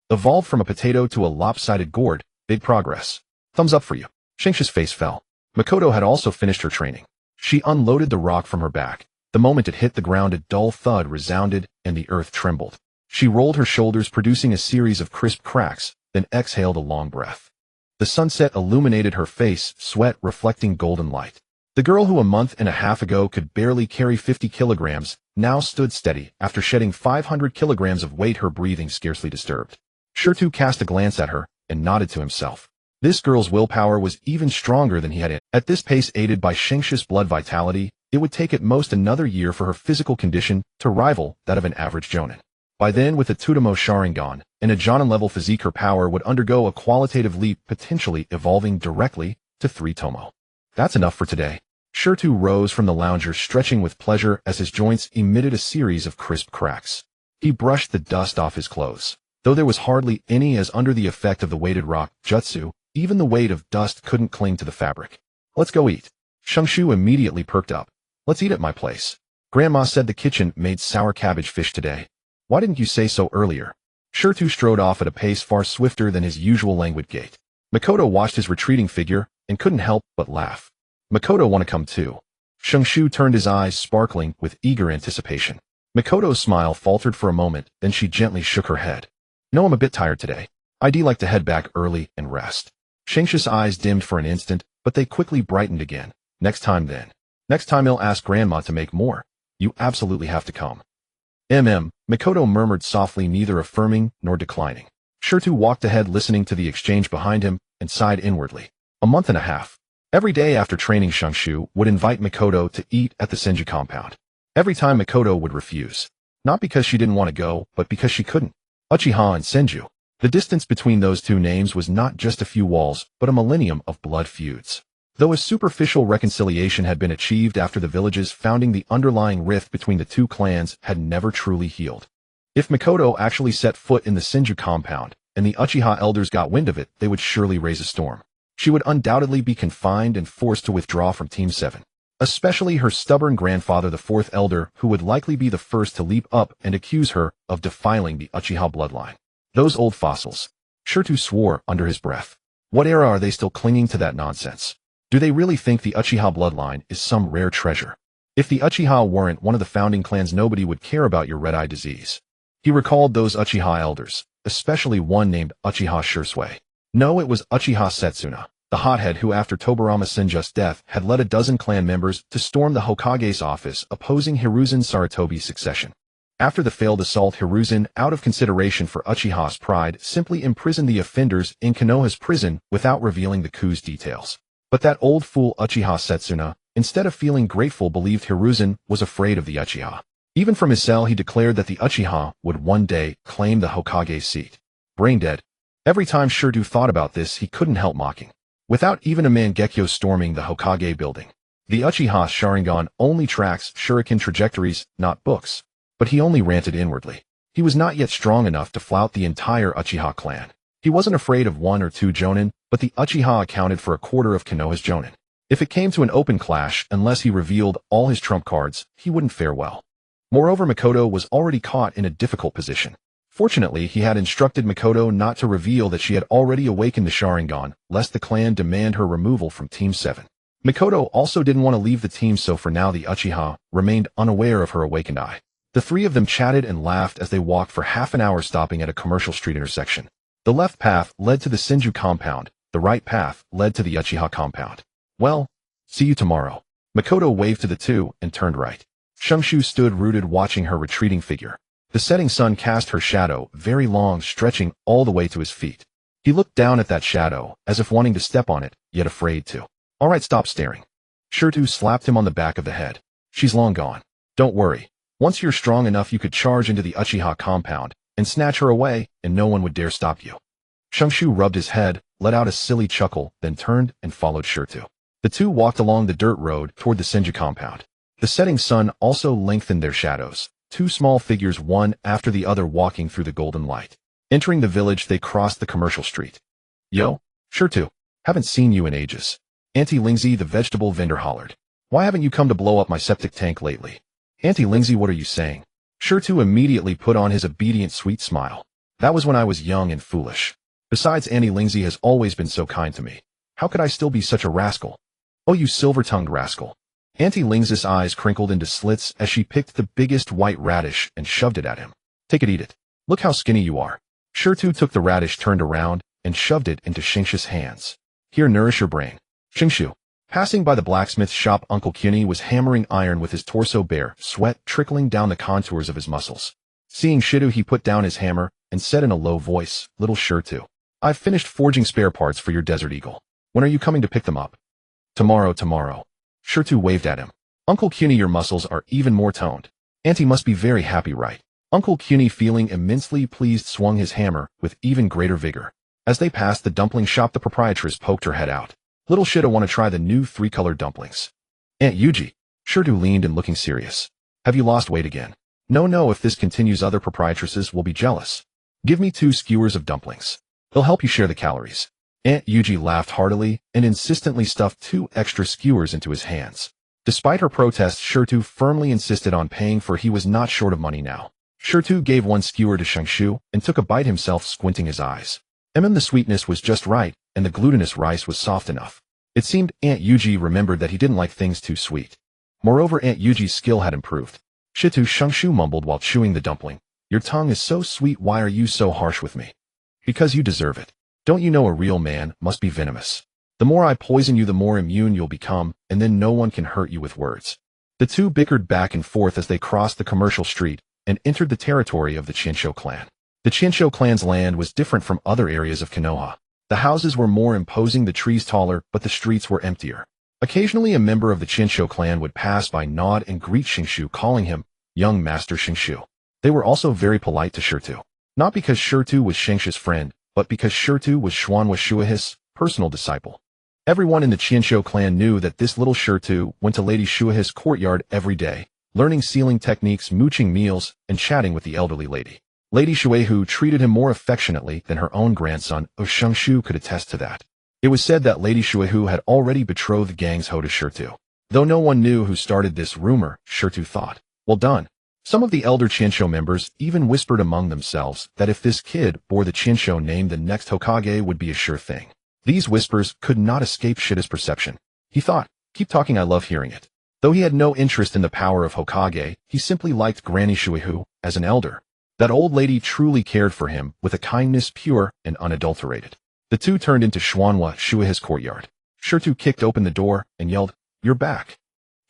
Evolved from a potato to a lopsided gourd. Big progress. Thumbs up for you. Shengshu's face fell. Makoto had also finished her training. She unloaded the rock from her back. The moment it hit the ground, a dull thud resounded and the earth trembled. She rolled her shoulders, producing a series of crisp cracks, then exhaled a long breath. The sunset illuminated her face, sweat reflecting golden light. The girl who a month and a half ago could barely carry 50 kilograms now stood steady. After shedding 500 kilograms of weight, her breathing scarcely disturbed. Shirtu cast a glance at her and nodded to himself. This girl's willpower was even stronger than he had. At this pace, aided by Shengshu's blood vitality, it would take at most another year for her physical condition to rival that of an average jonin. By then, with a Tsutomu Sharingan and a jonin-level physique, her power would undergo a qualitative leap, potentially evolving directly to 3 tomo. That's enough for today. Shirtu rose from the lounger, stretching with pleasure as his joints emitted a series of crisp cracks. He brushed the dust off his clothes. Though there was hardly any, as under the effect of the weighted rock jutsu, even the weight of dust couldn't cling to the fabric. "Let's go eat." Shengshu immediately perked up. "Let's eat at my place. Grandma said the kitchen made sour cabbage fish today. Why didn't you say so earlier?" Shirtu strode off at a pace far swifter than his usual languid gait. Makoto watched his retreating figure and couldn't help but laugh. "Makoto want to come too?" Shengshu turned, his eyes sparkling with eager anticipation. Makoto's smile faltered for a moment, then she gently shook her head. "No, I'm a bit tired today. I'd like to head back early and rest." Shengshu's eyes dimmed for an instant, but they quickly brightened again. "Next time then. Next time I'll ask Grandma to make more. You absolutely have to come." Makoto murmured softly, neither affirming nor declining. Shirtu walked ahead, listening to the exchange behind him, and sighed inwardly. A month and a half. Every day after training, Shengshu would invite Makoto to eat at the Senju compound. Every time Makoto would refuse. Not because she didn't want to go, but because she couldn't. Uchiha and Senju. The distance between those two names was not just a few walls, but a millennium of blood feuds. Though a superficial reconciliation had been achieved after the village's founding, the underlying rift between the two clans had never truly healed. If Makoto actually set foot in the Senju compound, and the Uchiha elders got wind of it, they would surely raise a storm. She would undoubtedly be confined and forced to withdraw from Team 7. especially her stubborn grandfather, the fourth elder, who would likely be the first to leap up and accuse her of defiling the Uchiha bloodline. Those old fossils. Shirtu swore under his breath. What era are they still clinging to that nonsense? Do they really think the Uchiha bloodline is some rare treasure? If the Uchiha weren't one of the founding clans, nobody would care about your red-eye disease. He recalled those Uchiha elders, especially one named Uchiha Shursui. No, it was Uchiha Setsuna, the hothead who after Tobarama Senju's death had led a dozen clan members to storm the Hokage's office opposing Hiruzen Sarutobi's succession. After the failed assault, Hiruzen, out of consideration for Uchiha's pride, simply imprisoned the offenders in Konoha's prison without revealing the coup's details. But that old fool Uchiha Setsuna, instead of feeling grateful, believed Hiruzen was afraid of the Uchiha. Even from his cell he declared that the Uchiha would one day claim the Hokage's seat. Brain dead. Every time Shirtu thought about this he couldn't help mocking. Without even a Mangekyo storming the Hokage building. The Uchiha Sharingan only tracks shuriken trajectories, not books. But he only ranted inwardly. He was not yet strong enough to flout the entire Uchiha clan. He wasn't afraid of one or two jonin, but the Uchiha accounted for a quarter of Konoha's jonin. If it came to an open clash, unless he revealed all his trump cards, he wouldn't fare well. Moreover, Mikoto was already caught in a difficult position. Fortunately, he had instructed Mikoto not to reveal that she had already awakened the Sharingan, lest the clan demand her removal from Team 7. Mikoto also didn't want to leave the team, so for now the Uchiha remained unaware of her awakened eye. The three of them chatted and laughed as they walked for half an hour, stopping at a commercial street intersection. The left path led to the Senju compound, the right path led to the Uchiha compound. Well, see you tomorrow. Mikoto waved to the two and turned right. Shungshu stood rooted, watching her retreating figure. The setting sun cast her shadow, very long, stretching all the way to his feet. He looked down at that shadow, as if wanting to step on it, yet afraid to. All right, stop staring. Shirtu slapped him on the back of the head. She's long gone. Don't worry. Once you're strong enough you could charge into the Uchiha compound and snatch her away, and no one would dare stop you. Shungshu rubbed his head, let out a silly chuckle, then turned and followed Shirtu. The two walked along the dirt road toward the Senju compound. The setting sun also lengthened their shadows, two small figures one after the other walking through the golden light. Entering the village they crossed the commercial street. Yo, Shirtu, haven't seen you in ages. Auntie Lingzi the vegetable vendor hollered. Why haven't you come to blow up my septic tank lately? Auntie Lingzi, what are you saying? Shirtu immediately put on his obedient sweet smile. That was when I was young and foolish. Besides, Auntie Lingzi has always been so kind to me. How could I still be such a rascal? Oh, you silver-tongued rascal. Auntie Lingzi's eyes crinkled into slits as she picked the biggest white radish and shoved it at him. Take it, eat it. Look how skinny you are. Shirtu took the radish, turned around, and shoved it into Shingshu's hands. Here, nourish your brain. Shingshu. Passing by the blacksmith shop, Uncle Kuni was hammering iron with his torso bare, sweat trickling down the contours of his muscles. Seeing Shirtu, he put down his hammer and said in a low voice, Little Shirtu, I've finished forging spare parts for your Desert Eagle. When are you coming to pick them up? Tomorrow. Shirtu waved at him. Uncle Kuni, your muscles are even more toned. Auntie must be very happy, right? Uncle Kuni, feeling immensely pleased, swung his hammer with even greater vigor. As they passed the dumpling shop, the proprietress poked her head out. Little Shida want to try the new 3-colored dumplings. Aunt Yuji. Shirtu leaned and looking serious. Have you lost weight again? No, if this continues other proprietresses will be jealous. Give me 2 skewers of dumplings. They'll help you share the calories. Aunt Yuji laughed heartily and insistently stuffed 2 extra skewers into his hands. Despite her protests, Shirtu firmly insisted on paying, for he was not short of money now. Shirtu gave 1 skewer to Shingshu and took a bite himself, squinting his eyes. The sweetness was just right, and the glutinous rice was soft enough. It seemed Aunt Yuji remembered that he didn't like things too sweet. Moreover, Aunt Yuji's skill had improved. Shitu, Shingshu mumbled while chewing the dumpling. Your tongue is so sweet, why are you so harsh with me? Because you deserve it. Don't you know a real man must be venomous? The more I poison you, the more immune you'll become, and then no one can hurt you with words. The two bickered back and forth as they crossed the commercial street and entered the territory of the Chinsho clan. The Chinsho clan's land was different from other areas of Konoha. The houses were more imposing, the trees taller, but the streets were emptier. Occasionally a member of the Chinsho clan would pass by, nod, and greet Shingshu, calling him young Master Shingshu. They were also very polite to Shirtu. Not because Shirtu was Shingshu's friend, but because Shirtu was Xuanhua Shuahi's personal disciple. Everyone in the Chinsho clan knew that this little Shirtu went to Lady Shuahi's courtyard every day, learning sealing techniques, mooching meals, and chatting with the elderly lady. Lady Shuehu treated him more affectionately than her own grandson, Shingshu could attest to that. It was said that Lady Shuehu had already betrothed Gang's Ho to Shirtu. Though no one knew who started this rumor, Shirtu thought, well done. Some of the elder Chinsho members even whispered among themselves that if this kid bore the Chinsho name, the next Hokage would be a sure thing. These whispers could not escape Shida's perception. He thought, keep talking, I love hearing it. Though he had no interest in the power of Hokage, he simply liked Granny Shuihu as an elder. That old lady truly cared for him with a kindness pure and unadulterated. The two turned into Shuihu's courtyard. Shirtu kicked open the door and yelled, "You're back."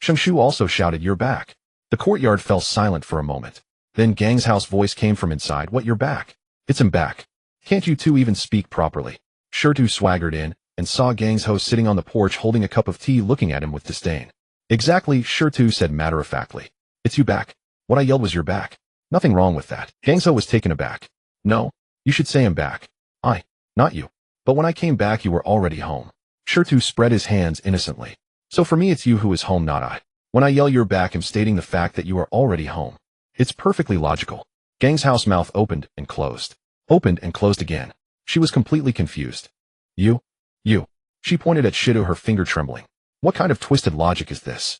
Shengshu also shouted, "You're back." The courtyard fell silent for a moment. Then Gang's house voice came from inside, "What, you're back?" "It's him back. Can't you two even speak properly?" Shirtu swaggered in and saw Gang's host sitting on the porch holding a cup of tea looking at him with disdain. "Exactly," Shirtu said matter-of-factly. "It's you back. What I yelled was you're back. Nothing wrong with that." Gang's was taken aback. "No, you should say I'm back. I, not you. But when I came back you were already home." Shirtu spread his hands innocently. "So for me it's you who is home, not I. When I yell you're back, I'm stating the fact that you are already home. It's perfectly logical." Gang's house mouth opened and closed. Opened and closed again. She was completely confused. You. She pointed at Shido, her finger trembling. "What kind of twisted logic is this?"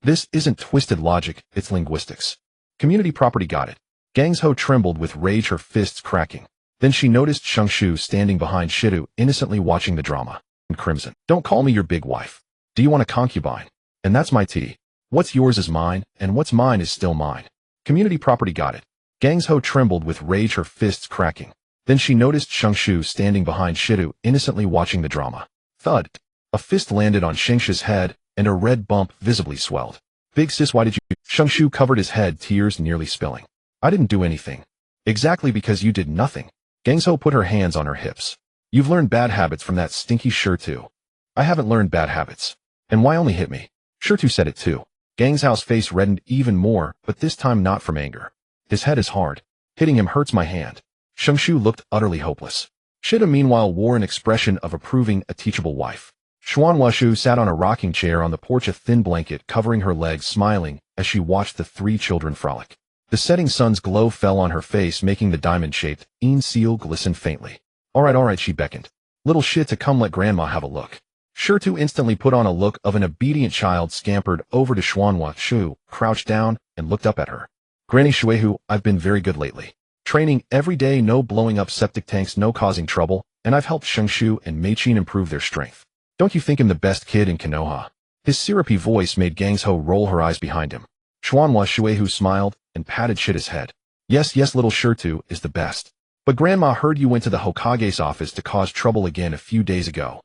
"This isn't twisted logic, it's linguistics. Community property, got it." Gang's Ho trembled with rage, her fists cracking. Then she noticed Shengshu standing behind Shido, innocently watching the drama. And crimson. "Don't call me your big wife. Do you want a concubine? And that's my tea. What's yours is mine, and what's mine is still mine. Community property, got it." Gang's Ho trembled with rage, her fists cracking. Then she noticed Shengshu standing behind Shido, innocently watching the drama. Thud. A fist landed on Shengshu's head, and a red bump visibly swelled. "Big sis, why did you—" Shengshu covered his head, tears nearly spilling. "I didn't do anything." "Exactly, because you did nothing." Gang's Ho put her hands on her hips. "You've learned bad habits from that stinky Shirtu." "I haven't learned bad habits." "And why only hit me?" Shirtu said it too. Gang's Ho's face reddened even more, but this time not from anger. "His head is hard. Hitting him hurts my hand." Shengshu looked utterly hopeless. Shida meanwhile wore an expression of approving, a teachable wife. Xuanwashu sat on a rocking chair on the porch, a thin blanket covering her legs, smiling as she watched the three children frolic. The setting sun's glow fell on her face, making the diamond-shaped seal glisten faintly. All right, she beckoned. "Little shit, to come let grandma have a look." Shirtu instantly put on a look of an obedient child, scampered over to Xuanwashu, crouched down, and looked up at her. "Granny Shuihu, I've been very good lately. Training every day, no blowing up septic tanks, no causing trouble, and I've helped Shengshu and Meichin improve their strength. Don't you think I'm the best kid in Konoha?" His syrupy voice made Gang's Ho roll her eyes behind him. Xuanwashu smiled and patted Shida's head. Yes, little Shirtu is the best. But Grandma heard you went to the Hokage's office to cause trouble again a few days ago."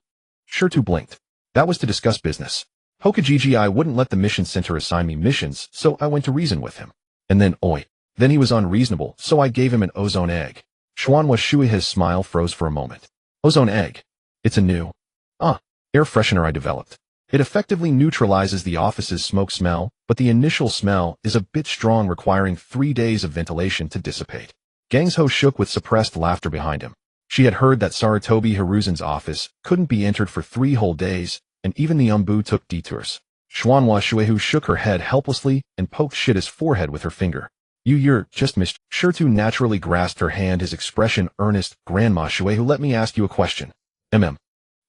Shirtu blinked. "That was to discuss business. Hokage I wouldn't let the mission center assign me missions, so I went to reason with him. And then, then he was unreasonable, so I gave him an ozone egg." Xuanwashu's smile froze for a moment. "Ozone egg? It's a new air freshener I developed. It effectively neutralizes the office's smoke smell, but the initial smell is a bit strong, requiring 3 days of ventilation to dissipate." Gang's Ho shook with suppressed laughter behind him. She had heard that Sarutobi Hiruzen's office couldn't be entered for 3 whole days, and even the Umbu took detours. Xuanwashu shook her head helplessly and poked Shida's forehead with her finger. You're just missed." Shirtu naturally grasped her hand, his expression earnest. "Grandma Shuihu, let me ask you a question.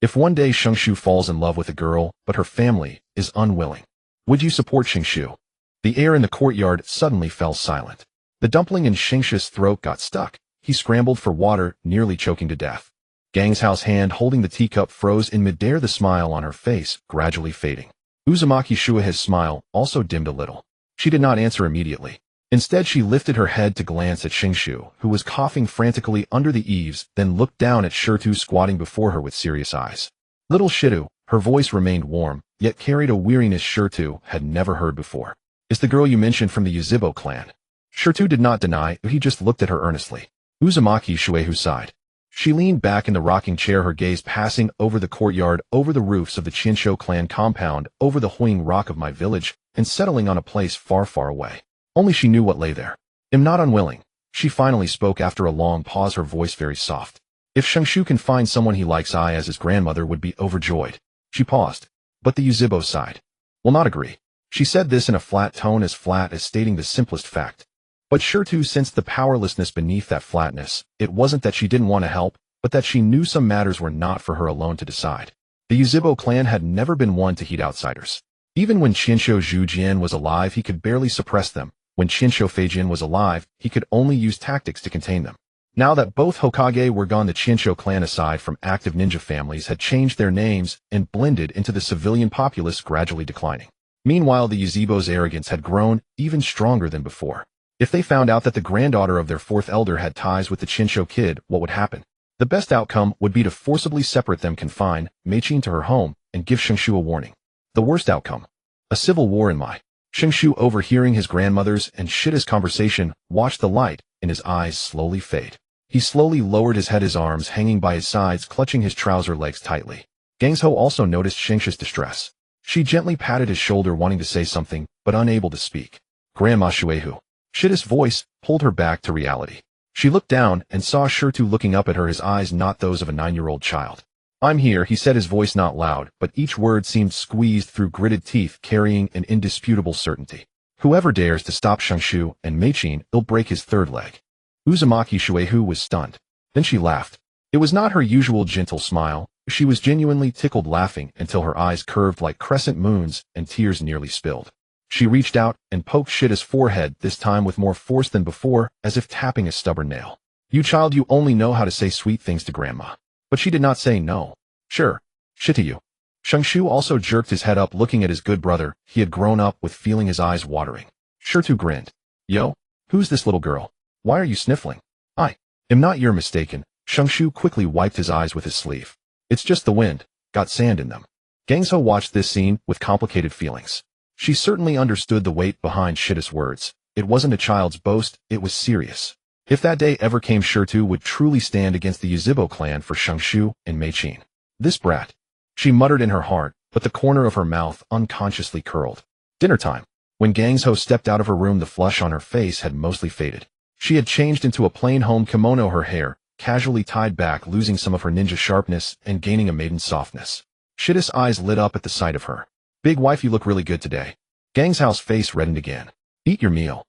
If one day Shengshu falls in love with a girl, but her family is unwilling, would you support Shengshu?" The air in the courtyard suddenly fell silent. The dumpling in Shengshu's throat got stuck. He scrambled for water, nearly choking to death. Gang's Ho's hand holding the teacup froze in midair, the smile on her face gradually fading. Uzumaki Shuihu's smile also dimmed a little. She did not answer immediately. Instead, she lifted her head to glance at Shengshu, who was coughing frantically under the eaves, then looked down at Shirtu squatting before her with serious eyes. "Little Shido," her voice remained warm, yet carried a weariness Shirtu had never heard before. "Is the girl you mentioned from the Yuzhibo clan?" Shirtu did not deny, he just looked at her earnestly. Uzumaki Shuihu sighed. She leaned back in the rocking chair, her gaze passing over the courtyard, over the roofs of the Chinsho clan compound, over the Huing rock of my village, and settling on a place far, far away. Only she knew what lay there. "I'm not unwilling," she finally spoke after a long pause, her voice very soft. "If Shengshu can find someone he likes, I, as his grandmother, would be overjoyed." She paused. "But the Yuzhibo side will not agree." She said this in a flat tone, as flat as stating the simplest fact. But Shirtu sensed the powerlessness beneath that flatness. It wasn't that she didn't want to help, but that she knew some matters were not for her alone to decide. The Yuzhibo clan had never been one to heed outsiders. Even when Qianshou Zhujian was alive, he could barely suppress them. When Qianshou Feijian was alive, he could only use tactics to contain them. Now that both Hokage were gone, the Qianshou clan, aside from active ninja families, had changed their names and blended into the civilian populace, gradually declining. Meanwhile, the Yuzhibo's arrogance had grown even stronger than before. If they found out that the granddaughter of their fourth elder had ties with the Qianshou kid, what would happen? The best outcome would be to forcibly separate them, confine Meichin to her home, and give Shengshu a warning. The worst outcome? A civil war in Mai. Shengshu, overhearing his grandmother's and Shida's conversation, watched the light in his eyes slowly fade. He slowly lowered his head, his arms hanging by his sides, clutching his trouser legs tightly. Gangzhou also noticed Shengshu's distress. She gently patted his shoulder, wanting to say something, but unable to speak. Grandma Shuehu. Shida's voice pulled her back to reality. She looked down and saw Shirtu looking up at her, his eyes not those of a 9-year-old child. I'm here, he said, his voice not loud, but each word seemed squeezed through gritted teeth, carrying an indisputable certainty. Whoever dares to stop Shengshu and Meichin, will break his third leg. Uzumaki Shuehu was stunned. Then she laughed. It was not her usual gentle smile. She was genuinely tickled, laughing until her eyes curved like crescent moons and tears nearly spilled. She reached out and poked Shida's forehead, this time with more force than before, as if tapping a stubborn nail. You child, you only know how to say sweet things to grandma. But she did not say no. Sure. Shitayu. Shengshu also jerked his head up, looking at his good brother he had grown up with, feeling his eyes watering. Shirtu grinned. Yo, who's this little girl? Why are you sniffling? I am not, you're mistaken. Shengshu quickly wiped his eyes with his sleeve. It's just the wind. Got sand in them. Gangzhou watched this scene with complicated feelings. She certainly understood the weight behind Shida's words. It wasn't a child's boast, it was serious. If that day ever came, Shirtu would truly stand against the Yuzhibo clan for Shengshu and Meichin. This brat. She muttered in her heart, but the corner of her mouth unconsciously curled. Dinner time. When Gangzhou stepped out of her room, the flush on her face had mostly faded. She had changed into a plain home kimono, her hair casually tied back, losing some of her ninja sharpness and gaining a maiden softness. Shida's eyes lit up at the sight of her. Big wife, you look really good today. Gangzhou's face reddened again. Eat your meal.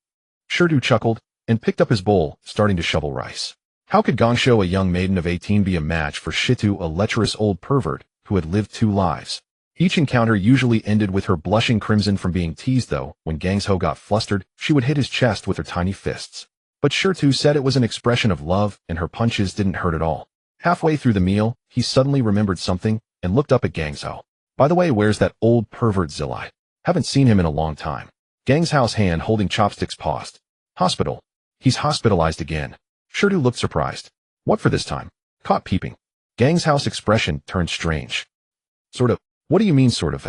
Shirtu chuckled and picked up his bowl, starting to shovel rice. How could Gangzhou, a young maiden of 18, be a match for Shitu, a lecherous old pervert who had lived 2 lives? Each encounter usually ended with her blushing crimson from being teased, though. When Gangzhou got flustered, she would hit his chest with her tiny fists. But Shirtu said it was an expression of love, and her punches didn't hurt at all. Halfway through the meal, he suddenly remembered something and looked up at Gangzhou. By the way, where's that old pervert Zilai? Haven't seen him in a long time. Gangzhou's hand holding chopsticks paused. Hospital. He's hospitalized again. Shirtu looked surprised. What for this time? Caught peeping. Gangzhou's expression turned strange. Sort of. What do you mean, sort of?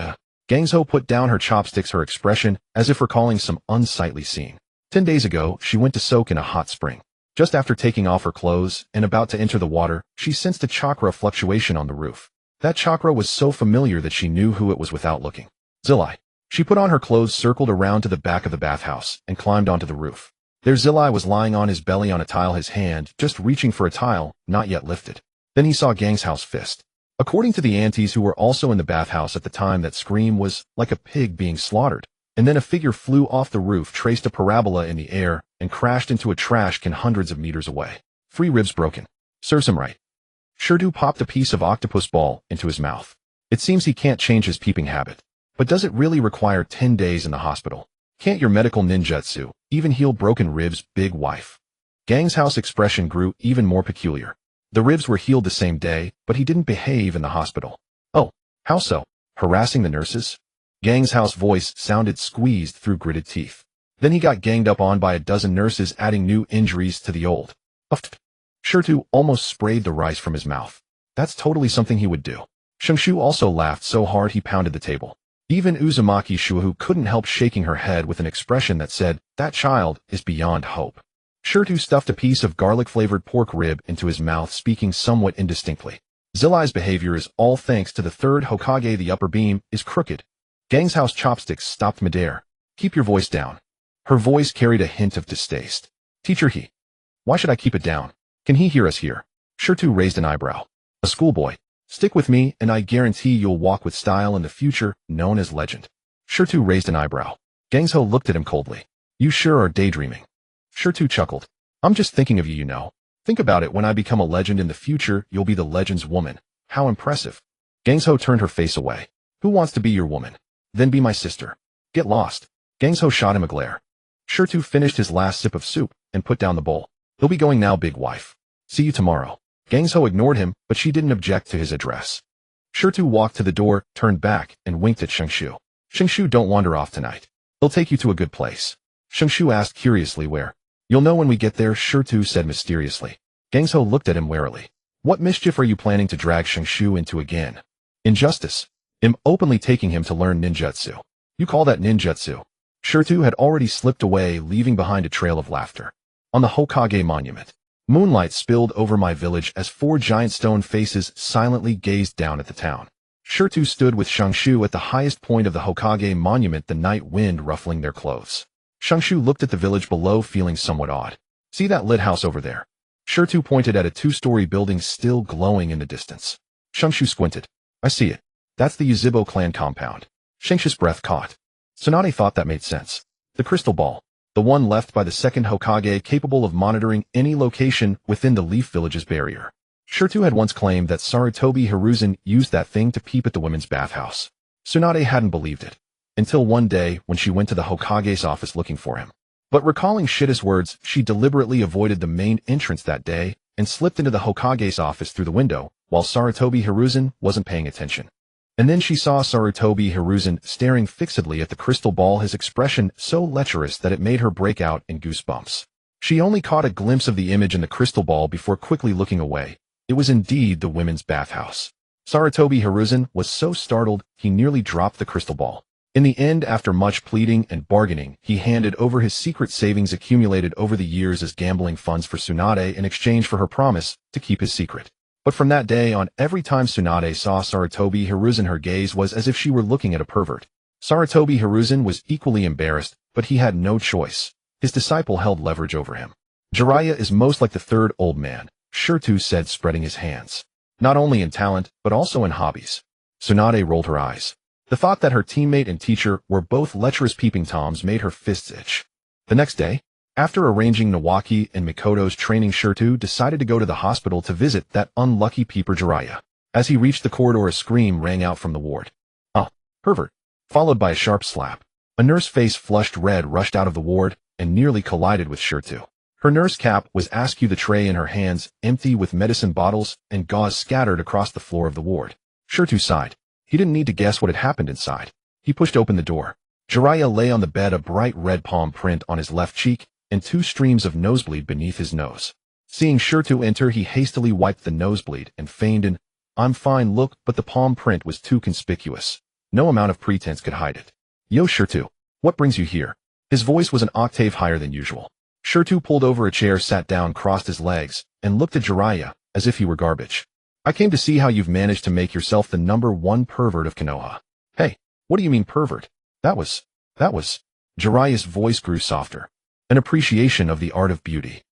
Gangzhou put down her chopsticks, her expression as if recalling some unsightly scene. 10 days ago, she went to soak in a hot spring. Just after taking off her clothes and about to enter the water, she sensed a chakra fluctuation on the roof. That chakra was so familiar that she knew who it was without looking. Zilai. She put on her clothes, circled around to the back of the bathhouse, and climbed onto the roof. There Zilai was lying on his belly on a tile, his hand just reaching for a tile, not yet lifted. Then he saw Gangzhou's fist. According to the aunties who were also in the bathhouse at the time, that scream was like a pig being slaughtered. And then a figure flew off the roof, traced a parabola in the air, and crashed into a trash can hundreds of meters away. 3 ribs broken. Serves him right. Shirtu popped a piece of octopus ball into his mouth. It seems he can't change his peeping habit. But does it really require 10 days in the hospital? Can't your medical ninjutsu even heal broken ribs, big wife? Gangzhou's expression grew even more peculiar. The ribs were healed the same day, but he didn't behave in the hospital. Oh, how so? Harassing the nurses? Gangzhou's voice sounded squeezed through gritted teeth. Then he got ganged up on by a dozen nurses, adding new injuries to the old. Shirtu almost sprayed the rice from his mouth. That's totally something he would do. Shengshu also laughed so hard he pounded the table. Even Uzumaki Shuehu couldn't help shaking her head with an expression that said, that child is beyond hope. Shirtu stuffed a piece of garlic-flavored pork rib into his mouth, speaking somewhat indistinctly. Zilai's behavior is all thanks to the third Hokage. The upper beam is crooked. Gangzhou's chopsticks stopped midair. Keep your voice down. Her voice carried a hint of distaste. Teacher, he. Why should I keep it down? Can he hear us here? Shirtu raised an eyebrow. A schoolboy. Stick with me, and I guarantee you'll walk with style in the future, known as legend. Shirtu raised an eyebrow. Gangzhou looked at him coldly. You sure are daydreaming. Shirtu chuckled. I'm just thinking of you, you know. Think about it, when I become a legend in the future, you'll be the legend's woman. How impressive. Gangzhou turned her face away. Who wants to be your woman? Then be my sister. Get lost. Gangsho shot him a glare. Shirtu finished his last sip of soup and put down the bowl. He'll be going now, big wife. See you tomorrow. Gangsho ignored him, but she didn't object to his address. Shirtu walked to the door, turned back, and winked at Shengshu. Shengshu, don't wander off tonight. He'll take you to a good place. Shengshu asked curiously where. You'll know when we get there, Shirtu said mysteriously. Gangsho looked at him warily. What mischief are you planning to drag Shengshu into again? Injustice. I'm openly taking him to learn ninjutsu. You call that ninjutsu? Shirtu had already slipped away, leaving behind a trail of laughter. On the Hokage monument, moonlight spilled over my village as 4 giant stone faces silently gazed down at the town. Shirtu stood with Shengshu at the highest point of the Hokage monument, the night wind ruffling their clothes. Shengshu looked at the village below, feeling somewhat odd. See that lit house over there? Shirtu pointed at a 2-story building still glowing in the distance. Shengshu squinted. I see it. That's the Yuzhibo clan compound. Shengshu's breath caught. Tsunade thought that made sense. The crystal ball. The one left by the second Hokage, capable of monitoring any location within the Leaf Village's barrier. Shirtu had once claimed that Sarutobi Hiruzen used that thing to peep at the women's bathhouse. Tsunade hadn't believed it. Until one day when she went to the Hokage's office looking for him. But recalling Shida's words, she deliberately avoided the main entrance that day and slipped into the Hokage's office through the window, while Sarutobi Hiruzen wasn't paying attention. And then she saw Sarutobi Hiruzen staring fixedly at the crystal ball, his expression so lecherous that it made her break out in goosebumps. She only caught a glimpse of the image in the crystal ball before quickly looking away. It was indeed the women's bathhouse. Sarutobi Hiruzen was so startled he nearly dropped the crystal ball. In the end, after much pleading and bargaining, he handed over his secret savings accumulated over the years as gambling funds for Tsunade in exchange for her promise to keep his secret. But from that day on, every time Tsunade saw Sarutobi Hiruzen, her gaze was as if she were looking at a pervert. Sarutobi Hiruzen was equally embarrassed, but he had no choice. His disciple held leverage over him. Jiraiya is most like the third old man, Shirtu said, spreading his hands. Not only in talent, but also in hobbies. Tsunade rolled her eyes. The thought that her teammate and teacher were both lecherous peeping toms made her fists itch. The next day, after arranging Nawaki and Mikoto's training, Shirtu decided to go to the hospital to visit that unlucky peeper Jiraiya. As he reached the corridor, a scream rang out from the ward. "Ah, pervert!" Followed by a sharp slap. A nurse, face flushed red, rushed out of the ward and nearly collided with Shirtu. Her nurse cap was askew, the tray in her hands empty with medicine bottles and gauze scattered across the floor of the ward. Shirtu sighed. He didn't need to guess what had happened inside. He pushed open the door. Jiraiya lay on the bed, a bright red palm print on his left cheek and 2 streams of nosebleed beneath his nose. Seeing Shirtu enter, he hastily wiped the nosebleed and feigned an "I'm fine" look, but the palm print was too conspicuous. No amount of pretense could hide it. "Yo, Shirtu, what brings you here?" His voice was an octave higher than usual. Shirtu pulled over a chair, sat down, crossed his legs, and looked at Jiraiya as if he were garbage. "I came to see how you've managed to make yourself the #1 pervert of Konoha." "Hey, what do you mean pervert?" That was. Jiraiya's voice grew softer. "An appreciation of the art of beauty."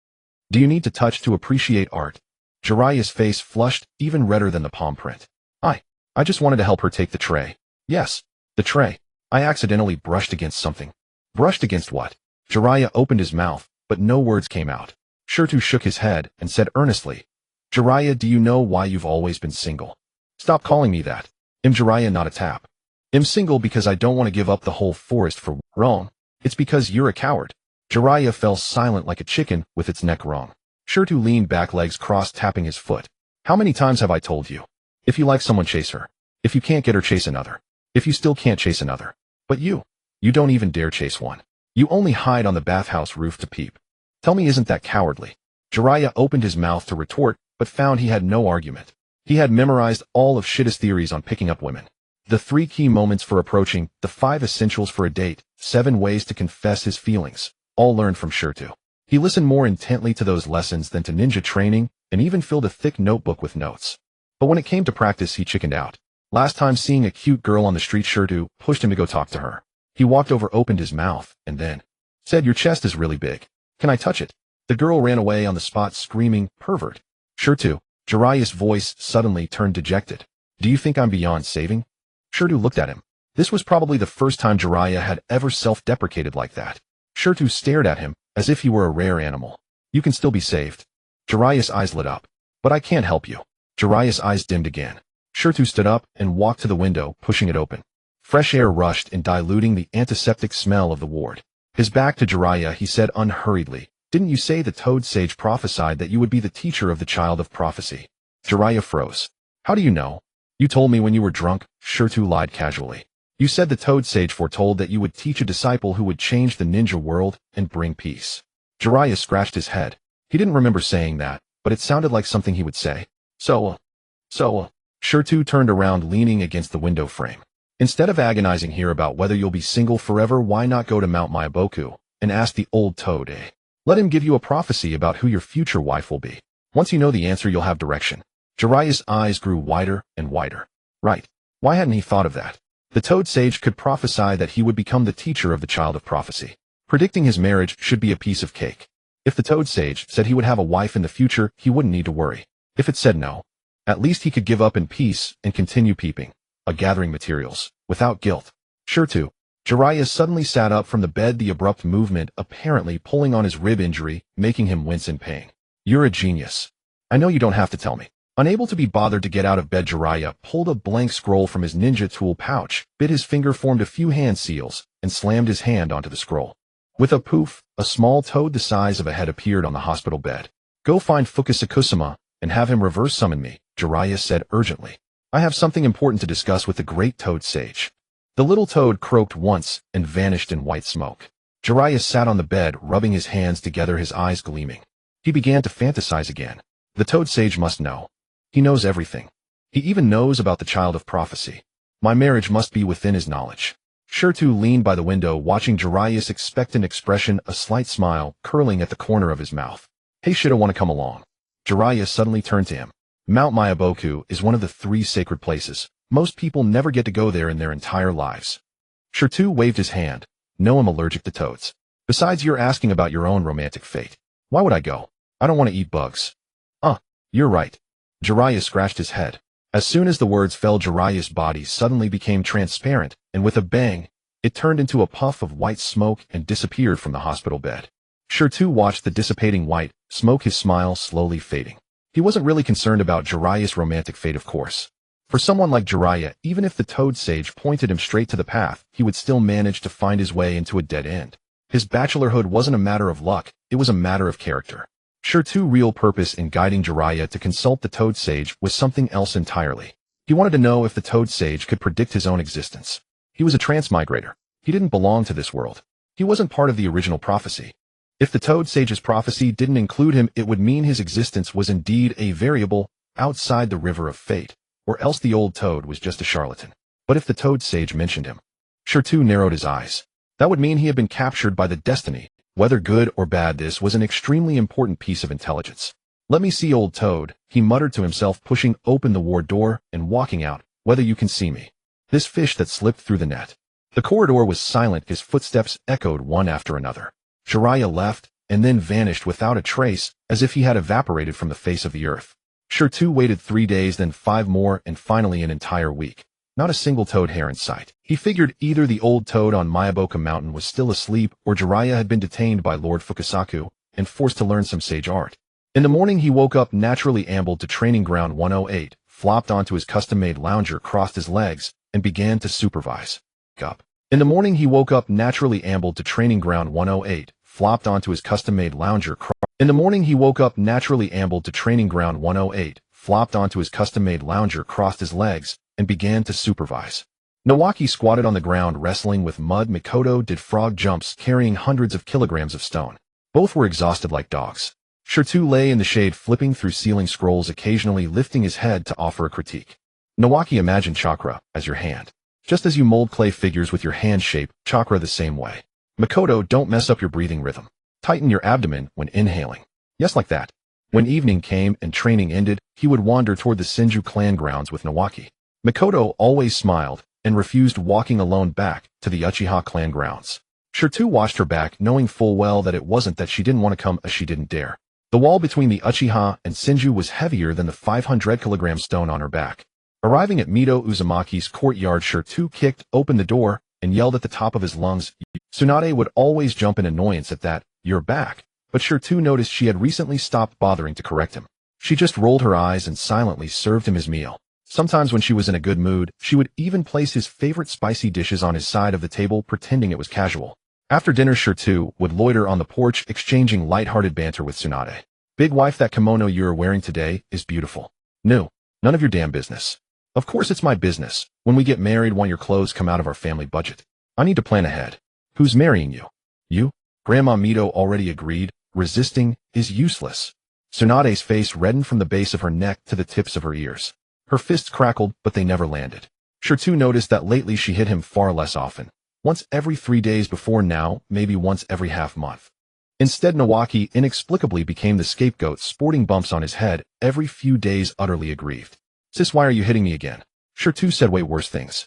"Do you need to touch to appreciate art?" Jiraiya's face flushed, even redder than the palm print. I just wanted to help her take the tray." "Yes, the tray. I accidentally brushed against something." "Brushed against what?" Jiraiya opened his mouth, but no words came out. Shirtu shook his head and said earnestly, "Jiraiya, do you know why you've always been single?" "Stop calling me that." Jiraiya, not a tap. "I'm single because I don't want to give up the whole forest for wrong. It's because you're a coward." Jiraiya fell silent like a chicken with its neck wrong. Shirtu leaned back, legs crossed, tapping his foot. "How many times have I told you? If you like someone, chase her. If you can't get her, chase another. If you still can't, chase another. But you don't even dare chase one. You only hide on the bathhouse roof to peep. Tell me, isn't that cowardly?" Jiraiya opened his mouth to retort, but found he had no argument. He had memorized all of Shida's theories on picking up women. The 3 key moments for approaching, the 5 essentials for a date, 7 ways to confess his feelings, all learned from Shirtu. He listened more intently to those lessons than to ninja training, and even filled a thick notebook with notes. But when it came to practice, he chickened out. Last time, seeing a cute girl on the street, Shirtu pushed him to go talk to her. He walked over, opened his mouth, and then said, "Your chest is really big. Can I touch it?" The girl ran away on the spot, screaming, "Pervert." "Shirtu." Jiraiya's voice suddenly turned dejected. "Do you think I'm beyond saving?" Shirtu looked at him. This was probably the first time Jiraiya had ever self-deprecated like that. Shirtu stared at him as if he were a rare animal. "You can still be saved." Jiraiya's eyes lit up. "But I can't help you." Jiraiya's eyes dimmed again. Shirtu stood up and walked to the window, pushing it open. Fresh air rushed in, diluting the antiseptic smell of the ward. His back to Jiraiya, he said unhurriedly, "Didn't you say the Toad Sage prophesied that you would be the teacher of the Child of Prophecy?" Jiraiya froze. "How do you know?" "You told me when you were drunk," Shirtu lied casually. "You said the Toad Sage foretold that you would teach a disciple who would change the ninja world and bring peace." Jiraiya scratched his head. He didn't remember saying that, but it sounded like something he would say. So, Shirtu turned around, leaning against the window frame. "Instead of agonizing here about whether you'll be single forever, why not go to Mount Myaboku and ask the old toad, eh? Let him give you a prophecy about who your future wife will be. Once you know the answer, you'll have direction." Jiraiya's eyes grew wider and wider. Right. Why hadn't he thought of that? The Toad Sage could prophesy that he would become the teacher of the Child of Prophecy. Predicting his marriage should be a piece of cake. If the Toad Sage said he would have a wife in the future, he wouldn't need to worry. If it said no, at least he could give up in peace and continue peeping, gathering materials, without guilt. Shirtu. Jiraiya suddenly sat up from the bed, the abrupt movement apparently pulling on his rib injury, making him wince in pain. "You're a genius. I know you don't have to tell me." Unable to be bothered to get out of bed, Jiraiya pulled a blank scroll from his ninja tool pouch, bit his finger, formed a few hand seals, and slammed his hand onto the scroll. With a poof, a small toad the size of a head appeared on the hospital bed. "Go find Fukusakusama and have him reverse summon me," Jiraiya said urgently. "I have something important to discuss with the great Toad Sage." The little toad croaked once and vanished in white smoke. Jiraiya sat on the bed, rubbing his hands together, his eyes gleaming. He began to fantasize again. The Toad Sage must know. He knows everything. He even knows about the Child of Prophecy. My marriage must be within his knowledge. Shirtu leaned by the window, watching Jiraiya's expectant expression, a slight smile curling at the corner of his mouth. "Hey, Shida, want to come along?" Jiraiya suddenly turned to him. "Mount Myaboku is one of the 3 sacred places. Most people never get to go there in their entire lives." Shirtu waved his hand. "No, I'm allergic to toads. Besides, you're asking about your own romantic fate. Why would I go? I don't want to eat bugs." You're right." Jiraiya scratched his head. As soon as the words fell, Jiraiya's body suddenly became transparent, and with a bang, it turned into a puff of white smoke and disappeared from the hospital bed. Shirtu watched the dissipating white smoke, his smile slowly fading. He wasn't really concerned about Jiraiya's romantic fate, of course. For someone like Jiraiya, even if the Toad Sage pointed him straight to the path, he would still manage to find his way into a dead end. His bachelorhood wasn't a matter of luck, it was a matter of character. Shirtu's real purpose in guiding Jiraiya to consult the Toad Sage was something else entirely. He wanted to know if the Toad Sage could predict his own existence. He was a transmigrator. He didn't belong to this world. He wasn't part of the original prophecy. If the Toad Sage's prophecy didn't include him, it would mean his existence was indeed a variable outside the river of fate, or else the old toad was just a charlatan. But if the Toad Sage mentioned him, Shirtu narrowed his eyes. That would mean he had been captured by the destiny. Whether good or bad, this was an extremely important piece of intelligence. "Let me see, old toad," he muttered to himself, pushing open the ward door and walking out. "Whether you can see me. This fish that slipped through the net." The corridor was silent. His footsteps echoed one after another. Jiraiya left and then vanished without a trace, as if he had evaporated from the face of the earth. Shirtu waited 3 days, then 5 more, and finally an entire week. Not a single toad hair in sight. He figured either the old toad on Myaboku Mountain was still asleep, or Jiraiya had been detained by Lord Fukusaku and forced to learn some sage art. In the morning he woke up, naturally ambled to Training Ground 108, flopped onto his custom-made lounger, crossed his legs, and began to supervise. In the morning he woke up, naturally ambled to Training Ground 108, flopped onto his custom-made lounger. In the morning he woke up, naturally ambled to Training Ground 108, flopped onto his custom-made lounger, crossed his legs, and began to supervise. Nawaki squatted on the ground, wrestling with mud. Mikoto did frog jumps, carrying hundreds of kilograms of stone. Both were exhausted like dogs. Shirtu lay in the shade, flipping through ceiling scrolls, occasionally lifting his head to offer a critique. Nawaki, imagine chakra as your hand. Just as you mold clay figures with your hand shape, chakra the same way. Mikoto, don't mess up your breathing rhythm. Tighten your abdomen when inhaling. Yes, like that. When evening came and training ended, he would wander toward the Senju clan grounds with Nawaki. Mikoto always smiled and refused walking alone back to the Uchiha clan grounds. Shirtu watched her back, knowing full well that it wasn't that she didn't want to come, as she didn't dare. The wall between the Uchiha and Senju was heavier than the 500-kilogram stone on her back. Arriving at Mito Uzumaki's courtyard, Shirtu kicked open the door and yelled at the top of his lungs. Tsunade would always jump in annoyance at that, "You're back," but Shirtu noticed she had recently stopped bothering to correct him. She just rolled her eyes and silently served him his meal. Sometimes when she was in a good mood, she would even place his favorite spicy dishes on his side of the table, pretending it was casual. After dinner, Shirtu would loiter on the porch, exchanging light-hearted banter with Tsunade. Big wife, that kimono you're wearing today is beautiful. No, none of your damn business. Of course it's my business. When we get married, want your clothes come out of our family budget. I need to plan ahead. Who's marrying you? You? Grandma Mito already agreed. Resisting is useless. Tsunade's face reddened from the base of her neck to the tips of her ears. Her fists crackled, but they never landed. Shirtu noticed that lately she hit him far less often. Once every 3 days before now, maybe once every half month. Instead, Nawaki inexplicably became the scapegoat, sporting bumps on his head every few days, utterly aggrieved. Sis, why are you hitting me again? Shirtu said way worse things.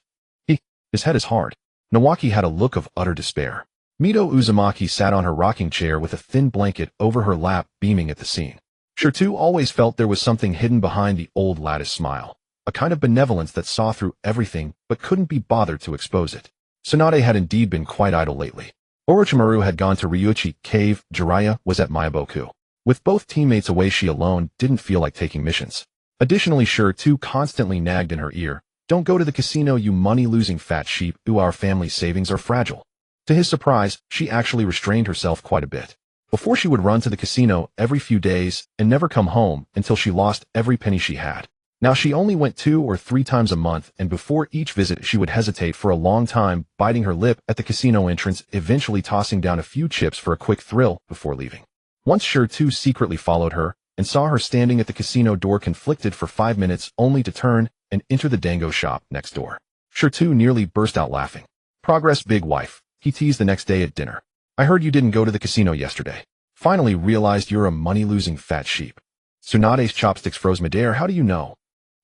His head is hard. Nawaki had a look of utter despair. Mito Uzumaki sat on her rocking chair with a thin blanket over her lap, beaming at the scene. Shirtu always felt there was something hidden behind the old lattice smile, a kind of benevolence that saw through everything but couldn't be bothered to expose it. Tsunade had indeed been quite idle lately. Orochimaru had gone to Ryuichi Cave, Jiraiya was at Miyaboku. With both teammates away, she alone didn't feel like taking missions. Additionally, Shirtu constantly nagged in her ear, "Don't go to the casino, you money-losing fat sheep, our family savings are fragile." To his surprise, she actually restrained herself quite a bit. Before, she would run to the casino every few days and never come home until she lost every penny she had. Now she only went 2 or 3 times a month, and before each visit she would hesitate for a long time, biting her lip at the casino entrance, eventually tossing down a few chips for a quick thrill before leaving. Once Shirtu secretly followed her and saw her standing at the casino door, conflicted for 5 minutes, only to turn and enter the dango shop next door. Shirtu nearly burst out laughing. "Progress, big wife," he teased the next day at dinner. "I heard you didn't go to the casino yesterday. Finally realized you're a money-losing fat sheep." Tsunade's chopsticks froze midair. "How do you know?"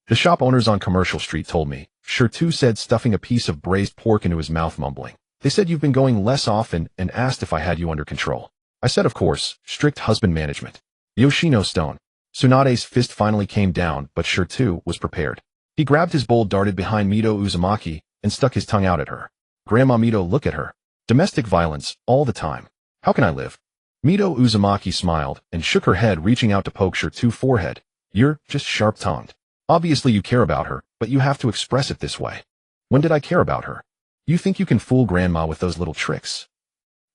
"The shop owners on Commercial Street told me," Shirtu said, stuffing a piece of braised pork into his mouth, mumbling. "They said you've been going less often and asked if I had you under control. I said of course, strict husband management." Yoshino stone. Tsunade's fist finally came down, but Shirtu was prepared. He grabbed his bowl, darted behind Mito Uzumaki, and stuck his tongue out at her. "Grandma Mito, look at her. Domestic violence, all the time. How can I live?" Mito Uzumaki smiled and shook her head, reaching out to poke Shirtu's forehead. "You're just sharp-tongued. Obviously you care about her, but you have to express it this way." "When did I care about her? You think you can fool Grandma with those little tricks?"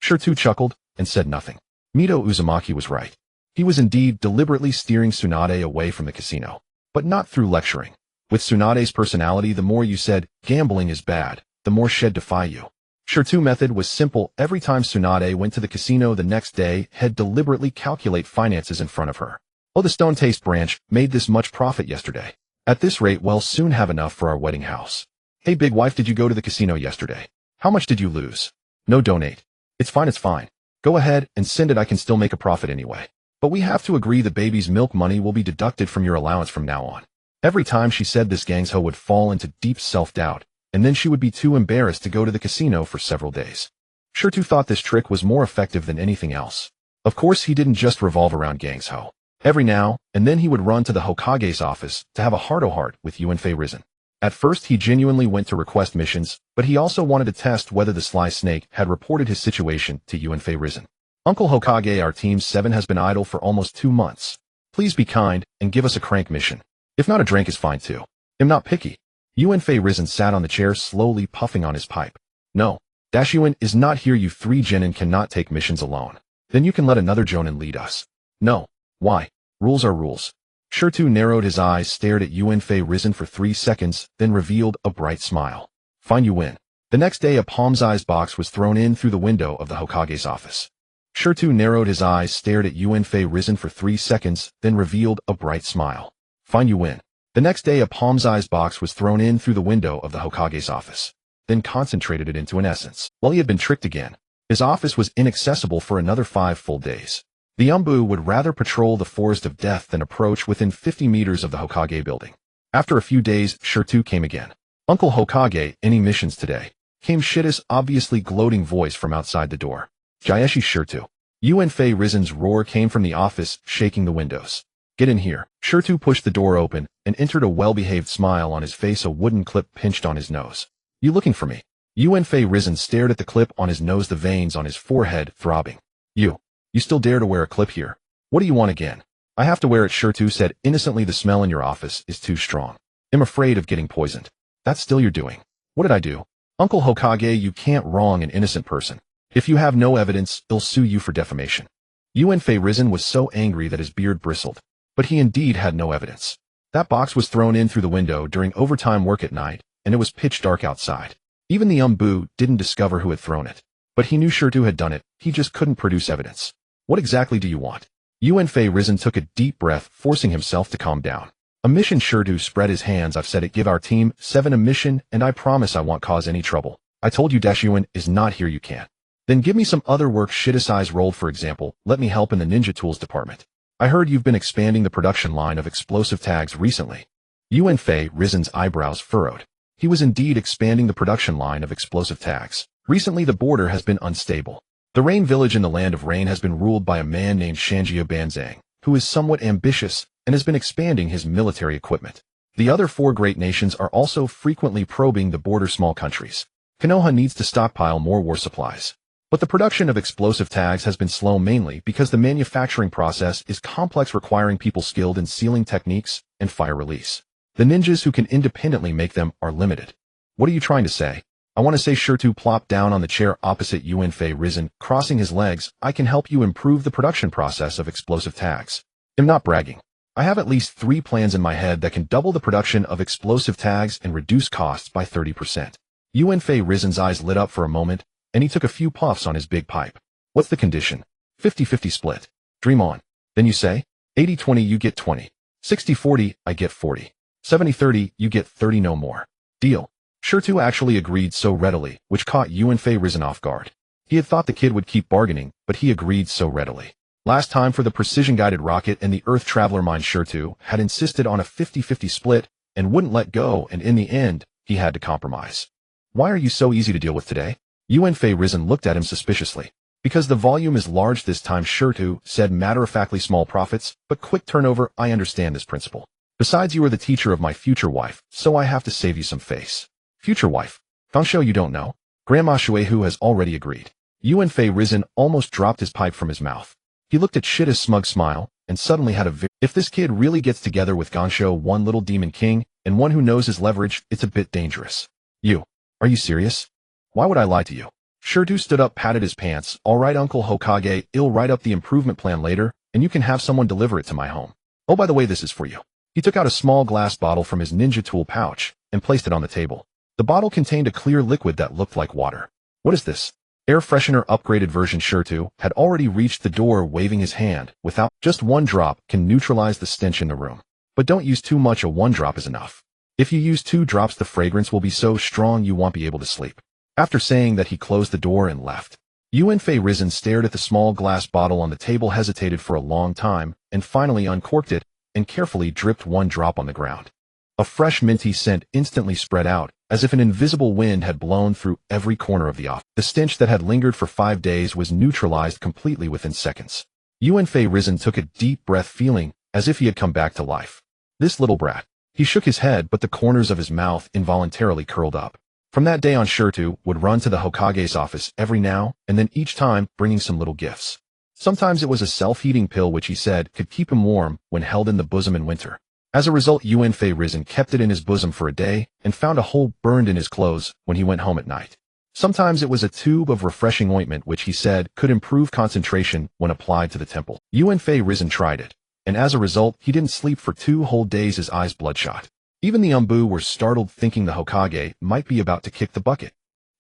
Shirtu chuckled and said nothing. Mito Uzumaki was right. He was indeed deliberately steering Tsunade away from the casino, but not through lecturing. With Tsunade's personality, the more you said, "Gambling is bad," the more she'd defy you. Shirtu's method was simple. Every time Tsunade went to the casino the next day, he'd deliberately calculate finances in front of her. "Oh, the Stone Taste branch made this much profit yesterday. At this rate, we'll soon have enough for our wedding house. Hey, big wife, did you go to the casino yesterday? How much did you lose?" "No, donate. It's fine. Go ahead and send it. I can still make a profit anyway. But we have to agree the baby's milk money will be deducted from your allowance from now on." Every time she said this, Gangsho would fall into deep self-doubt, and then she would be too embarrassed to go to the casino for several days. Shirtu thought this trick was more effective than anything else. Of course, he didn't just revolve around Gangsho. Every now and then he would run to the Hokage's office to have a heart-to-heart with Yuanfei Risen. At first, he genuinely went to request missions, but he also wanted to test whether the Sly Snake had reported his situation to Yuanfei Risen. "Uncle Hokage, our Team 7 has been idle for almost 2 months. Please be kind and give us a crank mission. If not, a drink is fine too. I'm not picky." Yuanfei Risen sat on the chair, slowly puffing on his pipe. "No, Dashyuan is not here. You 3 Jonin cannot take missions alone. Then you can let another Jonin lead us." "No. Why? Rules are rules." Shirtu narrowed his eyes, stared at Yuanfei Risen for 3 seconds, then revealed a bright smile. "Fine, you win." The next day, a palm-sized box was thrown in through the window of the Hokage's office. Shirtu narrowed his eyes, stared at Yuanfei Risen for 3 seconds, then revealed a bright smile. "Fine, you win." The next day, a palm-sized box was thrown in through the window of the Hokage's office, then concentrated it into an essence. Well, he had been tricked again. His office was inaccessible for another 5 full days. The Umbu would rather patrol the forest of death than approach within 50 meters of the Hokage building. After a few days, Shirtu came again. "Uncle Hokage, any missions today?" came Shida's obviously gloating voice from outside the door. "Jaeshi Shirtu." Yuanfei Risen's roar came from the office, shaking the windows. "Get in here." Shirtu pushed the door open and entered, a well-behaved smile on his face, a wooden clip pinched on his nose. "You looking for me?" Yuanfei Risen stared at the clip on his nose, the veins on his forehead throbbing. You still dare to wear a clip here? What do you want again?" "I have to wear it," Shirtu said innocently. "The smell in your office is too strong." am afraid of getting poisoned. That's still your doing. What did I do? Uncle Hokage, you can't wrong an innocent person. If you have no evidence, they'll sue you for defamation. Yuan Risen was so angry that his beard bristled. But he indeed had no evidence. That box was thrown in through the window during overtime work at night, and it was pitch dark outside. Even the Umbu didn't discover who had thrown it. But he knew Shirtu had done it, he just couldn't produce evidence. What exactly do you want? Yuan Risen took a deep breath, forcing himself to calm down. A mission. Shirtu spread his hands. I've said it, give our team 7 a mission, and I promise I won't cause any trouble. I told you Yuan is not here, you can't. Then give me some other work. Shit's eyes rolled. For example, let me help in the ninja tools department. I heard you've been expanding the production line of explosive tags recently. Yuan Risen's eyebrows furrowed. He was indeed expanding the production line of explosive tags. Recently the border has been unstable. The Rain Village in the Land of Rain has been ruled by a man named Shanjiao Banzang, who is somewhat ambitious and has been expanding his military equipment. The other 4 great nations are also frequently probing the border. Small countries. Konoha needs to stockpile more war supplies. But the production of explosive tags has been slow, mainly because the manufacturing process is complex, requiring people skilled in sealing techniques and fire release. The ninjas who can independently make them are limited. What are you trying to say? I want to say. Shirtu plopped down on the chair opposite Yuan Risen, crossing his legs. I can help you improve the production process of explosive tags. I'm not bragging. I have at least 3 plans in my head that can double the production of explosive tags and reduce costs by 30%. Yuan Risen's eyes lit up for a moment, and he took a few puffs on his big pipe. What's the condition? 50-50 split. Dream on. Then you say, 80-20 you get 20. 60-40 I get 40. 70-30 you get 30, no more. Deal. Shirtu actually agreed so readily, which caught Yuan Risen off guard. He had thought the kid would keep bargaining, but he agreed so readily. Last time for the precision-guided rocket and the Earth Traveler mine, Shirtu had insisted on a 50-50 split and wouldn't let go, and in the end, he had to compromise. Why are you so easy to deal with today? Yuan Risen looked at him suspiciously. Because the volume is large this time, Shirtu said matter-of-factly. Small profits, but quick turnover. I understand this principle. Besides, you are the teacher of my future wife, so I have to save you some face. Future wife? Gansho, you don't know? Grandma Shuehu has already agreed. Yuan Risen almost dropped his pipe from his mouth. He looked at Shitta's smug smile, and suddenly had if this kid really gets together with Gansho, one little demon king, and one who knows his leverage, it's a bit dangerous. Are you serious? Why would I lie to you? Shirtu stood up, patted his pants. All right, Uncle Hokage, I'll write up the improvement plan later, and you can have someone deliver it to my home. Oh, by the way, this is for you. He took out a small glass bottle from his ninja tool pouch and placed it on the table. The bottle contained a clear liquid that looked like water. What is this? Air freshener upgraded version. Shirtu had already reached the door, waving his hand. Without just 1 drop can neutralize the stench in the room. But don't use too much. A 1 drop is enough. If you use 2 drops, the fragrance will be so strong you won't be able to sleep. After saying that, he closed the door and left. Yuan Risen stared at the small glass bottle on the table, hesitated for a long time, and finally uncorked it and carefully dripped 1 drop on the ground. A fresh minty scent instantly spread out, as if an invisible wind had blown through every corner of the office. The stench that had lingered for 5 days was neutralized completely within seconds. Yuan Risen took a deep breath, feeling as if he had come back to life. This little brat. He shook his head, but the corners of his mouth involuntarily curled up. From that day on, Shirtu would run to the Hokage's office every now and then, each time bringing some little gifts. Sometimes it was a self-heating pill which he said could keep him warm when held in the bosom in winter. As a result, Yuan Risen kept it in his bosom for a day and found a hole burned in his clothes when he went home at night. Sometimes it was a tube of refreshing ointment which he said could improve concentration when applied to the temple. Yuan Risen tried it, and as a result, he didn't sleep for 2 whole days, his eyes bloodshot. Even the Umbu were startled, thinking the Hokage might be about to kick the bucket.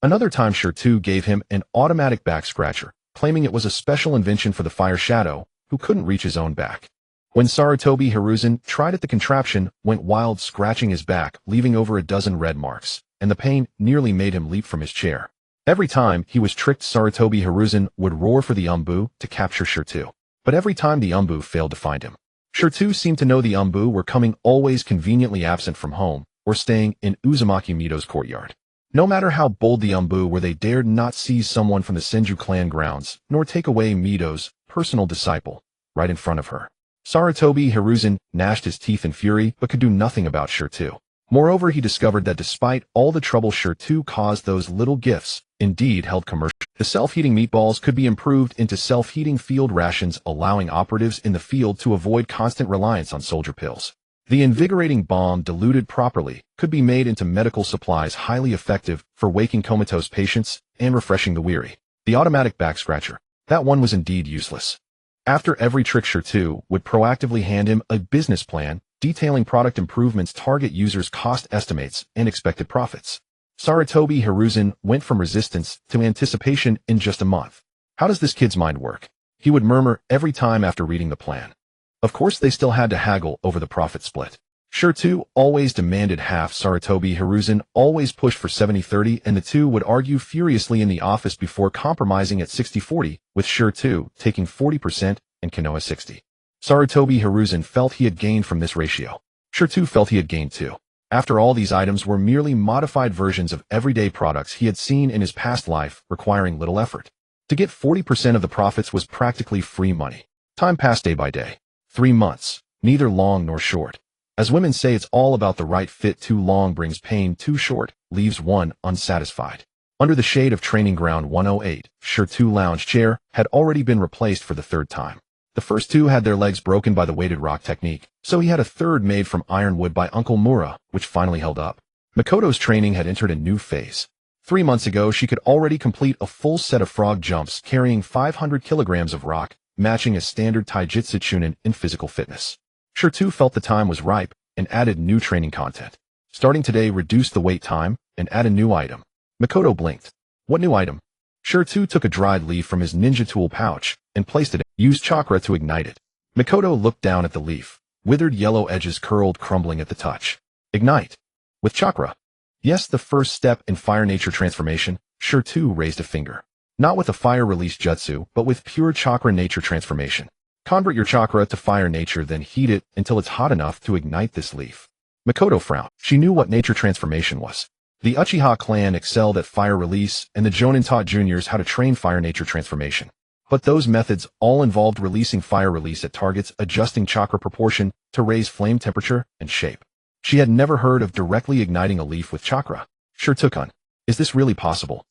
Another time, Shirtu gave him an automatic back scratcher, claiming it was a special invention for the Fire Shadow, who couldn't reach his own back. When Sarutobi Hiruzen tried it, the contraption went wild, scratching his back, leaving over a dozen red marks, and the pain nearly made him leap from his chair. Every time he was tricked, Sarutobi Hiruzen would roar for the Umbu to capture Shirtu. But every time the Umbu failed to find him. Shirtu seemed to know the Umbu were coming, always conveniently absent from home or staying in Uzumaki Mito's courtyard. No matter how bold the Umbu were, they dared not seize someone from the Senju clan grounds, nor take away Mito's personal disciple right in front of her. Sarutobi Hiruzen gnashed his teeth in fury, but could do nothing about Shirtu. Moreover, he discovered that despite all the trouble Shirtu caused, those little gifts indeed held commercial. The self-heating meatballs could be improved into self-heating field rations, allowing operatives in the field to avoid constant reliance on soldier pills. The invigorating balm, diluted properly, could be made into medical supplies highly effective for waking comatose patients and refreshing the weary. The automatic back scratcher. That one was indeed useless. After every trick, Shirtu would proactively hand him a business plan detailing product improvements, target users' cost estimates, and expected profits. Sarutobi Hiruzen went from resistance to anticipation in just a month. How does this kid's mind work? He would murmur every time after reading the plan. Of course, they still had to haggle over the profit split. Shirtu always demanded half. Sarutobi Hiruzen always pushed for 70-30, and the two would argue furiously in the office before compromising at 60-40, with Shirtu taking 40% and Konoha 60. Sarutobi Hiruzen felt he had gained from this ratio. Shirtu felt he had gained too. After all, these items were merely modified versions of everyday products he had seen in his past life, requiring little effort. To get 40% of the profits was practically free money. Time passed day by day. 3 months, neither long nor short. As women say, it's all about the right fit. Too long brings pain, too short leaves one unsatisfied. Under the shade of Training Ground 108, Shirtu lounge chair had already been replaced for the third time. The first two had their legs broken by the weighted rock technique, so he had a third made from ironwood by Uncle Mura, which finally held up. Makoto's training had entered a new phase. 3 months ago, she could already complete a full set of frog jumps carrying 500 kilograms of rock, matching a standard taijutsu chunin in physical fitness. Shirtu felt the time was ripe and added new training content. Starting today, reduce the wait time and add a new item. Makoto blinked. What new item? Shirtu took a dried leaf from his ninja tool pouch and placed it in. Use chakra to ignite it. Makoto looked down at the leaf. Withered yellow edges curled, crumbling at the touch. Ignite. With chakra. Yes, the first step in fire nature transformation. Shirtu raised a finger. Not with a fire release jutsu, but with pure chakra nature transformation. Convert your chakra to fire nature, then heat it until it's hot enough to ignite this leaf. Makoto frowned. She knew what nature transformation was. The Uchiha clan excelled at fire release, and the Jonin taught juniors how to train fire nature transformation. But those methods all involved releasing fire release at targets, adjusting chakra proportion to raise flame temperature and shape. She had never heard of directly igniting a leaf with chakra. Shirtu-kun, is this really possible?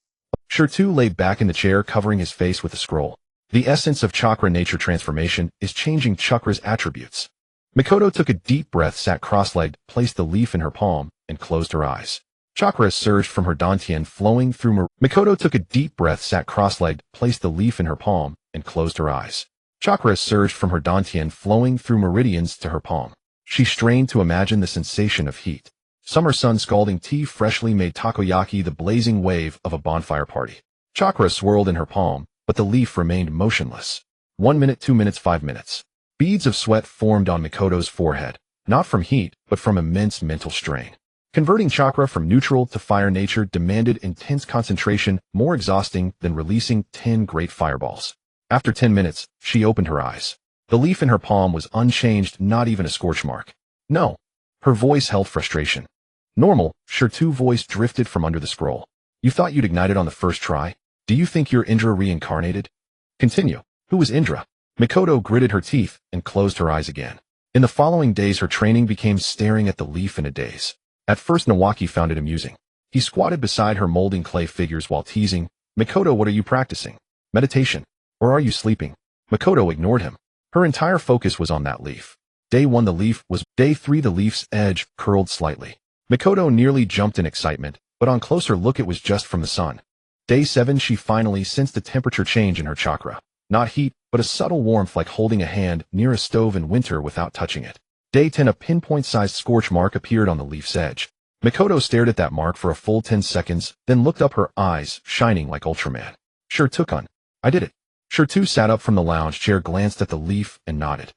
Shirtu lay back in the chair, covering his face with a scroll. The essence of chakra nature transformation is changing chakra's attributes. Makoto took a deep breath, sat cross-legged, placed the leaf in her palm, and closed her eyes. Chakra surged from her dantian, flowing through Makoto took a deep breath, sat cross-legged, placed the leaf in her palm, and closed her eyes. Chakra surged from her dantian, flowing through meridians to her palm. She strained to imagine the sensation of heat. Summer sun, scalding tea, freshly made takoyaki, the blazing wave of a bonfire party. Chakra swirled in her palm, but the leaf remained motionless. 1 minute, 2 minutes, 5 minutes. Beads of sweat formed on Makoto's forehead, not from heat, but from immense mental strain. Converting chakra from neutral to fire nature demanded intense concentration, more exhausting than releasing 10 great fireballs. After 10 minutes, she opened her eyes. The leaf in her palm was unchanged, not even a scorch mark. No. Her voice held frustration. Normal, Shirtu's voice drifted from under the scroll. You thought you'd ignite it on the first try? Do you think you're Indra reincarnated? Continue. Who was Indra? Makoto gritted her teeth and closed her eyes again. In the following days, her training became staring at the leaf in a daze. At first, Nawaki found it amusing. He squatted beside her, molding clay figures while teasing. Makoto, what are you practicing? Meditation. Or are you sleeping? Makoto ignored him. Her entire focus was on that leaf. Day 1, the leaf was. Day 3, the leaf's edge curled slightly. Makoto nearly jumped in excitement, but on closer look it was just from the sun. Day 7, she finally sensed a temperature change in her chakra. Not heat, but a subtle warmth, like holding a hand near a stove in winter without touching it. Day 10, a pinpoint-sized scorch mark appeared on the leaf's edge. Makoto stared at that mark for a full 10 seconds, then looked up, her eyes shining like Ultraman. Shirtu-kun, I did it. Shirtu sat up from the lounge chair, glanced at the leaf, and nodded.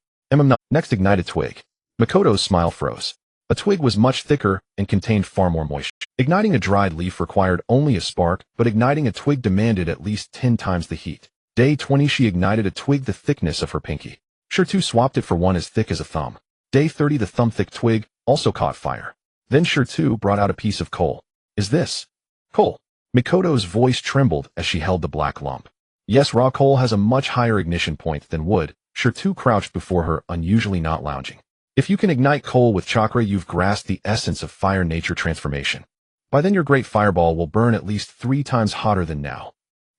Next, ignite a twig. Makoto's smile froze. A twig was much thicker and contained far more moisture. Igniting a dried leaf required only a spark, but igniting a twig demanded at least 10 times the heat. Day 20, she ignited a twig the thickness of her pinky. Shirtu swapped it for one as thick as a thumb. Day 30, the thumb-thick twig also caught fire. Then Shirtu brought out a piece of coal. Is this coal? Makoto's voice trembled as she held the black lump. Yes, raw coal has a much higher ignition point than wood. Shirtu crouched before her, unusually not lounging. If you can ignite coal with chakra, you've grasped the essence of fire nature transformation. By then your great fireball will burn at least 3 times hotter than now.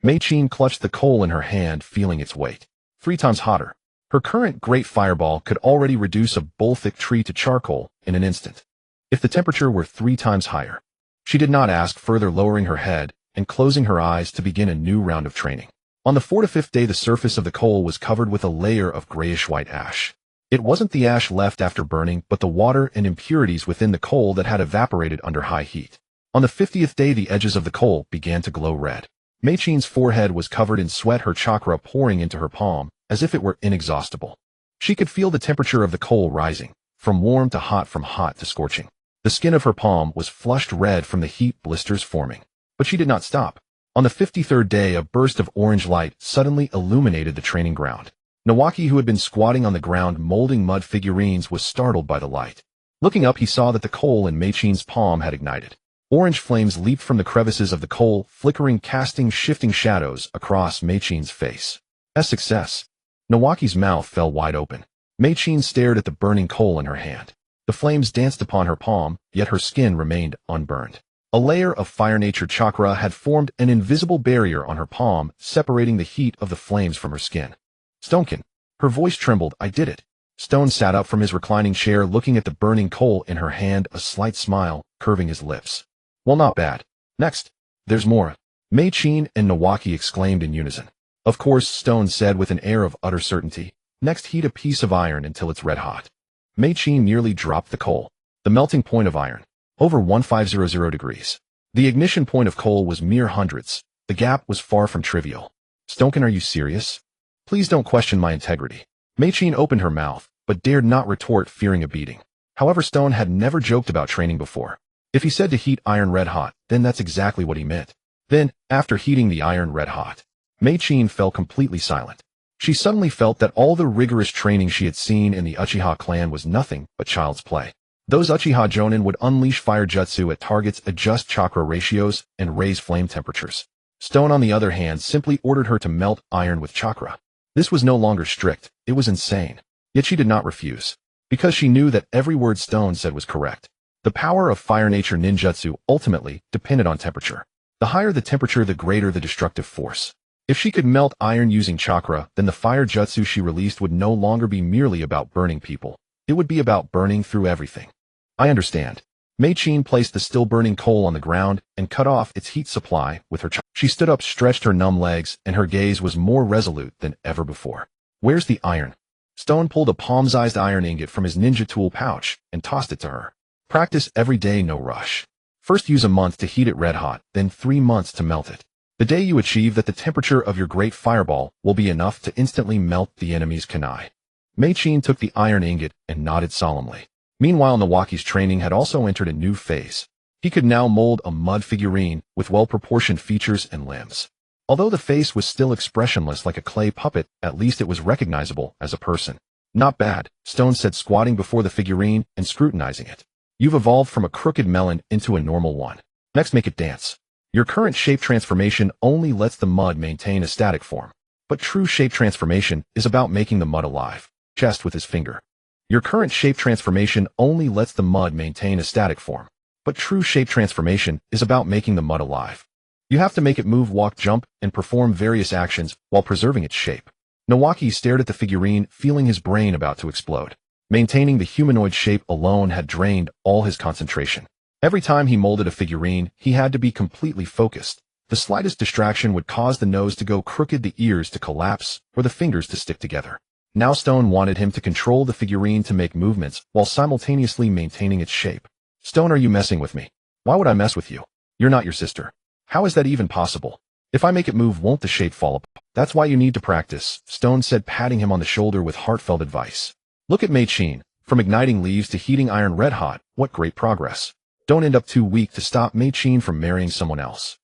Mei-chin clutched the coal in her hand, feeling its weight. 3 times hotter. Her current great fireball could already reduce a bowl-thick tree to charcoal in an instant, if the temperature were 3 times higher. She did not ask further, lowering her head and closing her eyes to begin a new round of training. On the 4th to 5th day, the surface of the coal was covered with a layer of grayish-white ash. It wasn't the ash left after burning, but the water and impurities within the coal that had evaporated under high heat. On the 50th day, the edges of the coal began to glow red. Mei-Chin's forehead was covered in sweat, her chakra pouring into her palm, as if it were inexhaustible. She could feel the temperature of the coal rising, from warm to hot, from hot to scorching. The skin of her palm was flushed red from the heat, blisters forming. But she did not stop. On the 53rd day, a burst of orange light suddenly illuminated the training ground. Nawaki, who had been squatting on the ground molding mud figurines, was startled by the light. Looking up, he saw that the coal in Mei-Chin's palm had ignited. Orange flames leaped from the crevices of the coal, flickering, casting shifting shadows across Mei-Chin's face. A success. Nawaki's mouth fell wide open. Mei-Chin stared at the burning coal in her hand. The flames danced upon her palm, yet her skin remained unburned. A layer of fire nature chakra had formed an invisible barrier on her palm, separating the heat of the flames from her skin. Stonekin. Her voice trembled. I did it. Stone sat up from his reclining chair, looking at the burning coal in her hand, a slight smile curving his lips. Well, not bad. Next. There's more. Mei-Chin and Nawaki exclaimed in unison. Of course, Stone said with an air of utter certainty. Next, heat a piece of iron until it's red hot. Mei-Chin nearly dropped the coal. The melting point of iron. Over 1500 degrees. The ignition point of coal was mere hundreds. The gap was far from trivial. Stonekin, are you serious? Please don't question my integrity. Mei-Chin opened her mouth, but dared not retort, fearing a beating. However, Stone had never joked about training before. If he said to heat iron red hot, then that's exactly what he meant. Then, after heating the iron red hot, Mei-Chin fell completely silent. She suddenly felt that all the rigorous training she had seen in the Uchiha clan was nothing but child's play. Those Uchiha Jonin would unleash fire jutsu at targets, adjust chakra ratios, and raise flame temperatures. Stone, on the other hand, simply ordered her to melt iron with chakra. This was no longer strict, it was insane. Yet she did not refuse, because she knew that every word Stone said was correct. The power of fire nature ninjutsu ultimately depended on temperature. The higher the temperature, the greater the destructive force. If she could melt iron using chakra, then the fire jutsu she released would no longer be merely about burning people. It would be about burning through everything. I understand. Mei-Chin placed the still burning coal on the ground and cut off its heat supply with her chakra. She stood up, stretched her numb legs, and her gaze was more resolute than ever before. Where's the iron? Stone pulled a palm-sized iron ingot from his ninja tool pouch and tossed it to her. Practice every day, no rush. First use a month to heat it red hot, then 3 months to melt it. The day you achieve that, the temperature of your great fireball will be enough to instantly melt the enemy's kunai. Mei-Chin took the iron ingot and nodded solemnly. Meanwhile, Nawaki's training had also entered a new phase. He could now mold a mud figurine with well-proportioned features and limbs. Although the face was still expressionless like a clay puppet, at least it was recognizable as a person. Not bad, Stone said, squatting before the figurine and scrutinizing it. You've evolved from a crooked melon into a normal one. Next, make it dance. Your current shape transformation only lets the mud maintain a static form. But true shape transformation is about making the mud alive. Chest with his finger. Your current shape transformation only lets the mud maintain a static form. But true shape transformation is about making the mud alive. You have to make it move, walk, jump, and perform various actions while preserving its shape. Nawaki stared at the figurine, feeling his brain about to explode. Maintaining the humanoid shape alone had drained all his concentration. Every time he molded a figurine, he had to be completely focused. The slightest distraction would cause the nose to go crooked, the ears to collapse, or the fingers to stick together. Now Stone wanted him to control the figurine to make movements while simultaneously maintaining its shape. Stone, are you messing with me? Why would I mess with you? You're not your sister. How is that even possible? If I make it move, won't the shape fall apart? That's why you need to practice, Stone said, patting him on the shoulder with heartfelt advice. Look at Mei-Chin. From igniting leaves to heating iron red hot, what great progress. Don't end up too weak to stop Mei-Chin from marrying someone else.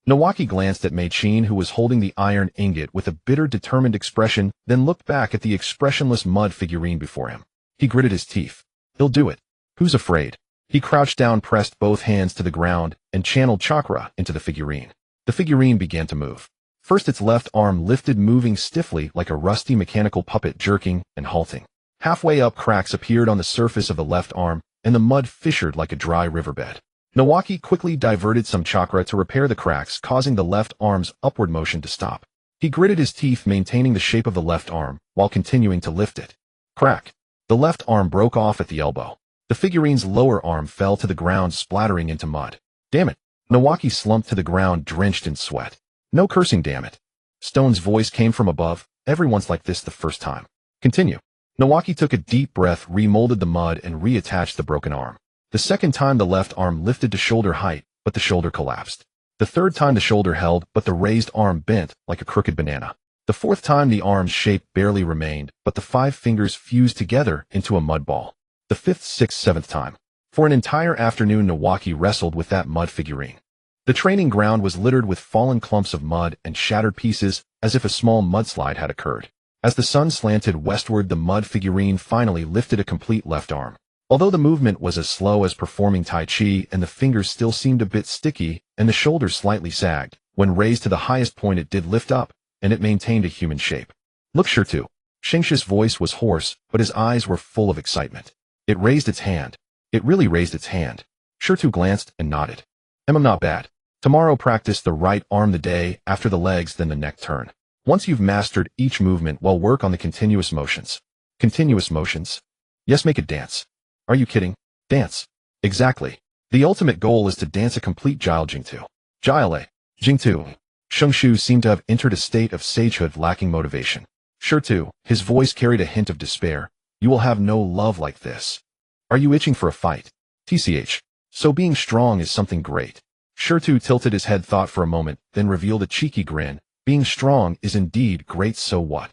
Nawaki glanced at Mei-Chin, who was holding the iron ingot with a bitter, determined expression, then looked back at the expressionless mud figurine before him. He gritted his teeth. He'll do it. Who's afraid? He crouched down, pressed both hands to the ground, and channeled chakra into the figurine. The figurine began to move. First, its left arm lifted, moving stiffly like a rusty mechanical puppet, jerking and halting. Halfway up, cracks appeared on the surface of the left arm, and the mud fissured like a dry riverbed. Nawaki quickly diverted some chakra to repair the cracks, causing the left arm's upward motion to stop. He gritted his teeth, maintaining the shape of the left arm, while continuing to lift it. Crack. The left arm broke off at the elbow. The figurine's lower arm fell to the ground, splattering into mud. Damn it. Nawaki slumped to the ground, drenched in sweat. No cursing, damn it. Stone's voice came from above. Everyone's like this the first time. Continue. Nawaki took a deep breath, remolded the mud, and reattached the broken arm. The second time the left arm lifted to shoulder height, but the shoulder collapsed. The third time the shoulder held, but the raised arm bent like a crooked banana. The fourth time the arm's shape barely remained, but the 5 fingers fused together into a mud ball. The fifth, sixth, seventh time. For an entire afternoon, Nawaki wrestled with that mud figurine. The training ground was littered with fallen clumps of mud and shattered pieces, as if a small mudslide had occurred. As the sun slanted westward, the mud figurine finally lifted a complete left arm. Although the movement was as slow as performing Tai Chi and the fingers still seemed a bit sticky and the shoulders slightly sagged, when raised to the highest point it did lift up, and it maintained a human shape. Look, Shirtu. Shingshi's voice was hoarse, but his eyes were full of excitement. It raised its hand. It really raised its hand. Shirtu glanced and nodded. Not bad. Tomorrow practice the right arm, the day after the legs, then the neck turn. Once you've mastered each movement, well, work on the continuous motions. Continuous motions? Yes, make it dance. Are you kidding? Dance. Exactly. The ultimate goal is to dance a complete Jile Jingtu. Jile. Jingtu. Shungshu seemed to have entered a state of sagehood, lacking motivation. Shirtu, his voice carried a hint of despair. You will have no love like this. Are you itching for a fight? TCH. So being strong is something great. Shirtu tilted his head, thought for a moment, then revealed a cheeky grin. Being strong is indeed great, so what?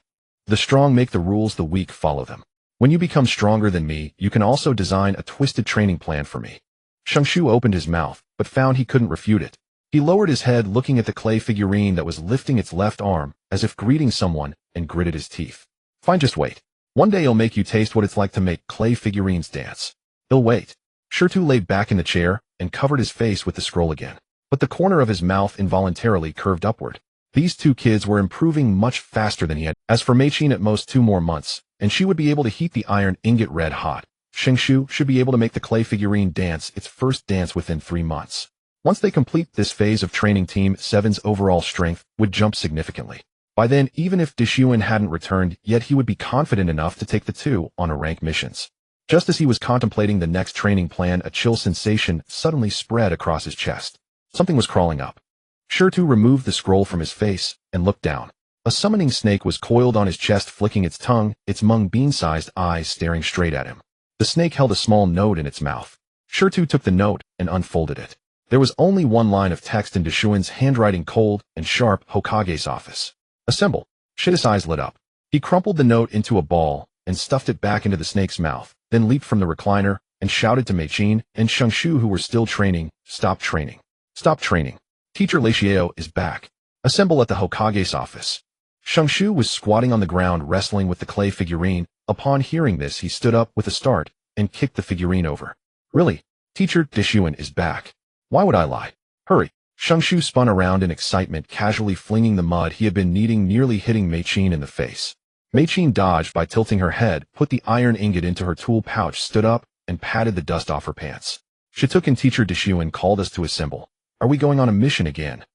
The strong make the rules, the weak follow them. When you become stronger than me, you can also design a twisted training plan for me. Shungshu opened his mouth, but found he couldn't refute it. He lowered his head, looking at the clay figurine that was lifting its left arm, as if greeting someone, and gritted his teeth. Fine, just wait. One day he'll make you taste what it's like to make clay figurines dance. He'll wait. Shirtu lay back in the chair, and covered his face with the scroll again. But the corner of his mouth involuntarily curved upward. These two kids were improving much faster than he had. As for Meichin, at most 2 more months, and she would be able to heat the iron ingot red hot. Shingshu should be able to make the clay figurine dance its first dance within 3 months. Once they complete this phase of training, Team 7's overall strength would jump significantly. By then, even if Deshuin hadn't returned yet, he would be confident enough to take the two on a rank missions. Just as he was contemplating the next training plan, a chill sensation suddenly spread across his chest. Something was crawling up. Shirtu removed the scroll from his face and looked down. A summoning snake was coiled on his chest, flicking its tongue, its mung bean-sized eyes staring straight at him. The snake held a small note in its mouth. Shirtu took the note and unfolded it. There was only one line of text in Deshuin's handwriting, cold and sharp: Hokage's office. Assemble. Shita's eyes lit up. He crumpled the note into a ball and stuffed it back into the snake's mouth, then leaped from the recliner and shouted to Meichin and Shungshu, who were still training, "Stop training. Stop training. Teacher Leixiao is back. Assemble at the Hokage's office." Shungshu was squatting on the ground, wrestling with the clay figurine. Upon hearing this, he stood up with a start and kicked the figurine over. Really? Teacher Deshuin is back. Why would I lie? Hurry. Shungshu spun around in excitement, casually flinging the mud he had been kneading, nearly hitting Meichin in the face. Meichin dodged by tilting her head, put the iron ingot into her tool pouch, stood up, and patted the dust off her pants. Shitook and Teacher Deshuin called us to assemble. Are we going on a mission again?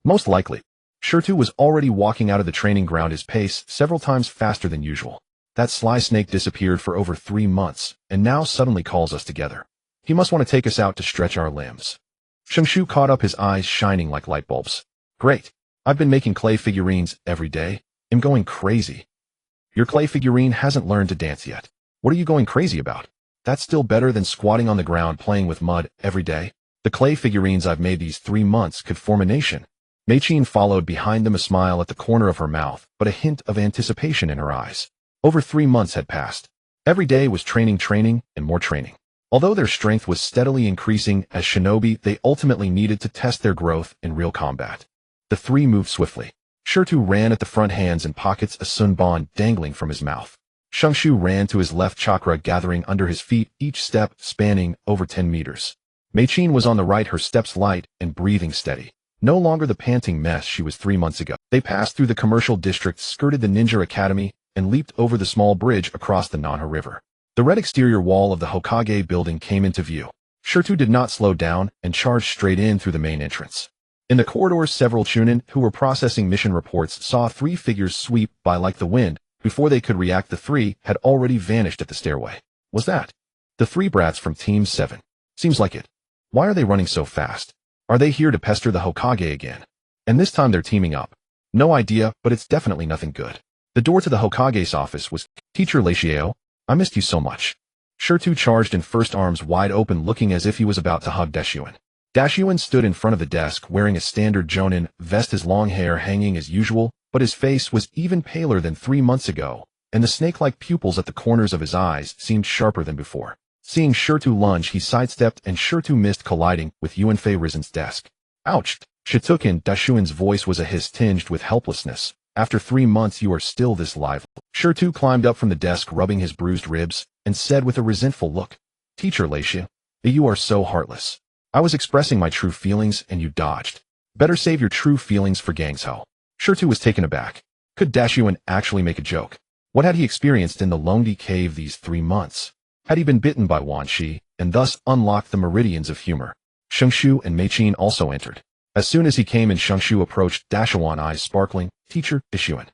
Most likely. Shirtu was already walking out of the training ground, his pace several times faster than usual. That sly snake disappeared for over 3 months, and now suddenly calls us together. He must want to take us out to stretch our limbs. Shungshu caught up, his eyes shining like light bulbs. Great. I've been making clay figurines every day. I'm going crazy. Your clay figurine hasn't learned to dance yet. What are you going crazy about? That's still better than squatting on the ground playing with mud every day. The clay figurines I've made these 3 months could form a nation. Meichin followed behind them, a smile at the corner of her mouth, but a hint of anticipation in her eyes. Over 3 months had passed. Every day was training, and more training. Although their strength was steadily increasing as shinobi, they ultimately needed to test their growth in real combat. The 3 moved swiftly. Shirtu ran at the front, hands in pockets, a sunbon dangling from his mouth. Shungshu ran to his left, chakra gathering under his feet, each step spanning over 10 meters. Meichin was on the right, her steps light and breathing steady. No longer the panting mess she was 3 months ago. They passed through the commercial district, skirted the ninja academy, and leaped over the small bridge across the Nanha River. The red exterior wall of the Hokage building came into view. Shirtu did not slow down and charged straight in through the main entrance. In the corridor, several chunin who were processing mission reports saw 3 figures sweep by like the wind. Before they could react, the 3 had already vanished at the stairway. Was that the 3 brats from Team 7? Seems like it. Why are they running so fast? Are they here to pester the Hokage again? And this time they're teaming up. No idea, but it's definitely nothing good. The door to the Hokage's office was, Teacher Leishio, I missed you so much. Shirtu charged in first, arms wide open, looking as if he was about to hug Dashuin. Dashuin stood in front of the desk wearing a standard jonin vest, his long hair hanging as usual, but his face was even paler than 3 months ago, and the snake-like pupils at the corners of his eyes seemed sharper than before. Seeing Shirtu lunge, he sidestepped and Shirtu missed, colliding with Yuanfei Rizen's desk. Ouch! Shitukin, Dashuin's voice was a hiss tinged with helplessness. After 3 months you are still this lively. Shirtu climbed up from the desk, rubbing his bruised ribs, and said with a resentful look, Teacher Leishio, you are so heartless. I was expressing my true feelings and you dodged. Better save your true feelings for Gangshou. Shirtu was taken aback. Could Dashuin actually make a joke? What had he experienced in the Longdi cave these 3 months? Had he been bitten by Wan Shi, and thus unlocked the meridians of humor? Shengshu and Meichin also entered. As soon as he came in, Shengshu approached Dashuin, eyes sparkling. Teacher Dashuin,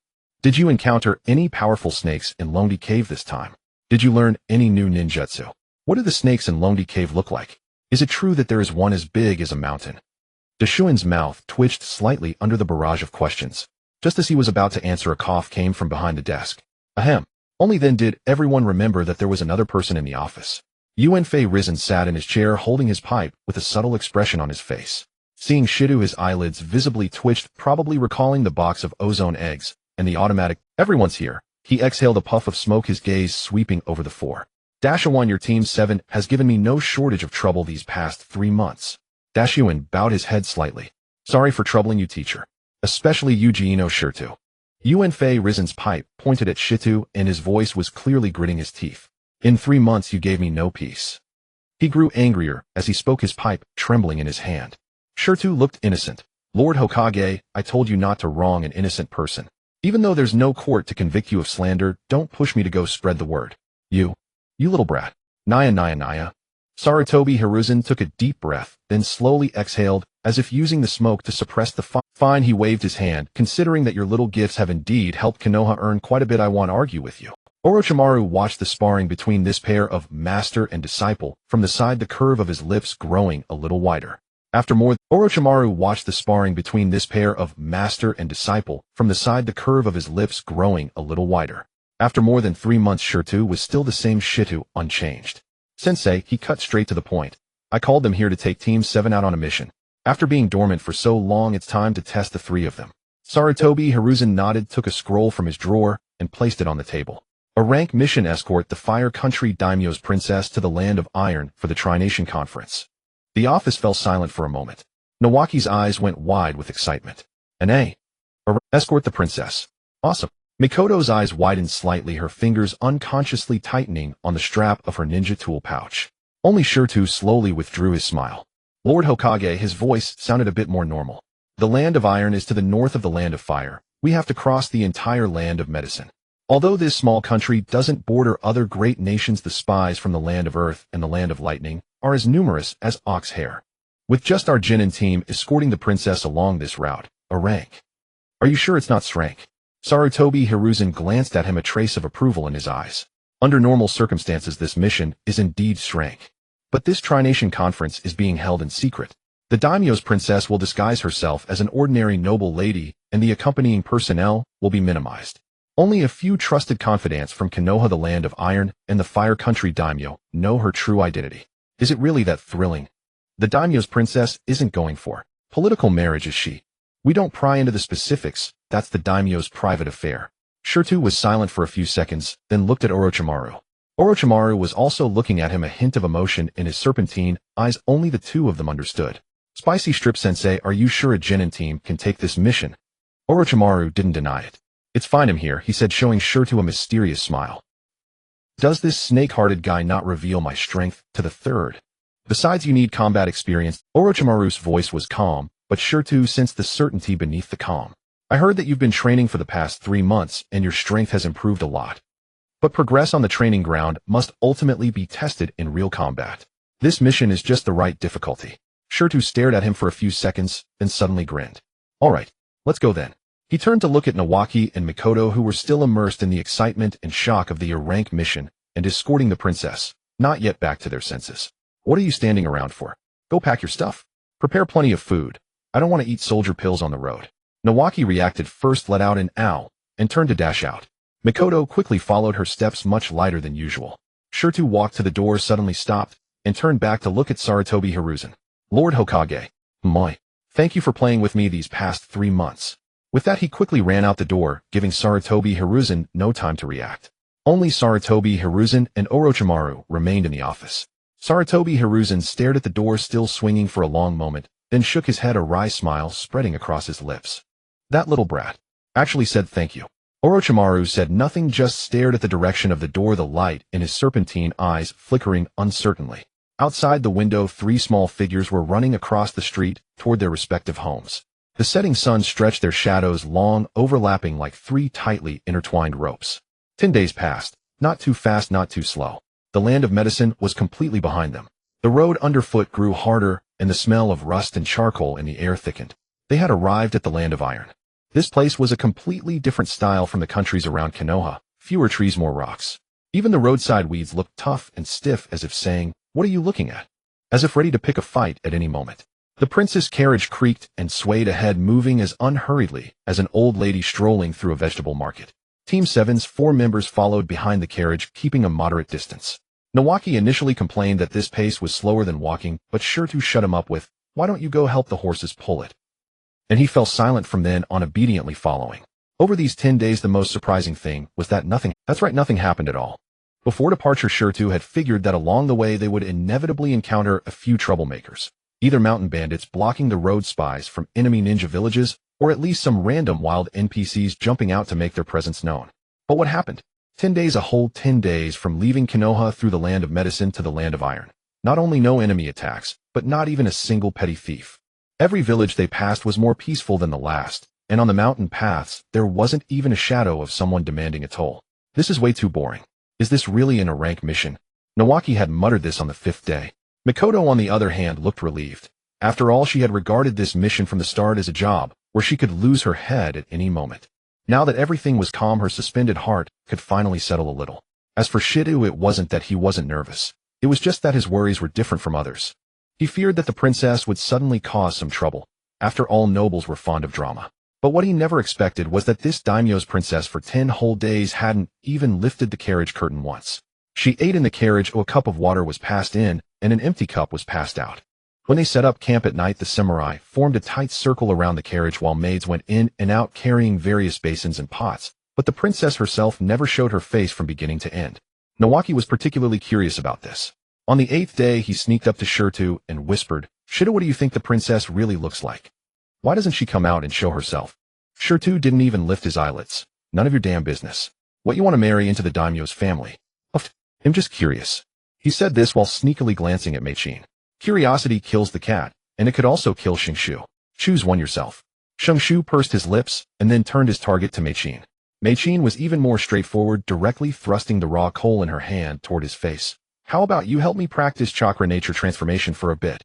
did you encounter any powerful snakes in Longdi cave this time? Did you learn any new ninjutsu? What do the snakes in Longdi cave look like? Is it true that there is one as big as a mountain? Dashuin's mouth twitched slightly under the barrage of questions. Just as he was about to answer, a cough came from behind the desk. Ahem. Only then did everyone remember that there was another person in the office. Yuanfei Rizen sat in his chair holding his pipe with a subtle expression on his face. Seeing Shitu, his eyelids visibly twitched, probably recalling the box of ozone eggs and the automatic, everyone's here. He exhaled a puff of smoke, his gaze sweeping over the floor. Dashuin, your Team 7 has given me no shortage of trouble these past 3 months. Dashuin bowed his head slightly. Sorry for troubling you, teacher. Especially you, Jiino Shirtu. Yuanfei Rizen's pipe pointed at Shitu, and his voice was clearly gritting his teeth. In 3 months you gave me no peace. He grew angrier as he spoke, his pipe trembling in his hand. Shirtu looked innocent. Lord Hokage, I told you not to wrong an innocent person. Even though there's no court to convict you of slander, don't push me to go spread the word. You little brat. Naya. Sarutobi Hiruzen took a deep breath, then slowly exhaled, as if using the smoke to suppress the fine. He waved his hand. Considering that your little gifts have indeed helped Konoha earn quite a bit, I won't argue with you. Orochimaru watched the sparring between this pair of master and disciple from the side, the curve of his lips growing a little wider. Orochimaru watched the sparring between this pair of master and disciple from the side, the curve of his lips growing a little wider. After more than 3 months, Shirtu was still the same Shitu, unchanged. Sensei, he cut straight to the point. I called them here to take Team 7 out on a mission. After being dormant for so long, it's time to test the 3 of them. Sarutobi Hiruzen nodded, took a scroll from his drawer, and placed it on the table. A rank mission: escort the Fire Country Daimyo's princess to the Land of Iron for the Tri-Nation Conference. The office fell silent for a moment. Nawaki's eyes went wide with excitement. Escort the princess. Awesome. Mikoto's eyes widened slightly, her fingers unconsciously tightening on the strap of her ninja tool pouch. Only Shirtu slowly withdrew his smile. Lord Hokage, his voice sounded a bit more normal. The Land of Iron is to the north of the Land of Fire. We have to cross the entire Land of Medicine. Although this small country doesn't border other great nations, the spies from the Land of Earth and the Land of Lightning are as numerous as ox hair. With just our Jinin team escorting the princess along this route, a rank. Are you sure it's not Srank? Sarutobi Hiruzen glanced at him, a trace of approval in his eyes. Under normal circumstances, this mission is indeed Srank. But this Tri-Nation Conference is being held in secret. The Daimyo's princess will disguise herself as an ordinary noble lady, and the accompanying personnel will be minimized. Only a few trusted confidants from Konoha, the Land of Iron, and the Fire Country Daimyo know her true identity. Is it really that thrilling? The Daimyo's princess isn't going for political marriage, is she? We don't pry into the specifics, that's the Daimyo's private affair. Shirtu was silent for a few seconds, then looked at Orochimaru. Orochimaru was also looking at him, a hint of emotion in his serpentine eyes. Only the two of them understood. Spicy Strip Sensei, are you sure a Jinin team can take this mission? Orochimaru didn't deny it. It's fine, I'm here, he said, showing Shirtu a mysterious smile. Does this snake-hearted guy not reveal my strength to the third? Besides, you need combat experience. Orochimaru's voice was calm, but Shirtu sensed the certainty beneath the calm. I heard that you've been training for the past 3 months, and your strength has improved a lot. But progress on the training ground must ultimately be tested in real combat. This mission is just the right difficulty. Shirtu stared at him for a few seconds, then suddenly grinned. All right, let's go then. He turned to look at Nawaki and Mikoto, who were still immersed in the excitement and shock of the rank mission and escorting the princess, not yet back to their senses. What are you standing around for? Go pack your stuff. Prepare plenty of food. I don't want to eat soldier pills on the road. Nawaki reacted first, let out an ow, and turned to dash out. Mikoto quickly followed her steps, much lighter than usual. Shirtu walked to the door, suddenly stopped, and turned back to look at Sarutobi Hiruzen. Lord Hokage. My. Thank you for playing with me these past 3 months. With that, he quickly ran out the door, giving Sarutobi Hiruzen no time to react. Only Sarutobi Hiruzen and Orochimaru remained in the office. Sarutobi Hiruzen stared at the door, still swinging, for a long moment, then shook his head, a wry smile spreading across his lips. That little brat actually said thank you. Orochimaru said nothing, just stared at the direction of the door, the light in his serpentine eyes flickering uncertainly. Outside the window, 3 small figures were running across the street toward their respective homes. The setting sun stretched their shadows long, overlapping like 3 tightly intertwined ropes. 10 days passed, not too fast, not too slow. The land of medicine was completely behind them. The road underfoot grew harder, and the smell of rust and charcoal in the air thickened. They had arrived at the land of iron. This place was a completely different style from the countries around Konoha, fewer trees, more rocks. Even the roadside weeds looked tough and stiff, as if saying, "What are you looking at?" As if ready to pick a fight at any moment. The prince's carriage creaked and swayed ahead, moving as unhurriedly as an old lady strolling through a vegetable market. Team 7's 4 members followed behind the carriage, keeping a moderate distance. Nawaki initially complained that this pace was slower than walking, but Shirtu shut him up with, "Why don't you go help the horses pull it?" And he fell silent from then on, obediently following. Over these 10 days, the most surprising thing was that nothing happened at all. Before departure, Shirtu had figured that along the way they would inevitably encounter a few troublemakers, either mountain bandits blocking the road, spies from enemy ninja villages, or at least some random wild NPCs jumping out to make their presence known. But what happened? 10 days, a whole 10 days from leaving Konoha through the land of medicine to the land of iron. Not only no enemy attacks, but not even a single petty thief. Every village they passed was more peaceful than the last, and on the mountain paths, there wasn't even a shadow of someone demanding a toll. This is way too boring. Is this really a rank mission? Nawaki had muttered this on the 5th day. Mikoto, on the other hand, looked relieved. After all, she had regarded this mission from the start as a job, where she could lose her head at any moment. Now that everything was calm, her suspended heart could finally settle a little. As for Shirtu, it wasn't that he wasn't nervous. It was just that his worries were different from others. He feared that the princess would suddenly cause some trouble. After all, nobles were fond of drama. But what he never expected was that this daimyo's princess for 10 whole days hadn't even lifted the carriage curtain once. She ate in the carriage, a cup of water was passed in, and an empty cup was passed out. When they set up camp at night, the samurai formed a tight circle around the carriage while maids went in and out carrying various basins and pots, but the princess herself never showed her face from beginning to end. Nawaki was particularly curious about this. On the 8th day, he sneaked up to Shirtu and whispered, "Shirtu, what do you think the princess really looks like? Why doesn't she come out and show herself?" Shirtu didn't even lift his eyelids. "None of your damn business. What, you want to marry into the daimyo's family?" "I'm just curious." He said this while sneakily glancing at Meichin. Curiosity kills the cat, and it could also kill Shingshu. Choose one yourself. Shingshu pursed his lips and then turned his target to Meichin. Meichin was even more straightforward, directly thrusting the raw coal in her hand toward his face. "How about you help me practice chakra nature transformation for a bit?"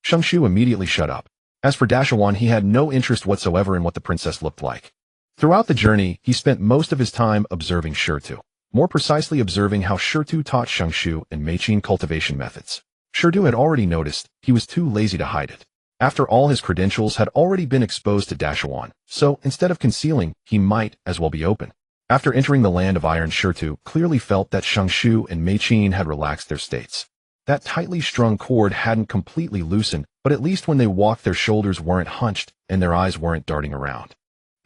Shingshu immediately shut up. As for Dashawan, he had no interest whatsoever in what the princess looked like. Throughout the journey, he spent most of his time observing Shirtu. More precisely, observing how Shirtu taught Shingshu and Meichin cultivation methods. Shirtu had already noticed he was too lazy to hide it. After all, his credentials had already been exposed to Dashawan, so instead of concealing, he might as well be open. After entering the land of iron, Shirtu clearly felt that Shingshu and Meichin had relaxed their states. That tightly strung cord hadn't completely loosened, but at least when they walked, their shoulders weren't hunched and their eyes weren't darting around.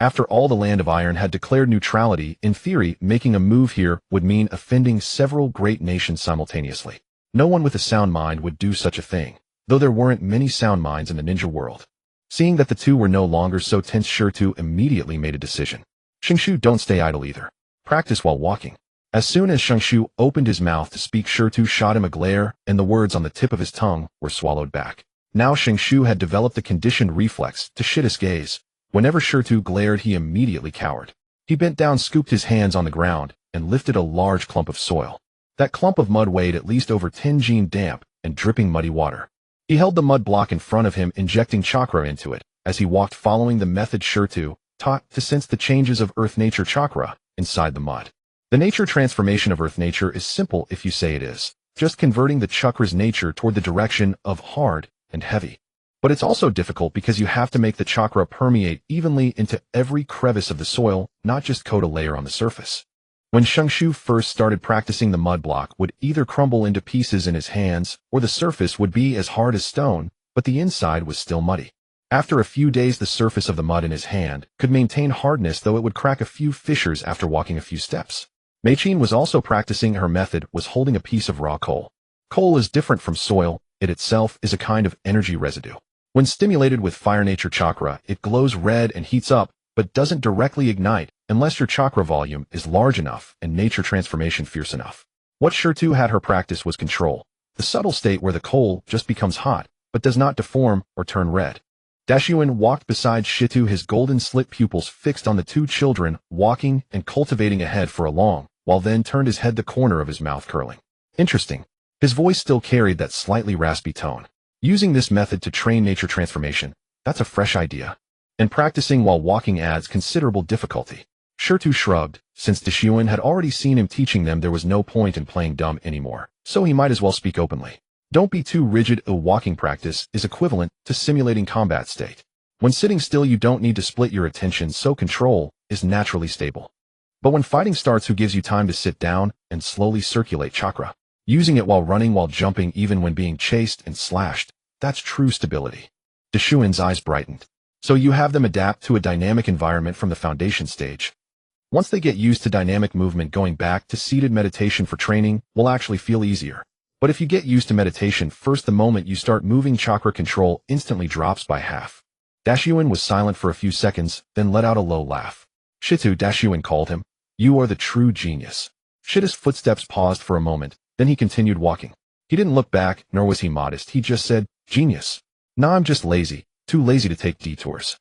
After all, the land of iron had declared neutrality. In theory, making a move here would mean offending several great nations simultaneously. No one with a sound mind would do such a thing, though there weren't many sound minds in the ninja world. Seeing that the two were no longer so tense, Shirtu immediately made a decision. "Shingshu, don't stay idle either. Practice while walking." As soon as Shingshu opened his mouth to speak, Shirtu shot him a glare, and the words on the tip of his tongue were swallowed back. Now Shingshu had developed a conditioned reflex to shit his gaze. Whenever Shirtu glared, he immediately cowered. He bent down, scooped his hands on the ground, and lifted a large clump of soil. That clump of mud weighed at least over 10 gene, damp and dripping muddy water. He held the mud block in front of him, injecting chakra into it, as he walked following the method Shirtu taught to sense the changes of Earth Nature chakra inside the mud. The nature transformation of Earth Nature is simple if you say it is, just converting the chakra's nature toward the direction of hard and heavy. But it's also difficult because you have to make the chakra permeate evenly into every crevice of the soil, not just coat a layer on the surface. When Xiangshu first started practicing, the mud block would either crumble into pieces in his hands, or the surface would be as hard as stone, but the inside was still muddy. After a few days, the surface of the mud in his hand could maintain hardness, though it would crack a few fissures after walking a few steps. Meichin was also practicing. Her method was holding a piece of raw coal. Coal is different from soil. It itself is a kind of energy residue. When stimulated with fire nature chakra, it glows red and heats up, but doesn't directly ignite unless your chakra volume is large enough and nature transformation fierce enough. What Shirtu had her practice was control, the subtle state where the coal just becomes hot, but does not deform or turn red. Dashyuan walked beside Shitu, his golden slit pupils fixed on the two children, walking and cultivating ahead for a long, while then turned his head, the corner of his mouth curling. Interesting. His voice still carried that slightly raspy tone. Using this method to train nature transformation, that's a fresh idea. And practicing while walking adds considerable difficulty. Shirtu shrugged. Since Dashyuan had already seen him teaching them, there was no point in playing dumb anymore, so he might as well speak openly. Don't be too rigid. A walking practice is equivalent to simulating combat state. When sitting still, you don't need to split your attention, so control is naturally stable. But when fighting starts, who gives you time to sit down and slowly circulate chakra? Using it while running, while jumping, even when being chased and slashed, that's true stability. Dashyuan's eyes brightened. So you have them adapt to a dynamic environment from the foundation stage. Once they get used to dynamic movement, going back to seated meditation for training will actually feel easier. But if you get used to meditation first, the moment you start moving, chakra control instantly drops by half. Dashyuan was silent for a few seconds, then let out a low laugh. Shitu, Dashyuan called him. You are the true genius. Shitu's footsteps paused for a moment, then he continued walking. He didn't look back, nor was he modest. He just said, genius. Nah, I'm just lazy, too lazy to take detours.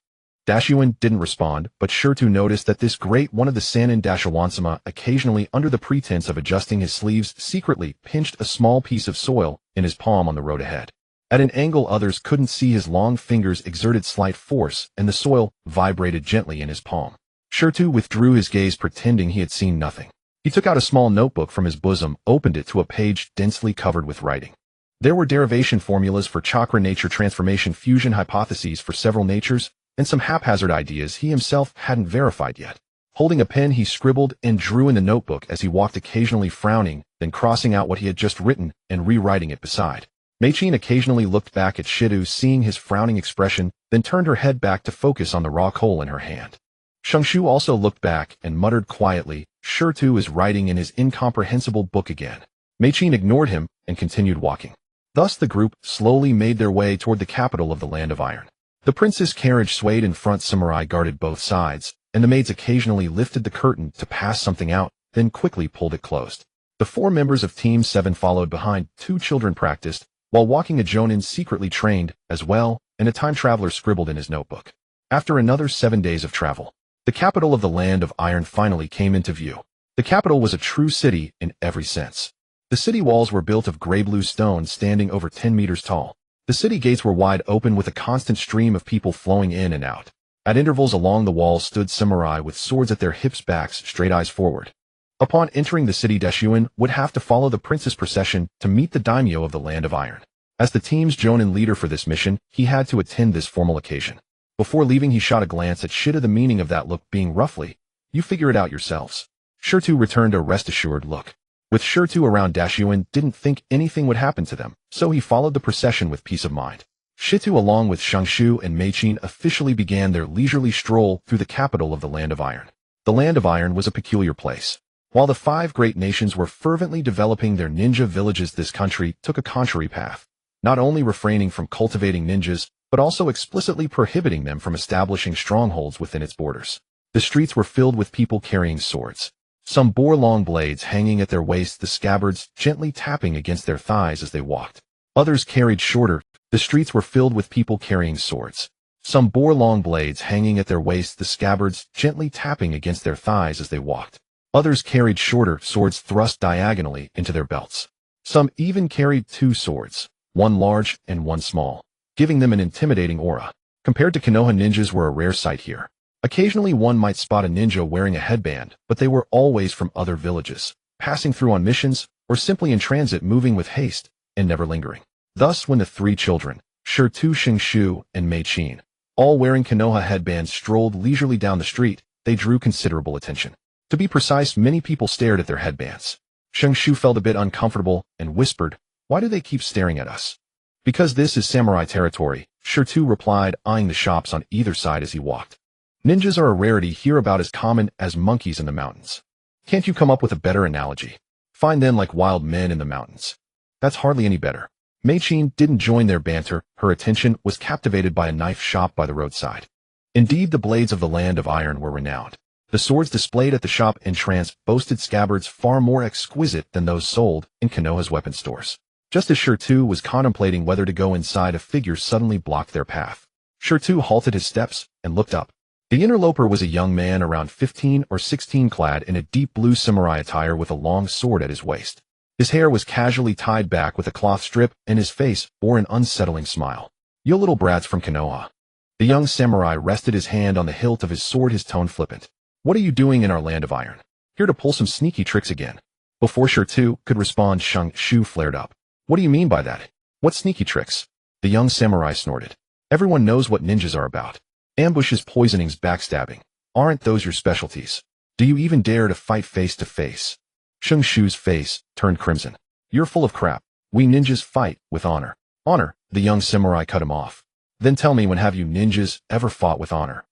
Dashyuan didn't respond, but Shirtu noticed that this great one of the Sannin Dashawansama occasionally, under the pretense of adjusting his sleeves, secretly pinched a small piece of soil in his palm on the road ahead. At an angle others couldn't see, his long fingers exerted slight force, and the soil vibrated gently in his palm. Shirtu withdrew his gaze, pretending he had seen nothing. He took out a small notebook from his bosom, opened it to a page densely covered with writing. There were derivation formulas for chakra, nature transformation, fusion hypotheses for several natures, and some haphazard ideas he himself hadn't verified yet. Holding a pen, he scribbled and drew in the notebook as he walked, occasionally frowning, then crossing out what he had just written and rewriting it beside. Meichin occasionally looked back at Shitu, seeing his frowning expression, then turned her head back to focus on the raw coal in her hand. Xiangshu also looked back and muttered quietly, Shirtu is writing in his incomprehensible book again. Meichin ignored him and continued walking. Thus the group slowly made their way toward the capital of the Land of Iron. The prince's carriage swayed in front, samurai guarded both sides, and the maids occasionally lifted the curtain to pass something out, then quickly pulled it closed. The 4 members of Team 7 followed behind. 2 children practiced, while walking. A jonin secretly trained as well, and a time traveler scribbled in his notebook. After another 7 days of travel, the capital of the Land of Iron finally came into view. The capital was a true city in every sense. The city walls were built of gray blue stone, standing over 10 meters tall. The city gates were wide open, with a constant stream of people flowing in and out. At intervals along the walls stood samurai with swords at their hips, backs straight, eyes forward. Upon entering the city, Dashyuan would have to follow the prince's procession to meet the daimyo of the Land of Iron. As the team's jonin leader for this mission, he had to attend this formal occasion. Before leaving, he shot a glance at Shitu, the meaning of that look being roughly, "You figure it out yourselves." Shirtu returned a rest-assured look. With Shirtu around, Dashyuan didn't think anything would happen to them, so he followed the procession with peace of mind. Shitu, along with Xiangshu and Meichin, officially began their leisurely stroll through the capital of the Land of Iron. The Land of Iron was a peculiar place. While the 5 great nations were fervently developing their ninja villages, this country took a contrary path, not only refraining from cultivating ninjas, but also explicitly prohibiting them from establishing strongholds within its borders. The streets were filled with people carrying swords. Some bore long blades hanging at their waists, the scabbards gently tapping against their thighs as they walked. Others carried shorter. The streets were filled with people carrying swords. Some bore long blades hanging at their waists, the scabbards gently tapping against their thighs as they walked. Others carried shorter swords thrust diagonally into their belts. Some even carried 2 swords. one large and one small, giving them an intimidating aura. Compared to Konoha, ninjas were a rare sight here. Occasionally one might spot a ninja wearing a headband, but they were always from other villages, passing through on missions, or simply in transit, moving with haste and never lingering. Thus, when the three children, Shirtu, Shingshu, and Mei-chin, all wearing Konoha headbands, strolled leisurely down the street, they drew considerable attention. To be precise, many people stared at their headbands. Shingshu felt a bit uncomfortable and whispered, "Why do they keep staring at us?" "Because this is samurai territory," Shirtu replied, eyeing the shops on either side as he walked. "Ninjas are a rarity here, about as common as monkeys in the mountains. Can't you come up with a better analogy? Find them like wild men in the mountains." "That's hardly any better." Mei-chin didn't join their banter. Her attention was captivated by a knife shop by the roadside. Indeed, the blades of the Land of Iron were renowned. The swords displayed at the shop entrance boasted scabbards far more exquisite than those sold in Konoha's weapon stores. Just as Shirtu was contemplating whether to go inside, a figure suddenly blocked their path. Shirtu halted his steps and looked up. The interloper was a young man around 15 or 16, clad in a deep blue samurai attire with a long sword at his waist. His hair was casually tied back with a cloth strip, and his face bore an unsettling smile. "You little brats from Konoha." The young samurai rested his hand on the hilt of his sword, his tone flippant. "What are you doing in our Land of Iron? Here to pull some sneaky tricks again?" Before Shirtu could respond, Shingshu flared up. "What do you mean by that? What sneaky tricks?" The young samurai snorted. "Everyone knows what ninjas are about. Ambushes, poisonings, backstabbing. Aren't those your specialties? Do you even dare to fight face to face?" Shingshu's face turned crimson. "You're full of crap. We ninjas fight with honor." "Honor?" The young samurai cut him off. "Then tell me, when have you ninjas ever fought with honor?"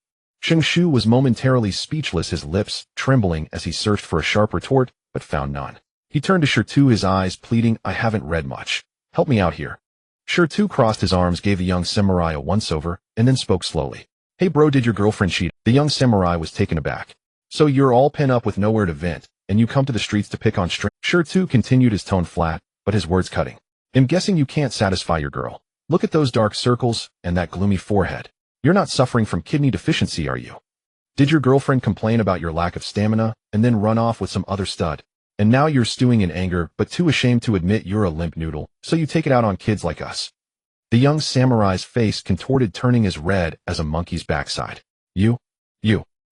Shingshu was momentarily speechless, his lips trembling as he searched for a sharp retort, but found none. He turned to Shirtu, his eyes pleading, "I haven't read much. Help me out here." Shirtu crossed his arms, gave the young samurai a once-over, and then spoke slowly. "Hey bro, did your girlfriend cheat?" The young samurai was taken aback. "So you're all pent up with nowhere to vent, and you come to the streets to pick on strangers?" Shirtu continued, his tone flat, but his words cutting. "I'm guessing you can't satisfy your girl. Look at those dark circles and that gloomy forehead. You're not suffering from kidney deficiency, are you? Did your girlfriend complain about your lack of stamina and then run off with some other stud? And now you're stewing in anger, but too ashamed to admit you're a limp noodle, so you take it out on kids like us." The young samurai's face contorted, turning as red as a monkey's backside. You.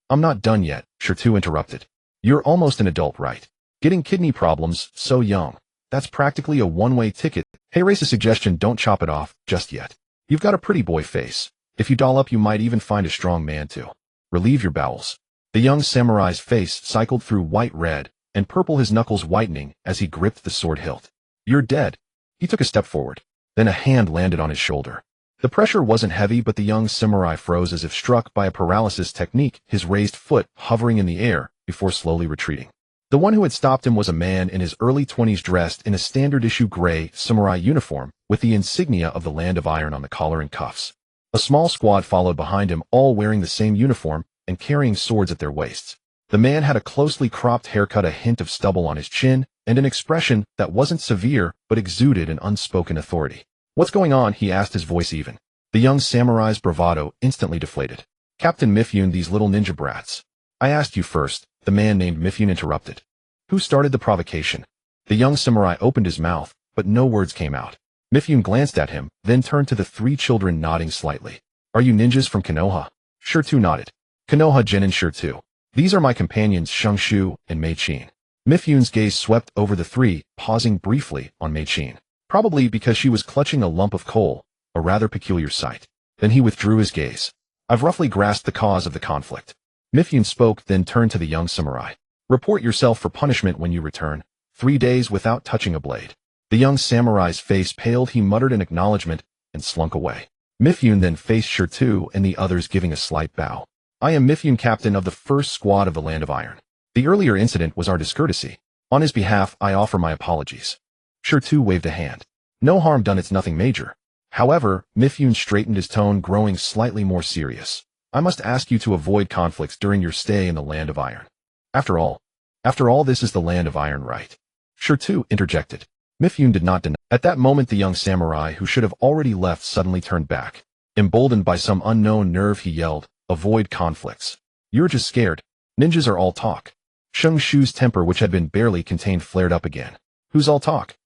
"I'm not done yet," Shirtu interrupted. "You're almost an adult, right? Getting kidney problems so young. That's practically a one-way ticket. Hey, raise a suggestion, don't chop it off just yet. You've got a pretty boy face. If you doll up, you might even find a strong man to relieve your bowels." The young samurai's face cycled through white, red, and purple, his knuckles whitening as he gripped the sword hilt. "You're dead." He took a step forward. Then a hand landed on his shoulder. The pressure wasn't heavy, but the young samurai froze as if struck by a paralysis technique, his raised foot hovering in the air before slowly retreating. The one who had stopped him was a man in his early 20s, dressed in a standard-issue gray samurai uniform with the insignia of the Land of Iron on the collar and cuffs. A small squad followed behind him, all wearing the same uniform and carrying swords at their waists. The man had a closely cropped haircut, a hint of stubble on his chin, and an expression that wasn't severe but exuded an unspoken authority. "What's going on?" he asked, his voice even. The young samurai's bravado instantly deflated. "Captain Mifune, these little ninja brats." "I asked you first," the man named Mifune interrupted. "Who started the provocation?" The young samurai opened his mouth, but no words came out. Mifune glanced at him, then turned to the three children, nodding slightly. "Are you ninjas from Konoha?" Shirtu nodded. "Konoha, Jin, and Shirtu. These are my companions, Shingshu and Mei-chin." Mifune's gaze swept over the three, pausing briefly on Mei-chin, probably because she was clutching a lump of coal, a rather peculiar sight. Then he withdrew his gaze. "I've roughly grasped the cause of the conflict." Mifune spoke, then turned to the young samurai. "Report yourself for punishment when you return. 3 days without touching a blade." The young samurai's face paled. He muttered an acknowledgement and slunk away. Mifune then faced Shirtu and the others, giving a slight bow. "I am Mifune, captain of the first squad of the Land of Iron. The earlier incident was our discourtesy. On his behalf, I offer my apologies." Shirtu waved a hand. "No harm done, it's nothing major." However, Mifune straightened his tone, growing slightly more serious. "I must ask you to avoid conflicts during your stay in the Land of Iron. After all, this is the Land of Iron, right?" Shirtu interjected. Mifune did not deny. At that moment, the young samurai, who should have already left, suddenly turned back. Emboldened by some unknown nerve, he yelled, "Avoid conflicts. You're just scared. Ninjas are all talk." Shingshu's temper, which had been barely contained, flared up again. "Who's all talk?"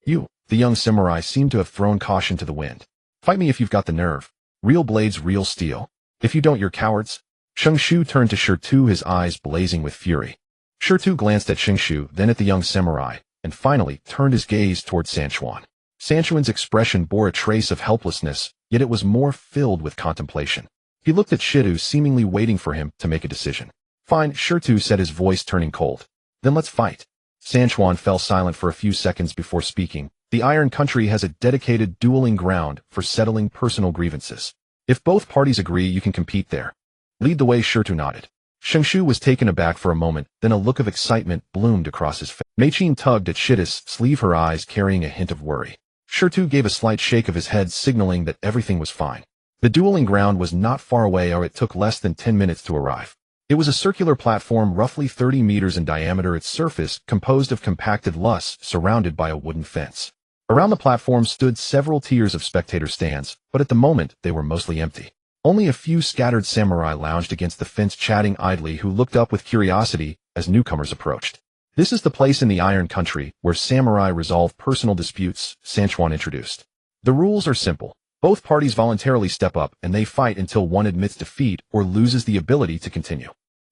"You." The young samurai seemed to have thrown caution to the wind. Fight me if you've got the nerve. Real blades, real steel. If you don't, you're cowards. Xingshu turned to Shirtu, his eyes blazing with fury. Shirtu glanced at Xingshu, then at the young samurai, and finally turned his gaze toward Sanchuan. Sanchuan's expression bore a trace of helplessness, yet it was more filled with contemplation. He looked at Shirtu, seemingly waiting for him to make a decision. Fine, Shirtu said, his voice turning cold. Then let's fight. Sanchuan fell silent for a few seconds before speaking. The Iron Country has a dedicated dueling ground for settling personal grievances. If both parties agree, you can compete there. Lead the way. Shirtu nodded. Xingshu was taken aback for a moment, then a look of excitement bloomed across his face. Mei-chin tugged at Shirtu's sleeve, her eyes carrying a hint of worry. Shirtu gave a slight shake of his head, signaling that everything was fine. The dueling ground was not far away, or it took less than 10 minutes to arrive. It was a circular platform roughly 30 meters in diameter, its surface composed of compacted luss surrounded by a wooden fence. Around the platform stood several tiers of spectator stands, but at the moment they were mostly empty. Only a few scattered samurai lounged against the fence, chatting idly, who looked up with curiosity as newcomers approached. This is the place in the Iron Country where samurai resolve personal disputes, Sanchuan introduced. The rules are simple. Both parties voluntarily step up and they fight until one admits defeat or loses the ability to continue.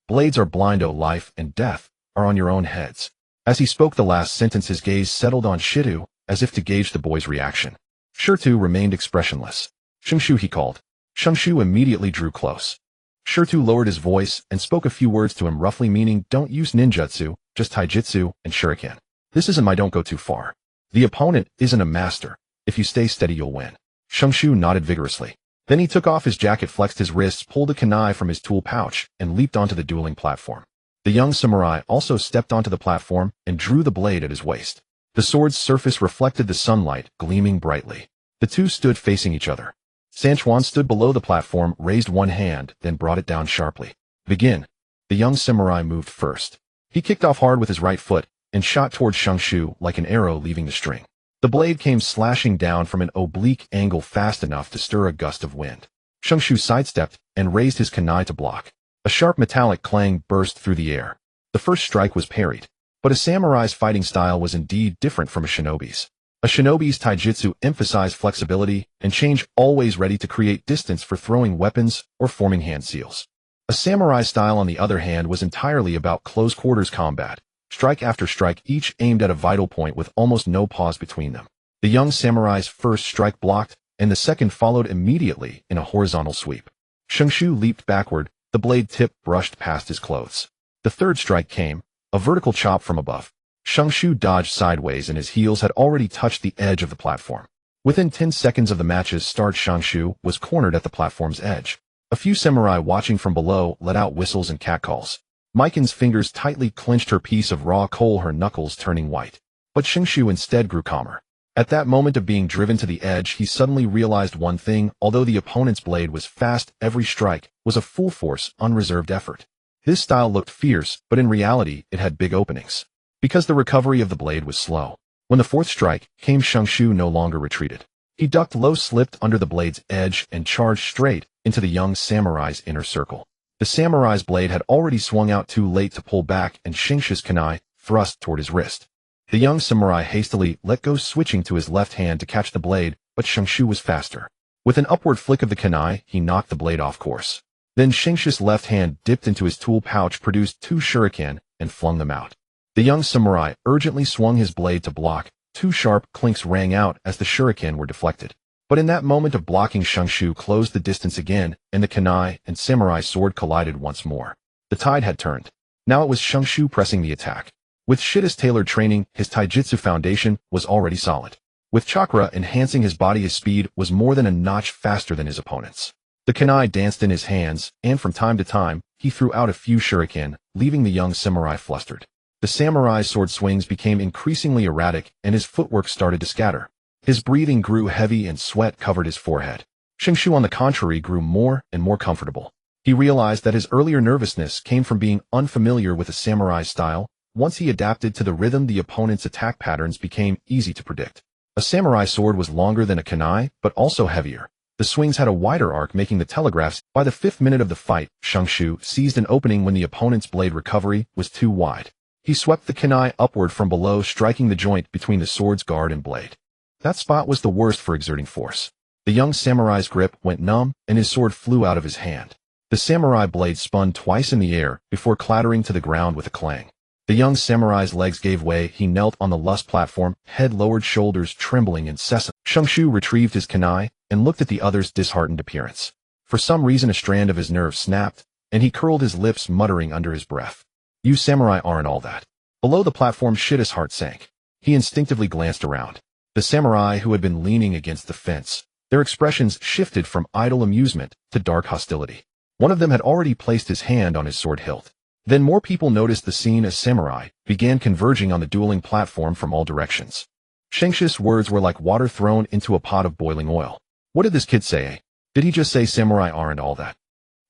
Blades are blind, oh, life and death are on your own heads. As he spoke the last sentence, his gaze settled on Shirtu, as if to gauge the boy's reaction. Shirtu remained expressionless. Xingshu, he called. Xingshu immediately drew close. Shirtu lowered his voice and spoke a few words to him, roughly meaning, don't use ninjutsu, just taijutsu and shuriken. This isn't my don't go too far. The opponent isn't a master. If you stay steady, you'll win. Xingshu nodded vigorously. Then he took off his jacket, flexed his wrists, pulled a kunai from his tool pouch, and leaped onto the dueling platform. The young samurai also stepped onto the platform and drew the blade at his waist. The sword's surface reflected the sunlight, gleaming brightly. The two stood facing each other. Sanchuan stood below the platform, raised one hand, then brought it down sharply. Begin. The young samurai moved first. He kicked off hard with his right foot and shot towards Xingshu like an arrow leaving the string. The blade came slashing down from an oblique angle fast enough to stir a gust of wind. Xingshu sidestepped and raised his kunai to block. A sharp metallic clang burst through the air. The first strike was parried. But a samurai's fighting style was indeed different from a shinobi's. A shinobi's taijutsu emphasized flexibility and change, always ready to create distance for throwing weapons or forming hand seals. A samurai style, on the other hand, was entirely about close-quarters combat. Strike after strike, each aimed at a vital point with almost no pause between them. The young samurai's first strike blocked, and the second followed immediately in a horizontal sweep. Xingshu leaped backward, the blade tip brushed past his clothes. The third strike came, a vertical chop from above. Xingshu dodged sideways and his heels had already touched the edge of the platform. Within 10 seconds of the match's start, Xingshu was cornered at the platform's edge. A few samurai watching from below let out whistles and catcalls. Maiken's fingers tightly clenched her piece of raw coal, her knuckles turning white. But Xingshu instead grew calmer. At that moment of being driven to the edge, he suddenly realized one thing: although the opponent's blade was fast, every strike was a full-force, unreserved effort. This style looked fierce, but in reality, it had big openings. Because the recovery of the blade was slow. When the fourth strike came, Xingshu no longer retreated. He ducked low, slipped under the blade's edge, and charged straight into the young samurai's inner circle. The samurai's blade had already swung out too late to pull back, and Xingshu's kunai thrust toward his wrist. The young samurai hastily let go, switching to his left hand to catch the blade, but Xingshu was faster. With an upward flick of the kunai, he knocked the blade off course. Then Xingshu's left hand dipped into his tool pouch, produced 2 shuriken, and flung them out. The young samurai urgently swung his blade to block. 2 sharp clinks rang out as the shuriken were deflected. But in that moment of blocking, Xingshu closed the distance again, and the kunai and samurai sword collided once more. The tide had turned. Now it was Xingshu pressing the attack. With Shirtu's tailored training, his taijutsu foundation was already solid. With chakra enhancing his body, his speed was more than a notch faster than his opponent's. The kunai danced in his hands, and from time to time, he threw out a few shuriken, leaving the young samurai flustered. The samurai's sword swings became increasingly erratic, and his footwork started to scatter. His breathing grew heavy and sweat covered his forehead. Xingshu, on the contrary, grew more and more comfortable. He realized that his earlier nervousness came from being unfamiliar with the samurai's style. Once he adapted to the rhythm, the opponent's attack patterns became easy to predict. A samurai sword was longer than a kunai, but also heavier. The swings had a wider arc, making the telegraphs. By the 5th minute of the fight, Xingshu seized an opening when the opponent's blade recovery was too wide. He swept the kunai upward from below, striking the joint between the sword's guard and blade. That spot was the worst for exerting force. The young samurai's grip went numb, and his sword flew out of his hand. The samurai blade spun twice in the air before clattering to the ground with a clang. The young samurai's legs gave way. He knelt on the lust platform, head lowered, shoulders trembling incessantly. Shungshu retrieved his kunai and looked at the other's disheartened appearance. For some reason a strand of his nerve snapped, and he curled his lips, muttering under his breath, "You samurai aren't all that." Below the platform, Shida's heart sank. He instinctively glanced around. The samurai who had been leaning against the fence, their expressions shifted from idle amusement to dark hostility. One of them had already placed his hand on his sword hilt. Then more people noticed the scene as samurai began converging on the dueling platform from all directions. Shengshi's words were like water thrown into a pot of boiling oil. What did this kid say? Did he just say samurai aren't all that?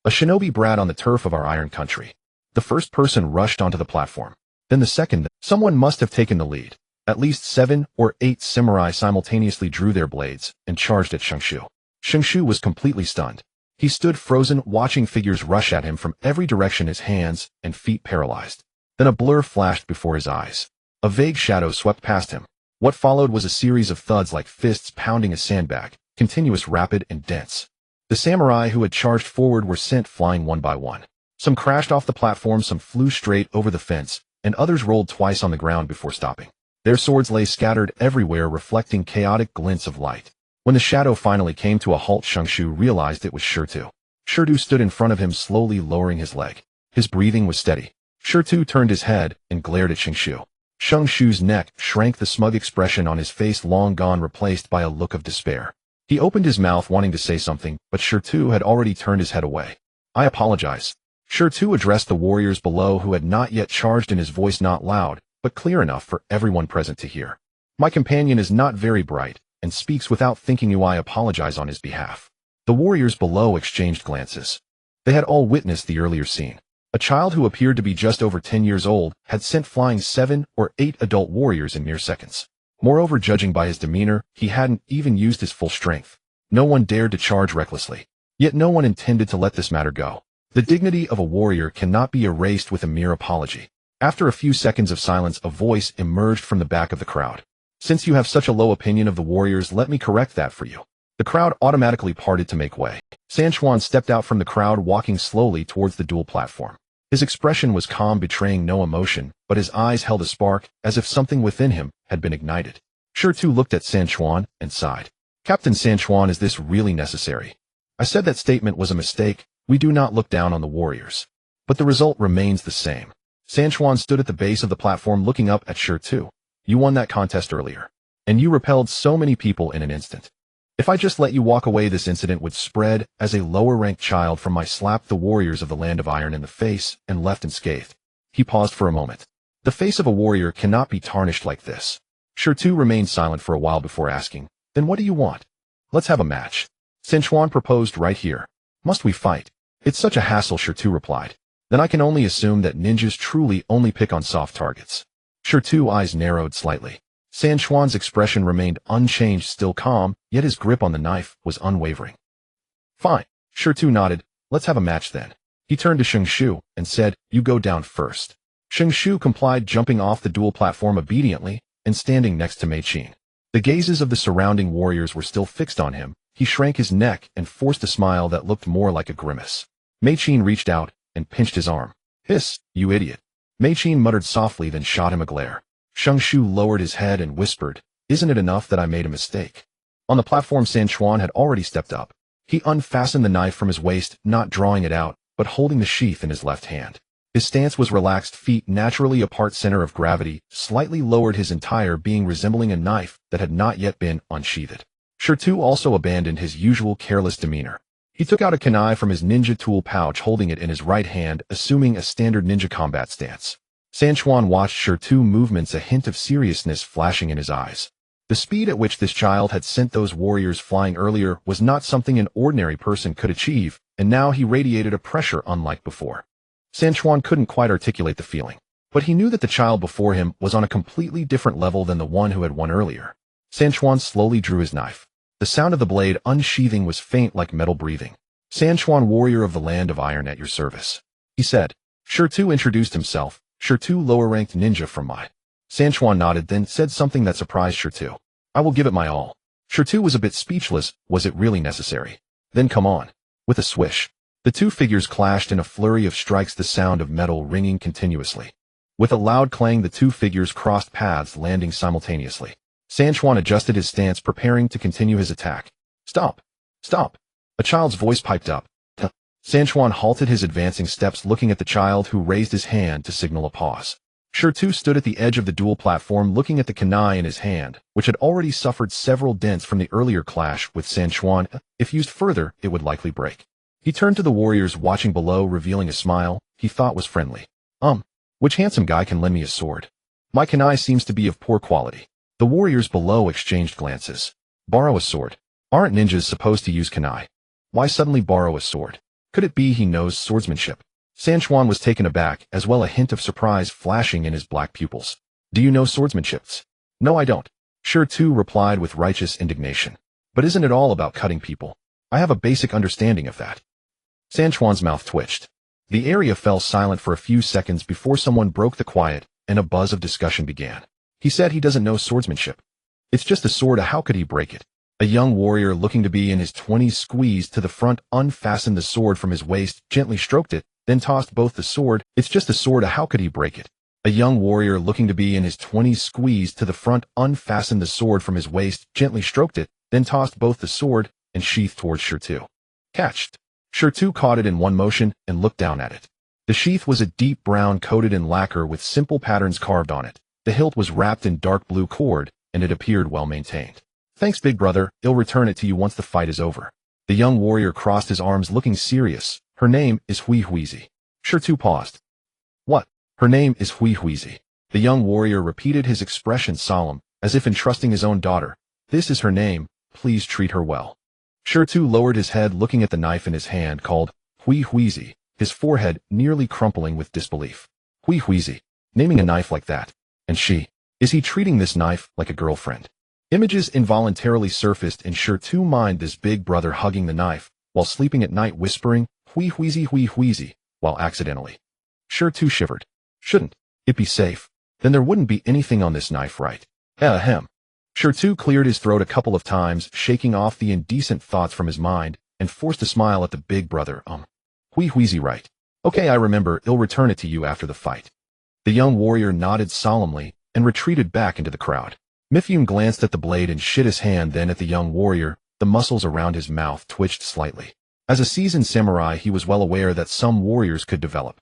A shinobi brat on the turf of our iron country. The first person rushed onto the platform. Then the second. Someone must have taken the lead. At least 7 or 8 samurai simultaneously drew their blades and charged at Shungshu. Shungshu was completely stunned. He stood frozen, watching figures rush at him from every direction, his hands and feet paralyzed. Then a blur flashed before his eyes. A vague shadow swept past him. What followed was a series of thuds like fists pounding a sandbag, continuous, rapid, and dense. The samurai who had charged forward were sent flying one by one. Some crashed off the platform, some flew straight over the fence, and others rolled twice on the ground before stopping. Their swords lay scattered everywhere, reflecting chaotic glints of light. When the shadow finally came to a halt, Shungshu realized it was Shirtu. Shirtu stood in front of him, slowly lowering his leg. His breathing was steady. Shirtu turned his head and glared at Shungshu. Shungshu's neck shrank, the smug expression on his face long gone, replaced by a look of despair. He opened his mouth wanting to say something, but Shirtu had already turned his head away. "I apologize." Shirtu addressed the warriors below who had not yet charged, in his voice not loud, but clear enough for everyone present to hear. "My companion is not very bright, and speaks without thinking. You, I apologize on his behalf." The warriors below exchanged glances. They had all witnessed the earlier scene. A child who appeared to be just over 10 years old had sent flying 7 or 8 adult warriors in mere seconds. Moreover, judging by his demeanor, he hadn't even used his full strength. No one dared to charge recklessly. Yet no one intended to let this matter go. The dignity of a warrior cannot be erased with a mere apology. After a few seconds of silence, a voice emerged from the back of the crowd. "Since you have such a low opinion of the warriors, let me correct that for you." The crowd automatically parted to make way. Sanchuan stepped out from the crowd, walking slowly towards the duel platform. His expression was calm, betraying no emotion, but his eyes held a spark, as if something within him had been ignited. Shirtu looked at Sanchuan and sighed. "Captain Sanchuan, is this really necessary? I said that statement was a mistake. We do not look down on the warriors. But the result remains the same." Sanchuan stood at the base of the platform, looking up at Shirtu. "You won that contest earlier. And you repelled so many people in an instant. If I just let you walk away, this incident would spread. As a lower-ranked child from my slapped the warriors of the Land of Iron in the face and left unscathed." He paused for a moment. "The face of a warrior cannot be tarnished like this." Shirtu remained silent for a while before asking, "Then what do you want?" "Let's have a match." Sanchuan proposed. "Right here." "Must we fight?" "It's such a hassle," Shirtu replied. "Then I can only assume that ninjas truly only pick on soft targets." Shirtu's eyes narrowed slightly. Sanchuan's expression remained unchanged, still calm, yet his grip on the knife was unwavering. "Fine." Shirtu nodded. "Let's have a match then." He turned to Shungshu and said, "You go down first." Shungshu complied, jumping off the duel platform obediently and standing next to Meichin. The gazes of the surrounding warriors were still fixed on him. He shrank his neck and forced a smile that looked more like a grimace. Meichin reached out and pinched his arm. "Hiss, you idiot." Meichin muttered softly, then shot him a glare. Shungshu lowered his head and whispered, "Isn't it enough that I made a mistake?" On the platform, Sanchuan had already stepped up. He unfastened the knife from his waist, not drawing it out, but holding the sheath in his left hand. His stance was relaxed, feet naturally apart, center of gravity slightly lowered, his entire being resembling a knife that had not yet been unsheathed. Shirtu also abandoned his usual careless demeanor. He took out a kunai from his ninja tool pouch, holding it in his right hand, assuming a standard ninja combat stance. Sanchuan watched Shirtu's movements, a hint of seriousness flashing in his eyes. The speed at which this child had sent those warriors flying earlier was not something an ordinary person could achieve, and now he radiated a pressure unlike before. Sanchuan couldn't quite articulate the feeling, but he knew that the child before him was on a completely different level than the one who had won earlier. Sanchuan slowly drew his knife. The sound of the blade unsheathing was faint, like metal breathing. "Sanchuan, warrior of the Land of Iron, at your service," he said. Shirtu introduced himself. "Shirtu, lower-ranked ninja from my..." Sanchuan nodded, then said something that surprised Shirtu. I will give it my all. Sure was a bit speechless. Was it really necessary? Then come on. With a swish, the two figures clashed in a flurry of strikes, the sound of metal ringing continuously. With a loud clang, the two figures crossed paths, landing simultaneously. Sanchuan adjusted his stance, preparing to continue his attack. Stop! Stop! A child's voice piped up. Sanchuan halted his advancing steps, looking at the child, who raised his hand to signal a pause. Sure stood at the edge of the dual platform, looking at the kunai in his hand, which had already suffered several dents from the earlier clash with Sanchuan. If used further, it would likely break. He turned to the warriors watching below, revealing a smile he thought was friendly. Which handsome guy can lend me a sword? My kunai seems to be of poor quality. The warriors below exchanged glances. Borrow a sword. Aren't ninjas supposed to use kunai? Why suddenly borrow a sword? Could it be he knows swordsmanship? Sanchuan was taken aback, as well, a hint of surprise flashing in his black pupils. Do you know swordsmanship? No, I don't. Sure replied with righteous indignation. But isn't it all about cutting people? I have a basic understanding of that. Sanchuan's mouth twitched. The area fell silent for a few seconds before someone broke the quiet, and a buzz of discussion began. He said he doesn't know swordsmanship. It's just a sword, how could he break it? A young warrior looking to be in his 20s squeezed to the front, unfastened the sword from his waist, gently stroked it, then tossed both the sword. It's just a sword, how could he break it? A young warrior looking to be in his 20s squeezed to the front, unfastened the sword from his waist, gently stroked it, then tossed both the sword and sheath towards Sure. Catched. Sure caught it in one motion and looked down at it. The sheath was a deep brown coated in lacquer with simple patterns carved on it. The hilt was wrapped in dark blue cord, and it appeared well maintained. Thanks, big brother, I'll return it to you once the fight is over. The young warrior crossed his arms, looking serious. Her name is Huihuizi. Sure paused. What? Her name is Huihuizi. The young warrior repeated, his expression solemn, as if entrusting his own daughter. This is her name, please treat her well. Sure lowered his head, looking at the knife in his hand, called Huihuizi, his forehead nearly crumpling with disbelief. Huihuizi, naming a knife like that. And she, is he treating this knife like a girlfriend? Images involuntarily surfaced in Sure mind, this big brother hugging the knife, while sleeping at night, whispering, Huihuizi, while accidentally. Sure shivered. Shouldn't it be safe? Then there wouldn't be anything on this knife, right? Ahem. Sure cleared his throat a couple of times, shaking off the indecent thoughts from his mind, and forced a smile at the big brother. Huihuizi, right. Okay, I remember, I'll return it to you after the fight. The young warrior nodded solemnly, and retreated back into the crowd. Mifune glanced at the blade and shit his hand, then at the young warrior. The muscles around his mouth twitched slightly. As a seasoned samurai, he was well aware that some warriors could develop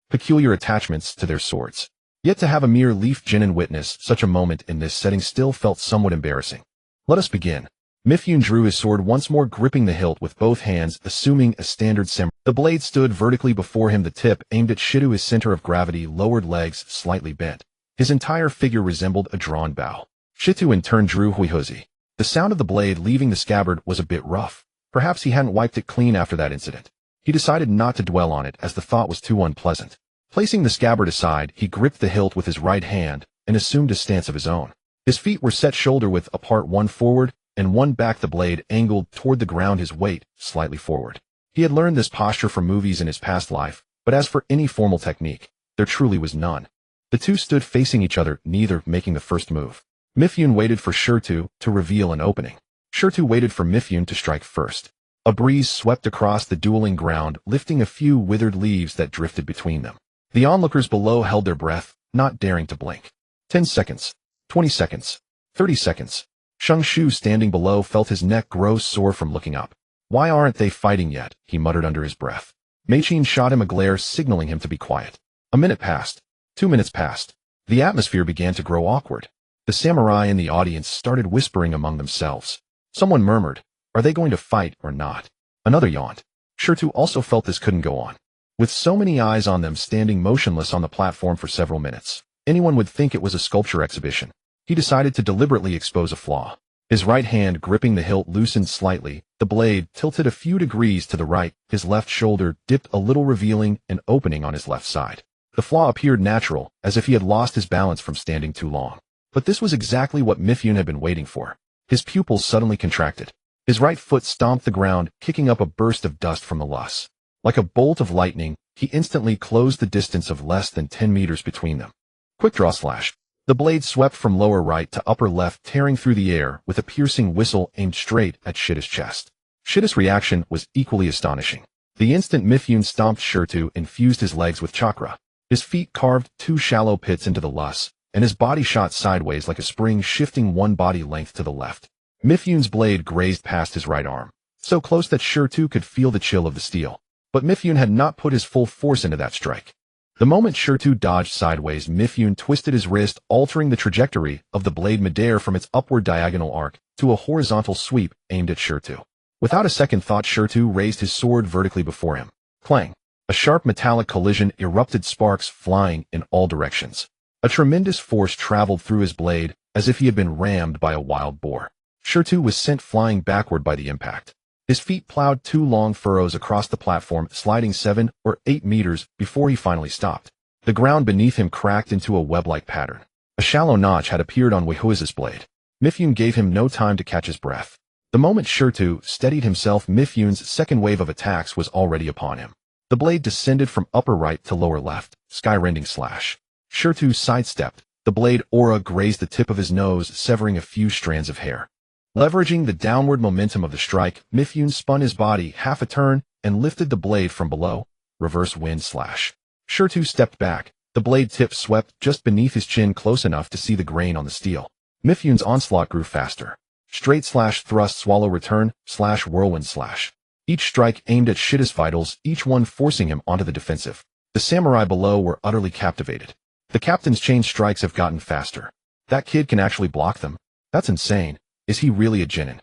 peculiar attachments to their swords. Yet to have a mere leaf genin witness such a moment in this setting still felt somewhat embarrassing. Let us begin. Mifune drew his sword once more, gripping the hilt with both hands, assuming a standard samurai. The blade stood vertically before him, the tip aimed at Shido, his center of gravity, lowered legs slightly bent. His entire figure resembled a drawn bow. Shitu in turn drew Huihuizi. The sound of the blade leaving the scabbard was a bit rough. Perhaps he hadn't wiped it clean after that incident. He decided not to dwell on it, as the thought was too unpleasant. Placing the scabbard aside, he gripped the hilt with his right hand and assumed a stance of his own. His feet were set shoulder-width apart, one forward and one back, the blade angled toward the ground, his weight slightly forward. He had learned this posture from movies in his past life, but as for any formal technique, there truly was none. The two stood facing each other, neither making the first move. Mifune waited for Sure to reveal an opening. Sure waited for Mifune to strike first. A breeze swept across the dueling ground, lifting a few withered leaves that drifted between them. The onlookers below held their breath, not daring to blink. 10 seconds. 20 seconds. 30 seconds. Shang Shu, standing below, felt his neck grow sore from looking up. Why aren't they fighting yet? He muttered under his breath. Meichin shot him a glare, signaling him to be quiet. A minute passed. 2 minutes passed. The atmosphere began to grow awkward. The samurai in the audience started whispering among themselves. Someone murmured, "Are they going to fight or not?" Another yawned. Sure also felt this couldn't go on. With so many eyes on them, standing motionless on the platform for several minutes, anyone would think it was a sculpture exhibition. He decided to deliberately expose a flaw. His right hand, gripping the hilt, loosened slightly, the blade tilted a few degrees to the right, his left shoulder dipped a little, revealing an opening on his left side. The flaw appeared natural, as if he had lost his balance from standing too long. But this was exactly what Mifune had been waiting for. His pupils suddenly contracted. His right foot stomped the ground, kicking up a burst of dust from the loss. Like a bolt of lightning, he instantly closed the distance of less than 10 meters between them. Quick draw slash. The blade swept from lower right to upper left, tearing through the air with a piercing whistle aimed straight at Shida's chest. Shida's reaction was equally astonishing. The instant Mifune stomped Shirtu infused his legs with chakra. His feet carved 2 shallow pits into the loess, and his body shot sideways like a spring, shifting 1 body length to the left. Mifune's blade grazed past his right arm, so close that Shirtu could feel the chill of the steel. But Mifune had not put his full force into that strike. The moment Shirtu dodged sideways, Mifune twisted his wrist, altering the trajectory of the blade midair from its upward diagonal arc to a horizontal sweep aimed at Shirtu. Without a second thought, Shirtu raised his sword vertically before him. Clang! A sharp metallic collision erupted, sparks flying in all directions. A tremendous force traveled through his blade, as if he had been rammed by a wild boar. Shirtu was sent flying backward by the impact. His feet plowed 2 long furrows across the platform, sliding 7 or 8 meters before he finally stopped. The ground beneath him cracked into a web-like pattern. A shallow notch had appeared on Wehuiz's blade. Mifune gave him no time to catch his breath. The moment Shirtu steadied himself, Mifune's second wave of attacks was already upon him. The blade descended from upper right to lower left, sky-rending slash. Shirtu sidestepped. The blade aura grazed the tip of his nose, severing a few strands of hair. Leveraging the downward momentum of the strike, Mifune spun his body half a turn and lifted the blade from below. Reverse wind slash. Shirtu stepped back. The blade tip swept just beneath his chin, close enough to see the grain on the steel. Mifune's onslaught grew faster. Straight slash, thrust, swallow, return, slash, whirlwind slash. Each strike aimed at Shida's vitals, each one forcing him onto the defensive. The samurai below were utterly captivated. The captain's chain strikes have gotten faster. That kid can actually block them. That's insane. Is he really a genin?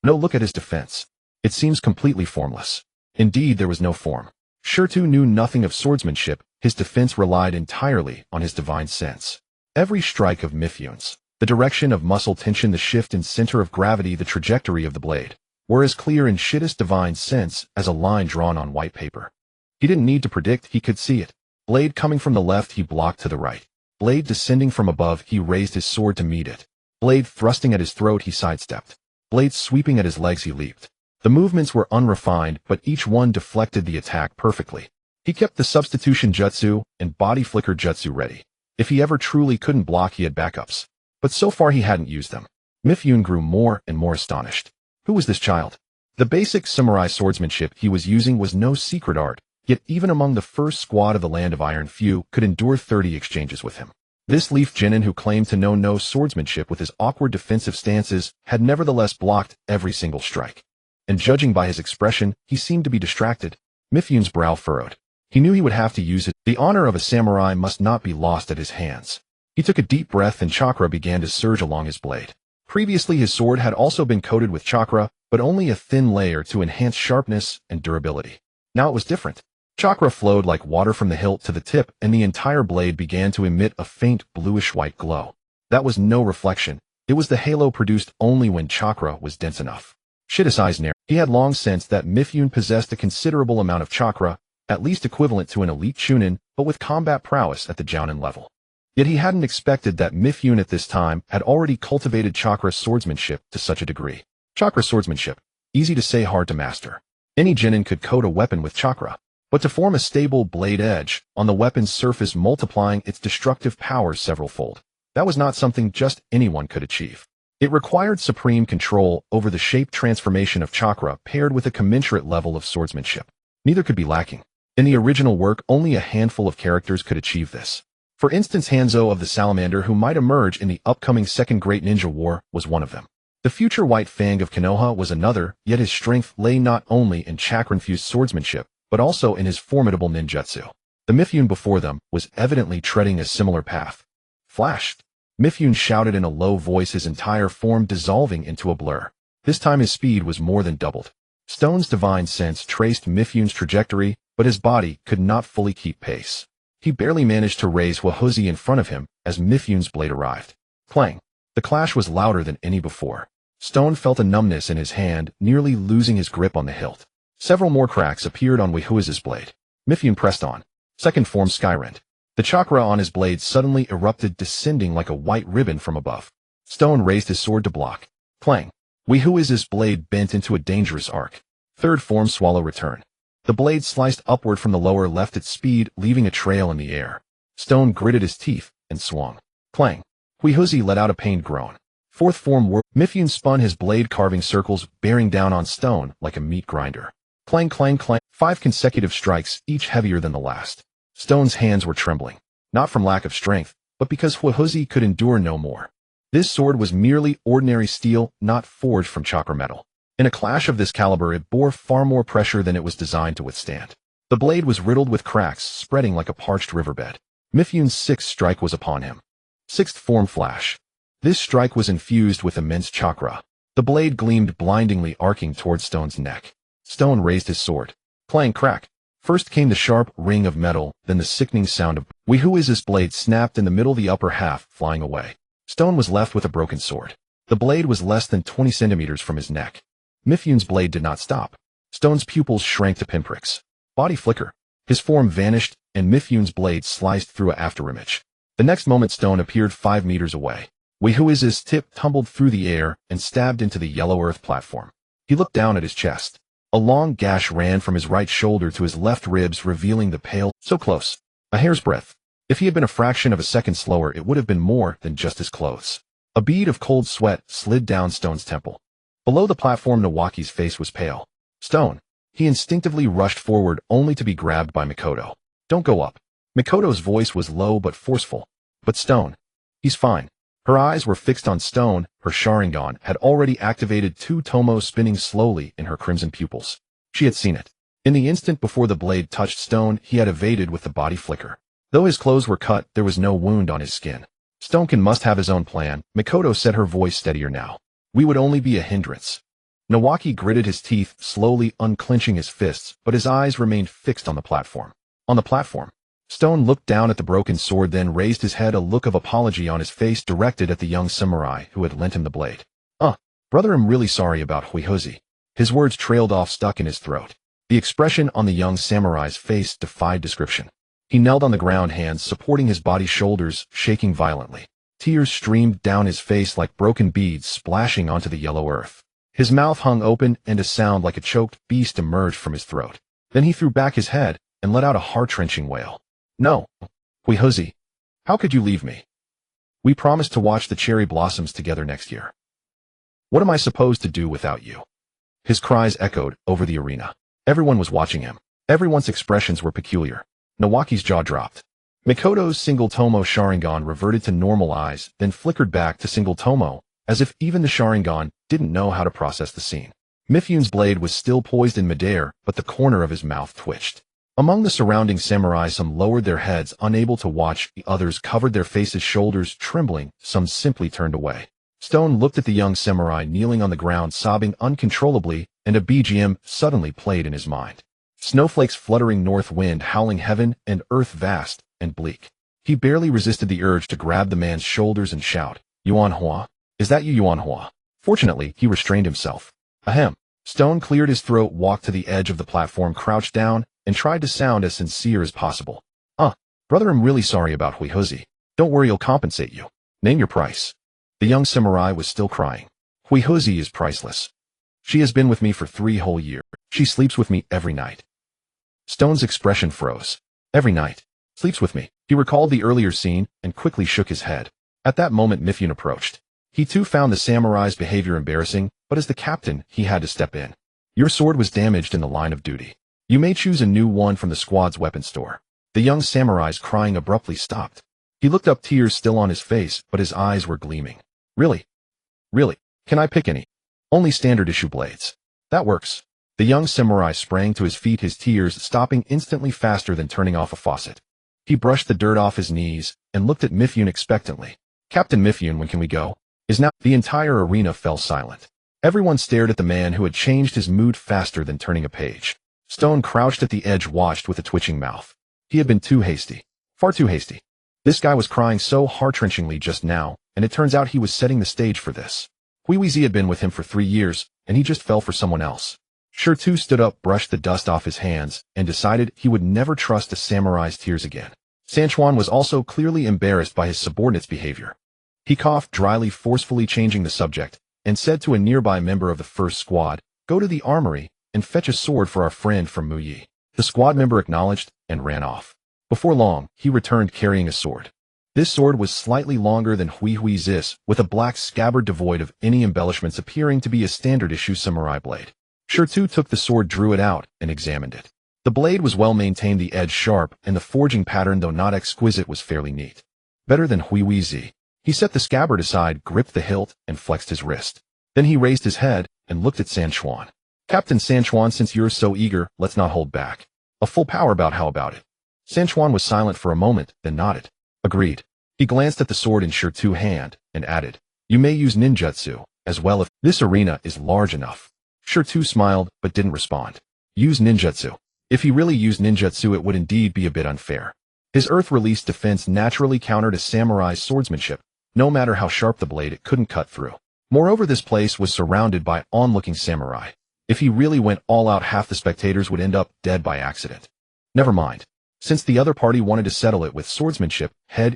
No, look at his defense. It seems completely formless. Indeed, there was no form. Shirtu knew nothing of swordsmanship. His defense relied entirely on his divine sense. Every strike of Mifune's, the direction of muscle tension, the shift in center of gravity, the trajectory of the blade, were as clear in Shida's divine sense as a line drawn on white paper. He didn't need to predict, he could see it. Blade coming from the left, he blocked to the right. Blade descending from above, he raised his sword to meet it. Blade thrusting at his throat, he sidestepped. Blade sweeping at his legs, he leaped. The movements were unrefined, but each one deflected the attack perfectly. He kept the substitution jutsu and body flicker jutsu ready. If he ever truly couldn't block, he had backups. But so far he hadn't used them. Mifune grew more and more astonished. Who was this child? The basic samurai swordsmanship he was using was no secret art, yet even among the first squad of the Land of Iron, few could endure 30 exchanges with him. This leaf genin, who claimed to know no swordsmanship with his awkward defensive stances, had nevertheless blocked every single strike. And judging by his expression, he seemed to be distracted. Mifune's brow furrowed. He knew he would have to use it. The honor of a samurai must not be lost at his hands. He took a deep breath and chakra began to surge along his blade. Previously his sword had also been coated with chakra, but only a thin layer to enhance sharpness and durability. Now it was different. Chakra flowed like water from the hilt to the tip, and the entire blade began to emit a faint bluish-white glow. That was no reflection. It was the halo produced only when chakra was dense enough. Shida's eyes narrowed. He had long sensed that Mifune possessed a considerable amount of chakra, at least equivalent to an elite chunin, but with combat prowess at the jounin level. Yet he hadn't expected that Mifune at this time had already cultivated chakra swordsmanship to such a degree. Chakra swordsmanship. Easy to say, hard to master. Any genin could coat a weapon with chakra. But to form a stable blade edge on the weapon's surface, multiplying its destructive powers several-fold, that was not something just anyone could achieve. It required supreme control over the shape transformation of chakra paired with a commensurate level of swordsmanship. Neither could be lacking. In the original work, only a handful of characters could achieve this. For instance, Hanzo of the Salamander, who might emerge in the upcoming Second Great Ninja War, was one of them. The future White Fang of Konoha was another, yet his strength lay not only in chakra-infused swordsmanship, but also in his formidable ninjutsu. The Mifune before them was evidently treading a similar path. Flashed. Mifune shouted in a low voice, his entire form dissolving into a blur. This time his speed was more than doubled. Stone's divine sense traced Mifune's trajectory, but his body could not fully keep pace. He barely managed to raise Wehuizi in front of him as Mifune's blade arrived. Clang. The clash was louder than any before. Stone felt a numbness in his hand, nearly losing his grip on the hilt. Several more cracks appeared on Wehuizi's blade. Mifune pressed on. Second form skyrend. The chakra on his blade suddenly erupted, descending like a white ribbon from above. Stone raised his sword to block. Clang. Wehuizi's blade bent into a dangerous arc. Third form swallow return. The blade sliced upward from the lower left at speed, leaving a trail in the air. Stone gritted his teeth and swung. Clang. Huihuzi let out a pained groan. Fourth form word. Mifune spun his blade carving circles, bearing down on stone like a meat grinder. Clang, clang, clang. 5 consecutive strikes, each heavier than the last. Stone's hands were trembling, not from lack of strength, but because Huihuzi could endure no more. This sword was merely ordinary steel, not forged from chakra metal. In a clash of this caliber, it bore far more pressure than it was designed to withstand. The blade was riddled with cracks, spreading like a parched riverbed. Mifune's 6th strike was upon him. 6th form flash. This strike was infused with immense chakra. The blade gleamed blindingly, arcing towards Stone's neck. Stone raised his sword. Clang, crack. First came the sharp ring of metal, then the sickening sound of Huihuzi's blade snapped in the middle, the upper half flying away. Stone was left with a broken sword. The blade was less than 20 centimeters from his neck. Mifune's blade did not stop. Stone's pupils shrank to pinpricks. Body flicker. His form vanished, and Mifune's blade sliced through an afterimage. The next moment Stone appeared 5 meters away. Huihuzi's tip tumbled through the air and stabbed into the yellow earth platform. He looked down at his chest. A long gash ran from his right shoulder to his left ribs, revealing the pale, so close. A hair's breadth. If he had been a fraction of a second slower, it would have been more than just his clothes. A bead of cold sweat slid down Stone's temple. Below the platform, Nawaki's face was pale. Stone. He instinctively rushed forward, only to be grabbed by Mikoto. Don't go up. Mikoto's voice was low but forceful. But Stone. He's fine. Her eyes were fixed on Stone. Her Sharingan had already activated 2 tomos spinning slowly in her crimson pupils. She had seen it. In the instant before the blade touched Stone, he had evaded with the body flicker. Though his clothes were cut, there was no wound on his skin. Stonekin must have his own plan. Mikoto said, her voice steadier now. We would only be a hindrance. Nawaki gritted his teeth, slowly unclenching his fists, but his eyes remained fixed on the platform. On the platform. Stone looked down at the broken sword, then raised his head, a look of apology on his face directed at the young samurai who had lent him the blade. Brother, I'm really sorry about Huihuzi. His words trailed off, stuck in his throat. The expression on the young samurai's face defied description. He knelt on the ground, hands supporting his body's shoulders, shaking violently. Tears streamed down his face like broken beads splashing onto the yellow earth. His mouth hung open, and a sound like a choked beast emerged from his throat. Then he threw back his head and let out a heart-wrenching wail. No. Huihuzi. How could you leave me? We promised to watch the cherry blossoms together next year. What am I supposed to do without you? His cries echoed over the arena. Everyone was watching him. Everyone's expressions were peculiar. Nawaki's jaw dropped. Mikoto's single tomo Sharingan reverted to normal eyes, then flickered back to single tomo, as if even the Sharingan didn't know how to process the scene. Mifune's blade was still poised in midair, but the corner of his mouth twitched. Among the surrounding samurai, some lowered their heads, unable to watch. The others covered their faces, shoulders trembling. Some simply turned away. Stone looked at the young samurai kneeling on the ground, sobbing uncontrollably, and a BGM suddenly played in his mind. Snowflakes fluttering, north wind howling, heaven and earth vast and bleak. He barely resisted the urge to grab the man's shoulders and shout, Yuan Hua? Is that you, Yuan Hua? Fortunately, he restrained himself. Ahem. Stone cleared his throat, walked to the edge of the platform, crouched down, and tried to sound as sincere as possible. Brother, I'm really sorry about Huihuzi. Don't worry, I'll compensate you. Name your price. The young samurai was still crying. Huihuzi is priceless. She has been with me for 3 whole years. She sleeps with me every night. Stone's expression froze. Every night. Sleeps with me. He recalled the earlier scene and quickly shook his head. At that moment, Mifune approached. He too found the samurai's behavior embarrassing, but as the captain, he had to step in. Your sword was damaged in the line of duty. You may choose a new one from the squad's weapon store. The young samurai's crying abruptly stopped. He looked up, tears still on his face, but his eyes were gleaming. Really? Really? Can I pick any? Only standard issue blades. That works. The young samurai sprang to his feet, his tears stopping instantly, faster than turning off a faucet. He brushed the dirt off his knees and looked at Mifune expectantly. Captain Mifune, when can we go? The entire arena fell silent. Everyone stared at the man who had changed his mood faster than turning a page. Stone crouched at the edge, watched with a twitching mouth. He had been too hasty. Far too hasty. This guy was crying so heart-wrenchingly just now, and it turns out he was setting the stage for this. Huihuzi had been with him for 3 years, and he just fell for someone else. Shirtu stood up, brushed the dust off his hands, and decided he would never trust a samurai's tears again. Sanchuan was also clearly embarrassed by his subordinate's behavior. He coughed dryly, forcefully changing the subject, and said to a nearby member of the first squad, Go to the armory and fetch a sword for our friend from Muyi. The squad member acknowledged and ran off. Before long, he returned carrying a sword. This sword was slightly longer than Huihui's, with a black scabbard devoid of any embellishments appearing to be a standard-issue samurai blade. Shirtu took the sword, drew it out, and examined it. The blade was well maintained, the edge sharp, and the forging pattern, though not exquisite, was fairly neat. Better than Huihui's. He set the scabbard aside, gripped the hilt, and flexed his wrist. Then he raised his head and looked at San Chuan. Captain San Chuan, since you're so eager, let's not hold back. A full power bout, how about it? San Chuan was silent for a moment, then nodded. Agreed. He glanced at the sword in Shirtu's hand and added, you may use ninjutsu as well if this arena is large enough. Shirtu smiled but didn't respond. Use ninjutsu. If he really used ninjutsu, it would indeed be a bit unfair. His earth-released defense naturally countered a samurai's swordsmanship. No matter how sharp the blade, it couldn't cut through. Moreover, this place was surrounded by onlooking samurai. If he really went all out, half the spectators would end up dead by accident. Never mind. Since the other party wanted to settle it with swordsmanship,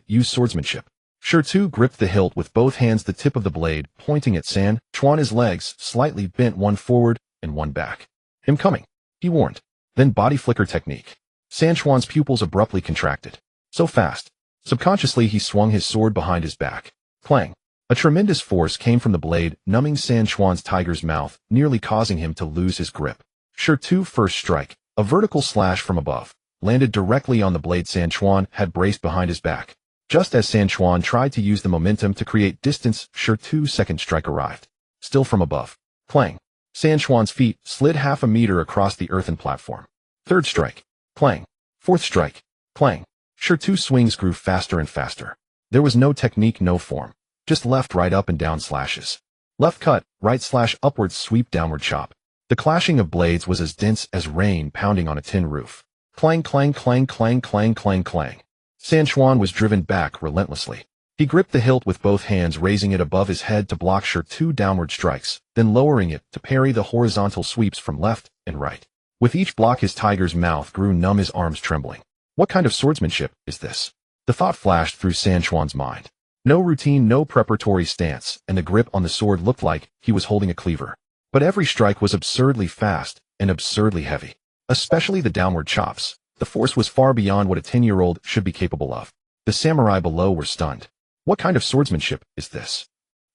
use swordsmanship. Shirtu gripped the hilt with both hands, the tip of the blade pointing at San Chuan. His legs slightly bent, one forward and one back. Him coming, he warned. Then body flicker technique. San Chuan's pupils abruptly contracted. So fast. Subconsciously, he swung his sword behind his back. Clang. A tremendous force came from the blade, numbing San Chuan's tiger's mouth, nearly causing him to lose his grip. Shirtu's first strike, a vertical slash from above, landed directly on the blade San Chuan had braced behind his back. Just as San Chuan tried to use the momentum to create distance, Shirtu's second strike arrived. Still from above. Clang. San Chuan's feet slid half a meter across the earthen platform. Third strike. Clang. Fourth strike. Clang. Shirtu's swings grew faster and faster. There was no technique, no form. Just left, right, up and down slashes. Left cut, right slash, upward sweep, downward chop. The clashing of blades was as dense as rain pounding on a tin roof. Clang, clang, clang, clang, clang, clang, clang. San Chuan was driven back relentlessly. He gripped the hilt with both hands, raising it above his head to block Shirtu's downward strikes, then lowering it to parry the horizontal sweeps from left and right. With each block, his tiger's mouth grew numb, his arms trembling. What kind of swordsmanship is this? The thought flashed through San Chuan's mind. No routine, no preparatory stance, and the grip on the sword looked like he was holding a cleaver. But every strike was absurdly fast and absurdly heavy. Especially the downward chops. The force was far beyond what a 10-year-old should be capable of. The samurai below were stunned. What kind of swordsmanship is this?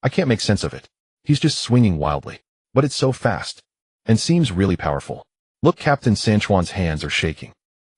I can't make sense of it. He's just swinging wildly. But it's so fast. And seems really powerful. Look, Captain San Chuan's hands are shaking.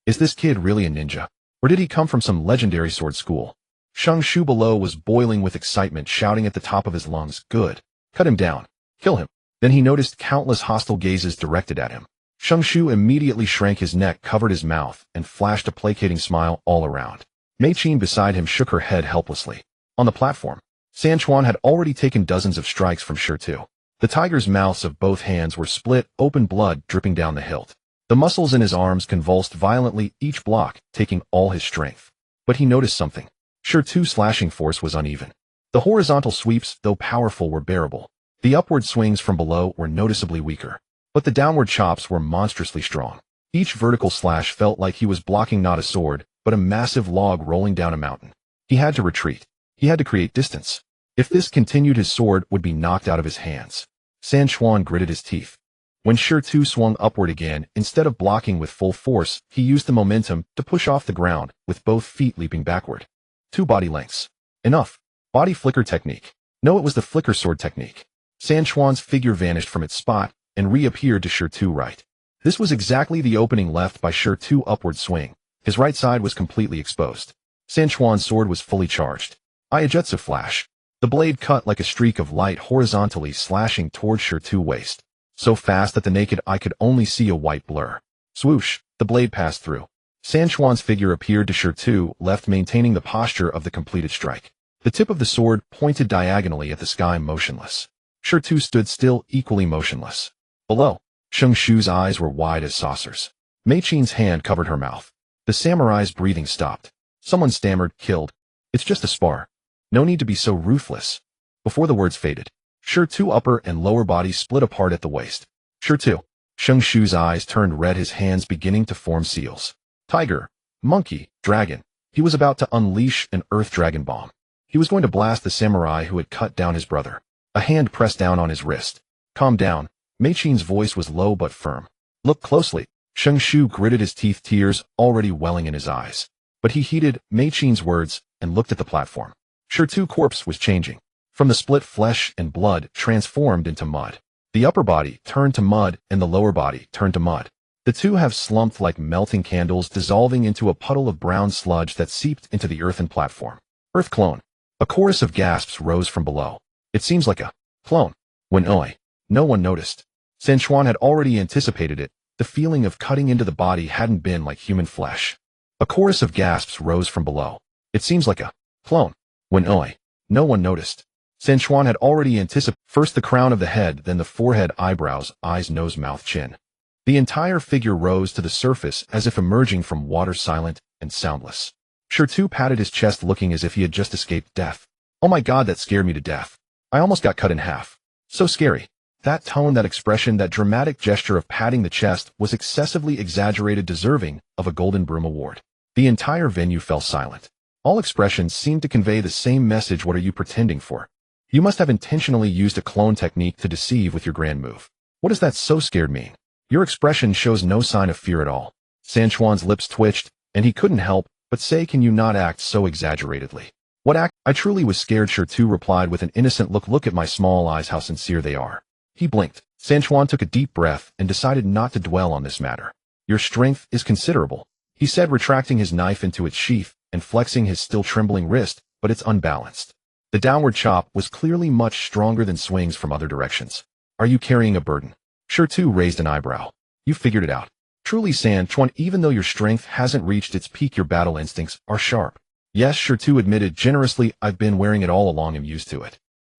Is this kid really a ninja? Or did he come from some legendary sword school? Shang Shu below was boiling with excitement, shouting at the top of his lungs, good. Cut him down. Kill him. Then he noticed countless hostile gazes directed at him. Shang Shu immediately shrank, his neck covered his mouth, and flashed a placating smile all around. Mei Qin beside him shook her head helplessly. On the platform, San Chuan had already taken dozens of strikes from Shirtu. The tiger's mouths of both hands were split open, blood dripping down the hilt. The muscles in his arms convulsed violently, each block taking all his strength. But he noticed something. Shirtu's slashing force was uneven. The horizontal sweeps, though powerful, were bearable. The upward swings from below were noticeably weaker. But the downward chops were monstrously strong. Each vertical slash felt like he was blocking not a sword, but a massive log rolling down a mountain. He had to retreat. He had to create distance. If this continued, his sword would be knocked out of his hands. San Chuan gritted his teeth. When Shirtu swung upward again, instead of blocking with full force, he used the momentum to push off the ground, with both feet leaping backward. 2 body lengths. Enough. Body flicker technique. No, it was the flicker sword technique. San Chuan's figure vanished from its spot and reappeared to Shirtu's right. This was exactly the opening left by Shirtu's upward swing. His right side was completely exposed. San Chuan's sword was fully charged. Iajutsu flash. The blade cut like a streak of light horizontally, slashing toward Shirtu's waist. So fast that the naked eye could only see a white blur. Swoosh, the blade passed through. San Chuan's figure appeared to Shirtu's left, maintaining the posture of the completed strike. The tip of the sword pointed diagonally at the sky, motionless. Shirtu stood still, equally motionless. Below, Shang Shu's eyes were wide as saucers. Mei Qin's hand covered her mouth. The samurai's breathing stopped. Someone stammered, killed. It's just a spar. No need to be so ruthless. Before the words faded, Shirtu's upper and lower body split apart at the waist. Shirtu. Shang Shu's eyes turned red, his hands beginning to form seals. Tiger, monkey, dragon. He was about to unleash an earth dragon bomb. He was going to blast the samurai who had cut down his brother. A hand pressed down on his wrist. Calm down. Mei Qin's voice was low but firm. Look closely. Shang Shu gritted his teeth, tears already welling in his eyes. But he heeded Mei Qin's words. and looked at the platform. Shirtu's corpse was changing. From the split flesh and blood transformed into mud. The upper body turned to mud and the lower body turned to mud. The two have slumped like melting candles, dissolving into a puddle of brown sludge that seeped into the earthen platform. Earth clone. A chorus of gasps rose from below. It seems like a clone. When no one noticed. Sanchuan had already anticipated it. The feeling of cutting into the body hadn't been like human flesh. A chorus of gasps rose from below. It seems like a clone. When no one noticed. Sanchuan had already anticipated first the crown of the head, then the forehead, eyebrows, eyes, nose, mouth, chin. The entire figure rose to the surface as if emerging from water, silent and soundless. Shirtu patted his chest, looking as if he had just escaped death. Oh my god, that scared me to death. I almost got cut in half. So scary. That tone, that expression, that dramatic gesture of patting the chest was excessively exaggerated, deserving of a Golden Broom Award. The entire venue fell silent. All expressions seemed to convey the same message. What are you pretending for? You must have intentionally used a clone technique to deceive with your grand move. What does that "so scared" mean? Your expression shows no sign of fear at all. Sanchuan's lips twitched, and he couldn't help but say, can you not act so exaggeratedly? What act? I truly was scared, Shirtu replied with an innocent look. Look at my small eyes, how sincere they are. He blinked. Sanchuan took a deep breath and decided not to dwell on this matter. Your strength is considerable, he said, retracting his knife into its sheath and flexing his still trembling wrist, but it's unbalanced. The downward chop was clearly much stronger than swings from other directions. Are you carrying a burden? Shirtu raised an eyebrow. You figured it out. Truly, Sanchuan, even though your strength hasn't reached its peak, your battle instincts are sharp. Yes, Shirtu admitted generously, I've been wearing it all along. I'm used to it.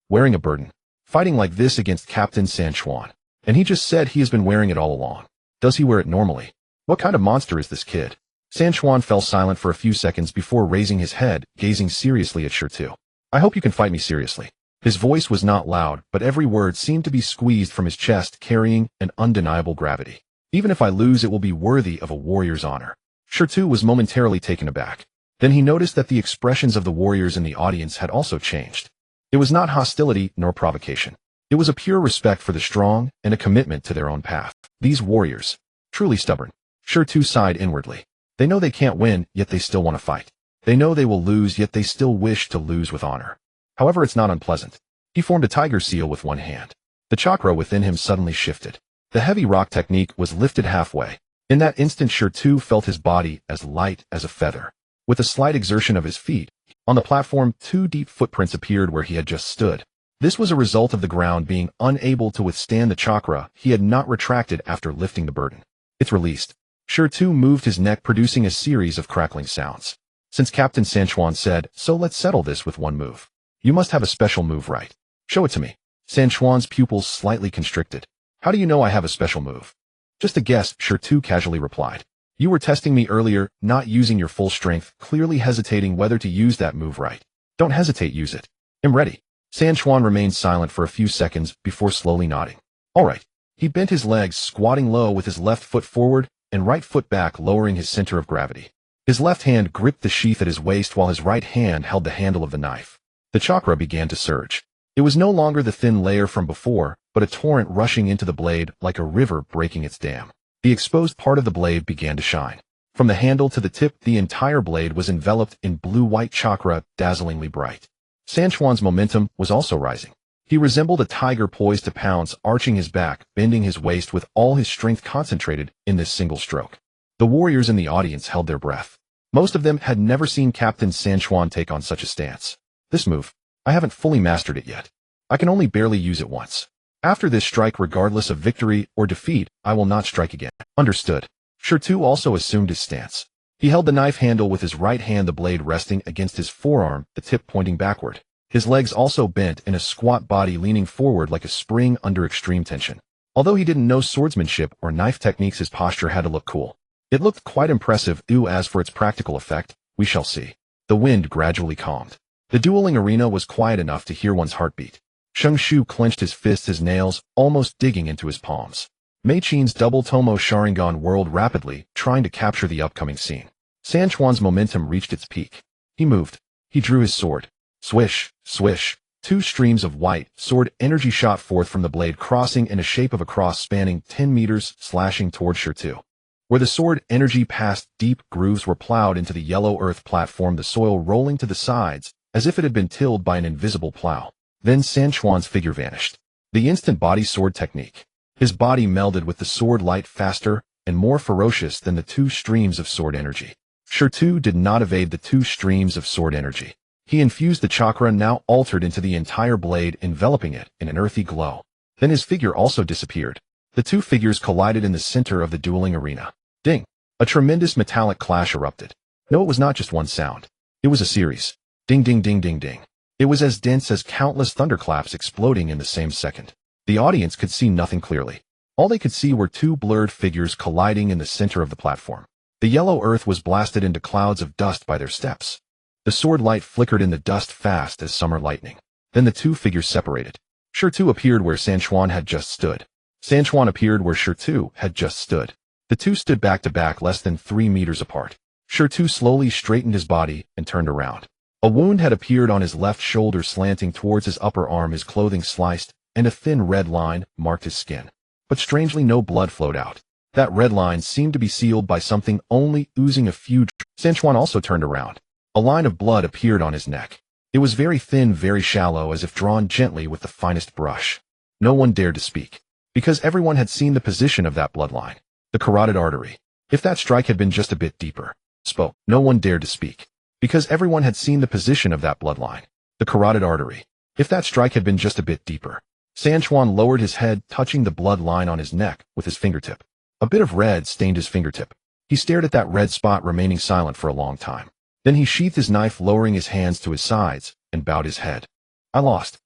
Wearing a burden. Fighting like this against Captain Sanchuan. And he just said he has been wearing it all along. Does he wear it normally? What kind of monster is this kid? Sanchuan fell silent for a few seconds before raising his head, gazing seriously at Shirtu. I hope you can fight me seriously. His voice was not loud, but every word seemed to be squeezed from his chest, carrying an undeniable gravity. Even if I lose, it will be worthy of a warrior's honor. Shirtu was momentarily taken aback. Then he noticed that the expressions of the warriors in the audience had also changed. It was not hostility nor provocation. It was a pure respect for the strong and a commitment to their own path. These warriors, truly stubborn. Shirtu sighed inwardly. They know they can't win, yet they still want to fight. They know they will lose, yet they still wish to lose with honor. However, it's not unpleasant. He formed a tiger seal with one hand. The chakra within him suddenly shifted. The heavy rock technique was lifted halfway. In that instant, Shirtu felt his body as light as a feather. With a slight exertion of his feet, on the platform, 2 deep footprints appeared where he had just stood. This was a result of the ground being unable to withstand the chakra he had not retracted after lifting the burden. It's released. Shirtu moved his neck, producing a series of crackling sounds. Since Captain Sanchuan said, so let's settle this with one move. You must have a special move, right? Show it to me. Sanchuan's pupils slightly constricted. How do you know I have a special move? Just a guess, Shirtu casually replied. You were testing me earlier, not using your full strength, clearly hesitating whether to use that move, right? Don't hesitate, use it. I'm ready. Sanchuan remained silent for a few seconds before slowly nodding. All right. He bent his legs, squatting low with his left foot forward and right foot back, lowering his center of gravity. His left hand gripped the sheath at his waist while his right hand held the handle of the knife. The chakra began to surge. It was no longer the thin layer from before, but a torrent rushing into the blade like a river breaking its dam. The exposed part of the blade began to shine. From the handle to the tip, the entire blade was enveloped in blue-white chakra, dazzlingly bright. Sanchuan's momentum was also rising. He resembled a tiger poised to pounce, arching his back, bending his waist with all his strength concentrated in this single stroke. The warriors in the audience held their breath. Most of them had never seen Captain Sanchuan take on such a stance. This move, I haven't fully mastered it yet. I can only barely use it once. After this strike, regardless of victory or defeat, I will not strike again. Understood. Shirtu also assumed his stance. He held the knife handle with his right hand, the blade resting against his forearm, the tip pointing backward. His legs also bent in a squat, body leaning forward like a spring under extreme tension. Although he didn't know swordsmanship or knife techniques, his posture had to look cool. It looked quite impressive, as for its practical effect, we shall see. The wind gradually calmed. The dueling arena was quiet enough to hear one's heartbeat. Sheng Shu clenched his fists, his nails almost digging into his palms. Mei Qin's double Tomo Sharingan whirled rapidly, trying to capture the upcoming scene. Sanchuan's momentum reached its peak. He moved. He drew his sword. Swish, swish. 2 streams of white sword energy shot forth from the blade, crossing in a shape of a cross spanning 10 meters, slashing toward Shirtu. Where the sword energy passed, deep grooves were plowed into the yellow earth platform, the soil rolling to the sides, as if it had been tilled by an invisible plow. Then Sanchuan's figure vanished. The instant body sword technique. His body melded with the sword light, faster and more ferocious than the two streams of sword energy. Shirtu did not evade the two streams of sword energy. He infused the chakra, now altered into the entire blade, enveloping it in an earthy glow. Then his figure also disappeared. The two figures collided in the center of the dueling arena. Ding! A tremendous metallic clash erupted. No, it was not just one sound. It was a series. Ding, ding, ding, ding, ding. It was as dense as countless thunderclaps exploding in the same second. The audience could see nothing clearly. All they could see were two blurred figures colliding in the center of the platform. The yellow earth was blasted into clouds of dust by their steps. The sword light flickered in the dust fast as summer lightning. Then the two figures separated. Shirtu appeared where Sanchuan had just stood. Sanchuan appeared where Shirtu had just stood. The two stood back to back, less than 3 meters apart. Shirtu slowly straightened his body and turned around. A wound had appeared on his left shoulder, slanting towards his upper arm, his clothing sliced, and a thin red line marked his skin. But strangely, no blood flowed out. That red line seemed to be sealed by something, only oozing a few drops. Sanchuan also turned around. A line of blood appeared on his neck. It was very thin, very shallow, as if drawn gently with the finest brush. No one dared to speak, because everyone had seen the position of that bloodline. The carotid artery. If that strike had been just a bit deeper. Spoke. No one dared to speak, because everyone had seen the position of that bloodline. The carotid artery. If that strike had been just a bit deeper. Sanchuan lowered his head, touching the blood line on his neck with his fingertip. A bit of red stained his fingertip. He stared at that red spot, remaining silent for a long time. Then he sheathed his knife, lowering his hands to his sides, and bowed his head. I lost.